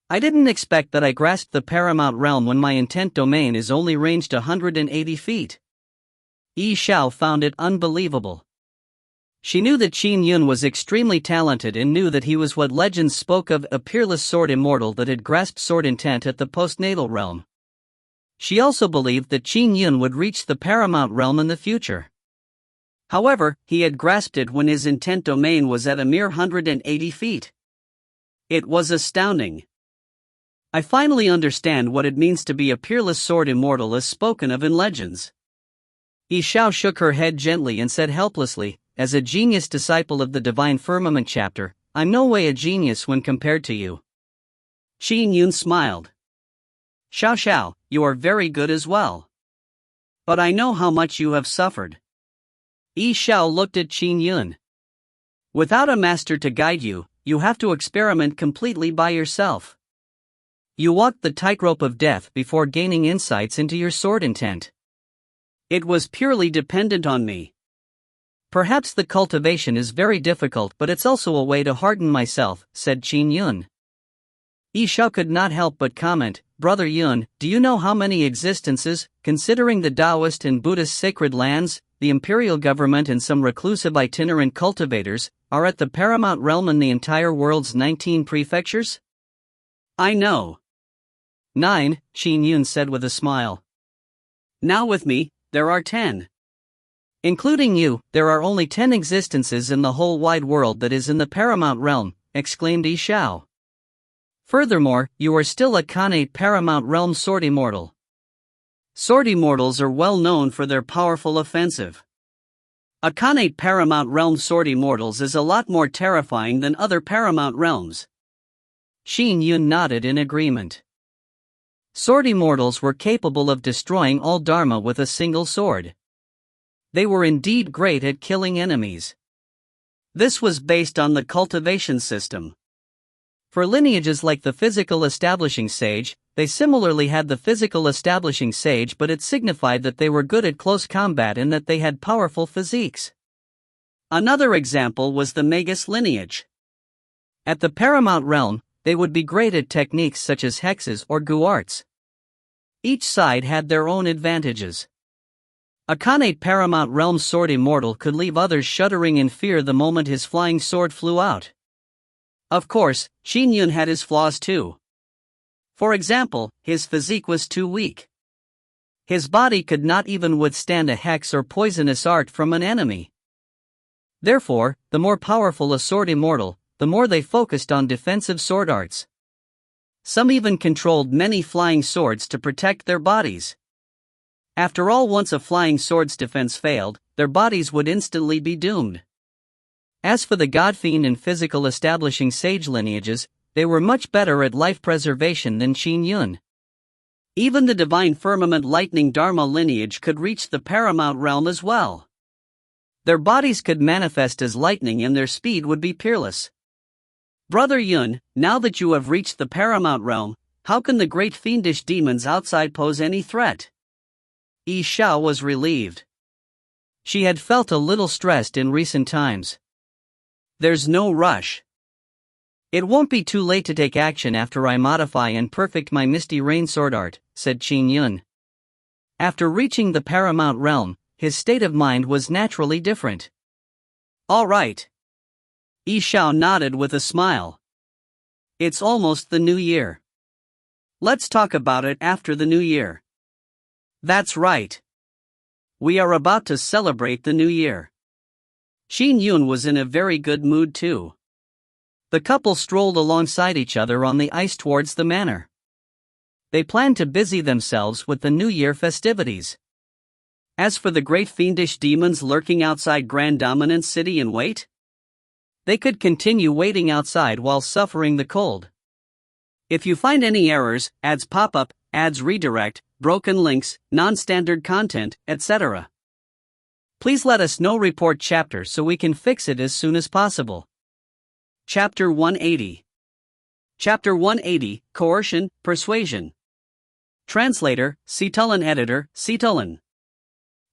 "I didn't expect that I grasped the paramount realm when my intent domain is only ranged 180 feet. Xiao found it unbelievable. She knew that Qin Yun was extremely talented and knew that he was what legends spoke of, a peerless sword immortal that had grasped sword intent at the postnatal realm. She also believed that Qin Yun would reach the paramount realm in the future. However, he had grasped it when his intent domain was at a mere 180 feet. It was astounding. I finally understand what it means to be a peerless sword immortal as spoken of in legends." Xiao shook her head gently and said helplessly, "As a genius disciple of the Divine Firmament chapter, I'm no way a genius when compared to you." Qin Yun smiled. Xiao, you are very good as well. But I know how much you have suffered." Xiao looked at Qin Yun. "Without a master to guide you, you have to experiment completely by yourself. You walked the tightrope of death before gaining insights into your sword intent. It was purely dependent on me. Perhaps the cultivation is very difficult, but it's also a way to harden myself," said Qin Yun. Xiao could not help but comment, "Brother Yun, do you know how many existences, considering the Taoist and Buddhist sacred lands, the imperial government and some reclusive itinerant cultivators, are at the paramount realm in the entire world's 19 prefectures?" "I know." 9, Qin Yun said with a smile. "Now with me, there are 10. Including you, there are only 10 existences in the whole wide world that is in the paramount realm," exclaimed Xiao. "Furthermore, you are still a Khanate paramount realm sword immortal. Sword immortals are well known for their powerful offensive. A Khanate paramount realm sword immortals is a lot more terrifying than other paramount realms." Qin Yun nodded in agreement. Sword immortals were capable of destroying all dharma with a single sword. They were indeed great at killing enemies. This was based on the cultivation system. For lineages like the physical establishing sage, they similarly had the physical establishing sage, but it signified that they were good at close combat and that they had powerful physiques. Another example was the Magus lineage. At the paramount realm, they would be great at techniques such as hexes or gu arts. Each side had their own advantages. A Khanate paramount realm sword immortal could leave others shuddering in fear the moment his flying sword flew out. Of course, Qin Yun had his flaws too. For example, his physique was too weak. His body could not even withstand a hex or poisonous art from an enemy. Therefore, the more powerful a sword immortal, the more they focused on defensive sword arts. Some even controlled many flying swords to protect their bodies. After all, once a flying sword's defense failed, their bodies would instantly be doomed. As for the God-Fiend and physical establishing sage lineages, they were much better at life preservation than Qin Yun. Even the divine firmament lightning Dharma lineage could reach the paramount realm as well. Their bodies could manifest as lightning and their speed would be peerless. Brother Yun, now that you have reached the paramount realm, how can the great fiendish demons outside pose any threat? Xiao was relieved. She had felt a little stressed in recent times. There's no rush. It won't be too late to take action after I modify and perfect my Misty Rain sword art, said Qin Yun. After reaching the paramount realm, his state of mind was naturally different. All right. Xiao nodded with a smile. It's almost the new year. Let's talk about it after the new year. That's right. We are about to celebrate the new year. Qin Yun was in a very good mood too. The couple strolled alongside each other on the ice towards the manor. They planned to busy themselves with the New Year festivities. As for the great fiendish demons lurking outside Grand Dominance City in wait, they could continue waiting outside while suffering the cold. If you find any errors, ads pop up, ads redirect, broken links, non-standard content, etc., please let us know. Report chapter so we can fix it as soon as possible. Chapter 180. Chapter 180, Coercion, Persuasion. Translator, Citulin. Editor, Citulin.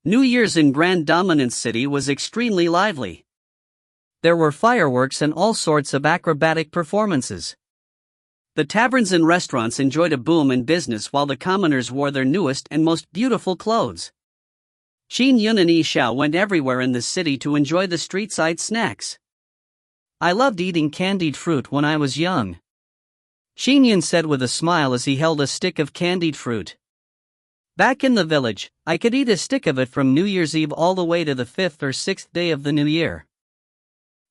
New Year's in Grand Dominance City was extremely lively. There were fireworks and all sorts of acrobatic performances. The taverns and restaurants enjoyed a boom in business while the commoners wore their newest and most beautiful clothes. Qin Yun and Xiao went everywhere in the city to enjoy the street-side snacks. I loved eating candied fruit when I was young, Qin Yun said with a smile as he held a stick of candied fruit. Back in the village, I could eat a stick of it from New Year's Eve all the way to the 5th or 6th day of the new year.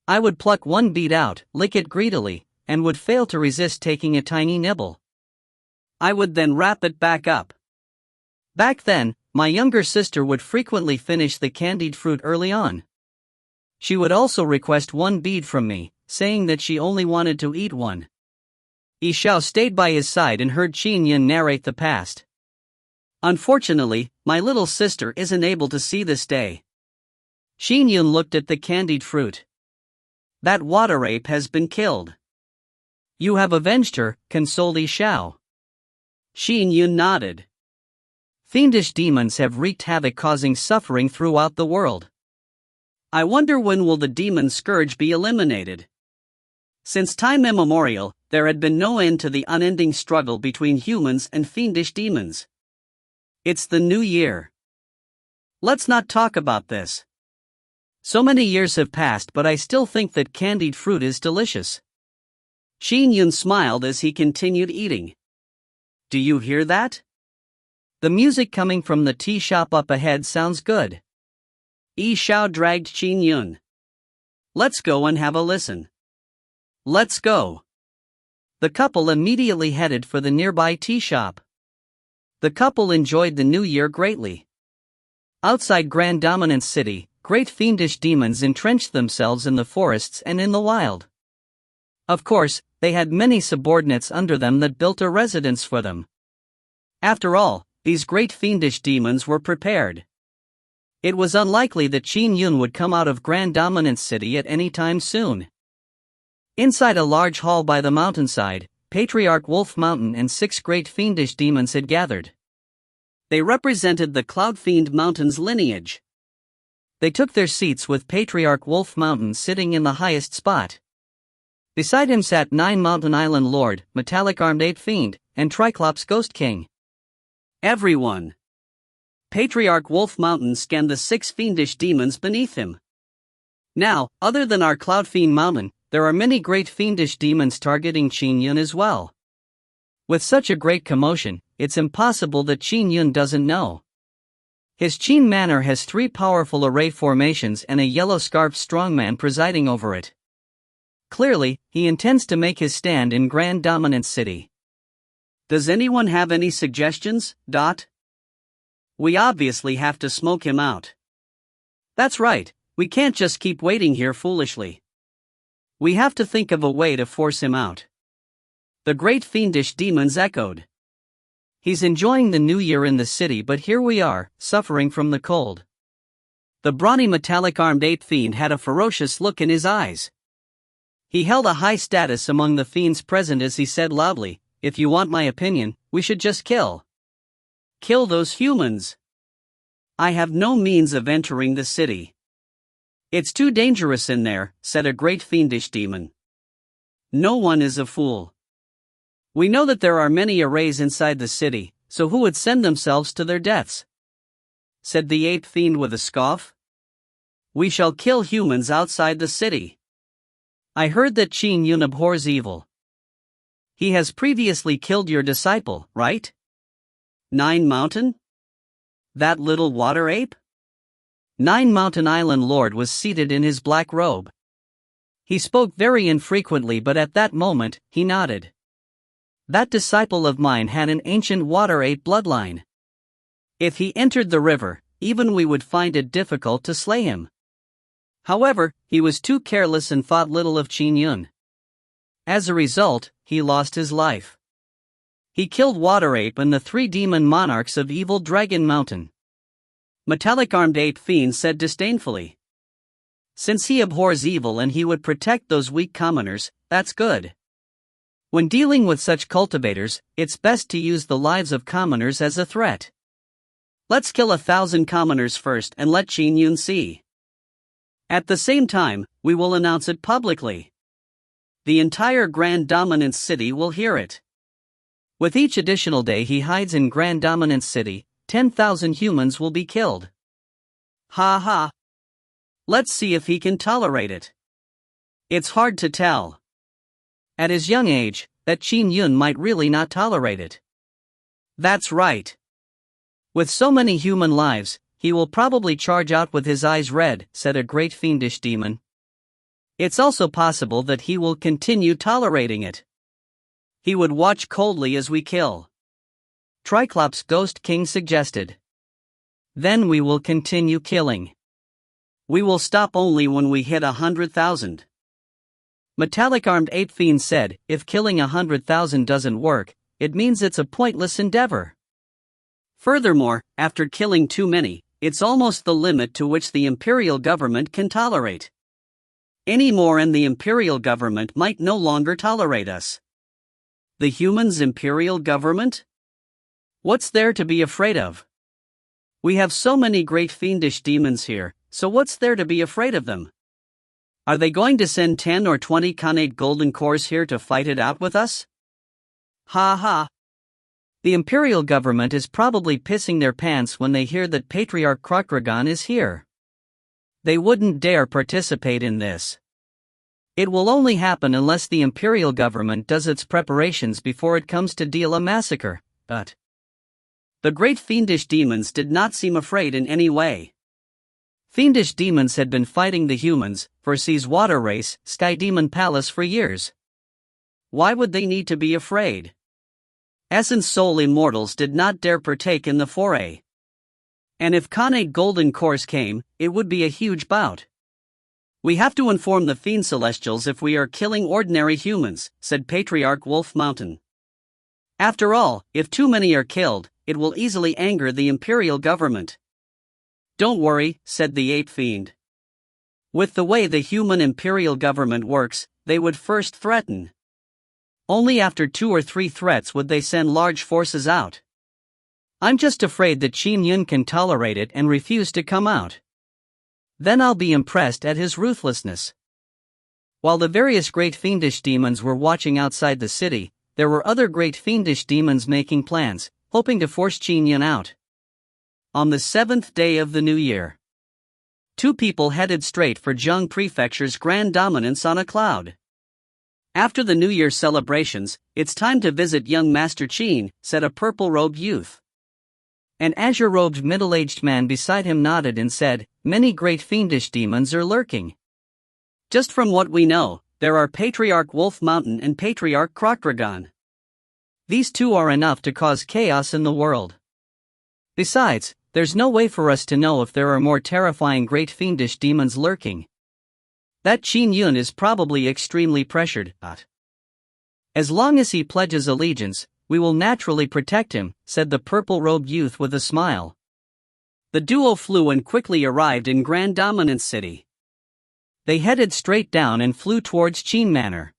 I would pluck one bead out, lick it greedily, and would fail to resist taking a tiny nibble. I would then wrap it back up. Back then, my younger sister would frequently finish the candied fruit early on. She would also request one bead from me, saying that she only wanted to eat one. Xiao stayed by his side and heard Qin Yun narrate the past. Unfortunately, my little sister isn't able to see this day. Qin Yun looked at the candied fruit. That water ape has been killed. You have avenged her, consoled Xiao. Qin Yun nodded. Fiendish demons have wreaked havoc, causing suffering throughout the world. I wonder when will the demon scourge be eliminated? Since time immemorial, there had been no end to the unending struggle between humans and fiendish demons. It's the new year. Let's not talk about this. So many years have passed, but I still think that candied fruit is delicious. Qin Yun smiled as he continued eating. Do you hear that? The music coming from the tea shop up ahead sounds good. Xiao dragged Qin Yun. Let's go and have a listen. Let's go. The couple immediately headed for the nearby tea shop. The couple enjoyed the new year greatly. Outside Grand Dominance City, great fiendish demons entrenched themselves in the forests and in the wild. Of course, they had many subordinates under them that built a residence for them. After all, these great fiendish demons were prepared. It was unlikely that Qin Yun would come out of Grand Dominance City at any time soon. Inside a large hall by the mountainside, Patriarch Wolf Mountain and 6 great fiendish demons had gathered. They represented the Cloud Fiend Mountain's lineage. They took their seats with Patriarch Wolf Mountain sitting in the highest spot. Beside him sat 9 Mountain Island Lord, Metallic Armed Ape Fiend, and Triclops Ghost King. Everyone. Patriarch Wolf Mountain scanned the 6 fiendish demons beneath him. Now, other than our Cloud Fiend Mountain, there are many great fiendish demons targeting Qin Yun as well. With such a great commotion, it's impossible that Qin Yun doesn't know. His Qin Manor has 3 powerful array formations and a yellow-scarfed strongman presiding over it. Clearly, he intends to make his stand in Grand Dominance City. Does anyone have any suggestions? We obviously have to smoke him out. That's right, we can't just keep waiting here foolishly. We have to think of a way to force him out. The great fiendish demons echoed. He's enjoying the new year in the city, but here we are, suffering from the cold. The brawny metallic armed ape fiend had a ferocious look in his eyes. He held a high status among the fiends present as he said loudly, "If you want my opinion, we should just kill those humans. I have no means of entering the city. It's too dangerous in there," said a great fiendish demon. "No one is a fool. We know that there are many arrays inside the city, so who would send themselves to their deaths?" said the ape fiend with a scoff. "We shall kill humans outside the city. I heard that Qin Yun abhors evil. He has previously killed your disciple, right? 9 Mountain? That little water ape?" 9 Mountain Island Lord was seated in his black robe. He spoke very infrequently, but at that moment, he nodded. "That disciple of mine had an ancient water ape bloodline. If he entered the river, even we would find it difficult to slay him. However, he was too careless and thought little of Qin Yun. As a result, he lost his life. He killed Water Ape and the 3 demon monarchs of evil Dragon Mountain." Metallic Armed Ape Fiend said disdainfully. "Since he abhors evil and he would protect those weak commoners, that's good. When dealing with such cultivators, it's best to use the lives of commoners as a threat. Let's kill 1,000 commoners first and let Qin Yun see. At the same time, we will announce it publicly. The entire Grand Dominance City will hear it. With each additional day he hides in Grand Dominance City, 10,000 humans will be killed. Ha ha. Let's see if he can tolerate it. It's hard to tell. At his young age, that Qin Yun might really not tolerate it." "That's right. With so many human lives, he will probably charge out with his eyes red," said a great fiendish demon. "It's also possible that he will continue tolerating it. He would watch coldly as we kill." Triclops Ghost King suggested. "Then we will continue killing. We will stop only when we hit 100,000. Metallic Armed Ape Fiend said, "If killing 100,000 doesn't work, it means it's a pointless endeavor. Furthermore, after killing too many, it's almost the limit to which the imperial government can tolerate. Any more and the imperial government might no longer tolerate us." The humans' imperial government? What's there to be afraid of? We have so many great fiendish demons here, so what's there to be afraid of them? Are they going to send 10 or 20 Khanate golden cores here to fight it out with us? Ha ha. The imperial government is probably pissing their pants when they hear that Patriarch Krokragon is here. They wouldn't dare participate in this. It will only happen unless the imperial government does its preparations before it comes to deal a massacre, but the great fiendish demons did not seem afraid in any way. Fiendish demons had been fighting the humans, Verces Water Race, Sky Demon Palace for years. Why would they need to be afraid? Essence Soul Immortals did not dare partake in the foray. And if Khanate Golden Course came, it would be a huge bout. "We have to inform the Fiend Celestials if we are killing ordinary humans," said Patriarch Wolf Mountain. "After all, if too many are killed, it will easily anger the imperial government." "Don't worry," said the Ape Fiend. "With the way the human imperial government works, they would first threaten. Only after 2 or 3 threats would they send large forces out. I'm just afraid that Qin Yun can tolerate it and refuse to come out. Then I'll be impressed at his ruthlessness. While the various great fiendish demons were watching outside the city, there were other great fiendish demons making plans, hoping to force Qin Yun out. On the 7th day of the new year, two people headed straight for Zheng Prefecture's grand dominance on a cloud. After the New Year celebrations, it's time to visit young Master Qin, said a purple-robed youth. An azure-robed middle-aged man beside him nodded and said, many great fiendish demons are lurking. Just from what we know, there are Patriarch Wolf Mountain and Patriarch Crocdragon. These two are enough to cause chaos in the world. Besides, there's no way for us to know if there are more terrifying great fiendish demons lurking. That Qin Yun is probably extremely pressured. As long as he pledges allegiance, we will naturally protect him, said the purple-robed youth with a smile. The duo flew and quickly arrived in Grand Dominance City. They headed straight down and flew towards Qin Manor.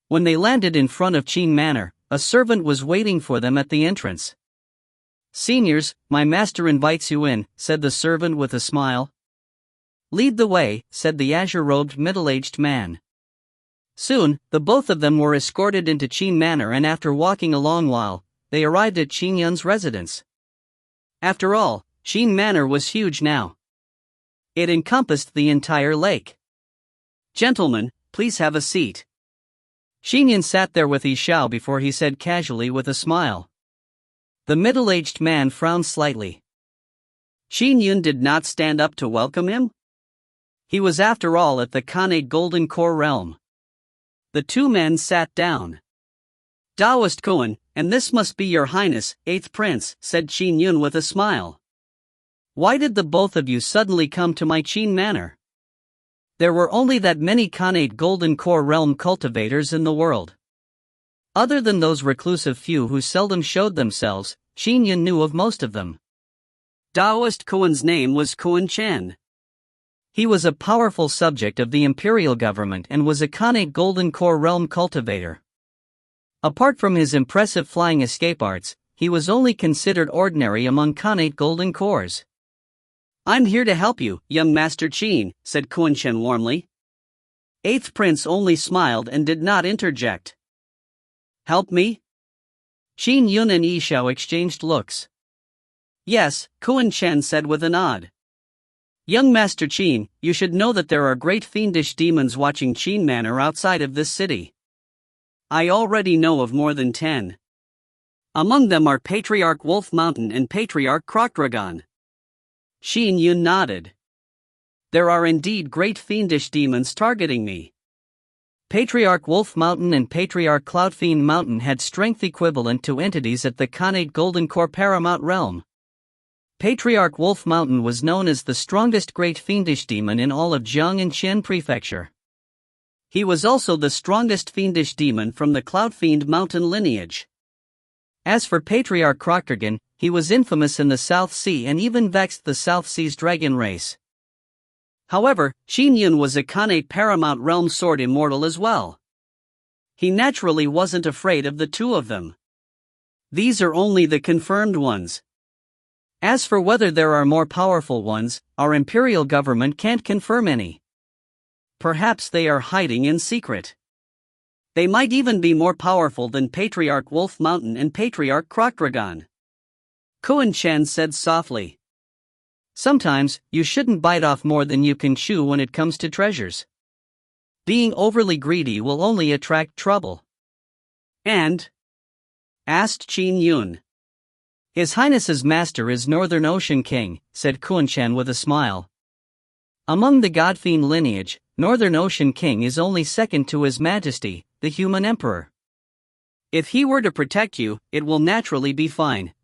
When they landed in front of Qin Manor, a servant was waiting for them at the entrance. Seniors, my master invites you in, said the servant with a smile. Lead the way, said the azure-robed middle-aged man. Soon, the both of them were escorted into Qin Manor, and after walking a long while, they arrived at Qin Yun's residence. After all, Qin Manor was huge now. It encompassed the entire lake. Gentlemen, please have a seat. Qin Yun sat there with Xiao before he said casually with a smile. The middle-aged man frowned slightly. Qin Yun did not stand up to welcome him? He was after all at the Khanate Golden Core realm. The two men sat down. Taoist Kuan, and this must be your highness, 8th prince, said Qin Yun with a smile. Why did the both of you suddenly come to my Qin Manor? There were only that many Khanate Golden Core realm cultivators in the world. Other than those reclusive few who seldom showed themselves, Qin Yun knew of most of them. Taoist Kuan's name was Kuan Chen. He was a powerful subject of the imperial government and was a Khanate Golden Core realm cultivator. Apart from his impressive flying escape arts, he was only considered ordinary among Khanate Golden Cores. I'm here to help you, young Master Qin, said Kuan Chen warmly. 8th Prince only smiled and did not interject. Help me? Qin Yun and Xiao exchanged looks. Yes, Kuan Chen said with a nod. Young Master Qin, you should know that there are great fiendish demons watching Qin Manor outside of this city. I already know of more than 10. Among them are Patriarch Wolf Mountain and Patriarch Crocdragon. Qin Yun nodded. There are indeed great fiendish demons targeting me. Patriarch Wolf Mountain and Patriarch Cloudfiend Mountain had strength equivalent to entities at the Khanate Golden Core Paramount Realm. Patriarch Wolf Mountain was known as the strongest great fiendish demon in all of Zheng and Qian Prefecture. He was also the strongest fiendish demon from the Cloudfiend Mountain lineage. As for Patriarch Crocdragon, he was infamous in the South Sea and even vexed the South Sea's dragon race. However, Qin Yun was a Khanate Paramount Realm Sword Immortal as well. He naturally wasn't afraid of the two of them. These are only the confirmed ones. As for whether there are more powerful ones, our imperial government can't confirm any. Perhaps they are hiding in secret. They might even be more powerful than Patriarch Wolf Mountain and Patriarch Crocdragon. Kuan Chen said softly. Sometimes, you shouldn't bite off more than you can chew when it comes to treasures. Being overly greedy will only attract trouble. And? Asked Qin Yun. His Highness's master is Northern Ocean King, said Kuan Chen with a smile. Among the Godfiend lineage, Northern Ocean King is only second to His Majesty, the Human Emperor. If he were to protect you, it will naturally be fine,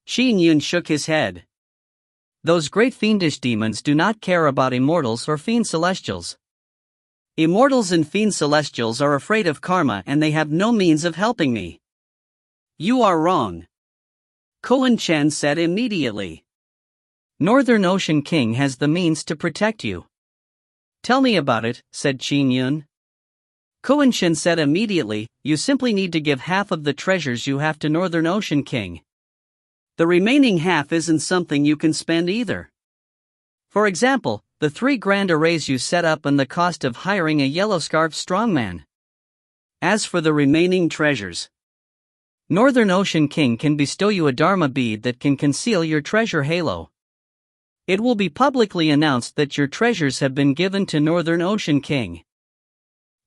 Qin Yun shook his head. Those great fiendish demons do not care about immortals or fiend celestials. Immortals and fiend celestials are afraid of karma and they have no means of helping me. You are wrong. Kuan Chen said immediately. Northern Ocean King has the means to protect you. Tell me about it, said Qin Yun. Kuan Chen said immediately, you simply need to give half of the treasures you have to Northern Ocean King. The remaining half isn't something you can spend either. For example, the 3 grand arrays you set up and the cost of hiring a yellow-scarfed strongman. As for the remaining treasures, Northern Ocean King can bestow you a Dharma bead that can conceal your treasure halo. It will be publicly announced that your treasures have been given to Northern Ocean King.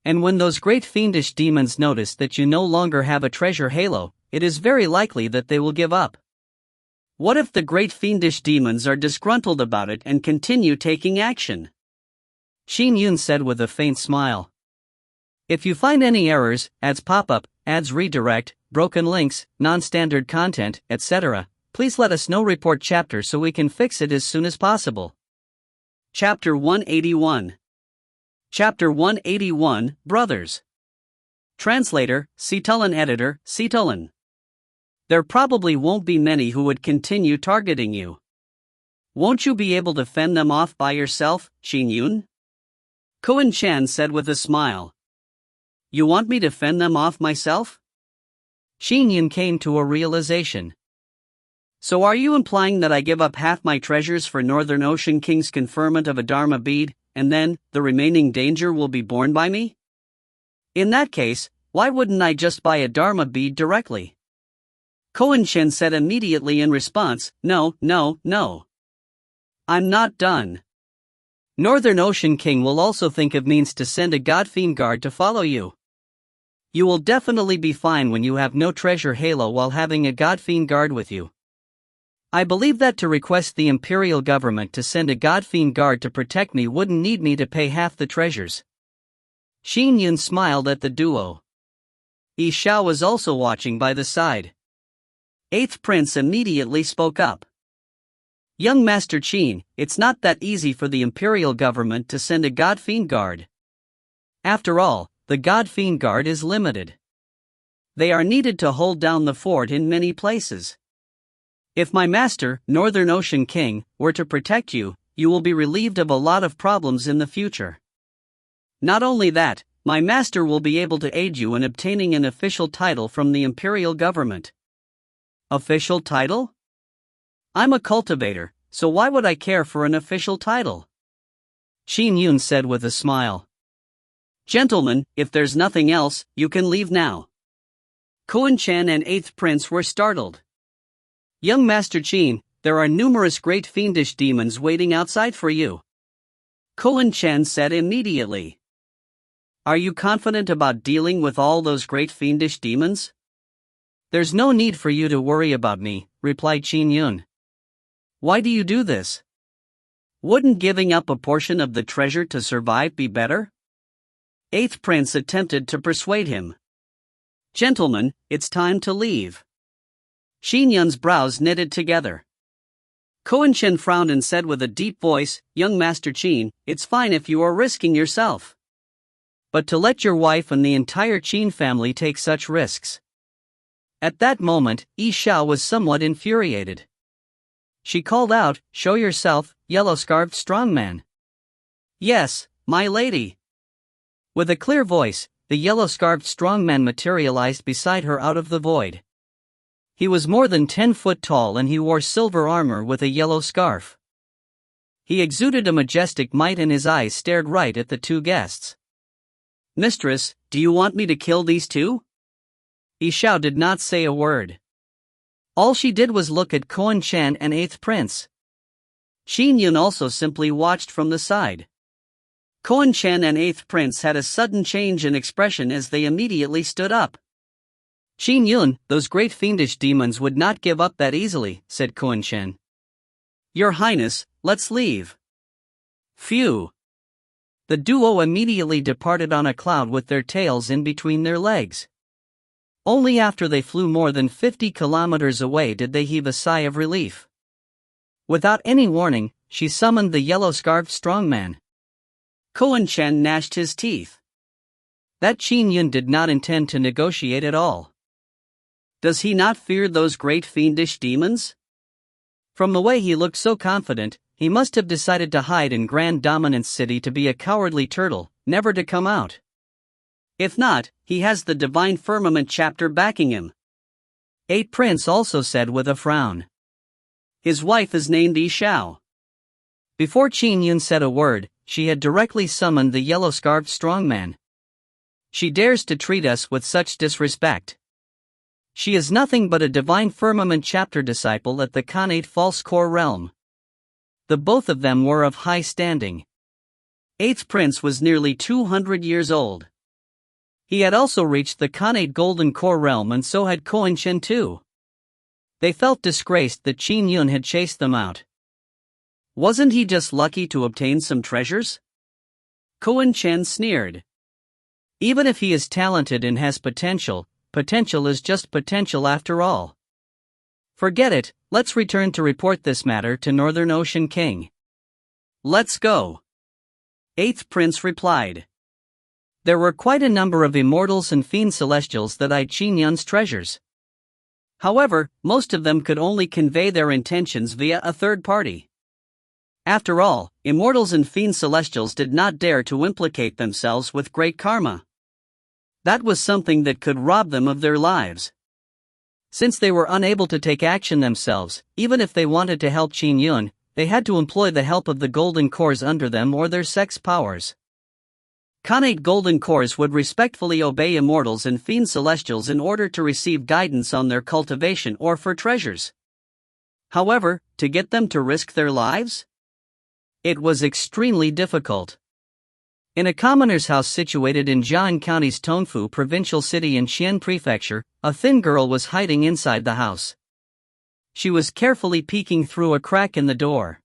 And when those great fiendish demons notice that you no longer have a treasure halo, it is very likely that they will give up. What if the great fiendish demons are disgruntled about it and continue taking action? Qin Yun said with a faint smile. If you find any errors, ads pop up, ads redirect, broken links, non-standard content, etc., please let us know. Report chapter so we can fix it as soon as possible. Chapter 181. Chapter 181, Brothers. Translator, Citulan. Editor, Citulan. There probably won't be many who would continue targeting you. Won't you be able to fend them off by yourself, Qin Yun? Qin Chen said with a smile. You want me to fend them off myself? Qin Yun came to a realization. So are you implying that I give up half my treasures for Northern Ocean King's conferment of a Dharma bead, and then, the remaining danger will be borne by me? In that case, why wouldn't I just buy a Dharma bead directly? Qin Chen said immediately in response, No. I'm not done. Northern Ocean King will also think of means to send a God-fiend guard to follow you. You will definitely be fine when you have no treasure halo while having a God-fiend guard with you. I believe that to request the imperial government to send a God-fiend guard to protect me wouldn't need me to pay half the treasures. Qin Yun smiled at the duo. Xiao was also watching by the side. 8th Prince immediately spoke up. Young Master Qin, it's not that easy for the imperial government to send a God-fiend guard. After all, the God-fiend guard is limited. They are needed to hold down the fort in many places. If my master, Northern Ocean King, were to protect you, you will be relieved of a lot of problems in the future. Not only that, my master will be able to aid you in obtaining an official title from the imperial government. Official title? I'm a cultivator, so why would I care for an official title? Qin Yun said with a smile. Gentlemen, if there's nothing else, you can leave now. Qin Chen and 8th Prince were startled. Young Master Qin, there are numerous great fiendish demons waiting outside for you. Qin Chen said immediately. Are you confident about dealing with all those great fiendish demons? There's no need for you to worry about me, replied Qin Yun. Why do you do this? Wouldn't giving up a portion of the treasure to survive be better? 8th Prince attempted to persuade him. Gentlemen, it's time to leave. Qin Yun's brows knitted together. Qin Chen frowned and said with a deep voice, Young Master Qin, it's fine if you are risking yourself. But to let your wife and the entire Qin family take such risks. At that moment, Xiao was somewhat infuriated. She called out, Show yourself, yellow-scarfed strongman. Yes, my lady. With a clear voice, the yellow-scarfed strongman materialized beside her out of the void. He was more than 10 foot tall and he wore silver armor with a yellow scarf. He exuded a majestic might and his eyes stared right at the two guests. Mistress, do you want me to kill these two? Xiao did not say a word. All she did was look at Qin Chen and 8th Prince. Qin Yun also simply watched from the side. Qin Chen and 8th Prince had a sudden change in expression as they immediately stood up. Qin Yun, those great fiendish demons would not give up that easily, said Qin Chen. Your Highness, let's leave. Phew. The duo immediately departed on a cloud with their tails in between their legs. Only after they flew more than 50 kilometers away did they heave a sigh of relief. Without any warning, she summoned the yellow-scarfed strongman. Qin Chen gnashed his teeth. That Qin Yun did not intend to negotiate at all. Does he not fear those great fiendish demons? From the way he looked so confident, he must have decided to hide in Grand Dominance City to be a cowardly turtle, never to come out. If not, he has the Divine Firmament chapter backing him. 8th Prince also said with a frown. His wife is named Xiao. Before Qin Yun said a word, she had directly summoned the yellow-scarfed strongman. She dares to treat us with such disrespect. She is nothing but a divine firmament chapter disciple at the Khanate false core realm. The both of them were of high standing. Eighth Prince was nearly 200 years old. He had also reached the Khanate golden core realm, and so had Qin Yun too. They felt disgraced that Qin Yun had chased them out. Wasn't he just lucky to obtain some treasures? Qin Yun sneered. Even if he is talented and has potential, potential is just potential after all. Forget it, let's return to report this matter to Northern Ocean King. Let's go. Eighth Prince replied. There were quite a number of immortals and fiend celestials that eyed Qin Yun's treasures. However, most of them could only convey their intentions via a third party. After all, immortals and fiend celestials did not dare to implicate themselves with great karma. That was something that could rob them of their lives. Since they were unable to take action themselves, even if they wanted to help Qin Yun, they had to employ the help of the golden cores under them or their sex powers. Khanate golden cores would respectfully obey immortals and fiend celestials in order to receive guidance on their cultivation or for treasures. However, to get them to risk their lives? It was extremely difficult. In a commoner's house situated in Jian County's Tongfu provincial city in Xian Prefecture, a thin girl was hiding inside the house. She was carefully peeking through a crack in the door.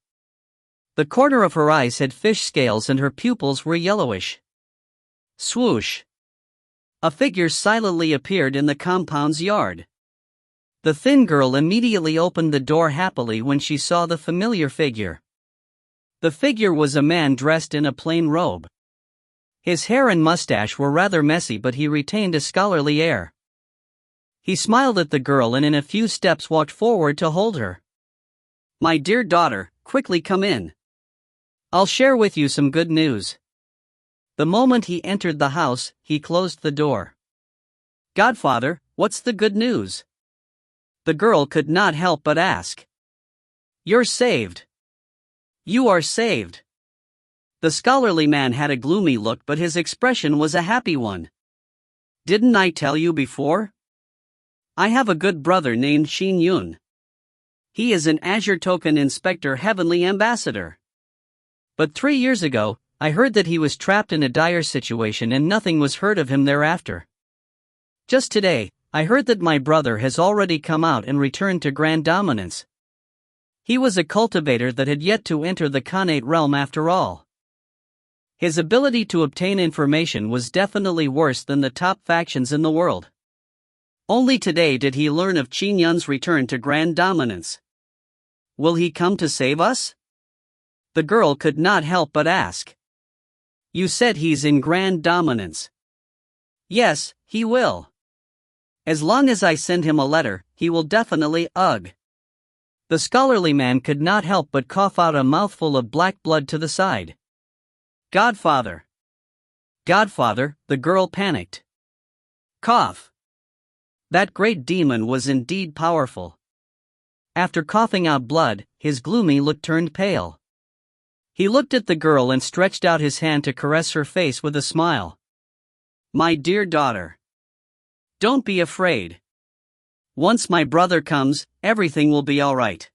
The corner of her eyes had fish scales and her pupils were yellowish. Swoosh! A figure silently appeared in the compound's yard. The thin girl immediately opened the door happily when she saw the familiar figure. The figure was a man dressed in a plain robe. His hair and mustache were rather messy, but he retained a scholarly air. He smiled at the girl and in a few steps walked forward to hold her. My dear daughter, quickly come in. I'll share with you some good news. The moment he entered the house, he closed the door. Godfather, what's the good news? The girl could not help but ask. You're saved. You are saved. The scholarly man had a gloomy look, but his expression was a happy one. Didn't I tell you before? I have a good brother named Qin Yun. He is an Azure Token Inspector Heavenly Ambassador. But 3 years ago, I heard that he was trapped in a dire situation and nothing was heard of him thereafter. Just today, I heard that my brother has already come out and returned to Grand Dominance. He was a cultivator that had yet to enter the Khanate realm after all. His ability to obtain information was definitely worse than the top factions in the world. Only today did he learn of Qin Yun's return to Grand Dominance. Will he come to save us? The girl could not help but ask. You said he's in Grand Dominance. Yes, he will. As long as I send him a letter, he will definitely. The scholarly man could not help but cough out a mouthful of black blood to the side. Godfather! Godfather, the girl panicked. Cough! That great demon was indeed powerful. After coughing out blood, his gloomy look turned pale. He looked at the girl and stretched out his hand to caress her face with a smile. My dear daughter. Don't be afraid. Once my brother comes, everything will be all right.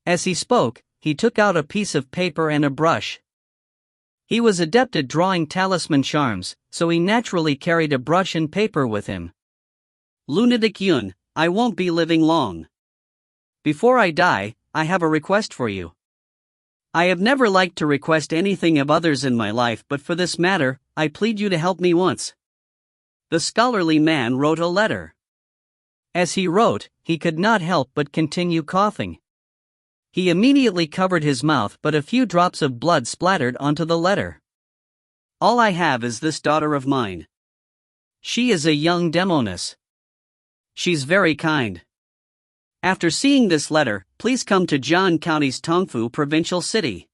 As he spoke, he took out a piece of paper and a brush. He was adept at drawing talisman charms, so he naturally carried a brush and paper with him. Lunatic Yun, I won't be living long. Before I die, I have a request for you. I have never liked to request anything of others in my life, but for this matter, I plead you to help me once. The scholarly man wrote a letter. As he wrote, he could not help but continue coughing. He immediately covered his mouth, but a few drops of blood splattered onto the letter. All I have is this daughter of mine. She is a young demoness. She's very kind. After seeing this letter, please come to Jian County's Tongfu provincial city.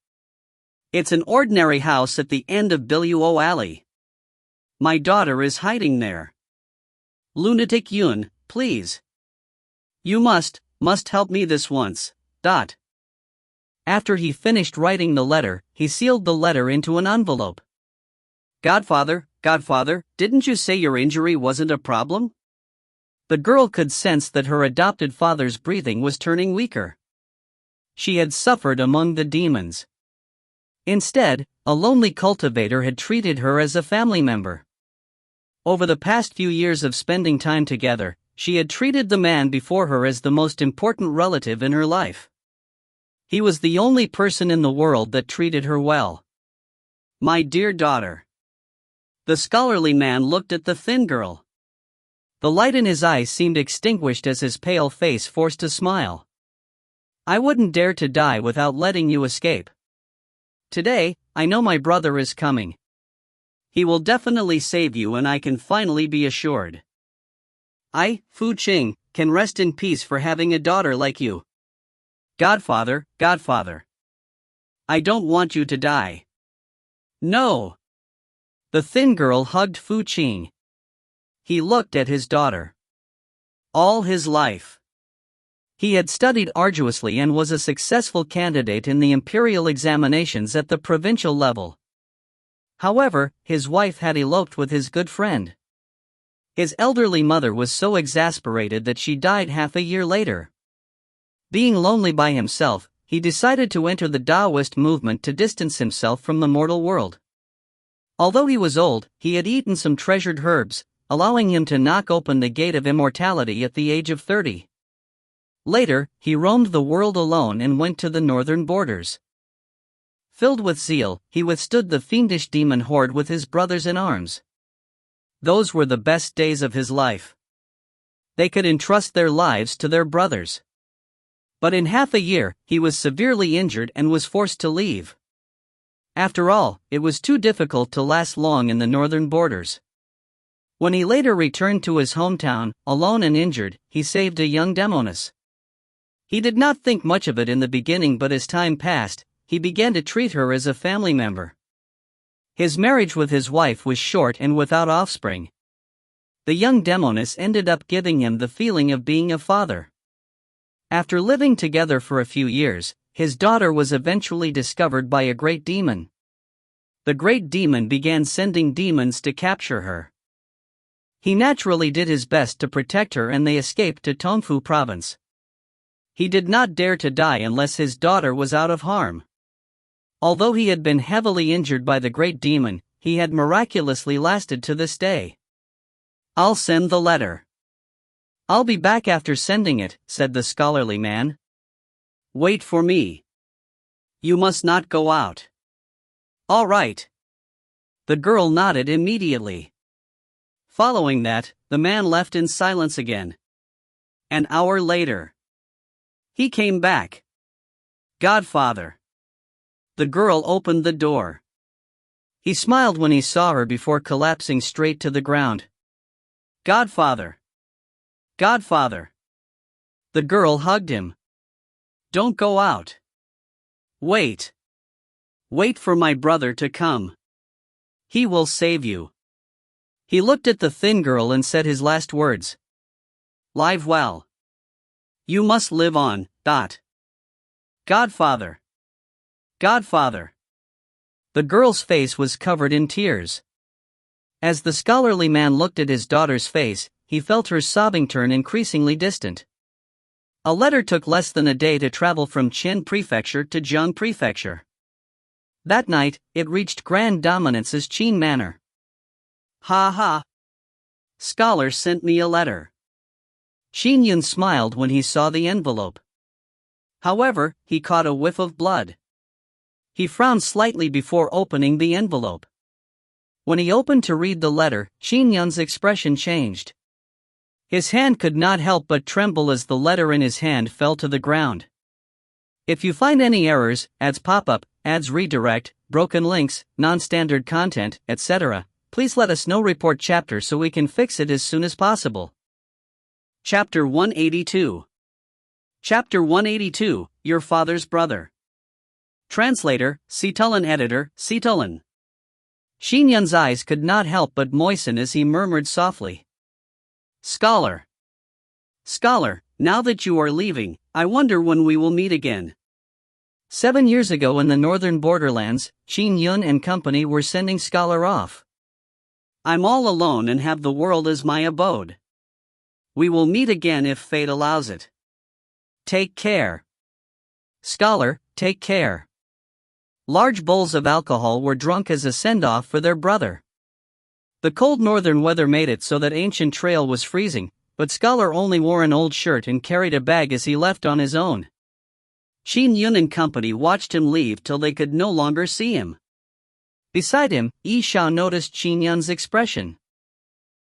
It's an ordinary house at the end of Biluo Alley. My daughter is hiding there. Lunatic Yun, please. You must help me this once. After he finished writing the letter, he sealed the letter into an envelope. Godfather, didn't you say your injury wasn't a problem? The girl could sense that her adopted father's breathing was turning weaker. She had suffered among the demons. Instead, a lonely cultivator had treated her as a family member. Over the past few years of spending time together, she had treated the man before her as the most important relative in her life. He was the only person in the world that treated her well. My dear daughter. The scholarly man looked at the thin girl. The light in his eyes seemed extinguished as his pale face forced a smile. I wouldn't dare to die without letting you escape. Today, I know my brother is coming. He will definitely save you, and I can finally be assured. I, Fu Qing, can rest in peace for having a daughter like you. Godfather. I don't want you to die. No. The thin girl hugged Fu Qing. He looked at his daughter. All his life, he had studied arduously and was a successful candidate in the imperial examinations at the provincial level. However, his wife had eloped with his good friend. His elderly mother was so exasperated that she died half a year later. Being lonely by himself, he decided to enter the Taoist movement to distance himself from the mortal world. Although he was old, he had eaten some treasured herbs, allowing him to knock open the gate of immortality at the age of 30. Later, he roamed the world alone and went to the northern borders. Filled with zeal, he withstood the fiendish demon horde with his brothers in arms. Those were the best days of his life. They could entrust their lives to their brothers. But in half a year, he was severely injured and was forced to leave. After all, it was too difficult to last long in the northern borders. When he later returned to his hometown, alone and injured, he saved a young demoness. He did not think much of it in the beginning, but as time passed, he began to treat her as a family member. His marriage with his wife was short and without offspring. The young demoness ended up giving him the feeling of being a father. After living together for a few years, his daughter was eventually discovered by a great demon. The great demon began sending demons to capture her. He naturally did his best to protect her, and they escaped to Tongfu province. He did not dare to die unless his daughter was out of harm. Although he had been heavily injured by the great demon, he had miraculously lasted to this day. I'll send the letter. I'll be back after sending it, said the scholarly man. Wait for me. You must not go out. All right. The girl nodded immediately. Following that, the man left in silence again. An hour later, he came back. Godfather. The girl opened the door. He smiled when he saw her before collapsing straight to the ground. Godfather. The girl hugged him. Don't go out. Wait. Wait for my brother to come. He will save you. He looked at the thin girl and said his last words. Live well. You must live on. Godfather. The girl's face was covered in tears. As the scholarly man looked at his daughter's face, he felt her sobbing turn increasingly distant. A letter took less than a day to travel from Qin Prefecture to Zheng Prefecture. That night, it reached Grand Dominance's Qin Manor. Ha ha! Scholar sent me a letter. Qin Yun smiled when he saw the envelope. However, he caught a whiff of blood. He frowned slightly before opening the envelope. When he opened to read the letter, Qin Yun's expression changed. His hand could not help but tremble as the letter in his hand fell to the ground. If you find any errors, ads pop-up, ads redirect, broken links, non-standard content, etc., please let us know. Report chapter so we can fix it as soon as possible. Chapter 182. Chapter 182, Your Father's Brother. Translator, Citulin. Editor, Citulin. Qin Yun's eyes could not help but moisten as he murmured softly. Scholar, now that you are leaving, I wonder when we will meet again. 7 years ago in the northern borderlands, Qin Yun and company were sending Scholar off. I'm all alone and have the world as my abode. We will meet again if fate allows it. Take care. Scholar, take care. Large bowls of alcohol were drunk as a send-off for their brother. The cold northern weather made it so that Ancient Trail was freezing, but Scholar only wore an old shirt and carried a bag as he left on his own. Qin Yun and company watched him leave till they could no longer see him. Beside him, Xiao noticed Qin Yun's expression.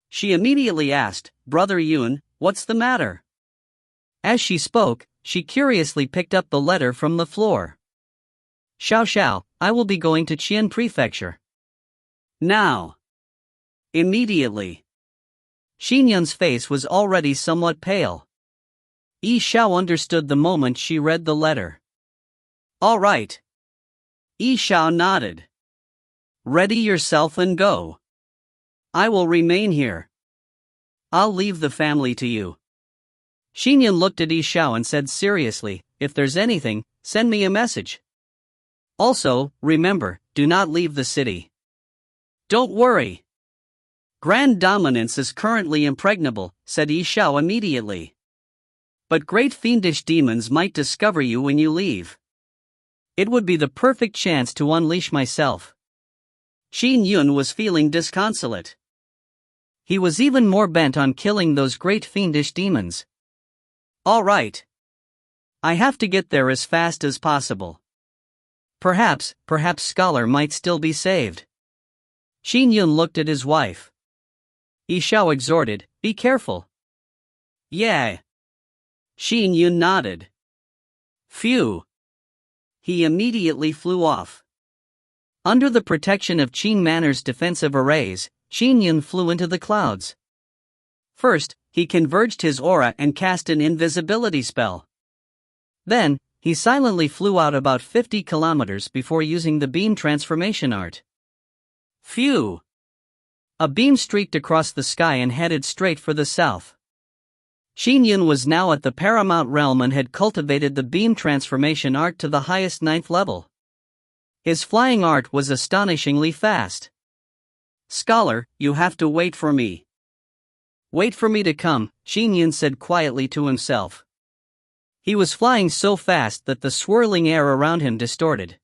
She immediately asked, "Brother Yun, what's the matter?" As she spoke, she curiously picked up the letter from the floor. Xiao, I will be going to Qian Prefecture. Now. Immediately. Qin Yun's face was already somewhat pale. Xiao understood the moment she read the letter. All right. Xiao nodded. Ready yourself and go. I will remain here. I'll leave the family to you. Qin Yun looked at Xiao and said seriously, if there's anything, send me a message. Also, remember, do not leave the city. Don't worry. Grand dominance is currently impregnable, said Xiao immediately. But great fiendish demons might discover you when you leave. It would be the perfect chance to unleash myself. Qin Yun was feeling disconsolate. He was even more bent on killing those great fiendish demons. All right. I have to get there as fast as possible. Perhaps Scholar might still be saved. Qin Yun looked at his wife. Xiao exhorted, be careful. Yeah. Qin Yun nodded. Phew. He immediately flew off. Under the protection of Qin Manor's defensive arrays, Qin Yun flew into the clouds. First, he converged his aura and cast an invisibility spell. Then, he silently flew out about 50 kilometers before using the beam transformation art. Phew! A beam streaked across the sky and headed straight for the south. Qin Yun was now at the paramount realm and had cultivated the beam transformation art to the highest 9th level. His flying art was astonishingly fast. Scholar, you have to wait for me. Wait for me to come, Qin Yun said quietly to himself. He was flying so fast that the swirling air around him distorted.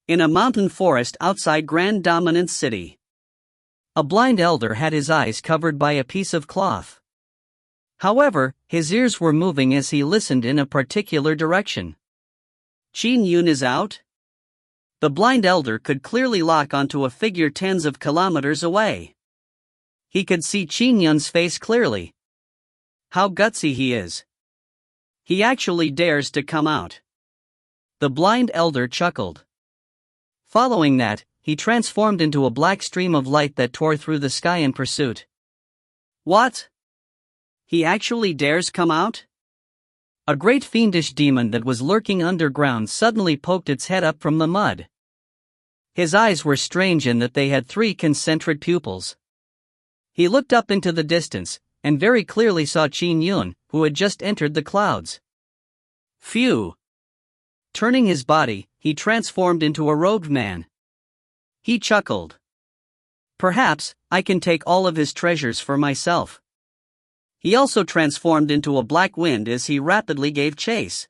In a mountain forest outside Grand Dominance City. A blind elder had his eyes covered by a piece of cloth. However, his ears were moving as he listened in a particular direction. Qin Yun is out? The blind elder could clearly lock onto a figure tens of kilometers away. He could see Qin Yun's face clearly. How gutsy he is. He actually dares to come out. The blind elder chuckled. Following that, he transformed into a black stream of light that tore through the sky in pursuit. What? He actually dares come out? A great fiendish demon that was lurking underground suddenly poked its head up from the mud. His eyes were strange in that they had 3 concentric pupils. He looked up into the distance, and very clearly saw Qin Yun, who had just entered the clouds. Phew! Turning his body, he transformed into a robed man. He chuckled. Perhaps, I can take all of his treasures for myself. He also transformed into a black wind as he rapidly gave chase.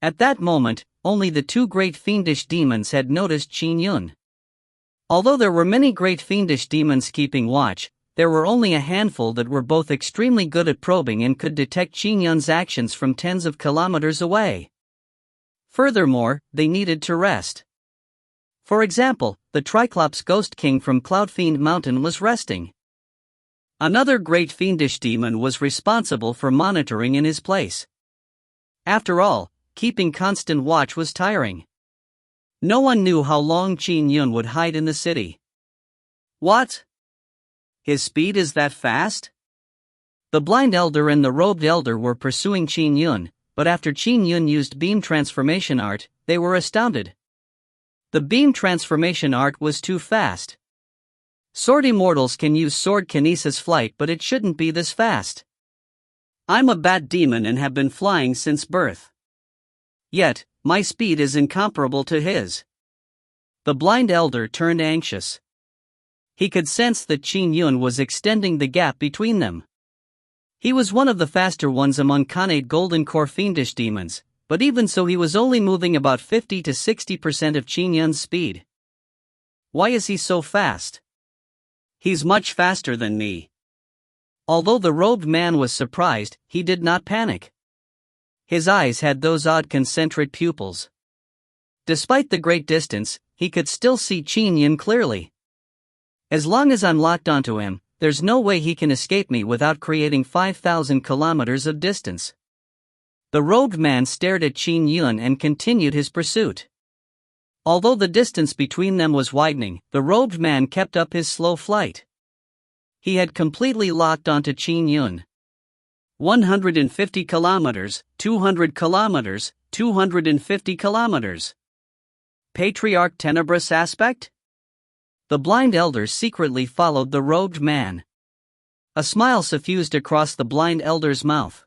At that moment, only the 2 great fiendish demons had noticed Qin Yun. Although there were many great fiendish demons keeping watch, there were only a handful that were both extremely good at probing and could detect Qin Yun's actions from tens of kilometers away. Furthermore, they needed to rest. For example, the Triclops Ghost King from Cloudfiend Mountain was resting. Another great fiendish demon was responsible for monitoring in his place. After all, keeping constant watch was tiring. No one knew how long Qin Yun would hide in the city. What? His speed is that fast? The blind elder and the robed elder were pursuing Qin Yun, but after Qin Yun used beam transformation art, they were astounded. The beam transformation art was too fast. Sword immortals can use sword kinesis flight, but it shouldn't be this fast. I'm a bat demon and have been flying since birth. Yet, my speed is incomparable to his. The blind elder turned anxious. He could sense that Qin Yun was extending the gap between them. He was one of the faster ones among Khanate Golden Core fiendish demons, but even so he was only moving about 50 to 60% of Qin Yun's speed. Why is he so fast? He's much faster than me. Although the robed man was surprised, he did not panic. His eyes had those odd concentric pupils. Despite the great distance, he could still see Qin Yun clearly. As long as I'm locked onto him, there's no way he can escape me without creating 5,000 kilometers of distance. The robed man stared at Qin Yun and continued his pursuit. Although the distance between them was widening, the robed man kept up his slow flight. He had completely locked onto Qin Yun. 150 kilometers, 200 kilometers, 250 kilometers. Patriarch Tenebrous aspect? The blind elder secretly followed the robed man. A smile suffused across the blind elder's mouth.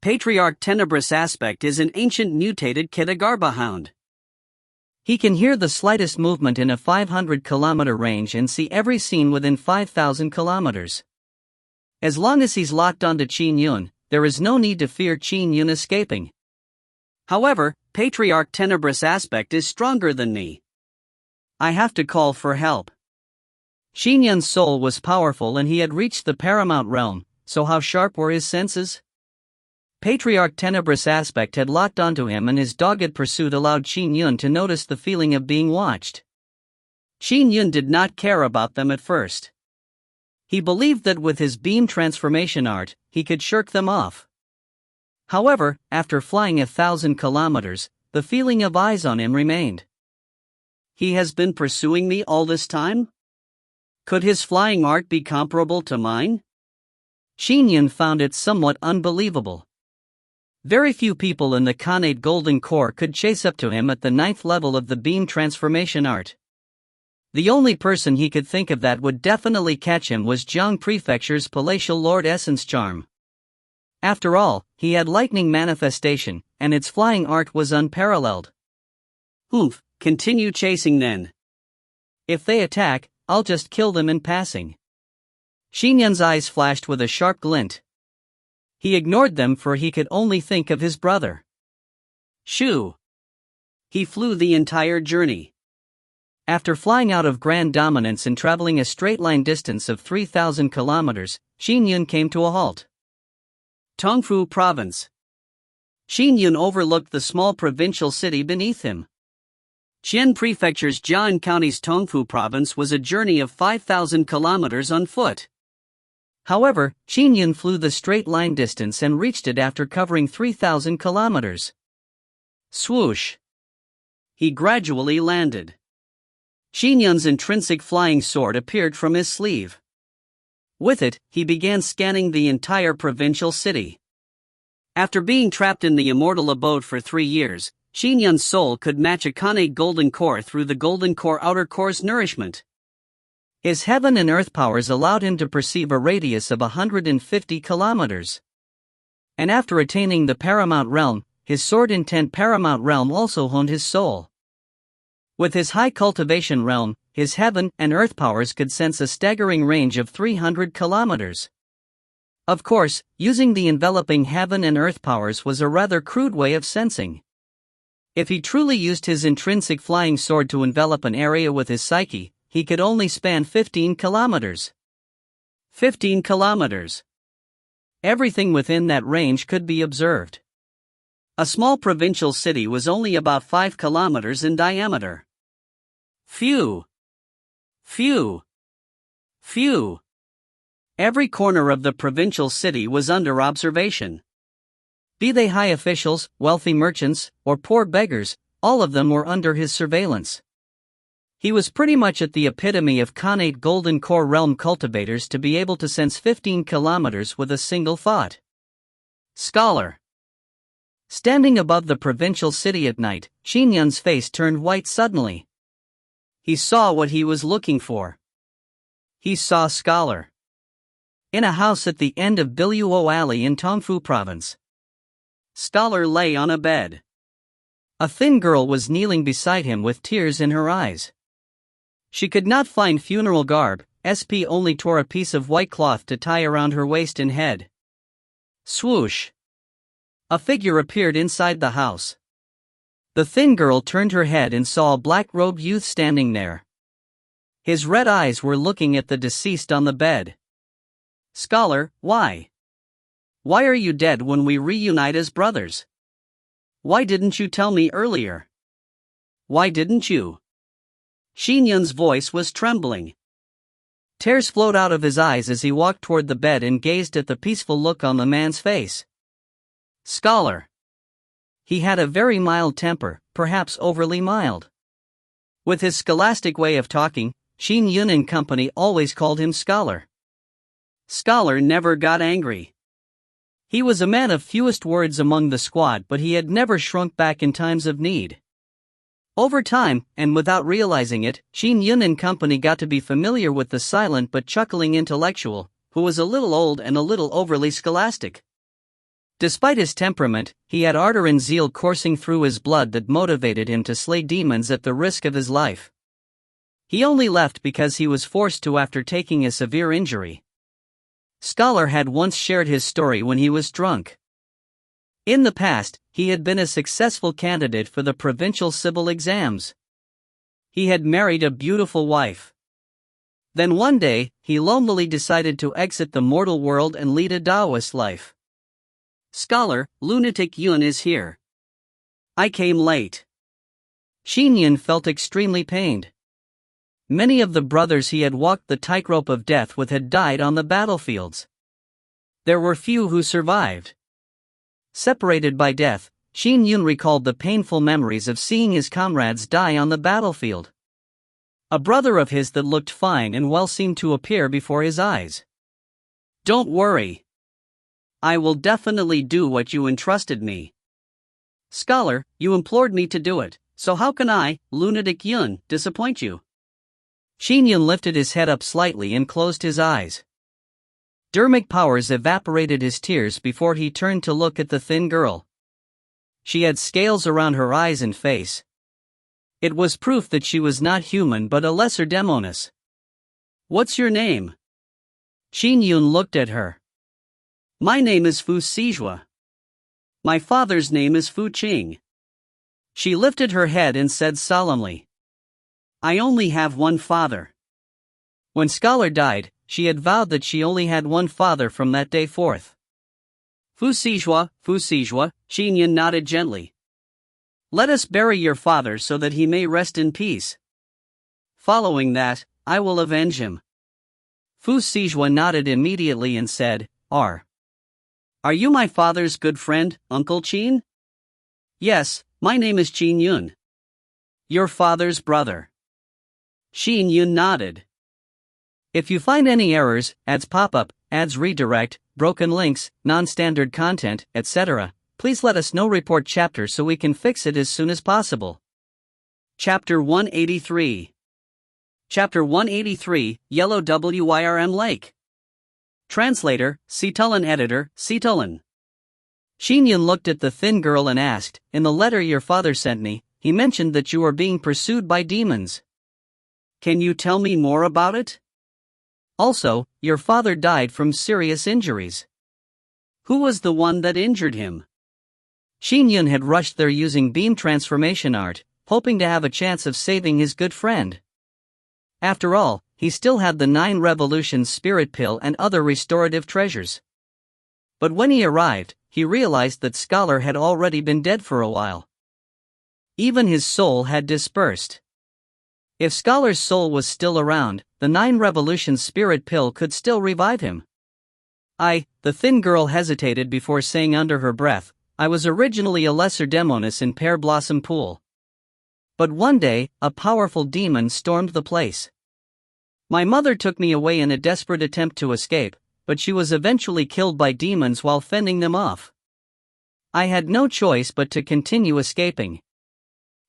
Patriarch Tenebrous aspect is an ancient mutated Kitagarba hound. He can hear the slightest movement in a 500-kilometer range and see every scene within 5,000 kilometers. As long as he's locked onto Qin Yun, there is no need to fear Qin Yun escaping. However, Patriarch Tenebrous aspect is stronger than me. I have to call for help. Qin Yun's soul was powerful and he had reached the paramount realm, so how sharp were his senses? Patriarch Tenebrous aspect had locked onto him and his dogged pursuit allowed Qin Yun to notice the feeling of being watched. Qin Yun did not care about them at first. He believed that with his beam transformation art, he could shirk them off. However, after flying 1,000 kilometers, the feeling of eyes on him remained. He has been pursuing me all this time? Could his flying art be comparable to mine? Qin Yun found it somewhat unbelievable. Very few people in the Khanate Golden Core could chase up to him at the 9th level of the beam transformation art. The only person he could think of that would definitely catch him was Jiang Prefecture's Palatial Lord Essence Charm. After all, he had lightning manifestation, and its flying art was unparalleled. Oomph, continue chasing then. If they attack, I'll just kill them in passing. Qin Yun's eyes flashed with a sharp glint. He ignored them for he could only think of his brother. Shoo! He flew the entire journey. After flying out of Grand Dominance and traveling a straight-line distance of 3,000 kilometers, Qin Yun came to a halt. Tongfu Province. Qin Yun overlooked the small provincial city beneath him. Qian Prefecture's Jian County's Tongfu Province was a journey of 5,000 kilometers on foot. However, Qin Yun flew the straight-line distance and reached it after covering 3,000 kilometers. Swoosh! He gradually landed. Qin Yun's intrinsic flying sword appeared from his sleeve. With it, he began scanning the entire provincial city. After being trapped in the immortal abode for 3 years, Qin Yun's soul could match a Khanate Golden Core through the Golden Core outer core's nourishment. His heaven and earth powers allowed him to perceive a radius of 150 kilometers. And after attaining the paramount realm, his sword intent paramount realm also honed his soul. With his high cultivation realm, his heaven and earth powers could sense a staggering range of 300 kilometers. Of course, using the enveloping heaven and earth powers was a rather crude way of sensing. If he truly used his intrinsic flying sword to envelop an area with his psyche, he could only span 15 kilometers. 15 kilometers. Everything within that range could be observed. A small provincial city was only about 5 kilometers in diameter. Phew! Phew! Phew! Every corner of the provincial city was under observation. Be they high officials, wealthy merchants, or poor beggars, all of them were under his surveillance. He was pretty much at the epitome of Khanate Golden Core realm cultivators to be able to sense 15 kilometers with a single thought. Scholar. Standing above the provincial city at night, Qin Yun's face turned white suddenly. He saw what he was looking for. He saw Scholar. In a house at the end of Biluo Alley in Tongfu Province. Scholar lay on a bed. A thin girl was kneeling beside him with tears in her eyes. She could not find funeral garb, SP only tore a piece of white cloth to tie around her waist and head. Swoosh! A figure appeared inside the house. The thin girl turned her head and saw a black-robed youth standing there. His red eyes were looking at the deceased on the bed. Scholar, why? Why are you dead when we reunite as brothers? Why didn't you tell me earlier? Why didn't you? Qin Yun's voice was trembling. Tears flowed out of his eyes as he walked toward the bed and gazed at the peaceful look on the man's face. Scholar. He had a very mild temper, perhaps overly mild. With his scholastic way of talking, Qin Yun and company always called him Scholar. Scholar never got angry. He was a man of fewest words among the squad, but he had never shrunk back in times of need. Over time, and without realizing it, Qin Yun and company got to be familiar with the silent but chuckling intellectual, who was a little old and a little overly scholastic. Despite his temperament, he had ardor and zeal coursing through his blood that motivated him to slay demons at the risk of his life. He only left because he was forced to after taking a severe injury. Scholar had once shared his story when he was drunk. In the past, he had been a successful candidate for the provincial civil exams. He had married a beautiful wife. Then one day, he lonely decided to exit the mortal world and lead a Taoist life. Scholar, lunatic Yun is here. I came late. Qin Yun felt extremely pained. Many of the brothers he had walked the tightrope of death with had died on the battlefields. There were few who survived. Separated by death, Qin Yun recalled the painful memories of seeing his comrades die on the battlefield. A brother of his that looked fine and well seemed to appear before his eyes. Don't worry. I will definitely do what you entrusted me. Scholar, you implored me to do it, so how can I, lunatic Yun, disappoint you? Qin Yun lifted his head up slightly and closed his eyes. Dermic powers evaporated his tears before he turned to look at the thin girl. She had scales around her eyes and face. It was proof that she was not human but a lesser demoness. What's your name? Qin Yun looked at her. My name is Fu Sijua. My father's name is Fu Qing. She lifted her head and said solemnly. I only have one father. When Scholar died, she had vowed that she only had one father from that day forth. Fu Sijua, Qin Yun nodded gently. Let us bury your father so that he may rest in peace. Following that, I will avenge him. Fu Sijua nodded immediately and said, Are you my father's good friend, Uncle Qin? Yes, my name is Qin Yun. Your father's brother. Qin Yun nodded. If you find any errors, ads pop-up, ads redirect, broken links, non-standard content, etc., please let us know. Report chapter so we can fix it as soon as possible. Chapter 183. Chapter 183, Yellow Wirm Lake. Translator, Citulin. Editor, Citulin. Qin Yun looked at the thin girl and asked, In the letter your father sent me, he mentioned that you are being pursued by demons. Can you tell me more about it? Also, your father died from serious injuries. Who was the one that injured him? Qin Yun had rushed there using beam transformation art, hoping to have a chance of saving his good friend. After all, he still had the 9 Revolutions spirit pill and other restorative treasures. But when he arrived, he realized that Scholar had already been dead for a while. Even his soul had dispersed. If Scholar's soul was still around, the 9 Revolutions spirit pill could still revive him. The thin girl hesitated before saying under her breath, I was originally a lesser demoness in Pear Blossom Pool. But one day, a powerful demon stormed the place. My mother took me away in a desperate attempt to escape, but she was eventually killed by demons while fending them off. I had no choice but to continue escaping.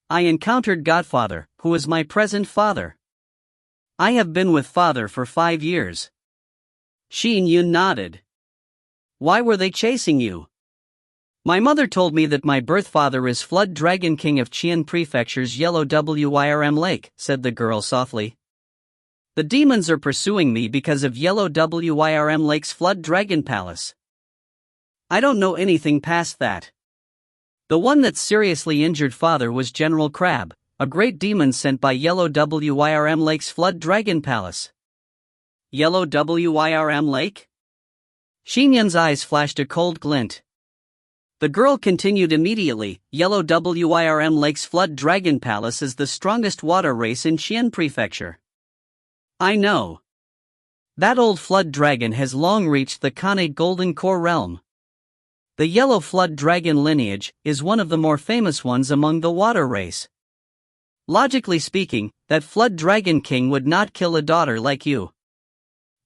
I encountered Godfather, who is my present father. I have been with father for 5 years. Qin Yun nodded. Why were they chasing you? My mother told me that my birth father is Flood Dragon King of Qian Prefecture's Yellow Wyrm Lake, said the girl softly. The demons are pursuing me because of Yellow Wyrm Lake's Flood Dragon Palace. I don't know anything past that. The one that seriously injured father was General Crab, a great demon sent by Yellow Wyrm Lake's Flood Dragon Palace. Yellow Wyrm Lake? Qin Yun's eyes flashed a cold glint. The girl continued immediately, Yellow Wyrm Lake's Flood Dragon Palace is the strongest water race in Qian Prefecture. I know. That old flood dragon has long reached the Khanate Golden Core realm. The yellow flood dragon lineage is one of the more famous ones among the water race. Logically speaking, that flood dragon king would not kill a daughter like you.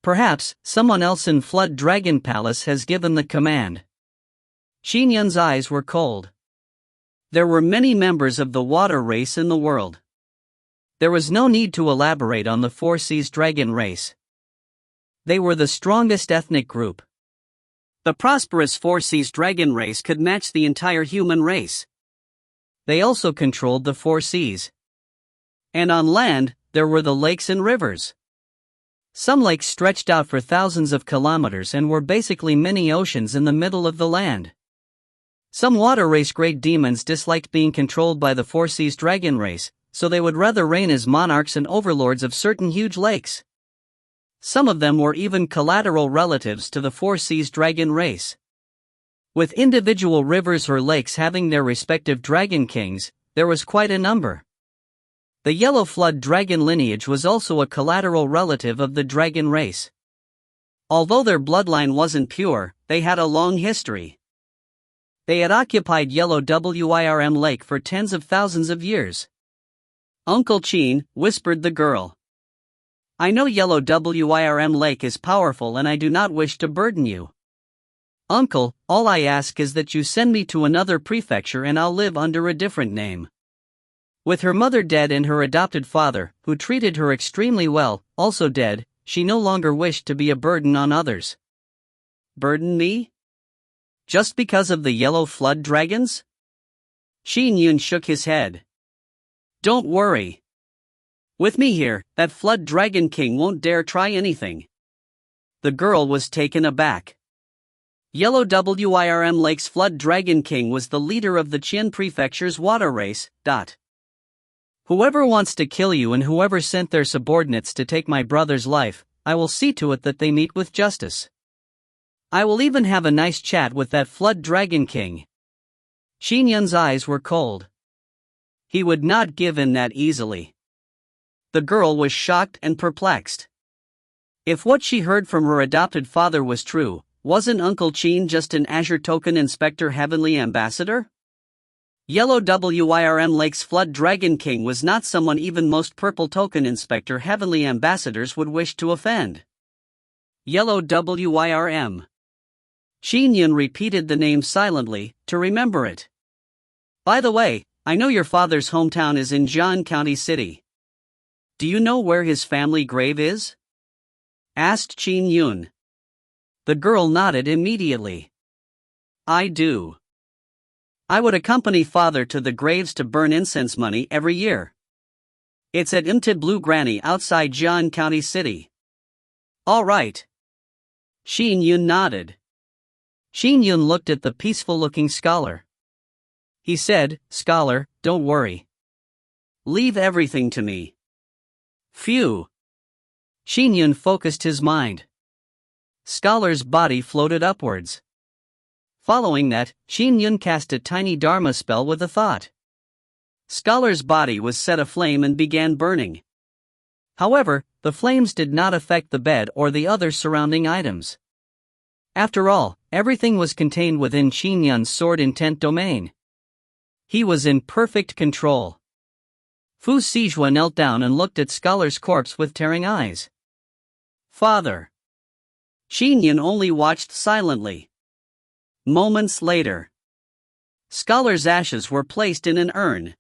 Perhaps someone else in Flood Dragon Palace has given the command. Qin Yun's eyes were cold. There were many members of the water race in the world. There was no need to elaborate on the Four Seas dragon race. They were the strongest ethnic group. The prosperous Four Seas dragon race could match the entire human race. They also controlled the Four Seas. And on land, there were the lakes and rivers. Some lakes stretched out for thousands of kilometers and were basically mini oceans in the middle of the land. Some water race great demons disliked being controlled by the Four Seas dragon race, so they would rather reign as monarchs and overlords of certain huge lakes. Some of them were even collateral relatives to the Four Seas dragon race. With individual rivers or lakes having their respective dragon kings, there was quite a number. The yellow flood dragon lineage was also a collateral relative of the dragon race. Although their bloodline wasn't pure, they had a long history. They had occupied Yellow Wyrm Lake for tens of thousands of years. Uncle Qin, whispered the girl. I know Yellow Wyrm Lake is powerful and I do not wish to burden you. Uncle, all I ask is that you send me to another prefecture and I'll live under a different name. With her mother dead and her adopted father, who treated her extremely well, also dead, she no longer wished to be a burden on others. Burden me? Just because of the yellow flood dragons? Qin Yun shook his head. Don't worry. With me here, that flood dragon king won't dare try anything. The girl was taken aback. Yellow Wyrm Lake's flood dragon king was the leader of the Qian Prefecture's water race. Whoever wants to kill you and whoever sent their subordinates to take my brother's life, I will see to it that they meet with justice. I will even have a nice chat with that flood dragon king. Qin Yun's eyes were cold. He would not give in that easily. The girl was shocked and perplexed. If what she heard from her adopted father was true, wasn't Uncle Qin just an Azure Token Inspector Heavenly Ambassador? Yellow Wyrm Lake's Flood Dragon King was not someone even most Purple Token Inspector Heavenly Ambassadors would wish to offend. Yellow Wyrm. Qin Yun repeated the name silently, to remember it. By the way, I know your father's hometown is in Jian County City. Do you know where his family grave is? Asked Qin Yun. The girl nodded immediately. I do. I would accompany father to the graves to burn incense money every year. It's at Imtid Blue Granny outside Jian County City. All right. Qin Yun nodded. Qin Yun looked at the peaceful-looking scholar. He said, Scholar, don't worry. Leave everything to me. Phew. Qin Yun focused his mind. Scholar's body floated upwards. Following that, Qin Yun cast a tiny Dharma spell with a thought. Scholar's body was set aflame and began burning. However, the flames did not affect the bed or the other surrounding items. After all, everything was contained within Qin Yun's sword intent domain. He was in perfect control. Fu Sijua knelt down and looked at Scholar's corpse with tearing eyes. Father. Qin Yun only watched silently. Moments later. Scholar's ashes were placed in an urn.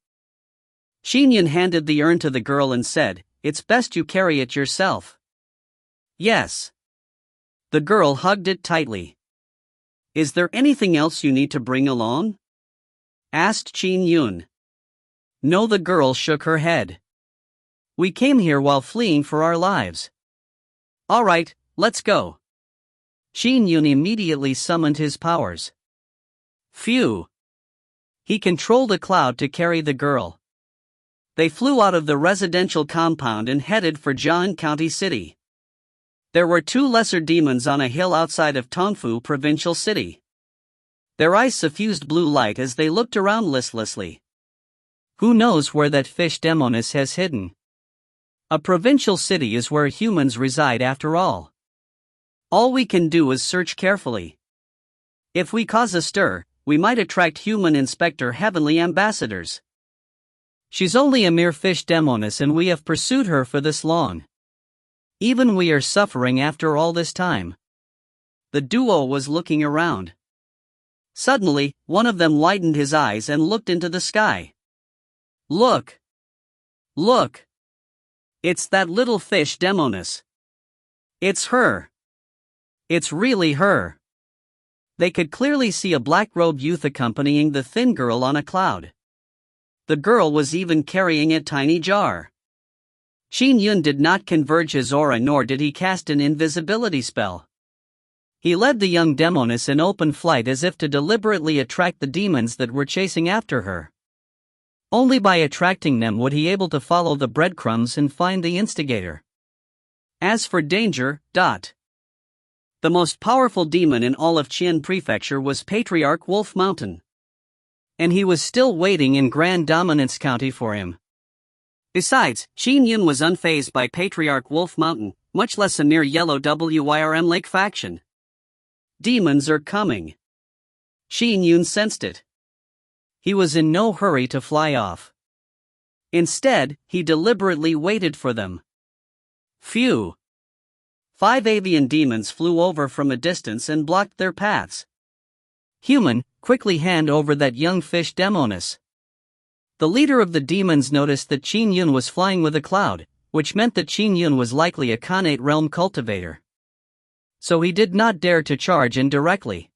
Qin Yun handed the urn to the girl and said, It's best you carry it yourself. Yes. The girl hugged it tightly. Is there anything else you need to bring along? Asked Qin Yun. No, the girl shook her head. We came here while fleeing for our lives. All right, let's go. Qin Yun immediately summoned his powers. Phew. He controlled a cloud to carry the girl. They flew out of the residential compound and headed for Jian County City. There were 2 lesser demons on a hill outside of Tongfu Provincial City. Their eyes suffused blue light as they looked around listlessly. Who knows where that fish demoness has hidden? A provincial city is where humans reside after all. All we can do is search carefully. If we cause a stir, we might attract human Inspector Heavenly ambassadors. She's only a mere fish demoness and we have pursued her for this long. Even we are suffering after all this time. The duo was looking around. Suddenly, one of them widened his eyes and looked into the sky. Look! Look! It's that little fish demoness. It's her. It's really her. They could clearly see a black-robed youth accompanying the thin girl on a cloud. The girl was even carrying a tiny jar. Qin Yun did not converge his aura nor did he cast an invisibility spell. He led the young demoness in open flight as if to deliberately attract the demons that were chasing after her. Only by attracting them would he able to follow the breadcrumbs and find the instigator. As for danger, the most powerful demon in all of Qian Prefecture was Patriarch Wolf Mountain. And he was still waiting in Grand Dominance County for him. Besides, Qin Yun was unfazed by Patriarch Wolf Mountain, much less a mere yellow Wyrm Lake faction. Demons are coming. Qin Yun sensed it. He was in no hurry to fly off. Instead, he deliberately waited for them. Phew! 5 avian demons flew over from a distance and blocked their paths. Human, quickly hand over that young fish demoness. The leader of the demons noticed that Qin Yun was flying with a cloud, which meant that Qin Yun was likely a Khanate realm cultivator. So he did not dare to charge in directly.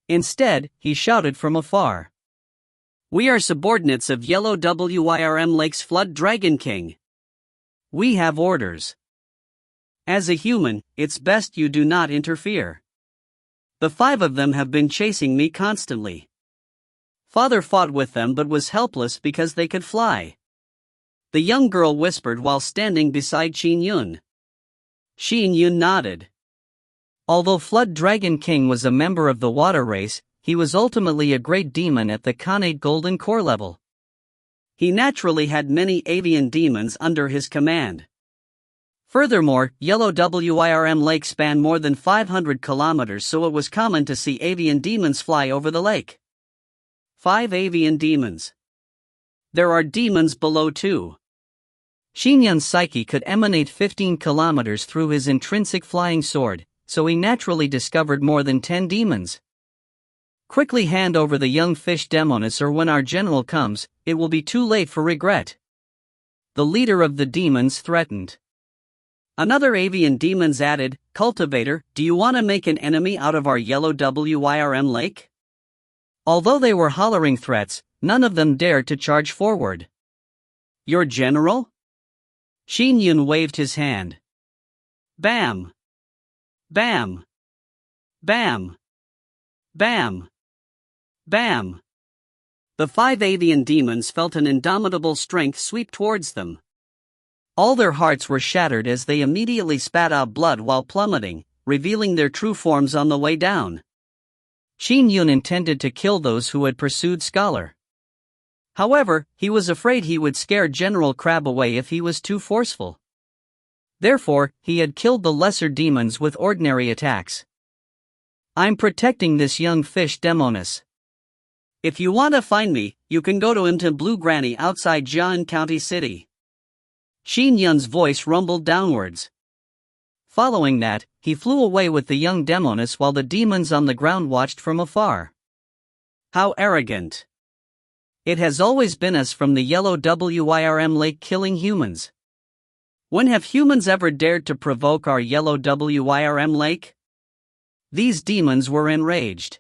Instead, he shouted from afar. We are subordinates of Yellow Wyrm Lake's Flood Dragon King. We have orders. As a human, it's best you do not interfere. The 5 of them have been chasing me constantly. Father fought with them but was helpless because they could fly. The young girl whispered while standing beside Qin Yun. Qin Yun nodded. Although Flood Dragon King was a member of the water race, he was ultimately a great demon at the Khanate Golden Core level. He naturally had many avian demons under his command. Furthermore, Yellow Wyrm Lake spanned more than 500 kilometers, so it was common to see avian demons fly over the lake. 5 avian demons. There are demons below too. Qin Yun's psyche could emanate 15 kilometers through his intrinsic flying sword, so he naturally discovered more than 10 demons. Quickly hand over the young fish demoness or when our general comes, it will be too late for regret. The leader of the demons threatened. Another avian demons added, Cultivator, do you want to make an enemy out of our Yellow Wyrm Lake? Although they were hollering threats, none of them dared to charge forward. Your general? Qin Yun waved his hand. Bam! Bam! Bam! Bam! Bam! The 5 avian demons felt an indomitable strength sweep towards them. All their hearts were shattered as they immediately spat out blood while plummeting, revealing their true forms on the way down. Qin Yun intended to kill those who had pursued Scholar. However, he was afraid he would scare General Crab away if he was too forceful. Therefore, he had killed the lesser demons with ordinary attacks. I'm protecting this young fish demoness. If you want to find me, you can go to him to Blue Granny outside Jian County City. Qin Yun's voice rumbled downwards. Following that, he flew away with the young demoness while the demons on the ground watched from afar. How arrogant. It has always been us from the Yellow Wyrm Lake killing humans. When have humans ever dared to provoke our Yellow Wyrm Lake? These demons were enraged.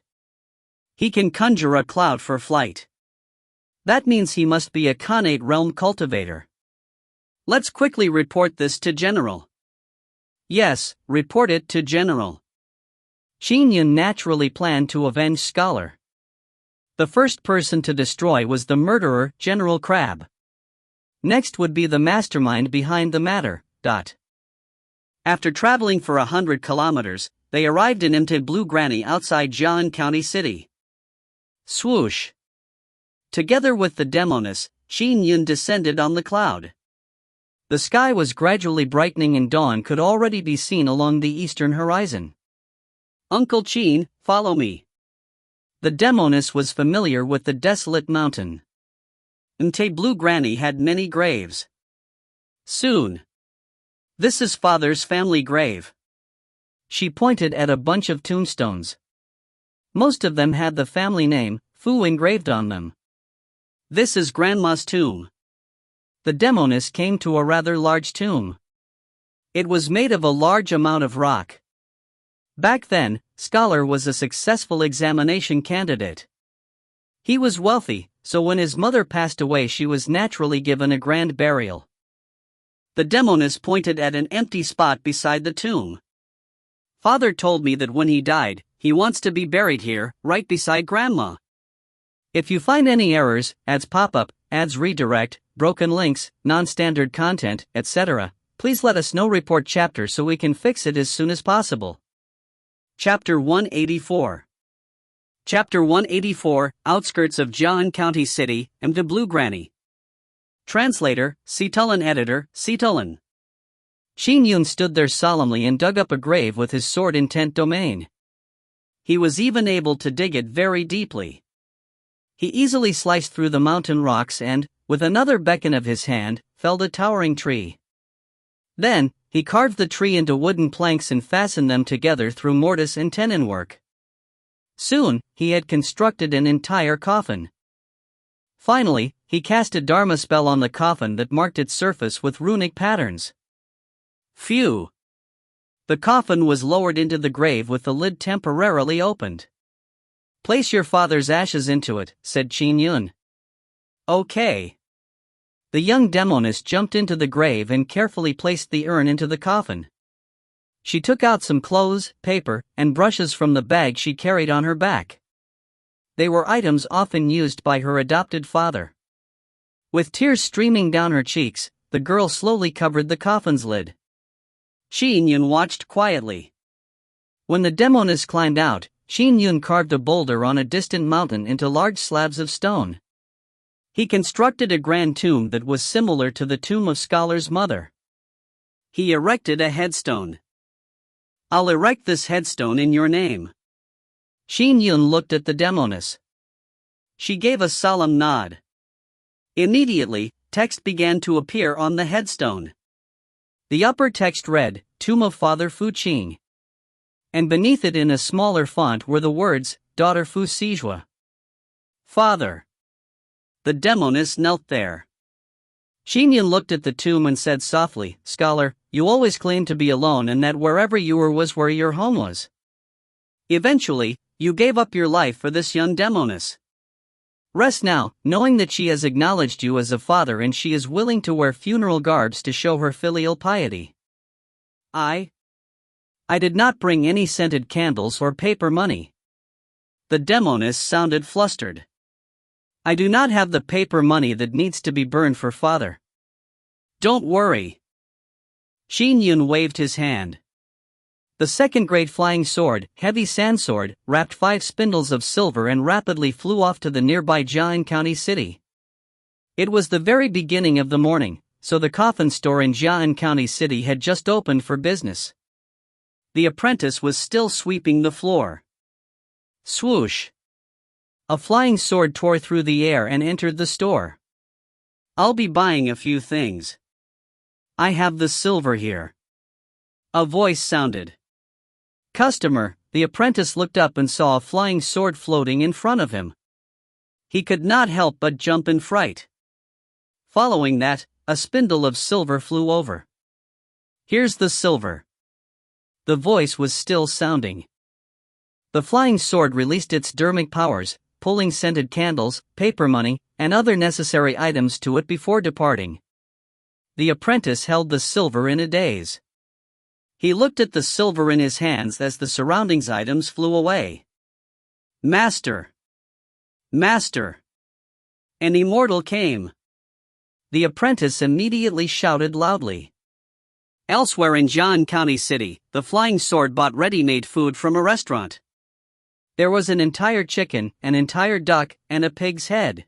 He can conjure a cloud for flight. That means he must be a Khanate realm cultivator. Let's quickly report this to General. Yes, report it to General. Qin Yun naturally planned to avenge Scholar. The first person to destroy was the murderer, General Crab. Next would be the mastermind behind the matter. After traveling for 100 kilometers, they arrived in Imte Blue Granny outside Jian County City. Swoosh! Together with the demoness, Qin Yun descended on the cloud. The sky was gradually brightening and dawn could already be seen along the eastern horizon. Uncle Qin, follow me. The demoness was familiar with the desolate mountain. Imte Blue Granny had many graves. Soon. This is father's family grave. She pointed at a bunch of tombstones. Most of them had the family name, Fu, engraved on them. This is grandma's tomb. The demoness came to a rather large tomb. It was made of a large amount of rock. Back then, Scholar was a successful examination candidate. He was wealthy, so when his mother passed away she was naturally given a grand burial. The demoness pointed at an empty spot beside the tomb. Father told me that when he died, he wants to be buried here, right beside Grandma. If you find any errors, ads pop up, ads redirect, broken links, non-standard content, etc., please let us know. Report chapter so we can fix it as soon as possible. Chapter 184. Chapter 184, Outskirts of Jian County City, Imte Blue Granny. Translator, Citulin. Editor, Citulin. Qin Yun stood there solemnly and dug up a grave with his sword intent domain. He was even able to dig it very deeply. He easily sliced through the mountain rocks and, with another beckon of his hand, felled a towering tree. Then, he carved the tree into wooden planks and fastened them together through mortise and tenon work. Soon, he had constructed an entire coffin. Finally, he cast a Dharma spell on the coffin that marked its surface with runic patterns. Phew! The coffin was lowered into the grave with the lid temporarily opened. Place your father's ashes into it, said Qin Yun. Okay. The young demoness jumped into the grave and carefully placed the urn into the coffin. She took out some clothes, paper, and brushes from the bag she carried on her back. They were items often used by her adopted father. With tears streaming down her cheeks, the girl slowly covered the coffin's lid. Qin Yun watched quietly. When the demoness climbed out, Qin Yun carved a boulder on a distant mountain into large slabs of stone. He constructed a grand tomb that was similar to the tomb of Scholar's mother. He erected a headstone. I'll erect this headstone in your name. Qin Yun looked at the demoness. She gave a solemn nod. Immediately, text began to appear on the headstone. The upper text read, Tomb of Father Fu Qing. And beneath it in a smaller font were the words, Daughter Fu Sijua. Father. The demoness knelt there. Qin Yun looked at the tomb and said softly, Scholar, you always claimed to be alone and that wherever you were was where your home was. Eventually, you gave up your life for this young demoness. Rest now, knowing that she has acknowledged you as a father and she is willing to wear funeral garbs to show her filial piety. I did not bring any scented candles or paper money. The demoness sounded flustered. I do not have the paper money that needs to be burned for father. Don't worry. Qin Yun waved his hand. The second great flying sword, heavy sand sword, wrapped 5 spindles of silver and rapidly flew off to the nearby Jian County City. It was the very beginning of the morning, so the coffin store in Jian County City had just opened for business. The apprentice was still sweeping the floor. Swoosh! A flying sword tore through the air and entered the store. I'll be buying a few things. I have the silver here. A voice sounded. Customer, the apprentice looked up and saw a flying sword floating in front of him. He could not help but jump in fright. Following that, a spindle of silver flew over. Here's the silver. The voice was still sounding. The flying sword released its dermic powers, pulling scented candles, paper money, and other necessary items to it before departing. The apprentice held the silver in a daze. He looked at the silver in his hands as the surroundings items flew away. Master! Master! An immortal came. The apprentice immediately shouted loudly. Elsewhere in Jian County City, the flying sword bought ready-made food from a restaurant. There was an entire chicken, an entire duck, and a pig's head.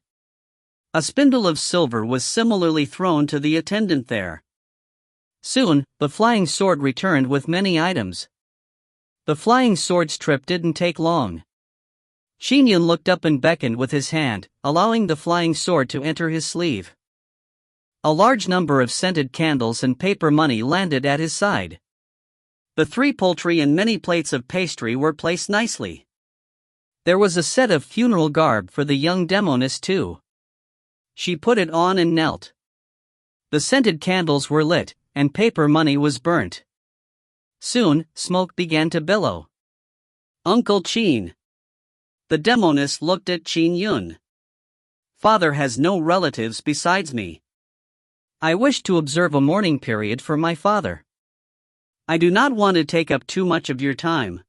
A spindle of silver was similarly thrown to the attendant there. Soon, the flying sword returned with many items. The flying sword's trip didn't take long. Qin Yun looked up and beckoned with his hand, allowing the flying sword to enter his sleeve. A large number of scented candles and paper money landed at his side. The 3 poultry and many plates of pastry were placed nicely. There was a set of funeral garb for the young demoness too. She put it on and knelt. The scented candles were lit, and paper money was burnt. Soon, smoke began to billow. Uncle Qin. The demoness looked at Qin Yun. Father has no relatives besides me. I wish to observe a mourning period for my father. I do not want to take up too much of your time.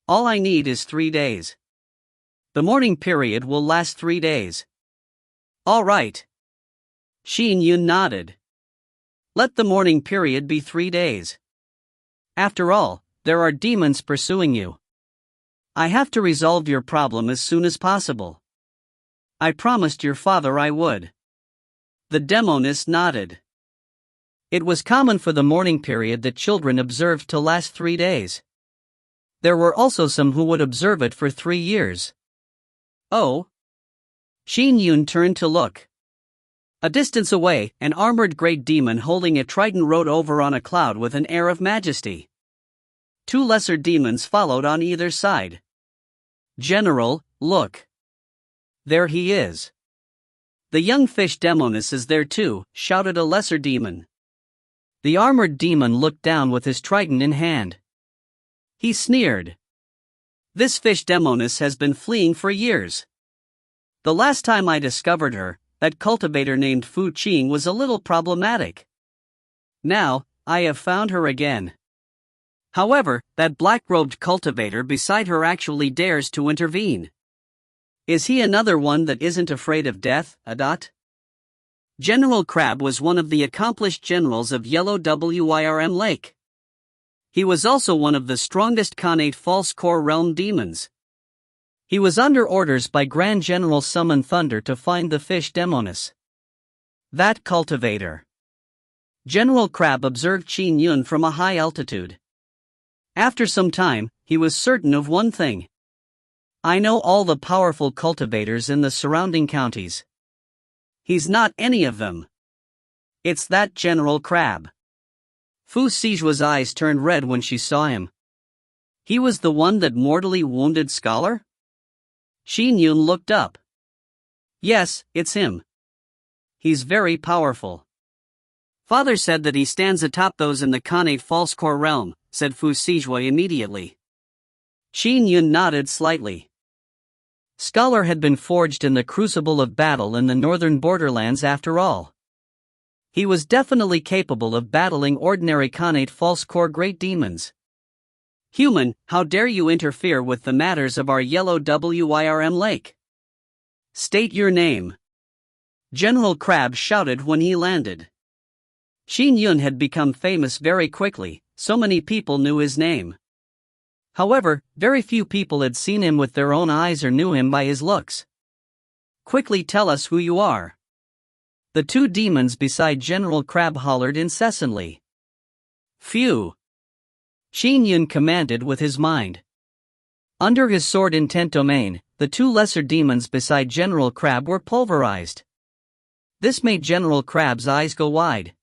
All I need is 3 days. The mourning period will last 3 days. All right. Qin Yun nodded. Let the mourning period be 3 days. After all, there are demons pursuing you. I have to resolve your problem as soon as possible. I promised your father I would. The demoness nodded. It was common for the mourning period that children observed to last 3 days. There were also some who would observe it for 3 years. Oh? Qin Yun turned to look. A distance away, an armored great demon holding a trident rode over on a cloud with an air of majesty. 2 lesser demons followed on either side. General, look. There he is. The young fish demoness is there too, shouted a lesser demon. The armored demon looked down with his trident in hand. He sneered. This fish demoness has been fleeing for years. The last time I discovered her, that cultivator named Fu Qing was a little problematic. Now, I have found her again. However, that black-robed cultivator beside her actually dares to intervene. Is he another one that isn't afraid of death, Adot? General Crab was one of the accomplished generals of Yellow Wyrm Lake. He was also one of the strongest Khanate False Core Realm demons. He was under orders by Grand General Summon Thunder to find the fish demoness. That cultivator. General Crab observed Qin Yun from a high altitude. After some time, he was certain of one thing. I know all the powerful cultivators in the surrounding counties. He's not any of them. It's that General Crab. Fu Sijua's eyes turned red when she saw him. He was the one that mortally wounded Scholar? Qin Yun looked up. Yes, it's him. He's very powerful. Father said that he stands atop those in the Khanate False Core realm, said Fu Sijua immediately. Qin Yun nodded slightly. Scholar had been forged in the crucible of battle in the northern borderlands after all. He was definitely capable of battling ordinary Khanate False Core great demons. Human, how dare you interfere with the matters of our Yellow Wyrm Lake? State your name. General Crab shouted when he landed. Qin Yun had become famous very quickly, so many people knew his name. However, very few people had seen him with their own eyes or knew him by his looks. Quickly tell us who you are. The 2 demons beside General Crab hollered incessantly. Phew! Qin Yun commanded with his mind. Under his sword intent domain, the 2 lesser demons beside General Crab were pulverized. This made General Crab's eyes go wide.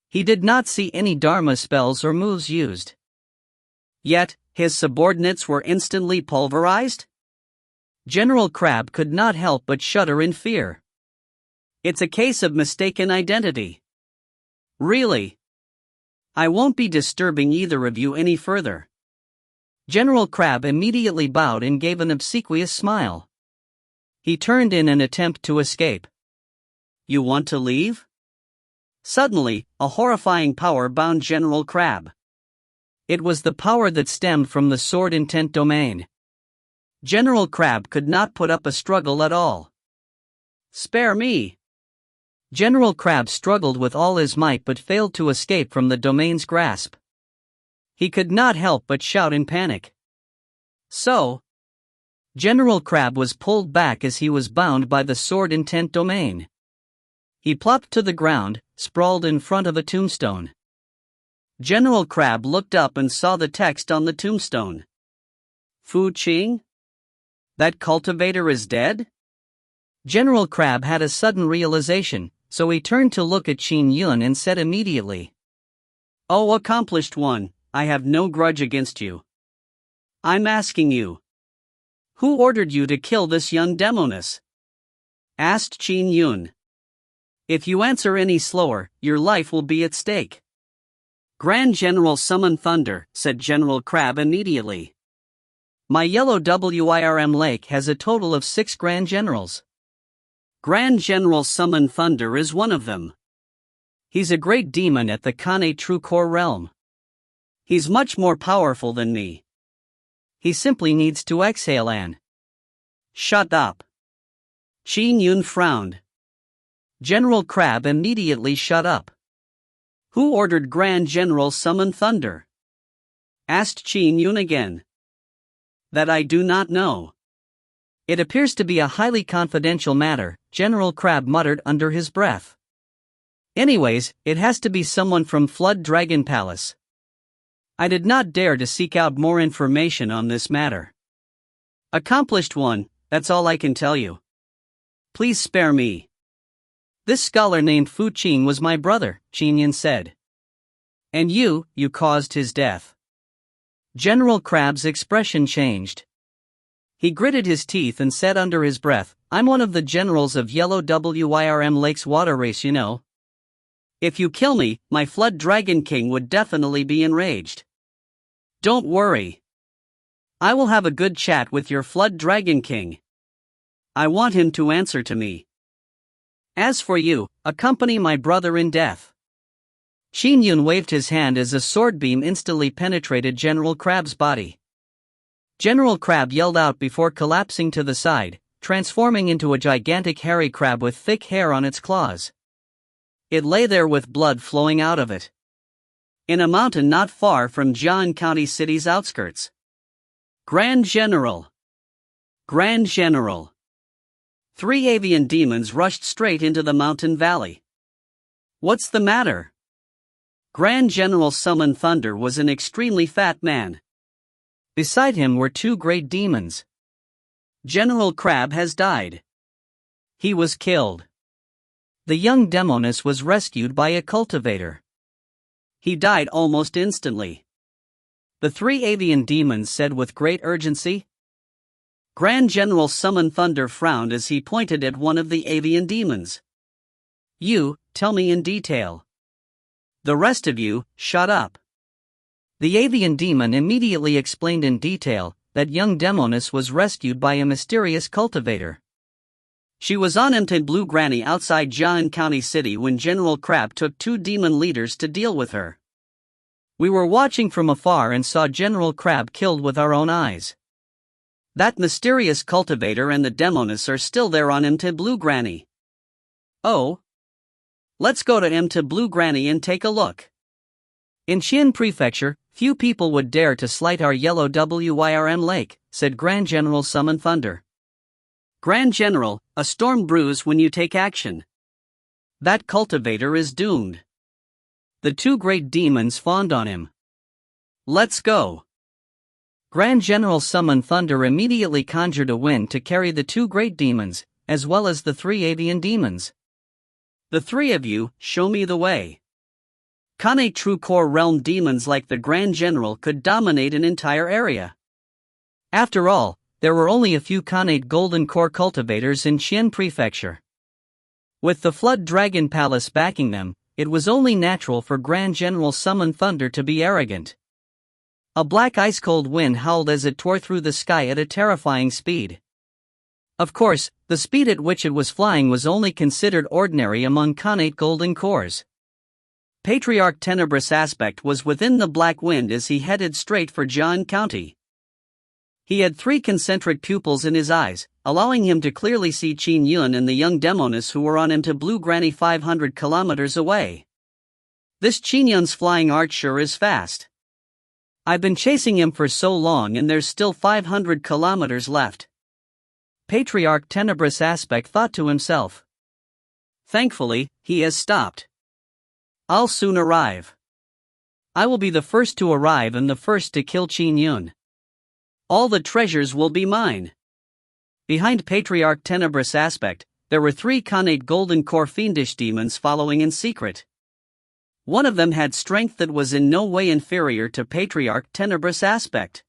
He did not see any Dharma spells or moves used. Yet, his subordinates were instantly pulverized? General Crab could not help but shudder in fear. It's a case of mistaken identity. Really? I won't be disturbing either of you any further. General Crab immediately bowed and gave an obsequious smile. He turned in an attempt to escape. You want to leave? Suddenly, a horrifying power bound General Crab. It was the power that stemmed from the sword intent domain. General Crab could not put up a struggle at all. Spare me! General Crab struggled with all his might but failed to escape from the domain's grasp. He could not help but shout in panic. So, General Crab was pulled back as he was bound by the sword intent domain. He plopped to the ground, sprawled in front of a tombstone. General Crab looked up and saw the text on the tombstone. Fu Qing? That cultivator is dead? General Crab had a sudden realization, so he turned to look at Qin Yun and said immediately, "Oh, accomplished one, I have no grudge against you. I'm asking you, who ordered you to kill this young demoness?" asked Qin Yun. "If you answer any slower, your life will be at stake." "Grand General summon thunder," said General Crab immediately. "My yellow WIRM lake has a total of 6 Grand Generals. Grand General summon thunder is one of them. He's a great demon at the Kane True Core realm. He's much more powerful than me. He simply needs to exhale and..." "Shut up." Qin Yun frowned. General Crab immediately shut up. "Who ordered Grand General summon thunder?" asked Qin Yun again. "That I do not know. It appears to be a highly confidential matter," General Crab muttered under his breath. "Anyways, it has to be someone from Flood Dragon Palace. I did not dare to seek out more information on this matter. Accomplished one, that's all I can tell you. Please spare me. This scholar named Fu Qing was my brother," Qin Yun said. "And you caused his death." General Crab's expression changed. He gritted his teeth and said under his breath, "I'm one of the generals of Yellow WIRM Lake's water race, you know. If you kill me, my Flood Dragon King would definitely be enraged. Don't worry. I will have a good chat with your Flood Dragon King. I want him to answer to me. As for you, accompany my brother in death." Qin Yun waved his hand as a sword beam instantly penetrated General Crab's body. General Crab yelled out before collapsing to the side, transforming into a gigantic hairy crab with thick hair on its claws. It lay there with blood flowing out of it. In a mountain not far from Jian County City's outskirts. "Grand General! Grand General!" 3 avian demons rushed straight into the mountain valley. "What's the matter?" Grand General Summon Thunder was an extremely fat man. Beside him were 2 great demons. "General Crab has died. He was killed. The young demoness was rescued by a cultivator. He died almost instantly," the 3 avian demons said with great urgency. Grand General Summon Thunder frowned as he pointed at one of the avian demons. "You, tell me in detail. The rest of you, shut up." The avian demon immediately explained in detail that young demoness was rescued by a mysterious cultivator. She was on Empty Blue Granny outside Jian County City when General Crab took 2 demon leaders to deal with her. We were watching from afar and saw General Crab killed with our own eyes. That mysterious cultivator and the demoness are still there on Empty Blue Granny. Oh? Let's go to Empty Blue Granny and take a look. In Xian Prefecture, few people would dare to slight our yellow WIRM lake, said Grand General Summon Thunder. Grand General, a storm brews when you take action. That cultivator is doomed. The 2 great demons fawned on him. Let's go. Grand General Summon Thunder immediately conjured a wind to carry the 2 great demons, as well as the 3 avian demons. The 3 of you, show me the way. Kane True Core realm demons like the Grand General could dominate an entire area. After all, there were only a few Khanate Golden Core cultivators in Xian Prefecture. With the Flood Dragon Palace backing them, it was only natural for Grand General Summon Thunder to be arrogant. A black ice-cold wind howled as it tore through the sky at a terrifying speed. Of course, the speed at which it was flying was only considered ordinary among Khanate golden cores. Patriarch Tenebrous Aspect was within the black wind as he headed straight for Jian County. He had 3 concentric pupils in his eyes, allowing him to clearly see Qin Yun and the young demoness who were on him to Blue Granny 500 kilometers away. This Qin Yun's flying art sure is fast. I've been chasing him for so long and there's still 500 kilometers left. Patriarch Tenebrous Aspect thought to himself. Thankfully, he has stopped. I'll soon arrive. I will be the first to arrive and the first to kill Qin Yun. All the treasures will be mine. Behind Patriarch Tenebrous Aspect, there were 3 Khanate golden core fiendish demons following in secret. One of them had strength that was in no way inferior to Patriarch Tenebrous Aspect.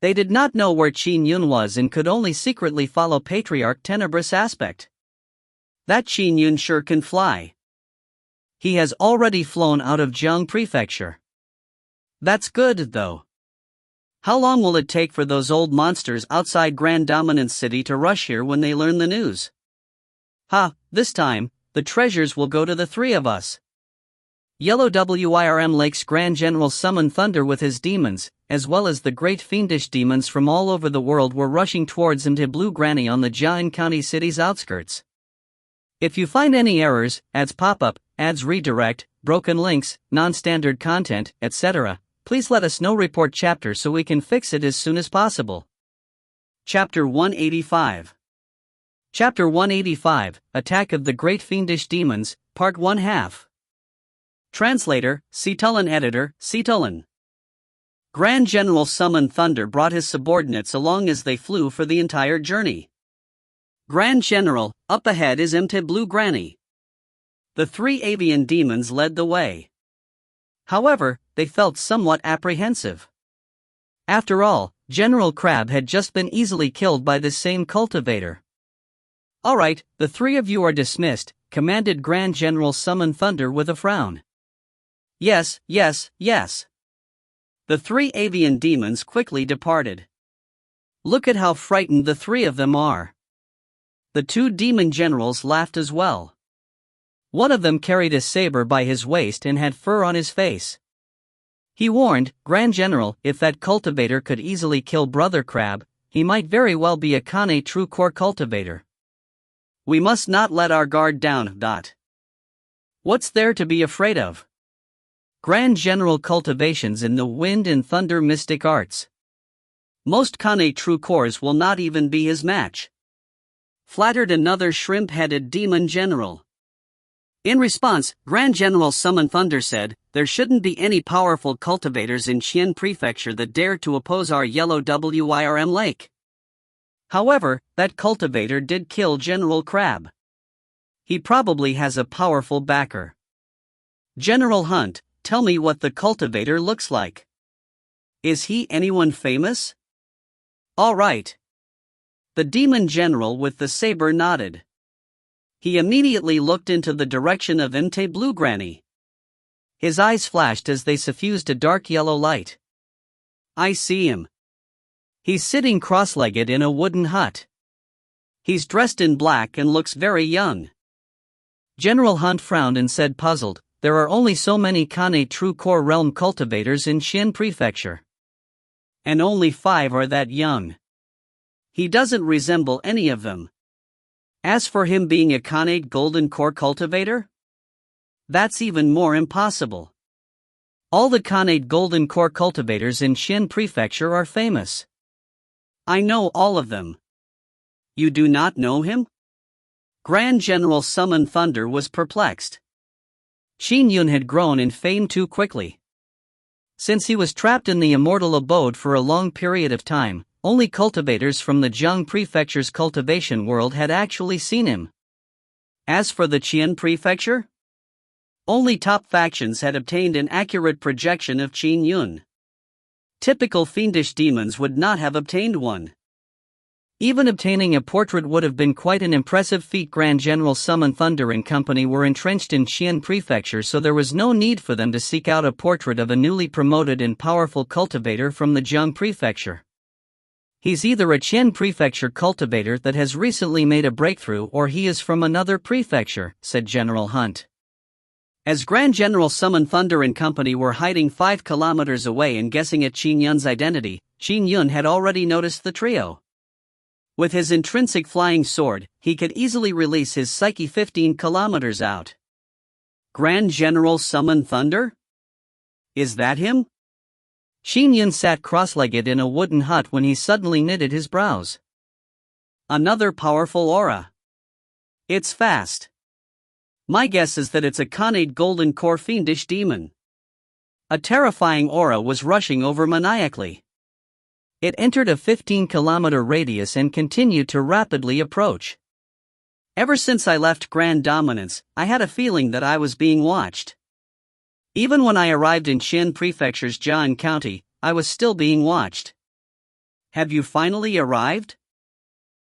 They did not know where Qin Yun was and could only secretly follow Patriarch Tenebrous Aspect. That Qin Yun sure can fly. He has already flown out of Jiang Prefecture. That's good, though. How long will it take for those old monsters outside Grand Dominance City to rush here when they learn the news? This time, the treasures will go to the 3 of us. Yellow Wirm Lake's Grand General summoned thunder with his demons, as well as the great fiendish demons from all over the world were rushing towards him to Blue Granny on the Jian County city's outskirts. If you find any errors, ads pop up, ads redirect, broken links, non-standard content, etc., please let us know. Report chapter so we can fix it as soon as possible. Chapter 185. Chapter 185, Attack of the Great Fiendish Demons, Part 1/2. Translator, Citulin. Editor, Citulin. Grand General summoned thunder brought his subordinates along as they flew for the entire journey. Grand General, up ahead is Mte Blue Granny. The 3 avian demons led the way. However, they felt somewhat apprehensive. After all, General Crab had just been easily killed by this same cultivator. Alright, the 3 of you are dismissed, commanded Grand General Summon Thunder with a frown. Yes. The 3 avian demons quickly departed. Look at how frightened the 3 of them are. The 2 demon generals laughed as well. One of them carried a saber by his waist and had fur on his face. He warned, Grand General, if that cultivator could easily kill Brother Crab, he might very well be a Khanate true core cultivator. We must not let our guard down. What's there to be afraid of? Grand General cultivations in the wind and thunder mystic arts. Most Khanate true cores will not even be his match. Flattered another shrimp-headed demon general. In response, Grand General Summon Thunder said, there shouldn't be any powerful cultivators in Qian Prefecture that dare to oppose our yellow Wirm Lake. However, that cultivator did kill General Crab. He probably has a powerful backer. General Hunt, tell me what the cultivator looks like. Is he anyone famous? All right. The demon general with the saber nodded. He immediately looked into the direction of Mte Blue Granny. His eyes flashed as they suffused a dark yellow light. I see him. He's sitting cross-legged in a wooden hut. He's dressed in black and looks very young. General Hunt frowned and said puzzled, there are only so many Khanate true core realm cultivators in Qian Prefecture. And only 5 are that young. He doesn't resemble any of them. As for him being a Khanate golden core cultivator? That's even more impossible. All the Khanate golden core cultivators in Qian Prefecture are famous. I know all of them. You do not know him? Grand General Summon Thunder was perplexed. Qin Yun had grown in fame too quickly. Since he was trapped in the immortal abode for a long period of time, only cultivators from the Jiang Prefecture's cultivation world had actually seen him. As for the Qian Prefecture, only top factions had obtained an accurate projection of Qin Yun. Typical fiendish demons would not have obtained one. Even obtaining a portrait would have been quite an impressive feat. Grand General Summon Thunder and Company were entrenched in Xian Prefecture, so there was no need for them to seek out a portrait of a newly promoted and powerful cultivator from the Jiang Prefecture. He's either a Qian Prefecture cultivator that has recently made a breakthrough, or he is from another prefecture, said General Hunt. As Grand General Summon Thunder and Company were hiding 5 kilometers away and guessing at Qin Yun's identity, Qin Yun had already noticed the trio. With his intrinsic flying sword, he could easily release his psyche 15 kilometers out. Grand General Summon Thunder? Is that him? Qin Yun sat cross-legged in a wooden hut when he suddenly knitted his brows. Another powerful aura. It's fast. My guess is that it's a Khanate golden core fiendish demon. A terrifying aura was rushing over maniacally. It entered a 15-kilometer radius and continued to rapidly approach. Ever since I left Grand Dominance, I had a feeling that I was being watched. Even when I arrived in Qian Prefecture's Jian County, I was still being watched. Have you finally arrived?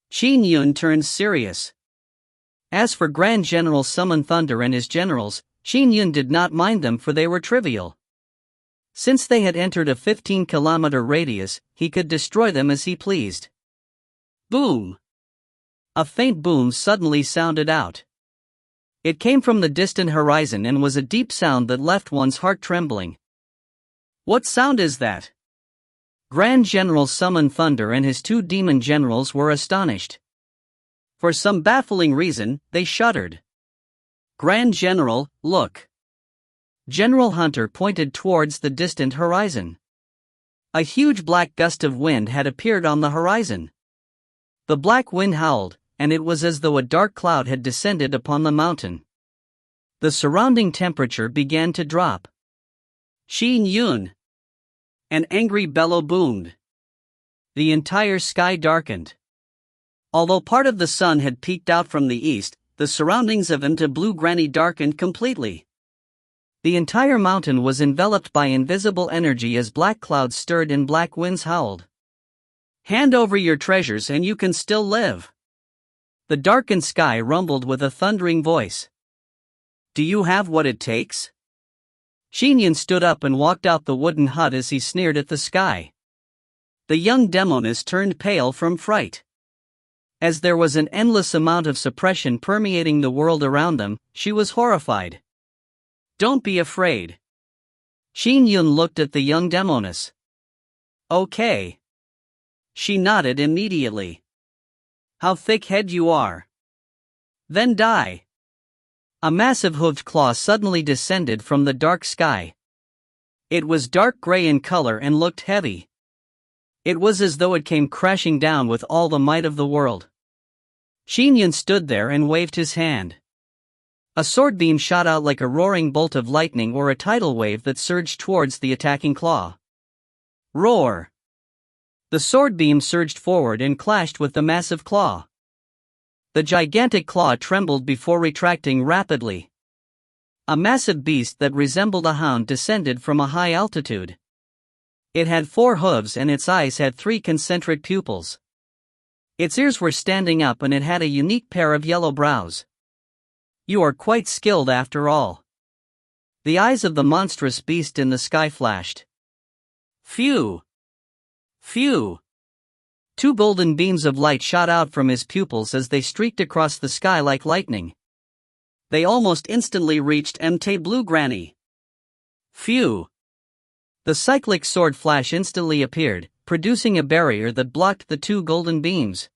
Qin Yun turned serious. As for Grand General Summon Thunder and his generals, Qin Yun did not mind them, for they were trivial. Since they had entered a 15-kilometer radius, he could destroy them as he pleased. Boom! A faint boom suddenly sounded out. It came from the distant horizon and was a deep sound that left one's heart trembling. What sound is that? Grand General Summon Thunder and his 2 demon generals were astonished. For some baffling reason, they shuddered. Grand General, look. General Hunter pointed towards the distant horizon. A huge black gust of wind had appeared on the horizon. The black wind howled, and it was as though a dark cloud had descended upon the mountain. The surrounding temperature began to drop. Qin Yun! An angry bellow boomed. The entire sky darkened. Although part of the sun had peeked out from the east, the surroundings of into blue granny darkened completely. The entire mountain was enveloped by invisible energy as black clouds stirred and black winds howled. Hand over your treasures and you can still live. The darkened sky rumbled with a thundering voice. Do you have what it takes? Qin Yun stood up and walked out the wooden hut as he sneered at the sky. The young demoness turned pale from fright. As there was an endless amount of suppression permeating the world around them, she was horrified. Don't be afraid. Qin Yun looked at the young demoness. Okay. She nodded immediately. How thick-headed you are. Then die. A massive hooved claw suddenly descended from the dark sky. It was dark gray in color and looked heavy. It was as though it came crashing down with all the might of the world. Qin Yun stood there and waved his hand. A sword beam shot out like a roaring bolt of lightning or a tidal wave that surged towards the attacking claw. Roar! The sword beam surged forward and clashed with the massive claw. The gigantic claw trembled before retracting rapidly. A massive beast that resembled a hound descended from a high altitude. It had 4 hooves and its eyes had 3 concentric pupils. Its ears were standing up and it had a unique pair of yellow brows. You are quite skilled after all. The eyes of the monstrous beast in the sky flashed. Phew! Phew! 2 golden beams of light shot out from his pupils as they streaked across the sky like lightning. They almost instantly reached Mt. Blue Granny. Phew! The cyclic sword flash instantly appeared, producing a barrier that blocked the 2 golden beams.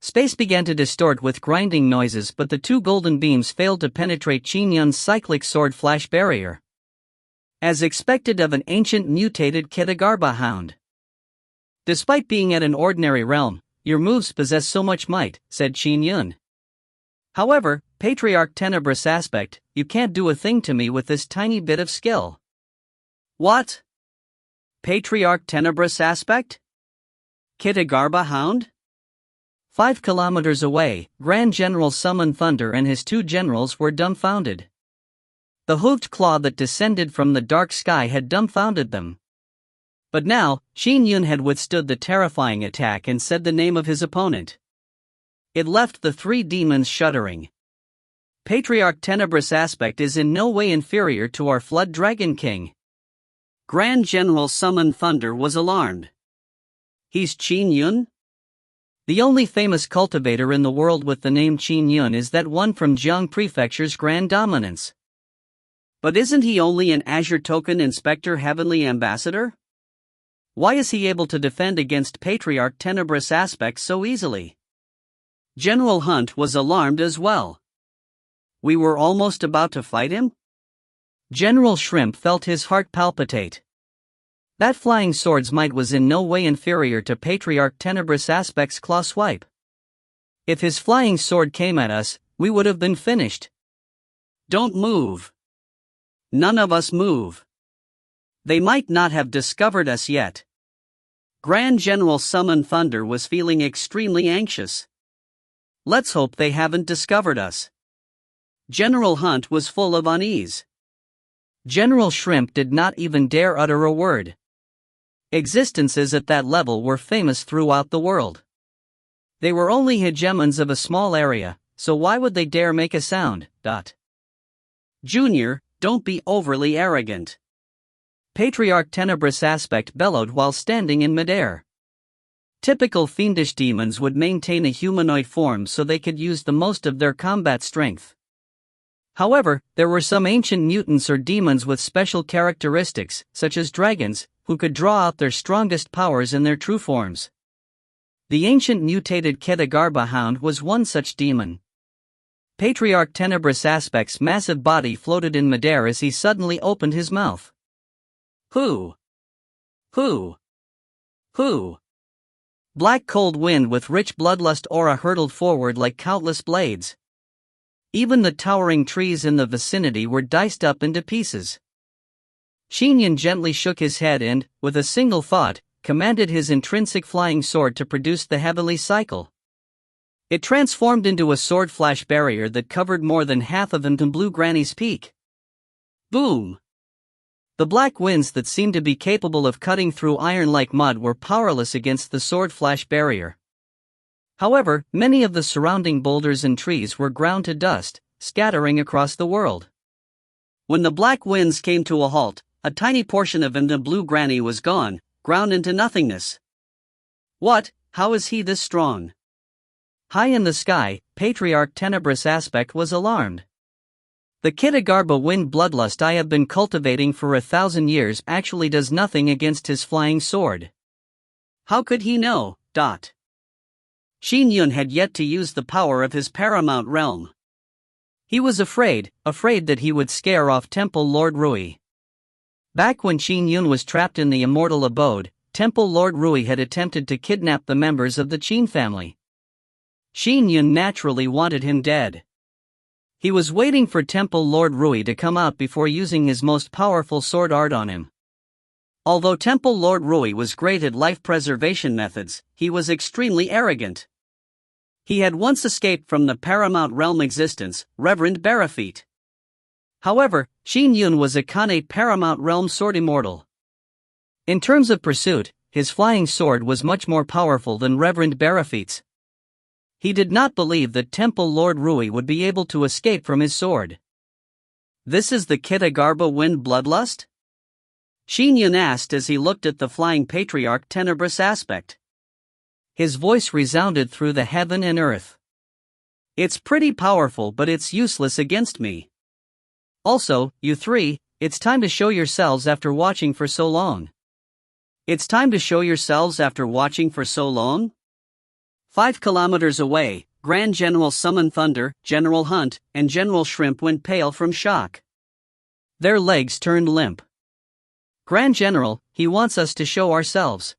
Space began to distort with grinding noises, but the 2 golden beams failed to penetrate Qin Yun's cyclic sword flash barrier. As expected of an ancient mutated Kitagarba hound. Despite being at an ordinary realm, your moves possess so much might, said Qin Yun. However, Patriarch Tenebrous Aspect, you can't do a thing to me with this tiny bit of skill. What? Patriarch Tenebrous Aspect? Kitagarba hound? 5 kilometers away, Grand General Summon Thunder and his 2 generals were dumbfounded. The hooved claw that descended from the dark sky had dumbfounded them. But now, Qin Yun had withstood the terrifying attack and said the name of his opponent. It left the three demons shuddering. Patriarch Tenebrous Aspect is in no way inferior to our Flood Dragon King. Grand General Summon Thunder was alarmed. He's Qin Yun? The only famous cultivator in the world with the name Qin Yun is that one from Jiang Prefecture's Grand Dominance. But isn't he only an Azure Token Inspector Heavenly Ambassador? Why is he able to defend against Patriarch Tenebrous Aspect so easily? General Hunt was alarmed as well. We were almost about to fight him? General Shrimp felt his heart palpitate. That flying sword's might was in no way inferior to Patriarch Tenebrous Aspect's claw swipe. If his flying sword came at us, we would have been finished. Don't move. None of us move. They might not have discovered us yet. Grand General Summon Thunder was feeling extremely anxious. Let's hope they haven't discovered us. General Hunt was full of unease. General Shrimp did not even dare utter a word. Existences at that level were famous throughout the world. They were only hegemons of a small area, so why would they dare make a sound? Junior, don't be overly arrogant. Patriarch Tenebrous Aspect bellowed while standing in midair. Typical fiendish demons would maintain a humanoid form so they could use the most of their combat strength. However, there were some ancient mutants or demons with special characteristics, such as dragons, who could draw out their strongest powers in their true forms. The ancient mutated Ketagarba Hound was one such demon. Patriarch Tenebrous Aspect's massive body floated in midair as he suddenly opened his mouth. Who? Black cold wind with rich bloodlust aura hurtled forward like countless blades. Even the towering trees in the vicinity were diced up into pieces. Qin Yun gently shook his head and, with a single thought, commanded his intrinsic flying sword to produce the heavenly cycle. It transformed into a sword flash barrier that covered more than half of Blue Granny's peak. Boom! The black winds that seemed to be capable of cutting through iron like mud were powerless against the sword flash barrier. However, many of the surrounding boulders and trees were ground to dust, scattering across the world. When the black winds came to a halt, a tiny portion of Blue Granny was gone, ground into nothingness. What? How is he this strong? High in the sky, Patriarch Tenebrous Aspect was alarmed. The Ketagarba wind bloodlust I have been cultivating for 1,000 years actually does nothing against his flying sword. How could he know? Qin Yun had yet to use the power of his paramount realm. He was afraid that he would scare off Temple Lord Rui. Back when Qin Yun was trapped in the immortal abode, Temple Lord Rui had attempted to kidnap the members of the Qin family. Qin Yun naturally wanted him dead. He was waiting for Temple Lord Rui to come out before using his most powerful sword art on him. Although Temple Lord Rui was great at life preservation methods, he was extremely arrogant. He had once escaped from the paramount realm existence, Reverend Barafeet. However, Qin Yun was a Kane paramount realm sword immortal. In terms of pursuit, his flying sword was much more powerful than Reverend Barafeet's. He did not believe that Temple Lord Rui would be able to escape from his sword. This is the Ketagarba wind bloodlust? Qin Yun asked as he looked at the flying Patriarch Tenebrous Aspect. His voice resounded through the heaven and earth. It's pretty powerful, but it's useless against me. Also, you three, it's time to show yourselves after watching for so long. It's time to show yourselves after watching for so long? 5 kilometers away, Grand General Summon Thunder, General Hunt, and General Shrimp went pale from shock. Their legs turned limp. Grand General, he wants us to show ourselves.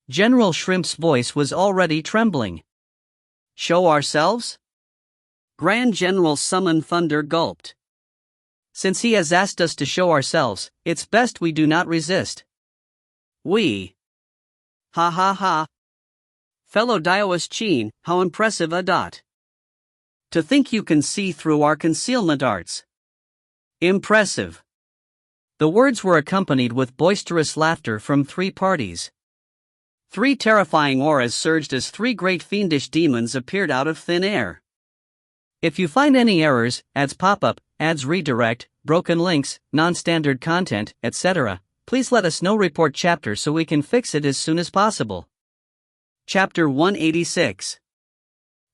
General Shrimp's voice was already trembling. Show ourselves? Grand General Summon Thunder gulped. Since he has asked us to show ourselves, it's best we do not resist. We. Ha ha ha. Fellow Daoist Qin, how impressive a dot. To think you can see through our concealment arts. Impressive. The words were accompanied with boisterous laughter from 3 parties. 3 terrifying auras surged as 3 great fiendish demons appeared out of thin air. If you find any errors, ads pop up, ads redirect, broken links, non-standard content, etc., please let us know. Report chapter so we can fix it as soon as possible. Chapter 186.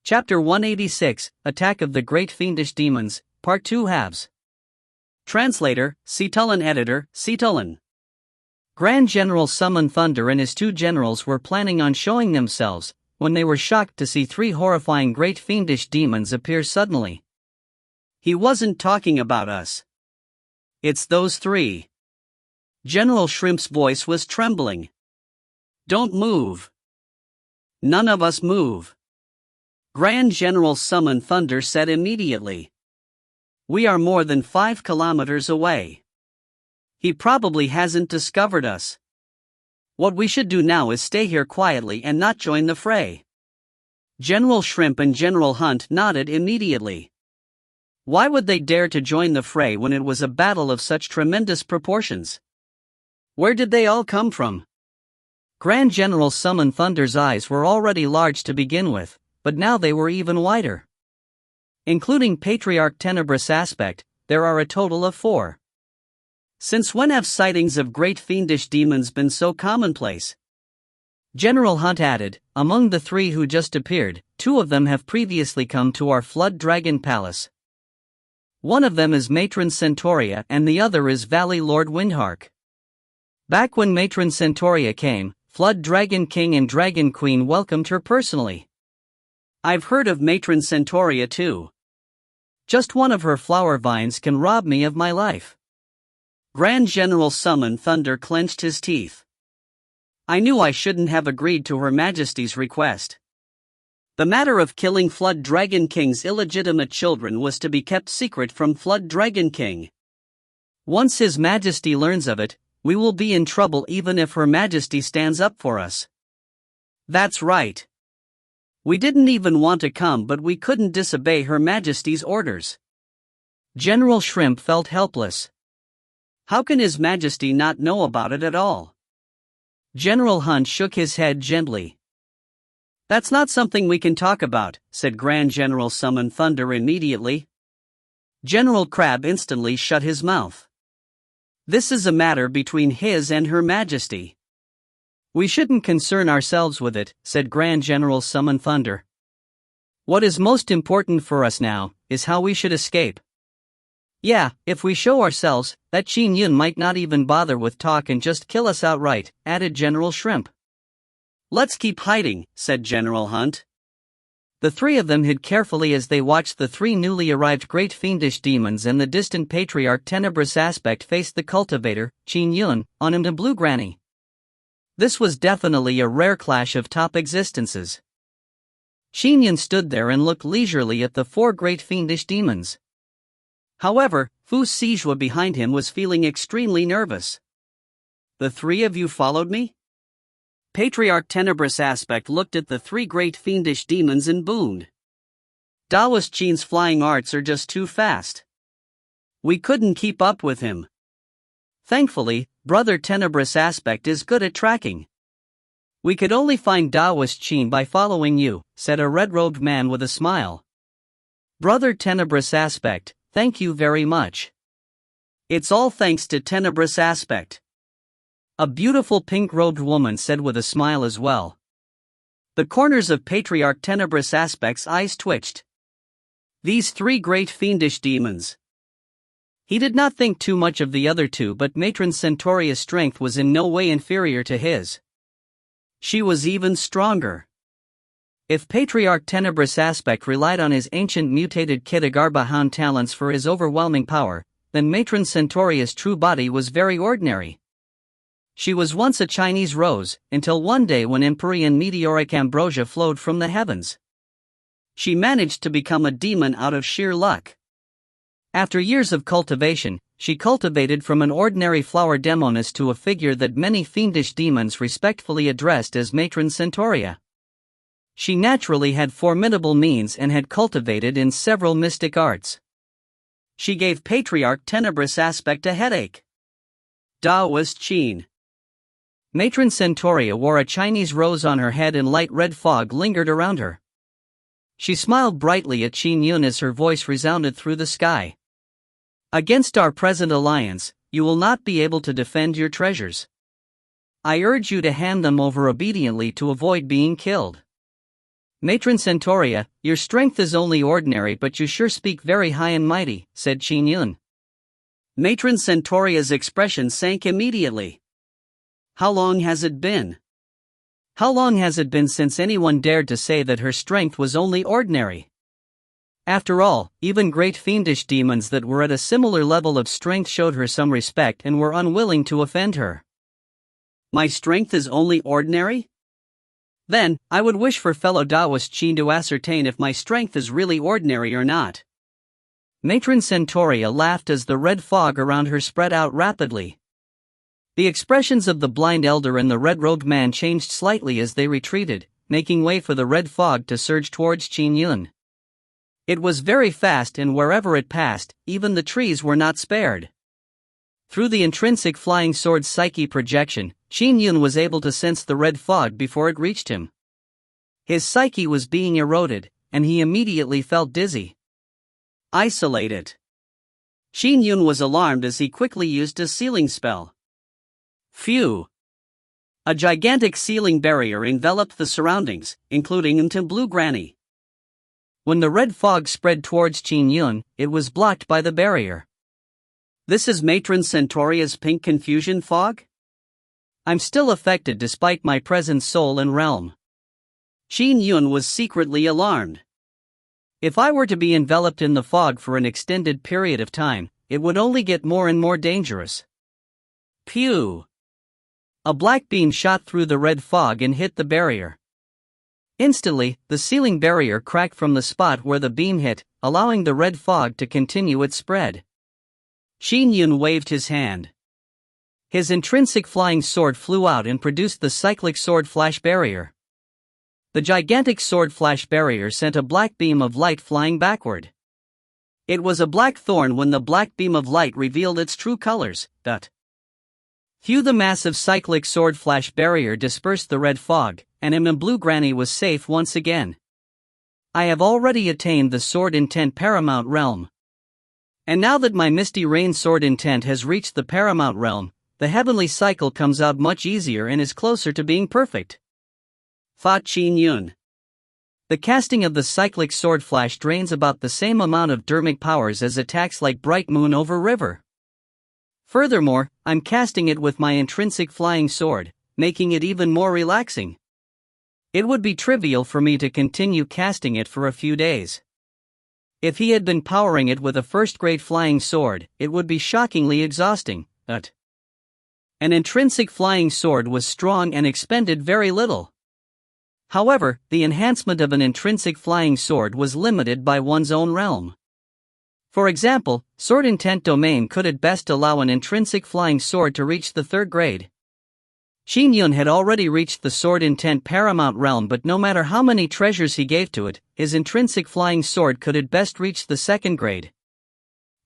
Chapter 186, Attack of the Great Fiendish Demons, Part 2 halves. Translator, Citulin. Editor, Citulin. Grand General Summon Thunder and his 2 generals were planning on showing themselves, when they were shocked to see 3 horrifying great fiendish demons appear suddenly. He wasn't talking about us. It's those 3. General Shrimp's voice was trembling. Don't move. None of us move. Grand General Summon Thunder said immediately. We are more than 5 kilometers away. He probably hasn't discovered us. What we should do now is stay here quietly and not join the fray. General Shrimp and General Hunt nodded immediately. Why would they dare to join the fray when it was a battle of such tremendous proportions? Where did they all come from? Grand General Summon Thunder's eyes were already large to begin with, but now they were even wider. Including Patriarch Tenebrous Aspect, there are a total of 4. Since when have sightings of great fiendish demons been so commonplace? General Hunt added, among the 3 who just appeared, 2 of them have previously come to our Flood Dragon Palace. One of them is Matron Centauria and the other is Valley Lord Windhark. Back when Matron Centauria came, Flood Dragon King and Dragon Queen welcomed her personally. I've heard of Matron Centauria too. Just one of her flower vines can rob me of my life. Grand General Summon Thunder clenched his teeth. I knew I shouldn't have agreed to Her Majesty's request. The matter of killing Flood Dragon King's illegitimate children was to be kept secret from Flood Dragon King. Once His Majesty learns of it, we will be in trouble even if Her Majesty stands up for us. That's right. We didn't even want to come, but we couldn't disobey Her Majesty's orders. General Shrimp felt helpless. How can His Majesty not know about it at all? General Hunt shook his head gently. That's not something we can talk about, said Grand General Summon Thunder immediately. General Crab instantly shut his mouth. This is a matter between His and Her Majesty. We shouldn't concern ourselves with it, said Grand General Summon Thunder. What is most important for us now is how we should escape. Yeah, if we show ourselves, that Qin Yun might not even bother with talk and just kill us outright, added General Shrimp. Let's keep hiding, said General Hunt. The 3 of them hid carefully as they watched the 3 newly arrived great fiendish demons and the distant Patriarch Tenebrous Aspect face the cultivator, Qin Yun, on him to Blue Granny. This was definitely a rare clash of top existences. Qin Yun stood there and looked leisurely at the 4 great fiendish demons. However, Fu Sijua behind him was feeling extremely nervous. The 3 of you followed me? Patriarch Tenebrous Aspect looked at the 3 great fiendish demons and boomed. Daoist Qin's flying arts are just too fast. We couldn't keep up with him. Thankfully, Brother Tenebrous Aspect is good at tracking. We could only find Daoist Qin by following you, said a red-robed man with a smile. Brother Tenebrous Aspect, thank you very much. It's all thanks to Tenebrous Aspect. A beautiful pink-robed woman said with a smile as well. The corners of Patriarch Tenebrous Aspect's eyes twitched. These 3 great fiendish demons. He did not think too much of the other 2, but Matron Centauria's strength was in no way inferior to his. She was even stronger. If Patriarch Tenebrous Aspect relied on his ancient mutated Kitagarbha Hound talents for his overwhelming power, then Matron Centauria's true body was very ordinary. She was once a Chinese rose, until one day when Empyrean meteoric ambrosia flowed from the heavens. She managed to become a demon out of sheer luck. After years of cultivation, she cultivated from an ordinary flower demoness to a figure that many fiendish demons respectfully addressed as Matron Centauria. She naturally had formidable means and had cultivated in several mystic arts. She gave Patriarch Tenebrous Aspect a headache. Taoist Qin. Matron Centaurea wore a Chinese rose on her head and light red fog lingered around her. She smiled brightly at Qin Yun as her voice resounded through the sky. Against our present alliance, you will not be able to defend your treasures. I urge you to hand them over obediently to avoid being killed. Matron Centaurea, your strength is only ordinary but you sure speak very high and mighty, said Qin Yun. Matron Centaurea's expression sank immediately. How long has it been? How long has it been since anyone dared to say that her strength was only ordinary? After all, even great fiendish demons that were at a similar level of strength showed her some respect and were unwilling to offend her. My strength is only ordinary? Then, I would wish for fellow Taoist Qin to ascertain if my strength is really ordinary or not. Matron Centaurea laughed as the red fog around her spread out rapidly. The expressions of the blind elder and the red-robed man changed slightly as they retreated, making way for the red fog to surge towards Qin Yun. It was very fast and wherever it passed, even the trees were not spared. Through the intrinsic flying sword's psyche projection, Qin Yun was able to sense the red fog before it reached him. His psyche was being eroded, and he immediately felt dizzy. Isolate it. Qin Yun was alarmed as he quickly used a sealing spell. Phew! A gigantic sealing barrier enveloped the surroundings, including into Blue Granny. When the red fog spread towards Qin Yun, it was blocked by the barrier. This is Matron Centaurea's pink confusion fog? I'm still affected despite my present soul and realm. Qin Yun was secretly alarmed. If I were to be enveloped in the fog for an extended period of time, it would only get more and more dangerous. Pew! A black beam shot through the red fog and hit the barrier. Instantly, the sealing barrier cracked from the spot where the beam hit, allowing the red fog to continue its spread. Qin Yun waved his hand. His intrinsic flying sword flew out and produced the cyclic sword flash barrier. The gigantic sword flash barrier sent a black beam of light flying backward. It was a black thorn when the black beam of light revealed its true colors. The massive cyclic sword flash barrier dispersed the red fog, and Blue Granny was safe once again. I have already attained the sword intent paramount realm. And now that my misty rain sword intent has reached the paramount realm, the heavenly cycle comes out much easier and is closer to being perfect. Thought Qin Yun. The casting of the cyclic sword flash drains about the same amount of dermic powers as attacks like Bright Moon over River. Furthermore, I'm casting it with my intrinsic flying sword, making it even more relaxing. It would be trivial for me to continue casting it for a few days. If he had been powering it with a first-grade flying sword, it would be shockingly exhausting, but an intrinsic flying sword was strong and expended very little. However, the enhancement of an intrinsic flying sword was limited by one's own realm. For example, sword intent domain could at best allow an intrinsic flying sword to reach the third grade. Qin Yun had already reached the sword intent paramount realm, but no matter how many treasures he gave to it, his intrinsic flying sword could at best reach the second grade.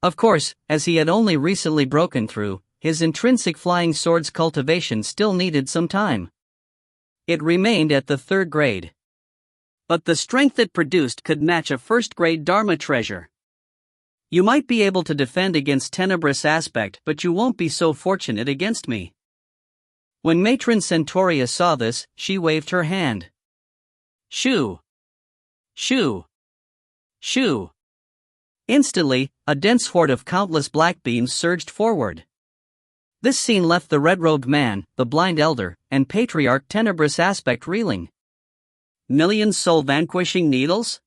Of course, as he had only recently broken through, his intrinsic flying sword's cultivation still needed some time. It remained at the third grade. But the strength it produced could match a first-grade Dharma treasure. You might be able to defend against tenebrous aspect, but you won't be so fortunate against me. When Matron Centaurea saw this, she waved her hand. Shoo! Shoo! Shoo! Instantly, a dense horde of countless black beams surged forward. This scene left the red-robed man, the blind elder, and patriarch tenebrous aspect reeling. Million soul-vanquishing needles?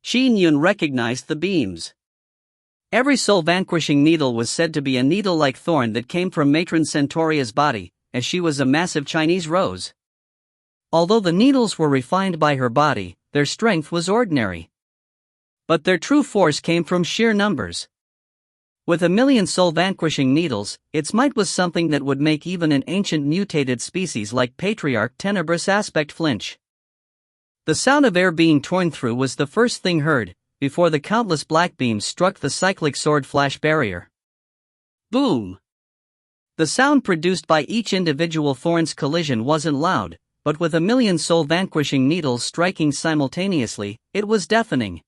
Qin Yun recognized the beams. Every soul-vanquishing needle was said to be a needle-like thorn that came from Matron Centaurea's body, as she was a massive Chinese rose. Although the needles were refined by her body, their strength was ordinary. But their true force came from sheer numbers. With a million soul-vanquishing needles, its might was something that would make even an ancient mutated species like Patriarch Tenebrous Aspect flinch. The sound of air being torn through was the first thing heard, before the countless black beams struck the cyclic sword flash barrier. Boom! The sound produced by each individual thorn's collision wasn't loud, but with a million soul-vanquishing needles striking simultaneously, it was deafening.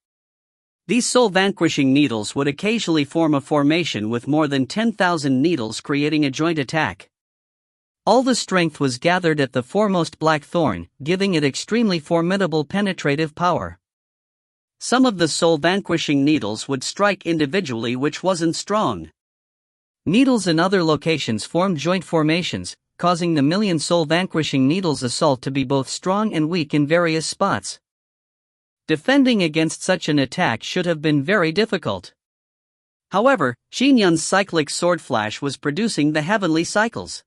These soul-vanquishing needles would occasionally form a formation with more than 10,000 needles creating a joint attack. All the strength was gathered at the foremost black thorn, giving it extremely formidable penetrative power. Some of the soul-vanquishing needles would strike individually, which wasn't strong. Needles in other locations formed joint formations, causing the million soul-vanquishing needles' assault to be both strong and weak in various spots. Defending against such an attack should have been very difficult. However, Qin Yun's cyclic sword flash was producing the heavenly cycles.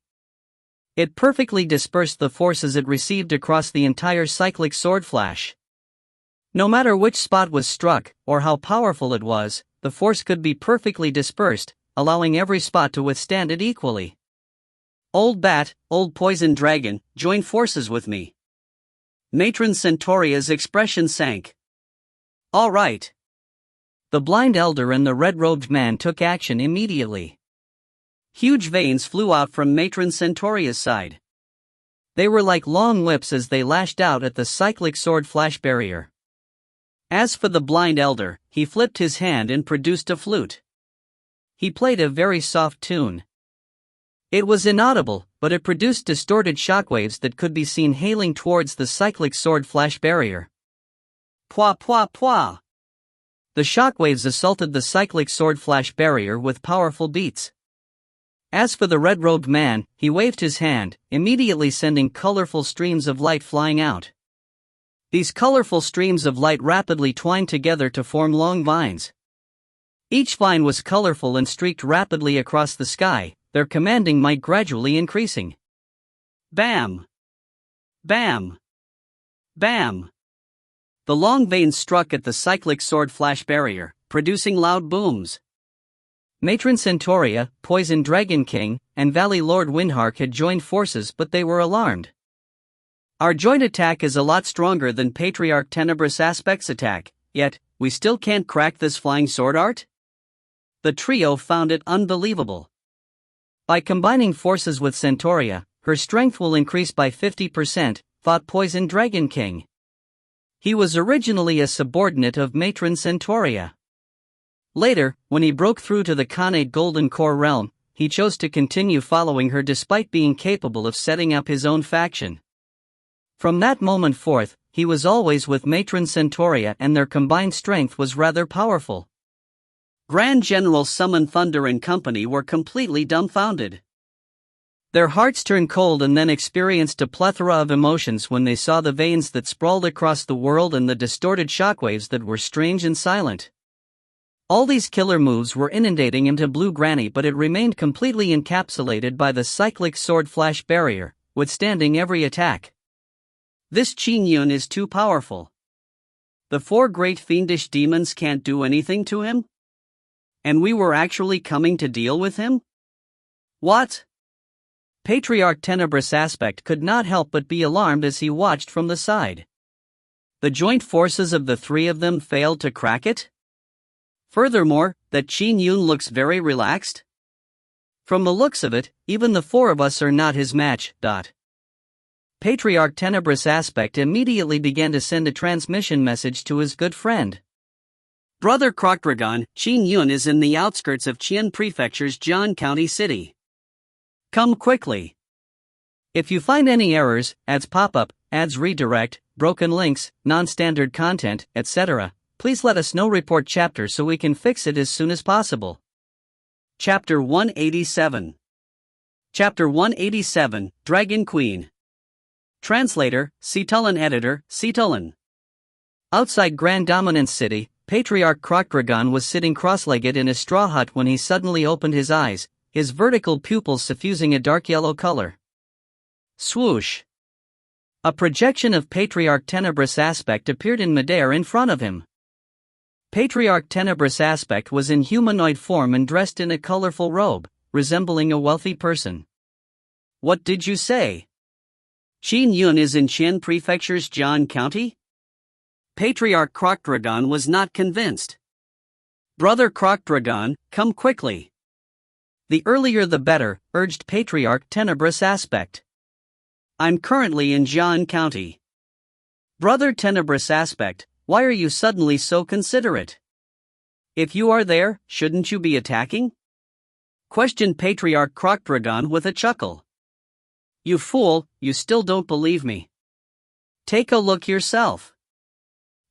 It perfectly dispersed the forces it received across the entire cyclic sword flash. No matter which spot was struck, or how powerful it was, the force could be perfectly dispersed, allowing every spot to withstand it equally. Old bat, old poison dragon, join forces with me. Matron Centuria's expression sank. All right. The blind elder and the red-robed man took action immediately. Huge veins flew out from Matron Centuria's side. They were like long whips as they lashed out at the cyclic sword flash barrier. As for the blind elder, he flipped his hand and produced a flute. He played a very soft tune. It was inaudible, but it produced distorted shockwaves that could be seen hailing towards the cyclic sword flash barrier. Pwa pwa pwa! The shockwaves assaulted the cyclic sword flash barrier with powerful beats. As for the red-robed man, he waved his hand, immediately sending colorful streams of light flying out. These colorful streams of light rapidly twined together to form long vines. Each vine was colorful and streaked rapidly across the sky, their commanding might gradually increasing. Bam! Bam! Bam! The long veins struck at the cyclic sword flash barrier, producing loud booms. Matron Centuria, Poison Dragon King, and Valley Lord Windhark had joined forces, but they were alarmed. Our joint attack is a lot stronger than Patriarch Tenebrous Aspect's attack, yet, we still can't crack this flying sword art? The trio found it unbelievable. By combining forces with Centuria, her strength will increase by 50%, thought Poison Dragon King. He was originally a subordinate of Matron Centuria. Later, when he broke through to the Khanate Golden Core realm, he chose to continue following her despite being capable of setting up his own faction. From that moment forth, he was always with Matron Centuria and their combined strength was rather powerful. Grand General Summon Thunder and company were completely dumbfounded. Their hearts turned cold and then experienced a plethora of emotions when they saw the veins that sprawled across the world and the distorted shockwaves that were strange and silent. All these killer moves were inundating into Blue Granny, but it remained completely encapsulated by the cyclic sword flash barrier, withstanding every attack. This Qin Yun is too powerful. The four great fiendish demons can't do anything to him? And we were actually coming to deal with him? What? Patriarch Tenebrous Aspect could not help but be alarmed as he watched from the side. The joint forces of the three of them failed to crack it? Furthermore, that Qin Yun looks very relaxed? From the looks of it, even the four of us are not his match. Patriarch Tenebrous Aspect immediately began to send a transmission message to his good friend. Brother Crocdragon, Qin Yun is in the outskirts of Qian Prefecture's Jian County City. Come quickly. If you find any errors, ads pop-up, ads redirect, broken links, non-standard content, etc., please let us know. Report chapter so we can fix it as soon as possible. Chapter 187. Chapter 187, Dragon Queen. Translator, Cetulin. Editor, Cetulin. Outside Grand Dominance City, Patriarch Crocdragon was sitting cross-legged in a straw hut when he suddenly opened his eyes, his vertical pupils suffusing a dark yellow color. Swoosh! A projection of Patriarch Tenebrous Aspect appeared in midair in front of him. Patriarch Tenebrous Aspect was in humanoid form and dressed in a colorful robe, resembling a wealthy person. What did you say? Qin Yun is in Qian Prefecture's Jian County? Patriarch Crocdragon was not convinced. Brother Crocdragon, come quickly. The earlier the better, urged Patriarch Tenebrous Aspect. I'm currently in Jian County. Brother Tenebrous Aspect, why are you suddenly so considerate? If you are there, shouldn't you be attacking? Questioned Patriarch Crocdragon with a chuckle. You fool, you still don't believe me. Take a look yourself.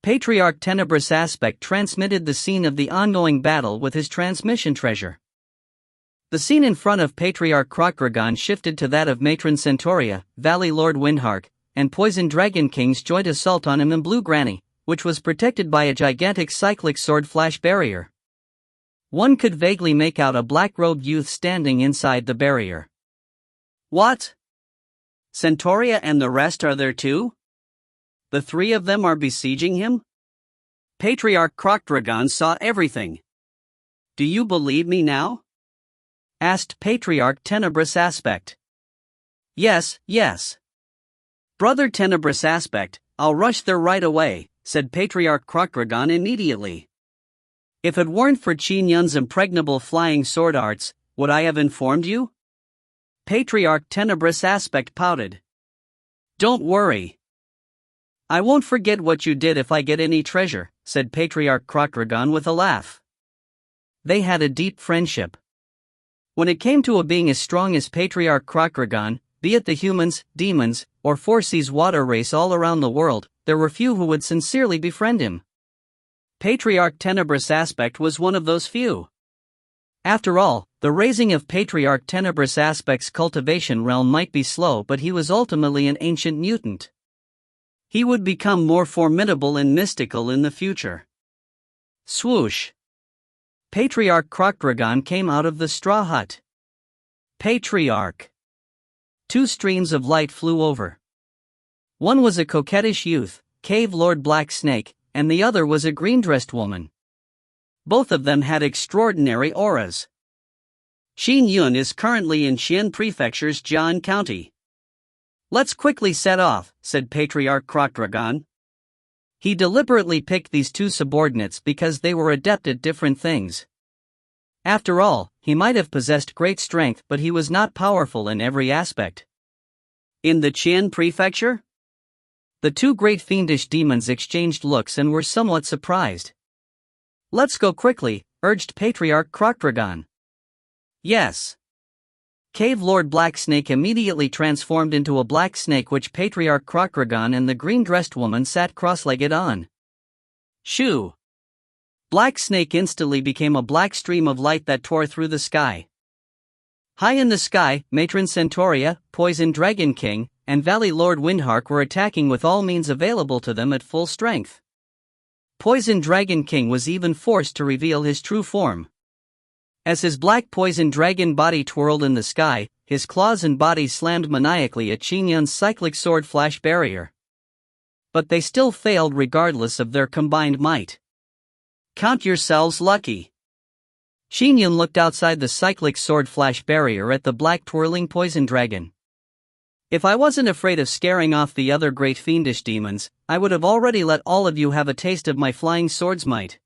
Patriarch Tenebrous Aspect transmitted the scene of the ongoing battle with his transmission treasure. The scene in front of Patriarch Crocdragon shifted to that of Matron Centauria, Valley Lord Windhark, and Poison Dragon King's joint assault on him in Blue Granny, which was protected by a gigantic cyclic sword flash barrier. One could vaguely make out a black-robed youth standing inside the barrier. What? Centauria and the rest are there too? The three of them are besieging him? Patriarch Crocdragon saw everything. Do you believe me now? Asked Patriarch Tenebrous Aspect. Yes, yes. Brother Tenebrous Aspect, I'll rush there right away, said Patriarch Crocdragon immediately. If it weren't for Qin Yun's impregnable flying sword arts, would I have informed you? Patriarch Tenebrous Aspect pouted. Don't worry. I won't forget what you did if I get any treasure, said Patriarch Crocdragon with a laugh. They had a deep friendship. When it came to a being as strong as Patriarch Crocdragon, be it the humans, demons, or Four Seas water race all around the world, there were few who would sincerely befriend him. Patriarch Tenebrous Aspect was one of those few. After all, the raising of Patriarch Tenebrous Aspect's cultivation realm might be slow, but he was ultimately an ancient mutant. He would become more formidable and mystical in the future. Swoosh! Patriarch Crocdragon came out of the straw hut. Patriarch! Two streams of light flew over. One was a coquettish youth, Cave Lord Black Snake, and the other was a green-dressed woman. Both of them had extraordinary auras. Qin Yun is currently in Xian Prefecture's Jian County. Let's quickly set off, said Patriarch Crocdragon. He deliberately picked these two subordinates because they were adept at different things. After all, he might have possessed great strength, but he was not powerful in every aspect. In the Qian Prefecture? The two great fiendish demons exchanged looks and were somewhat surprised. Let's go quickly, urged Patriarch Crocdragon. Yes. Cave Lord Black Snake immediately transformed into a black snake which Patriarch Crocdragon and the green-dressed woman sat cross-legged on. Shoo! Black Snake instantly became a black stream of light that tore through the sky. High in the sky, Matron Centauria, Poison Dragon King, and Valley Lord Windhark were attacking with all means available to them at full strength. Poison Dragon King was even forced to reveal his true form. As his black poison dragon body twirled in the sky, his claws and body slammed maniacally at Qin Yun's cyclic sword flash barrier. But they still failed regardless of their combined might. Count yourselves lucky. Qin Yun looked outside the cyclic sword flash barrier at the black twirling poison dragon. If I wasn't afraid of scaring off the other great fiendish demons, I would have already let all of you have a taste of my flying sword's might.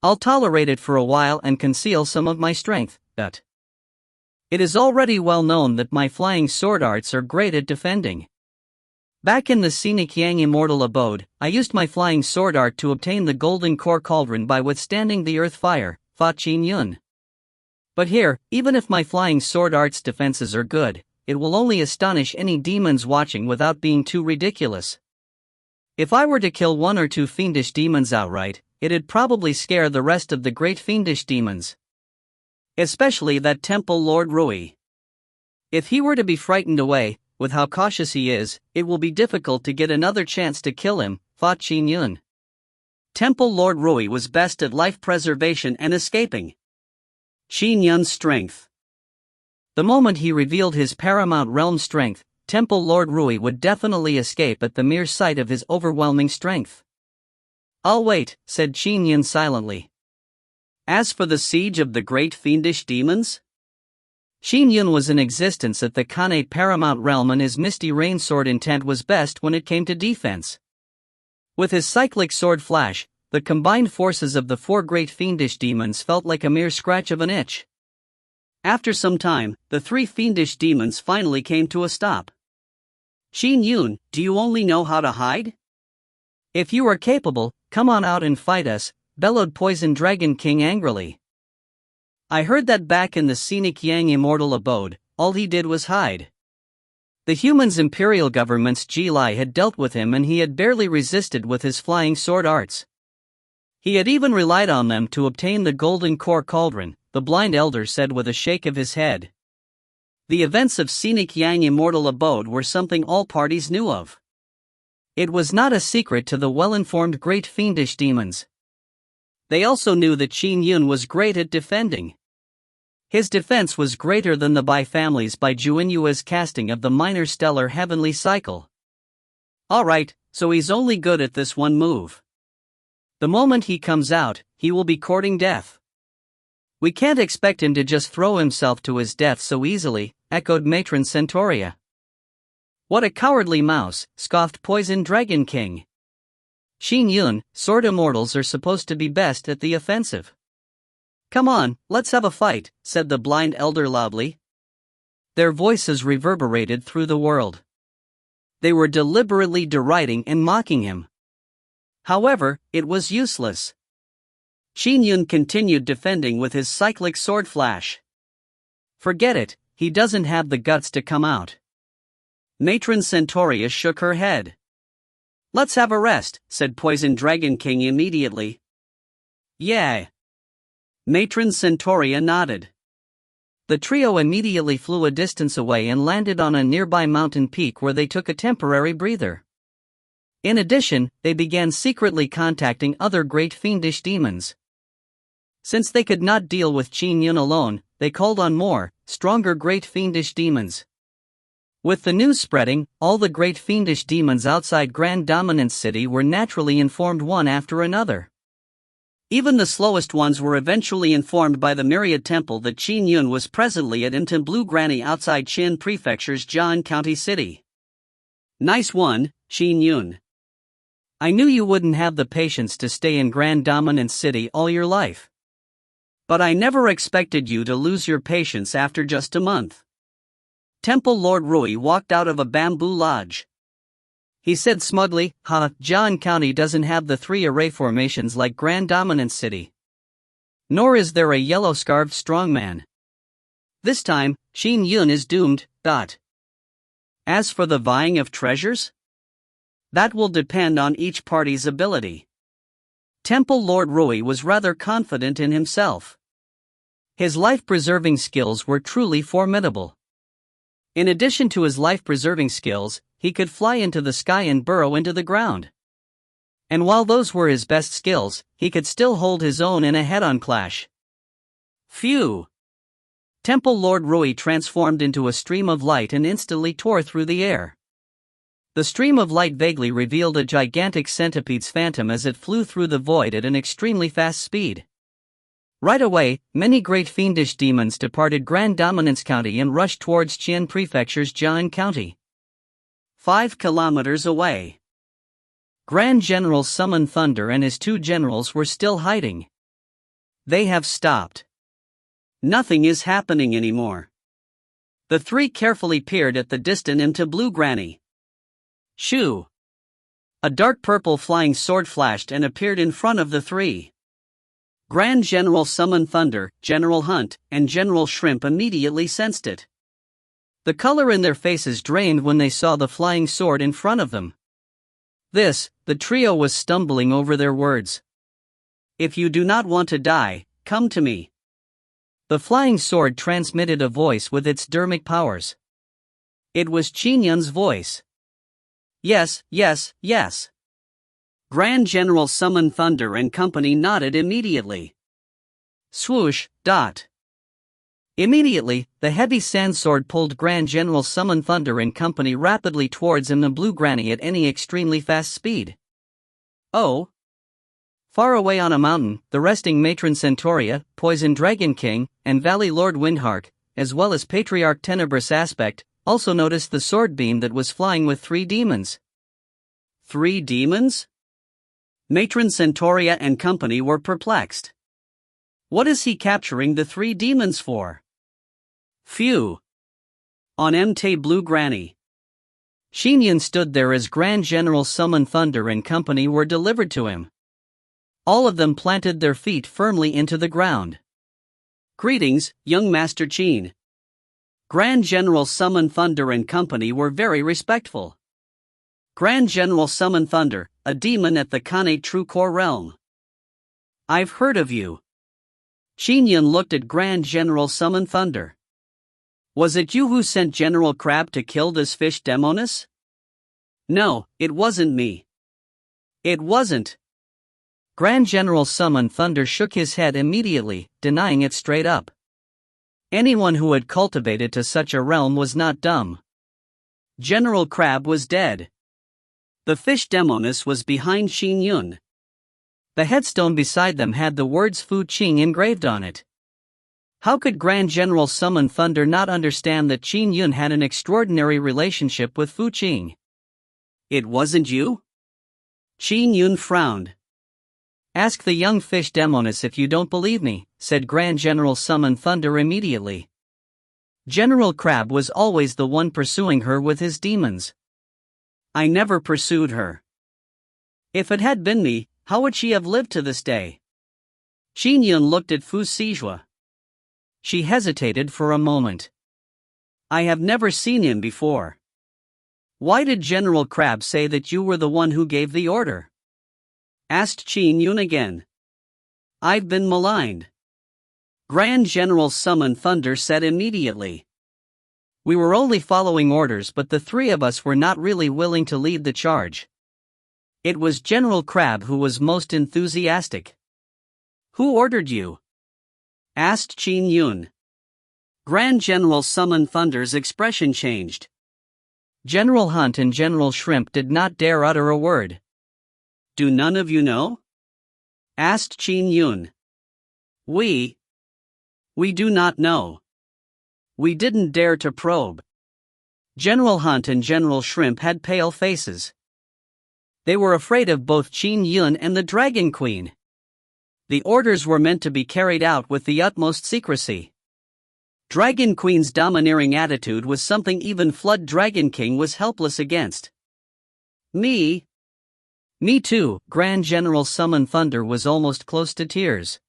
I'll tolerate it for a while and conceal some of my strength, but it is already well known that my flying sword arts are great at defending. Back in the scenic Yang immortal abode, I used my flying sword art to obtain the golden core cauldron by withstanding the earth fire, thought Qin Yun. But here, even if my flying sword art's defenses are good, it will only astonish any demons watching without being too ridiculous. If I were to kill one or two fiendish demons outright, it'd probably scare the rest of the great fiendish demons. Especially that Temple Lord Rui. If he were to be frightened away, with how cautious he is, it will be difficult to get another chance to kill him, thought Qin Yun. Temple Lord Rui was best at life preservation and escaping. Qin Yun's strength. The moment he revealed his paramount realm strength, Temple Lord Rui would definitely escape at the mere sight of his overwhelming strength. I'll wait, said Qin Yun silently. As for the siege of the great fiendish demons? Qin Yun was in existence at the Kane Paramount Realm and his Misty Rain sword intent was best when it came to defense. With his cyclic sword flash, the combined forces of the four great fiendish demons felt like a mere scratch of an itch. After some time, the three fiendish demons finally came to a stop. Qin Yun, do you only know how to hide? If you are capable, come on out and fight us, bellowed Poison Dragon King angrily. I heard that back in the scenic Yang immortal abode, all he did was hide. The human's imperial government's Ji-Lai had dealt with him and he had barely resisted with his flying sword arts. He had even relied on them to obtain the golden core cauldron, the blind elder said with a shake of his head. The events of scenic Yang immortal abode were something all parties knew of. It was not a secret to the well-informed great fiendish demons. They also knew that Qin Yun was great at defending. His defense was greater than the Bai family's by Juinyua's casting of the minor stellar heavenly cycle. Alright, so he's only good at this one move. The moment he comes out, he will be courting death. We can't expect him to just throw himself to his death so easily, echoed Matron Centauria. What a cowardly mouse, scoffed Poison Dragon King. Qin Yun, sword immortals are supposed to be best at the offensive. Come on, let's have a fight, said the blind elder loudly. Their voices reverberated through the world. They were deliberately deriding and mocking him. However, it was useless. Qin Yun continued defending with his cyclic sword flash. Forget it, he doesn't have the guts to come out. Matron Centauria shook her head. Let's have a rest, said Poison Dragon King immediately. Yeah. Matron Centauria nodded. The trio immediately flew a distance away and landed on a nearby mountain peak where they took a temporary breather. In addition, they began secretly contacting other great fiendish demons. Since they could not deal with Qin Yun alone, they called on more, stronger great fiendish demons. With the news spreading, all the great fiendish demons outside Grand Dominance City were naturally informed one after another. Even the slowest ones were eventually informed by the Myriad Temple that Qin Yun was presently at Blue Granny outside Qin Prefecture's Jian County City. Nice one, Qin Yun. I knew you wouldn't have the patience to stay in Grand Dominance City all your life. But I never expected you to lose your patience after just a month. Temple Lord Rui walked out of a bamboo lodge. He said smugly, Jian County doesn't have the three array formations like Grand Dominance City. Nor is there a yellow-scarved strongman. This time, Qin Yun is doomed. As for the vying of treasures? That will depend on each party's ability. Temple Lord Rui was rather confident in himself. His life-preserving skills were truly formidable. In addition to his life-preserving skills, he could fly into the sky and burrow into the ground. And while those were his best skills, he could still hold his own in a head-on clash. Phew! Temple Lord Rui transformed into a stream of light and instantly tore through the air. The stream of light vaguely revealed a gigantic centipede's phantom as it flew through the void at an extremely fast speed. Right away, many great fiendish demons departed Grand Dominance County and rushed towards Qian Prefecture's Jian County. 5 kilometers away. Grand General Summon Thunder and his 2 generals were still hiding. They have stopped. Nothing is happening anymore. The 3 carefully peered at the distant Blue Granny. Shoo! A dark purple flying sword flashed and appeared in front of the 3. Grand General Summon Thunder, General Hunt, and General Shrimp immediately sensed it. The color in their faces drained when they saw the flying sword in front of them. The trio was stumbling over their words. If you do not want to die, come to me. The flying sword transmitted a voice with its dermic powers. It was Qin Yun's voice. Yes, yes, yes. Grand General Summon Thunder and company nodded immediately. Swoosh, dot. Immediately, the heavy sand sword pulled Grand General Summon Thunder and company rapidly towards Blue Granny at any extremely fast speed. Oh! Far away on a mountain, the resting Matron Centauria, Poison Dragon King, and Valley Lord Windhark, as well as Patriarch Tenebrous Aspect, also noticed the sword beam that was flying with 3 demons. 3 demons? Matron Centauria and company were perplexed. What is he capturing the 3 demons for? Phew. On Mt. Blue Granny. Qin Yun stood there as Grand General Summon Thunder and company were delivered to him. All of them planted their feet firmly into the ground. Greetings, young Master Qin. Grand General Summon Thunder and company were very respectful. Grand General Summon Thunder, a demon at the Khanate True Core realm. I've heard of you. Qin Yun looked at Grand General Summon Thunder. Was it you who sent General Crab to kill this fish demoness? No, it wasn't me. It wasn't. Grand General Summon Thunder shook his head immediately, denying it straight up. Anyone who had cultivated to such a realm was not dumb. General Crab was dead. The fish demoness was behind Qin Yun. The headstone beside them had the words Fu Qing engraved on it. How could Grand General Summon Thunder not understand that Qin Yun had an extraordinary relationship with Fu Qing? It wasn't you? Qin Yun frowned. Ask the young fish demoness if you don't believe me, said Grand General Summon Thunder immediately. General Crab was always the one pursuing her with his demons. I never pursued her. If it had been me, how would she have lived to this day? Qin Yun looked at Fu Sijua. She hesitated for a moment. I have never seen him before. Why did General Crab say that you were the one who gave the order? Asked Qin Yun again. I've been maligned. Grand General Summon Thunder said immediately. We were only following orders, but the three of us were not really willing to lead the charge. It was General Crab who was most enthusiastic. Who ordered you? Asked Qin Yun. Grand General Summon Thunder's expression changed. General Hunt and General Shrimp did not dare utter a word. Do none of you know? Asked Qin Yun. We do not know. We didn't dare to probe. General Hunt and General Shrimp had pale faces. They were afraid of both Qin Yun and the Dragon Queen. The orders were meant to be carried out with the utmost secrecy. Dragon Queen's domineering attitude was something even Flood Dragon King was helpless against. Me too, Grand General Summon Thunder was almost close to tears.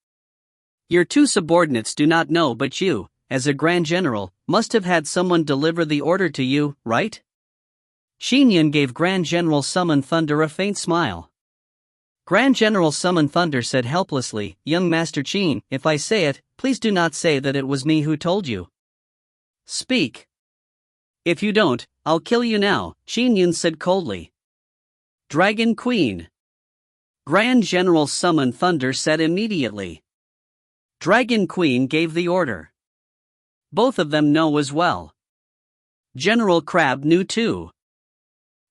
Your two subordinates do not know, but you, as a Grand General, must have had someone deliver the order to you, right? Qin Yun gave Grand General Summon Thunder a faint smile. Grand General Summon Thunder said helplessly, Young Master Qin, if I say it, please do not say that it was me who told you. Speak. If you don't, I'll kill you now, Qin Yun said coldly. Dragon Queen. Grand General Summon Thunder said immediately. Dragon Queen gave the order. Both of them know as well. General Crab knew too.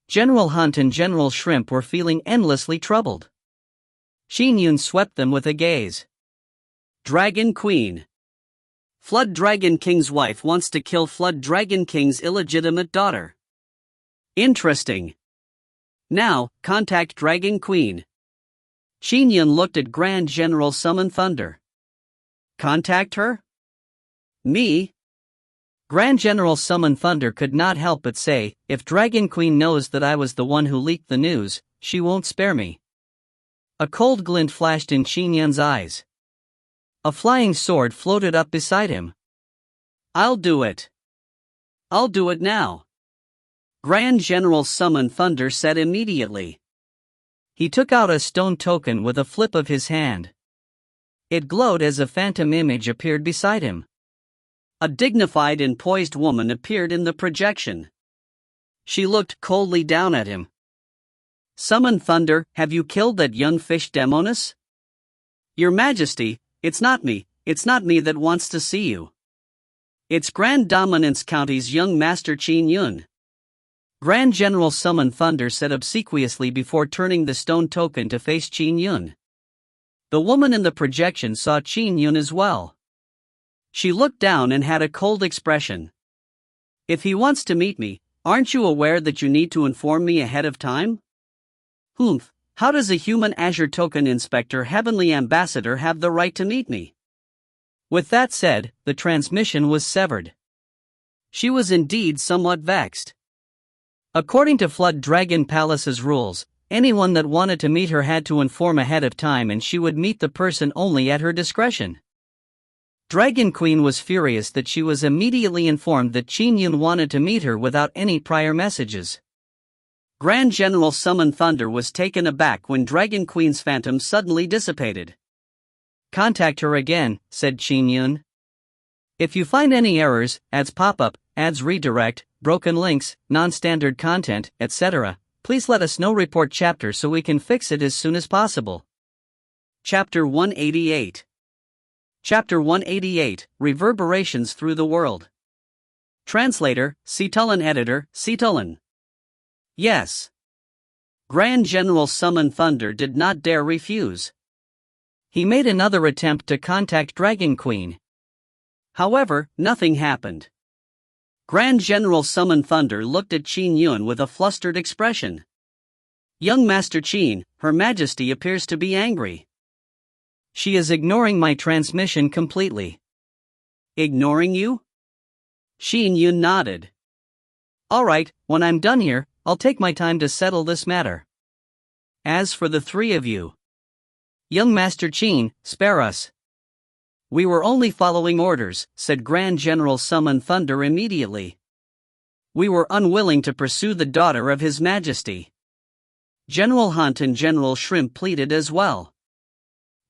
General Hunt and General Shrimp were feeling endlessly troubled. Qin Yun swept them with a gaze. Dragon Queen. Flood Dragon King's wife wants to kill Flood Dragon King's illegitimate daughter. Interesting. Now, contact Dragon Queen. Qin Yun looked at Grand General Summon Thunder. Contact her? Me? Grand General Summon Thunder could not help but say, if Dragon Queen knows that I was the one who leaked the news, she won't spare me. A cold glint flashed in Qin Yun's eyes. A flying sword floated up beside him. I'll do it. I'll do it now. Grand General Summon Thunder said immediately. He took out a stone token with a flip of his hand. It glowed as a phantom image appeared beside him. A dignified and poised woman appeared in the projection. She looked coldly down at him. Summon Thunder, have you killed that young fish demoness? Your Majesty, it's not me that wants to see you. It's Grand Dominance County's young Master Qin Yun. Grand General Summon Thunder said obsequiously before turning the stone token to face Qin Yun. The woman in the projection saw Qin Yun as well. She looked down and had a cold expression. If he wants to meet me, aren't you aware that you need to inform me ahead of time? Humph, how does a human Azure Token Inspector Heavenly Ambassador have the right to meet me? With that said, the transmission was severed. She was indeed somewhat vexed. According to Flood Dragon Palace's rules, anyone that wanted to meet her had to inform ahead of time, and she would meet the person only at her discretion. Dragon Queen was furious that she was immediately informed that Qin Yun wanted to meet her without any prior messages. Grand General Summon Thunder was taken aback when Dragon Queen's phantom suddenly dissipated. "Contact her again," said Qin Yun. "If you find any errors, ads pop-up, ads redirect, broken links, non-standard content, etc., please let us know. Report chapter so we can fix it as soon as possible." Chapter 188. Chapter 188, Reverberations Through the World. Translator, Citulen. Editor, Citulen. Yes. Grand General Summon Thunder did not dare refuse. He made another attempt to contact Dragon Queen. However, nothing happened. Grand General Summon Thunder looked at Qin Yun with a flustered expression. "Young Master Qin, Her Majesty appears to be angry. She is ignoring my transmission completely." "Ignoring you?" Qin Yun nodded. "All right, when I'm done here, I'll take my time to settle this matter. As for the three of you, young Master Qin, spare us." "We were only following orders," said Grand General Summon Thunder immediately. "We were unwilling to pursue the daughter of His Majesty." General Hunt and General Shrimp pleaded as well.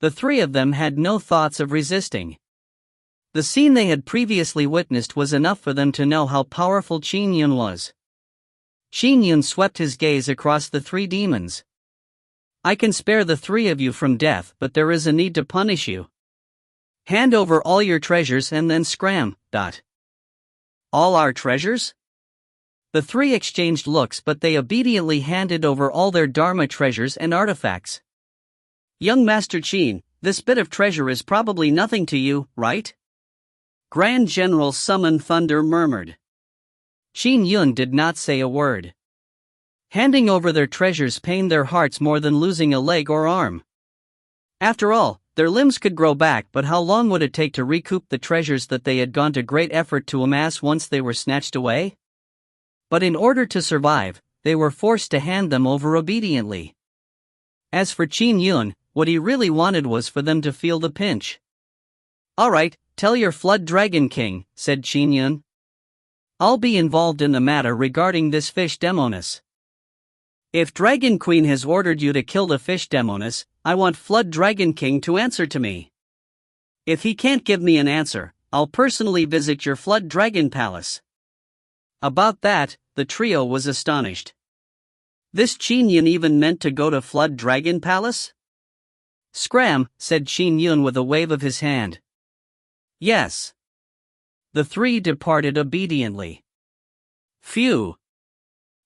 The three of them had no thoughts of resisting. The scene they had previously witnessed was enough for them to know how powerful Qin Yun was. Qin Yun swept his gaze across the three demons. "I can spare the three of you from death, but there is a need to punish you. Hand over all your treasures and then scram. All our treasures?" The three exchanged looks, but they obediently handed over all their Dharma treasures and artifacts. "Young Master Qin, this bit of treasure is probably nothing to you, right?" Grand General Summon Thunder murmured. Qin Yun did not say a word. Handing over their treasures pained their hearts more than losing a leg or arm. After all, their limbs could grow back, but how long would it take to recoup the treasures that they had gone to great effort to amass once they were snatched away? But in order to survive, they were forced to hand them over obediently. As for Qin Yun, what he really wanted was for them to feel the pinch. "All right, tell your Flood Dragon King," said Qin Yun. "I'll be involved in the matter regarding this fish demoness. If Dragon Queen has ordered you to kill the fish demoness, I want Flood Dragon King to answer to me. If he can't give me an answer, I'll personally visit your Flood Dragon Palace." About that, the trio was astonished. This Qin Yun even meant to go to Flood Dragon Palace? "Scram," said Qin Yun with a wave of his hand. "Yes." The three departed obediently. Phew.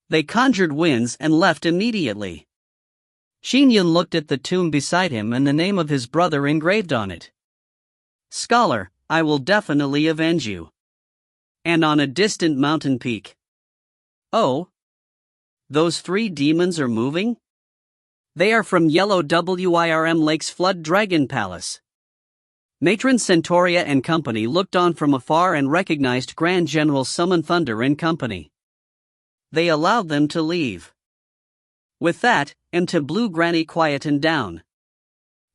They conjured winds and left immediately. Qin Yun looked at the tomb beside him and the name of his brother engraved on it. "Scholar, I will definitely avenge you." And on a distant mountain peak. "Oh? Those three demons are moving? They are from Yellow Wirm Lake's Flood Dragon Palace." Matron Centauria and company looked on from afar and recognized Grand General Summon Thunder and company. They allowed them to leave. With that, Mt. Blue Granny quietened down.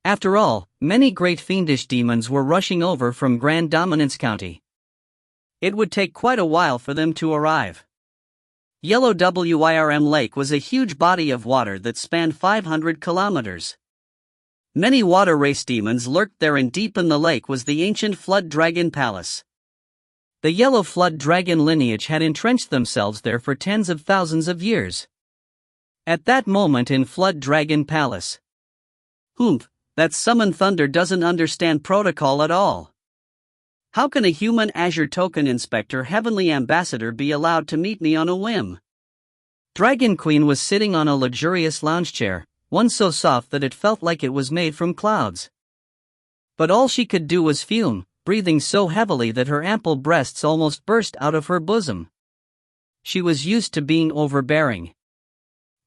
After all, many great fiendish demons were rushing over from Grand Dominance County. It would take quite a while for them to arrive. Yellow Wirm Lake was a huge body of water that spanned 500 kilometers. Many water race demons lurked there, and deep in the lake was the ancient Flood Dragon Palace. The Yellow Flood Dragon lineage had entrenched themselves there for tens of thousands of years. At that moment in Flood Dragon Palace. That Summon Thunder doesn't understand protocol at all. How can a human Azure Token Inspector Heavenly Ambassador be allowed to meet me on a whim? Dragon Queen was sitting on a luxurious lounge chair, one so soft that it felt like it was made from clouds. But all she could do was fume, breathing so heavily that her ample breasts almost burst out of her bosom. She was used to being overbearing.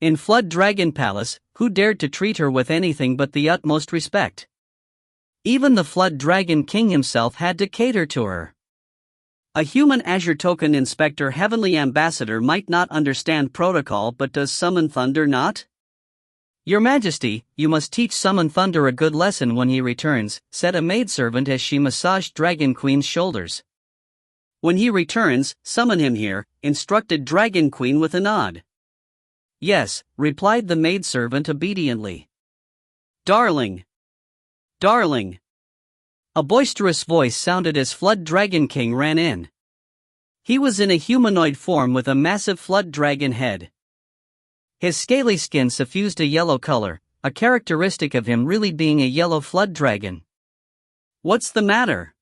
In Flood Dragon Palace, who dared to treat her with anything but the utmost respect? Even the Flood Dragon King himself had to cater to her. A human Azure Token Inspector Heavenly Ambassador might not understand protocol, but does Summon Thunder not? Your Majesty, you must teach Summon Thunder a good lesson when he returns, said a maidservant as she massaged Dragon Queen's shoulders. When he returns, summon him here, instructed Dragon Queen with a nod. Yes, replied the maidservant obediently. Darling! Darling! A boisterous voice sounded as Flood Dragon King ran in. He was in a humanoid form with a massive flood dragon head. His scaly skin suffused a yellow color, a characteristic of him really being a yellow flood dragon. What's the matter?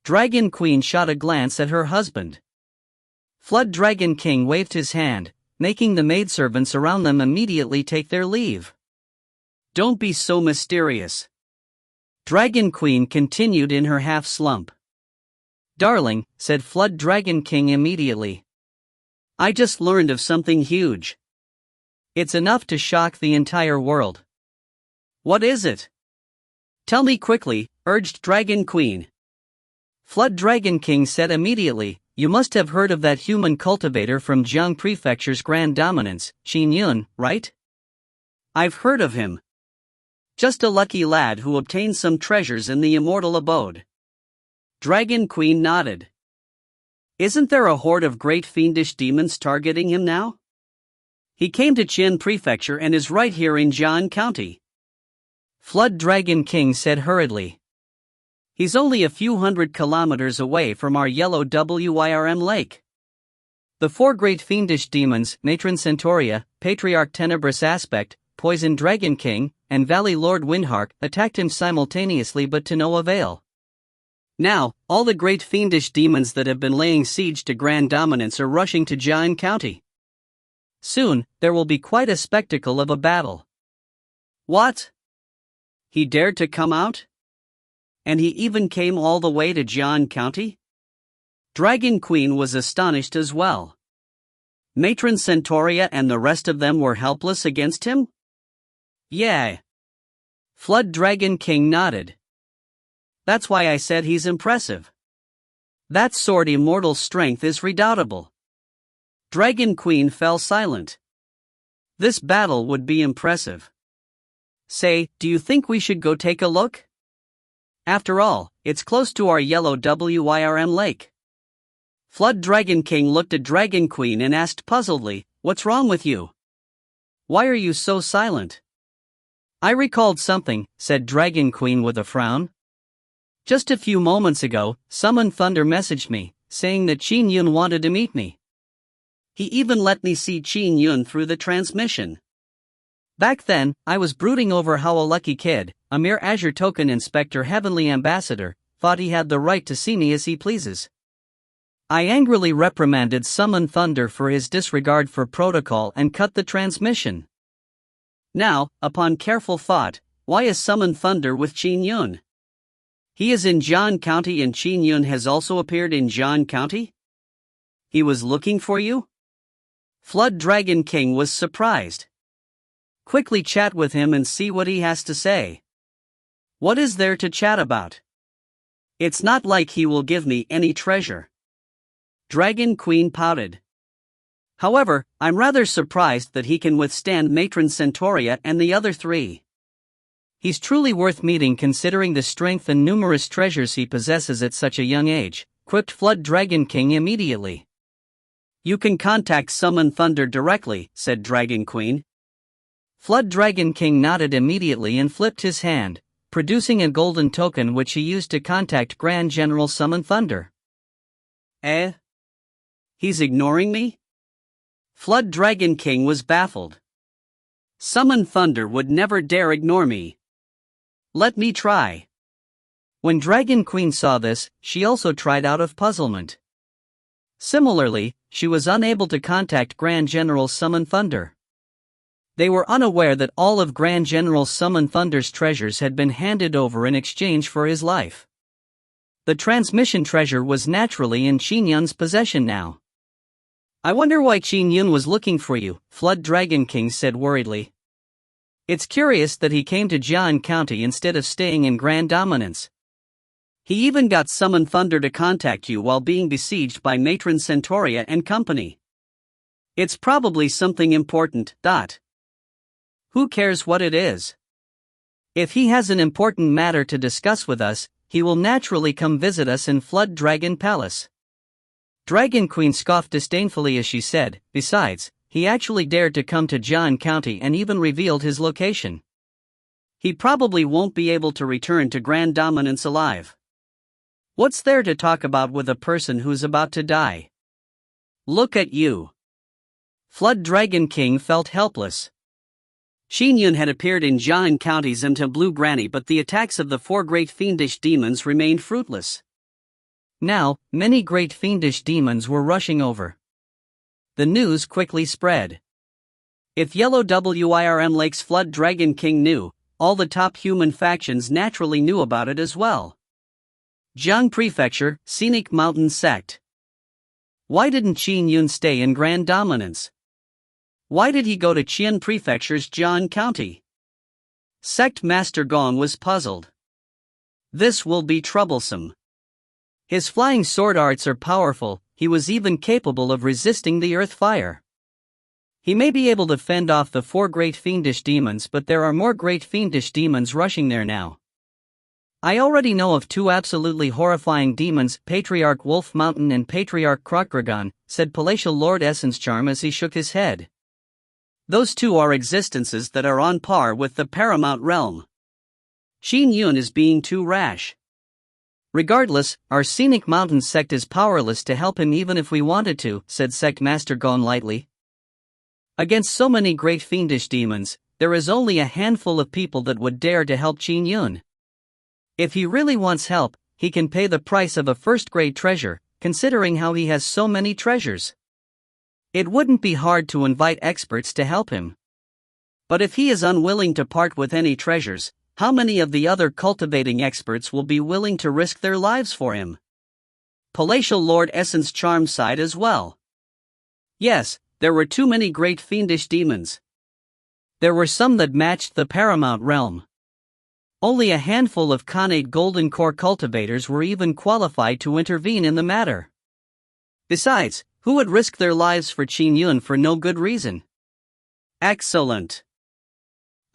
Dragon Queen shot a glance at her husband. Flood Dragon King waved his hand, making the maidservants around them immediately take their leave. Don't be so mysterious. Dragon Queen continued in her half-slump. Darling, said Flood Dragon King immediately. I just learned of something huge. It's enough to shock the entire world. What is it? Tell me quickly, urged Dragon Queen. Flood Dragon King said immediately, you must have heard of that human cultivator from Jiang Prefecture's Grand Dominance, Qin Yun, right? I've heard of him. Just a lucky lad who obtained some treasures in the immortal abode. Dragon Queen nodded. Isn't there a horde of great fiendish demons targeting him now? He came to Qin Prefecture and is right here in Jian County. Flood Dragon King said hurriedly. He's only a few 100 kilometers away from our yellow Wirm lake. The four great fiendish demons, Matron Centauria, Patriarch Tenebrous Aspect, Poison Dragon King, and Valley Lord Windhark, attacked him simultaneously but to no avail. Now, all the great fiendish demons that have been laying siege to Grand Dominance are rushing to Jian County. Soon, there will be quite a spectacle of a battle. What? He dared to come out? And he even came all the way to Jian County? Dragon Queen was astonished as well. Matron Centauria and the rest of them were helpless against him? Yeah. Flood Dragon King nodded. That's why I said he's impressive. That sword immortal strength is redoubtable. Dragon Queen fell silent. This battle would be impressive. Say, do you think we should go take a look? After all, it's close to our yellow Wirm lake. Flood Dragon King looked at Dragon Queen and asked puzzledly, what's wrong with you? Why are you so silent? I recalled something, said Dragon Queen with a frown. Just a few moments ago, Summon Thunder messaged me, saying that Qin Yun wanted to meet me. He even let me see Qin Yun through the transmission. Back then, I was brooding over how a lucky kid, a mere Azure Token Inspector Heavenly Ambassador, thought he had the right to see me as he pleases. I angrily reprimanded Summon Thunder for his disregard for protocol and cut the transmission. Now, upon careful thought, why is Summon Thunder with Qin Yun? He is in Jian County and Qin Yun has also appeared in Jian County? He was looking for you? Flood Dragon King was surprised. Quickly chat with him and see what he has to say. What is there to chat about? It's not like he will give me any treasure. Dragon Queen pouted. However, I'm rather surprised that he can withstand Matron Centauria and the other three. He's truly worth meeting considering the strength and numerous treasures he possesses at such a young age, quipped Flood Dragon King immediately. You can contact Summon Thunder directly, said Dragon Queen. Flood Dragon King nodded immediately and flipped his hand, producing a golden token which he used to contact Grand General Summon Thunder. He's ignoring me? Flood Dragon King was baffled. Summon Thunder would never dare ignore me. Let me try. When Dragon Queen saw this, she also tried out of puzzlement. Similarly, she was unable to contact Grand General Summon Thunder. They were unaware that all of Grand General Summon Thunder's treasures had been handed over in exchange for his life. The transmission treasure was naturally in Qin Yun's possession now. I wonder why Qin Yun was looking for you, Flood Dragon King said worriedly. It's curious that he came to Jian County instead of staying in Grand Dominance. He even got Summon Thunder to contact you while being besieged by Matron Centauria and company. It's probably something important. Who cares what it is? If he has an important matter to discuss with us, he will naturally come visit us in Flood Dragon Palace. Dragon Queen scoffed disdainfully as she said, besides, he actually dared to come to Jian County and even revealed his location. He probably won't be able to return to Grand Dominance alive. What's there to talk about with a person who's about to die? Look at you. Flood Dragon King felt helpless. Qin Yun had appeared in Jian County's into Blue Granny, but the attacks of the 4 great fiendish demons remained fruitless. Now, many great fiendish demons were rushing over. The news quickly spread. If Yellow Wirm Lake's Flood Dragon King knew, all the top human factions naturally knew about it as well. Jiang Prefecture, Scenic Mountain Sect. Why didn't Qin Yun stay in Grand Dominance? Why did he go to Qian Prefecture's Jian County? Sect Master Gong was puzzled. This will be troublesome. His flying sword arts are powerful, he was even capable of resisting the earth fire. He may be able to fend off the 4 great fiendish demons, but there are more great fiendish demons rushing there now. I already know of 2 absolutely horrifying demons, Patriarch Wolf Mountain and Patriarch Krokragon, said Palatial Lord Essence Charm as he shook his head. Those 2 are existences that are on par with the Paramount Realm. Qin Yun is being too rash. Regardless, our Scenic Mountain sect is powerless to help him even if we wanted to, said Sect Master Gon lightly. Against so many great fiendish demons, there is only a handful of people that would dare to help Qin Yun. If he really wants help, he can pay the price of a first-grade treasure, considering how he has so many treasures. It wouldn't be hard to invite experts to help him. But if he is unwilling to part with any treasures, how many of the other cultivating experts will be willing to risk their lives for him? Palatial Lord Essence Charm sighed as well. Yes, there were too many great fiendish demons. There were some that matched the Paramount Realm. Only a handful of Khanate Golden Core cultivators were even qualified to intervene in the matter. Besides, who would risk their lives for Qin Yun for no good reason? Excellent.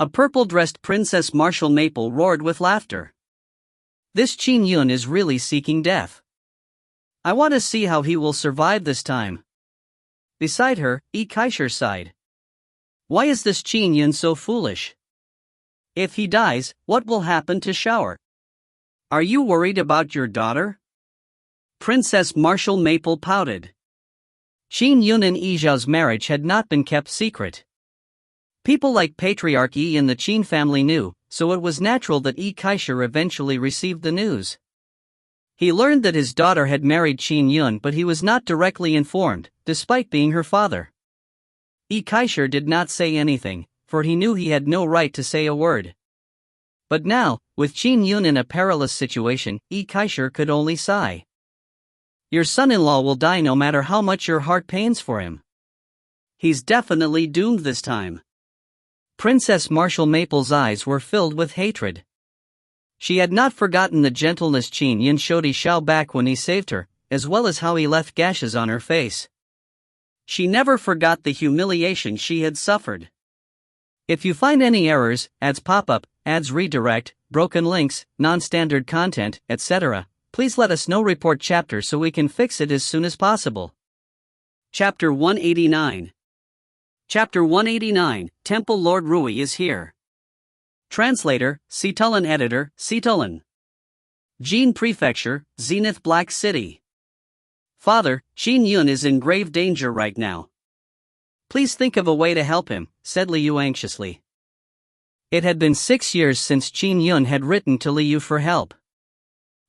A purple-dressed Princess Marshall Maple roared with laughter. This Qin Yun is really seeking death. I want to see how he will survive this time. Beside her, Yi Kaisher sighed. Why is this Qin Yun so foolish? If he dies, what will happen to Xiao? Are you worried about your daughter? Princess Marshall Maple pouted. Qin Yun and Yi Zhao's marriage had not been kept secret. People like Patriarch Yi and the Qin family knew, so it was natural that Yi Kaisher eventually received the news. He learned that his daughter had married Qin Yun, but he was not directly informed, despite being her father. Yi Kaisher did not say anything, for he knew he had no right to say a word. But now, with Qin Yun in a perilous situation, Yi Kaisher could only sigh. Your son-in-law will die no matter how much your heart pains for him. He's definitely doomed this time. Princess Marshall Maple's eyes were filled with hatred. She had not forgotten the gentleness Qin Yun showed Xiao back when he saved her, as well as how he left gashes on her face. She never forgot the humiliation she had suffered. If you find any errors, ads pop-up, ads redirect, broken links, non-standard content, etc., please let us know. Report chapter so we can fix it as soon as possible. Chapter 189. Chapter 189, Temple Lord Rui is here. Translator, Citulin Editor, Citulin. Jin Prefecture, Zenith Black City. Father, Qin Yun is in grave danger right now. Please think of a way to help him, said Liu anxiously. It had been 6 years since Qin Yun had written to Liu for help.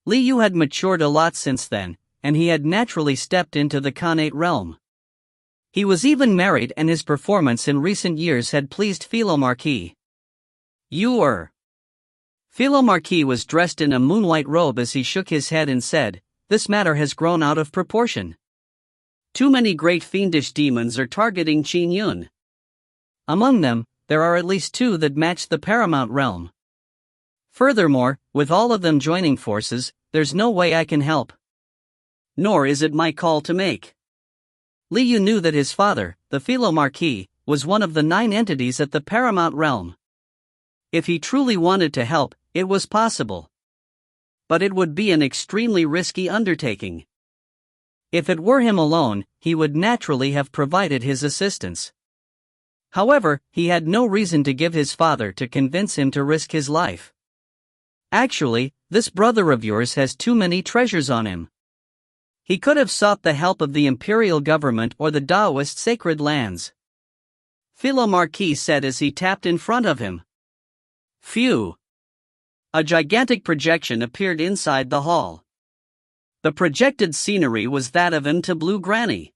Liu had matured a lot since then, and he had naturally stepped into the Khanate realm. He was even married, and his performance in recent years had pleased Philomarquis. Philomarquis was dressed in a moonlight robe as he shook his head and said, "This matter has grown out of proportion. Too many great fiendish demons are targeting Qin Yun. Among them, there are at least 2 that match the Paramount Realm. Furthermore, with all of them joining forces, there's no way I can help. Nor is it my call to make. Li Yu knew that his father, the Philomarquis, was one of the 9 entities at the Paramount Realm. If he truly wanted to help, it was possible. But it would be an extremely risky undertaking. If it were him alone, he would naturally have provided his assistance. However, he had no reason to give his father to convince him to risk his life. Actually, this brother of yours has too many treasures on him. He could have sought the help of the imperial government or the Taoist sacred lands. Philomarquis said as he tapped in front of him. Phew! A gigantic projection appeared inside the hall. The projected scenery was that of Into Blue Granny.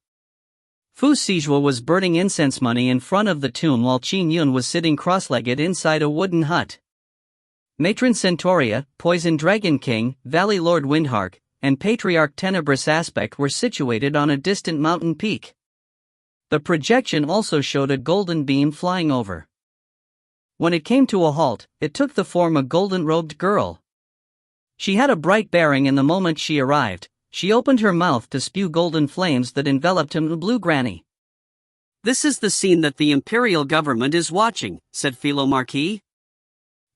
Fu Sijua was burning incense money in front of the tomb while Qin Yun was sitting cross-legged inside a wooden hut. Matron Centauria, Poison Dragon King, Valley Lord Windhark, and Patriarch Tenebrous Aspect were situated on a distant mountain peak. The projection also showed a golden beam flying over. When it came to a halt, it took the form of a golden-robed girl. She had a bright bearing, and the moment she arrived, she opened her mouth to spew golden flames that enveloped him, the Blue Granny. This is the scene that the imperial government is watching, said Philomarquis.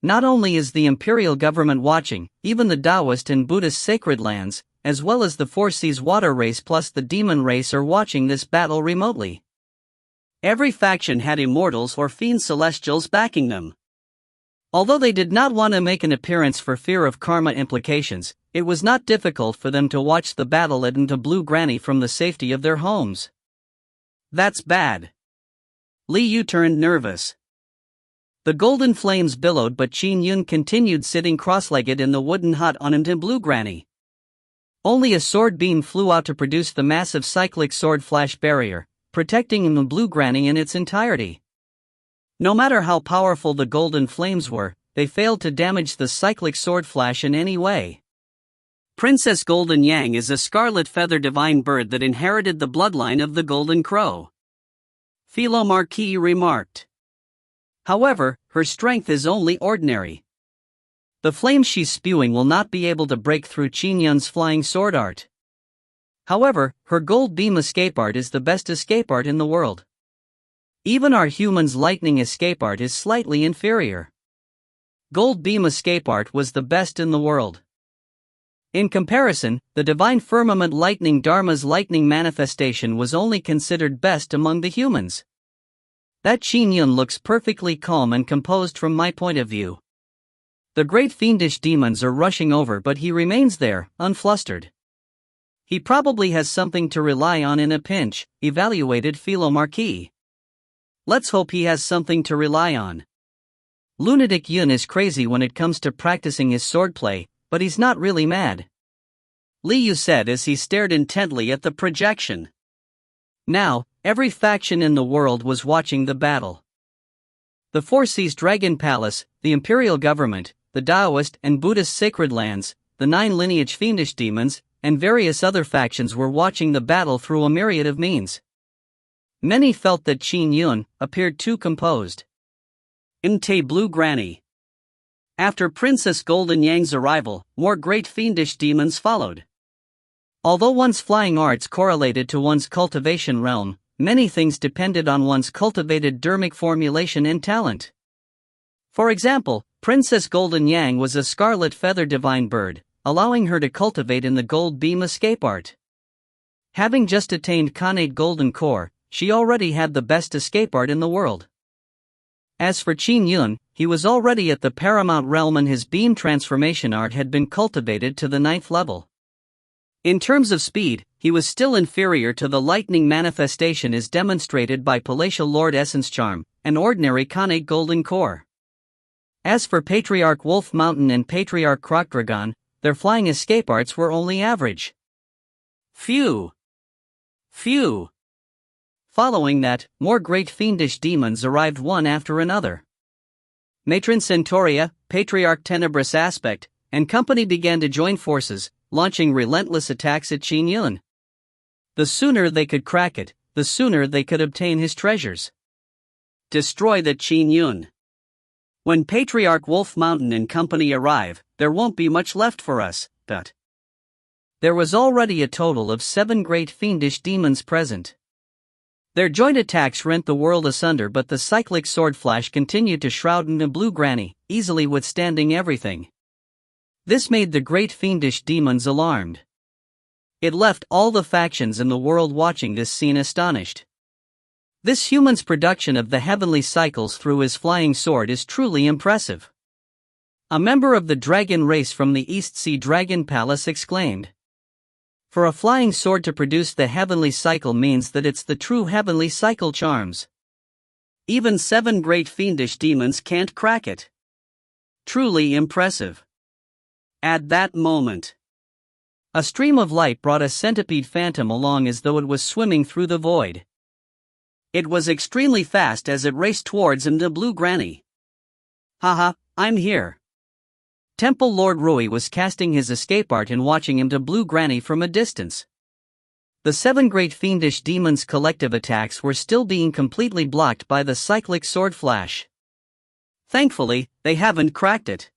Not only is the imperial government watching, even the Taoist and Buddhist sacred lands, as well as the Four Seas water race plus the demon race are watching this battle remotely. Every faction had immortals or fiend celestials backing them. Although they did not want to make an appearance for fear of karma implications, it was not difficult for them to watch the battle at Into Blue Granny from the safety of their homes. That's bad. Li Yu turned nervous. The golden flames billowed, but Qin Yun continued sitting cross-legged in the wooden hut on Into Blue Granny. Only a sword beam flew out to produce the massive cyclic sword flash barrier, protecting Into Blue Granny in its entirety. No matter how powerful the golden flames were, they failed to damage the cyclic sword flash in any way. Princess Golden Yang is a scarlet feather divine bird that inherited the bloodline of the Golden Crow, Philomarquis remarked. However, her strength is only ordinary. The flames she's spewing will not be able to break through Qin Yun's flying sword art. However, her gold beam escape art is the best escape art in the world. Even our human's lightning escape art is slightly inferior. Gold beam escape art was the best in the world. In comparison, the divine firmament lightning Dharma's lightning manifestation was only considered best among the humans. That Qin Yun looks perfectly calm and composed from my point of view. The great fiendish demons are rushing over, but he remains there, unflustered. He probably has something to rely on in a pinch, evaluated Philomarquis. Let's hope he has something to rely on. Lunatic Yun is crazy when it comes to practicing his swordplay, but he's not really mad. Li Yu said as he stared intently at the projection. Now, every faction in the world was watching the battle. The Four Seas Dragon Palace, the Imperial Government, the Taoist and Buddhist sacred lands, the 9 lineage fiendish demons, and various other factions were watching the battle through a myriad of means. Many felt that Qin Yun appeared too composed. Into Blue Granny. After Princess Golden Yang's arrival, more great fiendish demons followed. Although one's flying arts correlated to one's cultivation realm, many things depended on one's cultivated dermic formulation and talent. For example, Princess Golden Yang was a scarlet feather divine bird, allowing her to cultivate in the gold beam escape art. Having just attained Khanate Golden Core, she already had the best escape art in the world. As for Qin Yun, he was already at the Paramount Realm and his beam transformation art had been cultivated to the 9th level. In terms of speed, he was still inferior to the lightning manifestation as demonstrated by Palatial Lord Essence Charm, an ordinary Khanate Golden Core. As for Patriarch Wolf Mountain and Patriarch Crocdragon, their flying escape arts were only average. Phew! Phew! Following that, more great fiendish demons arrived one after another. Matron Centauria, Patriarch Tenebrous Aspect, and company began to join forces, launching relentless attacks at Qin Yun. The sooner they could crack it, the sooner they could obtain his treasures. Destroy the Qin Yun. When Patriarch Wolf Mountain and company arrive, there won't be much left for us, but there was already a total of 7 great fiendish demons present. Their joint attacks rent the world asunder, but the cyclic sword flash continued to shroud into Blue Granny, easily withstanding everything. This made the great fiendish demons alarmed. It left all the factions in the world watching this scene astonished. This human's production of the heavenly cycles through his flying sword is truly impressive. A member of the dragon race from the East Sea Dragon Palace exclaimed. For a flying sword to produce the heavenly cycle means that it's the true heavenly cycle charms. Even 7 great fiendish demons can't crack it. Truly impressive. At that moment, a stream of light brought a centipede phantom along as though it was swimming through the void. It was extremely fast as it raced towards him to Blue Granny. Haha, I'm here. Temple Lord Rui was casting his escape art and watching him to Blue Granny from a distance. The 7 great fiendish demons' collective attacks were still being completely blocked by the cyclic sword flash. Thankfully, they haven't cracked it.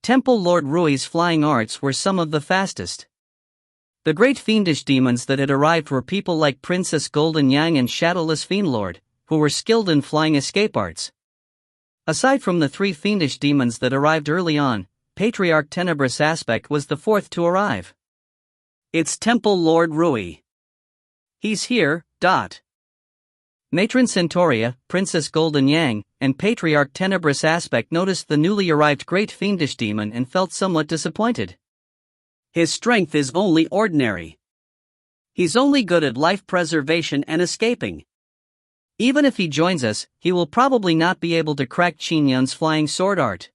Temple Lord Rui's flying arts were some of the fastest. The great fiendish demons that had arrived were people like Princess Golden Yang and Shadowless Fiendlord, who were skilled in flying escape arts. Aside from the 3 fiendish demons that arrived early on, Patriarch Tenebrous Aspect was the 4th to arrive. It's Temple Lord Rui. He's here. Matron Centauria, Princess Golden Yang, and Patriarch Tenebrous Aspect noticed the newly arrived great fiendish demon and felt somewhat disappointed. His strength is only ordinary. He's only good at life preservation and escaping. Even if he joins us, he will probably not be able to crack Qin Yun's flying sword art.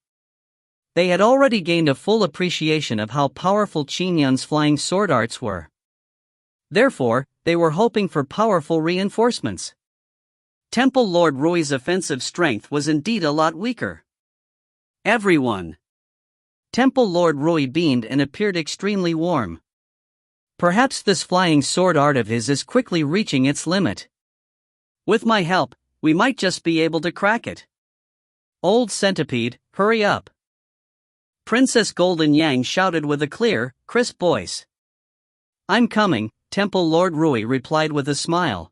They had already gained a full appreciation of how powerful Qin Yun's flying sword arts were. Therefore, they were hoping for powerful reinforcements. Temple Lord Rui's offensive strength was indeed a lot weaker. Everyone. Temple Lord Rui beamed and appeared extremely warm. Perhaps this flying sword art of his is quickly reaching its limit. With my help, we might just be able to crack it. Old centipede, hurry up. Princess Golden Yang shouted with a clear, crisp voice. I'm coming, Temple Lord Rui replied with a smile.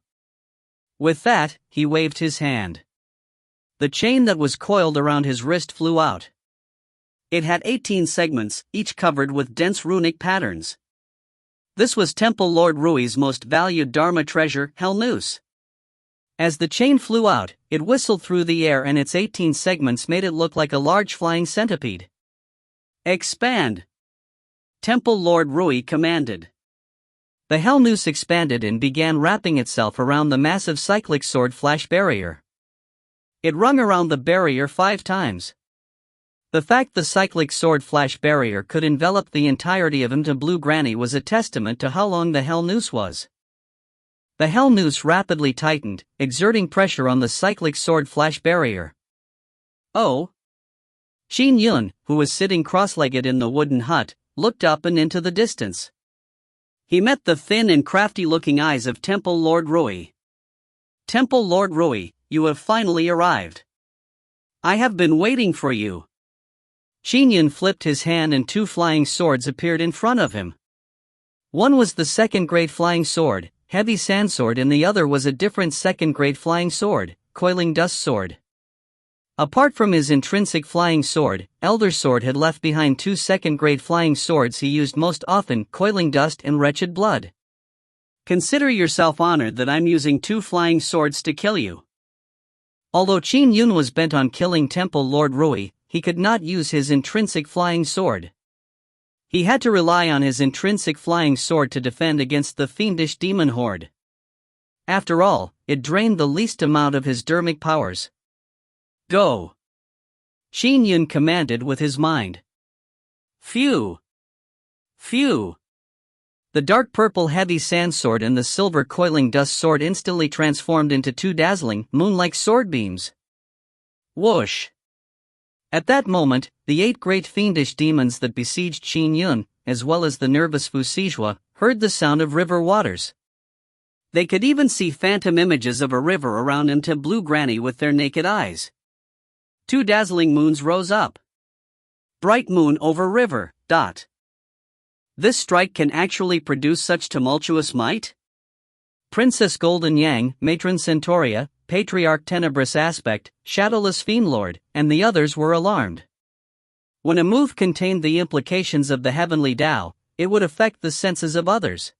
With that, he waved his hand. The chain that was coiled around his wrist flew out. It had 18 segments, each covered with dense runic patterns. This was Temple Lord Rui's most valued Dharma treasure, Hell Noose. As the chain flew out, it whistled through the air and its 18 segments made it look like a large flying centipede. Expand! Temple Lord Rui commanded. The Hell Noose expanded and began wrapping itself around the massive cyclic sword flash barrier. It rung around the barrier 5 times. The fact the cyclic sword flash barrier could envelop the entirety of him to Blue Granny was a testament to how long the Hell Noose was. The Hell Noose rapidly tightened, exerting pressure on the cyclic sword flash barrier. Oh! Qin Yun, who was sitting cross-legged in the wooden hut, looked up and into the distance. He met the thin and crafty-looking eyes of Temple Lord Rui. Temple Lord Rui, you have finally arrived. I have been waiting for you. Qin Yun flipped his hand and 2 flying swords appeared in front of him. One was the second great flying sword, Heavy Sandsword, and the other was a different second great flying sword, Coiling Dust Sword. Apart from his intrinsic flying sword, Elder Sword had left behind 2 second-grade flying swords he used most often, Coiling Dust and Wretched Blood. Consider yourself honored that I'm using 2 flying swords to kill you. Although Qin Yun was bent on killing Temple Lord Rui, he could not use his intrinsic flying sword. He had to rely on his intrinsic flying sword to defend against the fiendish demon horde. After all, it drained the least amount of his dermic powers. Go! Qin Yun commanded with his mind. Phew! Phew! The dark purple heavy sand sword and the silver coiling dust sword instantly transformed into 2 dazzling, moon-like sword beams. Whoosh! At that moment, the 8 great fiendish demons that besieged Qin Yun, as well as the nervous Fusijua, heard the sound of river waters. They could even see phantom images of a river around him to Blue Granny with their naked eyes. Two dazzling moons rose up. Bright moon over river. This strike can actually produce such tumultuous might? Princess Golden Yang, Matron Centauria, Patriarch Tenebrous Aspect, Shadowless Fiendlord, and the others were alarmed. When a move contained the implications of the heavenly Tao, it would affect the senses of others.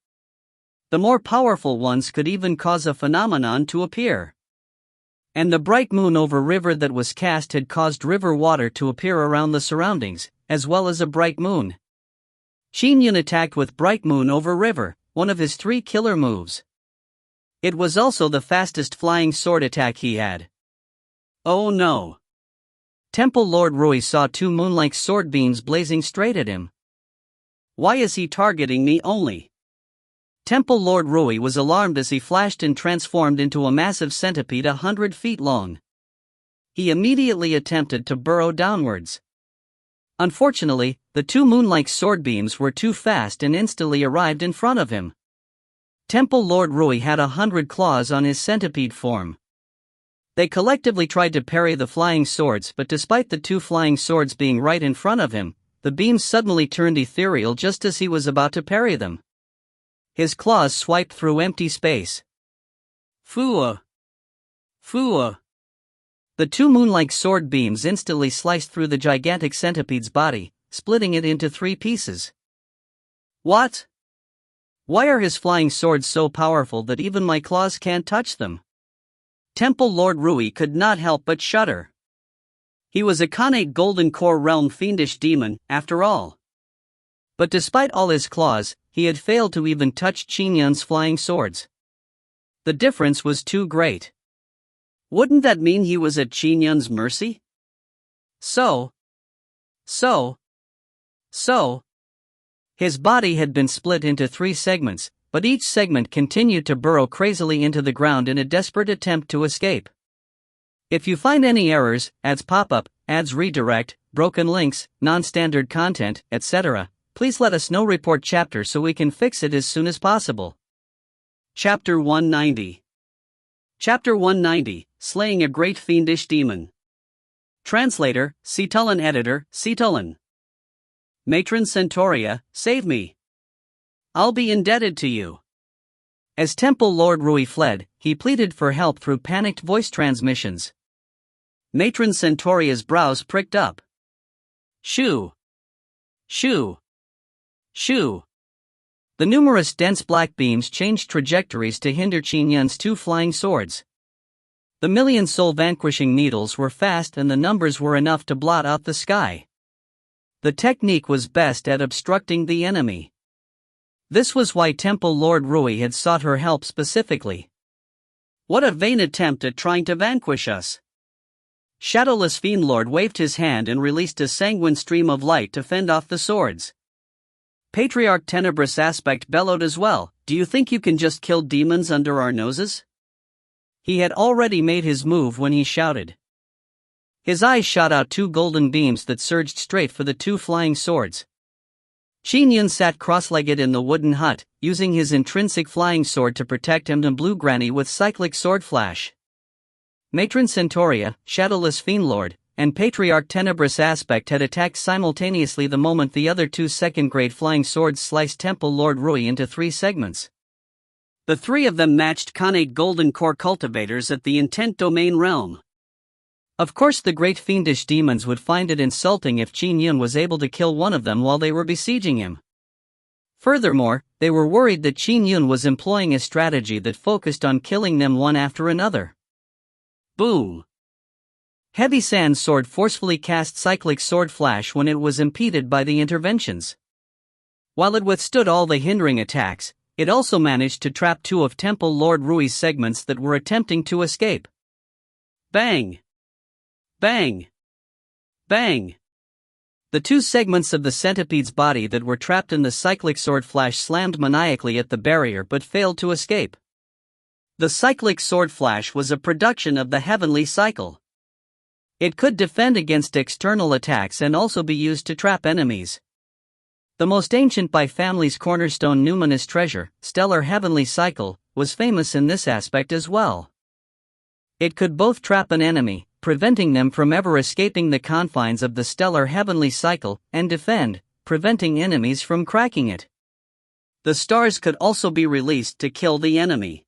The more powerful ones could even cause a phenomenon to appear. And the bright moon over river that was cast had caused river water to appear around the surroundings, as well as a bright moon. Qin Yun attacked with bright moon over river, one of his 3 killer moves. It was also the fastest flying sword attack he had. Oh no! Temple Lord Rui saw 2 moon-like sword beams blazing straight at him. Why is he targeting me only? Temple Lord Rui was alarmed as he flashed and transformed into a massive centipede 100 feet long. He immediately attempted to burrow downwards. Unfortunately, the 2 moon-like sword beams were too fast and instantly arrived in front of him. Temple Lord Rui had 100 claws on his centipede form. They collectively tried to parry the flying swords, but despite the 2 flying swords being right in front of him, the beams suddenly turned ethereal just as he was about to parry them. His claws swiped through empty space. Fua! Fua! The 2 moon-like sword beams instantly sliced through the gigantic centipede's body, splitting it into 3 pieces. What? Why are his flying swords so powerful that even my claws can't touch them? Temple Lord Rui could not help but shudder. He was a Khanate Golden Core Realm fiendish demon, after all. But despite all his claws, he had failed to even touch Qin Yun's flying swords. The difference was too great. Wouldn't that mean he was at Qin Yun's mercy? His body had been split into 3 segments, but each segment continued to burrow crazily into the ground in a desperate attempt to escape. If you find any errors, ads pop up, ads redirect, broken links, non-standard content, etc., please let us know. Report chapter so we can fix it as soon as possible. Chapter 190. Chapter 190, Slaying a Great Fiendish Demon. Translator, Cetulin. Editor, Cetulin. Matron Centauria, save me. I'll be indebted to you. As Temple Lord Rui fled, he pleaded for help through panicked voice transmissions. Matron Centauria's brows pricked up. Shoo! Shoo! Shoo! The numerous dense black beams changed trajectories to hinder Qin Yun's 2 flying swords. The million soul-vanquishing needles were fast and the numbers were enough to blot out the sky. The technique was best at obstructing the enemy. This was why Temple Lord Rui had sought her help specifically. What a vain attempt at trying to vanquish us! Shadowless Fiendlord waved his hand and released a sanguine stream of light to fend off the swords. Patriarch Tenebrous Aspect bellowed as well, "Do you think you can just kill demons under our noses?" He had already made his move when he shouted. His eyes shot out 2 golden beams that surged straight for the 2 flying swords. Qin Yun sat cross-legged in the wooden hut, using his intrinsic flying sword to protect him and Blue Granny with cyclic sword flash. Matron Centauria, Shadowless Fiendlord, and Patriarch Tenebrous Aspect had attacked simultaneously the moment the other 2 second-grade flying swords sliced Temple Lord Rui into 3 segments. The 3 of them matched Khanate Golden Core cultivators at the intent domain realm. Of course the great fiendish demons would find it insulting if Qin Yun was able to kill one of them while they were besieging him. Furthermore, they were worried that Qin Yun was employing a strategy that focused on killing them one after another. Boom! Heavy Sand's sword forcefully cast cyclic sword flash when it was impeded by the interventions. While it withstood all the hindering attacks, it also managed to trap 2 of Temple Lord Rui's segments that were attempting to escape. Bang! Bang! Bang! The 2 segments of the centipede's body that were trapped in the cyclic sword flash slammed maniacally at the barrier but failed to escape. The cyclic sword flash was a production of the heavenly cycle. It could defend against external attacks and also be used to trap enemies. The most ancient by family's cornerstone numinous treasure, Stellar Heavenly Cycle, was famous in this aspect as well. It could both trap an enemy, preventing them from ever escaping the confines of the stellar heavenly cycle, and defend, preventing enemies from cracking it. The stars could also be released to kill the enemy.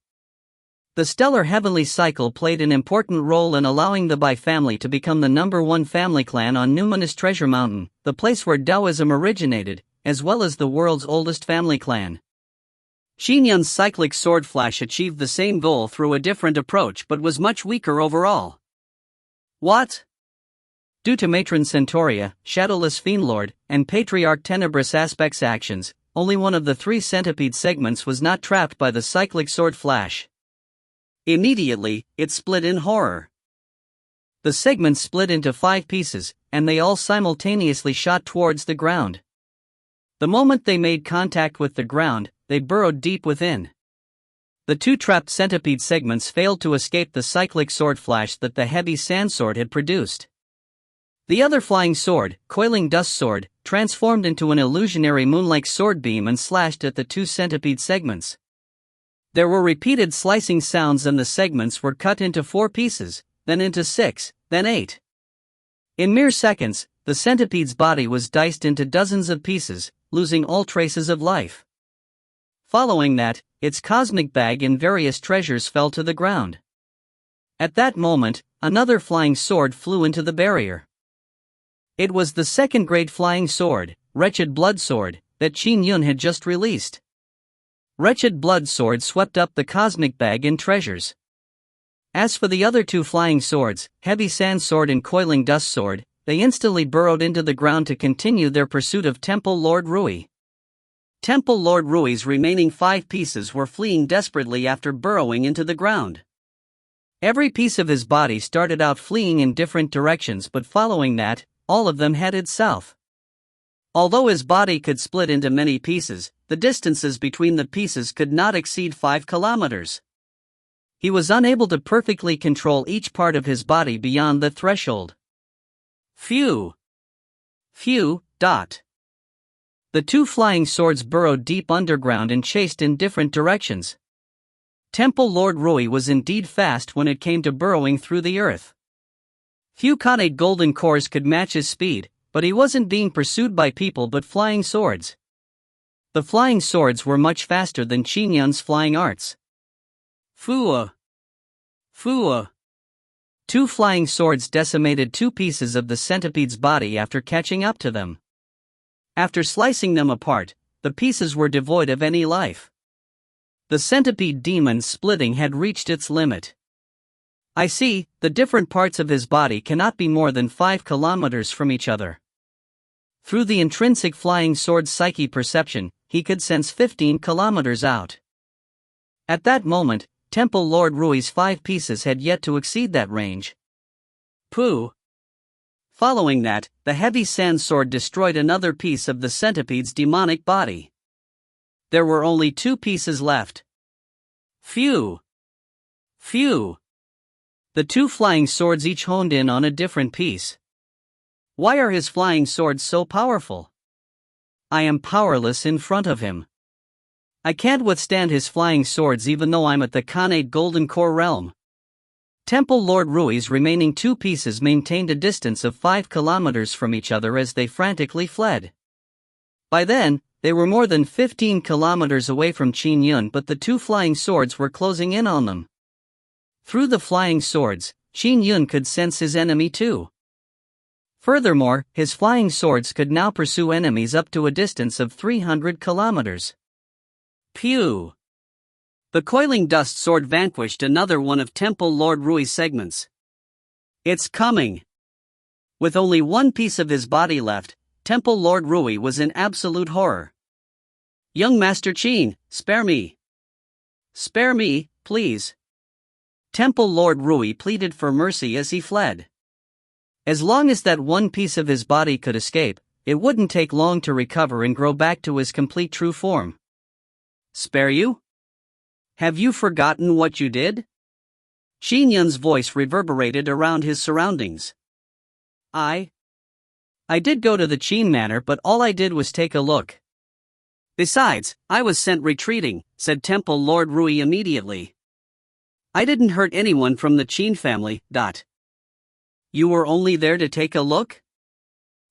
The stellar heavenly cycle played an important role in allowing the Bai family to become the #1 family clan on Numinous Treasure Mountain, the place where Taoism originated, as well as the world's oldest family clan. Qin Yun's cyclic sword flash achieved the same goal through a different approach but was much weaker overall. What? Due to Matron Centauria, Shadowless Fiendlord, and Patriarch Tenebrous Aspect's actions, only one of the 3 centipede segments was not trapped by the cyclic sword flash. Immediately, it split in horror. The segments split into 5 pieces, and they all simultaneously shot towards the ground. The moment they made contact with the ground, they burrowed deep within. The 2 trapped centipede segments failed to escape the cyclic sword flash that the heavy sand sword had produced. The other flying sword, Coiling Dust Sword, transformed into an illusionary moon-like sword beam and slashed at the 2 centipede segments. There were repeated slicing sounds and the segments were cut into 4 pieces, then into 6, then 8. In mere seconds, the centipede's body was diced into dozens of pieces, losing all traces of life. Following that, its cosmic bag and various treasures fell to the ground. At that moment, another flying sword flew into the barrier. It was the 2nd grade flying sword, Wretched Blood Sword, that Qin Yun had just released. Wretched Blood Sword swept up the cosmic bag and treasures. As for the other 2 flying swords, Heavy Sand Sword and Coiling Dust Sword, they instantly burrowed into the ground to continue their pursuit of Temple Lord Rui. Temple Lord Rui's remaining 5 pieces were fleeing desperately after burrowing into the ground. Every piece of his body started out fleeing in different directions, but following that, all of them headed south. Although his body could split into many pieces, the distances between the pieces could not exceed 5 kilometers. He was unable to perfectly control each part of his body beyond the threshold. Phew. Phew. The 2 flying swords burrowed deep underground and chased in different directions. Temple Lord Rui was indeed fast when it came to burrowing through the earth. Few Khanate golden cores could match his speed, but he wasn't being pursued by people but flying swords. The flying swords were much faster than Qin Yun's flying arts. Fua. 2 flying swords decimated 2 pieces of the centipede's body after catching up to them. After slicing them apart, the pieces were devoid of any life. The centipede demon's splitting had reached its limit. I see, the different parts of his body cannot be more than 5 kilometers from each other. Through the intrinsic flying sword's psyche perception, he could sense 15 kilometers out. At that moment, Temple Lord Rui's 5 pieces had yet to exceed that range. Pooh. Following that, the heavy sand sword destroyed another piece of the centipede's demonic body. There were only 2 pieces left. Phew. The 2 flying swords each honed in on a different piece. Why are his flying swords so powerful? I am powerless in front of him. I can't withstand his flying swords even though I'm at the Khanate Golden Core realm. Temple Lord Rui's remaining 2 pieces maintained a distance of 5 kilometers from each other as they frantically fled. By then, they were more than 15 kilometers away from Qin Yun, but the 2 flying swords were closing in on them. Through the flying swords, Qin Yun could sense his enemy too. Furthermore, his flying swords could now pursue enemies up to a distance of 300 kilometers. Pew! The Coiling Dust Sword vanquished another one of Temple Lord Rui's segments. It's coming! With only 1 piece of his body left, Temple Lord Rui was in absolute horror. Young Master Qin, spare me! Spare me, please! Temple Lord Rui pleaded for mercy as he fled. As long as that 1 piece of his body could escape, it wouldn't take long to recover and grow back to his complete true form. Spare you? Have you forgotten what you did? Qin Yun's voice reverberated around his surroundings. I did go to the Qin Manor, but all I did was take a look. Besides, I was sent retreating, said Temple Lord Rui immediately. I didn't hurt anyone from the Qin family. You were only there to take a look?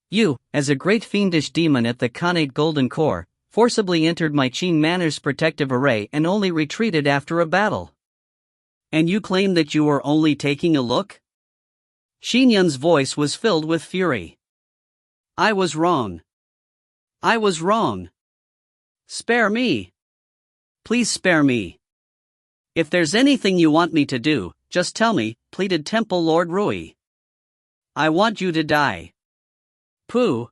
You, as a great fiendish demon at the Khanate Golden Core, forcibly entered my Qin Manor's protective array and only retreated after a battle. And you claim that you were only taking a look? Qin Yun's voice was filled with fury. I was wrong. I was wrong. Spare me. Please spare me. If there's anything you want me to do, just tell me, pleaded Temple Lord Rui. I want you to die. Pooh.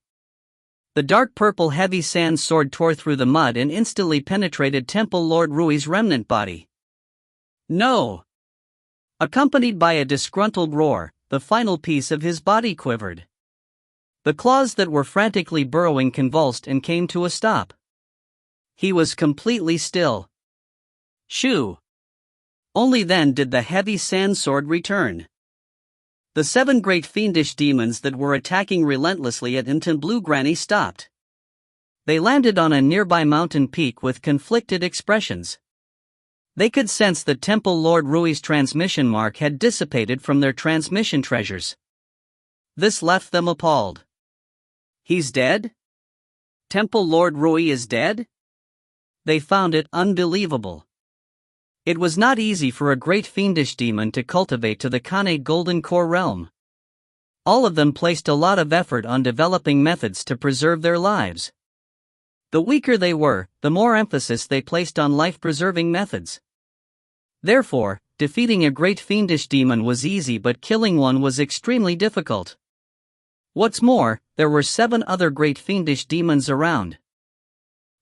The dark purple heavy sand sword tore through the mud and instantly penetrated Temple Lord Rui's remnant body. No! Accompanied by a disgruntled roar, the final piece of his body quivered. The claws that were frantically burrowing convulsed and came to a stop. He was completely still. Shoo! Only then did the heavy sand sword return. The 7 great fiendish demons that were attacking relentlessly at Inton Blue Granny stopped. They landed on a nearby mountain peak with conflicted expressions. They could sense that Temple Lord Rui's transmission mark had dissipated from their transmission treasures. This left them appalled. He's dead? Temple Lord Rui is dead? They found it unbelievable. It was not easy for a great fiendish demon to cultivate to the Khanate Golden Core realm. All of them placed a lot of effort on developing methods to preserve their lives. The weaker they were, the more emphasis they placed on life-preserving methods. Therefore, defeating a great fiendish demon was easy, but killing one was extremely difficult. What's more, there were 7 other great fiendish demons around.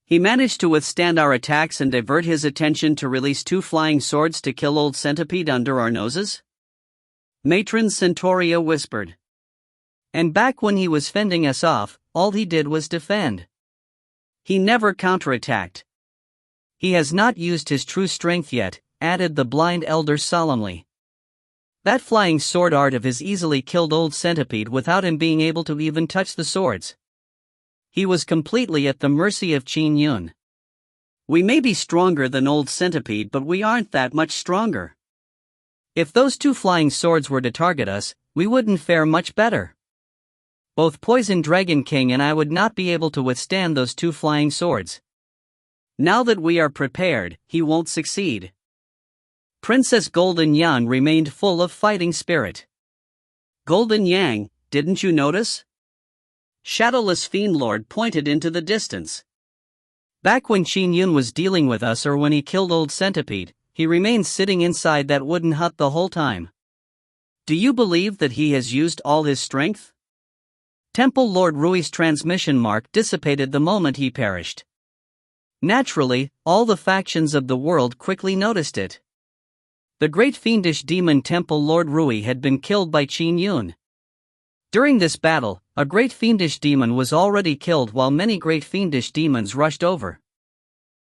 He managed to withstand our attacks and divert his attention to release 2 flying swords to kill Old Centipede under our noses? Matron Centauria whispered. And back when he was fending us off, all he did was defend. He never counterattacked. He has not used his true strength yet, added the blind elder solemnly. That flying sword art of his easily killed Old Centipede without him being able to even touch the swords. He was completely at the mercy of Qin Yun. We may be stronger than Old Centipede, but we aren't that much stronger. If those 2 flying swords were to target us, we wouldn't fare much better. Both Poison Dragon King and I would not be able to withstand those 2 flying swords. Now that we are prepared, he won't succeed. Princess Golden Yang remained full of fighting spirit. Golden Yang, didn't you notice? Shadowless Fiendlord pointed into the distance. Back when Qin Yun was dealing with us or when he killed Old Centipede, he remained sitting inside that wooden hut the whole time. Do you believe that he has used all his strength? Temple Lord Rui's transmission mark dissipated the moment he perished. Naturally, all the factions of the world quickly noticed it. The great fiendish demon Temple Lord Rui had been killed by Qin Yun. During this battle, a great fiendish demon was already killed while many great fiendish demons rushed over.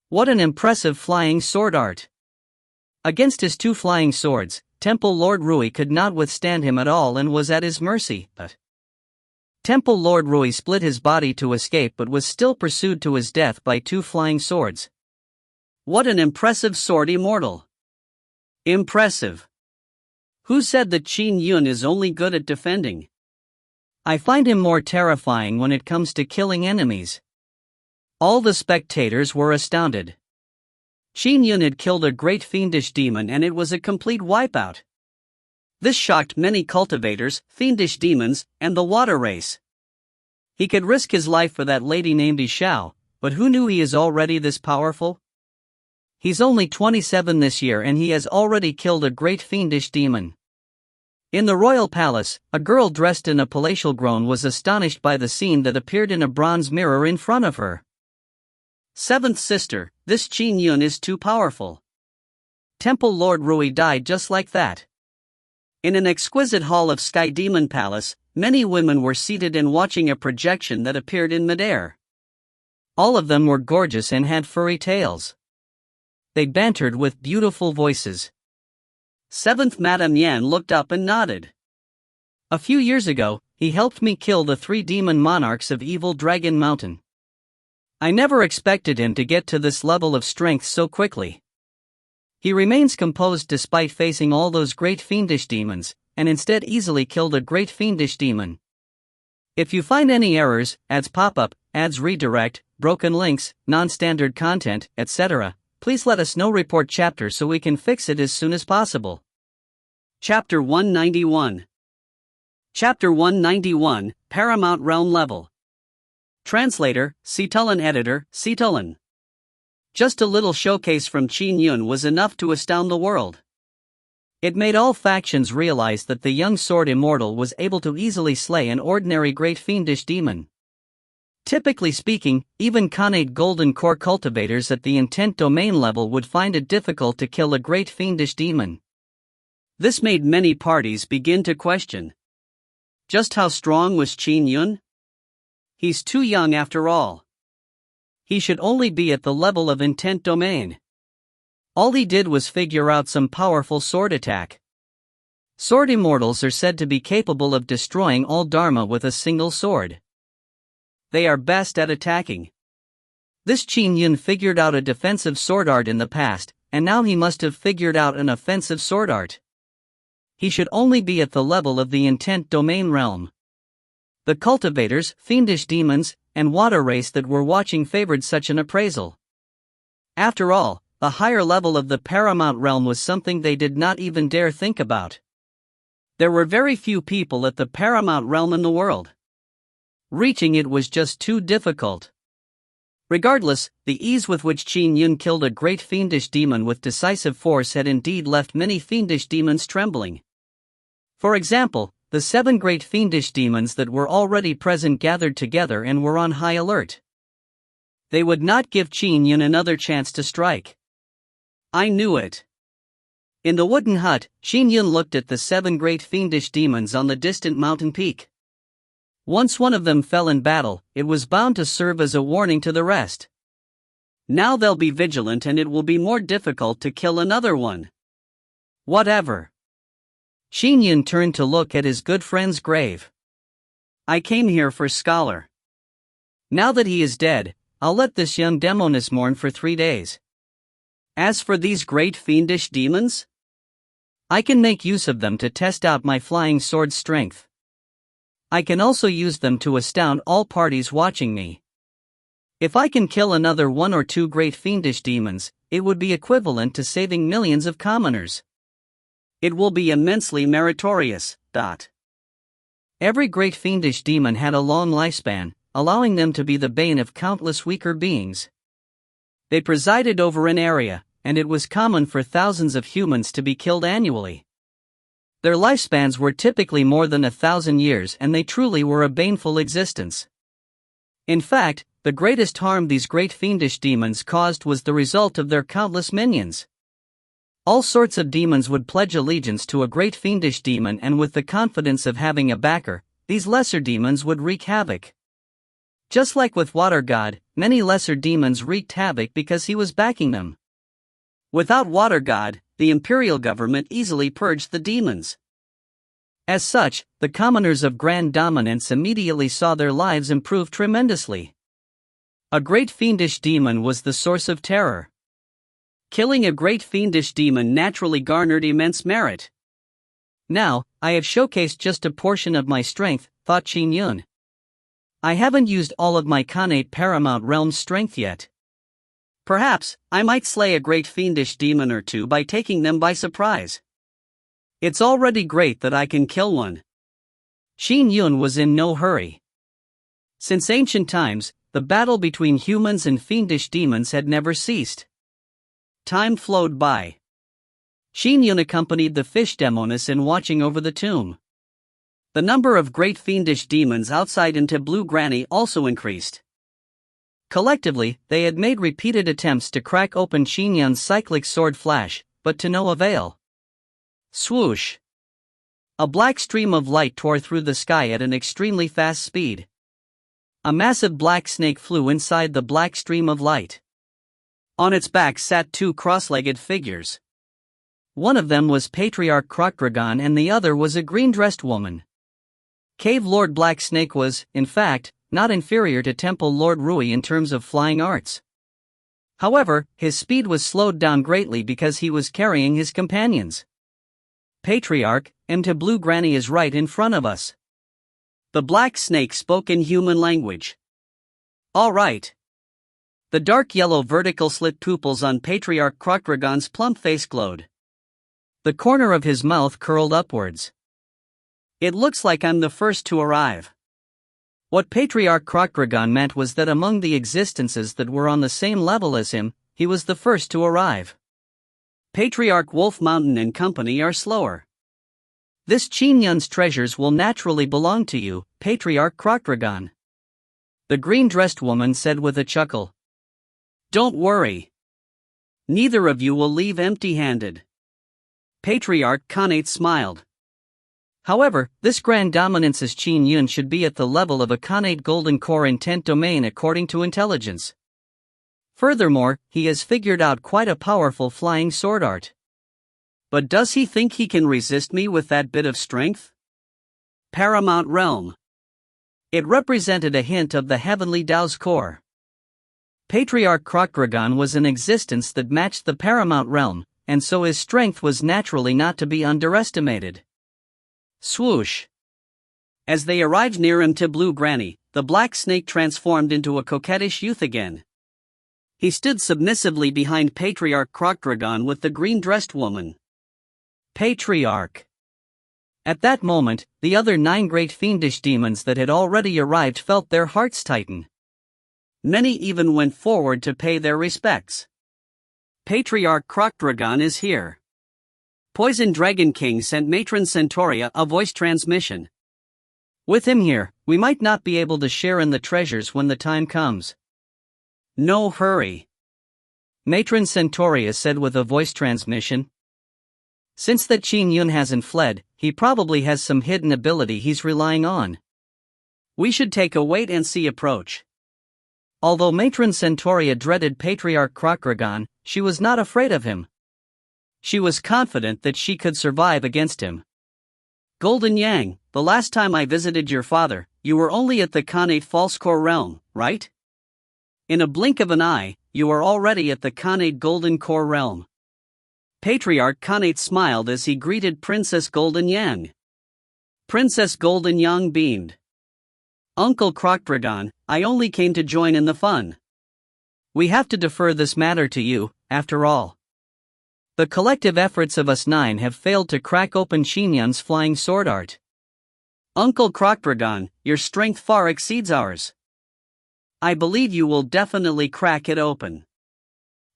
What an impressive flying sword art! Against his 2 flying swords, Temple Lord Rui could not withstand him at all and was at his mercy, but Temple Lord Rui split his body to escape but was still pursued to his death by 2 flying swords. What an impressive sword immortal! Impressive! Who said that Qin Yun is only good at defending? I find him more terrifying when it comes to killing enemies. All the spectators were astounded. Qin Yun had killed a great fiendish demon and it was a complete wipeout. This shocked many cultivators, fiendish demons, and the water race. He could risk his life for that lady named Xiao, but who knew he is already this powerful? He's only 27 this year and he has already killed a great fiendish demon. In the royal palace, a girl dressed in a palatial gown was astonished by the scene that appeared in a bronze mirror in front of her. 7th sister, this Qin Yun is too powerful. Temple Lord Rui died just like that. In an exquisite hall of Sky Demon Palace, many women were seated and watching a projection that appeared in midair. All of them were gorgeous and had furry tails. They bantered with beautiful voices. 7th Madame Yan looked up and nodded. A few years ago, he helped me kill the 3 demon monarchs of Evil Dragon Mountain. I never expected him to get to this level of strength so quickly. He remains composed despite facing all those great fiendish demons, and instead easily killed a great fiendish demon. If you find any errors, ads pop up, ads redirect, broken links, non-standard content, etc., please let us know. Report chapter so we can fix it as soon as possible. Chapter 191. Chapter 191, Paramount Realm Level. Translator, Citulin. Editor, Citulin. Just a little showcase from Qin Yun was enough to astound the world. It made all factions realize that the young sword immortal was able to easily slay an ordinary great fiendish demon. Typically speaking, even Khanate Golden Core cultivators at the intent domain level would find it difficult to kill a great fiendish demon. This made many parties begin to question. Just how strong was Qin Yun? He's too young after all. He should only be at the level of intent domain. All he did was figure out some powerful sword attack. Sword immortals are said to be capable of destroying all Dharma with a single sword. They are best at attacking. This Qin Yun figured out a defensive sword art in the past, and now he must have figured out an offensive sword art. He should only be at the level of the intent domain realm. The cultivators, fiendish demons, and water race that were watching favored such an appraisal. After all, the higher level of the paramount realm was something they did not even dare think about. There were very few people at the paramount realm in the world. Reaching it was just too difficult. Regardless, the ease with which Qin Yun killed a great fiendish demon with decisive force had indeed left many fiendish demons trembling. For example, the 7 great fiendish demons that were already present gathered together and were on high alert. They would not give Qin Yun another chance to strike. I knew it. In the wooden hut, Qin Yun looked at the 7 great fiendish demons on the distant mountain peak. Once one of them fell in battle, it was bound to serve as a warning to the rest. Now they'll be vigilant and it will be more difficult to kill another one. Whatever. Qin Yun turned to look at his good friend's grave. I came here for Scholar. Now that he is dead, I'll let this young demoness mourn for 3 days. As for these great fiendish demons, I can make use of them to test out my flying sword's strength. I can also use them to astound all parties watching me. If I can kill another 1 or 2 great fiendish demons, it would be equivalent to saving millions of commoners. It will be immensely meritorious. Every great fiendish demon had a long lifespan, allowing them to be the bane of countless weaker beings. They presided over an area, and it was common for thousands of humans to be killed annually. Their lifespans were typically more than 1,000 years, and they truly were a baneful existence. In fact, the greatest harm these great fiendish demons caused was the result of their countless minions. All sorts of demons would pledge allegiance to a great fiendish demon, and with the confidence of having a backer, these lesser demons would wreak havoc. Just like with Water God, many lesser demons wreaked havoc because he was backing them. Without Water God, the imperial government easily purged the demons. As such, the commoners of grand dominance immediately saw their lives improve tremendously. A great fiendish demon was the source of terror. Killing a great fiendish demon naturally garnered immense merit. Now, I have showcased just a portion of my strength, thought Qin Yun. I haven't used all of my Khanate Paramount Realm's strength yet. Perhaps, I might slay a great fiendish demon or 2 by taking them by surprise. It's already great that I can kill one. Qin Yun was in no hurry. Since ancient times, the battle between humans and fiendish demons had never ceased. Time flowed by. Qin Yun accompanied the fish demoness in watching over the tomb. The number of great fiendish demons outside into Blue Granny also increased. Collectively, they had made repeated attempts to crack open Qin Yun's cyclic sword flash, but to no avail. Swoosh! A black stream of light tore through the sky at an extremely fast speed. A massive black snake flew inside the black stream of light. On its back sat 2 cross-legged figures. One of them was Patriarch Crocdragon and the other was a green-dressed woman. Cave Lord Black Snake was, in fact, not inferior to Temple Lord Rui in terms of flying arts. However, his speed was slowed down greatly because he was carrying his companions. Patriarch, Blue Granny is right in front of us. The black snake spoke in human language. All right. The dark yellow vertical slit pupils on Patriarch Krokragon's plump face glowed. The corner of his mouth curled upwards. It looks like I'm the first to arrive. What Patriarch Krokragon meant was that among the existences that were on the same level as him, he was the first to arrive. Patriarch Wolf Mountain and company are slower. This Qin Yun's treasures will naturally belong to you, Patriarch Krokragon. The green-dressed woman said with a chuckle. Don't worry. Neither of you will leave empty-handed. Patriarch Khanate smiled. However, this grand dominance's Qin Yun should be at the level of a Khanate Golden Core intent domain according to intelligence. Furthermore, he has figured out quite a powerful flying sword art. But does he think he can resist me with that bit of strength? Paramount Realm. It represented a hint of the heavenly Tao's core. Patriarch Krokragon was an existence that matched the Paramount Realm, and so his strength was naturally not to be underestimated. Swoosh! As they arrived near Blue Granny, the black snake transformed into a coquettish youth again. He stood submissively behind Patriarch Krokragon with the green-dressed woman. Patriarch. At that moment, the other 9 great fiendish demons that had already arrived felt their hearts tighten. Many even went forward to pay their respects. Patriarch Krokragon is here. Poison Dragon King sent Matron Centauria a voice transmission. With him here, we might not be able to share in the treasures when the time comes. No hurry. Matron Centauria said with a voice transmission. Since that Qin Yun hasn't fled, he probably has some hidden ability he's relying on. We should take a wait-and-see approach. Although Matron Centauria dreaded Patriarch Krokragon, she was not afraid of him. She was confident that she could survive against him. Golden Yang, the last time I visited your father, you were only at the Khanate False Core realm, right? In a blink of an eye, you are already at the Khanate Golden Core realm. Patriarch Khanate smiled as he greeted Princess Golden Yang. Princess Golden Yang beamed. Uncle Krokragon, I only came to join in the fun. We have to defer this matter to you, after all. The collective efforts of us 9 have failed to crack open Qin Yun's flying sword art. Uncle Krokragon, your strength far exceeds ours. I believe you will definitely crack it open.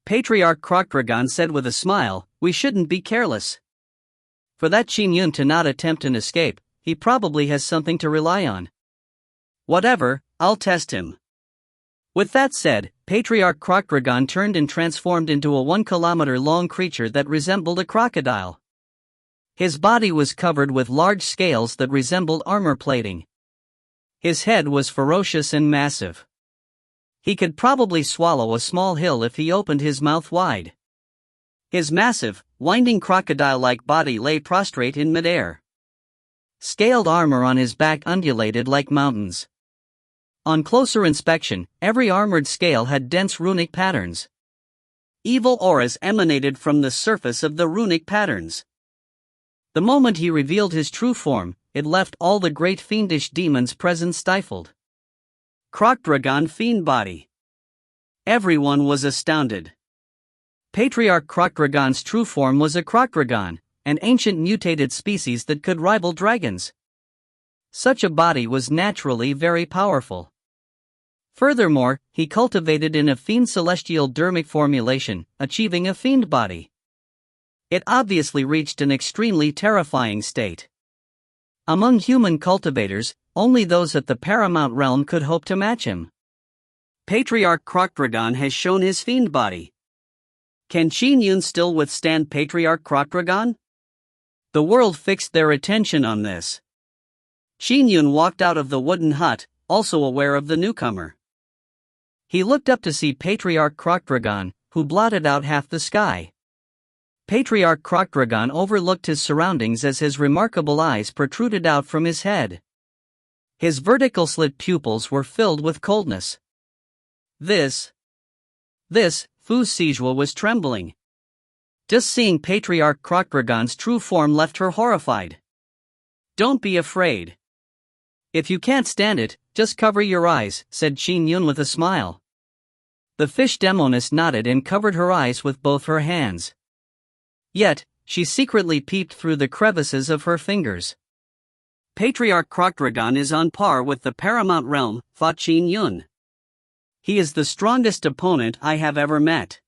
Patriarch Krokragon said with a smile, we shouldn't be careless. For that Qin Yun to not attempt an escape, he probably has something to rely on. Whatever, I'll test him. With that said, Patriarch Krokragon turned and transformed into a 1-kilometer-long creature that resembled a crocodile. His body was covered with large scales that resembled armor plating. His head was ferocious and massive. He could probably swallow a small hill if he opened his mouth wide. His massive, winding crocodile-like body lay prostrate in midair. Scaled armor on his back undulated like mountains. On closer inspection, every armored scale had dense runic patterns. Evil auras emanated from the surface of the runic patterns. The moment he revealed his true form, it left all the great fiendish demons present stifled. Krokragon fiend body. Everyone was astounded. Patriarch Krokragon's true form was a Krokragon, an ancient mutated species that could rival dragons. Such a body was naturally very powerful. Furthermore, he cultivated in a fiend celestial dermic formulation, achieving a fiend body. It obviously reached an extremely terrifying state. Among human cultivators, only those at the Paramount Realm could hope to match him. Patriarch Krokragon has shown his fiend body. Can Qin Yun still withstand Patriarch Krokragon? The world fixed their attention on this. Qin Yun walked out of the wooden hut, also aware of the newcomer. He looked up to see Patriarch Krokragon, who blotted out half the sky. Patriarch Krokragon overlooked his surroundings as his remarkable eyes protruded out from his head. His vertical slit pupils were filled with coldness. This, Fu Sijua was trembling. Just seeing Patriarch Krokdragon's true form left her horrified. Don't be afraid. If you can't stand it, just cover your eyes, said Qin Yun with a smile. The fish demoness nodded and covered her eyes with both her hands. Yet, she secretly peeped through the crevices of her fingers. Patriarch Krokdragon is on par with the Paramount Realm, thought Qin Yun. He is the strongest opponent I have ever met.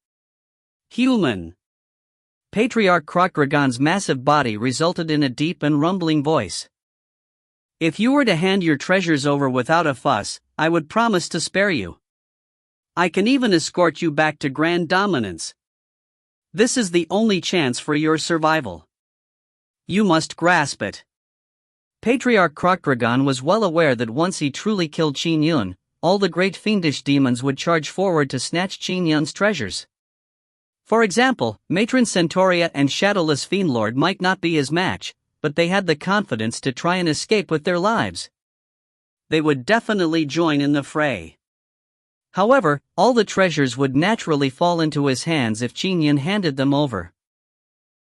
Human. Patriarch Krokdragon's massive body resulted in a deep and rumbling voice. If you were to hand your treasures over without a fuss, I would promise to spare you. I can even escort you back to grand dominance. This is the only chance for your survival. You must grasp it. Patriarch Krokdragon was well aware that once he truly killed Qin Yun, all the great fiendish demons would charge forward to snatch Qin Yun's treasures. For example, Matron Centauria and Shadowless Fiendlord might not be his match, but they had the confidence to try and escape with their lives. They would definitely join in the fray. However, all the treasures would naturally fall into his hands if Qin Yun handed them over.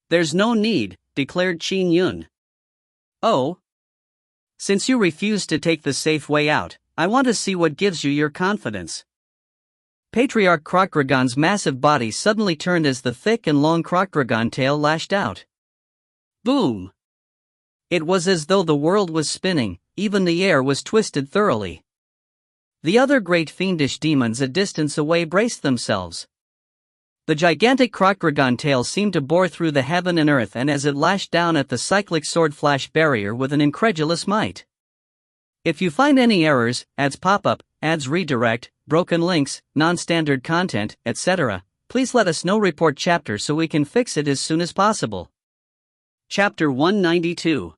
There's no need, declared Qin Yun. Oh? Since you refuse to take the safe way out, I want to see what gives you your confidence. Patriarch Krokdragon's massive body suddenly turned as the thick and long Krokdragon tail lashed out. Boom! It was as though the world was spinning, even the air was twisted thoroughly. The other great fiendish demons a distance away braced themselves. The gigantic Krokdragon tail seemed to bore through the heaven and earth, and as it lashed down at the cyclic sword flash barrier with an incredulous might. If you find any errors, ads pop up, ads redirect, broken links, non-standard content, etc., please let us know. Report chapter so we can fix it as soon as possible. Chapter 192.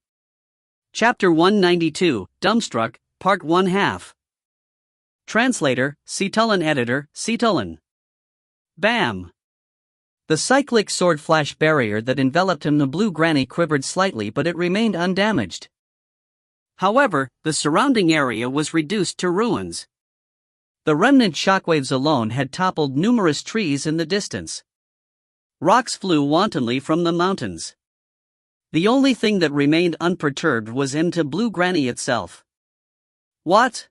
Chapter 192, Dumbstruck, Part 1/2. Translator, Citulin. Editor, Citulin. Bam! The cyclic sword flash barrier that enveloped him, the blue granny, quivered slightly, but it remained undamaged. However, the surrounding area was reduced to ruins. The remnant shockwaves alone had toppled numerous trees in the distance. Rocks flew wantonly from the mountains. The only thing that remained unperturbed was Blue Granny itself. What?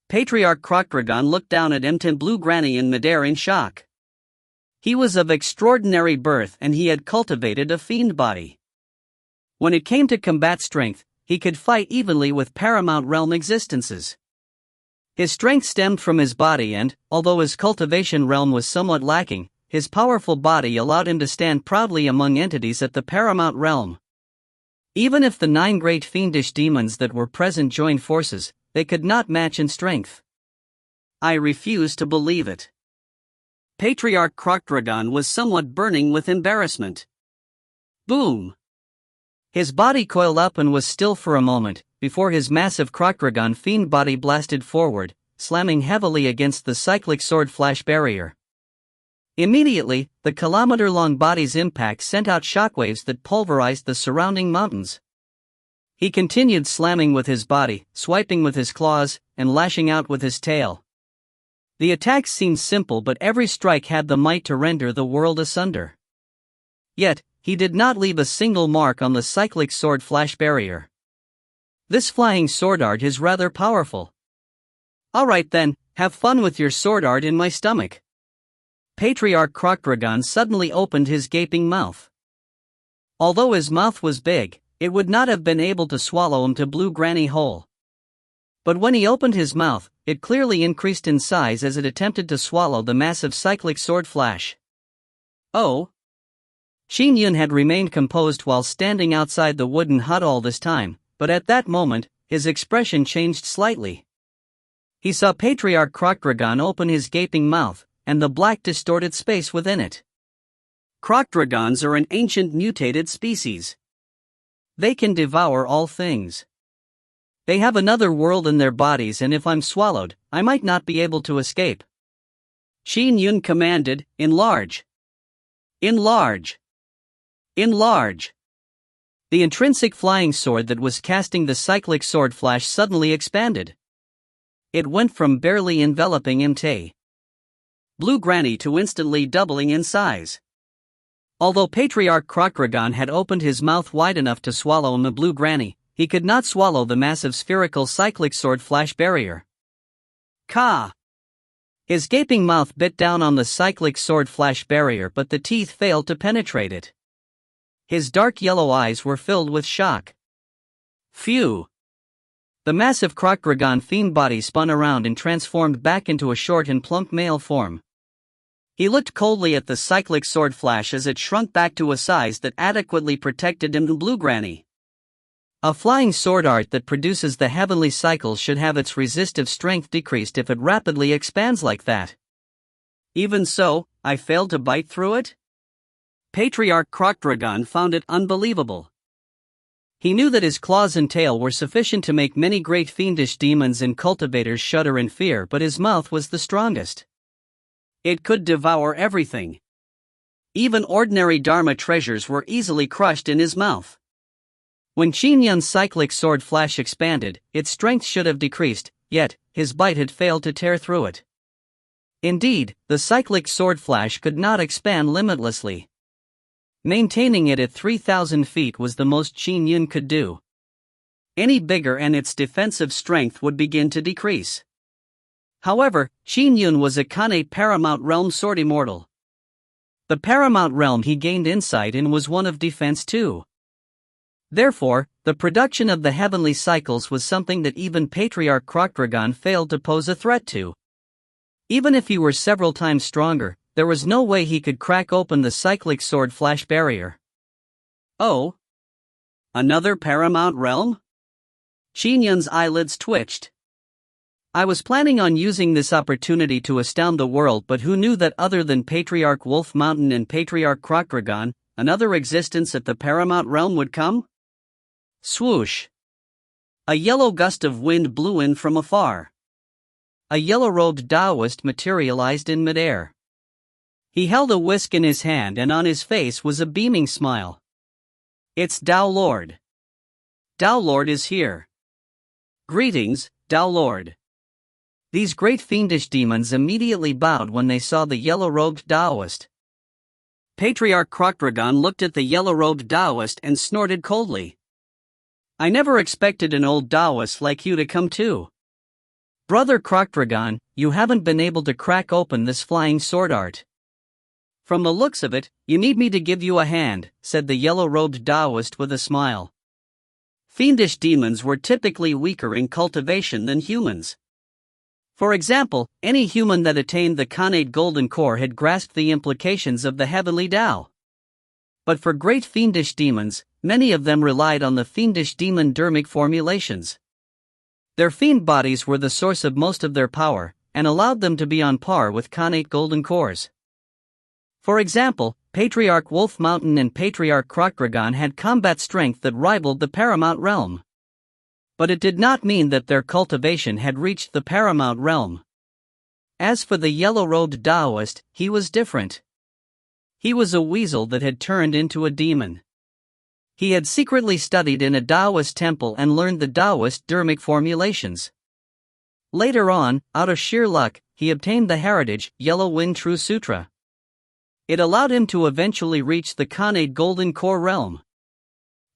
Patriarch Krokdragon looked down at Blue Granny in midair in shock. He was of extraordinary birth and he had cultivated a fiend body. When it came to combat strength, he could fight evenly with Paramount Realm existences. His strength stemmed from his body and, although his cultivation realm was somewhat lacking, his powerful body allowed him to stand proudly among entities at the Paramount Realm. Even if the 9 great fiendish demons that were present joined forces, they could not match in strength. I refuse to believe it. Patriarch Krokdragon was somewhat burning with embarrassment. Boom! His body coiled up and was still for a moment, before his massive Krokdragon fiend body blasted forward, slamming heavily against the cyclic sword flash barrier. Immediately, the kilometer-long body's impact sent out shockwaves that pulverized the surrounding mountains. He continued slamming with his body, swiping with his claws, and lashing out with his tail. The attacks seemed simple, but every strike had the might to render the world asunder. Yet, he did not leave a single mark on the cyclic sword flash barrier. This flying sword art is rather powerful. Alright then, have fun with your sword art in my stomach. Patriarch Krokdragon suddenly opened his gaping mouth. Although his mouth was big, it would not have been able to swallow Blue Granny whole. But when he opened his mouth, it clearly increased in size as it attempted to swallow the massive cyclic sword flash. Oh! Qin Yun had remained composed while standing outside the wooden hut all this time, but at that moment, his expression changed slightly. He saw Patriarch Krokdragon open his gaping mouth, and the black distorted space within it. Krokdragons are an ancient mutated species. They can devour all things. They have another world in their bodies, and if I'm swallowed, I might not be able to escape. Qin Yun commanded, enlarge. Enlarge. Enlarge. The intrinsic flying sword that was casting the cyclic sword flash suddenly expanded. It went from barely enveloping Blue Granny to instantly doubling in size. Although Patriarch Krokragon had opened his mouth wide enough to swallow the blue granny, he could not swallow the massive spherical cyclic sword flash barrier. Ka! His gaping mouth bit down on the cyclic sword flash barrier, but the teeth failed to penetrate it. His dark yellow eyes were filled with shock. Phew! The massive Krokragon fiend body spun around and transformed back into a short and plump male form. He looked coldly at the cyclic sword flash as it shrunk back to a size that adequately protected him from Blue Granny. A flying sword art that produces the heavenly cycles should have its resistive strength decreased if it rapidly expands like that. Even so, I failed to bite through it? Patriarch Krokragon found it unbelievable. He knew that his claws and tail were sufficient to make many great fiendish demons and cultivators shudder in fear, but his mouth was the strongest. It could devour everything. Even ordinary Dharma treasures were easily crushed in his mouth. When Qin Yun's cyclic sword flash expanded, its strength should have decreased, yet his bite had failed to tear through it. Indeed, the cyclic sword flash could not expand limitlessly. Maintaining it at 3,000 feet was the most Qin Yun could do. Any bigger and its defensive strength would begin to decrease. However, Qin Yun was a Khanate Paramount Realm sword immortal. The Paramount Realm he gained insight in was one of defense too. Therefore, the production of the heavenly cycles was something that even Patriarch Krokragon failed to pose a threat to. Even if he were several times stronger, there was no way he could crack open the cyclic sword flash barrier. Oh? Another Paramount Realm? Qin Yun's eyelids twitched. I was planning on using this opportunity to astound the world, but who knew that other than Patriarch Wolf Mountain and Patriarch Krokragon, another existence at the Paramount Realm would come? Swoosh! A yellow gust of wind blew in from afar. A yellow-robed Taoist materialized in midair. He held a whisk in his hand and on his face was a beaming smile. It's Tao Lord. Tao Lord is here. Greetings, Tao Lord. These great fiendish demons immediately bowed when they saw the yellow-robed Taoist. Patriarch Krokragon looked at the yellow-robed Taoist and snorted coldly. I never expected an old Taoist like you to come too. Brother Krokragon, you haven't been able to crack open this flying sword art. From the looks of it, you need me to give you a hand, said the yellow-robed Taoist with a smile. Fiendish demons were typically weaker in cultivation than humans. For example, any human that attained the Khanate Golden Core had grasped the implications of the heavenly Tao. But for great fiendish demons, many of them relied on the fiendish demon dermic formulations. Their fiend bodies were the source of most of their power, and allowed them to be on par with Khanate Golden Cores. For example, Patriarch Wolf Mountain and Patriarch Krokragon had combat strength that rivaled the Paramount Realm. But it did not mean that their cultivation had reached the Paramount Realm. As for the yellow-robed Taoist, he was different. He was a weasel that had turned into a demon. He had secretly studied in a Taoist temple and learned the Taoist dermic formulations. Later on, out of sheer luck, he obtained the heritage Yellow Wind True Sutra. It allowed him to eventually reach the Khanate Golden Core realm.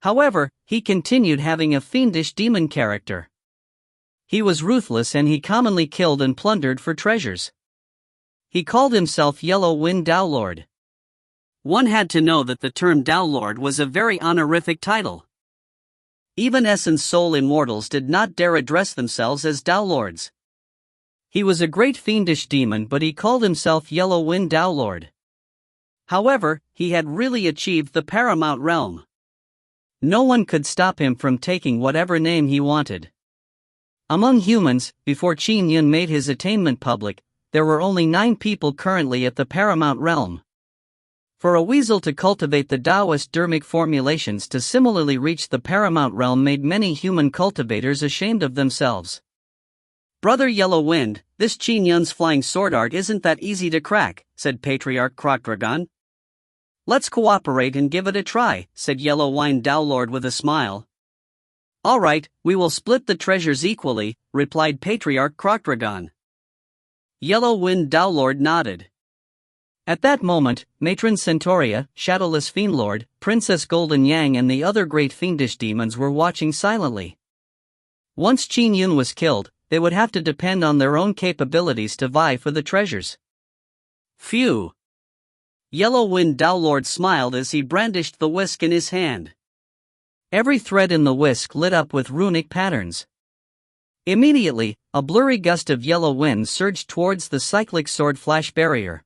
However, he continued having a fiendish demon character. He was ruthless and he commonly killed and plundered for treasures. He called himself Yellow Wind Tao Lord. One had to know that the term Tao Lord was a very honorific title. Even Essence Soul Immortals did not dare address themselves as Tao Lords. He was a great fiendish demon, but he called himself Yellow Wind Tao Lord. However, he had really achieved the Paramount Realm. No one could stop him from taking whatever name he wanted. Among humans, before Qin Yun made his attainment public, there were only 9 people currently at the Paramount Realm. For a weasel to cultivate the Taoist dermic formulations to similarly reach the Paramount Realm made many human cultivators ashamed of themselves. Brother Yellow Wind, this Qin Yun's flying sword art isn't that easy to crack, said Patriarch Krokragon. Let's cooperate and give it a try, said Yellow Wind Tao Lord with a smile. All right, we will split the treasures equally, replied Patriarch Krokragon. Yellow Wind Tao Lord nodded. At that moment, Matron Centauria, Shadowless Fiendlord, Princess Golden Yang and the other great fiendish demons were watching silently. Once Qin Yun was killed, they would have to depend on their own capabilities to vie for the treasures. Phew! Yellow Wind Dowlord smiled as he brandished the whisk in his hand. Every thread in the whisk lit up with runic patterns. Immediately, a blurry gust of yellow wind surged towards the cyclic sword flash barrier.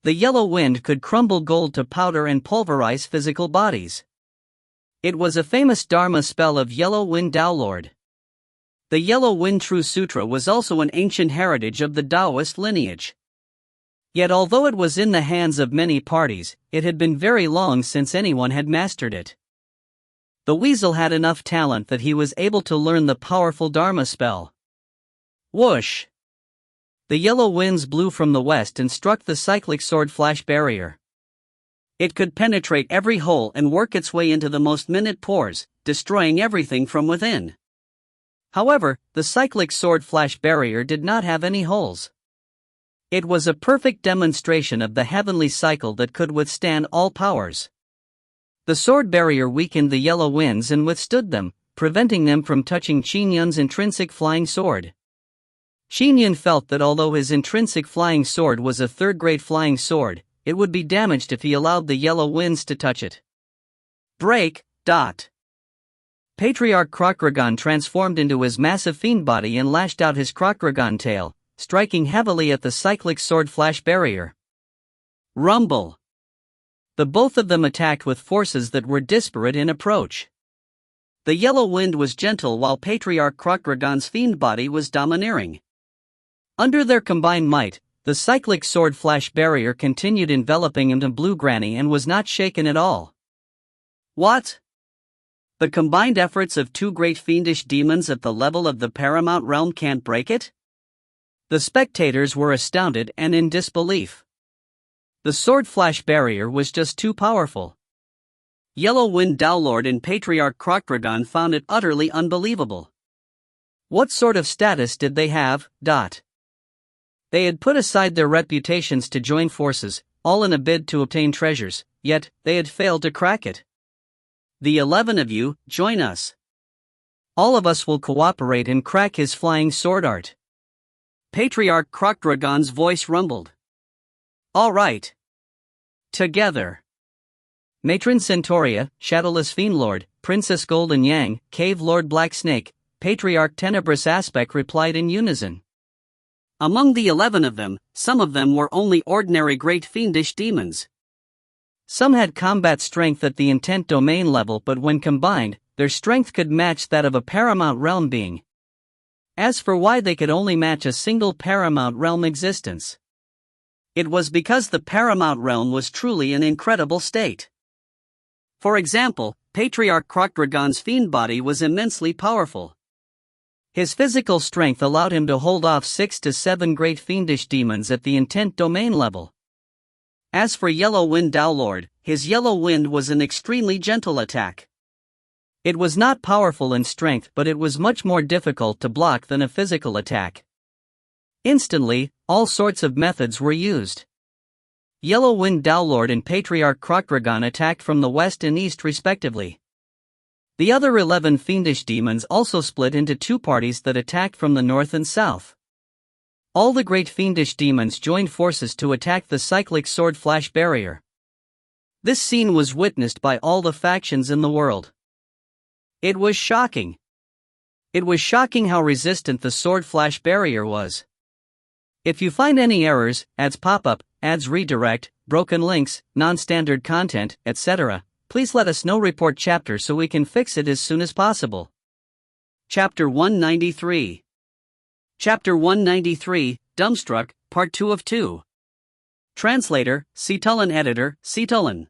The yellow wind could crumble gold to powder and pulverize physical bodies. It was a famous Dharma spell of Yellow Wind Dowlord. The Yellow Wind True Sutra was also an ancient heritage of the Taoist lineage. Yet although it was in the hands of many parties, it had been very long since anyone had mastered it. The weasel had enough talent that he was able to learn the powerful Dharma spell. Whoosh! The yellow winds blew from the west and struck the cyclic sword flash barrier. It could penetrate every hole and work its way into the most minute pores, destroying everything from within. However, the cyclic sword flash barrier did not have any holes. It was a perfect demonstration of the heavenly cycle that could withstand all powers. The sword barrier weakened the yellow winds and withstood them, preventing them from touching Qin Yun's intrinsic flying sword. Qin Yun felt that although his intrinsic flying sword was a third-grade flying sword, it would be damaged if he allowed the yellow winds to touch it. Break. Patriarch Krokragon transformed into his massive fiend body and lashed out his Krokragon tail, striking heavily at the cyclic sword flash barrier. Rumble. The both of them attacked with forces that were disparate in approach. The yellow wind was gentle while Patriarch Krokragon's fiend body was domineering. Under their combined might, the cyclic sword flash barrier continued enveloping into Blue Granny and was not shaken at all. What? The combined efforts of two great fiendish demons at the level of the Paramount Realm can't break it? The spectators were astounded and in disbelief. The sword flash barrier was just too powerful. Yellow Wind Dowlord and Patriarch Krokragon found it utterly unbelievable. What sort of status did they have? They had put aside their reputations to join forces, all in a bid to obtain treasures, yet they had failed to crack it. The 11 of you, join us. All of us will cooperate and crack his flying sword art. Patriarch Krokragon's voice rumbled. All right. Together. Matron Centauria, Shadowless Fiendlord, Princess Golden Yang, Cave Lord Black Snake, Patriarch Tenebrous Aspect replied in unison. Among the 11 of them, some of them were only ordinary great fiendish demons. Some had combat strength at the intent domain level, but when combined, their strength could match that of a Paramount Realm being. As for why they could only match a single Paramount Realm existence, it was because the Paramount Realm was truly an incredible state. For example, Patriarch Krokragon's fiend body was immensely powerful. His physical strength allowed him to hold off 6 to 7 great fiendish demons at the intent domain level. As for Yellow Wind Dowlord, his yellow wind was an extremely gentle attack. It was not powerful in strength, but it was much more difficult to block than a physical attack. Instantly, all sorts of methods were used. Yellow Wind Dowlord and Patriarch Krokragon attacked from the west and east respectively. The other 11 fiendish demons also split into two parties that attacked from the north and south. All the great fiendish demons joined forces to attack the cyclic sword flash barrier. This scene was witnessed by all the factions in the world. It was shocking. It was shocking how resistant the sword flash barrier was. If you find any errors, ads pop up, ads redirect, broken links, non-standard content, etc., please let us know. Report chapter so we can fix it as soon as possible. Chapter 193. Chapter 193, Dumbstruck, Part 2 of 2. Translator, Cetulin. Editor, Cetulin.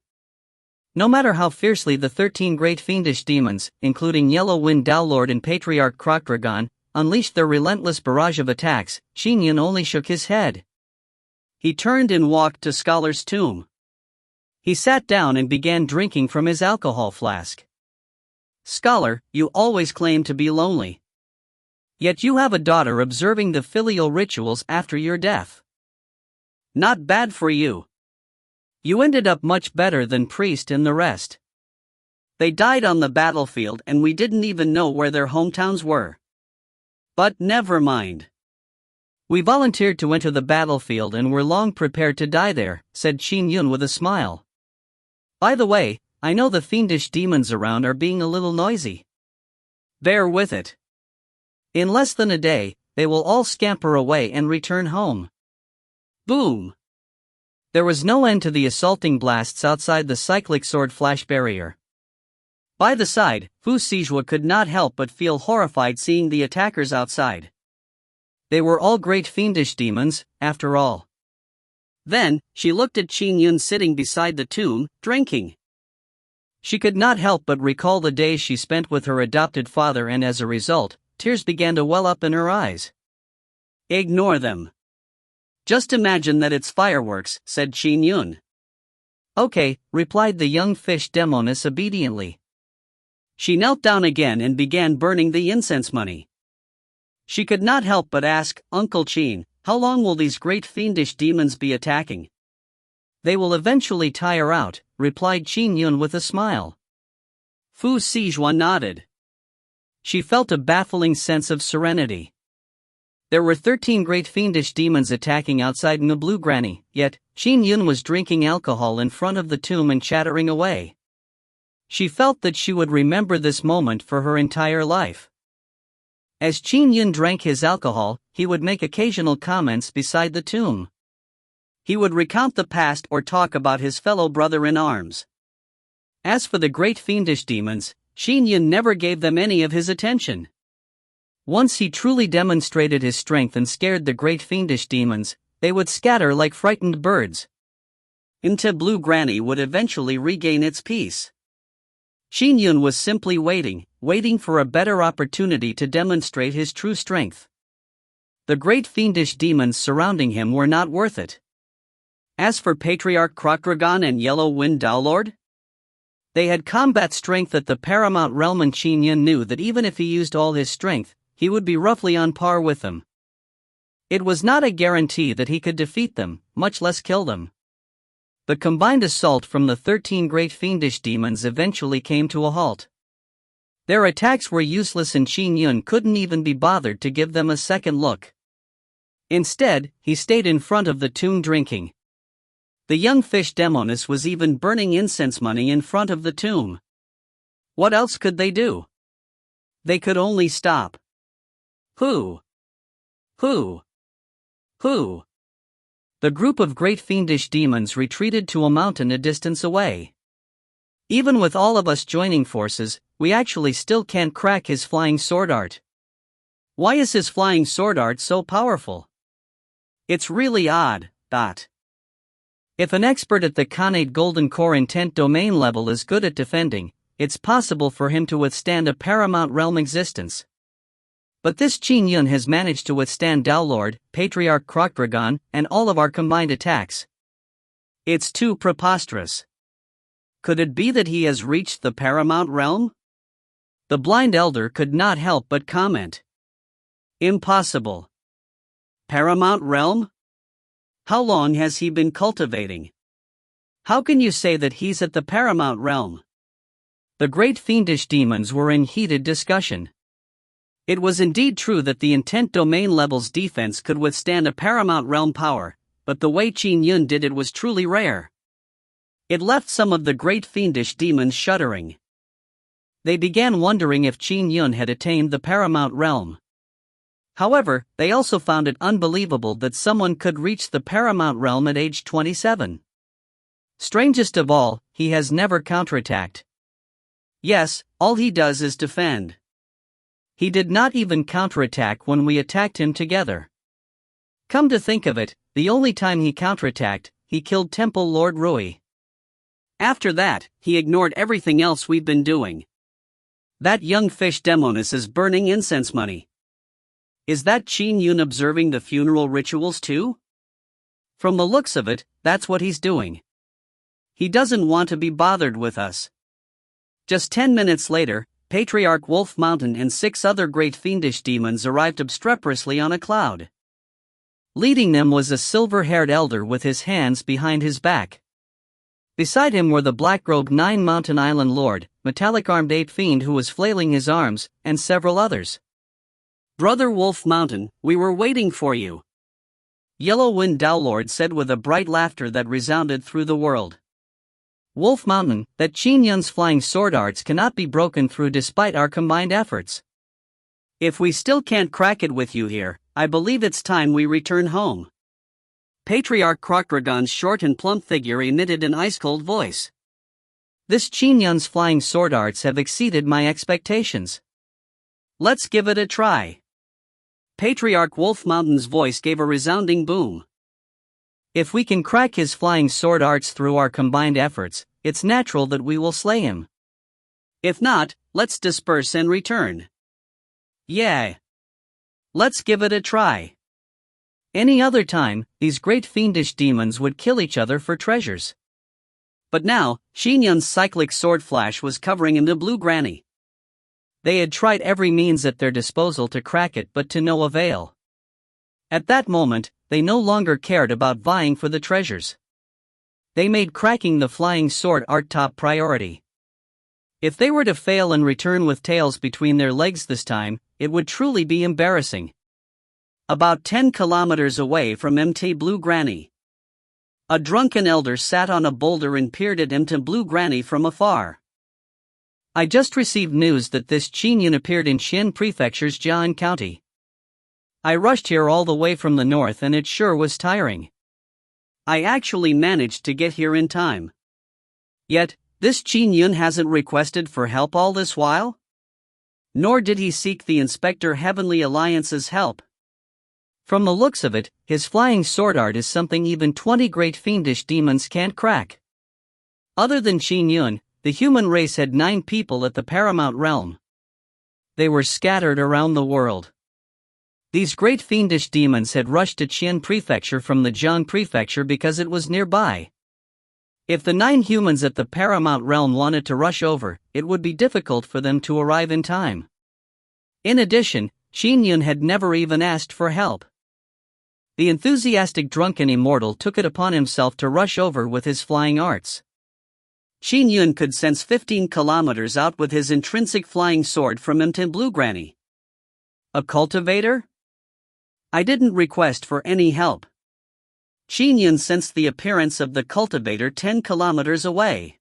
No matter how fiercely the 13 great fiendish demons, including Yellow Wind Dowlord and Patriarch Krokragon, unleashed their relentless barrage of attacks, Qin Yun only shook his head. He turned and walked to Scholar's tomb. He sat down and began drinking from his alcohol flask. Scholar, you always claim to be lonely. Yet you have a daughter observing the filial rituals after your death. Not bad for you. You ended up much better than Priest and the rest. They died on the battlefield and we didn't even know where their hometowns were. But never mind. We volunteered to enter the battlefield and were long prepared to die there, said Qin Yun with a smile. By the way, I know the fiendish demons around are being a little noisy. Bear with it. In less than a day, they will all scamper away and return home. Boom! There was no end to the assaulting blasts outside the cyclic sword flash barrier. By the side, Fu Sijua could not help but feel horrified seeing the attackers outside. They were all great fiendish demons, after all. Then, she looked at Qin Yun sitting beside the tomb, drinking. She could not help but recall the days she spent with her adopted father, and as a result, tears began to well up in her eyes. Ignore them. Just imagine that it's fireworks, said Qin Yun. Okay, replied the young fish demoness obediently. She knelt down again and began burning the incense money. She could not help but ask, Uncle Qin, how long will these great fiendish demons be attacking? They will eventually tire out, replied Qin Yun with a smile. Fu Sijua nodded. She felt a baffling sense of serenity. There were 13 great fiendish demons attacking outside Blue Granny, yet, Qin Yun was drinking alcohol in front of the tomb and chattering away. She felt that she would remember this moment for her entire life. As Qin Yun drank his alcohol, he would make occasional comments beside the tomb. He would recount the past or talk about his fellow brother in arms. As for the great fiendish demons, Qin Yun never gave them any of his attention. Once he truly demonstrated his strength and scared the great fiendish demons, they would scatter like frightened birds. Blue Granny would eventually regain its peace. Qin Yun was simply waiting for a better opportunity to demonstrate his true strength. The great fiendish demons surrounding him were not worth it. As for Patriarch Krokragon and Yellow Wind Dowlord, they had combat strength at the paramount realm, and Qin Yun knew that even if he used all his strength, he would be roughly on par with them. It was not a guarantee that he could defeat them, much less kill them. The combined assault from the 13 great fiendish demons eventually came to a halt. Their attacks were useless and Qin Yun couldn't even be bothered to give them a second look. Instead, he stayed in front of the tomb drinking. The young fish demoness was even burning incense money in front of the tomb. What else could they do? They could only stop. Who? The group of great fiendish demons retreated to a mountain a distance away. Even with all of us joining forces, we actually still can't crack his flying sword art. Why is his flying sword art so powerful? It's really odd. If an expert at the Khanate Golden Core intent domain level is good at defending, it's possible for him to withstand a paramount realm existence. But this Qin Yun has managed to withstand Dowlord, Patriarch Krokragon, and all of our combined attacks. It's too preposterous. Could it be that he has reached the paramount realm? The blind elder could not help but comment. Impossible. Paramount realm? How long has he been cultivating? How can you say that he's at the paramount realm? The great fiendish demons were in heated discussion. It was indeed true that the intent domain level's defense could withstand a paramount realm power, but the way Qin Yun did it was truly rare. It left some of the great fiendish demons shuddering. They began wondering if Qin Yun had attained the paramount realm. However, they also found it unbelievable that someone could reach the paramount realm at age 27. Strangest of all, he has never counterattacked. Yes, all he does is defend. He did not even counterattack when we attacked him together. Come to think of it, the only time he counterattacked, he killed Temple Lord Rui. After that, he ignored everything else we've been doing. That young fish demoness is burning incense money. Is that Qin Yun observing the funeral rituals too? From the looks of it, that's what he's doing. He doesn't want to be bothered with us. Just 10 minutes later, Patriarch Wolf Mountain and 6 other great fiendish demons arrived obstreperously on a cloud. Leading them was a silver-haired elder with his hands behind his back. Beside him were the black-robed Nine-Mountain Island Lord, metallic-armed ape fiend who was flailing his arms, and several others. Brother Wolf Mountain, we were waiting for you. Yellow Wind Dowlord said with a bright laughter that resounded through the world. Wolf Mountain, that Qin Yun's flying sword arts cannot be broken through despite our combined efforts. If we still can't crack it with you here, I believe it's time we return home. Patriarch Crocdragon's short and plump figure emitted an ice-cold voice. This Qin Yun's flying sword arts have exceeded my expectations. Let's give it a try. Patriarch Wolf Mountain's voice gave a resounding boom. If we can crack his flying sword arts through our combined efforts, it's natural that we will slay him. If not, let's disperse and return. Yeah. Let's give it a try. Any other time, these great fiendish demons would kill each other for treasures. But now, Qin Yun's cyclic sword flash was covering him to Blue Granny. They had tried every means at their disposal to crack it but to no avail. At that moment, they no longer cared about vying for the treasures. They made cracking the flying sword art top priority. If they were to fail and return with tails between their legs this time, it would truly be embarrassing. About 10 kilometers away from Mt. Blue Granny, a drunken elder sat on a boulder and peered at Mt. Blue Granny from afar. I just received news that this Qin Yun appeared in Xian Prefecture's Jian County. I rushed here all the way from the north and it sure was tiring. I actually managed to get here in time. Yet, this Qin Yun hasn't requested for help all this while? Nor did he seek the Inspector Heavenly Alliance's help. From the looks of it, his flying sword art is something even 20 great fiendish demons can't crack. Other than Qin Yun, the human race had 9 people at the Paramount Realm. They were scattered around the world. These great fiendish demons had rushed to Qian Prefecture from the Jiang Prefecture because it was nearby. If the 9 humans at the Paramount Realm wanted to rush over, it would be difficult for them to arrive in time. In addition, Qin Yun had never even asked for help. The enthusiastic drunken immortal took it upon himself to rush over with his flying arts. Qin Yun could sense 15 kilometers out with his intrinsic flying sword from Mt. Blue Granny. A cultivator? I didn't request for any help. Qin Yun sensed the appearance of the cultivator 10 kilometers away.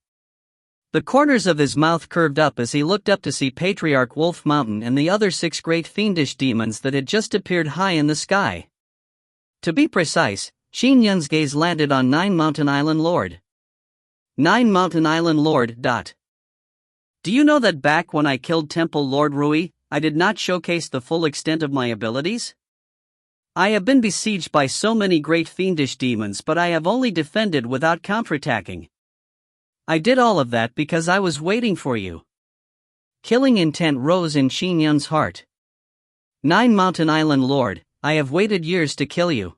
The corners of his mouth curved up as he looked up to see Patriarch Wolf Mountain and the other 6 great fiendish demons that had just appeared high in the sky. To be precise, Qin Yun's gaze landed on Nine-Mountain Island Lord. Nine-Mountain Island Lord. Do you know that back when I killed Temple Lord Rui, I did not showcase the full extent of my abilities? I have been besieged by so many great fiendish demons, but I have only defended without counterattacking. I did all of that because I was waiting for you. Killing intent rose in Qin Yun's heart. Nine-Mountain Island Lord, I have waited years to kill you.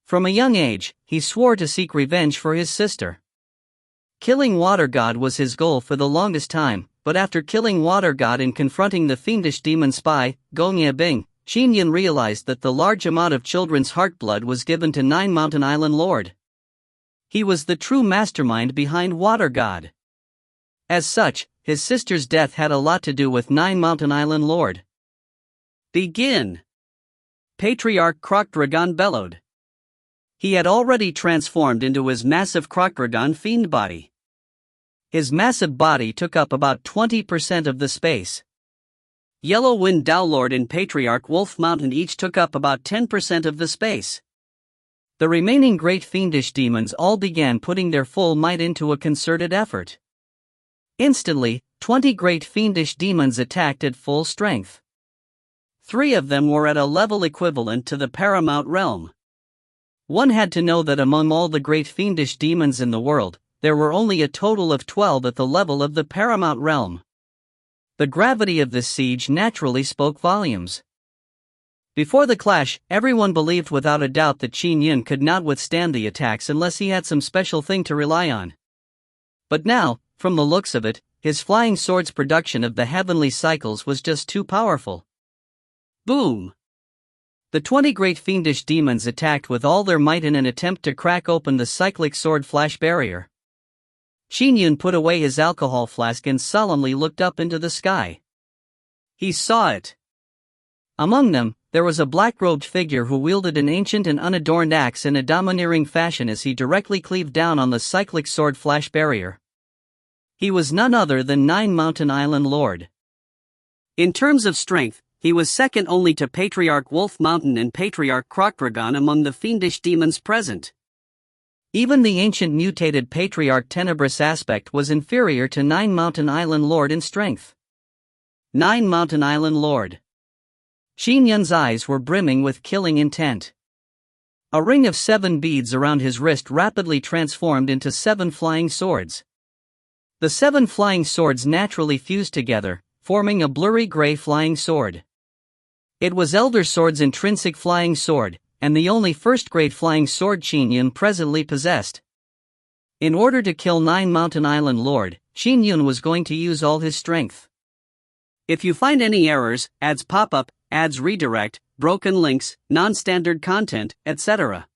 From a young age, he swore to seek revenge for his sister. Killing Water God was his goal for the longest time, but after killing Water God and confronting the fiendish demon spy, Gongye Bing, Qin Yun realized that the large amount of children's heartblood was given to Nine-Mountain Island Lord. He was the true mastermind behind Water God. As such, his sister's death had a lot to do with Nine-Mountain Island Lord. Begin! Patriarch Crocdragon bellowed. He had already transformed into his massive Crocdragon fiend body. His massive body took up about 20% of the space. Yellow Wind Dowlord and Patriarch Wolf Mountain each took up about 10% of the space. The remaining great fiendish demons all began putting their full might into a concerted effort. Instantly, 20 great fiendish demons attacked at full strength. 3 of them were at a level equivalent to the Paramount Realm. One had to know that among all the great fiendish demons in the world, there were only a total of 12 at the level of the Paramount Realm. The gravity of this siege naturally spoke volumes. Before the clash, everyone believed without a doubt that Qin Yun could not withstand the attacks unless he had some special thing to rely on. But now, from the looks of it, his flying sword's production of the heavenly cycles was just too powerful. Boom! The 20 great fiendish demons attacked with all their might in an attempt to crack open the cyclic sword flash barrier. Qin Yun put away his alcohol flask and solemnly looked up into the sky. He saw it. Among them, there was a black-robed figure who wielded an ancient and unadorned axe in a domineering fashion as he directly cleaved down on the cyclic sword flash barrier. He was none other than Nine Mountain Island Lord. In terms of strength, he was second only to Patriarch Wolf Mountain and Patriarch Crocdragon among the fiendish demons present. Even the ancient mutated Patriarch Tenebrous Aspect was inferior to Nine Mountain Island Lord in strength. Nine Mountain Island Lord. Qin Yun's eyes were brimming with killing intent. A ring of 7 beads around his wrist rapidly transformed into 7 flying swords. The 7 flying swords naturally fused together, forming a blurry gray flying sword. It was Elder Sword's intrinsic flying sword, and the only first-grade flying sword Qin Yun presently possessed. In order to kill Nine Mountain Island Lord, Qin Yun was going to use all his strength. If you find any errors, ads pop up, ads redirect, broken links, non-standard content, etc.,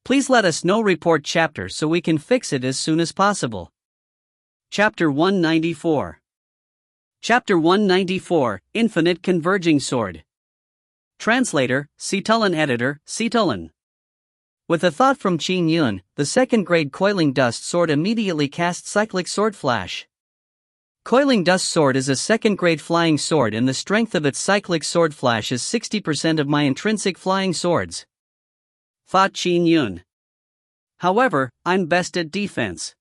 please let us know. Report chapter so we can fix it as soon as possible. Chapter 194. Chapter 194, Infinite Converging Sword. Translator, Citulin. Editor, Citulin. With a thought from Qin Yun, the second-grade Coiling Dust Sword immediately cast Cyclic Sword Flash. Coiling Dust Sword is a second-grade flying sword and the strength of its Cyclic Sword Flash is 60% of my intrinsic flying swords. Thought Qin Yun. However, I'm best at defense.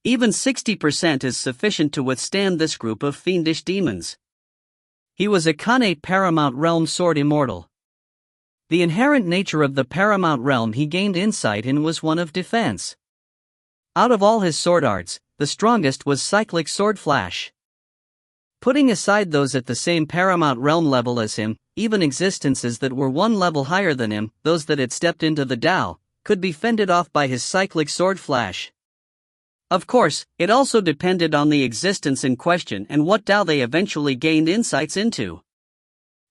Even 60% is sufficient to withstand this group of fiendish demons. He was a Khanate Paramount Realm Sword Immortal. The inherent nature of the Paramount Realm he gained insight in was one of defense. Out of all his sword arts, the strongest was Cyclic Sword Flash. Putting aside those at the same Paramount Realm level as him, even existences that were one level higher than him, those that had stepped into the Tao, could be fended off by his Cyclic Sword Flash. Of course, it also depended on the existence in question and what Tao they eventually gained insights into.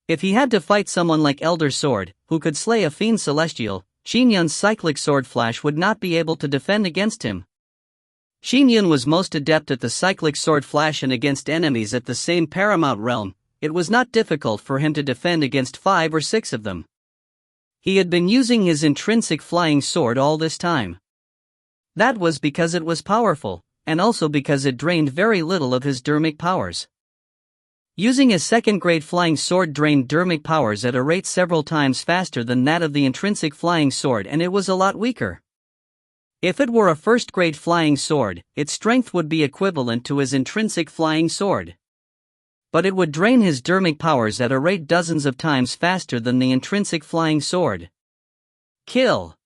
If he had to fight someone like Elder Sword, who could slay a fiend celestial, Qin Yun's Cyclic Sword Flash would not be able to defend against him. Qin Yun was most adept at the Cyclic Sword Flash, and against enemies at the same Paramount Realm, it was not difficult for him to defend against 5 or 6 of them. He had been using his intrinsic flying sword all this time. That was because it was powerful, and also because it drained very little of his dermic powers. Using his second-grade flying sword drained dermic powers at a rate several times faster than that of the intrinsic flying sword, and it was a lot weaker. If it were a first-grade flying sword, its strength would be equivalent to his intrinsic flying sword. But it would drain his dermic powers at a rate dozens of times faster than the intrinsic flying sword. Kill.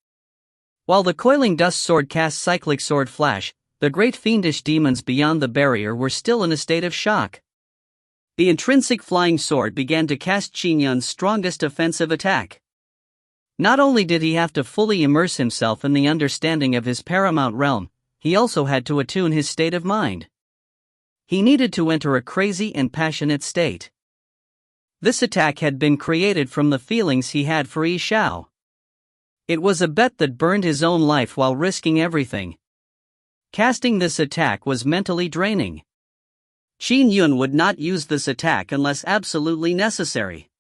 While the Coiling Dust Sword cast Cyclic Sword Flash, the great fiendish demons beyond the barrier were still in a state of shock. The intrinsic flying sword began to cast Qin Yun's strongest offensive attack. Not only did he have to fully immerse himself in the understanding of his Paramount Realm, he also had to attune his state of mind. He needed to enter a crazy and passionate state. This attack had been created from the feelings he had for Xiao. It was a bet that burned his own life while risking everything. Casting this attack was mentally draining. Qin Yun would not use this attack unless absolutely necessary.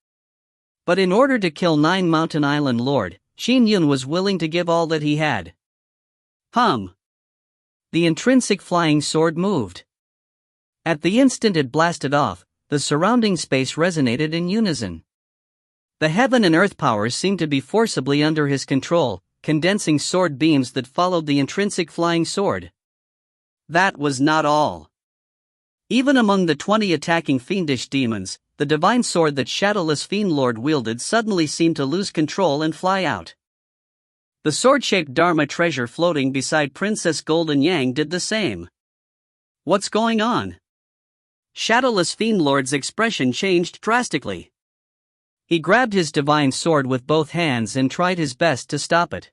But in order to kill Nine Mountain Island Lord, Qin Yun was willing to give all that he had. The intrinsic flying sword moved. At the instant it blasted off, the surrounding space resonated in unison. The heaven and earth powers seemed to be forcibly under his control, condensing sword beams that followed the intrinsic flying sword. That was not all. Even among the 20 attacking fiendish demons, the divine sword that Shadowless Fiend Lord wielded suddenly seemed to lose control and fly out. The sword-shaped Dharma treasure floating beside Princess Golden Yang did the same. What's going on? Shadowless Fiend Lord's expression changed drastically. He grabbed his divine sword with both hands and tried his best to stop it.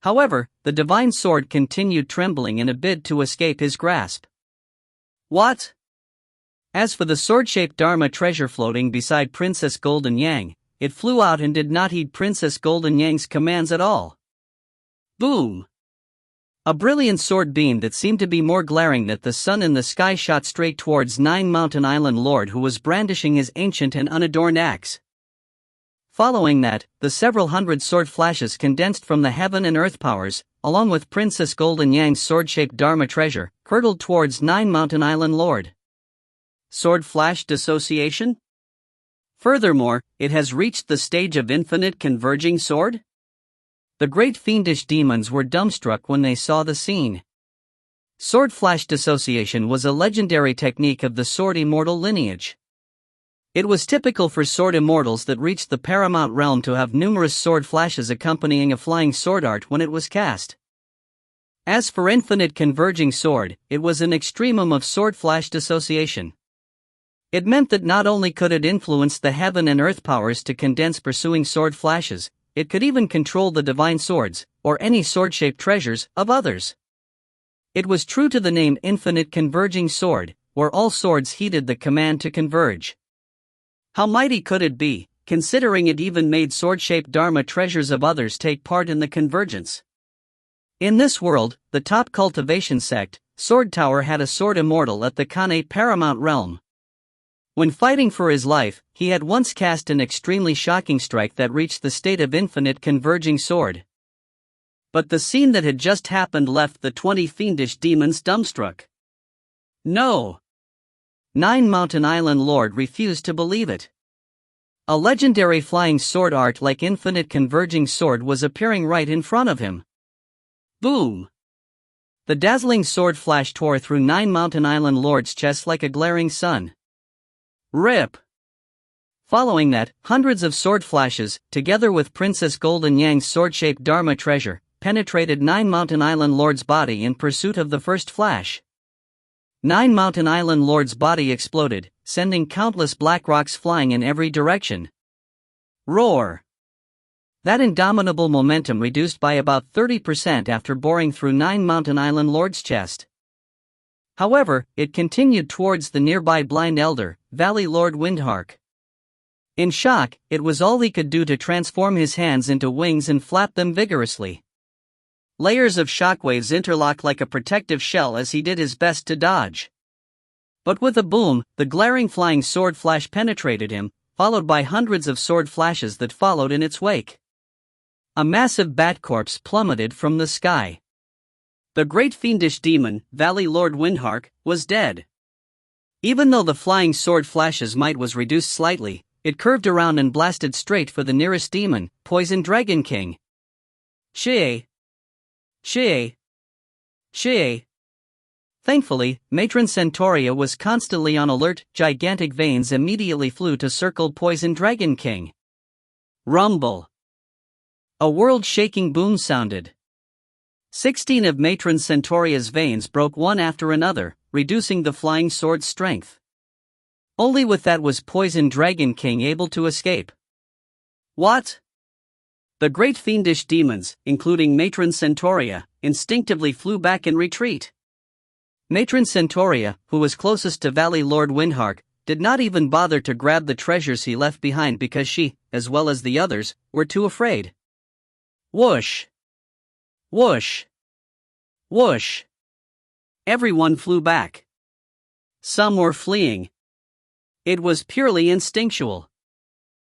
However, the divine sword continued trembling in a bid to escape his grasp. What? As for the sword-shaped Dharma treasure floating beside Princess Golden Yang, it flew out and did not heed Princess Golden Yang's commands at all. Boom! A brilliant sword beam that seemed to be more glaring than the sun in the sky shot straight towards Nine Mountain Island Lord, who was brandishing his ancient and unadorned axe. Following that, the several hundred sword flashes condensed from the heaven and earth powers, along with Princess Golden Yang's sword-shaped Dharma treasure, hurtled towards Nine Mountain Island Lord. Sword flash dissociation? Furthermore, it has reached the stage of infinite converging sword? The great fiendish demons were dumbstruck when they saw the scene. Sword flash dissociation was a legendary technique of the sword immortal lineage. It was typical for sword immortals that reached the paramount realm to have numerous sword flashes accompanying a flying sword art when it was cast. As for infinite converging sword, it was an extremum of sword flash dissociation. It meant that not only could it influence the heaven and earth powers to condense pursuing sword flashes, it could even control the divine swords, or any sword-shaped treasures, of others. It was true to the name infinite converging sword, where all swords heeded the command to converge. How mighty could it be, considering it even made sword-shaped Dharma treasures of others take part in the convergence? In this world, the top cultivation sect, Sword Tower, had a sword immortal at the Kane paramount realm. When fighting for his life, he had once cast an extremely shocking strike that reached the state of infinite converging sword. But the scene that had just happened left the 20 fiendish demons dumbstruck. No! Nine Mountain Island Lord refused to believe it. A legendary flying sword art like infinite converging sword was appearing right in front of him. Boom! The dazzling sword flash tore through Nine Mountain Island Lord's chest like a glaring sun. Rip! Following that, hundreds of sword flashes, together with Princess Golden Yang's sword-shaped Dharma treasure, penetrated Nine Mountain Island Lord's body in pursuit of the first flash. Nine Mountain Island Lord's body exploded, sending countless black rocks flying in every direction. Roar! That indomitable momentum reduced by about 30% after boring through Nine Mountain Island Lord's chest. However, it continued towards the nearby Blind Elder, Valley Lord Windhark. In shock, it was all he could do to transform his hands into wings and flap them vigorously. Layers of shockwaves interlocked like a protective shell as he did his best to dodge. But with a boom, the glaring flying sword flash penetrated him, followed by hundreds of sword flashes that followed in its wake. A massive bat corpse plummeted from the sky. The great fiendish demon, Valley Lord Windhark, was dead. Even though the flying sword flash's might was reduced slightly, it curved around and blasted straight for the nearest demon, Poison Dragon King. Xiao! Xiao! Xiao! Thankfully, Matron Centauria was constantly on alert. Gigantic veins immediately flew to circle Poison Dragon King. Rumble! A world-shaking boom sounded. 16 of Matron Centauria's veins broke one after another, reducing the flying sword's strength. Only with that was Poison Dragon King able to escape. What? The great fiendish demons, including Matron Centauria, instinctively flew back in retreat. Matron Centauria, who was closest to Valley Lord Windhark, did not even bother to grab the treasures he left behind because she, as well as the others, were too afraid. Whoosh! Whoosh! Whoosh! Everyone flew back. Some were fleeing. It was purely instinctual.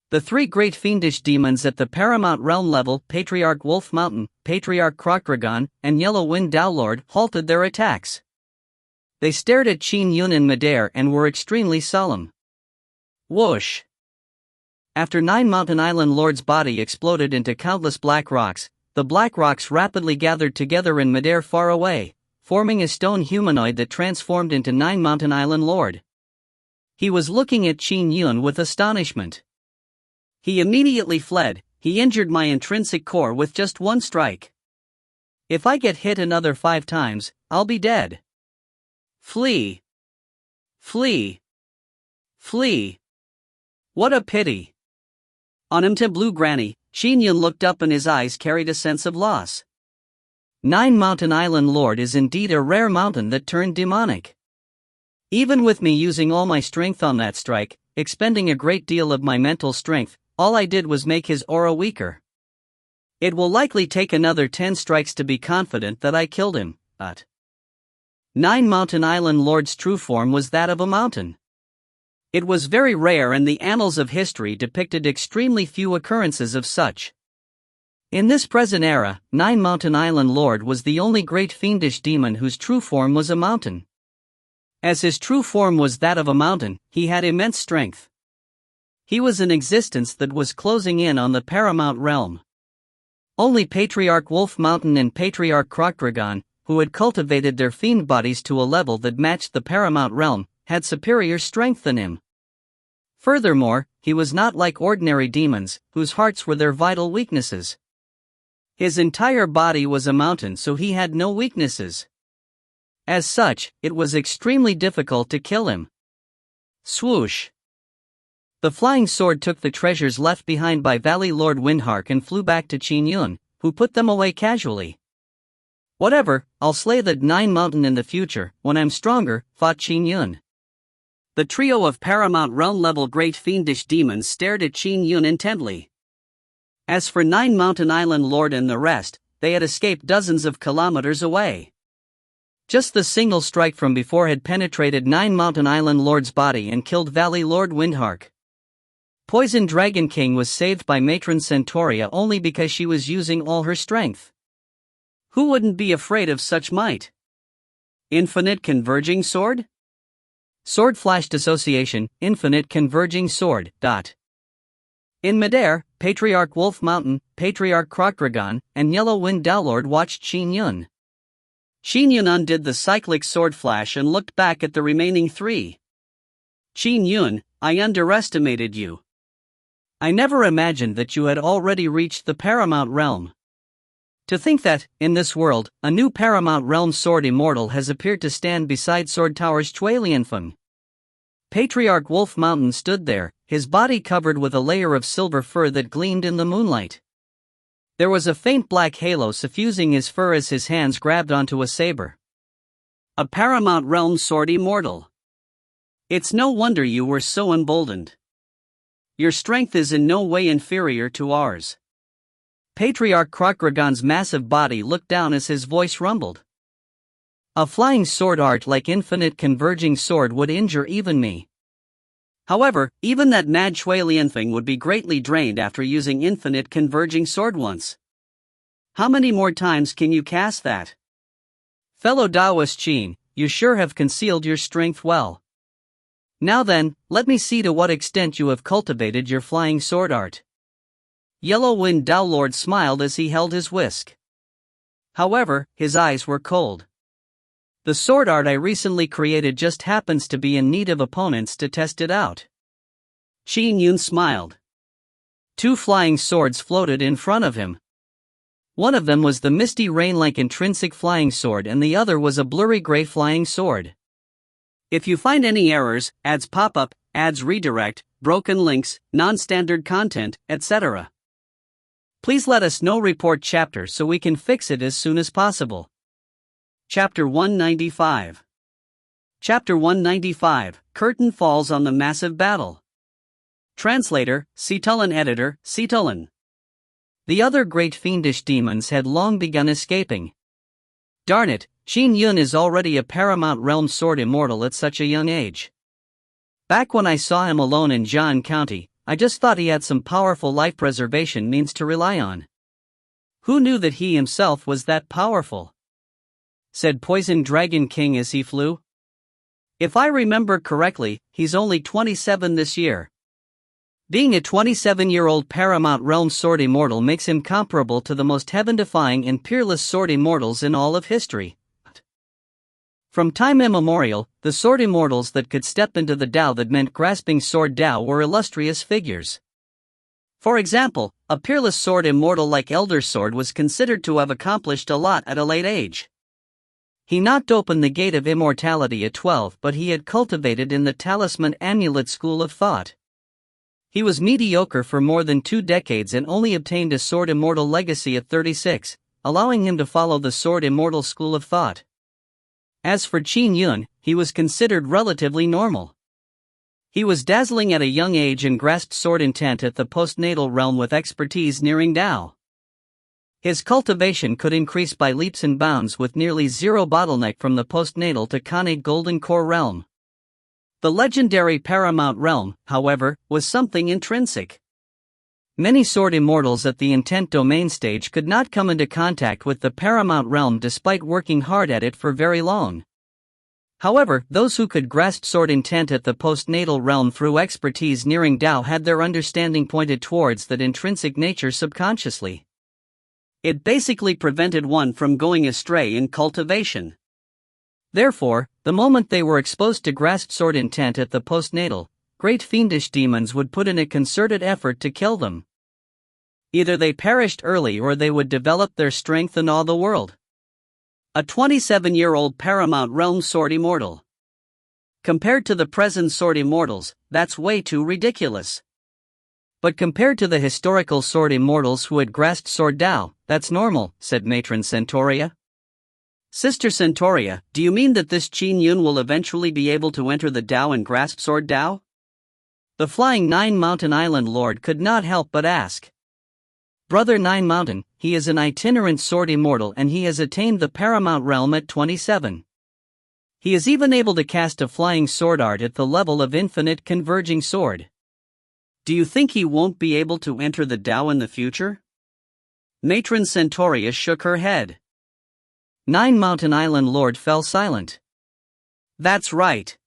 The three great fiendish demons at the paramount realm level, Patriarch Wolf Mountain, Patriarch Crocdragon, and Yellow Wind Dowlord, halted their attacks. They stared at Qin Yun in midair and were extremely solemn. Whoosh! After Nine Mountain Island Lord's body exploded into countless black rocks, the black rocks rapidly gathered together in midair far away, forming a stone humanoid that transformed into Nine Mountain Island Lord. He was looking at Qin Yun with astonishment. He immediately fled. He injured my intrinsic core with just one strike. If I get hit another 5 times, I'll be dead. Flee! Flee! Flee! What a pity! On him to Blue Granny, Qin Yun looked up and his eyes carried a sense of loss. Nine Mountain Island Lord is indeed a rare mountain that turned demonic. Even with me using all my strength on that strike, expending a great deal of my mental strength, all I did was make his aura weaker. It will likely take another 10 strikes to be confident that I killed him, but Nine Mountain Island Lord's true form was that of a mountain. It was very rare, and the annals of history depicted extremely few occurrences of such. In this present era, Nine Mountain Island Lord was the only great fiendish demon whose true form was a mountain. As his true form was that of a mountain, he had immense strength. He was an existence that was closing in on the paramount realm. Only Patriarch Wolf Mountain and Patriarch Krokdragon, who had cultivated their fiend bodies to a level that matched the paramount realm, had superior strength than him. Furthermore, he was not like ordinary demons, whose hearts were their vital weaknesses. His entire body was a mountain, so he had no weaknesses. As such, it was extremely difficult to kill him. Swoosh! The flying sword took the treasures left behind by Valley Lord Windhark and flew back to Qin Yun, who put them away casually. Whatever, I'll slay that Nine Mountain in the future, when I'm stronger, thought Qin Yun. The trio of Paramount Realm-level great fiendish demons stared at Qin Yun intently. As for Nine Mountain Island Lord and the rest, they had escaped dozens of kilometers away. Just the single strike from before had penetrated Nine Mountain Island Lord's body and killed Valley Lord Windhark. Poison Dragon King was saved by Matron Centauria only because she was using all her strength. Who wouldn't be afraid of such might? Infinite Converging Sword? Sword Flash Dissociation, Infinite Converging Sword. In midair, Patriarch Wolf Mountain, Patriarch Krokdragon, and Yellow Wind Dowlord watched Qin Yun. Qin Yun undid the cyclic sword flash and looked back at the remaining three. Qin Yun, I underestimated you. I never imagined that you had already reached the Paramount Realm. To think that, in this world, a new Paramount Realm sword immortal has appeared to stand beside Sword Tower's Chualianfeng. Patriarch Wolf Mountain stood there, his body covered with a layer of silver fur that gleamed in the moonlight. There was a faint black halo suffusing his fur as his hands grabbed onto a saber. A Paramount Realm sword immortal. It's no wonder you were so emboldened. Your strength is in no way inferior to ours. Patriarch Krokdragon's massive body looked down as his voice rumbled. A flying sword art like Infinite Converging Sword would injure even me. However, even that mad Chualianfeng would be greatly drained after using Infinite Converging Sword once. How many more times can you cast that? Fellow Taoist Qin, you sure have concealed your strength well. Now then, let me see to what extent you have cultivated your flying sword art. Yellow Wind Dowlord smiled as he held his whisk. However, his eyes were cold. The sword art I recently created just happens to be in need of opponents to test it out. Qin Yun smiled. Two flying swords floated in front of him. One of them was the misty rain-like intrinsic flying sword and the other was a blurry gray flying sword. If you find any errors, ads pop up, ads redirect, broken links, non-standard content, etc. Please let us know. Report chapter so we can fix it as soon as possible. Chapter 195. Chapter 195, Curtain Falls on the Massive Battle. Translator, Cetulin. Editor, Cetulin. The other great fiendish demons had long begun escaping. Darn it, Qin Yun is already a Paramount Realm sword immortal at such a young age. Back when I saw him alone in Jian County, I just thought he had some powerful life preservation means to rely on. Who knew that he himself was that powerful? Said Poison Dragon King as he flew. If I remember correctly, he's only 27 this year. Being a 27-year-old Paramount Realm sword immortal makes him comparable to the most heaven-defying and peerless sword immortals in all of history. From time immemorial, the sword immortals that could step into the Tao that meant grasping sword Tao were illustrious figures. For example, a peerless sword immortal like Elder Sword was considered to have accomplished a lot at a late age. He knocked open the gate of immortality at 12, but he had cultivated in the talisman amulet school of thought. He was mediocre for more than 2 decades and only obtained a sword immortal legacy at 36, allowing him to follow the sword immortal school of thought. As for Qin Yun, he was considered relatively normal. He was dazzling at a young age and grasped sword intent at the postnatal realm with expertise nearing Tao. His cultivation could increase by leaps and bounds with nearly zero bottleneck from the postnatal to Khanate Golden Core realm. The legendary Paramount realm, however, was something intrinsic. Many sword immortals at the intent domain stage could not come into contact with the Paramount realm despite working hard at it for very long. However, those who could grasp sword intent at the postnatal realm through expertise nearing Tao had their understanding pointed towards that intrinsic nature subconsciously. It basically prevented one from going astray in cultivation. Therefore, the moment they were exposed to grasp sword intent at the postnatal, great fiendish demons would put in a concerted effort to kill them. Either they perished early or they would develop their strength and awe the world. A 27-year-old Paramount Realm Sword Immortal. Compared to the present Sword Immortals, that's way too ridiculous. But compared to the historical Sword Immortals who had grasped Sword Tao, that's normal, said Matron Centauria. Sister Centauria, do you mean that this Qin Yun will eventually be able to enter the Tao and grasp Sword Tao? The flying Nine Mountain Island Lord could not help but ask. Brother Nine Mountain, he is an itinerant sword immortal and he has attained the Paramount Realm at 27. He is even able to cast a flying sword art at the level of infinite converging sword. Do you think he won't be able to enter the Tao in the future? Matron Centauria shook her head. Nine Mountain Island Lord fell silent. That's right.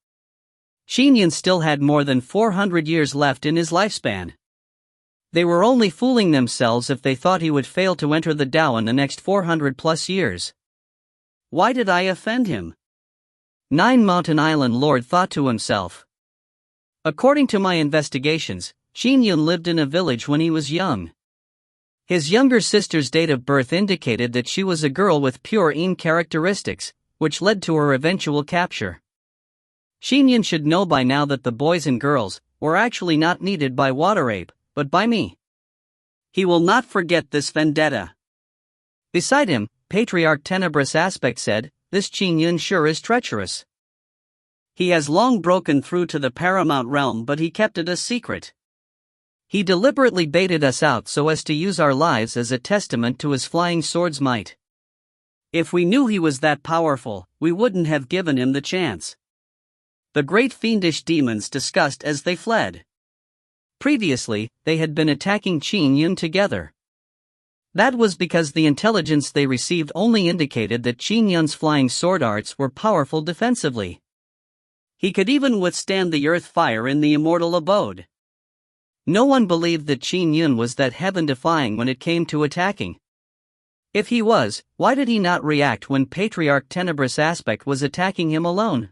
Qin Yun still had more than 400 years left in his lifespan. They were only fooling themselves if they thought he would fail to enter the Tao in the next 400 plus years. Why did I offend him? Nine Mountain Island Lord thought to himself. According to my investigations, Qin Yun lived in a village when he was young. His younger sister's date of birth indicated that she was a girl with pure Yin characteristics, which led to her eventual capture. Qin Yun should know by now that the boys and girls were actually not needed by Water Ape, but by me. He will not forget this vendetta. Beside him, Patriarch Tenebrous Aspect said, this Qin Yun sure is treacherous. He has long broken through to the Paramount Realm, but he kept it a secret. He deliberately baited us out so as to use our lives as a testament to his flying sword's might. If we knew he was that powerful, we wouldn't have given him the chance. The great fiendish demons discussed as they fled. Previously, they had been attacking Qin Yun together. That was because the intelligence they received only indicated that Qin Yun's flying sword arts were powerful defensively. He could even withstand the earth fire in the immortal abode. No one believed that Qin Yun was that heaven-defying when it came to attacking. If he was, why did he not react when Patriarch Tenebrous Aspect was attacking him alone?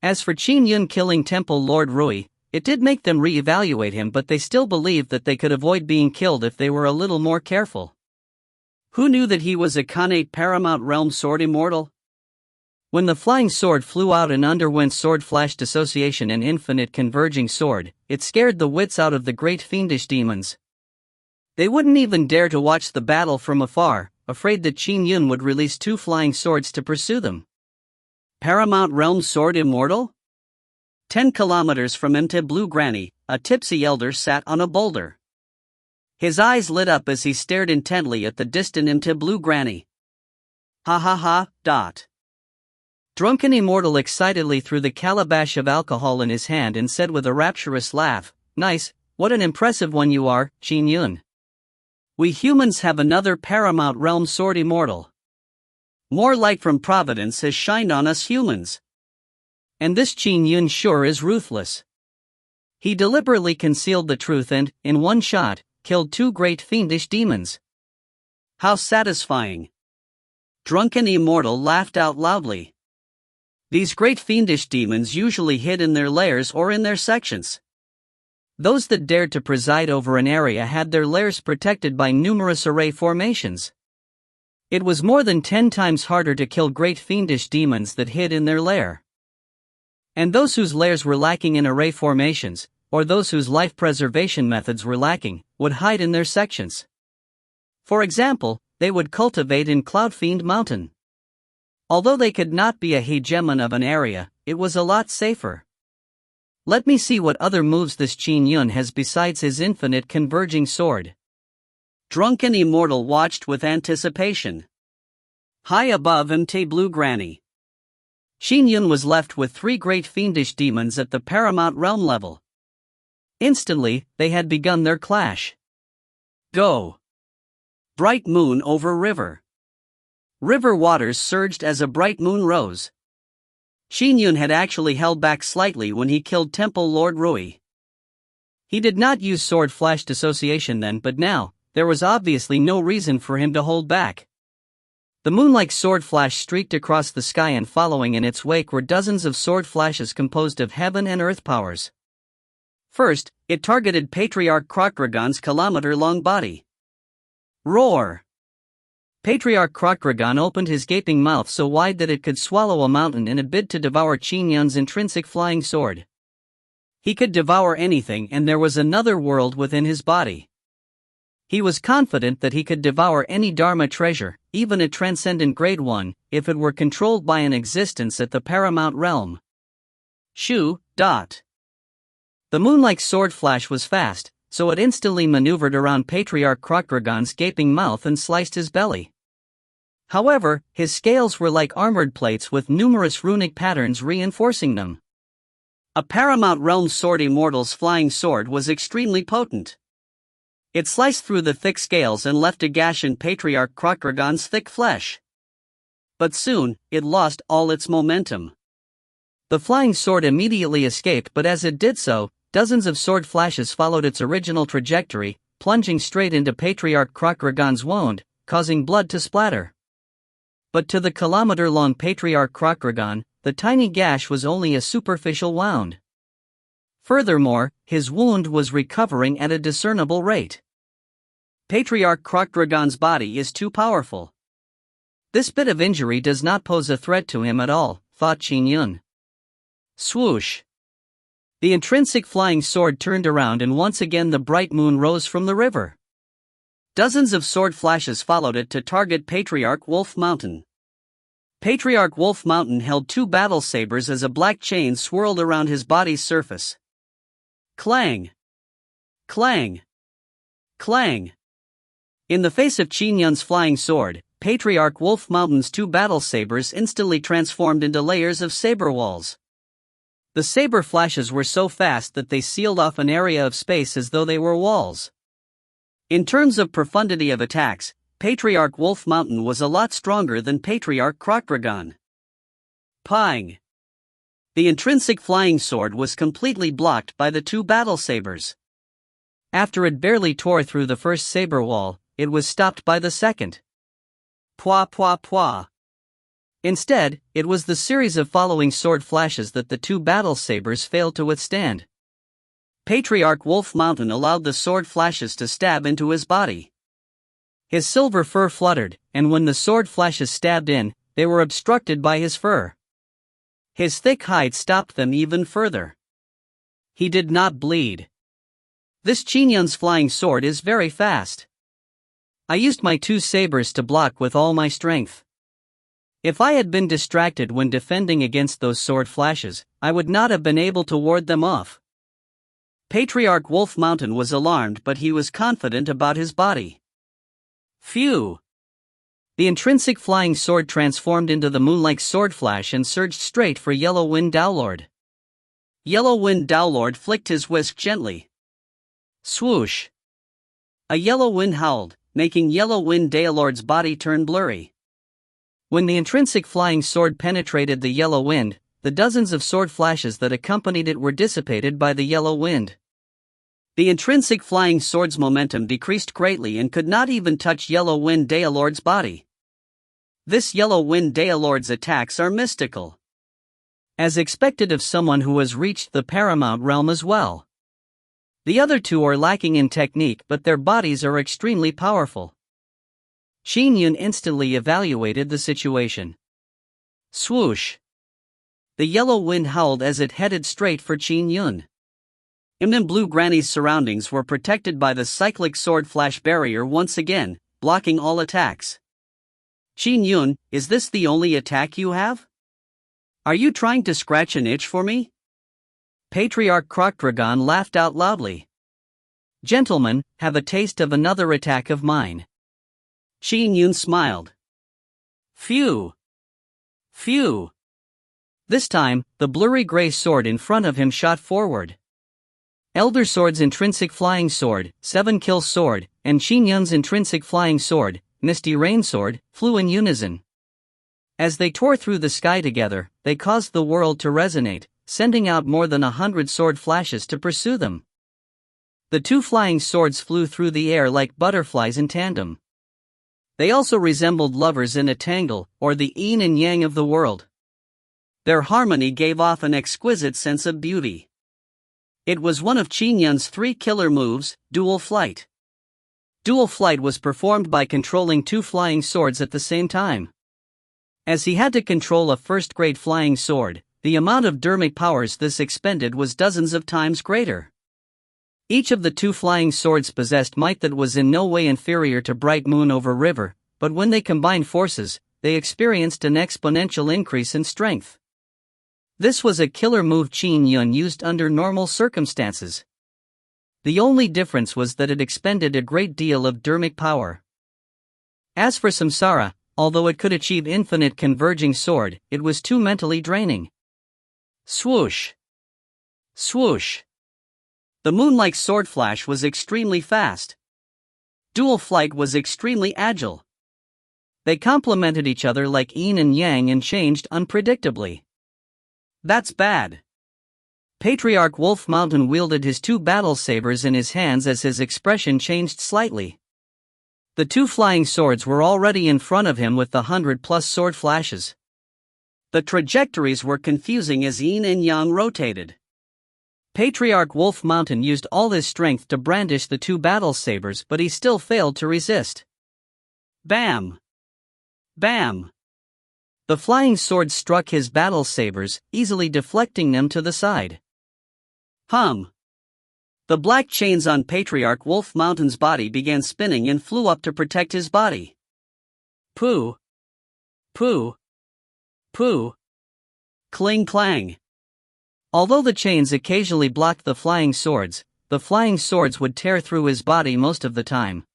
As for Qin Yun killing Temple Lord Rui, it did make them re-evaluate him, but they still believed that they could avoid being killed if they were a little more careful. Who knew that he was a Khanate Paramount Realm Sword Immortal? When the flying sword flew out and underwent Sword Flash Dissociation and Infinite Converging Sword, it scared the wits out of the great fiendish demons. They wouldn't even dare to watch the battle from afar, afraid that Qin Yun would release two flying swords to pursue them. Paramount Realm Sword Immortal? 10 kilometers from Mte Blue Granny, a tipsy elder sat on a boulder. His eyes lit up as he stared intently at the distant Mte Blue Granny. Ha ha ha, dot. Drunken Immortal excitedly threw the calabash of alcohol in his hand and said with a rapturous laugh, nice, what an impressive one you are, Qin Yun. We humans have another Paramount Realm Sword Immortal. More light from Providence has shined on us humans. And this Qin Yun sure is ruthless. He deliberately concealed the truth and, in one shot, killed two great fiendish demons. How satisfying. Drunken Immortal laughed out loudly. These great fiendish demons usually hid in their lairs or in their sections. Those that dared to preside over an area had their lairs protected by numerous array formations. It was more than 10 times harder to kill great fiendish demons that hid in their lair. And those whose lairs were lacking in array formations, or those whose life preservation methods were lacking, would hide in their sections. For example, they would cultivate in Cloudfiend Mountain. Although they could not be a hegemon of an area, it was a lot safer. Let me see what other moves this Qin Yun has besides his infinite converging sword. Drunken Immortal watched with anticipation. High above him, Blue Granny. Qin Yun was left with 3 great fiendish demons at the paramount realm level. Instantly, they had begun their clash. Go! Bright moon over river. River waters surged as a bright moon rose. Qin Yun had actually held back slightly when he killed Temple Lord Rui. He did not use sword flash dissociation then, but now, there was obviously no reason for him to hold back. The moon-like sword flash streaked across the sky, and following in its wake were dozens of sword flashes composed of heaven and earth powers. First, it targeted Patriarch Krokragon's kilometer-long body. Roar! Patriarch Krokragon opened his gaping mouth so wide that it could swallow a mountain in a bid to devour Qin Yun's intrinsic flying sword. He could devour anything, and there was another world within his body. He was confident that he could devour any Dharma treasure, even a transcendent Grade 1, if it were controlled by an existence at the paramount realm. Shoo. The moon-like sword flash was fast, so it instantly maneuvered around Patriarch Krokragon's gaping mouth and sliced his belly. However, his scales were like armored plates with numerous runic patterns reinforcing them. A paramount realm sword, Immortal's flying sword, was extremely potent. It sliced through the thick scales and left a gash in Patriarch Krokragon's thick flesh. But soon, it lost all its momentum. The flying sword immediately escaped, but as it did so, dozens of sword flashes followed its original trajectory, plunging straight into Patriarch Krokragon's wound, causing blood to splatter. But to the kilometer-long Patriarch Krokragon, the tiny gash was only a superficial wound. Furthermore, his wound was recovering at a discernible rate. Patriarch Krokragon's body is too powerful. This bit of injury does not pose a threat to him at all, thought Qin Yun. Swoosh! The intrinsic flying sword turned around, and once again the bright moon rose from the river. Dozens of sword flashes followed it to target Patriarch Wolf Mountain. Patriarch Wolf Mountain held 2 battle sabers as a black chain swirled around his body's surface. Clang! Clang! Clang! In the face of Qin Yun's flying sword, Patriarch Wolf Mountain's 2 battle sabers instantly transformed into layers of saber walls. The saber flashes were so fast that they sealed off an area of space as though they were walls. In terms of profundity of attacks, Patriarch Wolf Mountain was a lot stronger than Patriarch Krokragon. Pang! The intrinsic flying sword was completely blocked by the 2 battle sabers. After it barely tore through the first saber wall, it was stopped by the second. Pwa pwa pwa. Instead, it was the series of following sword flashes that the 2 battle sabers failed to withstand. Patriarch Wolf Mountain allowed the sword flashes to stab into his body. His silver fur fluttered, and when the sword flashes stabbed in, they were obstructed by his fur. His thick hide stopped them even further. He did not bleed. This Qin Yun's flying sword is very fast. I used my 2 sabers to block with all my strength. If I had been distracted when defending against those sword flashes, I would not have been able to ward them off. Patriarch Wolf Mountain was alarmed, but he was confident about his body. Phew! The intrinsic flying sword transformed into the moon-like sword flash and surged straight for Yellow Wind Dowlord. Yellow Wind Dowlord flicked his whisk gently. Swoosh! A yellow wind howled, making Yellow Wind Dowlord's body turn blurry. When the intrinsic flying sword penetrated the yellow wind, the dozens of sword flashes that accompanied it were dissipated by the yellow wind. The intrinsic flying sword's momentum decreased greatly and could not even touch Yellow Wind Dowlord's body. This Yellow Wind Dowlord's attacks are mystical. As expected of someone who has reached the paramount realm as well. The other 2 are lacking in technique, but their bodies are extremely powerful. Qin Yun instantly evaluated the situation. Swoosh! The yellow wind howled as it headed straight for Qin Yun. Blue Granny's surroundings were protected by the cyclic sword flash barrier once again, blocking all attacks. Qin Yun, is this the only attack you have? Are you trying to scratch an itch for me? Patriarch Crocdragon laughed out loudly. "Gentlemen, have a taste of another attack of mine." Qin Yun smiled. Phew. Phew. This time, the blurry gray sword in front of him shot forward. Elder Sword's intrinsic flying sword, 7-kill sword, and Qin Yun's intrinsic flying sword, Misty Rain sword, flew in unison. As they tore through the sky together, they caused the world to resonate, sending out more than 100 sword flashes to pursue them. The two flying swords flew through the air like butterflies in tandem. They also resembled lovers in a tangle, or the yin and yang of the world. Their harmony gave off an exquisite sense of beauty. It was one of Qin Yun's 3 killer moves, dual flight. Dual flight was performed by controlling 2 flying swords at the same time. As he had to control a first-grade flying sword, the amount of dermic powers this expended was dozens of times greater. Each of the 2 flying swords possessed might that was in no way inferior to Bright Moon over River, but when they combined forces, they experienced an exponential increase in strength. This was a killer move Qin Yun used under normal circumstances. The only difference was that it expended a great deal of dermic power. As for Samsara, although it could achieve infinite converging sword, it was too mentally draining. Swoosh. Swoosh. The moon-like sword flash was extremely fast. Dual flight was extremely agile. They complemented each other like yin and yang and changed unpredictably. That's bad. Patriarch Wolf Mountain wielded his 2 battle sabers in his hands as his expression changed slightly. The 2 flying swords were already in front of him with the 100+ sword flashes. The trajectories were confusing as yin and yang rotated. Patriarch Wolf Mountain used all his strength to brandish the 2 battle sabers, but he still failed to resist. Bam! Bam! The flying swords struck his battle sabers, easily deflecting them to the side. Hum! The black chains on Patriarch Wolf Mountain's body began spinning and flew up to protect his body. Pooh! Pooh! Pooh! Cling clang! Although the chains occasionally blocked the flying swords would tear through his body most of the time.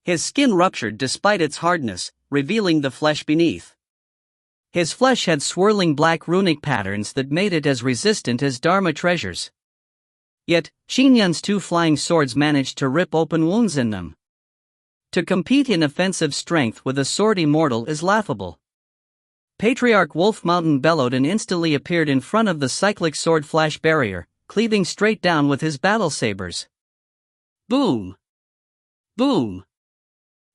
His skin ruptured despite its hardness, revealing the flesh beneath. His flesh had swirling black runic patterns that made it as resistant as Dharma treasures. Yet, Qin Yun's 2 flying swords managed to rip open wounds in them. To compete in offensive strength with a sword immortal is laughable. Patriarch Wolf Mountain bellowed and instantly appeared in front of the cyclic sword flash barrier, cleaving straight down with his battle sabers. Boom! Boom!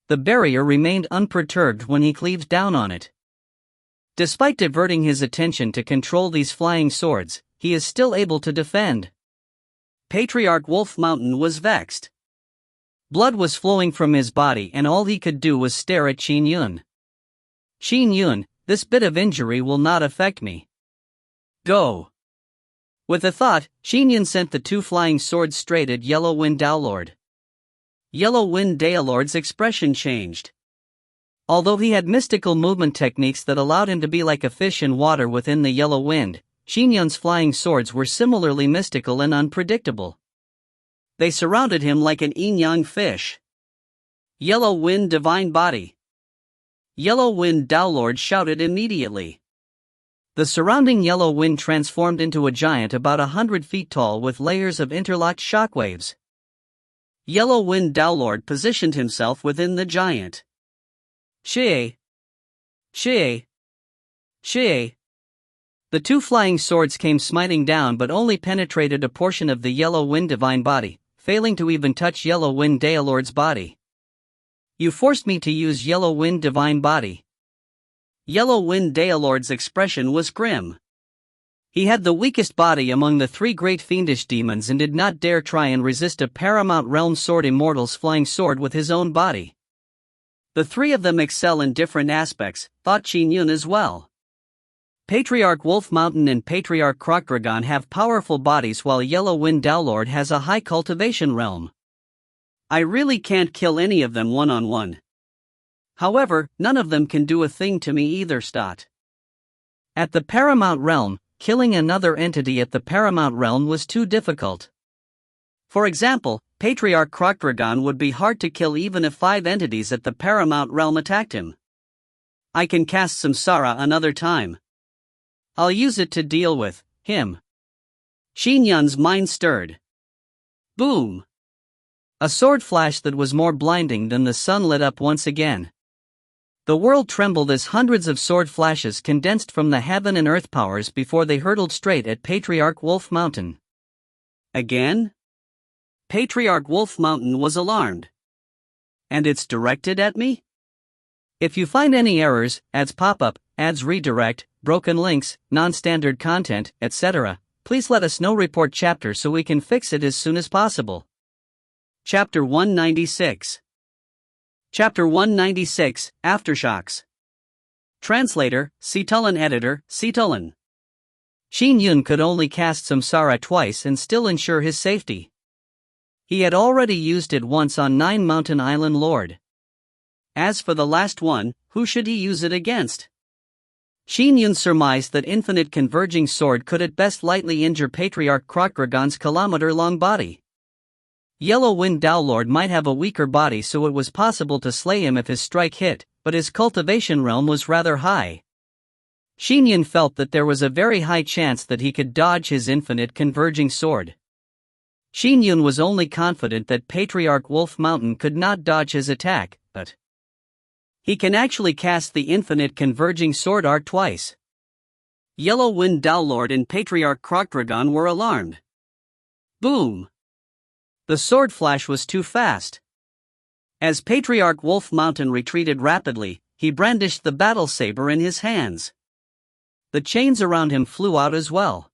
The barrier remained unperturbed when he cleaved down on it. Despite diverting his attention to control these flying swords, he is still able to defend. Patriarch Wolf Mountain was vexed. Blood was flowing from his body and all he could do was stare at Qin Yun. "Qin Yun, this bit of injury will not affect me. Go." With a thought, Qin Yun sent the 2 flying swords straight at Yellow Wind Daolord. Yellow Wind Daolord's expression changed. Although he had mystical movement techniques that allowed him to be like a fish in water within the yellow wind, Qin Yun's flying swords were similarly mystical and unpredictable. They surrounded him like an yin-yang fish. Yellow Wind Divine Body. Yellow Wind Daolord shouted immediately. The surrounding yellow wind transformed into a giant about 100 feet tall with layers of interlocked shockwaves. Yellow Wind Daolord positioned himself within the giant. Xiao! Xiao! Xiao! The 2 flying swords came smiting down but only penetrated a portion of the Yellow Wind Divine Body, failing to even touch Yellow Wind Daolord's body. "You forced me to use Yellow Wind Divine Body." Yellow Wind Daolord's expression was grim. He had the weakest body among the 3 great fiendish demons and did not dare try and resist a Paramount Realm Sword Immortal's flying sword with his own body. The 3 of them excel in different aspects, thought Qin Yun as well. Patriarch Wolf Mountain and Patriarch Crocdragon have powerful bodies while Yellow Wind Daolord has a high cultivation realm. I really can't kill any of them one-on-one. However, none of them can do a thing to me either. At the Paramount Realm, killing another entity at the paramount realm was too difficult. For example, Patriarch Krokdragon would be hard to kill even if 5 entities at the paramount realm attacked him. I can cast Samsara another time. I'll use it to deal with him. Qin Yun's mind stirred. Boom! A sword flash that was more blinding than the sun lit up once again. The world trembled as hundreds of sword flashes condensed from the heaven and earth powers before they hurtled straight at Patriarch Wolf Mountain. Again? Patriarch Wolf Mountain was alarmed. And it's directed at me? If you find any errors, ads pop-up, ads redirect, broken links, non-standard content, etc., please let us know. Report chapter so we can fix it as soon as possible. Chapter 196. Chapter 196, Aftershocks. Translator, Citulin. Editor, Citulin. Qin Yun could only cast Samsara twice and still ensure his safety. He had already used it once on 9 Mountain Island Lord. As for the last one, who should he use it against? Qin Yun surmised that Infinite Converging Sword could at best lightly injure Patriarch Krokdragon's kilometer-long body. Yellow Wind Dowlord might have a weaker body, so it was possible to slay him if his strike hit, but his cultivation realm was rather high. Qin Yun felt that there was a very high chance that he could dodge his Infinite Converging Sword. Qin Yun was only confident that Patriarch Wolf Mountain could not dodge his attack, but he can actually cast the Infinite Converging Sword art twice. Yellow Wind Dowlord and Patriarch Krokdragon were alarmed. Boom! The sword flash was too fast. As Patriarch Wolf Mountain retreated rapidly, he brandished the battle saber in his hands. The chains around him flew out as well.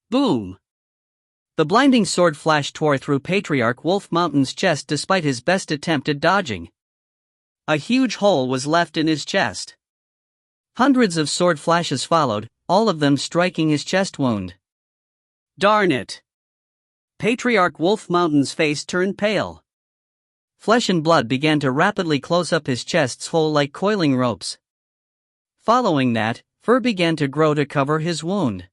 Boom! The blinding sword flash tore through Patriarch Wolf Mountain's chest despite his best attempt at dodging. A huge hole was left in his chest. Hundreds of sword flashes followed, all of them striking his chest wound. Darn it! Patriarch Wolf Mountain's face turned pale. Flesh and blood began to rapidly close up his chest's hole like coiling ropes. Following that, fur began to grow to cover his wound.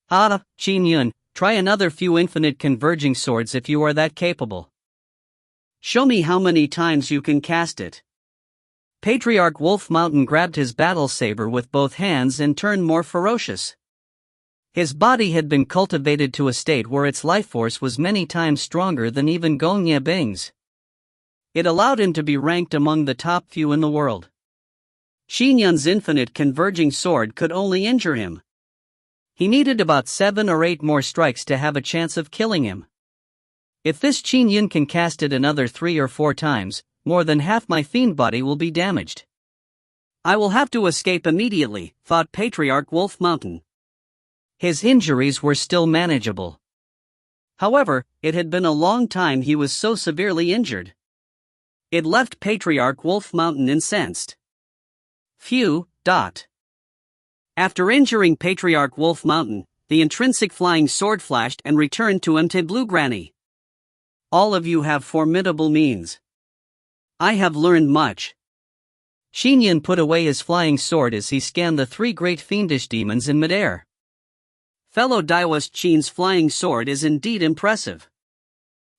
Qin Yun, try another few Infinite Converging Swords if you are that capable. Show me how many times you can cast it. Patriarch Wolf Mountain grabbed his battle saber with both hands and turned more ferocious. His body had been cultivated to a state where its life force was many times stronger than even Gong Yebing's. It allowed him to be ranked among the top few in the world. Qin Yun's Infinite Converging Sword could only injure him. He needed about 7 or 8 more strikes to have a chance of killing him. If this Qin Yun can cast it another 3 or 4 times, more than half my fiend body will be damaged. I will have to escape immediately, thought Patriarch Wolf Mountain. His injuries were still manageable. However, it had been a long time he was so severely injured. It left Patriarch Wolf Mountain incensed. Phew. After injuring Patriarch Wolf Mountain, the intrinsic flying sword flashed and returned to Mt. Blue Granny. All of you have formidable means. I have learned much. Qin Yun put away his flying sword as he scanned the 3 great fiendish demons in midair. Fellow Daiwas Qin's flying sword is indeed impressive.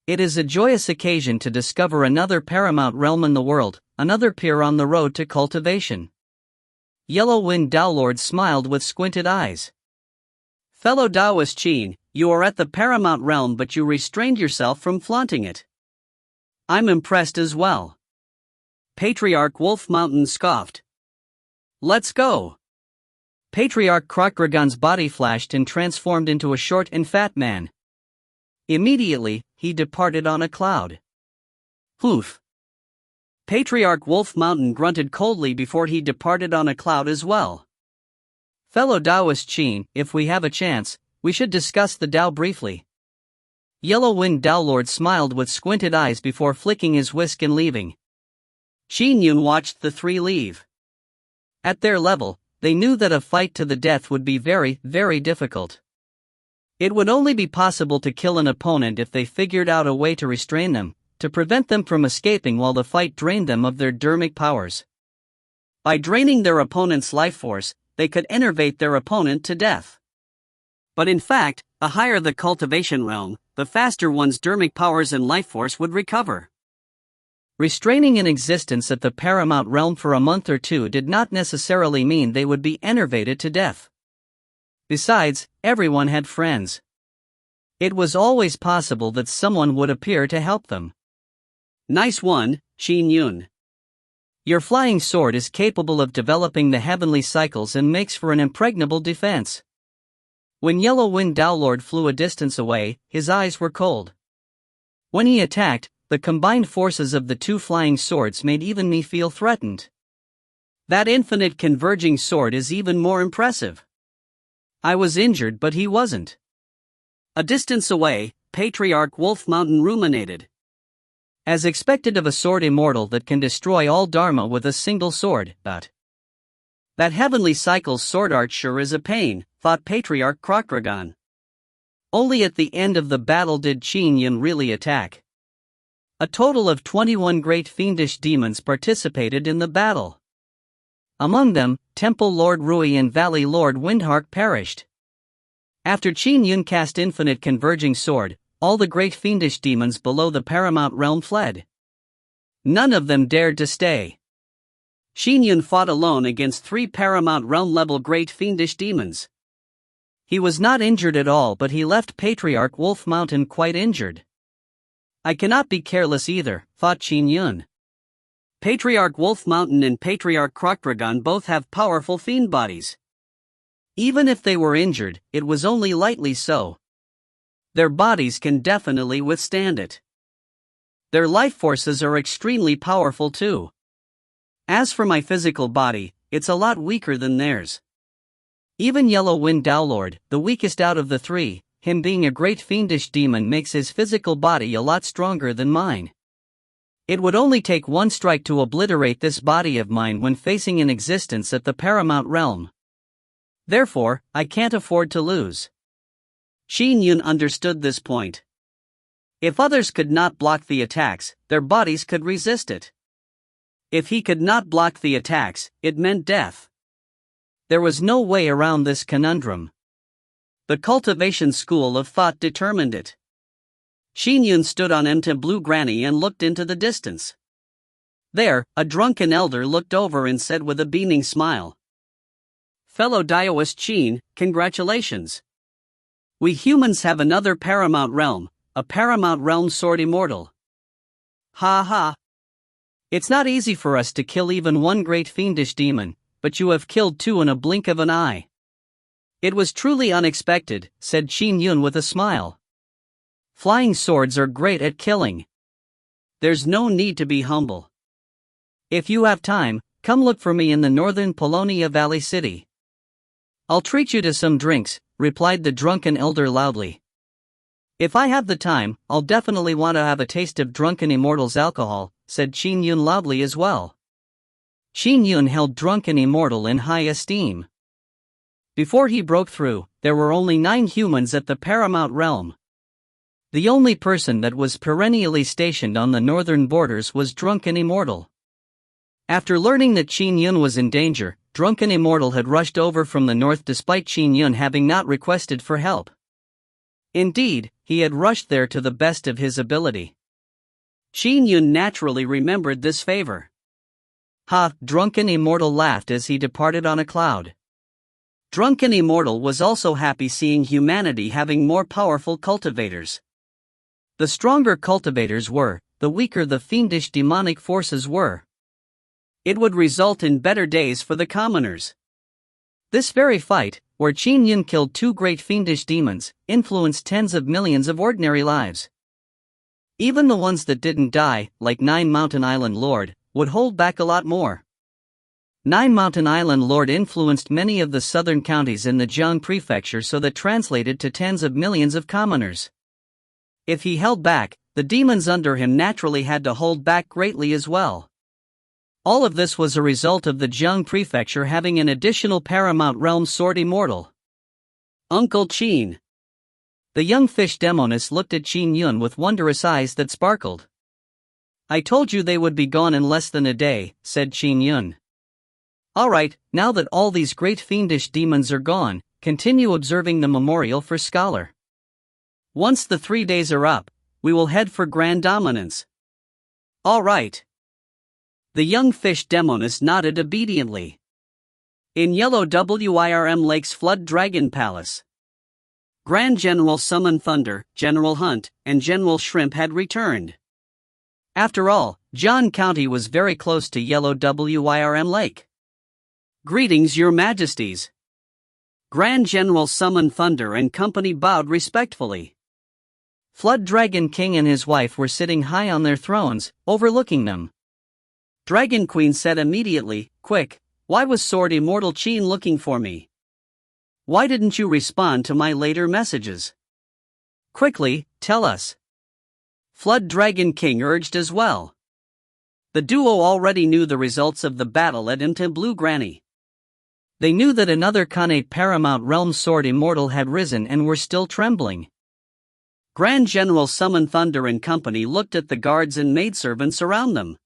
It is a joyous occasion to discover another paramount realm in the world, another peer on the road to cultivation. Yellow Wind Dowlord smiled with squinted eyes. Fellow Daiwas Qin, you are at the paramount realm but you restrained yourself from flaunting it. I'm impressed as well. Patriarch Wolf Mountain scoffed. Let's go. Patriarch Krokdragon's body flashed and transformed into a short and fat man. Immediately, he departed on a cloud. Poof! Patriarch Wolf Mountain grunted coldly before he departed on a cloud as well. Fellow Daiwas Qin, if we have a chance, we should discuss the Dao briefly. Yellow Wind Dowlord smiled with squinted eyes before flicking his whisk and leaving. Qin Yun watched the 3 leave. At their level, they knew that a fight to the death would be very, very difficult. It would only be possible to kill an opponent if they figured out a way to restrain them, to prevent them from escaping while the fight drained them of their dermic powers. By draining their opponent's life force, they could enervate their opponent to death. But in fact, the higher the cultivation realm, the faster one's dermic powers and life force would recover. Restraining an existence at the paramount realm for a month or two did not necessarily mean they would be enervated to death. Besides, everyone had friends. It was always possible that someone would appear to help them. Nice one, Qin Yun. Your flying sword is capable of developing the heavenly cycles and makes for an impregnable defense. When Yellow Wind Dowlord flew a distance away, his eyes were cold. When he attacked, the combined forces of the two flying swords made even me feel threatened. That infinite converging sword is even more impressive. I was injured, but he wasn't. A distance away, Patriarch Wolf Mountain ruminated. As expected of a sword immortal that can destroy all Dharma with a single sword, but that heavenly cycle's sword art sure is a pain, thought Patriarch Krokragon. Only at the end of the battle did Qin Yun really attack. A total of 21 great fiendish demons participated in the battle. Among them, Temple Lord Rui and Valley Lord Windhark perished. After Qin Yun cast Infinite Converging Sword, all the great fiendish demons below the paramount realm fled. None of them dared to stay. Qin Yun fought alone against 3 paramount realm-level great fiendish demons. He was not injured at all, but he left Patriarch Wolf Mountain quite injured. I cannot be careless either, thought Qin Yun. Patriarch Wolf Mountain and Patriarch Krokragon both have powerful fiend bodies. Even if they were injured, it was only lightly so. Their bodies can definitely withstand it. Their life forces are extremely powerful too. As for my physical body, it's a lot weaker than theirs. Even Yellow Wind Dowlord, the weakest out of the 3, him being a great fiendish demon, makes his physical body a lot stronger than mine. It would only take one strike to obliterate this body of mine when facing an existence at the paramount realm. Therefore, I can't afford to lose. Qin Yun understood this point. If others could not block the attacks, their bodies could resist it. If he could not block the attacks, it meant death. There was no way around this conundrum. The cultivation school of thought determined it. Qin Yun stood on Blue Granny and looked into the distance. There, a drunken elder looked over and said with a beaming smile, "Fellow Daoist Qin, congratulations. We humans have another paramount realm, a paramount realm sword immortal. Ha ha. It's not easy for us to kill even one great fiendish demon, but you have killed 2 in a blink of an eye." It was truly unexpected, said Qin Yun with a smile. Flying swords are great at killing. There's no need to be humble. If you have time, come look for me in the northern Polonia Valley City. I'll treat you to some drinks, replied the drunken elder loudly. If I have the time, I'll definitely want to have a taste of Drunken Immortal's alcohol, said Qin Yun loudly as well. Qin Yun held Drunken Immortal in high esteem. Before he broke through, there were only 9 humans at the paramount realm. The only person that was perennially stationed on the northern borders was Drunken Immortal. After learning that Qin Yun was in danger, Drunken Immortal had rushed over from the north despite Qin Yun having not requested for help. Indeed, he had rushed there to the best of his ability. Qin Yun naturally remembered this favor. Ha! Drunken Immortal laughed as he departed on a cloud. Drunken Immortal was also happy seeing humanity having more powerful cultivators. The stronger cultivators were, the weaker the fiendish demonic forces were. It would result in better days for the commoners. This very fight, where Qin Yun killed 2 great fiendish demons, influenced tens of millions of ordinary lives. Even the ones that didn't die, like 9 Mountain Island Lord, would hold back a lot more. 9 Mountain Island Lord influenced many of the southern counties in the Jiang Prefecture, so that translated to tens of millions of commoners. If he held back, the demons under him naturally had to hold back greatly as well. All of this was a result of the Jiang Prefecture having an additional paramount realm sword immortal. Uncle Qin. The young fish demoness looked at Qin Yun with wondrous eyes that sparkled. I told you they would be gone in less than a day, said Qin Yun. Alright, now that all these great fiendish demons are gone, continue observing the memorial for scholar. Once the 3 days are up, we will head for Grand Dominance. All right. The young fish demoness nodded obediently. In Yellow Wirm Lake's Flood Dragon Palace, Grand General Summon Thunder, General Hunt, and General Shrimp had returned. After all, John County was very close to Yellow Wirm Lake. Greetings, Your Majesties. Grand General Summon Thunder and company bowed respectfully. Flood Dragon King and his wife were sitting high on their thrones, overlooking them. Dragon Queen said immediately, "Quick, why was Sword Immortal Qin looking for me? Why didn't you respond to my later messages? Quickly, tell us." Flood Dragon King urged as well. The duo already knew the results of the battle at Blue Granny. They knew that another Khanate Paramount Realm Sword Immortal had risen and were still trembling. Grand General Summon Thunder and company looked at the guards and maidservants around them.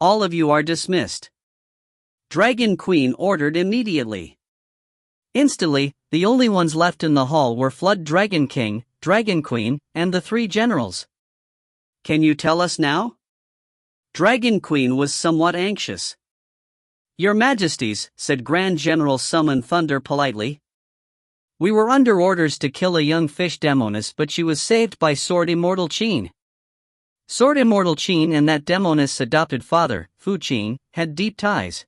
"All of you are dismissed," Dragon Queen ordered immediately. Instantly, the only ones left in the hall were Flood Dragon King, Dragon Queen, and the 3 generals. "Can you tell us now?" Dragon Queen was somewhat anxious. "Your Majesties," said Grand General Summon Thunder politely, "we were under orders to kill a young fish demoness, but she was saved by Sword Immortal Qin. Sword Immortal Qin and that demoness' adopted father, Fu Qing, had deep ties.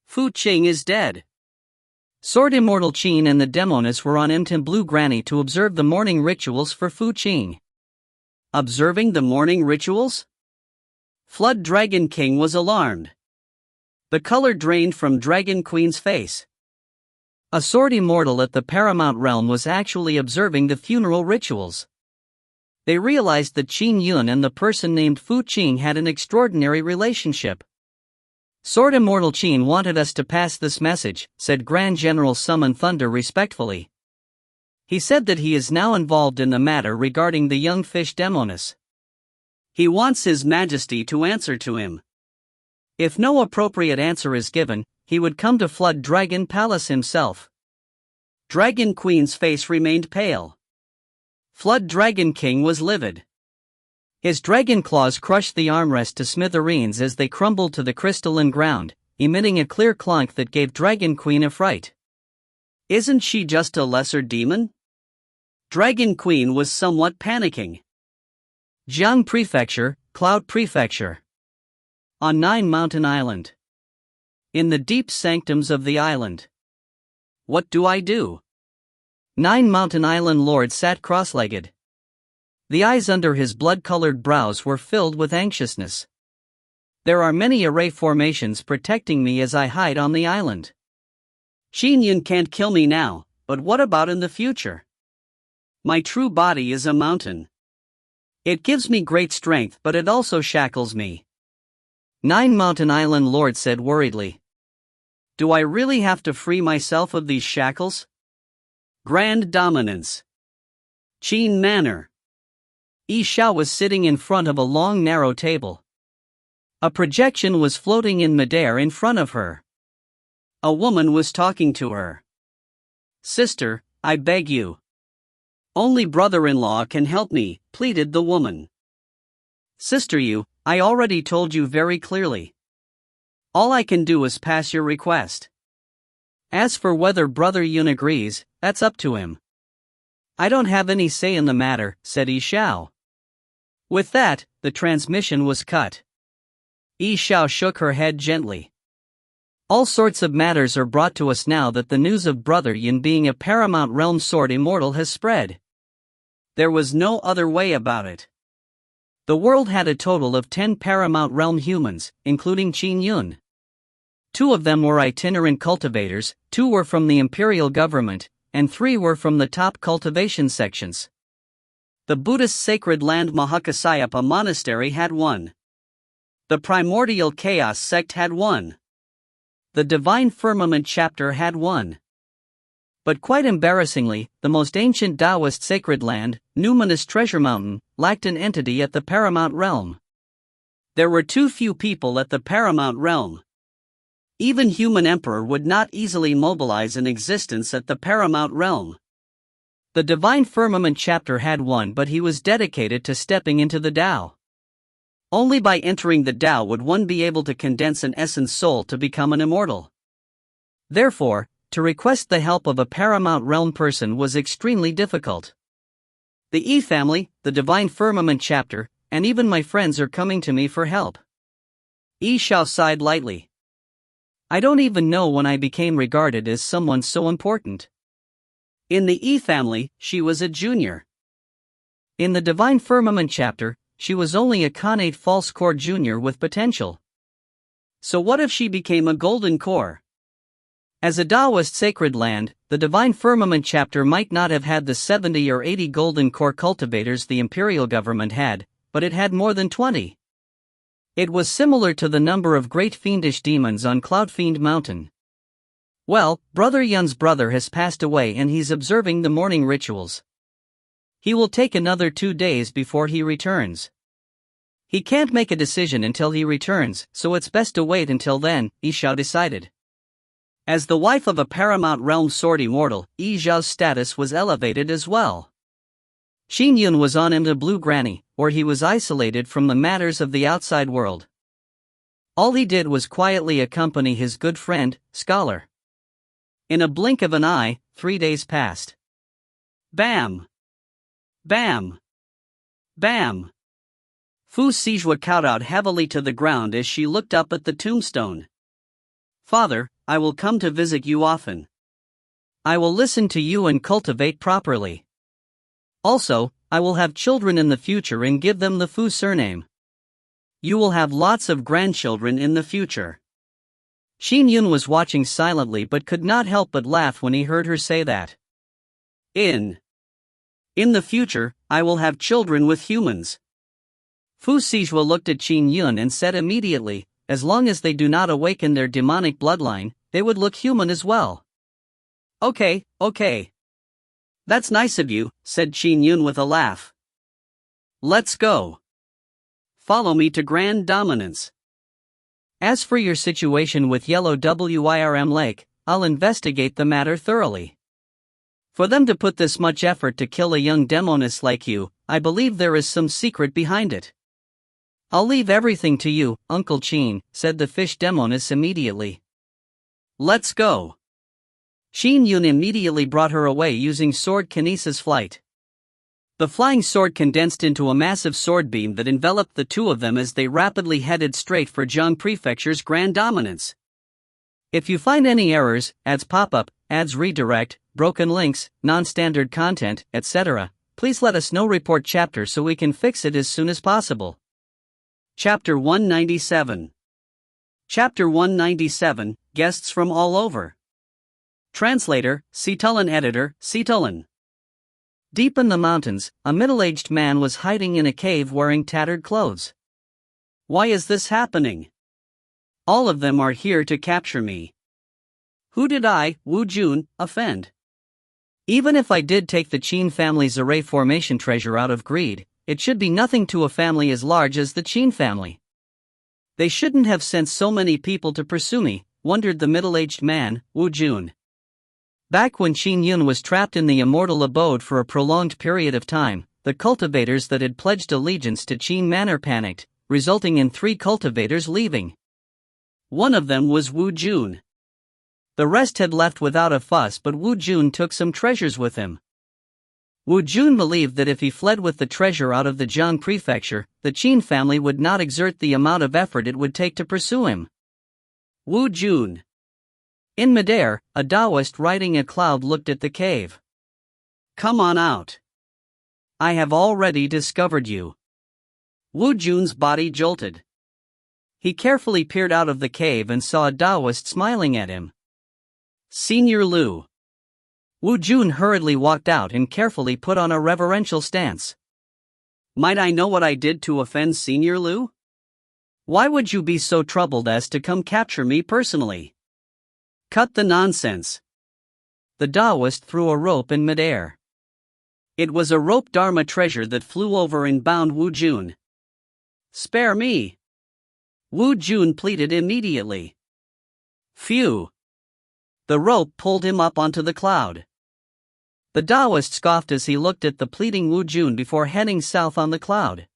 Fu Qing is dead." Sword Immortal Qin and the demoness were on Blue Granny to observe the mourning rituals for Fu Qing. Observing the mourning rituals? Flood Dragon King was alarmed. The color drained from Dragon Queen's face. A Sword Immortal at the Paramount Realm was actually observing the funeral rituals. They realized that Qin Yun and the person named Fu Qing had an extraordinary relationship. "Sword Immortal Qin wanted us to pass this message," said Grand General Summon Thunder respectfully. "He said that he is now involved in the matter regarding the young fish demoness. He wants His Majesty to answer to him. If no appropriate answer is given, he would come to Flood Dragon Palace himself." Dragon Queen's face remained pale. Flood Dragon King was livid. His dragon claws crushed the armrest to smithereens as they crumbled to the crystalline ground, emitting a clear clunk that gave Dragon Queen a fright. "Isn't she just a lesser demon?" Dragon Queen was somewhat panicking. Jiang Prefecture, Cloud Prefecture. On 9 Mountain Island. In the deep sanctums of the island. "What do I do?" 9 Mountain Island Lord sat cross-legged. The eyes under his blood-colored brows were filled with anxiousness. "There are many array formations protecting me as I hide on the island. Qin Yun can't kill me now, but what about in the future? My true body is a mountain. It gives me great strength, but it also shackles me." 9 Mountain Island Lord said worriedly. "Do I really have to free myself of these shackles?" Grand Dominance. Qin Manor. Xiao was sitting in front of a long narrow table. A projection was floating in midair in front of her. A woman was talking to her. "Sister, I beg you. Only brother-in-law can help me," pleaded the woman. "Sister Yu, I already told you very clearly. All I can do is pass your request. As for whether Brother Yun agrees, that's up to him. I don't have any say in the matter," said Xiao. With that, the transmission was cut. Xiao shook her head gently. "All sorts of matters are brought to us now that the news of Brother Yun being a Paramount Realm Sword Immortal has spread. There was no other way about it. The world had a total of 10 Paramount Realm humans, including Qin Yun. 2 of them were itinerant cultivators, 2 were from the imperial government, and 3 were from the top cultivation sections. The Buddhist sacred land Mahakasayapa monastery had 1. The primordial chaos sect had 1. The divine firmament chapter had 1. But quite embarrassingly, the most ancient Taoist sacred land, Numinous Treasure Mountain, lacked an entity at the Paramount Realm. There were too few people at the Paramount Realm. Even human emperor would not easily mobilize an existence at the paramount realm. The Divine Firmament chapter had one, but he was dedicated to stepping into the Tao. Only by entering the Tao would one be able to condense an essence soul to become an immortal. Therefore, to request the help of a paramount realm person was extremely difficult. The E family, the Divine Firmament chapter, and even my friends are coming to me for help. Xiao sighed lightly. I don't even know when I became regarded as someone so important. In the E family, she was a junior. In the Divine Firmament chapter, she was only a Khanate false core junior with potential. So what if she became a golden core? As a Taoist sacred land, the Divine Firmament chapter might not have had the 70 or 80 golden core cultivators the imperial government had, but it had more than 20. It was similar to the number of great fiendish demons on Cloudfiend Mountain. Well, Brother Yun's brother has passed away and he's observing the morning rituals. He will take another 2 days before he returns. He can't make a decision until he returns, so it's best to wait until then, Xiao decided. As the wife of a paramount realm sword immortal, Xiao's status was elevated as well. Qin Yun was on him to Blue Granny, where he was isolated from the matters of the outside world. All he did was quietly accompany his good friend, Scholar. In a blink of an eye, 3 days passed. Bam! Bam! Bam! Fu Sijua kowtowed heavily to the ground as she looked up at the tombstone. Father, I will come to visit you often. I will listen to you and cultivate properly. Also, I will have children in the future and give them the Fu surname. You will have lots of grandchildren in the future. Qin Yun was watching silently but could not help but laugh when he heard her say that. In the future, I will have children with humans. Fu Sijua looked at Qin Yun and said immediately, as long as they do not awaken their demonic bloodline, they would look human as well. Okay. That's nice of you, said Qin Yun with a laugh. Let's go. Follow me to Grand Dominance. As for your situation with Yellow Wirm Lake, I'll investigate the matter thoroughly. For them to put this much effort to kill a young demoness like you, I believe there is some secret behind it. I'll leave everything to you, Uncle Qin, said the fish demoness immediately. Let's go. Qin Yun immediately brought her away using sword kinesis flight. The flying sword condensed into a massive sword beam that enveloped the two of them as they rapidly headed straight for Zhang Prefecture's Grand Dominance. If you find any errors, ads pop-up, ads redirect, broken links, non-standard content, etc., please let us know. Report chapter so we can fix it as soon as possible. Chapter 197. Chapter 197, Guests from all over. Translator, Citulin. Editor, Citulin. Deep in the mountains, a middle-aged man was hiding in a cave wearing tattered clothes. Why is this happening? All of them are here to capture me. Who did I, Wu Jun, offend? Even if I did take the Qin family's array formation treasure out of greed, it should be nothing to a family as large as the Qin family. They shouldn't have sent so many people to pursue me, wondered the middle-aged man, Wu Jun. Back when Qin Yun was trapped in the immortal abode for a prolonged period of time, the cultivators that had pledged allegiance to Qin Manor panicked, resulting in 3 cultivators leaving. One of them was Wu Jun. The rest had left without a fuss, but Wu Jun took some treasures with him. Wu Jun believed that if he fled with the treasure out of the Zhang Prefecture, the Qin family would not exert the amount of effort it would take to pursue him. Wu Jun. In midair, a Taoist riding a cloud looked at the cave. Come on out. I have already discovered you. Wu Jun's body jolted. He carefully peered out of the cave and saw a Taoist smiling at him. Senior Lu. Wu Jun hurriedly walked out and carefully put on a reverential stance. Might I know what I did to offend Senior Lu? Why would you be so troubled as to come capture me personally? Cut the nonsense. The Taoist threw a rope in midair. It was a rope Dharma treasure that flew over and bound Wu Jun. Spare me. Wu Jun pleaded immediately. Phew! The rope pulled him up onto the cloud. The Taoist scoffed as he looked at the pleading Wu Jun before heading south on the cloud.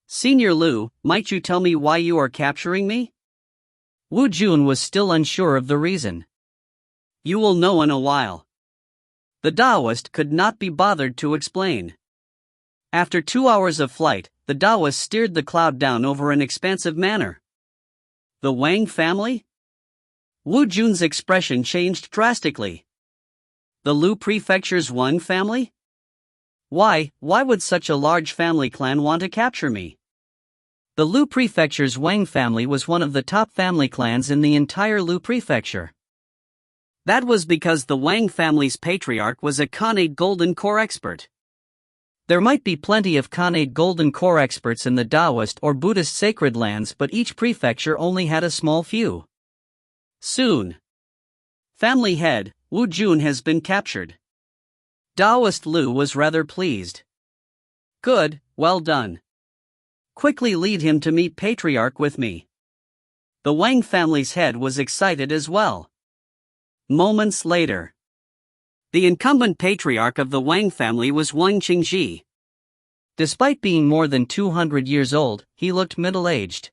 Senior Lu, might you tell me why you are capturing me? Wu Jun was still unsure of the reason. You will know in a while. The Taoist could not be bothered to explain. After 2 hours of flight, the Taoist steered the cloud down over an expansive manner. The Wang family? Wu Jun's expression changed drastically. The Lu Prefecture's Wang family? Why would such a large family clan want to capture me? The Lu Prefecture's Wang family was one of the top family clans in the entire Lu Prefecture. That was because the Wang family's patriarch was a Khanate Golden Core expert. There might be plenty of Khanate Golden Core experts in the Taoist or Buddhist sacred lands, but each prefecture only had a small few. Soon. Family head, Wu Jun has been captured. Taoist Lu was rather pleased. Good, well done. Quickly lead him to meet Patriarch with me. The Wang family's head was excited as well. Moments later. The incumbent patriarch of the Wang family was Wang Qingji. Despite being more than 200 years old, he looked middle-aged.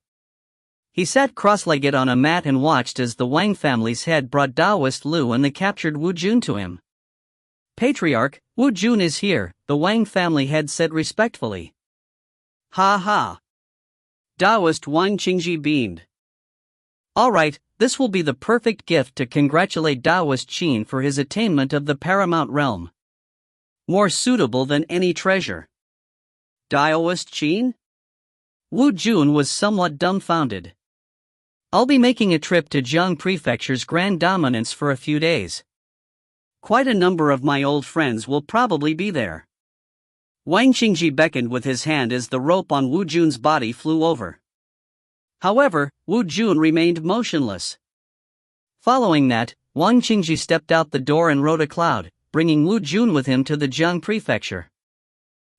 He sat cross-legged on a mat and watched as the Wang family's head brought Taoist Lu and the captured Wu Jun to him. Patriarch, Wu Jun is here, the Wang family head said respectfully. Ha ha. Taoist Wang Qingji beamed. Alright, this will be the perfect gift to congratulate Taoist Qin for his attainment of the paramount realm. More suitable than any treasure. Taoist Qin? Wu Jun was somewhat dumbfounded. I'll be making a trip to Jiang Prefecture's Grand Dominance for a few days. Quite a number of my old friends will probably be there. Wang Qingji beckoned with his hand as the rope on Wu Jun's body flew over. However, Wu Jun remained motionless. Following that, Wang Qingji stepped out the door and rode a cloud, bringing Wu Jun with him to the Jiang Prefecture.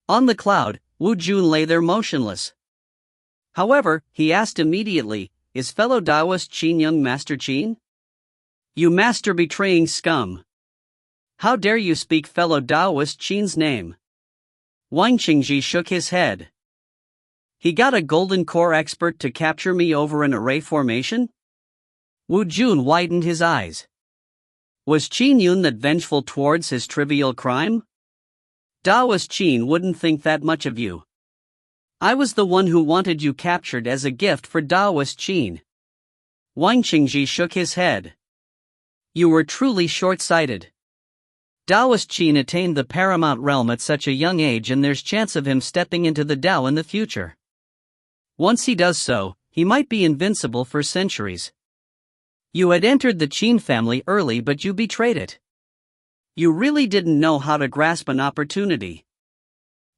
On the cloud, Wu Jun lay there motionless. However, he asked immediately, is fellow Taoist Qin Yun Master Qin? You master-betraying scum! How dare you speak fellow Taoist Qin's name? Wang Qingji shook his head. He got a golden core expert to capture me over an array formation? Wu Jun widened his eyes. Was Qin Yun that vengeful towards his trivial crime? Taoist Qin wouldn't think that much of you. I was the one who wanted you captured as a gift for Taoist Qin. Wang Qingji shook his head. You were truly short-sighted. Taoist Qin attained the paramount realm at such a young age, and there's chance of him stepping into the Tao in the future. Once he does so, he might be invincible for centuries. You had entered the Qin family early, but you betrayed it. You really didn't know how to grasp an opportunity.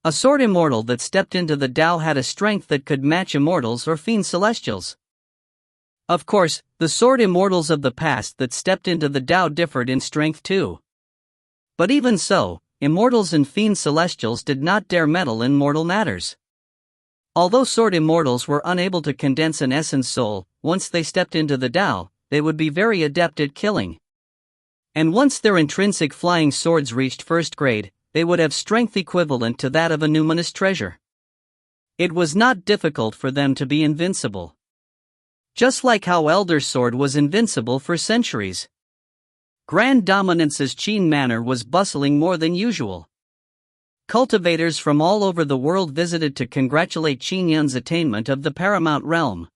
A sword immortal that stepped into the Tao had a strength that could match immortals or fiend celestials. Of course, the sword immortals of the past that stepped into the Tao differed in strength too. But even so, immortals and fiend celestials did not dare meddle in mortal matters. Although sword immortals were unable to condense an essence soul, once they stepped into the Tao, they would be very adept at killing. And once their intrinsic flying swords reached first grade, they would have strength equivalent to that of a numinous treasure. It was not difficult for them to be invincible. Just like how Elder Sword was invincible for centuries. Grand Dominance's Qin Manor was bustling more than usual. Cultivators from all over the world visited to congratulate Qin Yun's attainment of the paramount realm.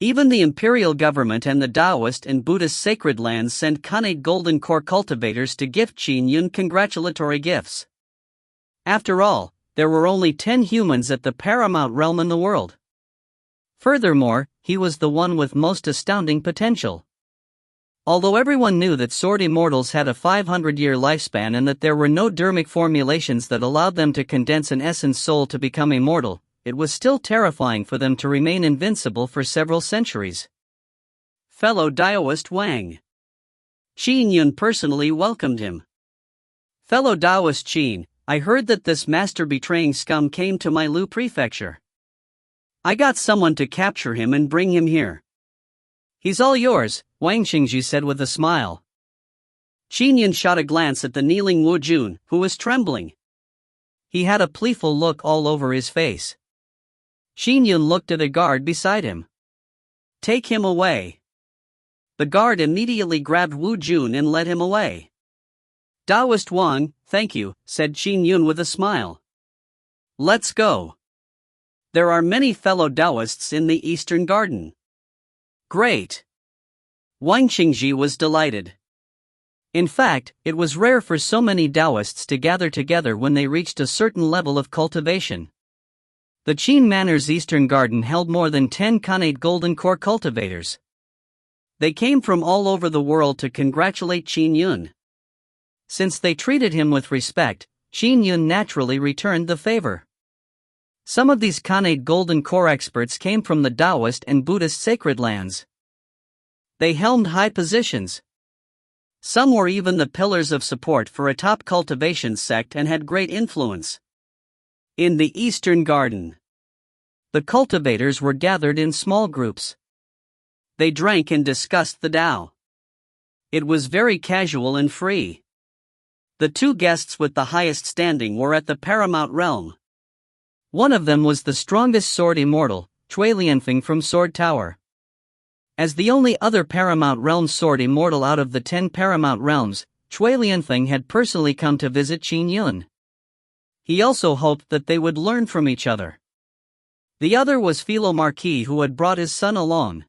Even the imperial government and the Taoist and Buddhist sacred lands sent Khanate Golden Core cultivators to gift Qin Yun congratulatory gifts. After all, there were only 10 humans at the paramount realm in the world. Furthermore, he was the one with most astounding potential. Although everyone knew that sword immortals had a 500-year lifespan and that there were no dermic formulations that allowed them to condense an essence soul to become immortal, it was still terrifying for them to remain invincible for several centuries. Fellow Taoist Wang. Qin Yun personally welcomed him. Fellow Taoist Qin, I heard that this master-betraying scum came to my Lu prefecture. I got someone to capture him and bring him here. He's all yours, Wang Xingji said with a smile. Qin Yun shot a glance at the kneeling Wu Jun, who was trembling. He had a playful look all over his face. Qin Yun looked at a guard beside him. Take him away. The guard immediately grabbed Wu Jun and led him away. Taoist Wang, thank you, said Qin Yun with a smile. Let's go. There are many fellow Taoists in the Eastern Garden. Great. Wang Xingji was delighted. In fact, it was rare for so many Taoists to gather together when they reached a certain level of cultivation. The Qin Manor's Eastern Garden held more than 10 Khanate Golden Core cultivators. They came from all over the world to congratulate Qin Yun. Since they treated him with respect, Qin Yun naturally returned the favor. Some of these Khanate Golden Core experts came from the Taoist and Buddhist sacred lands. They held high positions. Some were even the pillars of support for a top cultivation sect and had great influence. In the Eastern Garden, the cultivators were gathered in small groups. They drank and discussed the Tao. It was very casual and free. The two guests with the highest standing were at the paramount realm. One of them was the strongest sword immortal, Cui Lianfeng from Sword Tower. As the only other paramount realm sword immortal out of the 10 paramount realms, Cui Lianfeng had personally come to visit Qin Yun. He also hoped that they would learn from each other. The other was Philo Marquis, who had brought his son along.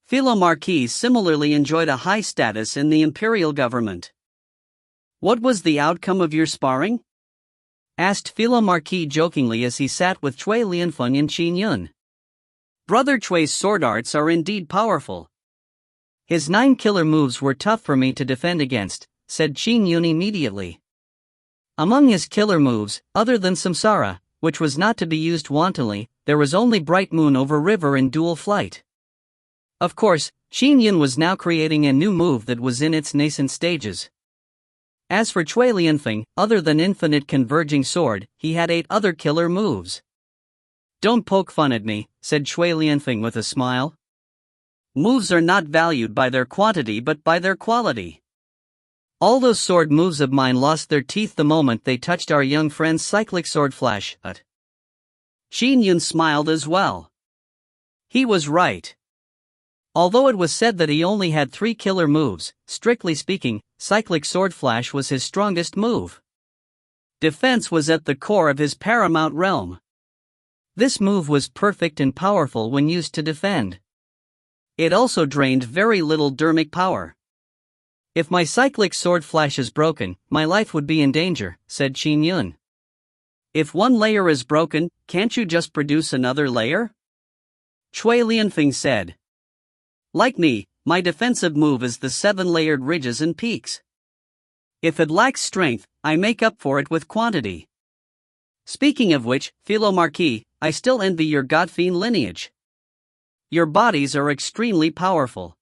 Philo Marquis similarly enjoyed a high status in the imperial government. What was the outcome of your sparring? Asked Philo Marquis jokingly as he sat with Cui Lianfeng and Qin Yun. Brother Chui's sword arts are indeed powerful. His 9 killer moves were tough for me to defend against, said Qin Yun immediately. Among his killer moves, other than Samsara, which was not to be used wantonly, there was only Bright Moon over River and Dual Flight. Of course, Qin Yun was now creating a new move that was in its nascent stages. As for Cui Lianfeng, other than Infinite Converging Sword, he had 8 other killer moves. Don't poke fun at me, said Cui Lianfeng with a smile. Moves are not valued by their quantity but by their quality. All those sword moves of mine lost their teeth the moment they touched our young friend's cyclic sword flash. Qin Yun smiled as well. He was right. Although it was said that he only had 3 killer moves, strictly speaking, cyclic sword flash was his strongest move. Defense was at the core of his paramount realm. This move was perfect and powerful when used to defend. It also drained very little dermic power. If my cyclic sword flash is broken, my life would be in danger, said Qin Yun. If one layer is broken, can't you just produce another layer? Cui Lianfeng said. Like me, my defensive move is the 7-layered ridges and peaks. If it lacks strength, I make up for it with quantity. Speaking of which, Philo Marquis, I still envy your Godfiend lineage. Your bodies are extremely powerful.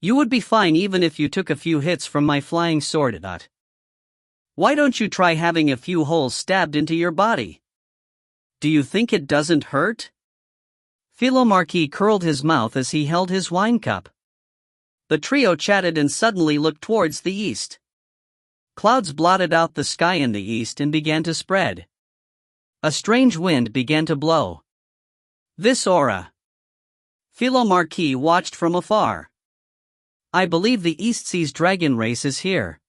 You would be fine even if you took a few hits from my flying sword. Why don't you try having a few holes stabbed into your body? Do you think it doesn't hurt? Philo Marquis curled his mouth as he held his wine cup. The trio chatted and suddenly looked towards the east. Clouds blotted out the sky in the east and began to spread. A strange wind began to blow. This aura. Philo Marquis watched from afar. I believe the East Seas dragon race is here.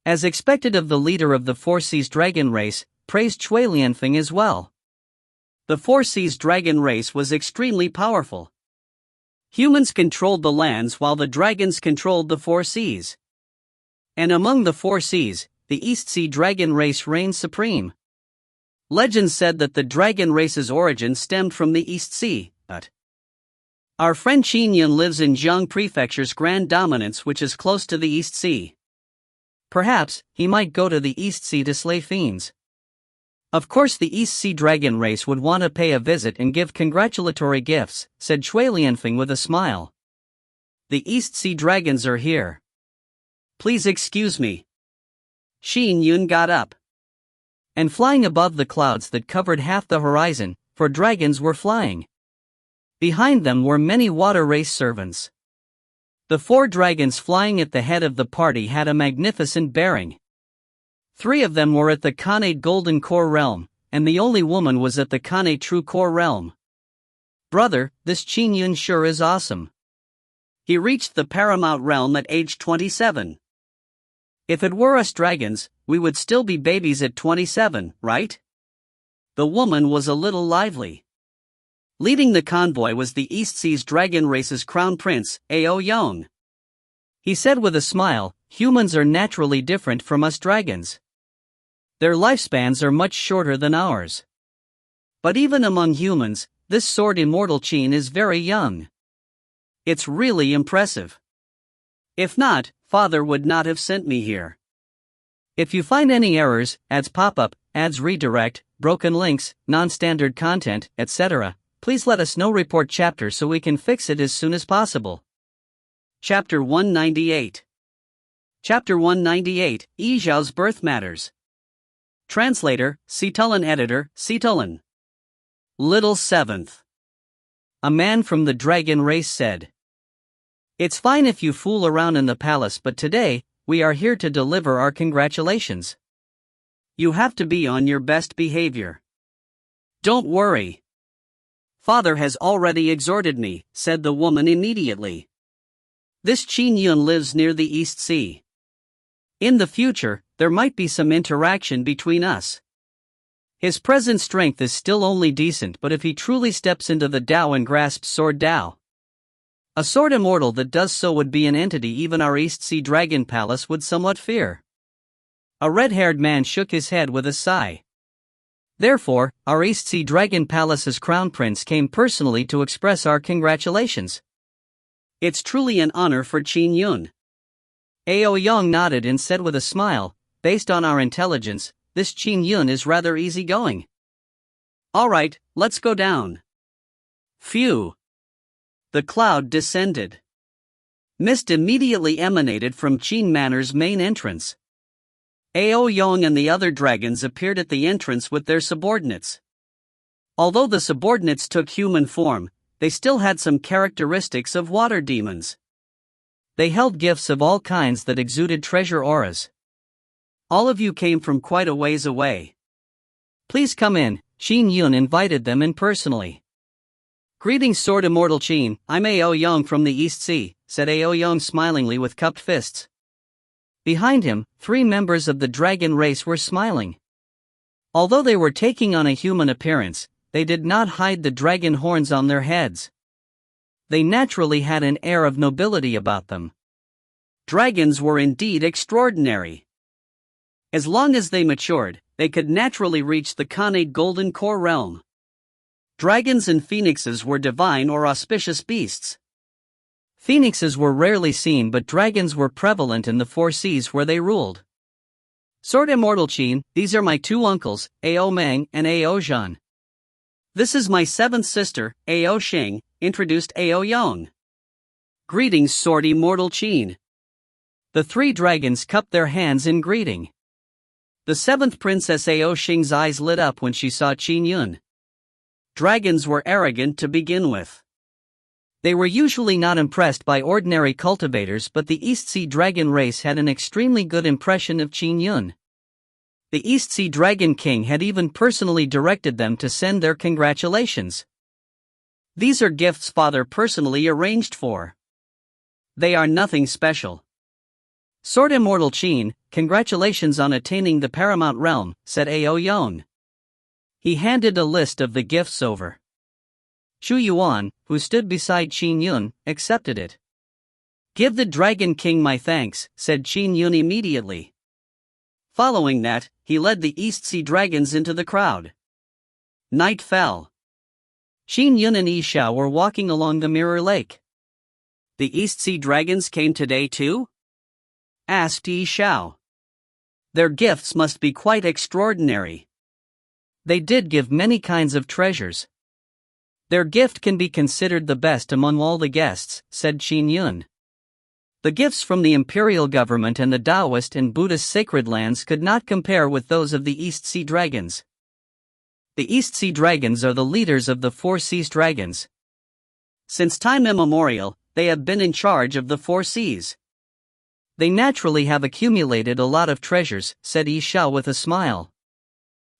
As expected of the leader of the Four Seas dragon race, praised Cui Lianfeng as well. The Four Seas dragon race was extremely powerful. Humans controlled the lands while the dragons controlled the Four Seas. And among the Four Seas, the East Sea dragon race reigned supreme. Legend said that the dragon race's origin stemmed from the East Sea, but our friend Qin Yun lives in Jiang Prefecture's Grand Dominance, which is close to the East Sea. Perhaps he might go to the East Sea to slay fiends. Of course the East Sea dragon race would want to pay a visit and give congratulatory gifts, said Cui Lianfeng with a smile. The East Sea dragons are here. Please excuse me. Qin Yun got up. And flying above the clouds that covered half the horizon, for dragons were flying. Behind them were many water race servants. The 4 dragons flying at the head of the party had a magnificent bearing. 3 of them were at the Khanate Golden Core realm, and the only woman was at the Khanate True Core realm. Brother, this Qin Yun sure is awesome. He reached the paramount realm at age 27. If it were us dragons, we would still be babies at 27, right? The woman was a little lively. Leading the convoy was the East Sea's dragon race's crown prince, Xiao. He said with a smile, humans are naturally different from us dragons. Their lifespans are much shorter than ours. But even among humans, this sword immortal Qin is very young. It's really impressive. If not, Father would not have sent me here. If you find any errors, ads pop up, ads redirect, broken links, non-standard content, etc., please let us know. Report chapter so we can fix it as soon as possible. Chapter 198. Chapter 198, Xiao's Birth Matters. Translator, Citullin. Editor, Citullin. Little 7th. A man from the dragon race said, "It's fine if you fool around in the palace, but today, we are here to deliver our congratulations. You have to be on your best behavior. Don't worry. Father has already exhorted me," said the woman immediately. "This Qin Yun lives near the East Sea. In the future, there might be some interaction between us. His present strength is still only decent, but if he truly steps into the Tao and grasps Sword Tao, a sword immortal that does so would be an entity even our East Sea Dragon Palace would somewhat fear." A red-haired man shook his head with a sigh. "Therefore, our East Sea Dragon Palace's crown prince came personally to express our congratulations." "It's truly an honor for Qin Yun." Xiao nodded and said with a smile, "Based on our intelligence, this Qin Yun is rather easygoing." "All right, let's go down." Phew. The cloud descended. Mist immediately emanated from Qin Manor's main entrance. Xiao and the other dragons appeared at the entrance with their subordinates. Although the subordinates took human form, they still had some characteristics of water demons. They held gifts of all kinds that exuded treasure auras. "All of you came from quite a ways away. Please come in," Qin Yun invited them in personally. "Greetings, Sword Immortal Qin, I'm Xiao from the East Sea," said Xiao smilingly with cupped fists. Behind him, 3 members of the dragon race were smiling. Although they were taking on a human appearance, they did not hide the dragon horns on their heads. They naturally had an air of nobility about them. Dragons were indeed extraordinary. As long as they matured, they could naturally reach the Khanate Golden Core realm. Dragons and phoenixes were divine or auspicious beasts. Phoenixes were rarely seen, but dragons were prevalent in the 4 seas where they ruled. "Sword Immortal Qin, these are my 2 uncles, Ao Meng and Ao Zhan. This is my 7th sister, Ao Xing," introduced Ao. "Greetings, Sword Immortal Qin." The 3 dragons cupped their hands in greeting. The 7th Princess Ao Xing's eyes lit up when she saw Qin Yun. Dragons were arrogant to begin with. They were usually not impressed by ordinary cultivators, but the East Sea Dragon race had an extremely good impression of Qin Yun. The East Sea Dragon King had even personally directed them to send their congratulations. "These are gifts Father personally arranged for. They are nothing special." "Sword Immortal Qin, congratulations on attaining the paramount realm," said Ao. He handed a list of the gifts over. Xu Yuan, who stood beside Qin Yun, accepted it. "Give the Dragon King my thanks," said Qin Yun immediately. Following that, he led the East Sea Dragons into the crowd. Night fell. Qin Yun and Xiao were walking along the Mirror Lake. "The East Sea Dragons came today too?" asked Xiao. "Their gifts must be quite extraordinary." "They did give many kinds of treasures. Their gift can be considered the best among all the guests," said Qin Yun. "The gifts from the imperial government and the Taoist and Buddhist sacred lands could not compare with those of the East Sea Dragons. The East Sea Dragons are the leaders of the 4 Seas Dragons. Since time immemorial, they have been in charge of the 4 seas. They naturally have accumulated a lot of treasures, said Xiao with a smile.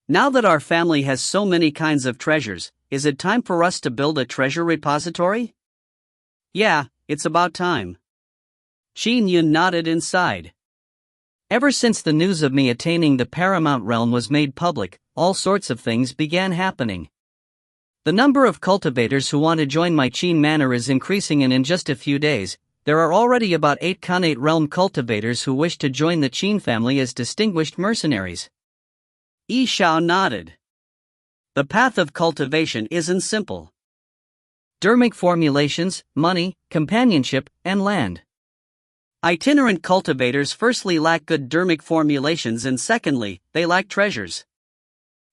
Now that our family has so many kinds of treasures, is it time for us to build a treasure repository? Yeah, it's about time. Qin Yun nodded inside. Ever since the news of me attaining the paramount realm was made public, all sorts of things began happening. The number of cultivators who want to join my Qin manor is increasing, and in just a few days, there are already about 8 Khanate realm cultivators who wish to join the Qin family as distinguished mercenaries. Xiao nodded. The path of cultivation isn't simple. Dermic formulations, money, companionship, and land. Itinerant cultivators firstly lack good dermic formulations, and secondly, they lack treasures.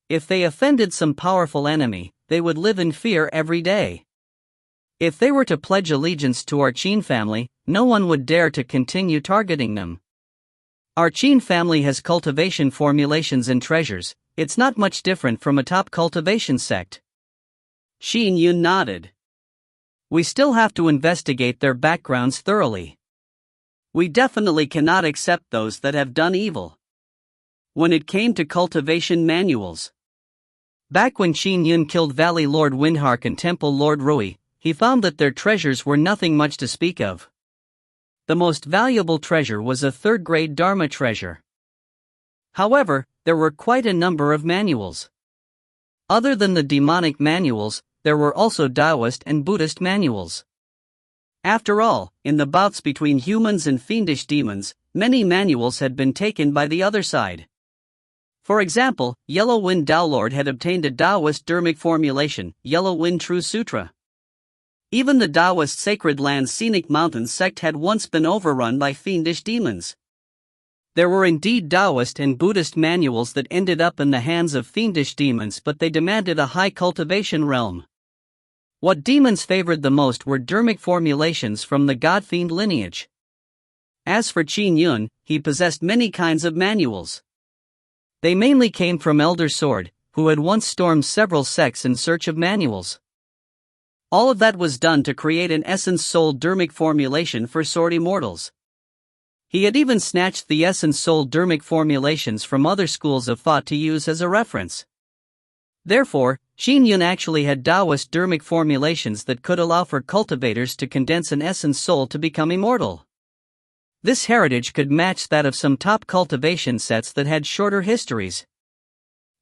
If they offended some powerful enemy, they would live in fear every day. If they were to pledge allegiance to our Qin family, no one would dare to continue targeting them. Our Qin family has cultivation formulations and treasures. It's not much different from a top cultivation sect. Qin Yun nodded. We still have to investigate their backgrounds thoroughly. We definitely cannot accept those that have done evil. When it came to cultivation manuals, back when Qin Yun killed Valley Lord Windhark and Temple Lord Rui, he found that their treasures were nothing much to speak of. The most valuable treasure was a 3rd-grade Dharma treasure. However, there were quite a number of manuals. Other than the demonic manuals, there were also Taoist and Buddhist manuals. After all, in the bouts between humans and fiendish demons, many manuals had been taken by the other side. For example, Yellow Wind Daolord had obtained a Taoist dermic formulation, Yellow Wind True Sutra. Even the Taoist Sacred Land Scenic Mountains sect had once been overrun by fiendish demons. There were indeed Taoist and Buddhist manuals that ended up in the hands of fiendish demons, but they demanded a high cultivation realm. What demons favored the most were dermic formulations from the god-fiend lineage. As for Qin Yun, he possessed many kinds of manuals. They mainly came from Elder Sword, who had once stormed several sects in search of manuals. All of that was done to create an Essence Soul dermic formulation for sword immortals. He had even snatched the Essence Soul dermic formulations from other schools of thought to use as a reference. Therefore, Qin Yun actually had Taoist dermic formulations that could allow for cultivators to condense an essence soul to become immortal. This heritage could match that of some top cultivation sets that had shorter histories.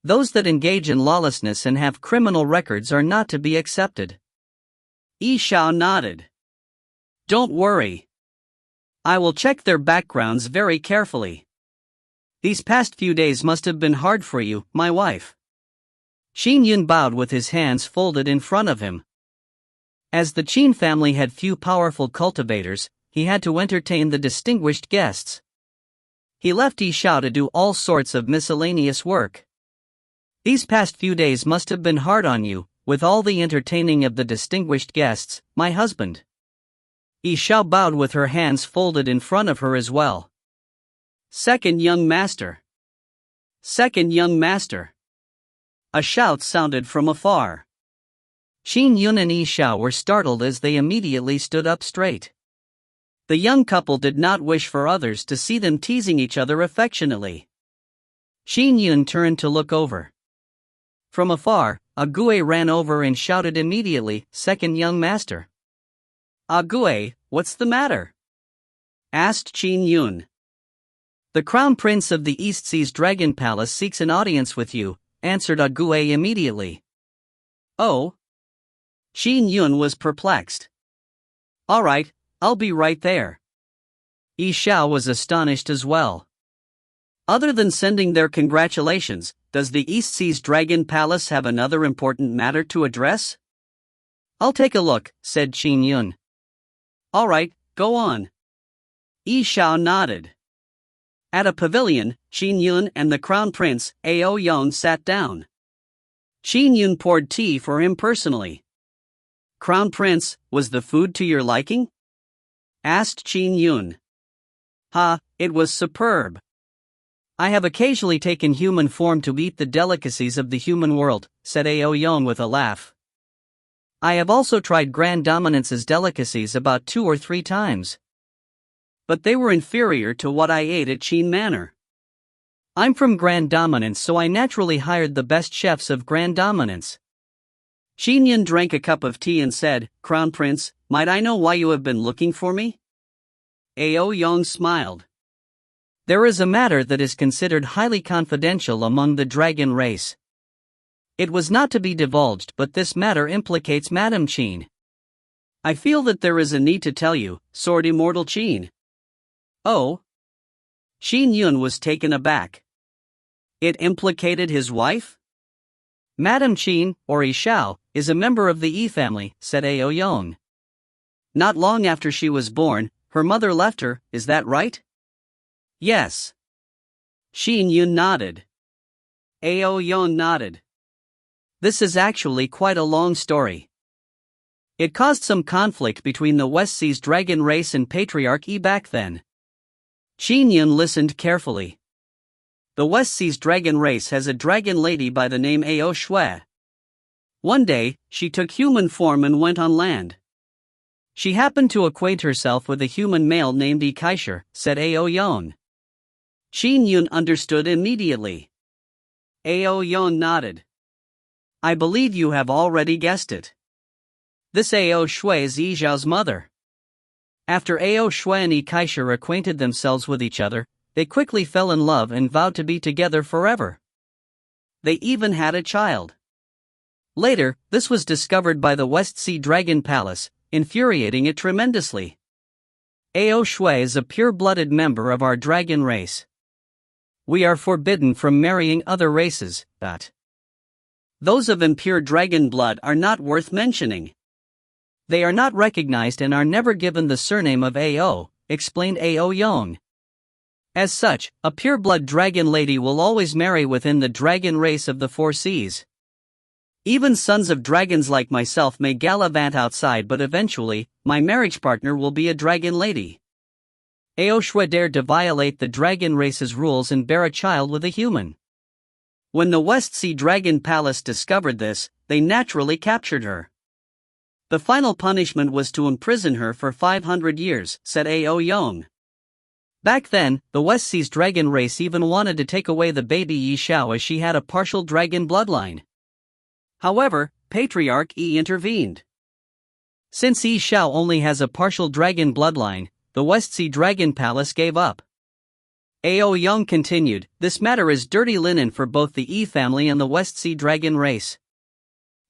Those that engage in lawlessness and have criminal records are not to be accepted. Xiao nodded. Don't worry. I will check their backgrounds very carefully. These past few days must have been hard for you, my wife. Qin Yun bowed with his hands folded in front of him. As the Qin family had few powerful cultivators, he had to entertain the distinguished guests. He left Xiao to do all sorts of miscellaneous work. These past few days must have been hard on you, with all the entertaining of the distinguished guests, my husband. Xiao bowed with her hands folded in front of her as well. Second young master. Second young master. A shout sounded from afar. Qin Yun and Xiao were startled as they immediately stood up straight. The young couple did not wish for others to see them teasing each other affectionately. Qin Yun turned to look over. From afar, Ague ran over and shouted immediately, "Second young master." "Ague, what's the matter?" asked Qin Yun. "The Crown Prince of the East Sea's Dragon Palace seeks an audience with you," answered Ague immediately. "Oh?" Qin Yun was perplexed. "All right, I'll be right there." Xiao was astonished as well. Other than sending their congratulations, does the East Sea's Dragon Palace have another important matter to address? "I'll take a look," said Qin Yun. "All right, go on." Xiao nodded. At a pavilion, Qin Yun and the Crown Prince, Ao Yong, sat down. Qin Yun poured tea for him personally. "Crown Prince, was the food to your liking?" asked Qin Yun. It was superb. I have occasionally taken human form to eat the delicacies of the human world," said Ao Yong with a laugh. I have also tried Grand Dominance's delicacies about 2 or 3 times. But they were inferior to what I ate at Qin Manor. I'm from Grand Dominance, so I naturally hired the best chefs of Grand Dominance. Qin Yun drank a cup of tea and said, Crown Prince, might I know why you have been looking for me? Ao Yong smiled. There is a matter that is considered highly confidential among the dragon race. It was not to be divulged, but this matter implicates Madame Qin. I feel that there is a need to tell you, Sword Immortal Qin. Oh? Qin Yun was taken aback. It implicated his wife? Madame Qin, or Xiao, is a member of the Yi family, said Ao Yong. Not long after she was born, her mother left her, is that right? Yes. Qin Yun nodded. Ao Yong nodded. This is actually quite a long story. It caused some conflict between the West Sea's dragon race and Patriarch Yi back then. Qin Yun listened carefully. The West Sea's dragon race has a dragon lady by the name Ao Shui. One day, she took human form and went on land. She happened to acquaint herself with a human male named Ikaisher, said Ao Yong. Qin Yun understood immediately. Ao Yong nodded. I believe you have already guessed it. This Ao Shui is Yi Zhao's mother. After Ao Shui and Ikaisher acquainted themselves with each other, they quickly fell in love and vowed to be together forever. They even had a child. Later, this was discovered by the West Sea Dragon Palace, infuriating it tremendously. Ao Shui is a pure-blooded member of our dragon race. We are forbidden from marrying other races, but those of impure dragon blood are not worth mentioning. They are not recognized and are never given the surname of Ao, explained Ao Yong. As such, a pure-blood dragon lady will always marry within the dragon race of the 4 seas. Even sons of dragons like myself may gallivant outside, but eventually, my marriage partner will be a dragon lady. Ao Shui dared to violate the dragon race's rules and bear a child with a human. When the West Sea Dragon Palace discovered this, they naturally captured her. The final punishment was to imprison her for 500 years, said Ao Yong. Back then, the West Sea's dragon race even wanted to take away the baby Yi Xiao as she had a partial dragon bloodline. However, Patriarch Yi intervened. Since Yi Xiao only has a partial dragon bloodline, the West Sea Dragon Palace gave up. Ao Yong continued, this matter is dirty linen for both the Yi family and the West Sea Dragon race.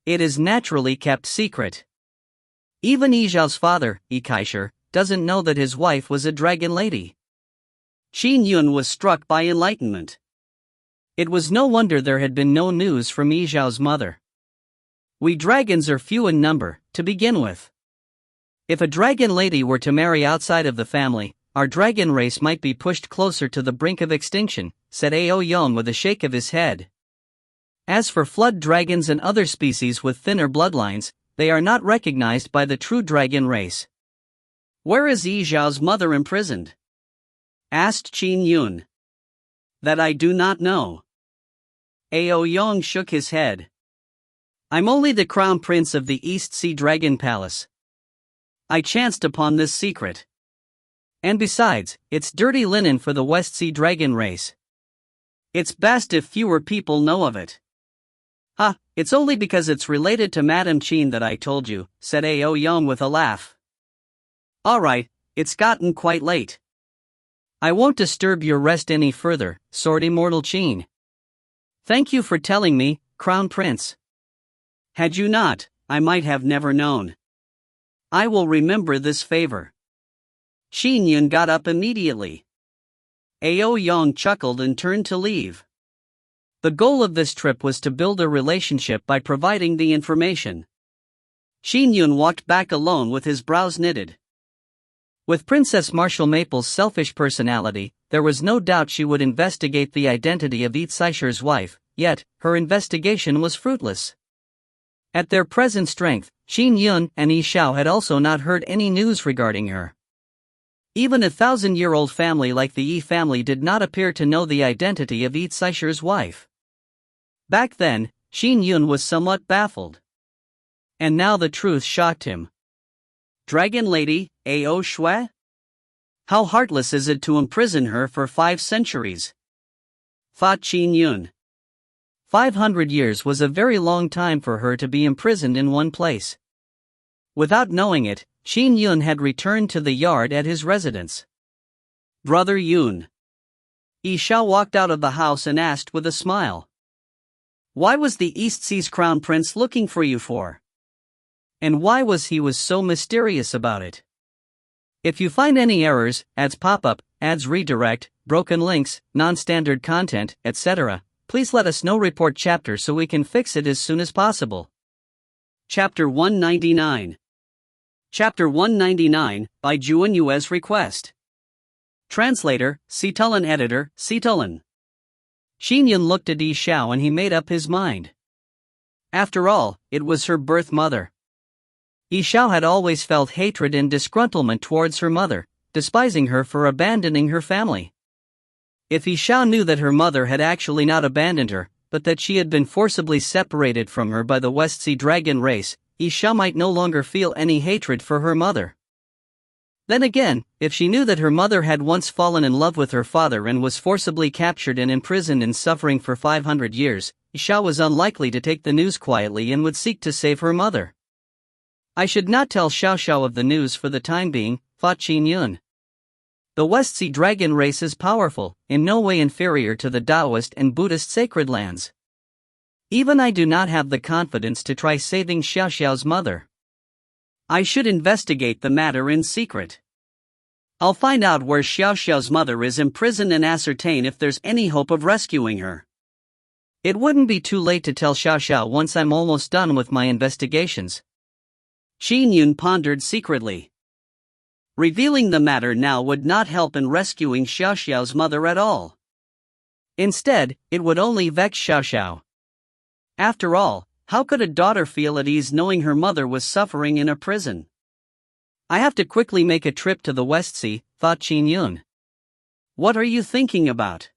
It is naturally kept secret. Even Yi Zhao's father, Ikaisher, doesn't know that his wife was a dragon lady. Qin Yun was struck by enlightenment. It was no wonder there had been no news from Yi Zhao's mother. We dragons are few in number, to begin with. If a dragon lady were to marry outside of the family, our dragon race might be pushed closer to the brink of extinction, said Ao Yong with a shake of his head. As for flood dragons and other species with thinner bloodlines, they are not recognized by the true dragon race. Where is Yi Zhao's mother imprisoned? Asked Qin Yun. That I do not know. Ao Yong shook his head. I'm only the crown prince of the East Sea Dragon Palace. I chanced upon this secret. And besides, it's dirty linen for the West Sea Dragon race. It's best if fewer people know of it. It's only because it's related to Madame Qin that I told you, said Ao Yong with a laugh. Alright, it's gotten quite late. I won't disturb your rest any further, Sword Immortal Qin. Thank you for telling me, Crown Prince. Had you not, I might have never known. I will remember this favor. Qin Yun got up immediately. Ao Yong chuckled and turned to leave. The goal of this trip was to build a relationship by providing the information. Qin Yun walked back alone with his brows knitted. With Princess Marshall Maple's selfish personality, there was no doubt she would investigate the identity of Ikaisher's wife, yet, her investigation was fruitless. At their present strength, Qin Yun and Yi Xiao had also not heard any news regarding her. Even a 1,000-year-old family like the Yi family did not appear to know the identity of Ikaisher's wife. Back then, Qin Yun was somewhat baffled. And now the truth shocked him. Dragon Lady, Ao Shui? How heartless is it to imprison her for 5 centuries? Thought Qin Yun. 500 years was a very long time for her to be imprisoned in one place. Without knowing it, Qin Yun had returned to the yard at his residence. Brother Yun. Xiao walked out of the house and asked with a smile. Why was the East Sea's crown prince looking for you for? And why was he so mysterious about it? If you find any errors, ads pop up, ads redirect, broken links, non-standard content, etc., please let us know. Report chapter so we can fix it as soon as possible. Chapter 199. Chapter 199, by Juan Yue's request. Translator, Citulin. Editor, Citulin. Qin Yun looked at Xiao and he made up his mind. After all, it was her birth mother. Xiao had always felt hatred and disgruntlement towards her mother, despising her for abandoning her family. If Xiao knew that her mother had actually not abandoned her, but that she had been forcibly separated from her by the West Sea dragon race, Xiao might no longer feel any hatred for her mother. Then again, if she knew that her mother had once fallen in love with her father and was forcibly captured and imprisoned and suffering for 500 years, Xiao was unlikely to take the news quietly and would seek to save her mother. I should not tell Xiao of the news for the time being, thought Qin Yun. The West Sea dragon race is powerful, in no way inferior to the Taoist and Buddhist sacred lands. Even I do not have the confidence to try saving Xiao's mother. I should investigate the matter in secret. I'll find out where Xiao's mother is imprisoned and ascertain if there's any hope of rescuing her. It wouldn't be too late to tell Xiao once I'm almost done with my investigations. Qin Yun pondered secretly. Revealing the matter now would not help in rescuing Xiao's mother at all. Instead, it would only vex Xiao. After all, how could a daughter feel at ease knowing her mother was suffering in a prison? I have to quickly make a trip to the West Sea, thought Qin Yun. What are you thinking about?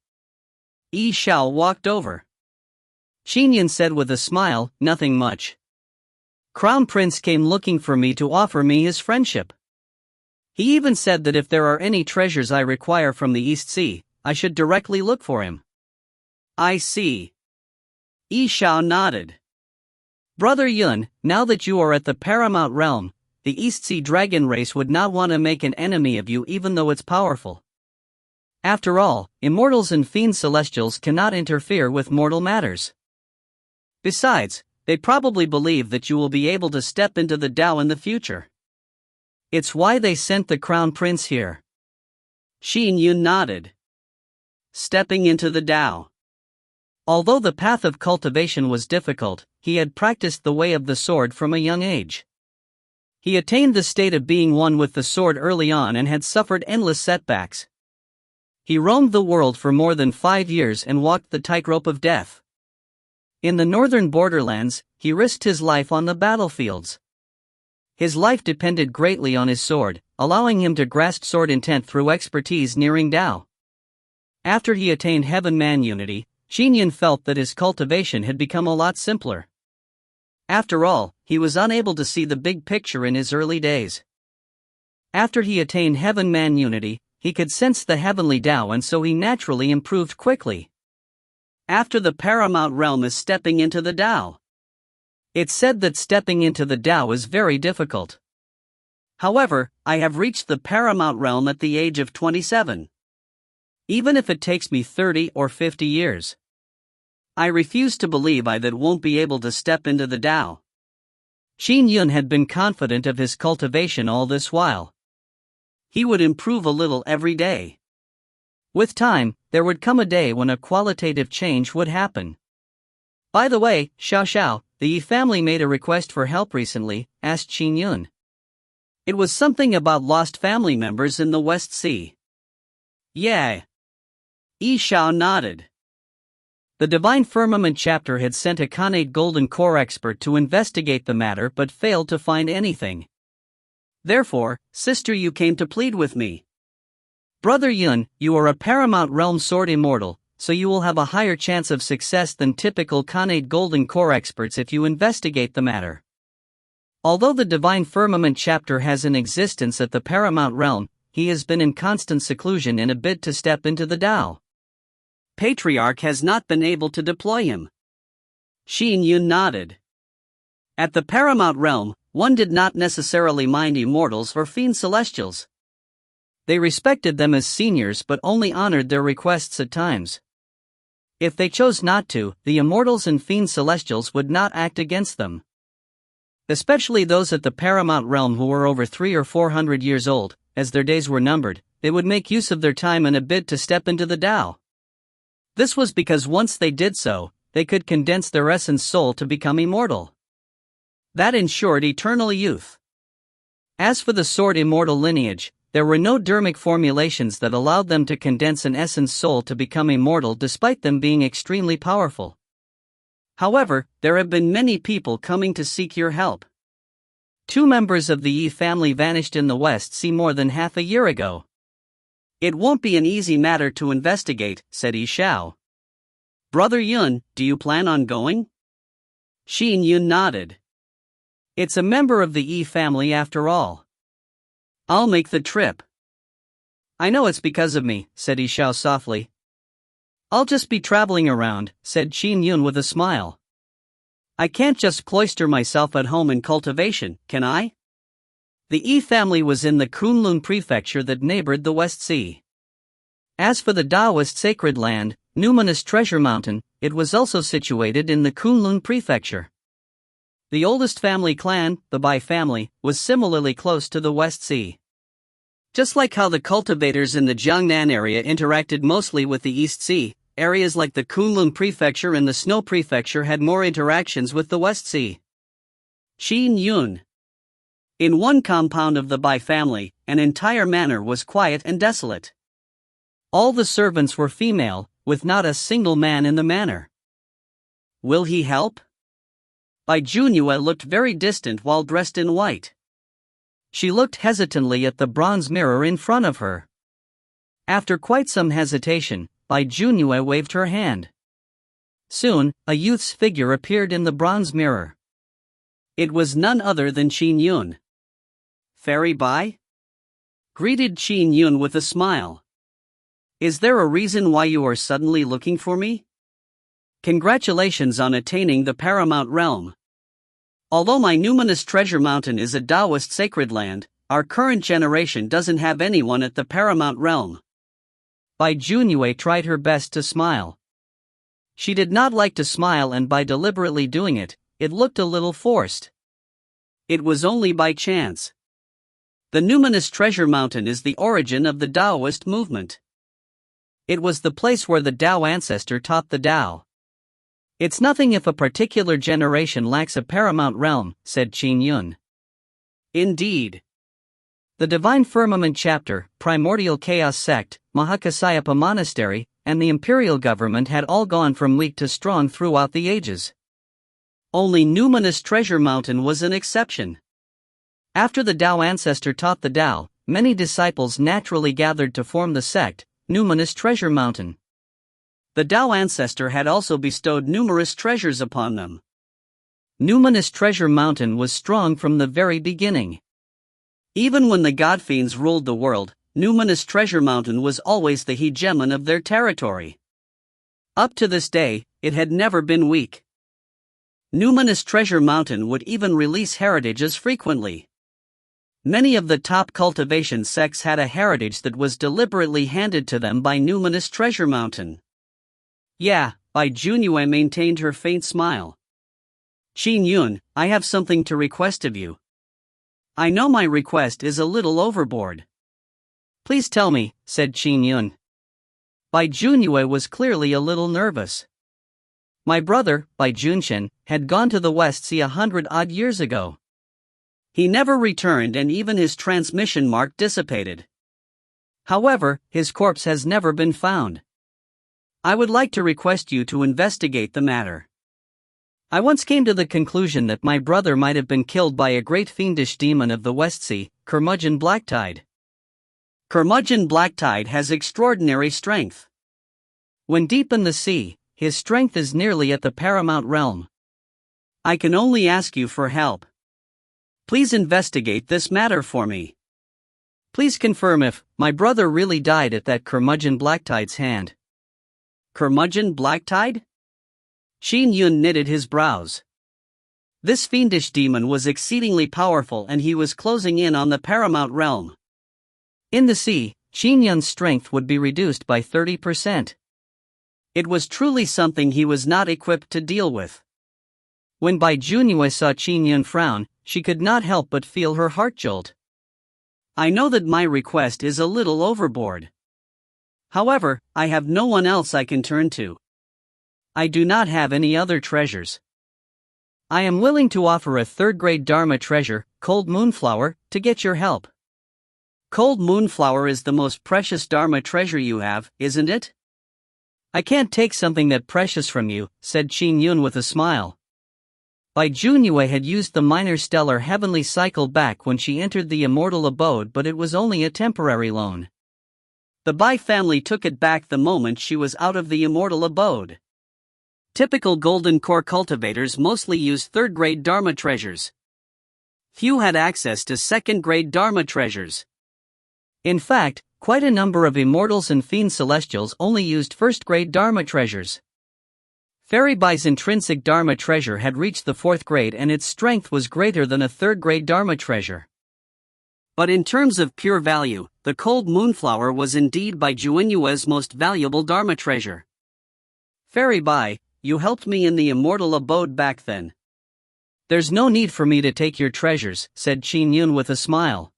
Xiao walked over. Qin Yun said with a smile, nothing much. Crown Prince came looking for me to offer me his friendship. He even said that if there are any treasures I require from the East Sea, I should directly look for him. I see. Xiao nodded. Brother Yun, now that you are at the Paramount Realm, the East Sea dragon race would not want to make an enemy of you even though it's powerful. After all, immortals and fiend celestials cannot interfere with mortal matters. Besides, they probably believe that you will be able to step into the Tao in the future. It's why they sent the Crown Prince here. Qin Yun nodded. Stepping into the Tao. Although the path of cultivation was difficult, he had practiced the way of the sword from a young age. He attained the state of being one with the sword early on and had suffered endless setbacks. He roamed the world for more than 5 years and walked the tightrope of death. In the northern borderlands, he risked his life on the battlefields. His life depended greatly on his sword, allowing him to grasp sword intent through expertise nearing Tao. After he attained Heaven-Man unity, Qin Yun felt that his cultivation had become a lot simpler. After all, he was unable to see the big picture in his early days. After he attained Heaven-Man unity, he could sense the heavenly Tao and so he naturally improved quickly. After the Paramount Realm is stepping into the Tao. It's said that stepping into the Tao is very difficult. However, I have reached the Paramount Realm at the age of 27. Even if it takes me 30 or 50 years. I refuse to believe I won't be able to step into the Tao. Qin Yun had been confident of his cultivation all this while. He would improve a little every day. With time, there would come a day when a qualitative change would happen. By the way, Xiao, the Yi family made a request for help recently, asked Qin Yun. It was something about lost family members in the West Sea. Yeah. Xiao nodded. The Divine Firmament chapter had sent a Khanate Golden Core expert to investigate the matter but failed to find anything. Therefore, Sister Yu came to plead with me. Brother Yun, you are a Paramount Realm Sword Immortal, so you will have a higher chance of success than typical Khanate Golden Core experts if you investigate the matter. Although the Divine Firmament chapter has an existence at the Paramount Realm, he has been in constant seclusion in a bid to step into the Tao. Patriarch has not been able to deploy him. Qin Yun nodded. At the Paramount Realm, one did not necessarily mind immortals or fiend celestials. They respected them as seniors but only honored their requests at times. If they chose not to, the immortals and fiend celestials would not act against them. Especially those at the Paramount Realm who were over 300 or 400 years old, as their days were numbered, they would make use of their time in a bid to step into the Tao. This was because once they did so, they could condense their essence soul to become immortal. That ensured eternal youth. As for the sword immortal lineage, there were no dermic formulations that allowed them to condense an essence soul to become immortal despite them being extremely powerful. However, there have been many people coming to seek your help. 2 members of the Yi family vanished in the West Sea more than half a year ago. It won't be an easy matter to investigate, said Xiao. Brother Yun, do you plan on going? Qin Yun nodded. It's a member of the Yi family after all. I'll make the trip. I know it's because of me, said Xiao softly. I'll just be traveling around, said Qin Yun with a smile. I can't just cloister myself at home in cultivation, can I? The Yi family was in the Kunlun prefecture that neighbored the West Sea. As for the Taoist sacred land, numinous Treasure Mountain, it was also situated in the Kunlun prefecture. The oldest family clan, the Bai family, was similarly close to the West Sea. Just like how the cultivators in the Jiangnan area interacted mostly with the East Sea, areas like the Kunlun prefecture and the Snow prefecture had more interactions with the West Sea. Qin Yun. In one compound of the Bai family, an entire manor was quiet and desolate. All the servants were female, with not a single man in the manor. Will he help? Bai Junyue looked very distant while dressed in white. She looked hesitantly at the bronze mirror in front of her. After quite some hesitation, Bai Junyue waved her hand. Soon, a youth's figure appeared in the bronze mirror. It was none other than Qin Yun. Fairy Bai? Greeted Qin Yun with a smile. Is there a reason why you are suddenly looking for me? Congratulations on attaining the Paramount Realm. Although my numinous Treasure Mountain is a Taoist sacred land, our current generation doesn't have anyone at the Paramount Realm. Bai Junyue tried her best to smile. She did not like to smile, and by deliberately doing it, it looked a little forced. It was only by chance. The numinous Treasure Mountain is the origin of the Taoist movement. It was the place where the Tao ancestor taught the Tao. It's nothing if a particular generation lacks a paramount realm, said Qin Yun. Indeed. The Divine Firmament chapter, Primordial Chaos sect, Mahakasyapa monastery, and the imperial government had all gone from weak to strong throughout the ages. Only numinous Treasure Mountain was an exception. After the Tao ancestor taught the Tao, many disciples naturally gathered to form the sect, Numinous Treasure Mountain. The Tao ancestor had also bestowed numerous treasures upon them. Numinous Treasure Mountain was strong from the very beginning. Even when the god fiends ruled the world, Numinous Treasure Mountain was always the hegemon of their territory. Up to this day, it had never been weak. Numinous Treasure Mountain would even release heritages frequently. Many of the top cultivation sects had a heritage that was deliberately handed to them by Numinous Treasure Mountain. Yeah, Bai Junyue maintained her faint smile. Qin Yun, I have something to request of you. I know my request is a little overboard. Please tell me, said Qin Yun. Bai Junyue was clearly a little nervous. My brother, Bai Junshen, had gone to the West Sea 100-odd years ago. He never returned, and even his transmission mark dissipated. However, his corpse has never been found. I would like to request you to investigate the matter. I once came to the conclusion that my brother might have been killed by a great fiendish demon of the West Sea, Curmudgeon Blacktide. Curmudgeon Blacktide has extraordinary strength. When deep in the sea, his strength is nearly at the paramount realm. I can only ask you for help. Please investigate this matter for me. Please confirm if my brother really died at that curmudgeon Blacktide's hand. Curmudgeon Blacktide? Qin Yun knitted his brows. This fiendish demon was exceedingly powerful and he was closing in on the paramount realm. In the sea, Qin Yun's strength would be reduced by 30%. It was truly something he was not equipped to deal with. When Bai Junyue saw Qin Yun frown, she could not help but feel her heart jolt. I know that my request is a little overboard. However, I have no one else I can turn to. I do not have any other treasures. I am willing to offer a third-grade Dharma treasure, Cold Moonflower, to get your help. Cold Moonflower is the most precious Dharma treasure you have, isn't it? I can't take something that precious from you, said Qin Yun with a smile. Bai Junyue had used the minor stellar heavenly cycle back when she entered the immortal abode, but it was only a temporary loan. The Bai family took it back the moment she was out of the immortal abode. Typical golden core cultivators mostly used third-grade Dharma treasures. Few had access to second-grade Dharma treasures. In fact, quite a number of immortals and fiend celestials only used first-grade Dharma treasures. Fairy Bai's intrinsic Dharma treasure had reached the 4th grade and its strength was greater than a third-grade Dharma treasure. But in terms of pure value, the Cold Moonflower was indeed Bai Junyue's most valuable Dharma treasure. Fairy Bai, you helped me in the immortal abode back then. There's no need for me to take your treasures, said Qin Yun with a smile.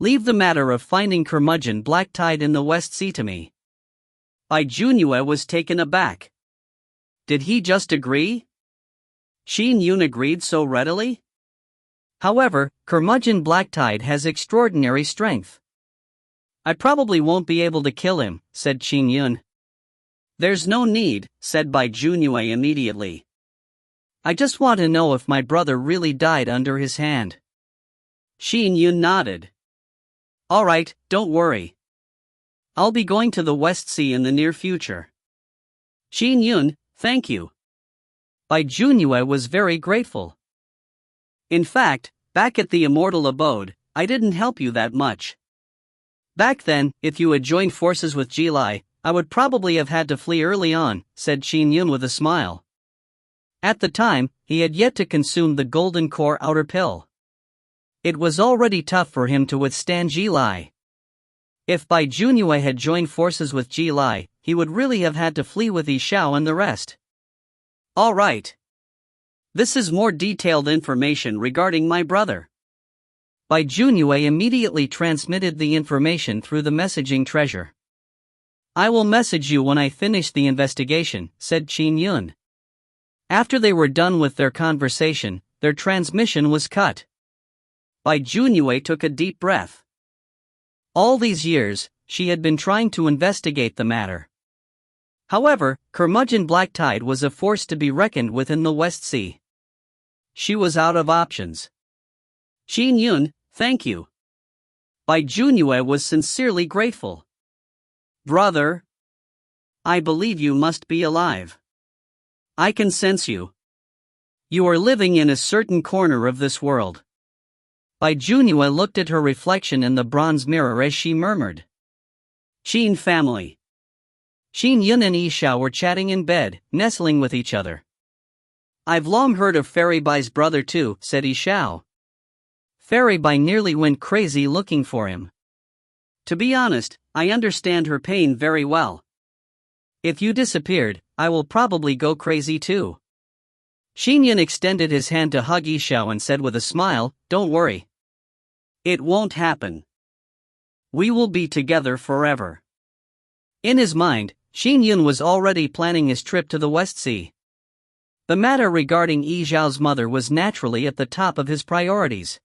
Leave the matter of finding curmudgeon Blacktide in the West Sea to me. Bai Junyue was taken aback. Did he just agree? Qin Yun agreed so readily? However, curmudgeon Blacktide has extraordinary strength. I probably won't be able to kill him, said Qin Yun. There's no need, said Bai Junyue immediately. I just want to know if my brother really died under his hand. Qin Yun nodded. All right, don't worry. I'll be going to the West Sea in the near future. Qin Yun, thank you. Bai Junyue was very grateful. In fact, back at the immortal abode, I didn't help you that much. Back then, if you had joined forces with Jilai, I would probably have had to flee early on, said Qin Yun with a smile. At the time, he had yet to consume the golden core outer pill. It was already tough for him to withstand Jilai. If Bai Junyue had joined forces with Jilai, he would really have had to flee with Xiao and the rest. All right. This is more detailed information regarding my brother. Bai Junyue immediately transmitted the information through the messaging treasure. I will message you when I finish the investigation, said Qin Yun. After they were done with their conversation, their transmission was cut. Bai Junyue took a deep breath. All these years, she had been trying to investigate the matter. However, curmudgeon Blacktide was a force to be reckoned with in the West Sea. She was out of options. Qin Yun, thank you. Bai Junyue was sincerely grateful. Brother, I believe you must be alive. I can sense you. You are living in a certain corner of this world. Bai Junyue looked at her reflection in the bronze mirror as she murmured. Qin family. Qin Yun and Xiao were chatting in bed, nestling with each other. I've long heard of Fairy Bai's brother too, said Xiao. Fairy Bai nearly went crazy looking for him. To be honest, I understand her pain very well. If you disappeared, I will probably go crazy too. Qin Yun extended his hand to hug Xiao and said with a smile, don't worry. It won't happen. We will be together forever. In his mind, Qin Yun was already planning his trip to the West Sea. The matter regarding Xiao's mother was naturally at the top of his priorities.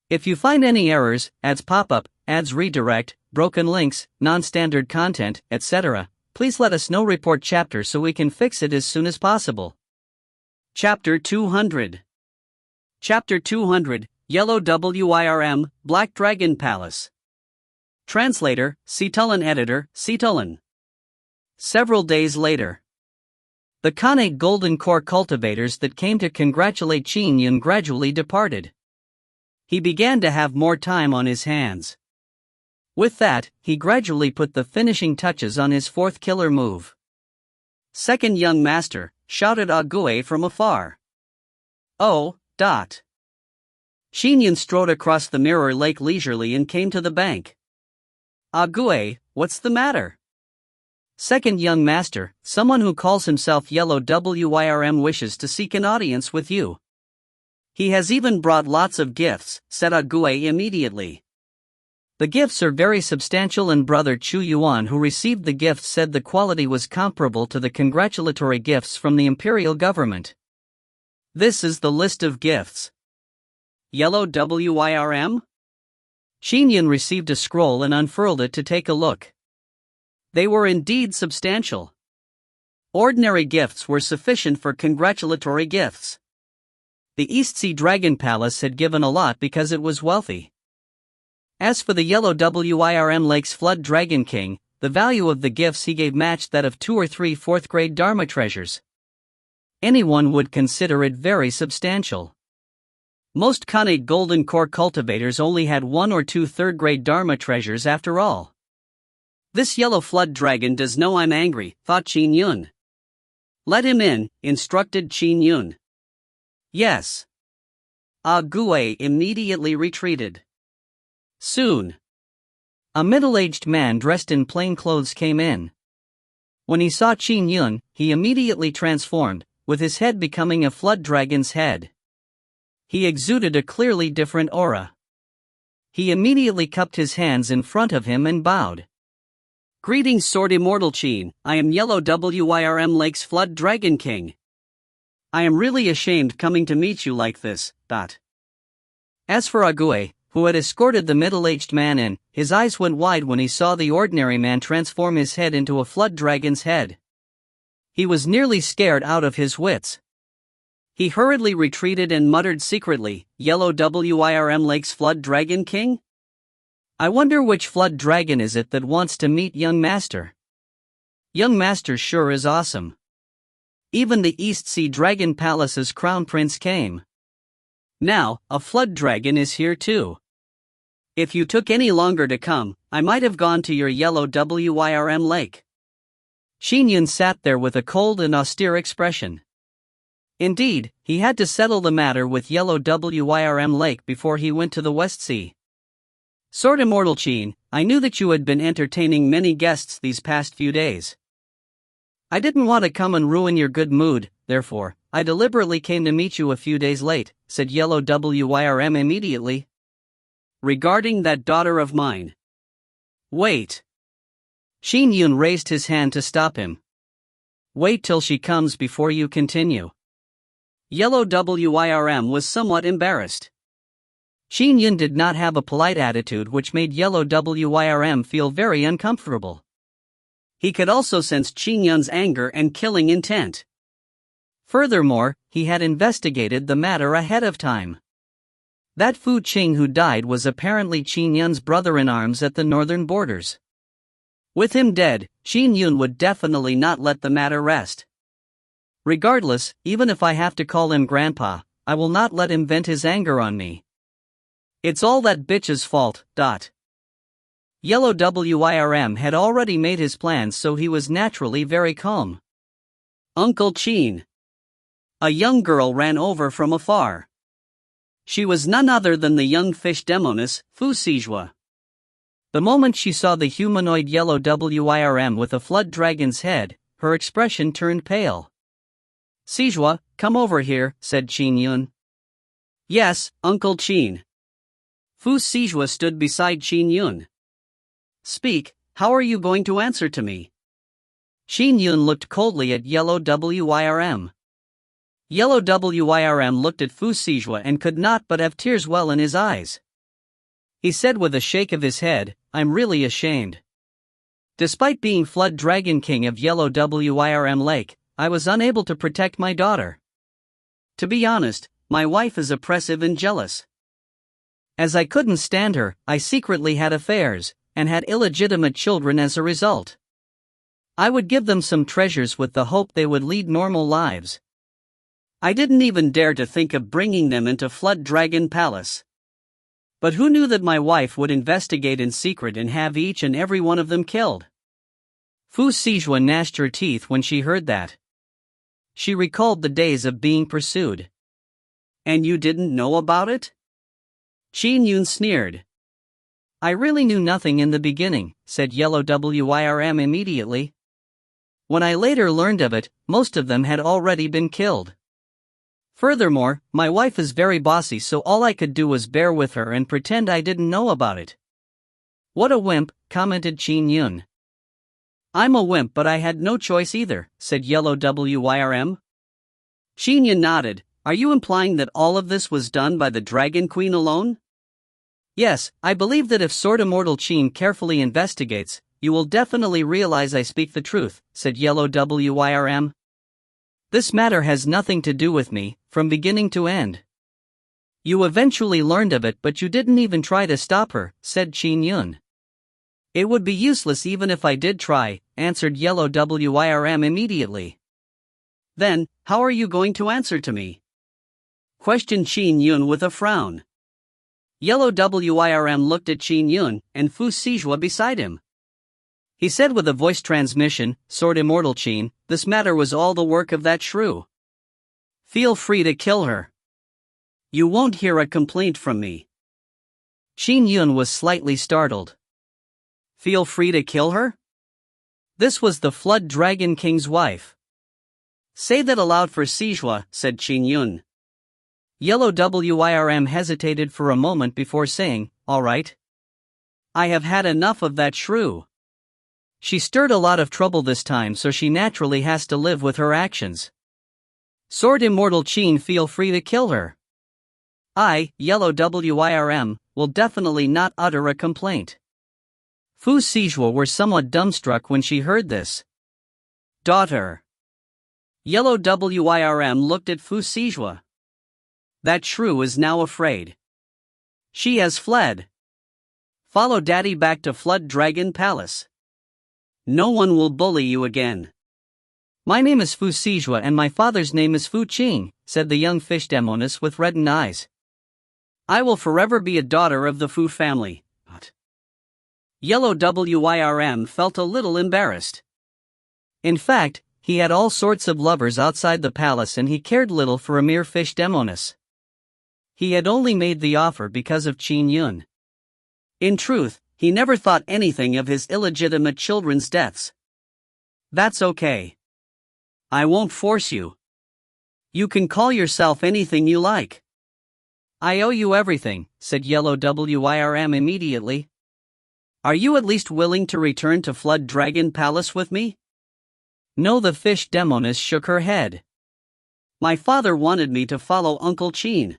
If you find any errors, ads pop up, ads redirect, broken links, non-standard content, etc., please let us know. Report chapter so we can fix it as soon as possible. Chapter 200. Chapter 200, Yellow WIRM, Black Dragon Palace. Translator, Citulin. Editor, Citulin. Several days later. The Kane Golden Core cultivators that came to congratulate Qin Yun gradually departed. He began to have more time on his hands. With that, he gradually put the finishing touches on his fourth killer move. Second young master, shouted Ague from afar. Oh, dot. Qin Yun strode across the mirror lake leisurely and came to the bank. Ague, what's the matter? Second young master, someone who calls himself Yellow Wyrm wishes to seek an audience with you. He has even brought lots of gifts, said Ague immediately. The gifts are very substantial, and Brother Qin Yun, who received the gifts, said the quality was comparable to the congratulatory gifts from the imperial government. This is the list of gifts. Yellow Wyrm? Qin Yun received a scroll and unfurled it to take a look. They were indeed substantial. Ordinary gifts were sufficient for congratulatory gifts. The East Sea Dragon Palace had given a lot because it was wealthy. As for the Yellow Wyrm Lake's Flood Dragon King, the value of the gifts he gave matched that of 2 or 3 4th-grade Dharma treasures. Anyone would consider it very substantial. Most Kane Golden Core cultivators only had 1 or 2 3rd-grade Dharma treasures after all. This yellow flood dragon does know I'm angry, thought Qin Yun. Let him in, instructed Qin Yun. Yes. Ague immediately retreated. Soon, a middle-aged man dressed in plain clothes came in. When he saw Qin Yun, he immediately transformed, with his head becoming a flood dragon's head. He exuded a clearly different aura. He immediately cupped his hands in front of him and bowed. Greetings, Sword Immortal Qin, I am Yellow Wyrm Lake's Flood Dragon King. I am really ashamed coming to meet you like this, dot. As for Ague, who had escorted the middle-aged man in, his eyes went wide when he saw the ordinary man transform his head into a flood dragon's head. He was nearly scared out of his wits. He hurriedly retreated and muttered secretly, Yellow Wyrm Lake's Flood Dragon King? I wonder which flood dragon is it that wants to meet young master. Young master sure is awesome. Even the East Sea Dragon Palace's crown prince came. Now, a flood dragon is here too. If you took any longer to come, I might have gone to your Yellow Wyrm Lake. Qin Yun sat there with a cold and austere expression. Indeed, he had to settle the matter with Yellow Wyrm Lake before he went to the West Sea. Sword Immortal Qin, I knew that you had been entertaining many guests these past few days. I didn't want to come and ruin your good mood, therefore, I deliberately came to meet you a few days late, said Yellow Wyrm immediately. Regarding that daughter of mine. Wait. Qin Yun raised his hand to stop him. Wait till she comes before you continue. Yellow Wyrm was somewhat embarrassed. Qin Yun did not have a polite attitude, which made Yellow Wyrm feel very uncomfortable. He could also sense Qin Yun's anger and killing intent. Furthermore, he had investigated the matter ahead of time. That Fu Qing who died was apparently Qin Yun's brother-in-arms at the northern borders. With him dead, Qin Yun would definitely not let the matter rest. Regardless, even if I have to call him Grandpa, I will not let him vent his anger on me. It's all that bitch's fault, dot. Yellow Wyrm had already made his plans, so he was naturally very calm. Uncle Qin. A young girl ran over from afar. She was none other than the young fish demoness, Fu Sijua. The moment she saw the humanoid Yellow Wyrm with a flood dragon's head, her expression turned pale. Sijua, come over here, said Qin Yun. Yes, Uncle Qin. Fu Sijua stood beside Qin Yun. Speak, how are you going to answer to me? Qin Yun looked coldly at Yellow Wyrm. Yellow Wyrm looked at Fu Sijua and could not but have tears well in his eyes. He said with a shake of his head, I'm really ashamed. Despite being Flood Dragon King of Yellow Wyrm Lake, I was unable to protect my daughter. To be honest, my wife is oppressive and jealous. As I couldn't stand her, I secretly had affairs, and had illegitimate children as a result. I would give them some treasures with the hope they would lead normal lives. I didn't even dare to think of bringing them into Flood Dragon Palace. But who knew that my wife would investigate in secret and have each and every one of them killed? Fu Sijua gnashed her teeth when she heard that. She recalled the days of being pursued. And you didn't know about it? Qin Yun sneered. I really knew nothing in the beginning, said Yellow Wirm immediately. When I later learned of it, most of them had already been killed. Furthermore, my wife is very bossy, so all I could do was bear with her and pretend I didn't know about it. What a wimp, commented Qin Yun. I'm a wimp, but I had no choice either, said Yellow Wirm. Qin Yun nodded. Are you implying that all of this was done by the Dragon Queen alone? Yes, I believe that if Sword Immortal Qin carefully investigates, you will definitely realize I speak the truth, said Yellow Wirm. This matter has nothing to do with me, from beginning to end. You eventually learned of it, but you didn't even try to stop her, said Qin Yun. It would be useless even if I did try, answered Yellow Wirm immediately. Then, how are you going to answer to me? Questioned Qin Yun with a frown. Yellow Wirm looked at Qin Yun and Fu Sijua beside him. He said with a voice transmission, Sword Immortal Qin, this matter was all the work of that shrew. Feel free to kill her. You won't hear a complaint from me. Qin Yun was slightly startled. Feel free to kill her? This was the Flood Dragon King's wife. Say that aloud for Sijua, said Qin Yun. Yellow Wirm hesitated for a moment before saying, all right. I have had enough of that shrew. She stirred a lot of trouble this time, so she naturally has to live with her actions. Sword Immortal Qin, feel free to kill her. I, Yellow Wirm, will definitely not utter a complaint. Fu Sijua were somewhat dumbstruck when she heard this. Daughter. Yellow Wirm looked at Fu Sijua. That shrew is now afraid. She has fled. Follow Daddy back to Flood Dragon Palace. No one will bully you again. My name is Fu Sijua and my father's name is Fu Qing, said the young fish demoness with reddened eyes. I will forever be a daughter of the Fu family. Yellow Wirm felt a little embarrassed. In fact, he had all sorts of lovers outside the palace and he cared little for a mere fish demoness. He had only made the offer because of Qin Yun. In truth, he never thought anything of his illegitimate children's deaths. That's okay. I won't force you. You can call yourself anything you like. I owe you everything, said Yellow Wirm immediately. Are you at least willing to return to Flood Dragon Palace with me? No, the fish demoness shook her head. My father wanted me to follow Uncle Qin.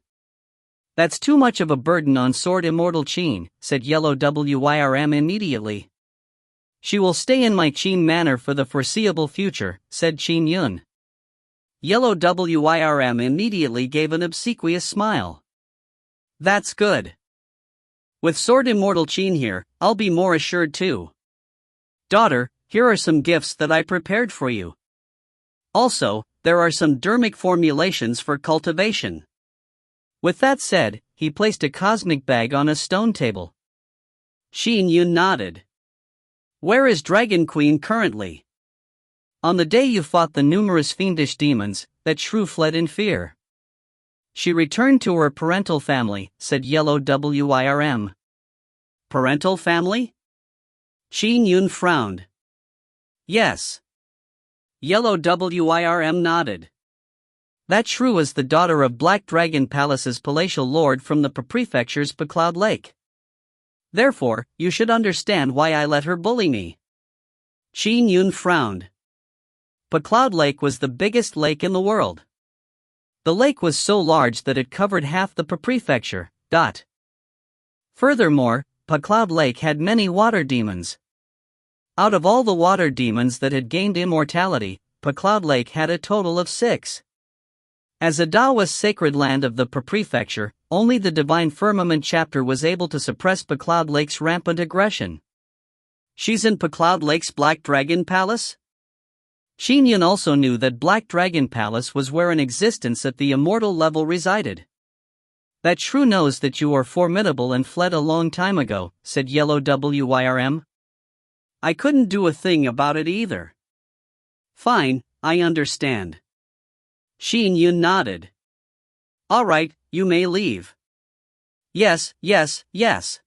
That's too much of a burden on Sword Immortal Qin, said Yellow Wirm immediately. She will stay in my Qin manor for the foreseeable future, said Qin Yun. Yellow Wirm immediately gave an obsequious smile. That's good. With Sword Immortal Qin here, I'll be more assured too. Daughter, here are some gifts that I prepared for you. Also, there are some dermic formulations for cultivation. With that said, he placed a cosmic bag on a stone table. Qin Yun nodded. Where is Dragon Queen currently? On the day you fought the numerous fiendish demons, that shrew fled in fear. She returned to her parental family, said Yellow Wirm. Parental family? Qin Yun frowned. Yes. Yellow Wirm nodded. That shrew is the daughter of Black Dragon Palace's palatial lord from the prefecture's Cloud Lake. Therefore, you should understand why I let her bully me. Qin Yun frowned. Cloud Lake was the biggest lake in the world. The lake was so large that it covered half the prefecture. Furthermore, Cloud Lake had many water demons. Out of all the water demons that had gained immortality, Cloud Lake had a total of 6. As a Taoist sacred land of the prefecture, only the Divine Firmament chapter was able to suppress Cloud Lake's rampant aggression. She's in Cloud Lake's Black Dragon Palace? Qin Yun also knew that Black Dragon Palace was where an existence at the immortal level resided. That shrew knows that you are formidable and fled a long time ago, said Yellow Wyrm. I couldn't do a thing about it either. Fine, I understand. Qin Yun nodded. All right, you may leave. Yes, yes, yes.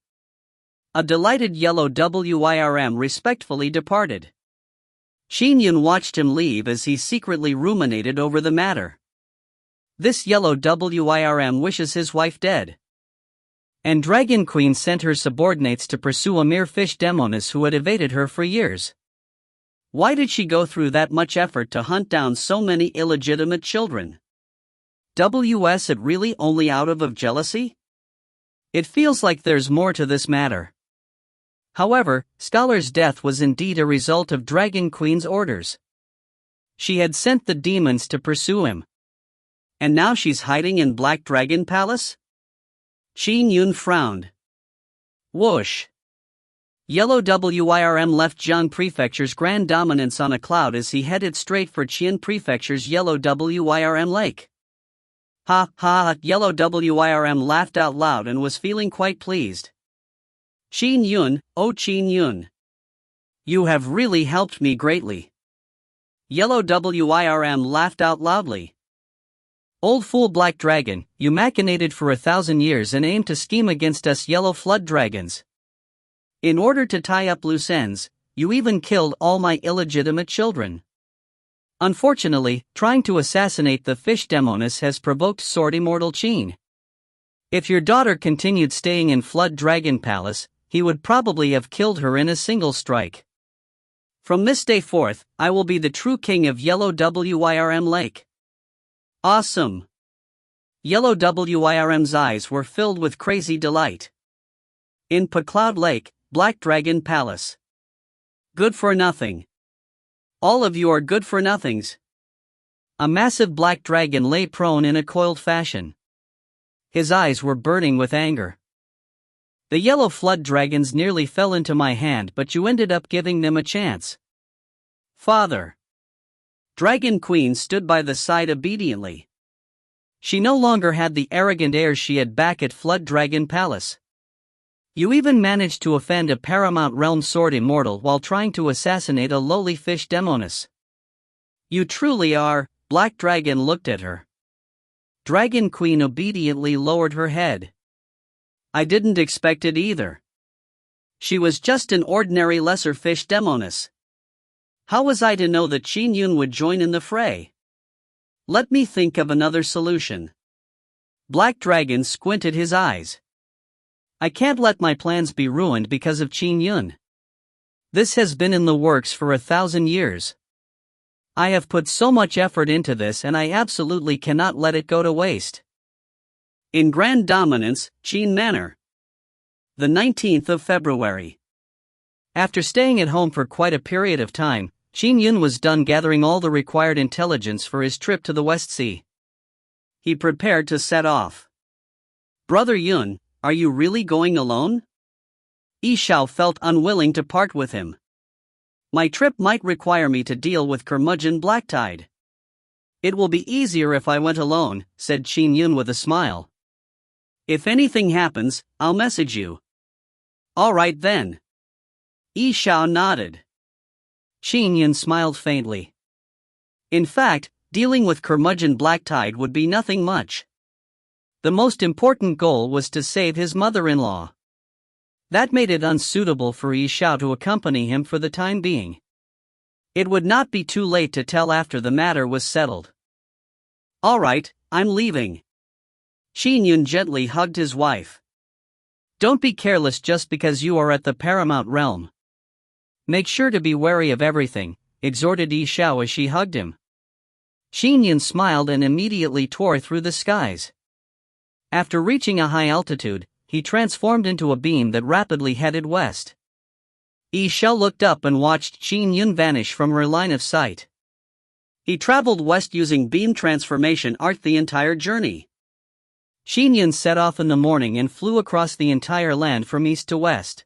A delighted Yellow Wyrm respectfully departed. Qin Yun watched him leave as he secretly ruminated over the matter. This Yellow Wyrm wishes his wife dead. And Dragon Queen sent her subordinates to pursue a mere fish demoness who had evaded her for years. Why did she go through that much effort to hunt down so many illegitimate children? Was it really only out of jealousy? It feels like there's more to this matter. However, Scholar's death was indeed a result of Dragon Queen's orders. She had sent the demons to pursue him. And now she's hiding in Black Dragon Palace? Qin Yun frowned. Whoosh. Yellow Wyrm left Jiang Prefecture's grand dominance on a cloud as he headed straight for Qian Prefecture's Yellow Wyrm Lake. Ha ha, Yellow Wyrm laughed out loud and was feeling quite pleased. Qin Yun, oh Qin Yun. You have really helped me greatly. Yellow Wyrm laughed out loudly. Old fool Black Dragon, you machinated for 1,000 years and aimed to scheme against us Yellow Flood Dragons. In order to tie up loose ends, you even killed all my illegitimate children. Unfortunately, trying to assassinate the fish demoness has provoked Sword Immortal Qin. If your daughter continued staying in Flood Dragon Palace, he would probably have killed her in a single strike. From this day forth, I will be the true king of Yellow Wyrm Lake. Awesome! Yellow Wyrm's eyes were filled with crazy delight. In Cloud Lake, Black Dragon Palace. Good for nothing. All of you are good for nothings. A massive black dragon lay prone in a coiled fashion. His eyes were burning with anger. The yellow flood dragons nearly fell into my hand, but you ended up giving them a chance. Father. Dragon Queen stood by the side obediently. She no longer had the arrogant airs she had back at Flood Dragon Palace. You even managed to offend a Paramount Realm Sword Immortal while trying to assassinate a lowly fish demoness. You truly are. Black Dragon looked at her. Dragon Queen obediently lowered her head. I didn't expect it either. She was just an ordinary lesser fish demoness. How was I to know that Qin Yun would join in the fray? Let me think of another solution. Black Dragon squinted his eyes. I can't let my plans be ruined because of Qin Yun. This has been in the works for 1,000 years. I have put so much effort into this and I absolutely cannot let it go to waste. In Grand Dominance, Qin Manor. The 19th of February. After staying at home for quite a period of time, Qin Yun was done gathering all the required intelligence for his trip to the West Sea. He prepared to set off. Brother Yun, are you really going alone? Xiao felt unwilling to part with him. My trip might require me to deal with curmudgeon Blacktide. It will be easier if I went alone, said Qin Yun with a smile. If anything happens, I'll message you. All right then. Xiao nodded. Qin Yun smiled faintly. In fact, dealing with curmudgeon Blacktide would be nothing much. The most important goal was to save his mother-in-law. That made it unsuitable for Xiao to accompany him for the time being. It would not be too late to tell after the matter was settled. All right, I'm leaving. Qin Yun gently hugged his wife. Don't be careless just because you are at the Paramount Realm. Make sure to be wary of everything, exhorted Xiao as she hugged him. Qin Yun smiled and immediately tore through the skies. After reaching a high altitude, he transformed into a beam that rapidly headed west. Xiao looked up and watched Qin Yun vanish from her line of sight. He traveled west using beam transformation art the entire journey. Qin Yun set off in the morning and flew across the entire land from east to west.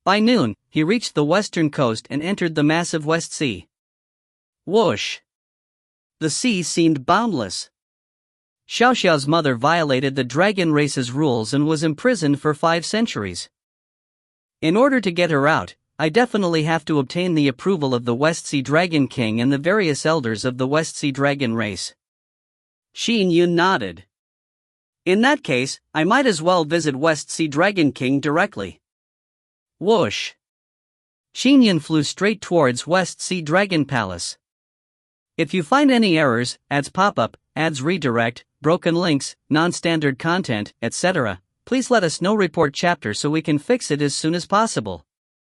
By noon, he reached the western coast and entered the massive West Sea. Whoosh! The sea seemed boundless. Xiao's mother violated the dragon race's rules and was imprisoned for 5 centuries. In order to get her out, I definitely have to obtain the approval of the West Sea Dragon King and the various elders of the West Sea Dragon race. Qin Yun nodded. In that case, I might as well visit West Sea Dragon King directly. Whoosh! Qin Yun flew straight towards West Sea Dragon Palace. If you find any errors, ads pop up, ads redirect, broken links, non-standard content, etc., please let us know. Report chapter so we can fix it as soon as possible.